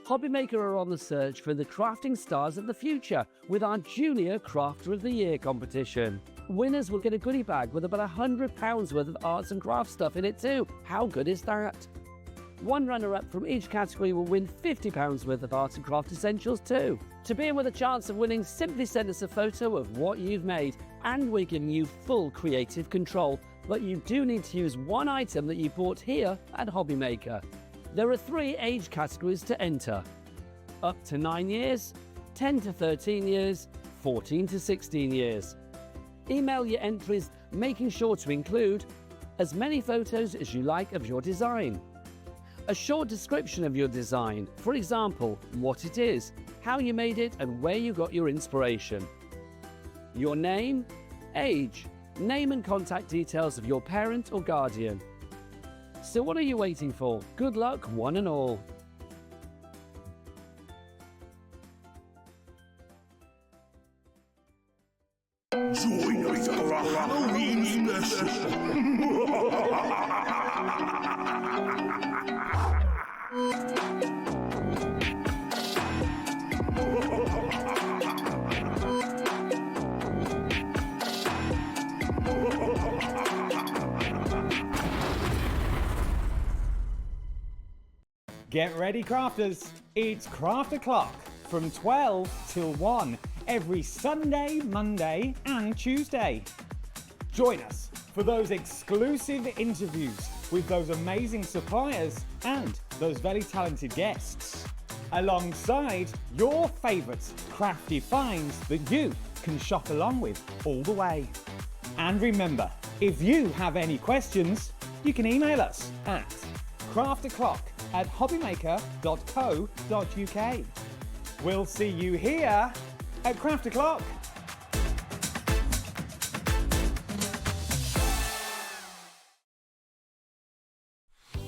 Speaker 11: HobbyMaker are on the search for the crafting stars of the future with our Junior Crafter of the Year competition. Winners will get a goodie bag with about £100 worth of arts and crafts stuff in it too. How good is that? One runner-up from each category will win £50 worth of arts and craft essentials too. To be in with a chance of winning, simply send us a photo of what you've made, and we're giving you full creative control. But you do need to use one item that you bought here at HobbyMaker. There are 3 age categories to enter: up to 9 years, 10 to 13 years, 14 to 16 years. Email your entries, making sure to include as many photos as you like of your design, a short description of your design, for example, what it is, how you made it and where you got your inspiration, your name, age, name and contact details of your parent or guardian. So what are you waiting for? Good luck, one and all.
Speaker 13: Join us for a Halloween
Speaker 4: Get ready, crafters. It's Craft O'Clock from 12 till 1 every Sunday, Monday and Tuesday. Join us for those exclusive interviews with those amazing suppliers and those very talented guests, alongside your favourite crafty finds that you can shop along with all the way. And remember, if you have any questions, you can email us at crafto'clock@hobbymaker.co.uk. We'll see you here at Craft O'Clock.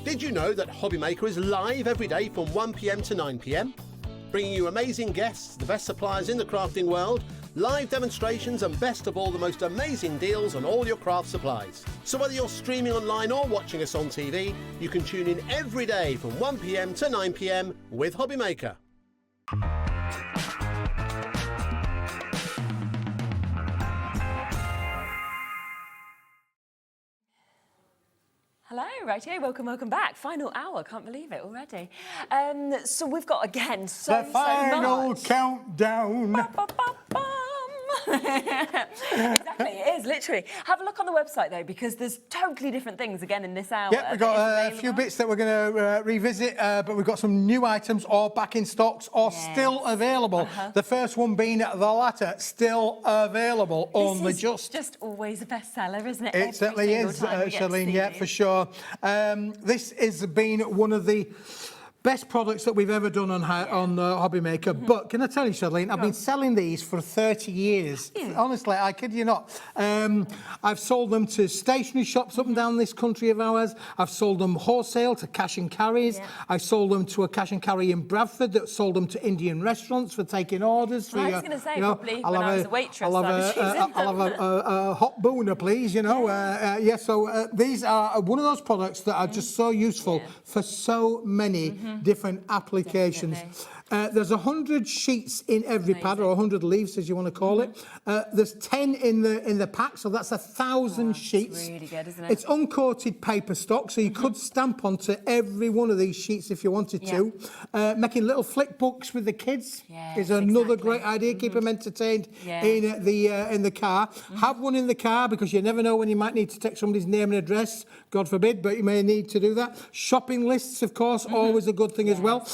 Speaker 7: Did you know that HobbyMaker is live every day from 1 p.m. to 9 p.m? Bringing you amazing guests, the best suppliers in the crafting world, live demonstrations and best of all, the most amazing deals on all your craft supplies. So whether you're streaming online or watching us on TV, you can tune in every day from 1 p.m. to 9 p.m. with HobbyMaker.
Speaker 19: Hello, rightio, welcome back. Final hour, can't believe it already. So we've got, again, so much.
Speaker 15: Countdown.
Speaker 19: Exactly, it is, literally. Have a look on the website, though, because there's totally different things, again, in this hour.
Speaker 15: Yep, we've got a few bits that we're going to revisit, but we've got some new items or back in stocks or still available. The first one being the latter, still available, only just.
Speaker 19: Just always a bestseller, isn't it?
Speaker 15: It certainly is, Charlene, yeah, for sure. This has been one of the best products that we've ever done on HobbyMaker. But can I tell you, Charlene, I've been selling these for 30 years. Honestly, I kid you not. I've sold them to stationery shops up and down this country of ours. I've sold them wholesale to cash and carries. I sold them to a cash and carry in Bradford that sold them to Indian restaurants for taking orders.
Speaker 19: I was going to say, probably when I was a waitress,
Speaker 15: I'll have a hot booner, please, you know. So these are one of those products that are just so useful for so many different applications. There's 100 sheets in every pad, or 100 leaves, as you want to call it. There's 10 in the pack, so that's 1,000 sheets.
Speaker 19: It's really good, isn't it?
Speaker 15: It's uncoated paper stock, so you could stamp onto every one of these sheets if you wanted to. Making little flick books with the kids is another great idea. Keep them entertained in the car. Have one in the car, because you never know when you might need to take somebody's name and address, God forbid, but you may need to do that. Shopping lists, of course, always a good thing as well.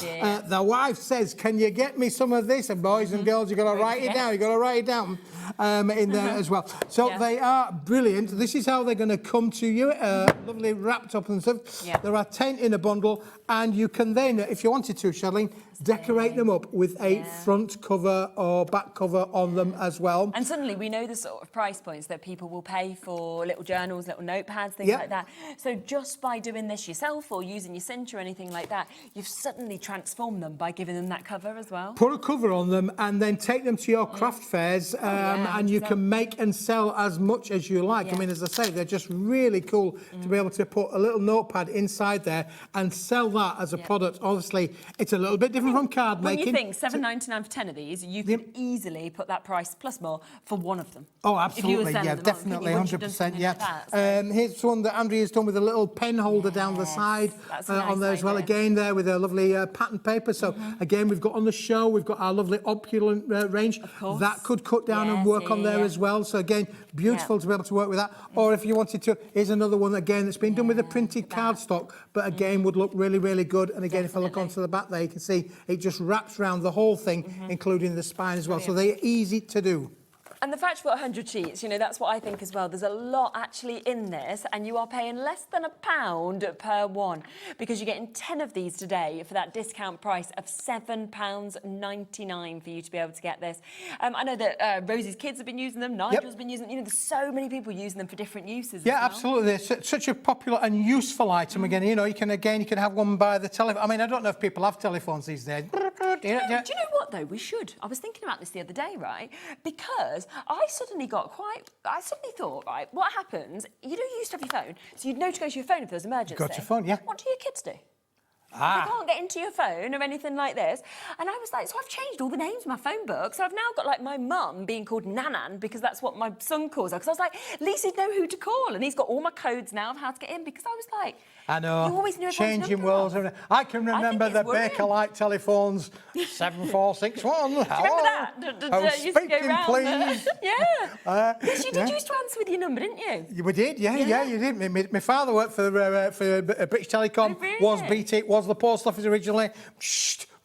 Speaker 15: The wife says, can you get me some of this? And boys and girls, you've got to write it down. You've got to write it down in there as well. So they are brilliant. This is how they're going to come to you, lovely wrapped up and stuff. There are 10 in a bundle, and you can then, if you wanted to, Charlene, decorate them up with a front cover or back cover on them as well.
Speaker 19: And suddenly we know the sort of price points that people will pay for little journals, little notepads, things like that. So just by doing this yourself or using your cinch or anything like that, you've suddenly transformed them by giving them that cover as well.
Speaker 15: Put a cover on them and then take them to your craft fairs, and you can make and sell as much as you like. I mean, as I say, they're just really cool to be able to put a little notepad inside there and sell that as a product. Obviously, it's a little bit different from card making.
Speaker 19: When you think $7.99 for 10 of these, you could easily put that price plus more for one of them.
Speaker 15: Oh, absolutely, definitely, 100%, here's one that Andrea's done with a little pen holder down the side on there as well. Again, there with a lovely pattern paper. So again, we've got on the show, we've got our lovely opulent range. That could cut down and work on there as well. So again, beautiful to be able to work with that. Or if you wanted to, here's another one again that's been done with a printed cardstock, but again would look really, really good. And again, if I look onto the back there, you can see it just wraps around the whole thing, including the spine as well. So they're easy to do.
Speaker 19: And the fact you've got 100 sheets, you know, that's what I think as well. There's a lot actually in this, and you are paying less than £1 per one, because you're getting 10 of these today for that discount price of £7.99 for you to be able to get this. I know that Rosie's kids have been using them, Nigel's been using them. You know, there's so many people using them for different uses as well.
Speaker 15: Absolutely. They're such a popular and useful item. Again, you know, you can have one by the telephone. I mean, I don't know if people have telephones these days.
Speaker 19: Do you know what, though? We should. I was thinking about this the other day, right? Because I suddenly thought, right, what happens, you used to have your phone, so you'd know to go to your phone if there was an emergency.
Speaker 15: Got your phone,
Speaker 19: What do your kids do? They can't get into your phone or anything like this. And I was like, so I've changed all the names in my phone book. So I've now got like my mum being called Nanan, because that's what my son calls her. Because I was like, at least he'd know who to call. And he's got all my codes now of how to get in, because I was like,
Speaker 15: I know.
Speaker 19: You always knew
Speaker 15: changing worlds. I can remember the Baker-like telephones, 7461.
Speaker 19: Do you remember that?
Speaker 15: Speaking, please.
Speaker 19: Yes, you did used to answer with your number, didn't you?
Speaker 15: We did, you did. My father worked for British Telecom, was BT, was the post office originally.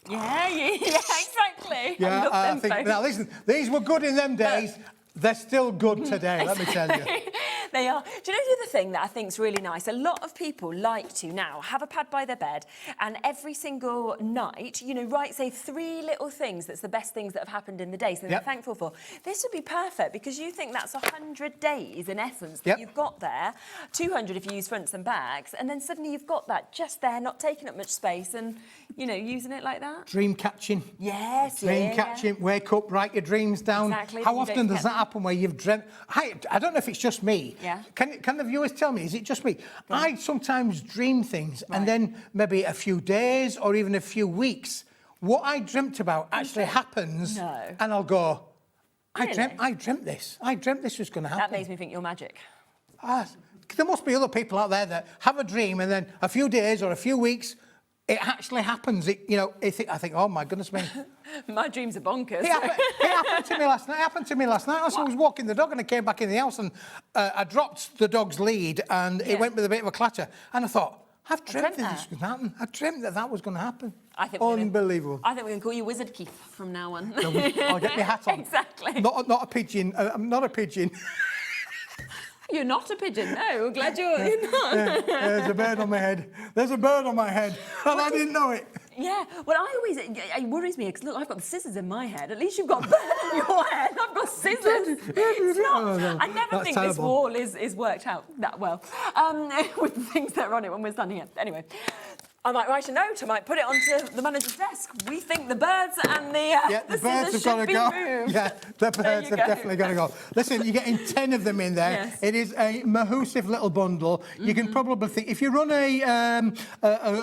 Speaker 19: Exactly.
Speaker 15: I think, now listen, these were good in them days. They're still good today, let me tell you.
Speaker 19: They are. Do you know the other thing that I think is really nice? A lot of people like to now have a pad by their bed and every single night, you know, write, say, 3 little things that's the best things that have happened in the day, so they're thankful for. This would be perfect because you think that's 100 days in essence that you've got there, 200 if you use fronts and backs, and then suddenly you've got that just there, not taking up much space and, you know, using it like that.
Speaker 15: Dream catching.
Speaker 19: Yes,
Speaker 15: Dream catching, wake up, write your dreams down.
Speaker 19: Exactly.
Speaker 15: How often does that happen where you've dreamt? I don't know if it's just me.
Speaker 19: Yeah.
Speaker 15: Can the viewers tell me, is it just me? I sometimes dream things and then maybe a few days or even a few weeks, what I dreamt about actually happens and I'll go,
Speaker 19: Really?
Speaker 15: I dreamt this. I dreamt this was going to happen.
Speaker 19: That makes me think you're magic.
Speaker 15: There must be other people out there that have a dream and then a few days or a few weeks, it actually happens. I think, oh my goodness me.
Speaker 19: My dreams are bonkers.
Speaker 15: It happened to me last night. I was walking the dog and I came back in the house and I dropped the dog's lead and it went with a bit of a clatter. And I thought, I've dreamt that this was going to happen. I dreamt that was going to happen. Unbelievable.
Speaker 19: I think we can call you Wizard Keith from now on.
Speaker 15: I'll get my hat on.
Speaker 19: Exactly.
Speaker 15: Not a pigeon. I'm not a pigeon.
Speaker 19: You're not a pigeon, no. I'm glad you're not.
Speaker 15: There's a bird on my head. There's a bird on my head. And I didn't know it.
Speaker 19: Yeah, well, it worries me because, look, I've got the scissors in my head. At least you've got a bird in your head. I've got scissors. It's not. I never think this wall is worked out that well with the things that are on it when we're standing here. Anyway. I might write a note. I might put it onto the manager's desk. We think the birds and the
Speaker 15: birds have got to go.
Speaker 19: Moved.
Speaker 15: Yeah, the birds have definitely got to go. Listen, you're getting 10 of them in there.
Speaker 19: Yes.
Speaker 15: It is a mahoosive little bundle. You can probably think, if you run a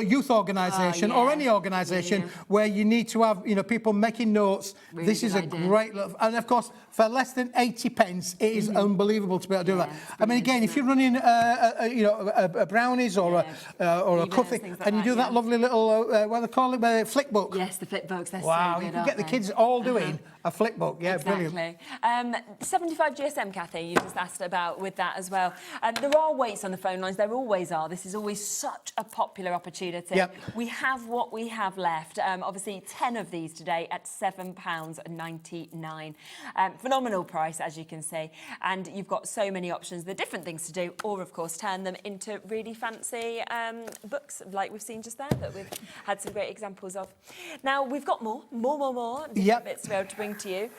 Speaker 15: youth organisation or any organisation where you need to have people making notes, really this is a great little. And of course, for less than 80 pence, it is unbelievable to be able to do that. I mean, again, if you're running a brownies or a cutting, and you do that lovely little, what do they call it, flip book.
Speaker 19: Yes, the flip books, they're
Speaker 15: wow,
Speaker 19: so good,
Speaker 15: you can get the kids all doing a flip book. Yeah,
Speaker 19: exactly.
Speaker 15: Brilliant.
Speaker 19: 75 GSM, Kathy, you just asked about with that as well. There are waits on the phone lines, there always are. This is always such a popular opportunity.
Speaker 15: Yep.
Speaker 19: We have what we have left. Obviously, 10 of these today at £7.99. Phenomenal price, as you can see. And you've got so many options. There are different things to do, or, of course, turn them into really fancy books, like we've seen just there, that we've had some great examples of. Now, we've got more different bits to be able to bring to you.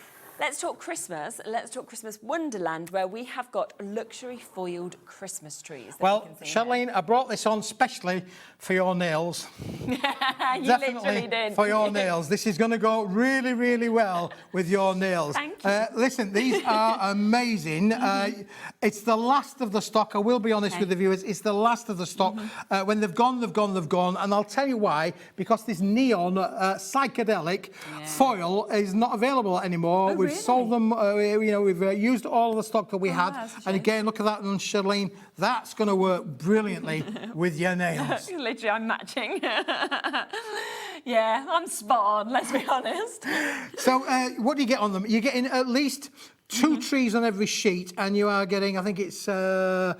Speaker 19: Let's talk Christmas. Let's talk Christmas Wonderland, where we have got luxury foiled Christmas trees.
Speaker 15: Well, Charlene, I brought this on specially for your nails.
Speaker 19: You
Speaker 15: Definitely
Speaker 19: literally did.
Speaker 15: for your nails. This is going to go really, really well with your nails.
Speaker 19: Thank you.
Speaker 15: Listen, these are amazing. It's the last of the stock. I will be honest with the viewers. It's the last of the stock. When they've gone, they've gone, they've gone. And I'll tell you why. Because this neon psychedelic foil is not available anymore. We've sold them. We've used all of the stock that we had. And again, look at that one, Charlene. That's going to work brilliantly with your nails.
Speaker 19: Literally, I'm matching. Yeah, I'm spot on, let's be honest.
Speaker 15: So what do you get on them? You're getting at least 2 trees on every sheet, and you are getting, I think it's 5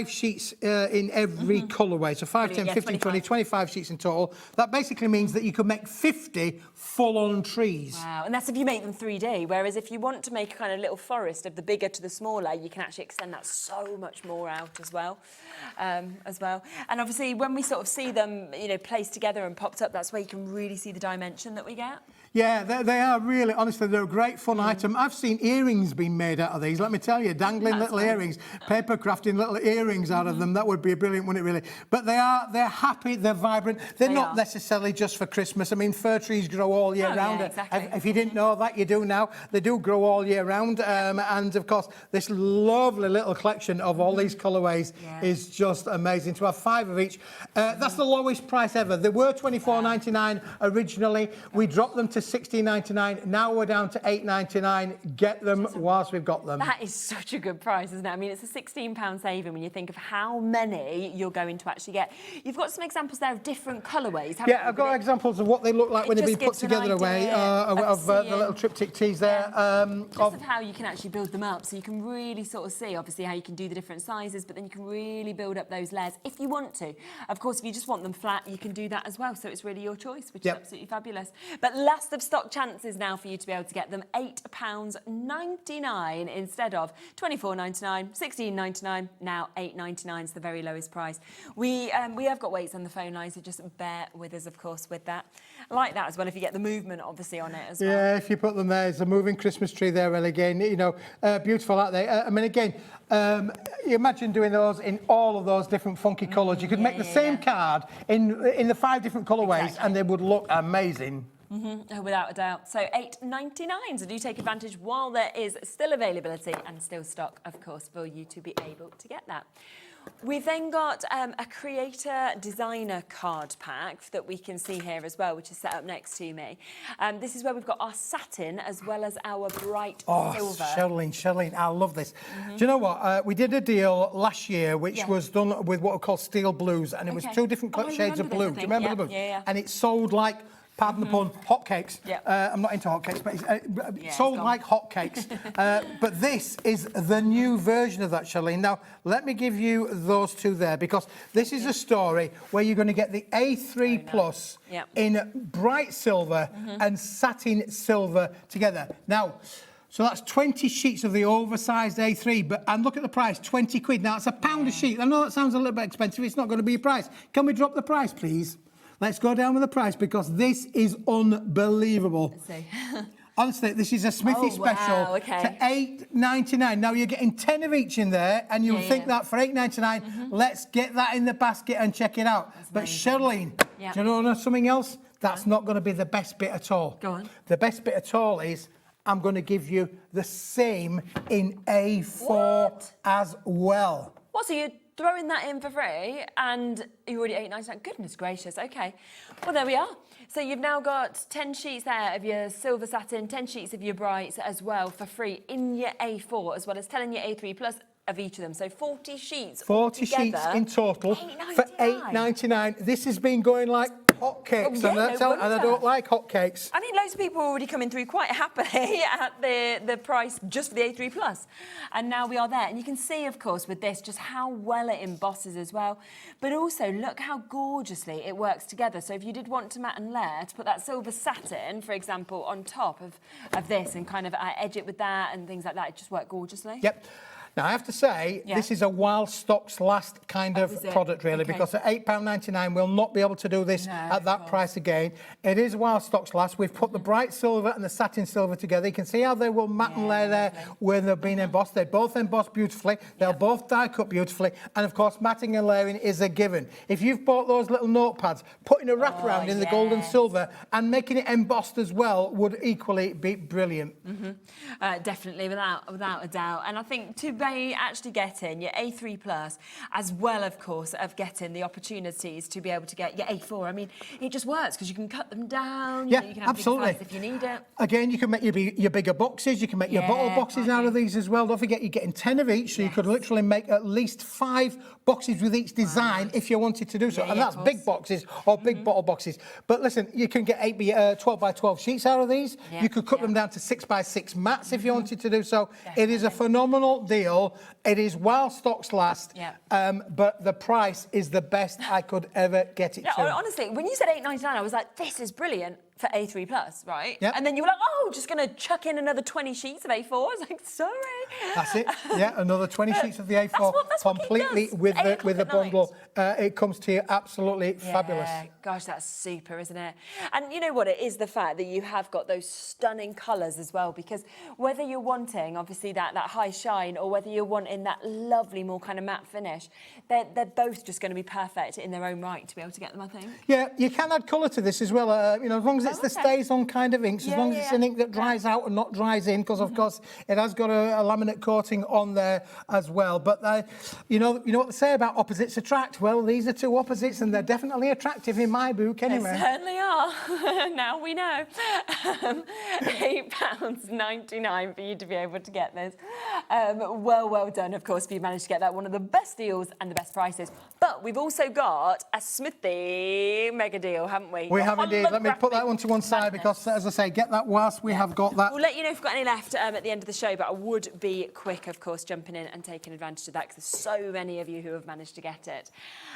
Speaker 15: sheets in every colourway. So 5, 10, 15, 20, 25 sheets in total. That basically means that you could make 50 full-on trees.
Speaker 19: Wow, and that's if you make them 3D, whereas if you want to make a kind of little forest of the bigger to the smaller, you can actually extend that so much more out as well. And obviously, when we sort of see them, placed together and popped up, that's where you can really see the dimension that we get.
Speaker 15: Yeah, they are really, honestly, they're a great fun item. I've seen earrings being made out of these, let me tell you, dangling little earrings, paper crafting little earrings out of them. That would be brilliant, wouldn't it, really? But they're happy, they're vibrant. They're not necessarily just for Christmas. I mean, fir trees grow all year round.
Speaker 19: Yeah, exactly.
Speaker 15: If you didn't know that, you do now. They do grow all year round. And, of course, this lovely little collection of all these colourways is just amazing. To have 5 of each. That's the lowest price ever. They were £24.99 originally. We dropped them to £16.99. Now we're down to £8.99. Get them whilst we've got them.
Speaker 19: That is such a good price, isn't it? I mean, it's a £16 saving when you think of how many you're going to actually get. You've got some examples there of different colourways, haven't you?
Speaker 15: I've got examples of what they look like when they've been put together away, of the little triptych tees there.
Speaker 19: Of how you can actually build them up, so you can really sort of see, obviously, how you can do the different sizes, but then you can really build up those layers if you want to. Of course, if you just want them flat, you can do that as well, so it's really your choice, which is absolutely fabulous. But last Lots of stock chances now for you to be able to get them. £8.99 instead of £24.99, £16.99, now £8.99 is the very lowest price. We have got weights on the phone lines, so just bear with us, of course, with that. I like that as well, if you get the movement, obviously, on it as well.
Speaker 15: Yeah, if you put them there, there's a moving Christmas tree there, well, again, you know, beautiful, aren't they? I mean, again, you imagine doing those in all of those different funky colours. You could make the same card in the 5 different colourways, and they would look amazing.
Speaker 19: Without a doubt. So £8.99. So do take advantage while there is still availability and still stock, of course, for you to be able to get that. We've then got a creator designer card pack that we can see here as well, which is set up next to me. This is where we've got our satin as well as our bright silver.
Speaker 15: Shirlene, I love this. Do you know what? We did a deal last year which was done with what are called steel blues, and it was 2 different shades of blue. Do you remember the blue?
Speaker 19: Yeah.
Speaker 15: And it sold like, pardon the pun, hotcakes. I'm not into hotcakes, but it's sold like hotcakes. But this is the new version of that, Charlene. Now, let me give you those 2 there, because this is a story where you're going to get the A3 Plus in bright silver and satin silver together. Now, so that's 20 sheets of the oversized A3, and look at the price, 20 quid. Now, it's £1 a sheet. I know that sounds a little bit expensive. It's not going to be a price. Can we drop the price, please? Let's go down with the price, because this is unbelievable. Honestly, this is a Smithy special to £8.99. Now, you're getting 10 of each in there, and you'll think that for £8.99, let's get that in the basket and check it out. But Shirlene, do you know something else? That's not going to be the best bit at all.
Speaker 19: Go on.
Speaker 15: The best bit at all is I'm going to give you the same in A4 as well.
Speaker 19: What, so you're throwing that in for free and you're already £8.99? Goodness gracious, okay. Well, there we are. So you've now got 10 sheets there of your silver satin, 10 sheets of your brights as well for free in your A4, as well as 10 in your A3 Plus of each of them. So 40 sheets
Speaker 15: 40 sheets in total for £8.99. This has been going like hotcakes, and I don't like hotcakes.
Speaker 19: I think loads of people are already coming through quite happily at the price just for the A3 Plus. And now we are there. And you can see, of course, with this, just how well it embosses as well. But also, look how gorgeously it works together. So if you did want to matte and layer, to put that silver satin, for example, on top of this and kind of edge it with that and things like that, it just worked gorgeously.
Speaker 15: Yep. Now, I have to say, this is a while stocks last kind of product, really, because at £8.99, we'll not be able to do this at that price again. It is while stocks last. We've put the bright silver and the satin silver together. You can see how they will matte and layer there where they've been embossed. They both emboss beautifully. They'll both die cut beautifully. And, of course, matting and layering is a given. If you've bought those little notepads, putting a wraparound in the gold and silver and making it embossed as well would equally be brilliant.
Speaker 19: Definitely, without a doubt. And I think to be actually getting your A3 Plus, as well, of course, of getting the opportunities to be able to get your A4. I mean, it just works because you can cut them down. You know, you can have
Speaker 15: absolutely.
Speaker 19: big size if you need it.
Speaker 15: Again, you can make your bigger boxes. You can make your bottle boxes out of these as well. Don't forget, you're getting 10 of each, so you could literally make at least 5 boxes with each design if you wanted to do so. And that's big boxes or big bottle boxes. But listen, you can get 12 by 12 sheets out of these. You could cut them down to 6 by 6 mats if you wanted to do so. It is a phenomenal deal. It is while stocks last, but the price is the best I could ever get it to.
Speaker 19: Honestly, when you said £8.99, I was like, this is brilliant for A3 Plus, right?
Speaker 15: Yep.
Speaker 19: And then you were like, oh, just going to chuck in another 20 sheets of A4. I was like, sorry.
Speaker 15: That's it. Yeah, another 20 sheets of the A4 completely with the bundle. It comes to you absolutely fabulous.
Speaker 19: Gosh, that's super, isn't it? And you know what? It is the fact that you have got those stunning colours as well, because whether you're wanting, obviously, that high shine, or whether you're wanting that lovely, more kind of matte finish, they're both just going to be perfect in their own right to be able to get them, I think.
Speaker 15: Yeah, you can add colour to this as well. You know, as long as it's the stays-on kind of inks, as long as it's an ink that dries out and not dries in, because, of course, it has got a laminate coating on there as well. But, you know what they say about opposites attract? Well, these are 2 opposites, and they're definitely attractive in my book, anyway.
Speaker 19: They certainly are. Now we know. £8.99 for you to be able to get this. Well done, of course, if you managed to get that. One of the best deals and the best prices. But we've also got a Smithy mega deal, haven't we?
Speaker 15: We have indeed. Let me put that one to one side because, as I say, get that whilst we have got that.
Speaker 19: We'll let you know if we've got any left at the end of the show, but I would be quick, of course, jumping in and taking advantage of that because there's so many of you who have managed to get it.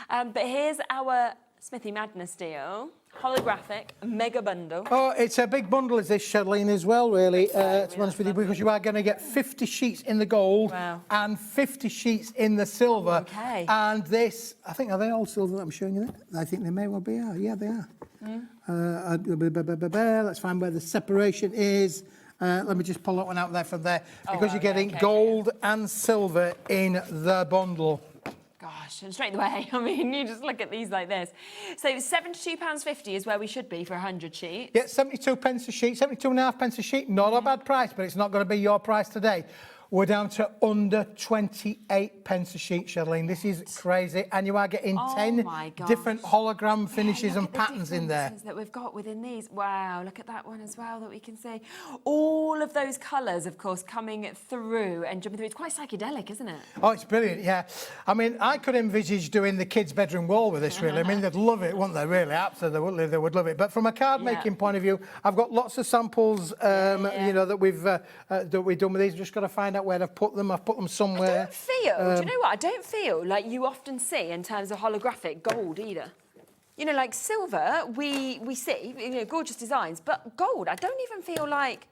Speaker 19: But here's our Smithy Madness deal. holographic mega bundle.
Speaker 15: Oh, it's a big bundle, is this, Shirlene, as well, really, to be honest with you, because you are going to get 50 sheets in the gold and 50 sheets in the silver.
Speaker 19: Okay.
Speaker 15: And this, I think, are they all silver that I'm showing you there? I think they may well be, yeah, they are. Let's find where the separation is. Let me just pull that one out there from there, because you're getting gold and silver in the bundle.
Speaker 19: Gosh, and straight away, I mean, you just look at these like this. So £72.50 is where we should be for 100 sheets.
Speaker 15: Yeah, 72 pence a sheet, 72.5 pence a sheet. Not a bad price, but it's not going to be your price today. We're down to under 28 pence a sheet, Shirlene. This is crazy. And you are getting 10 different hologram finishes and patterns in there.
Speaker 19: That we've got within these. Wow, look at that one as well that we can see. All of those colours, of course, coming through and jumping through. It's quite psychedelic, isn't it?
Speaker 15: Oh, it's brilliant, yeah. I mean, I could envisage doing the kids' bedroom wall with this, really. I mean, they'd love it, wouldn't they, really? Absolutely, they would love it. But from a card-making point of view, I've got lots of samples, you know, that we've done with these. I've just got to find out where I've put them. I've put them somewhere.
Speaker 19: I don't feel, do you know what? I don't feel like you often see in terms of holographic gold either. You know, like silver, we see, you know, gorgeous designs, but gold, I don't even feel like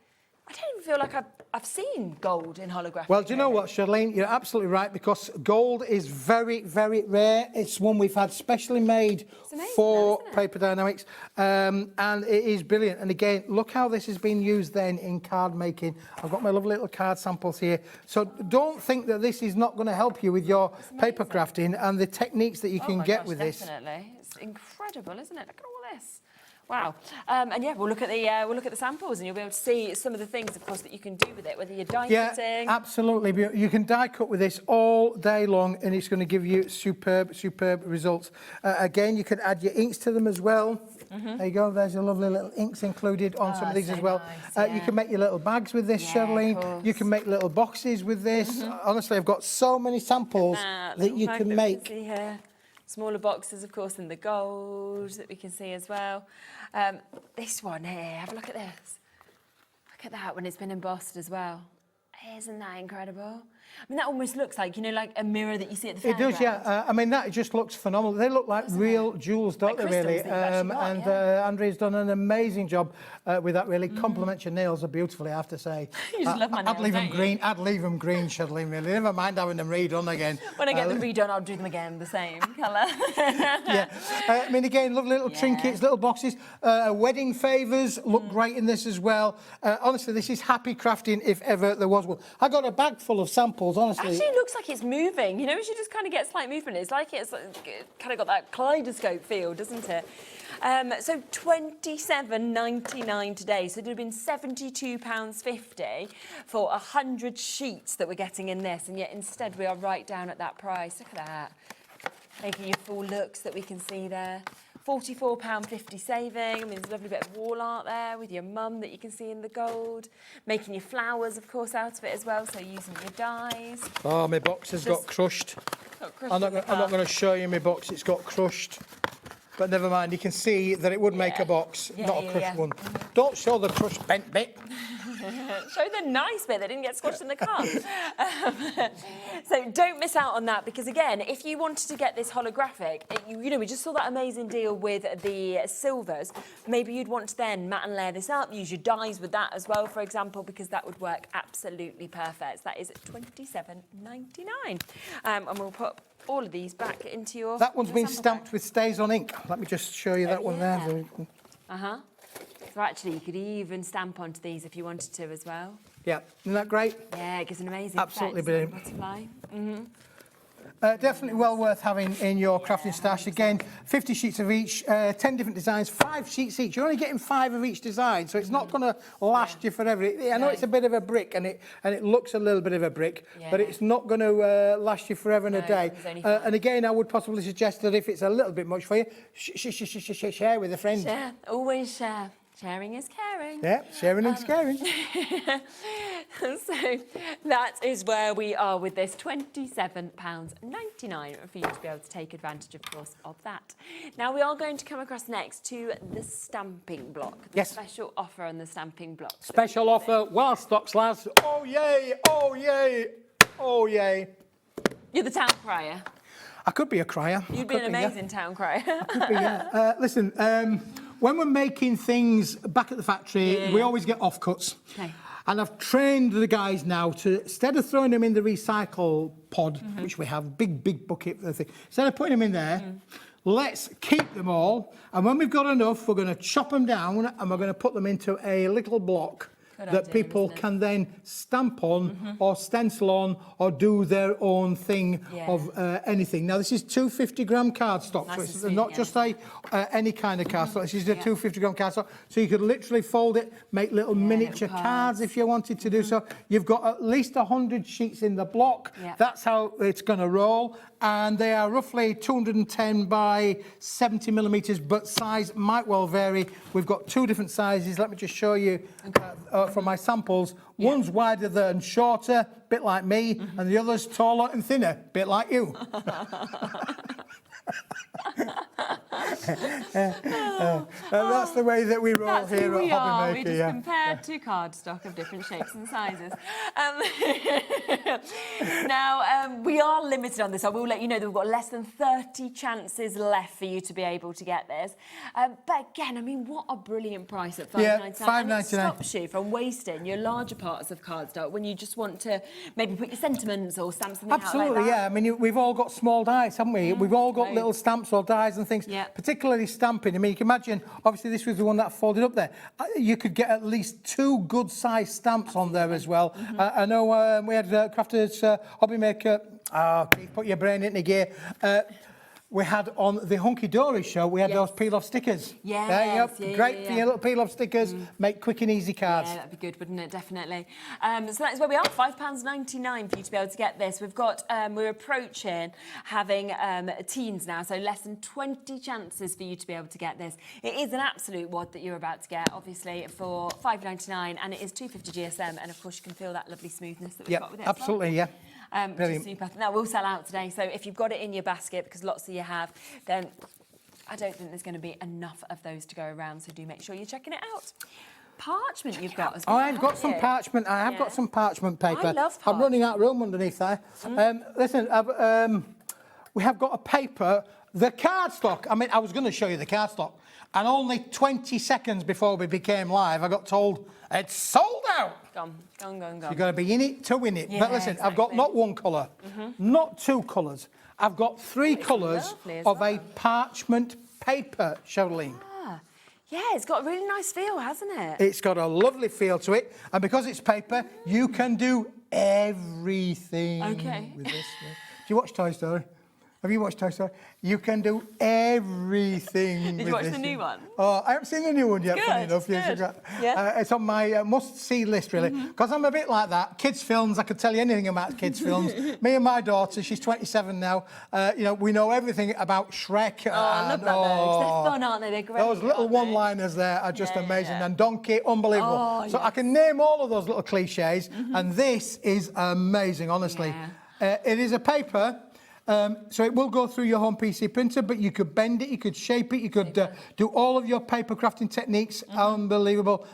Speaker 19: I've seen gold in holographic.
Speaker 15: Well, do you know what, Shirlene? You're absolutely right, because gold is very, very rare. It's one we've had specially made for Paper Dynamics, and it is brilliant. And again, look how this has been used then in card making. I've got my lovely little card samples here. So don't think that this is not going to help you with your paper crafting and the techniques that you can get with this.
Speaker 19: Definitely, it's incredible, isn't it? Look at all this. Wow, and yeah, we'll look at the samples, and you'll be able to see some of the things, of course, that you can do with it, whether you're die cutting.
Speaker 15: Yeah, absolutely. You can die cut with this all day long, and it's going to give you superb results. Again, you can add your inks to them as well. There you go. There's your lovely little inks included on some of these as well. Nice, you can make your little bags with this, Shirlene. You can make little boxes with this. Honestly, I've got so many samples that you can make.
Speaker 19: Smaller boxes, of course, in the gold that we can see as well. This one here, have a look at this. Look at that when it's been embossed as well. Isn't that incredible? I mean, that almost looks like, you know, like a mirror that you see at the fairgrounds.
Speaker 15: It does, yeah. I mean, that just looks phenomenal. They look like real jewels, don't they, really? Andrea's done an amazing job with that, really. Compliments your nails are beautifully, I have to say.
Speaker 19: You just love my nails,
Speaker 15: I'd leave them green, Shirlene, really. Never mind having them redone again.
Speaker 19: When I get them redone, I'll do them again the same colour.
Speaker 15: I mean, again, lovely little trinkets, little boxes. Wedding favours look great in this as well. Honestly, this is happy crafting if ever there was one. I got a bag full of samples. Honestly,
Speaker 19: actually, it looks like it's moving. You know, you just kind of get slight movement. It's like it's kind of got that kaleidoscope feel, doesn't it? So £27.99 today. So it would have been £72.50 for 100 sheets that we're getting in this, and yet instead we are right down at that price. Look at that, making your full looks that we can see there. £44.50 saving. I mean, there's a lovely bit of wall art there with your mum that you can see in the gold. Making your flowers, of course, out of it as well, so using your dies.
Speaker 15: Oh, my box has got crushed. I'm not going to show you my box. It's got crushed. But never mind, you can see that it would make a box, not a crushed one. Don't show the crushed bent bit.
Speaker 19: Show the nice bit that didn't get squashed in the car. So don't miss out on that, because again, if you wanted to get this holographic, you know, we just saw that amazing deal with the silvers. Maybe you'd want to then matte and layer this up, use your dies with that as well, for example, because that would work absolutely perfect. So that is £27.99. And we'll put all of these back into your...
Speaker 15: That one's been stamped with Stays on ink. Let me just show you that one there.
Speaker 19: So actually, you could even stamp onto these if you wanted to as well.
Speaker 15: Yeah, isn't that great?
Speaker 19: Yeah, it gives an amazing
Speaker 15: absolutely
Speaker 19: effect.
Speaker 15: Brilliant.
Speaker 19: Butterfly.
Speaker 15: Definitely well worth having in your crafting stash. Again, 50 sheets of each, 10 different designs, 5 sheets each. You're only getting 5 of each design, so it's not going to last you forever. I know it's a bit of a brick, and it looks a little bit of a brick, but it's not going to last you forever and a day. And again, I would possibly suggest that if it's a little bit much for you, share with a friend.
Speaker 19: Share, always share. Sharing is caring.
Speaker 15: Yeah, sharing is caring.
Speaker 19: So that is where we are with this £27.99 for you to be able to take advantage, of course, of that. Now, we are going to come across next to the stamping block. The special offer on the stamping block.
Speaker 15: Special offer while stocks last. Oh, yay, oh, yay, oh, yay.
Speaker 19: You're the town crier.
Speaker 15: I could be a crier.
Speaker 19: You'd be an amazing town crier.
Speaker 15: Could be, yeah. Listen, when we're making things back at the factory, we always get offcuts.
Speaker 19: Okay.
Speaker 15: And I've trained the guys now to, instead of throwing them in the recycle pod, which we have, big bucket, instead of putting them in there, let's keep them all. And when we've got enough, we're going to chop them down and we're going to put them into a little block that people can then stamp on or stencil on or do their own thing of anything. Now, this is 250-gram cardstock, so it's not just any kind of cardstock. This is a 250-gram cardstock, so you could literally fold it, make little miniature cards if you wanted to do so. You've got at least 100 sheets in the block. That's how it's going to roll, and they are roughly 210 by 70 millimetres, but size might well vary. We've got 2 different sizes. Let me just show you from my samples. One's wider than shorter, bit like me, and the other's taller and thinner, bit like you. That's the way that we roll here at HobbyMaker.
Speaker 19: We just compared 2 cardstock of different shapes and sizes. Now, we are limited on this. I will let you know that we've got less than 30 chances left for you to be able to get this. But again, I mean, what a brilliant price at $5.99. And it stops you from wasting your larger parts of cardstock when you just want to maybe put your sentiments or stamp something out like that.
Speaker 15: Absolutely, yeah. I mean, we've all got small dies, haven't we? We've all got little stamps or dies and things, particularly stamping. I mean, you can imagine, obviously this was the one that folded up there. You could get at least 2 good sized stamps on there as well. I know we had Crafters HobbyMaker, Keith, put your brain into gear. We had on the Hunkydory show, we had those peel-off stickers. Great for your little peel-off stickers, make quick and easy cards.
Speaker 19: Yeah, that'd be good, wouldn't it? Definitely. So that's where we are, £5.99 for you to be able to get this. We've got, we're approaching having teens now, so less than 20 chances for you to be able to get this. It is an absolute wad that you're about to get, obviously, for £5.99, and it is 250 GSM, and of course you can feel that lovely smoothness that we've got with it.
Speaker 15: Absolutely,
Speaker 19: as well. Which is super. Now, we'll sell out today, so if you've got it in your basket, because lots of you have, then I don't think there's going to be enough of those to go around, so do make sure you're checking it out. Parchment you've got as well.
Speaker 15: I've got some parchment. I have got some parchment paper.
Speaker 19: I love
Speaker 15: I'm running out of room underneath there. Listen, we have got a paper, the cardstock. I mean, I was going to show you the cardstock, and only 20 seconds before we became live, I got told it's sold out.
Speaker 19: Gone.
Speaker 15: You've got to be in it to win it. But listen, I've got not 1 colour, not 2 colours. I've got 3 colours of a parchment paper, Charlene.
Speaker 19: Yeah, it's got a really nice feel, hasn't it?
Speaker 15: It's got a lovely feel to it. And because it's paper, you can do everything with this. Do you watch Toy Story? Have you watched Toy Story? You can do everything.
Speaker 19: Did you watch the new one?
Speaker 15: Oh, I haven't seen the new one yet, funny enough. It's on my must-see list, really, because I'm a bit like that. Kids' films, I could tell you anything about kids' films. Me and my daughter, she's 27 now, we know everything about Shrek.
Speaker 19: Oh, I love that, though. They're fun, aren't they? They're great.
Speaker 15: Those little one-liners there are just amazing. And Donkey, unbelievable. So I can name all of those little cliches, and this is amazing, honestly. It is a paper. So it will go through your home PC printer, but you could bend it, you could shape it, you could do all of your paper crafting techniques, unbelievable,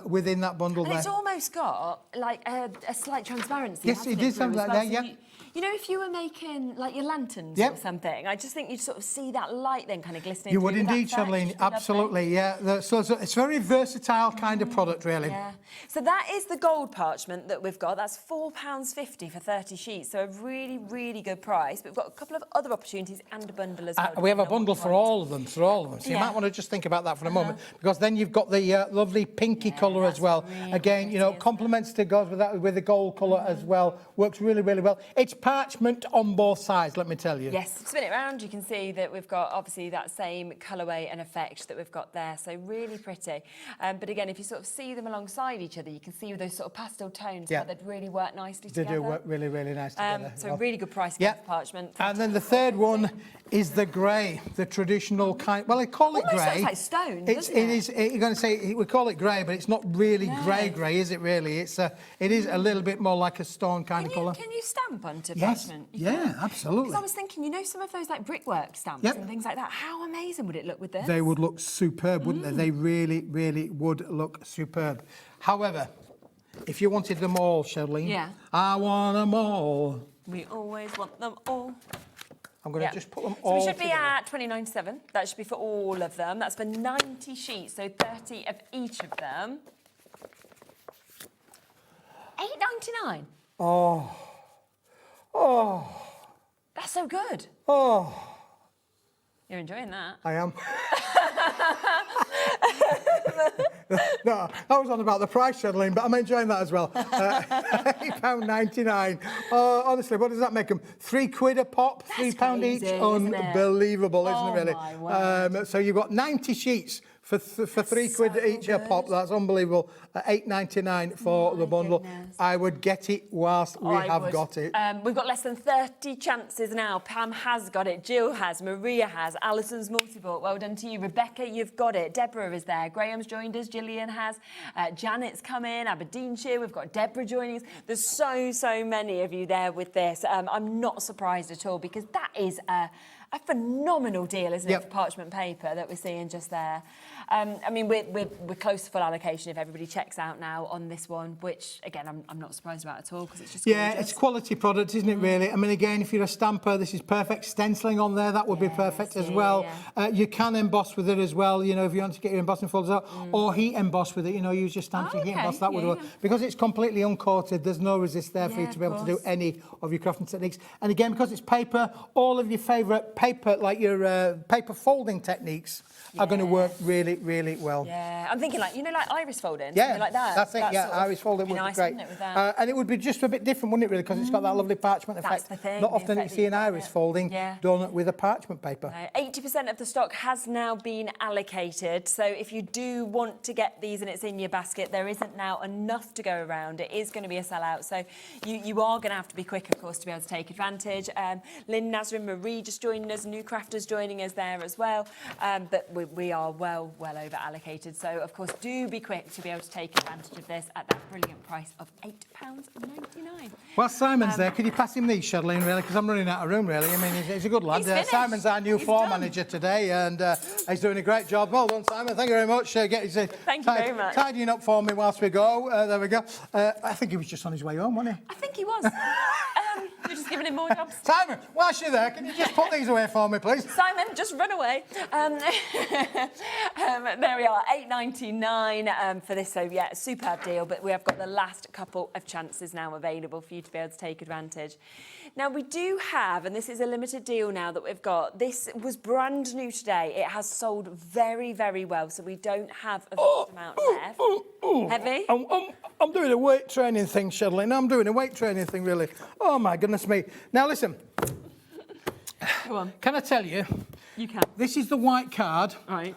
Speaker 15: within that bundle
Speaker 19: and
Speaker 15: there.
Speaker 19: It's almost got like a slight transparency.
Speaker 15: Yes, it is something like that,
Speaker 19: so you know, if you were making like your lanterns or something, I just think you'd sort of see that light then kind of glistening.
Speaker 15: You would indeed, Charlene, absolutely, So it's a very versatile kind of product, really.
Speaker 19: Yeah. So that is the gold parchment that we've got. That's £4.50 for 30 sheets, so a really, really good price. But we've got a couple of other opportunities and a bundle as well.
Speaker 15: We have a bundle for all of them, So you might want to just think about that for a moment, because then you've got the lovely pinky colour as well.
Speaker 19: Really
Speaker 15: Again, complements to goes with that, with the gold colour as well. Works really, really well. It's parchment on both sides, let me tell you.
Speaker 19: Yes, spin it around, you can see that we've got obviously that same colourway and effect that we've got there, so really pretty. But again, if you sort of see them alongside each other, you can see those sort of pastel tones, how they'd really work nicely together.
Speaker 15: They do work really, really nice together.
Speaker 19: So really good price for parchment.
Speaker 15: And then the third one is the grey, the traditional kind. Well, they call it grey.
Speaker 19: Almost like stone, doesn't
Speaker 15: it is. You're going to say we call it grey, but it's not really grey, is it? Really, it is a little bit more like a stone kind of colour.
Speaker 19: Can you stamp onto
Speaker 15: Yes.
Speaker 19: parchment?
Speaker 15: Yeah, absolutely.
Speaker 19: Because I was thinking, some of those like brickwork stamps and things like that. How amazing would it look with this?
Speaker 15: They would look superb, wouldn't they? They really, really would look superb. However, if you wanted them all, Charlene, I want them all.
Speaker 19: We always want them all.
Speaker 15: I'm going to just put them
Speaker 19: So
Speaker 15: all
Speaker 19: we should be
Speaker 15: together.
Speaker 19: at 29.7. That should be for all of them. That's for 90 sheets, so 30 of each of them. $8.99.
Speaker 15: Oh. Oh.
Speaker 19: That's so good.
Speaker 15: Oh.
Speaker 19: You're enjoying that.
Speaker 15: I am. No, I was on about the price, Shadleen, but I'm enjoying that as well. £8.99. Honestly, what does that make them? £3 a pop, £3 each?
Speaker 19: crazy,
Speaker 15: Unbelievable, isn't
Speaker 19: Oh
Speaker 15: it, really?
Speaker 19: my word.
Speaker 15: So you've got 90 sheets for £3 each a pop. That's unbelievable. £8.99 for the bundle.
Speaker 19: Goodness.
Speaker 15: I would get it whilst we have got it.
Speaker 19: We've got less than 30 chances now. Pam has got it. Jill has. Maria has. Alison's multi-bought. Well done to you. Rebecca, you've got it. Deborah is there. Graham's joined us. Gillian has. Janet's come in. Aberdeenshire. We've got Deborah joining us. There's so many of you there with this. I'm not surprised at all because that is a phenomenal deal, isn't it, for parchment paper that we're seeing just there. I mean, we're close to full allocation if everybody checks out now on this one, which, again, I'm not surprised about at all because it's just gorgeous.
Speaker 15: It's quality product, isn't it, really? I mean, again, if you're a stamper, this is perfect. Stenciling on there, that would be perfect as well. You can emboss with it as well, you know, if you want to get your embossing folders out, or heat emboss with it, you know, use your stamps and heat emboss, that would work. Because it's completely uncoated, there's no resist there for you to be able to do any of your crafting techniques. And again, because it's paper, all of your favourite paper, like your paper folding techniques, are going to work really well.
Speaker 19: Yeah, I'm thinking like, you know, like iris folding,
Speaker 15: Yeah,
Speaker 19: something like that.
Speaker 15: that's it, iris folding would be great. And it would be just a bit different, wouldn't it, really, because it's got that lovely parchment effect.
Speaker 19: That's the thing.
Speaker 15: Not often you see an iris folding done with a parchment paper.
Speaker 19: 80% of the stock has now been allocated, so if you do want to get these and it's in your basket, there isn't now enough to go around. It is going to be a sellout, so you are going to have to be quick, of course, to be able to take advantage. Lynn, Nazrin, Marie just joining us, new crafters joining us there as well, but we are well over allocated, so of course do be quick to be able to take advantage of this at that brilliant price of £8.99.
Speaker 15: Well, Simon's there. Could you pass him these, Shadleen, really? Because I'm running out of room, really. I mean, he's a good lad. Simon's our new floor manager today, and he's doing a great job. Well done, Simon. Thank you very much. Thank
Speaker 19: you very much.
Speaker 15: Tidying up for me whilst we go. There we go. I think he was just on his way home, wasn't he?
Speaker 19: I think he was. We're just giving him more jobs.
Speaker 15: Simon, whilst you're there, can you just put these away for me, please?
Speaker 19: Simon, just run away. There we are, £8.99 for this. So, yeah, superb deal. But we have got the last couple of chances now available for you to be able to take advantage. Now, we do have, and this is a limited deal now that we've got, this was brand new today. It has sold very well, so we don't have a vast amount left. Heavy?
Speaker 15: I'm doing a weight training thing, Shadleen. I'm doing a weight training thing, really. Oh, my goodness me. Now, listen.
Speaker 19: Go on.
Speaker 15: Can I tell you?
Speaker 19: You can.
Speaker 15: This is the white card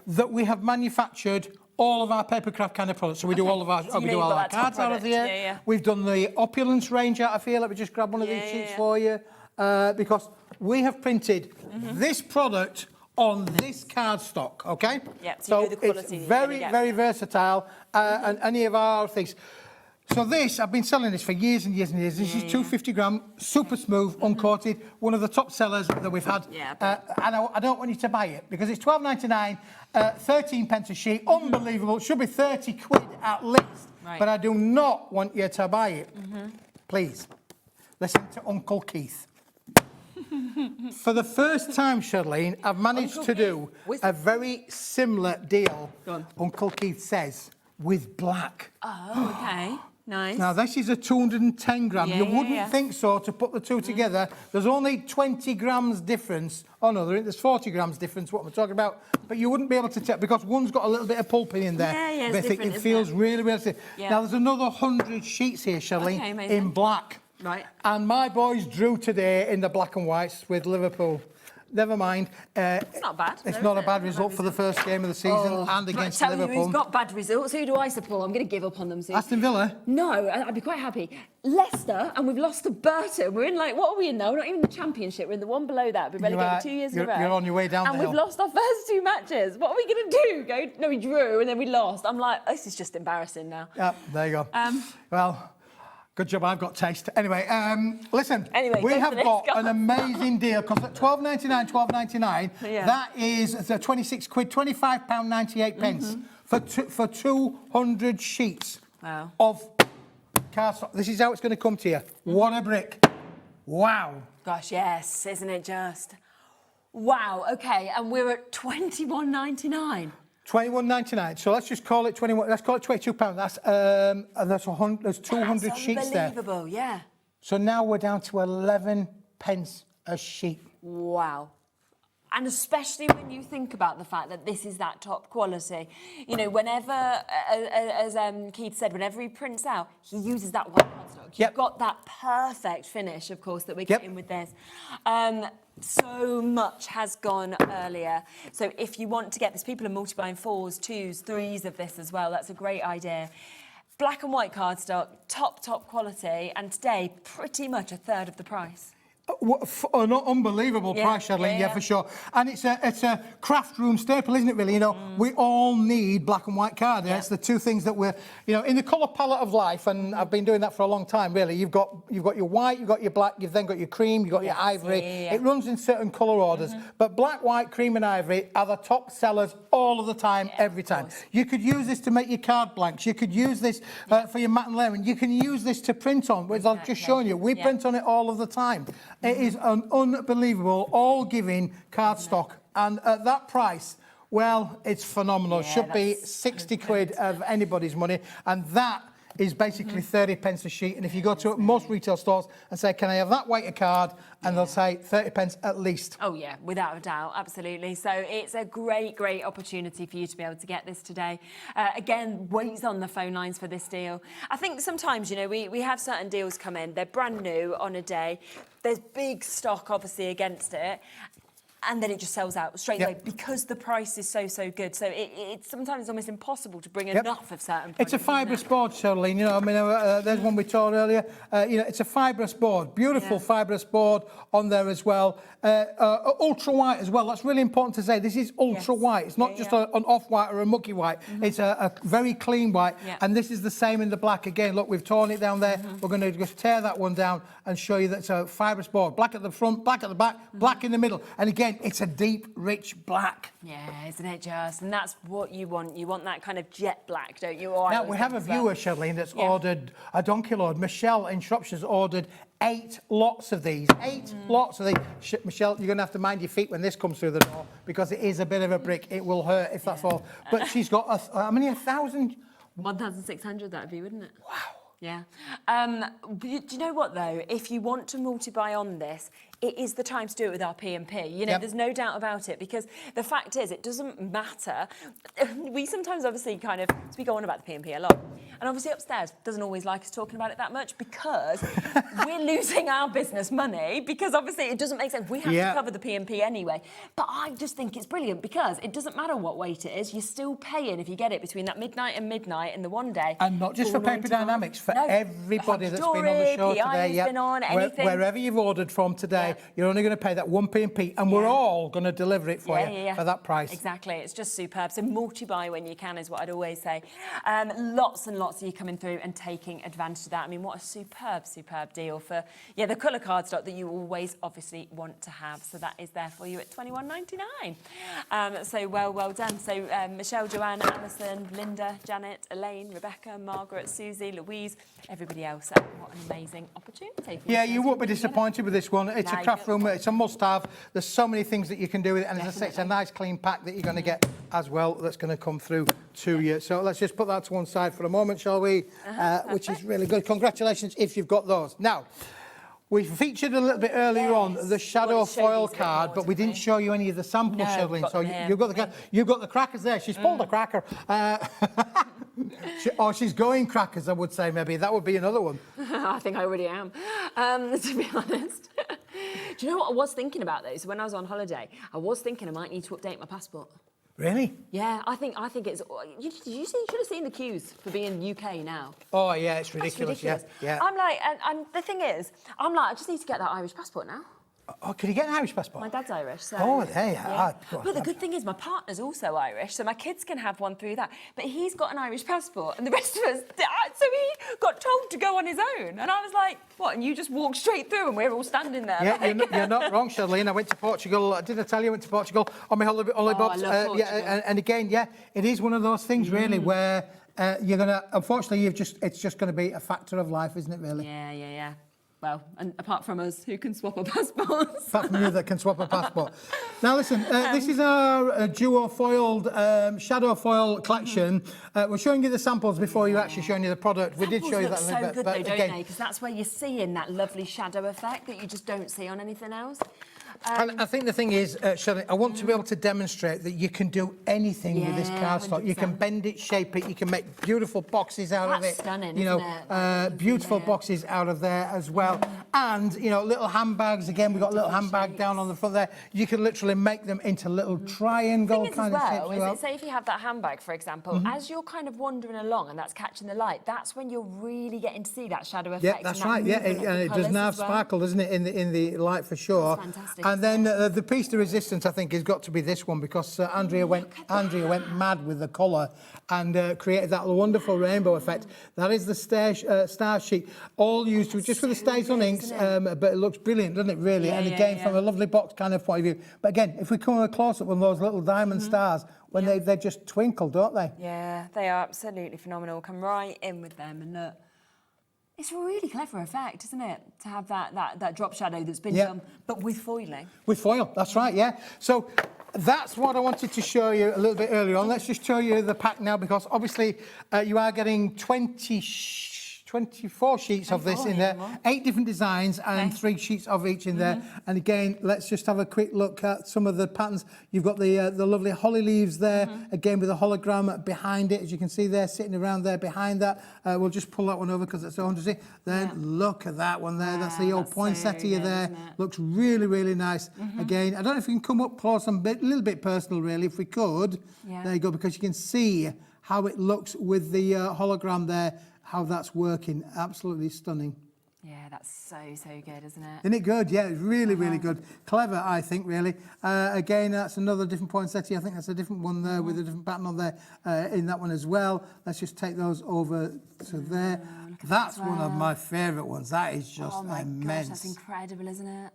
Speaker 15: that we have manufactured all of our papercraft kind of products. So we do all of our, we do all our cards out of here. We've done the opulence range out of here. Let me just grab one of these sheets for you. Because we have printed this product on this cardstock, okay?
Speaker 19: Yeah, so you know the quality
Speaker 15: it's very versatile, and any of our things. So this, I've been selling this for years and years and years. This is 250 gram, super smooth, uncoated, one of the top sellers that we've had. And I don't want you to buy it because it's £12.99, 13 pence a sheet, unbelievable. It should be 30 quid at least, but I do not want you to buy it. Please, listen to Uncle Keith. For the first time, Shadleen, I've managed to do a very similar deal, Uncle Keith says, with black.
Speaker 19: Oh, okay. Nice.
Speaker 15: Now, this is a 210 gram. You wouldn't think so to put the two together. There's only 20 grams difference. Oh, no, there's 40 grams difference, what we're talking about. But you wouldn't be able to tell because one's got a little bit of pulp in there.
Speaker 19: It's different,
Speaker 15: it feels really stiff. Now, there's another 100 sheets here, Shirley, in black.
Speaker 19: Right.
Speaker 15: And my boys drew today in the black and whites with Liverpool. Never mind.
Speaker 19: It's not bad.
Speaker 15: It's not a bad result for the first game of the season and against Liverpool.
Speaker 19: Tell you who's got bad results. Who do I support? I'm going to give up on them soon.
Speaker 15: Aston Villa?
Speaker 19: No, I'd be quite happy. Leicester, and we've lost to Burton. We're in what are we in now? We're not even in the Championship. We're in the one below that. We've been relegated 2 years in a row.
Speaker 15: You're on your way down the hill.
Speaker 19: And we've lost our first two matches. What are we going to do? No, we drew and then we lost. I'm like, this is just embarrassing now.
Speaker 15: Yeah, there you go. Well... Good job, I've got taste. Anyway, listen, we have got an amazing deal because at £12.99, that is the 26 quid, £25.98 pence for 200 sheets of cardstock. This is how it's going to come to you. What a brick. Wow.
Speaker 19: Gosh, yes, isn't it just? Wow, okay, and we're at £21.99.
Speaker 15: £21.99. So let's just call it 21. Let's call it £22. That's 100. There's 200
Speaker 19: That's
Speaker 15: sheets there.
Speaker 19: unbelievable, yeah.
Speaker 15: So now we're down to 11 pence a sheet.
Speaker 19: Wow. And especially when you think about the fact that this is that top quality. You know, whenever, as Keith said, whenever he prints out, he uses that white cardstock. You've got that perfect finish, of course, that we're getting with this. So much has gone earlier. So if you want to get this, people are multi-buying 4s, 2s, 3s of this as well. That's a great idea. Black and white cardstock, top quality, and today, pretty much a third of the price.
Speaker 15: An unbelievable price, Charlene, yeah, for sure. And it's a craft room staple, isn't it, really? You know, we all need black and white card. It's the two things that we're, you know, in the colour palette of life, and I've been doing that for a long time, really. You've got your white, you've got your black, you've then got your cream, you've got your ivory. It runs in certain colour orders. But black, white, cream and ivory are the top sellers all of the time, every time. You could use this to make your card blanks. You could use this for your matte and layering. You can use this to print on, which I've just shown you. We print on it all of the time. It is an unbelievable, all-giving cardstock. And at that price, well, it's phenomenal. It should be 60 quid of anybody's money. And that is basically 30 pence a sheet. And if you go to most retail stores and say, can I have that weight of card? And they'll say 30 pence at least.
Speaker 19: Oh, yeah, without a doubt, absolutely. So it's a great opportunity for you to be able to get this today. Again, wait on the phone lines for this deal. I think sometimes, you know, we have certain deals come in. They're brand new on a day. There's big stock, obviously, against it. And then it just sells out straight away because the price is so good. So it's sometimes almost impossible to bring enough of certain products.
Speaker 15: It's a fibrous board, Charlene. You know, I mean, there's one we told earlier. You know, it's a fibrous board, beautiful fibrous board on there as well. Ultra white as well. That's really important to say. This is ultra white. It's not just an off-white or a mucky white. It's a very clean white. And this is the same in the black. Again, look, we've torn it down there. We're going to just tear that one down and show you that it's a fibrous board. Black at the front, black at the back, black in the middle. And again, it's a deep, rich black.
Speaker 19: Yeah, isn't it just? And that's what you want. You want that kind of jet black, don't you?
Speaker 15: Now, we have a viewer, Charlene, that's ordered a donkey load. Michelle in Shropshire's ordered 8 lots of these. 8 lots of these. Michelle, you're going to have to mind your feet when this comes through the door because it is a bit of a brick. It will hurt if that's all. But she's got, how many, 1,000?
Speaker 19: 1,600, that would be, wouldn't it? Wow. Yeah. Do you know what, though? If you want to multi-buy on this, it is the time to do it with our P&P. You know, there's no doubt about it, because the fact is, it doesn't matter. We sometimes obviously kind of, so we go on about the P&P a lot. And obviously upstairs doesn't always like us talking about it that much because we're losing our business money because obviously it doesn't make sense. We have to cover the P&P anyway. But I just think it's brilliant because it doesn't matter what weight it is. You're still paying if you get it between that midnight and midnight in the one day.
Speaker 15: And not just for Paper Dynamics, for everybody that's been on the show today.
Speaker 19: Been on, anything.
Speaker 15: Wherever you've ordered from today, you're only going to pay that one P&P, and we're all going to deliver it for you for that price.
Speaker 19: Exactly, it's just superb. So multi-buy when you can is what I'd always say. Lots and lots of you coming through and taking advantage of that. I mean, what a superb deal for the colour cardstock that you always obviously want to have. So that is there for you at £21.99. So well done. So Michelle, Joanne, Alison, Linda, Janet, Elaine, Rebecca, Margaret, Susie, Louise, everybody else. What an amazing opportunity.
Speaker 15: Yeah, you won't be disappointed with this one. It's a craft room. It's a must-have. There's so many things that you can do with it, and as I say, it's a nice clean pack that you're going to get as well that's going to come through to you. So let's just put that to one side for a moment, shall we? Which is really good. Congratulations if you've got those. Now, we featured a little bit earlier on the shadow foil card, but we didn't show you any of the samples, Charlene. So you've got the crackers there. She's pulled the cracker. She's going crackers, I would say, maybe. That would be another one.
Speaker 19: I think I already am, to be honest. Do you know what I was thinking about, though? So when I was on holiday, I was thinking I might need to update my passport.
Speaker 15: Really?
Speaker 19: Yeah, I think it's... You should have seen the queues for being UK now.
Speaker 15: Oh, yeah, it's ridiculous. Yeah.
Speaker 19: I'm like, and the thing is, I'm like, I just need to get that Irish passport now.
Speaker 15: Oh, can you get an Irish passport?
Speaker 19: My dad's Irish, so...
Speaker 15: Oh, there you are.
Speaker 19: But the good thing is my partner's also Irish, so my kids can have one through that. But he's got an Irish passport, and the rest of us... So he got told to go on his own. And I was like, what, and you just walked straight through and we're all standing there?
Speaker 15: Yeah, you're not wrong, Charlene. I went to Portugal. Did I tell you I went to Portugal on my holiday bobs?
Speaker 19: I love Portugal.
Speaker 15: And again, it is one of those things, really, where you're going to... Unfortunately, it's just going to be a factor of life, isn't it, really?
Speaker 19: Yeah. well, and apart from us, who can swap our passports.
Speaker 15: Apart from you that can swap a passport. Now listen, this is our duo foiled shadow foil collection. We're showing you the samples before you actually showing you the product. We did show you that a little bit,
Speaker 19: good
Speaker 15: but
Speaker 19: though, don't
Speaker 15: again,
Speaker 19: they? Because that's where you're seeing that lovely shadow effect that you just don't see on anything else.
Speaker 15: and I think the thing is, Shelley, I want to be able to demonstrate that you can do anything with this cardstock. You can bend it, shape it, you can make beautiful boxes out of it.
Speaker 19: That's stunning,
Speaker 15: you know,
Speaker 19: isn't it?
Speaker 15: beautiful boxes out of there as well. And, you know, little handbags, again, we've got a little handbag down on the front there. You can literally make them into little triangle kind of shapes as well.
Speaker 19: Say if you have that handbag, for example, as you're kind of wandering along and that's catching the light, that's when you're really getting to see that shadow effect.
Speaker 15: Yeah, that's right. Yeah, and it does now sparkle, doesn't it, in the light for sure.
Speaker 19: That's fantastic.
Speaker 15: And then the piece de resistance, I think, has got to be this one because Andrea went mad with the colour and created that wonderful rainbow effect. That is the star sheet, all used just for the stays on inks, but it looks brilliant, doesn't it, really? And again, from a lovely box kind of point of view. But again, if we come a close up with those little diamond stars, when they just twinkle, don't they?
Speaker 19: Yeah, they are absolutely phenomenal. Come right in with them and look. It's a really clever effect, isn't it? To have that drop shadow that's been done, but with foiling.
Speaker 15: With foil, that's right, yeah. So that's what I wanted to show you a little bit earlier on. Let's just show you the pack now because obviously you are getting 24 sheets of this in there, 8 different designs and 3 sheets of each in there. And again, let's just have a quick look at some of the patterns. You've got the lovely holly leaves there, again with a hologram behind it, as you can see there, sitting around there behind that. We'll just pull that one over because it's so hard to see. Then look at that one there. That's the old poinsettia there. Looks really, really nice. Again, I don't know if we can come up close and a little bit personal, really, if we could. There you go, because you can see how it looks with the hologram there, how that's working. Absolutely stunning.
Speaker 19: Yeah, that's so good, isn't it?
Speaker 15: Isn't it good? Yeah, it's really, really good. Clever, I think, really. Again, that's another different poinsettia. I think that's a different one there with a different pattern on there in that one as well. Let's just take those over to there. That's one of my favourite ones. That is just immense.
Speaker 19: Gosh, that's incredible, isn't it?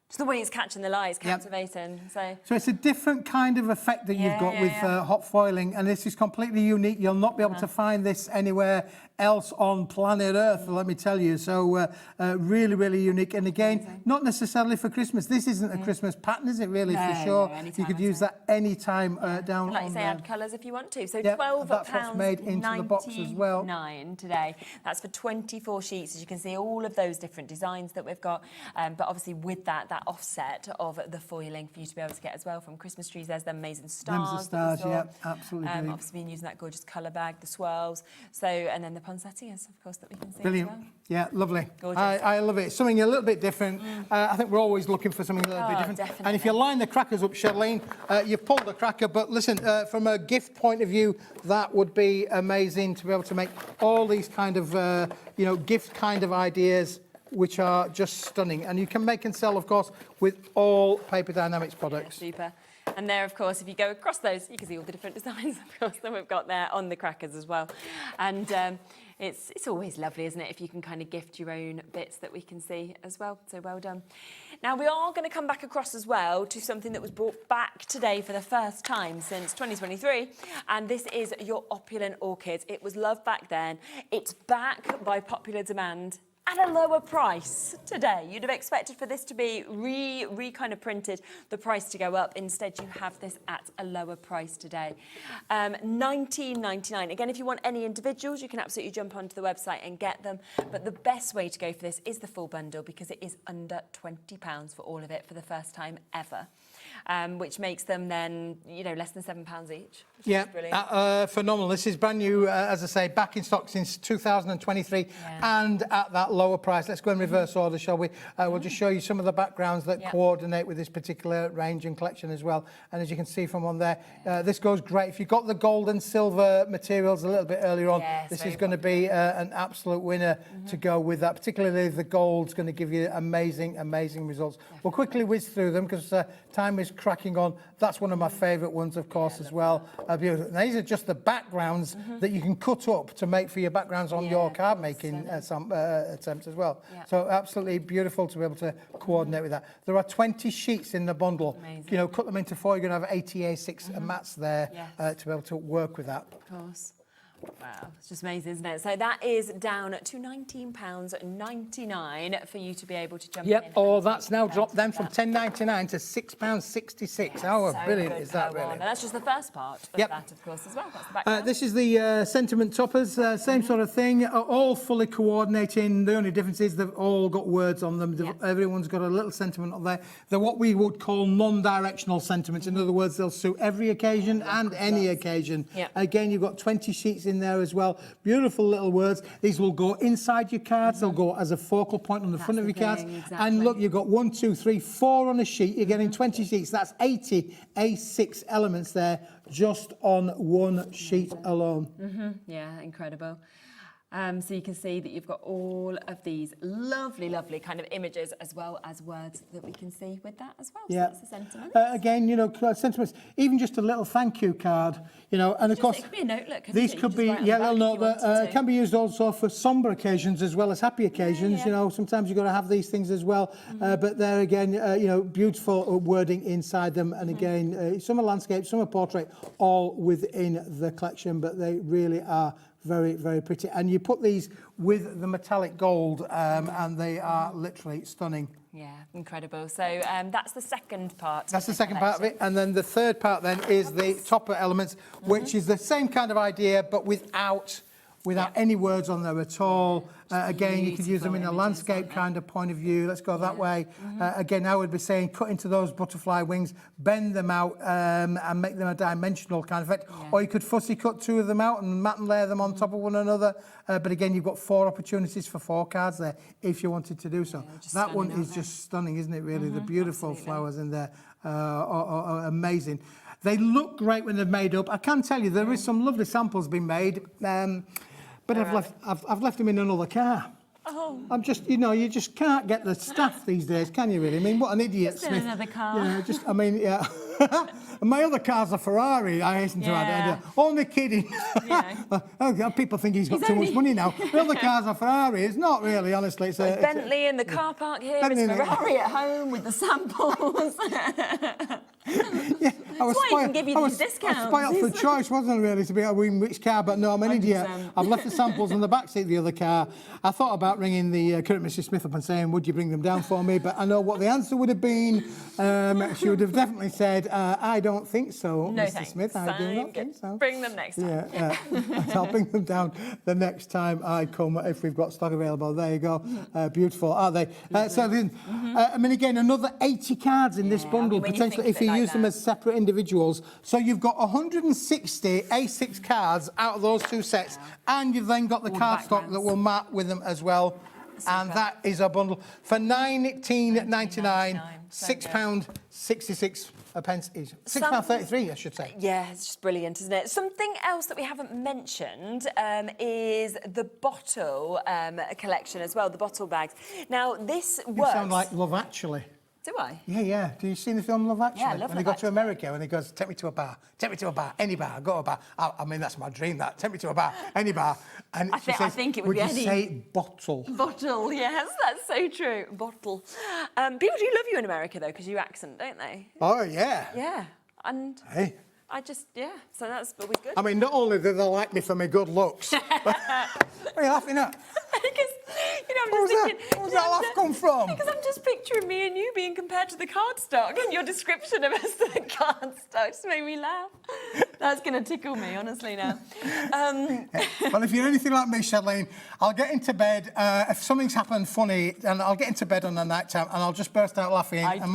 Speaker 19: Just the way it's catching the light is captivating. So
Speaker 15: it's a different kind of effect that you've got with hot foiling, and this is completely unique. You'll not be able to find this anywhere else on planet Earth, let me tell you. So really, really unique. And again, not necessarily for Christmas. This isn't a Christmas pattern, is it really, for sure? You could use that any time down
Speaker 19: like
Speaker 15: on
Speaker 19: you say, add colours if you want to. So
Speaker 15: £12 that's what's made into the box as well.
Speaker 19: £99 today. That's for 24 sheets. As you can see, all of those different designs that we've got. But obviously with that offset of the foiling for you to be able to get as well from Christmas trees. There's the amazing stars.
Speaker 15: Them's the stars, yeah, absolutely.
Speaker 19: Obviously been using that gorgeous colour bag, the swirls. So, and then the poinsettias, of course, that we can see
Speaker 15: Brilliant.
Speaker 19: as well.
Speaker 15: Yeah, lovely.
Speaker 19: Gorgeous.
Speaker 15: I love it. Something a little bit different. I think we're always looking for something a little bit different.
Speaker 19: Definitely.
Speaker 15: And if you line the crackers up, Charlene, you've pulled the cracker. But listen, from a gift point of view, that would be amazing to be able to make all these kind of, gift kind of ideas, which are just stunning. And you can make and sell, of course, with all Paper Dynamics products.
Speaker 19: Yeah, super. And there, of course, if you go across those, you can see all the different designs, of course, that we've got there on the crackers as well. And it's always lovely, isn't it, if you can kind of gift your own bits that we can see as well. So well done. Now, we are going to come back across as well to something that was brought back today for the first time since 2023. And this is your opulent orchids. It was loved back then. It's back by popular demand at a lower price today. You'd have expected for this to be kind of printed, the price to go up. Instead, you have this at a lower price today. $19.99. Again, if you want any individuals, you can absolutely jump onto the website and get them. But the best way to go for this is the full bundle because it is under £20 for all of it for the first time ever. Which makes them then, less than £7 each.
Speaker 15: Yeah, phenomenal. This is brand new, as I say, back in stock since 2023 and at that lower price. Let's go in reverse order, shall we? We'll just show you some of the backgrounds that coordinate with this particular range and collection as well. And as you can see from on there, this goes great. If you've got the gold and silver materials a little bit earlier on, this is going to be an absolute winner to go with that. Particularly the gold's going to give you amazing, amazing results. We'll quickly whiz through them because time is cracking on. That's one of my favourite ones, of course, as well. Beautiful. Now, these are just the backgrounds that you can cut up to make for your backgrounds on your card making attempts as well. So absolutely beautiful to be able to coordinate with that. There are 20 sheets in the bundle. Amazing. Cut them into 4. You're going to have 80 A6 mats there to be able to work with that.
Speaker 19: Of course. Wow, it's just amazing, isn't it? So that is down to £19.99 for you to be able to jump in.
Speaker 15: Yep, oh, that's now dropped then from £10.99 to £6.66. How brilliant is that, really?
Speaker 19: And that's just the first part of that, of course, as well. That's the background.
Speaker 15: This is the sentiment toppers, same sort of thing, all fully coordinating. The only difference is they've all got words on them. Everyone's got a little sentiment on there. They're what we would call non-directional sentiments. In other words, they'll suit every occasion and any occasion. Again, you've got 20 sheets in there as well. Beautiful little words. These will go inside your cards. They'll go as a focal point on the front of your cards. And look, you've got 1, 2, 3, 4 on a sheet. You're getting 20 sheets. That's 80 A6 elements there just on one sheet alone.
Speaker 19: Yeah, incredible. So you can see that you've got all of these lovely, lovely kind of images as well as words that we can see with that as well.
Speaker 15: Yeah.
Speaker 19: So that's the sentiments.
Speaker 15: Again, you know, sentiments, even just a little thank you card, you know, and of course,
Speaker 19: it could be a note, look,
Speaker 15: these could be, little note that can be used also for somber occasions as well as happy occasions. You know, sometimes you've got to have these things as well. But there again, you know, beautiful wording inside them. And again, some are landscape, some are portrait, all within the collection, but they really are very, very pretty. And you put these with the metallic gold and they are literally stunning.
Speaker 19: Yeah, incredible. So that's the second part.
Speaker 15: That's the second part of it. And then the third part then is the topper elements, which is the same kind of idea, but without any words on there at all. Again, you could use them in a landscape kind of point of view. Let's go that way. Again, I would be saying cut into those butterfly wings, bend them out and make them a dimensional kind of effect. Or you could fussy cut 2 of them out and mat and layer them on top of one another. But again, you've got 4 opportunities for 4 cards there if you wanted to do so. That one is just stunning, isn't it, really? The beautiful flowers in there are amazing. They look great when they're made up. I can tell you there is some lovely samples being made. But I've left them in another car. I'm just, you know, you just can't get the staff these days, can you really? I mean, what an idiot,
Speaker 19: Just in
Speaker 15: Smith.
Speaker 19: another car.
Speaker 15: Yeah, just, I mean, yeah. And my other car's a Ferrari, I hasten to add. Only kidding. People think he's got too much money now. The other car's a Ferrari. It's not really, honestly. It's a
Speaker 19: Bentley in the car park here, it's Ferrari at home with the samples.
Speaker 15: I was
Speaker 19: spoiled. I was
Speaker 15: spoiled for choice, wasn't I, really, to be able to win which car, but no, I'm an idiot. I've left the samples in the back seat of the other car. I thought about ringing the current Mrs. Smith up and saying, would you bring them down for me? But I know what the answer would have been. She would have definitely said, I don't think so,
Speaker 19: no,
Speaker 15: Mr. Smith. I do not think so.
Speaker 19: Bring them next time.
Speaker 15: I'll bring them down the next time I come, if we've got stock available. There you go. Beautiful, aren't they? So then, I mean, again, another 80 cards in this bundle, potentially, if you use them as separate individuals. So you've got 160 A6 cards out of those 2 sets, and you've then got the cardstock that will map with them as well. And that is a bundle for £19.99, £6.66 each. £6.33, I should say.
Speaker 19: Yeah, it's just brilliant, isn't it? Something else that we haven't mentioned is the bottle collection as well, the bottle bags. Now, this works...
Speaker 15: You sound like Love Actually.
Speaker 19: Do I?
Speaker 15: Yeah. Do you see the film Love Actually?
Speaker 19: Yeah, I love
Speaker 15: When he got to America and he goes, take me to a bar, any bar, go to a bar. I mean, that's my dream, that. Take me to a bar, any bar. And
Speaker 19: I think it would be
Speaker 15: you
Speaker 19: any.
Speaker 15: say bottle?
Speaker 19: Bottle, yes, that's so true. Bottle. People do love you in America, though, because you accent, don't they?
Speaker 15: Oh, yeah.
Speaker 19: Yeah, and...
Speaker 15: Hey.
Speaker 19: I just, so that's always good.
Speaker 15: I mean, not only do they like me for my good looks, what are you laughing at?
Speaker 19: Because, you know, I'm just thinking...
Speaker 15: Where's that laugh come from?
Speaker 19: Because I'm just picturing me and you being compared to the cardstock, and your description of us to the cardstock just made me laugh. That's going to tickle me, honestly, now.
Speaker 15: Well, if you're anything like me, Shadleen, I'll get into bed, if something's happened funny, and I'll get into bed on the night time, and I'll just burst out laughing. And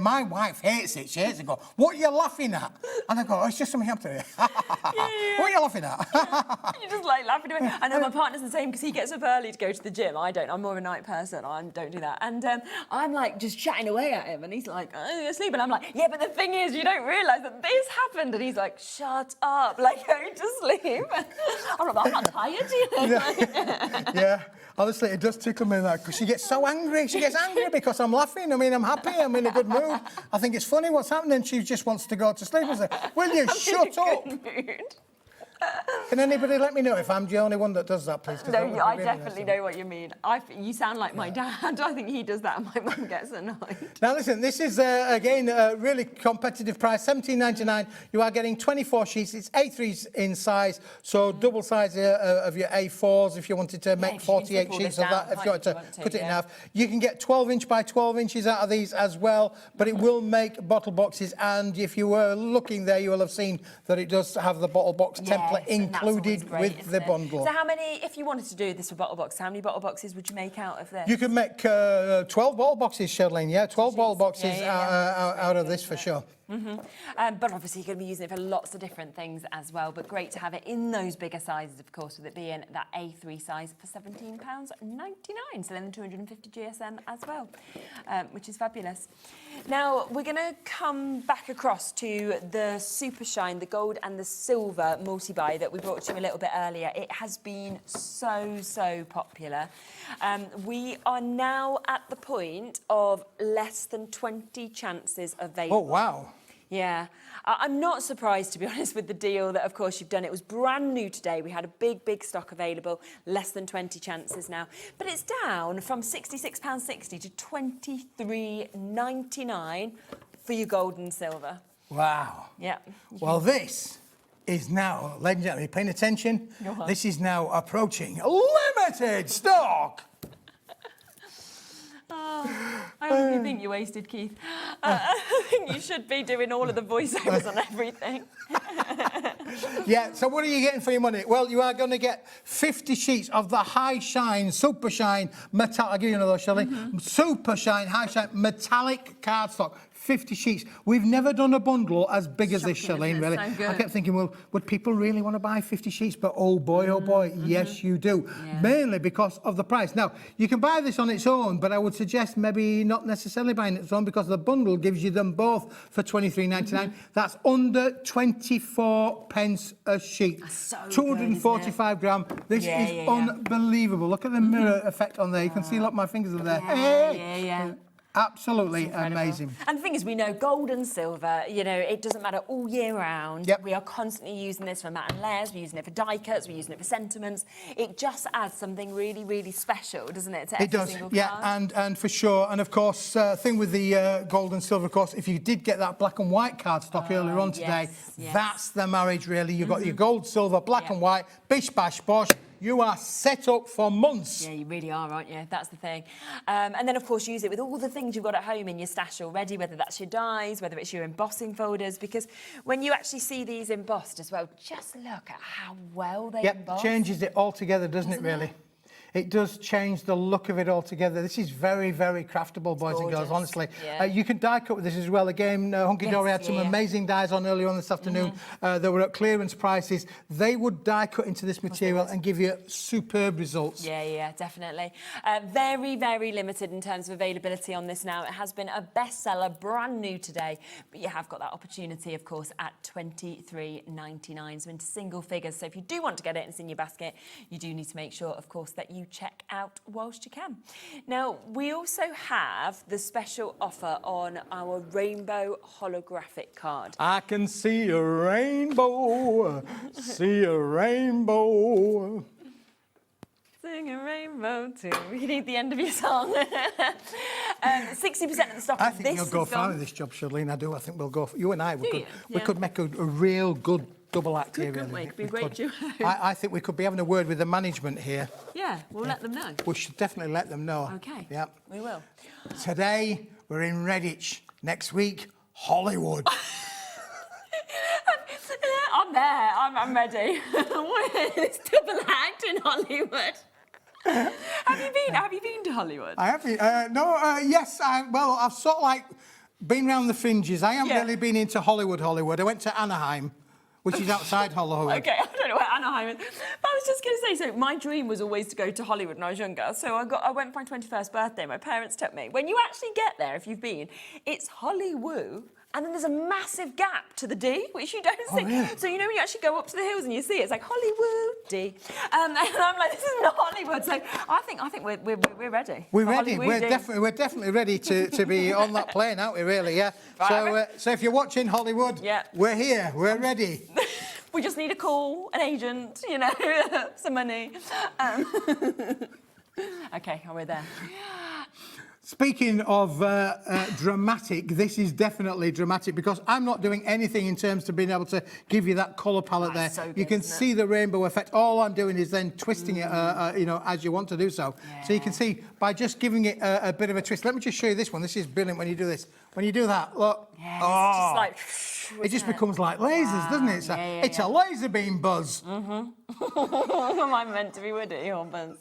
Speaker 15: my wife hates it. She hates it. Go, what are you laughing at? And I go, oh, it's just something happened to me. What are you laughing at?
Speaker 19: You just like laughing away. I know my partner's the same because he gets up early to go to the gym. I don't. I'm more of a night person. I don't do that. And I'm like just chatting away at him, and he's like, oh, you're asleep. And I'm like, yeah, but the thing is, you don't realise that this happened. And he's like, shut up, like go to sleep. I'm not tired, you know.
Speaker 15: Yeah. Honestly, it does tickle me that because she gets so angry. She gets angry because I'm laughing. I mean, I'm happy. I'm in a good mood. I think it's funny what's happening. She just wants to go to sleep. I say, will you shut up? Can anybody let me know if I'm the only one that does that, please? 'Cause that would
Speaker 19: No,
Speaker 15: be
Speaker 19: I
Speaker 15: really
Speaker 19: definitely
Speaker 15: nice.
Speaker 19: know what you mean. You sound like my dad. I think he does that and my mum gets annoyed.
Speaker 15: Now listen, this is again a really competitive price, $17.99. You are getting 24 sheets. It's A3s in size, so double size of your A4s if you wanted to make 48 sheets of that. If you wanted to cut it in half, you can get 12-inch by 12 inches out of these as well. But it will make bottle boxes, and if you were looking there, you will have seen that it does have the bottle box template included with the bundle.
Speaker 19: So how many, if you wanted to do this for bottle box, how many bottle boxes would you make out of this?
Speaker 15: You could make 12 bottle boxes, Shirlene. Yeah, 12 bottle boxes out of this for sure.
Speaker 19: But obviously you're going to be using it for lots of different things as well. But great to have it in those bigger sizes, of course, with it being that A3 size for £17.99. So then the 250 GSM as well, which is fabulous. Now we're going to come back across to the Super Shine, the gold and the silver multi-buy that we brought to you a little bit earlier. It has been so popular. We are now at the point of less than 20 chances available.
Speaker 15: Oh, wow.
Speaker 19: Yeah, I'm not surprised, to be honest, with the deal that, of course, you've done. It was brand new today. We had a big stock available, less than 20 chances now. But it's down from £66.60 to £23.99 for your gold and silver.
Speaker 15: Wow.
Speaker 19: Yeah.
Speaker 15: Well, this is now, ladies and gentlemen, paying attention, this is now approaching limited stock.
Speaker 19: I honestly think you wasted, Keith. I think you should be doing all of the voiceovers on everything.
Speaker 15: Yeah, so what are you getting for your money? Well, you are going to get 50 sheets of the High Shine, Super Shine, metallic, I'll give you another, shall I? Super Shine, High Shine, metallic cardstock. 50 sheets. We've never done a bundle as big as this, Charlene, really.
Speaker 19: So good.
Speaker 15: I kept thinking, well, would people really want to buy 50 sheets? But oh boy, yes, you do.
Speaker 19: Yeah.
Speaker 15: Mainly because of the price. Now, you can buy this on its own, but I would suggest maybe not necessarily buying it on its own because the bundle gives you them both for £23.99. That's under 24 pence a sheet.
Speaker 19: So
Speaker 15: 245 gram. This is unbelievable. Look at the mirror effect on there. You can see, look, my fingers are there.
Speaker 19: Yeah.
Speaker 15: Absolutely amazing.
Speaker 19: And the thing is, we know gold and silver, you know, it doesn't matter all year round.
Speaker 15: Yep.
Speaker 19: We are constantly using this for mat and layers, we're using it for die cuts, we're using it for sentiments. It just adds something really special, doesn't it, to every single card?
Speaker 15: and for sure. And of course, thing with the gold and silver, of course, if you did get that black and white card stock earlier on today, that's the marriage, really. You've got your gold, silver, black and white, bish, bash, bosh. You are set up for months.
Speaker 19: Yeah, you really are, aren't you? That's the thing. And then, of course, use it with all the things you've got at home in your stash already, whether that's your dies, whether it's your embossing folders, because when you actually see these embossed as well, just look at how well they emboss.
Speaker 15: Changes it all together, doesn't it, really? It does change the look of it altogether. This is very craftable, boys and girls, honestly.
Speaker 19: Yeah.
Speaker 15: You can die cut with this as well. Again, Hunkydory had some amazing dies on earlier on this afternoon. They were at clearance prices. They would die cut into this material and give you superb results.
Speaker 19: Yeah, definitely. Very limited in terms of availability on this now. It has been a bestseller, brand new today, but you have got that opportunity, of course, at £23.99, so into single figures. So if you do want to get it and it's in your basket, you do need to make sure, of course, that you check out whilst you can. Now, we also have the special offer on our rainbow holographic card.
Speaker 15: I can see a rainbow, see a rainbow.
Speaker 19: Sing a rainbow too. You need the end of your song. 60% of the stock
Speaker 15: I
Speaker 19: of
Speaker 15: think
Speaker 19: this
Speaker 15: you'll go
Speaker 19: is
Speaker 15: far
Speaker 19: gone.
Speaker 15: with this job, Charlene. I do. I think we'll go. You and I, we
Speaker 19: Do you?
Speaker 15: could make a real good double act here.
Speaker 19: Couldn't we?
Speaker 15: Really.
Speaker 19: Could be a great duo.
Speaker 15: I think we could be having a word with the management here.
Speaker 19: Yeah, we'll let them know.
Speaker 15: We should definitely let them know.
Speaker 19: Okay.
Speaker 15: Yep.
Speaker 19: We will.
Speaker 15: Today we're in Redditch. Next week, Hollywood.
Speaker 19: I'm there. I'm ready. It's double act in Hollywood. Have you been to Hollywood?
Speaker 15: I have. Yes. I've sort of like been round the fringes. I haven't really been into Hollywood. I went to Anaheim, which is outside Hollywood.
Speaker 19: Okay, I don't know where Anaheim is. But I was just going to say, so my dream was always to go to Hollywood when I was younger. So I went for my 21st birthday. My parents took me. When you actually get there, if you've been, it's Hollywood. And then there's a massive gap to the D, which you don't see.
Speaker 15: Really?
Speaker 19: So you know when you actually go up to the hills and you see it, it's like Hollywood D. And I'm like, this is not Hollywood. So I think we're ready.
Speaker 15: We're ready. We're definitely ready to be on that plane, aren't we? Really, yeah.
Speaker 19: Right,
Speaker 15: So if you're watching Hollywood, we're here. We're ready.
Speaker 19: We just need a call, an agent, you know, some money. Okay, we're there.
Speaker 15: Speaking of dramatic, this is definitely dramatic because I'm not doing anything in terms of being able to give you that colour palette there.
Speaker 19: So good,
Speaker 15: you can see the rainbow effect. All I'm doing is then twisting it, you know, as you want to do so.
Speaker 19: Yeah.
Speaker 15: So you can see by just giving it a bit of a twist. Let me just show you this one. This is brilliant when you do this. When you do that, look.
Speaker 19: Yeah,
Speaker 15: oh,
Speaker 19: it's just like...
Speaker 15: it just becomes like lasers, doesn't it? So it's a laser beam buzz.
Speaker 19: Mm-hmm. Am I meant to be with it, your buzz?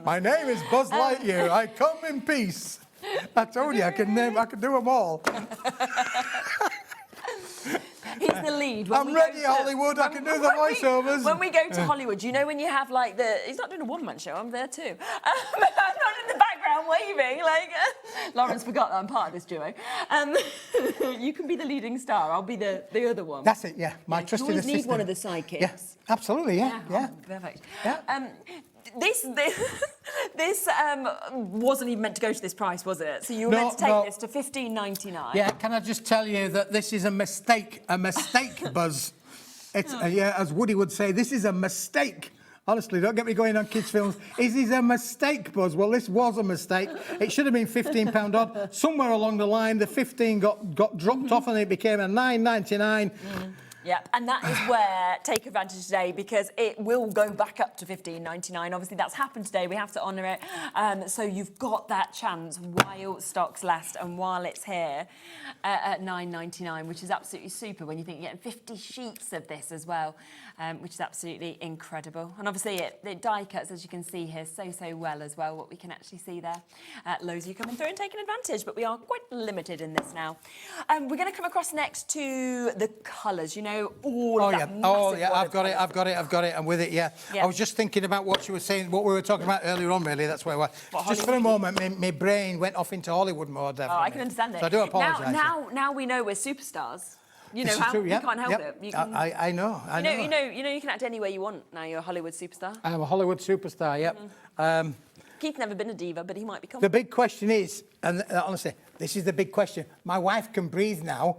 Speaker 15: My name is Buzz Lightyear. I come in peace. I told you I could do them all.
Speaker 19: He's the lead.
Speaker 15: I'm ready, Hollywood. I can do the voiceovers.
Speaker 19: When we go to Hollywood, you know when you have like he's not doing a one-man show, I'm there too. I'm not in the background waving, like, Lawrence forgot that I'm part of this duo. You can be the leading star, I'll be the other one.
Speaker 15: That's it, yeah. My trusted
Speaker 19: you always
Speaker 15: assistant.
Speaker 19: need one of the sidekicks.
Speaker 15: Yeah, absolutely, yeah.
Speaker 19: Oh, perfect. Yeah. This wasn't even meant to go to this price, was it? So you were meant to take this to $15.99.
Speaker 15: Yeah, can I just tell you that this is a mistake, Buzz. It's, yeah, as Woody would say, this is a mistake. Honestly, don't get me going on kids' films. Is this a mistake, Buzz? Well, this was a mistake. It should have been £15 odd. Somewhere along the line, the 15 got dropped off and it became a $9.99.
Speaker 19: Yeah, and that is where take advantage today because it will go back up to $15.99. Obviously, that's happened today. We have to honour it. So you've got that chance while stocks last and while it's here at $9.99, which is absolutely super when you think you're getting 50 sheets of this as well, which is absolutely incredible. And obviously, it die cuts, as you can see here, so well as well, what we can actually see there. Loads of you coming through and taking advantage, but we are quite limited in this now. We're going to come across next to the colours, you know, all of that
Speaker 15: I've got it. I'm with it, yeah. I was just thinking about what you were saying, what we were talking about earlier on, really. That's where we're... Just for a moment, my brain went off into Hollywood mode there.
Speaker 19: I can understand it.
Speaker 15: So I do apologise.
Speaker 19: Now we know we're superstars. You know
Speaker 15: how
Speaker 19: you can't help it.
Speaker 15: You can, I know.
Speaker 19: You know you can act any way you want now. You're a Hollywood superstar.
Speaker 15: I'm a Hollywood superstar. Yep.
Speaker 19: Keith's never been a diva, but he might become.
Speaker 15: The big question is, and honestly, this is the big question. My wife can breathe now.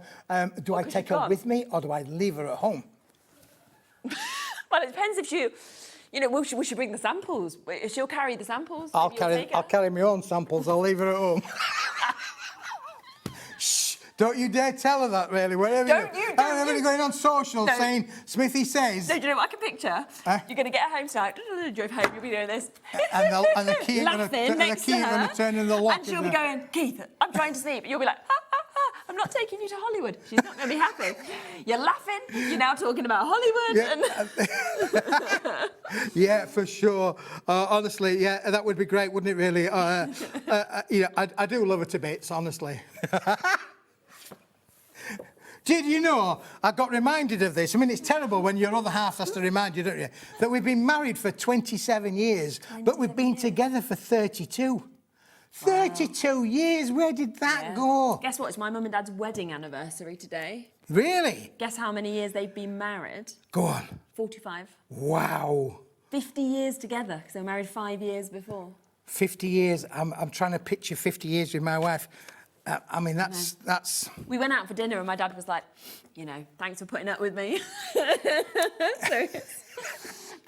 Speaker 15: Do I take her with me or do I leave her at home?
Speaker 19: Well, it depends if you. You know, we should bring the samples. If she'll carry the samples,
Speaker 15: I'll carry my own samples. I'll leave her at home. Don't you dare tell her that, really. Wherever everybody going on social saying, Smithy says...
Speaker 19: No, do you know what I can picture? You're going to get her home tonight, drive home, you'll be doing this.
Speaker 15: and the key going to turn in the lock.
Speaker 19: And she'll be going, Keith, I'm trying to sleep. You'll be like, I'm not taking you to Hollywood. She's not going to be happy. You're laughing. You're now talking about Hollywood.
Speaker 15: Yeah, yeah, for sure. Honestly, yeah, that would be great, wouldn't it, really? You know, I do love her to bits, honestly. Did you know, I got reminded of this. I mean, it's terrible when your other half has to remind you, don't you? That we've been married for 27 years, but we've been together for 32. Wow. 32 years, where did that go?
Speaker 19: Guess what, it's my mum and dad's wedding anniversary today.
Speaker 15: Really?
Speaker 19: Guess how many years they've been married?
Speaker 15: Go on.
Speaker 19: 45.
Speaker 15: Wow.
Speaker 19: 50 years together, because they were married 5 years before.
Speaker 15: 50 years, I'm trying to picture 50 years with my wife. I mean, that's...
Speaker 19: We went out for dinner and my dad was like, you know, thanks for putting up with me. But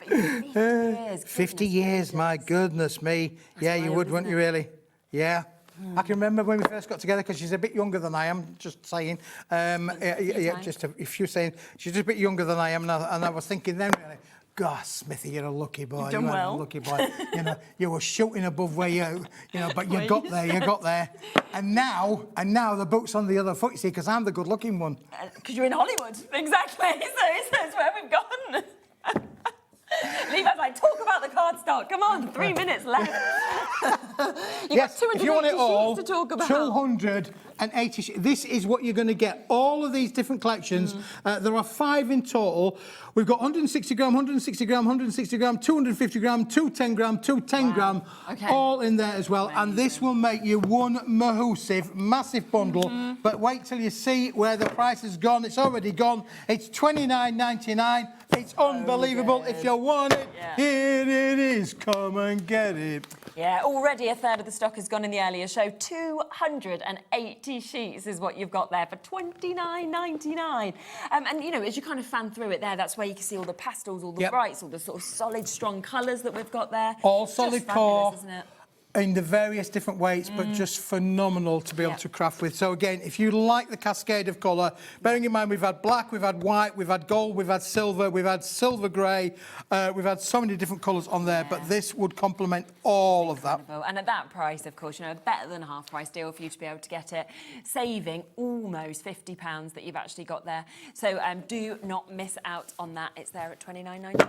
Speaker 19: 50 years.
Speaker 15: 50 years, my goodness me. Yeah, you would, wouldn't you, really? Yeah. I can remember when we first got together, because she's a bit younger than I am, just saying. Just if you're saying, she's just a bit younger than I am, and I was thinking then, really, God, Smithy, you're a lucky boy.
Speaker 19: You've done well.
Speaker 15: A lucky boy. You know, you were shooting above where you know, but you got there. And now the boot's on the other foot, you see, because I'm the good-looking one.
Speaker 19: Because you're in Hollywood, exactly. So it's where we've gone. Levi's like, talk about the cardstock. Come on, 3 minutes left. You've got 280 sheets to talk about.
Speaker 15: 280 sheets. This is what you're going to get. All of these different collections. There are 5 in total. We've got 160 gram, 160 gram, 160 gram, 250 gram, 210 gram, 210 gram, all in there as well. Amazing. And this will make you one massive bundle. But wait till you see where the price has gone. It's already gone. It's $29.99. It's unbelievable. If you want it, here it is. Come and get it.
Speaker 19: Yeah, already already a third of the stock has gone in the earlier show. 280 sheets is what you've got there for $29.99. And, you know, as you kind of fan through it there, that's where you can see all the pastels, all the brights, all the sort of solid, strong colours that we've got there.
Speaker 15: All solid core.
Speaker 19: Isn't it?
Speaker 15: In the various different weights, but just phenomenal to be able to craft with. So again, if you like the cascade of colour, bearing in mind we've had black, we've had white, we've had gold, we've had silver grey, we've had so many different colours on there, but this would complement all of that.
Speaker 19: And at that price, of course, you know, better than a half price deal for you to be able to get it, saving almost £50 that you've actually got there. So do not miss out on that. It's there at $29.99.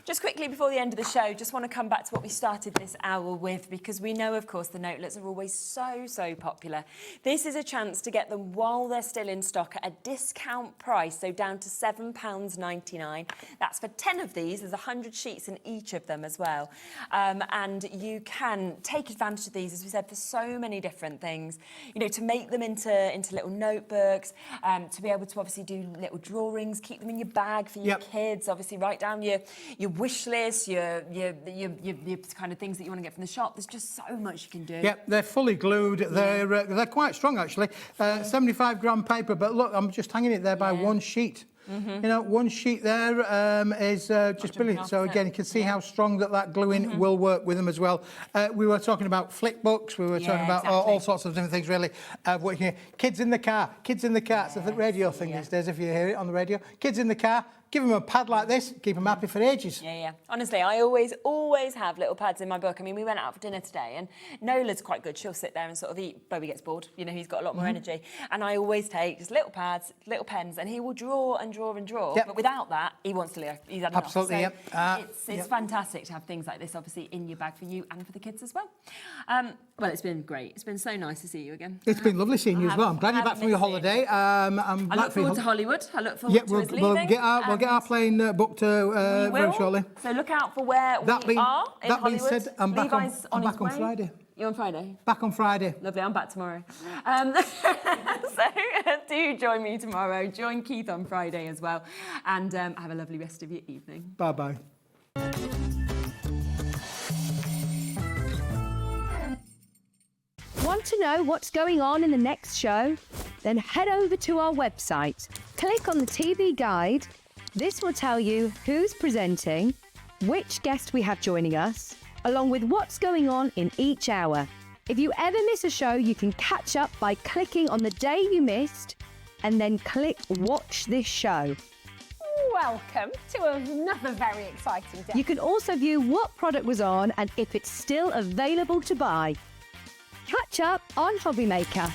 Speaker 19: Just quickly before the end of the show, just want to come back to what we started this hour with, because we know, of course, the notelets are always so popular. This is a chance to get them while they're still in stock at a discount price, so down to £7.99. That's for 10 of these. There's 100 sheets in each of them as well. And you can take advantage of these, as we said, for so many different things. You know, to make them into little notebooks, to be able to obviously do little drawings, keep them in your bag for your kids, obviously write down your wish list, your kind of things that you want to get from the shop. There's just so much you can do.
Speaker 15: Yep, they're fully glued. They're quite strong actually. 75 gram paper, but look, I'm just hanging it there by one sheet. You know, one sheet there is just brilliant. So again, you can see how strong that gluing will work with them as well. We were talking about flick books. We were talking about all sorts of different things, really. Kids in the car. Kids in the car. It's a radio thing these days, if you hear it on the radio. Kids in the car. Give them a pad like this, keep them happy for ages.
Speaker 19: Yeah. Honestly, I always have little pads in my book. I mean, we went out for dinner today, and Nola's quite good. She'll sit there and sort of eat. Bobby gets bored. You know, he's got a lot more energy. And I always take just little pads, little pens, and he will draw and draw and draw. But without that, he wants to leave. He's had enough.
Speaker 15: Absolutely,
Speaker 19: so it's fantastic to have things like this, obviously, in your bag for you and for the kids as well. Well, it's been great. It's been so nice to see you again.
Speaker 15: It's been lovely seeing you as well. I'm glad you're back from your holiday.
Speaker 19: I look forward to Hollywood. I look forward to us leaving.
Speaker 15: We'll get our plane booked very shortly.
Speaker 19: So look out for where we are in Hollywood.
Speaker 15: That being said, I'm back on Friday.
Speaker 19: You're on Friday?
Speaker 15: Back on Friday.
Speaker 19: Lovely, I'm back tomorrow. So do join me tomorrow. Join Keith on Friday as well. And have a lovely rest of your evening.
Speaker 15: Bye-bye.
Speaker 6: Want to know what's going on in the next show? Then head over to our website. Click on the TV guide. This will tell you who's presenting, which guest we have joining us, along with what's going on in each hour. If you ever miss a show, you can catch up by clicking on the day you missed and then click Watch This Show.
Speaker 12: Welcome to another very exciting day.
Speaker 6: You can also view what product was on and if it's still available to buy. Catch up on HobbyMaker.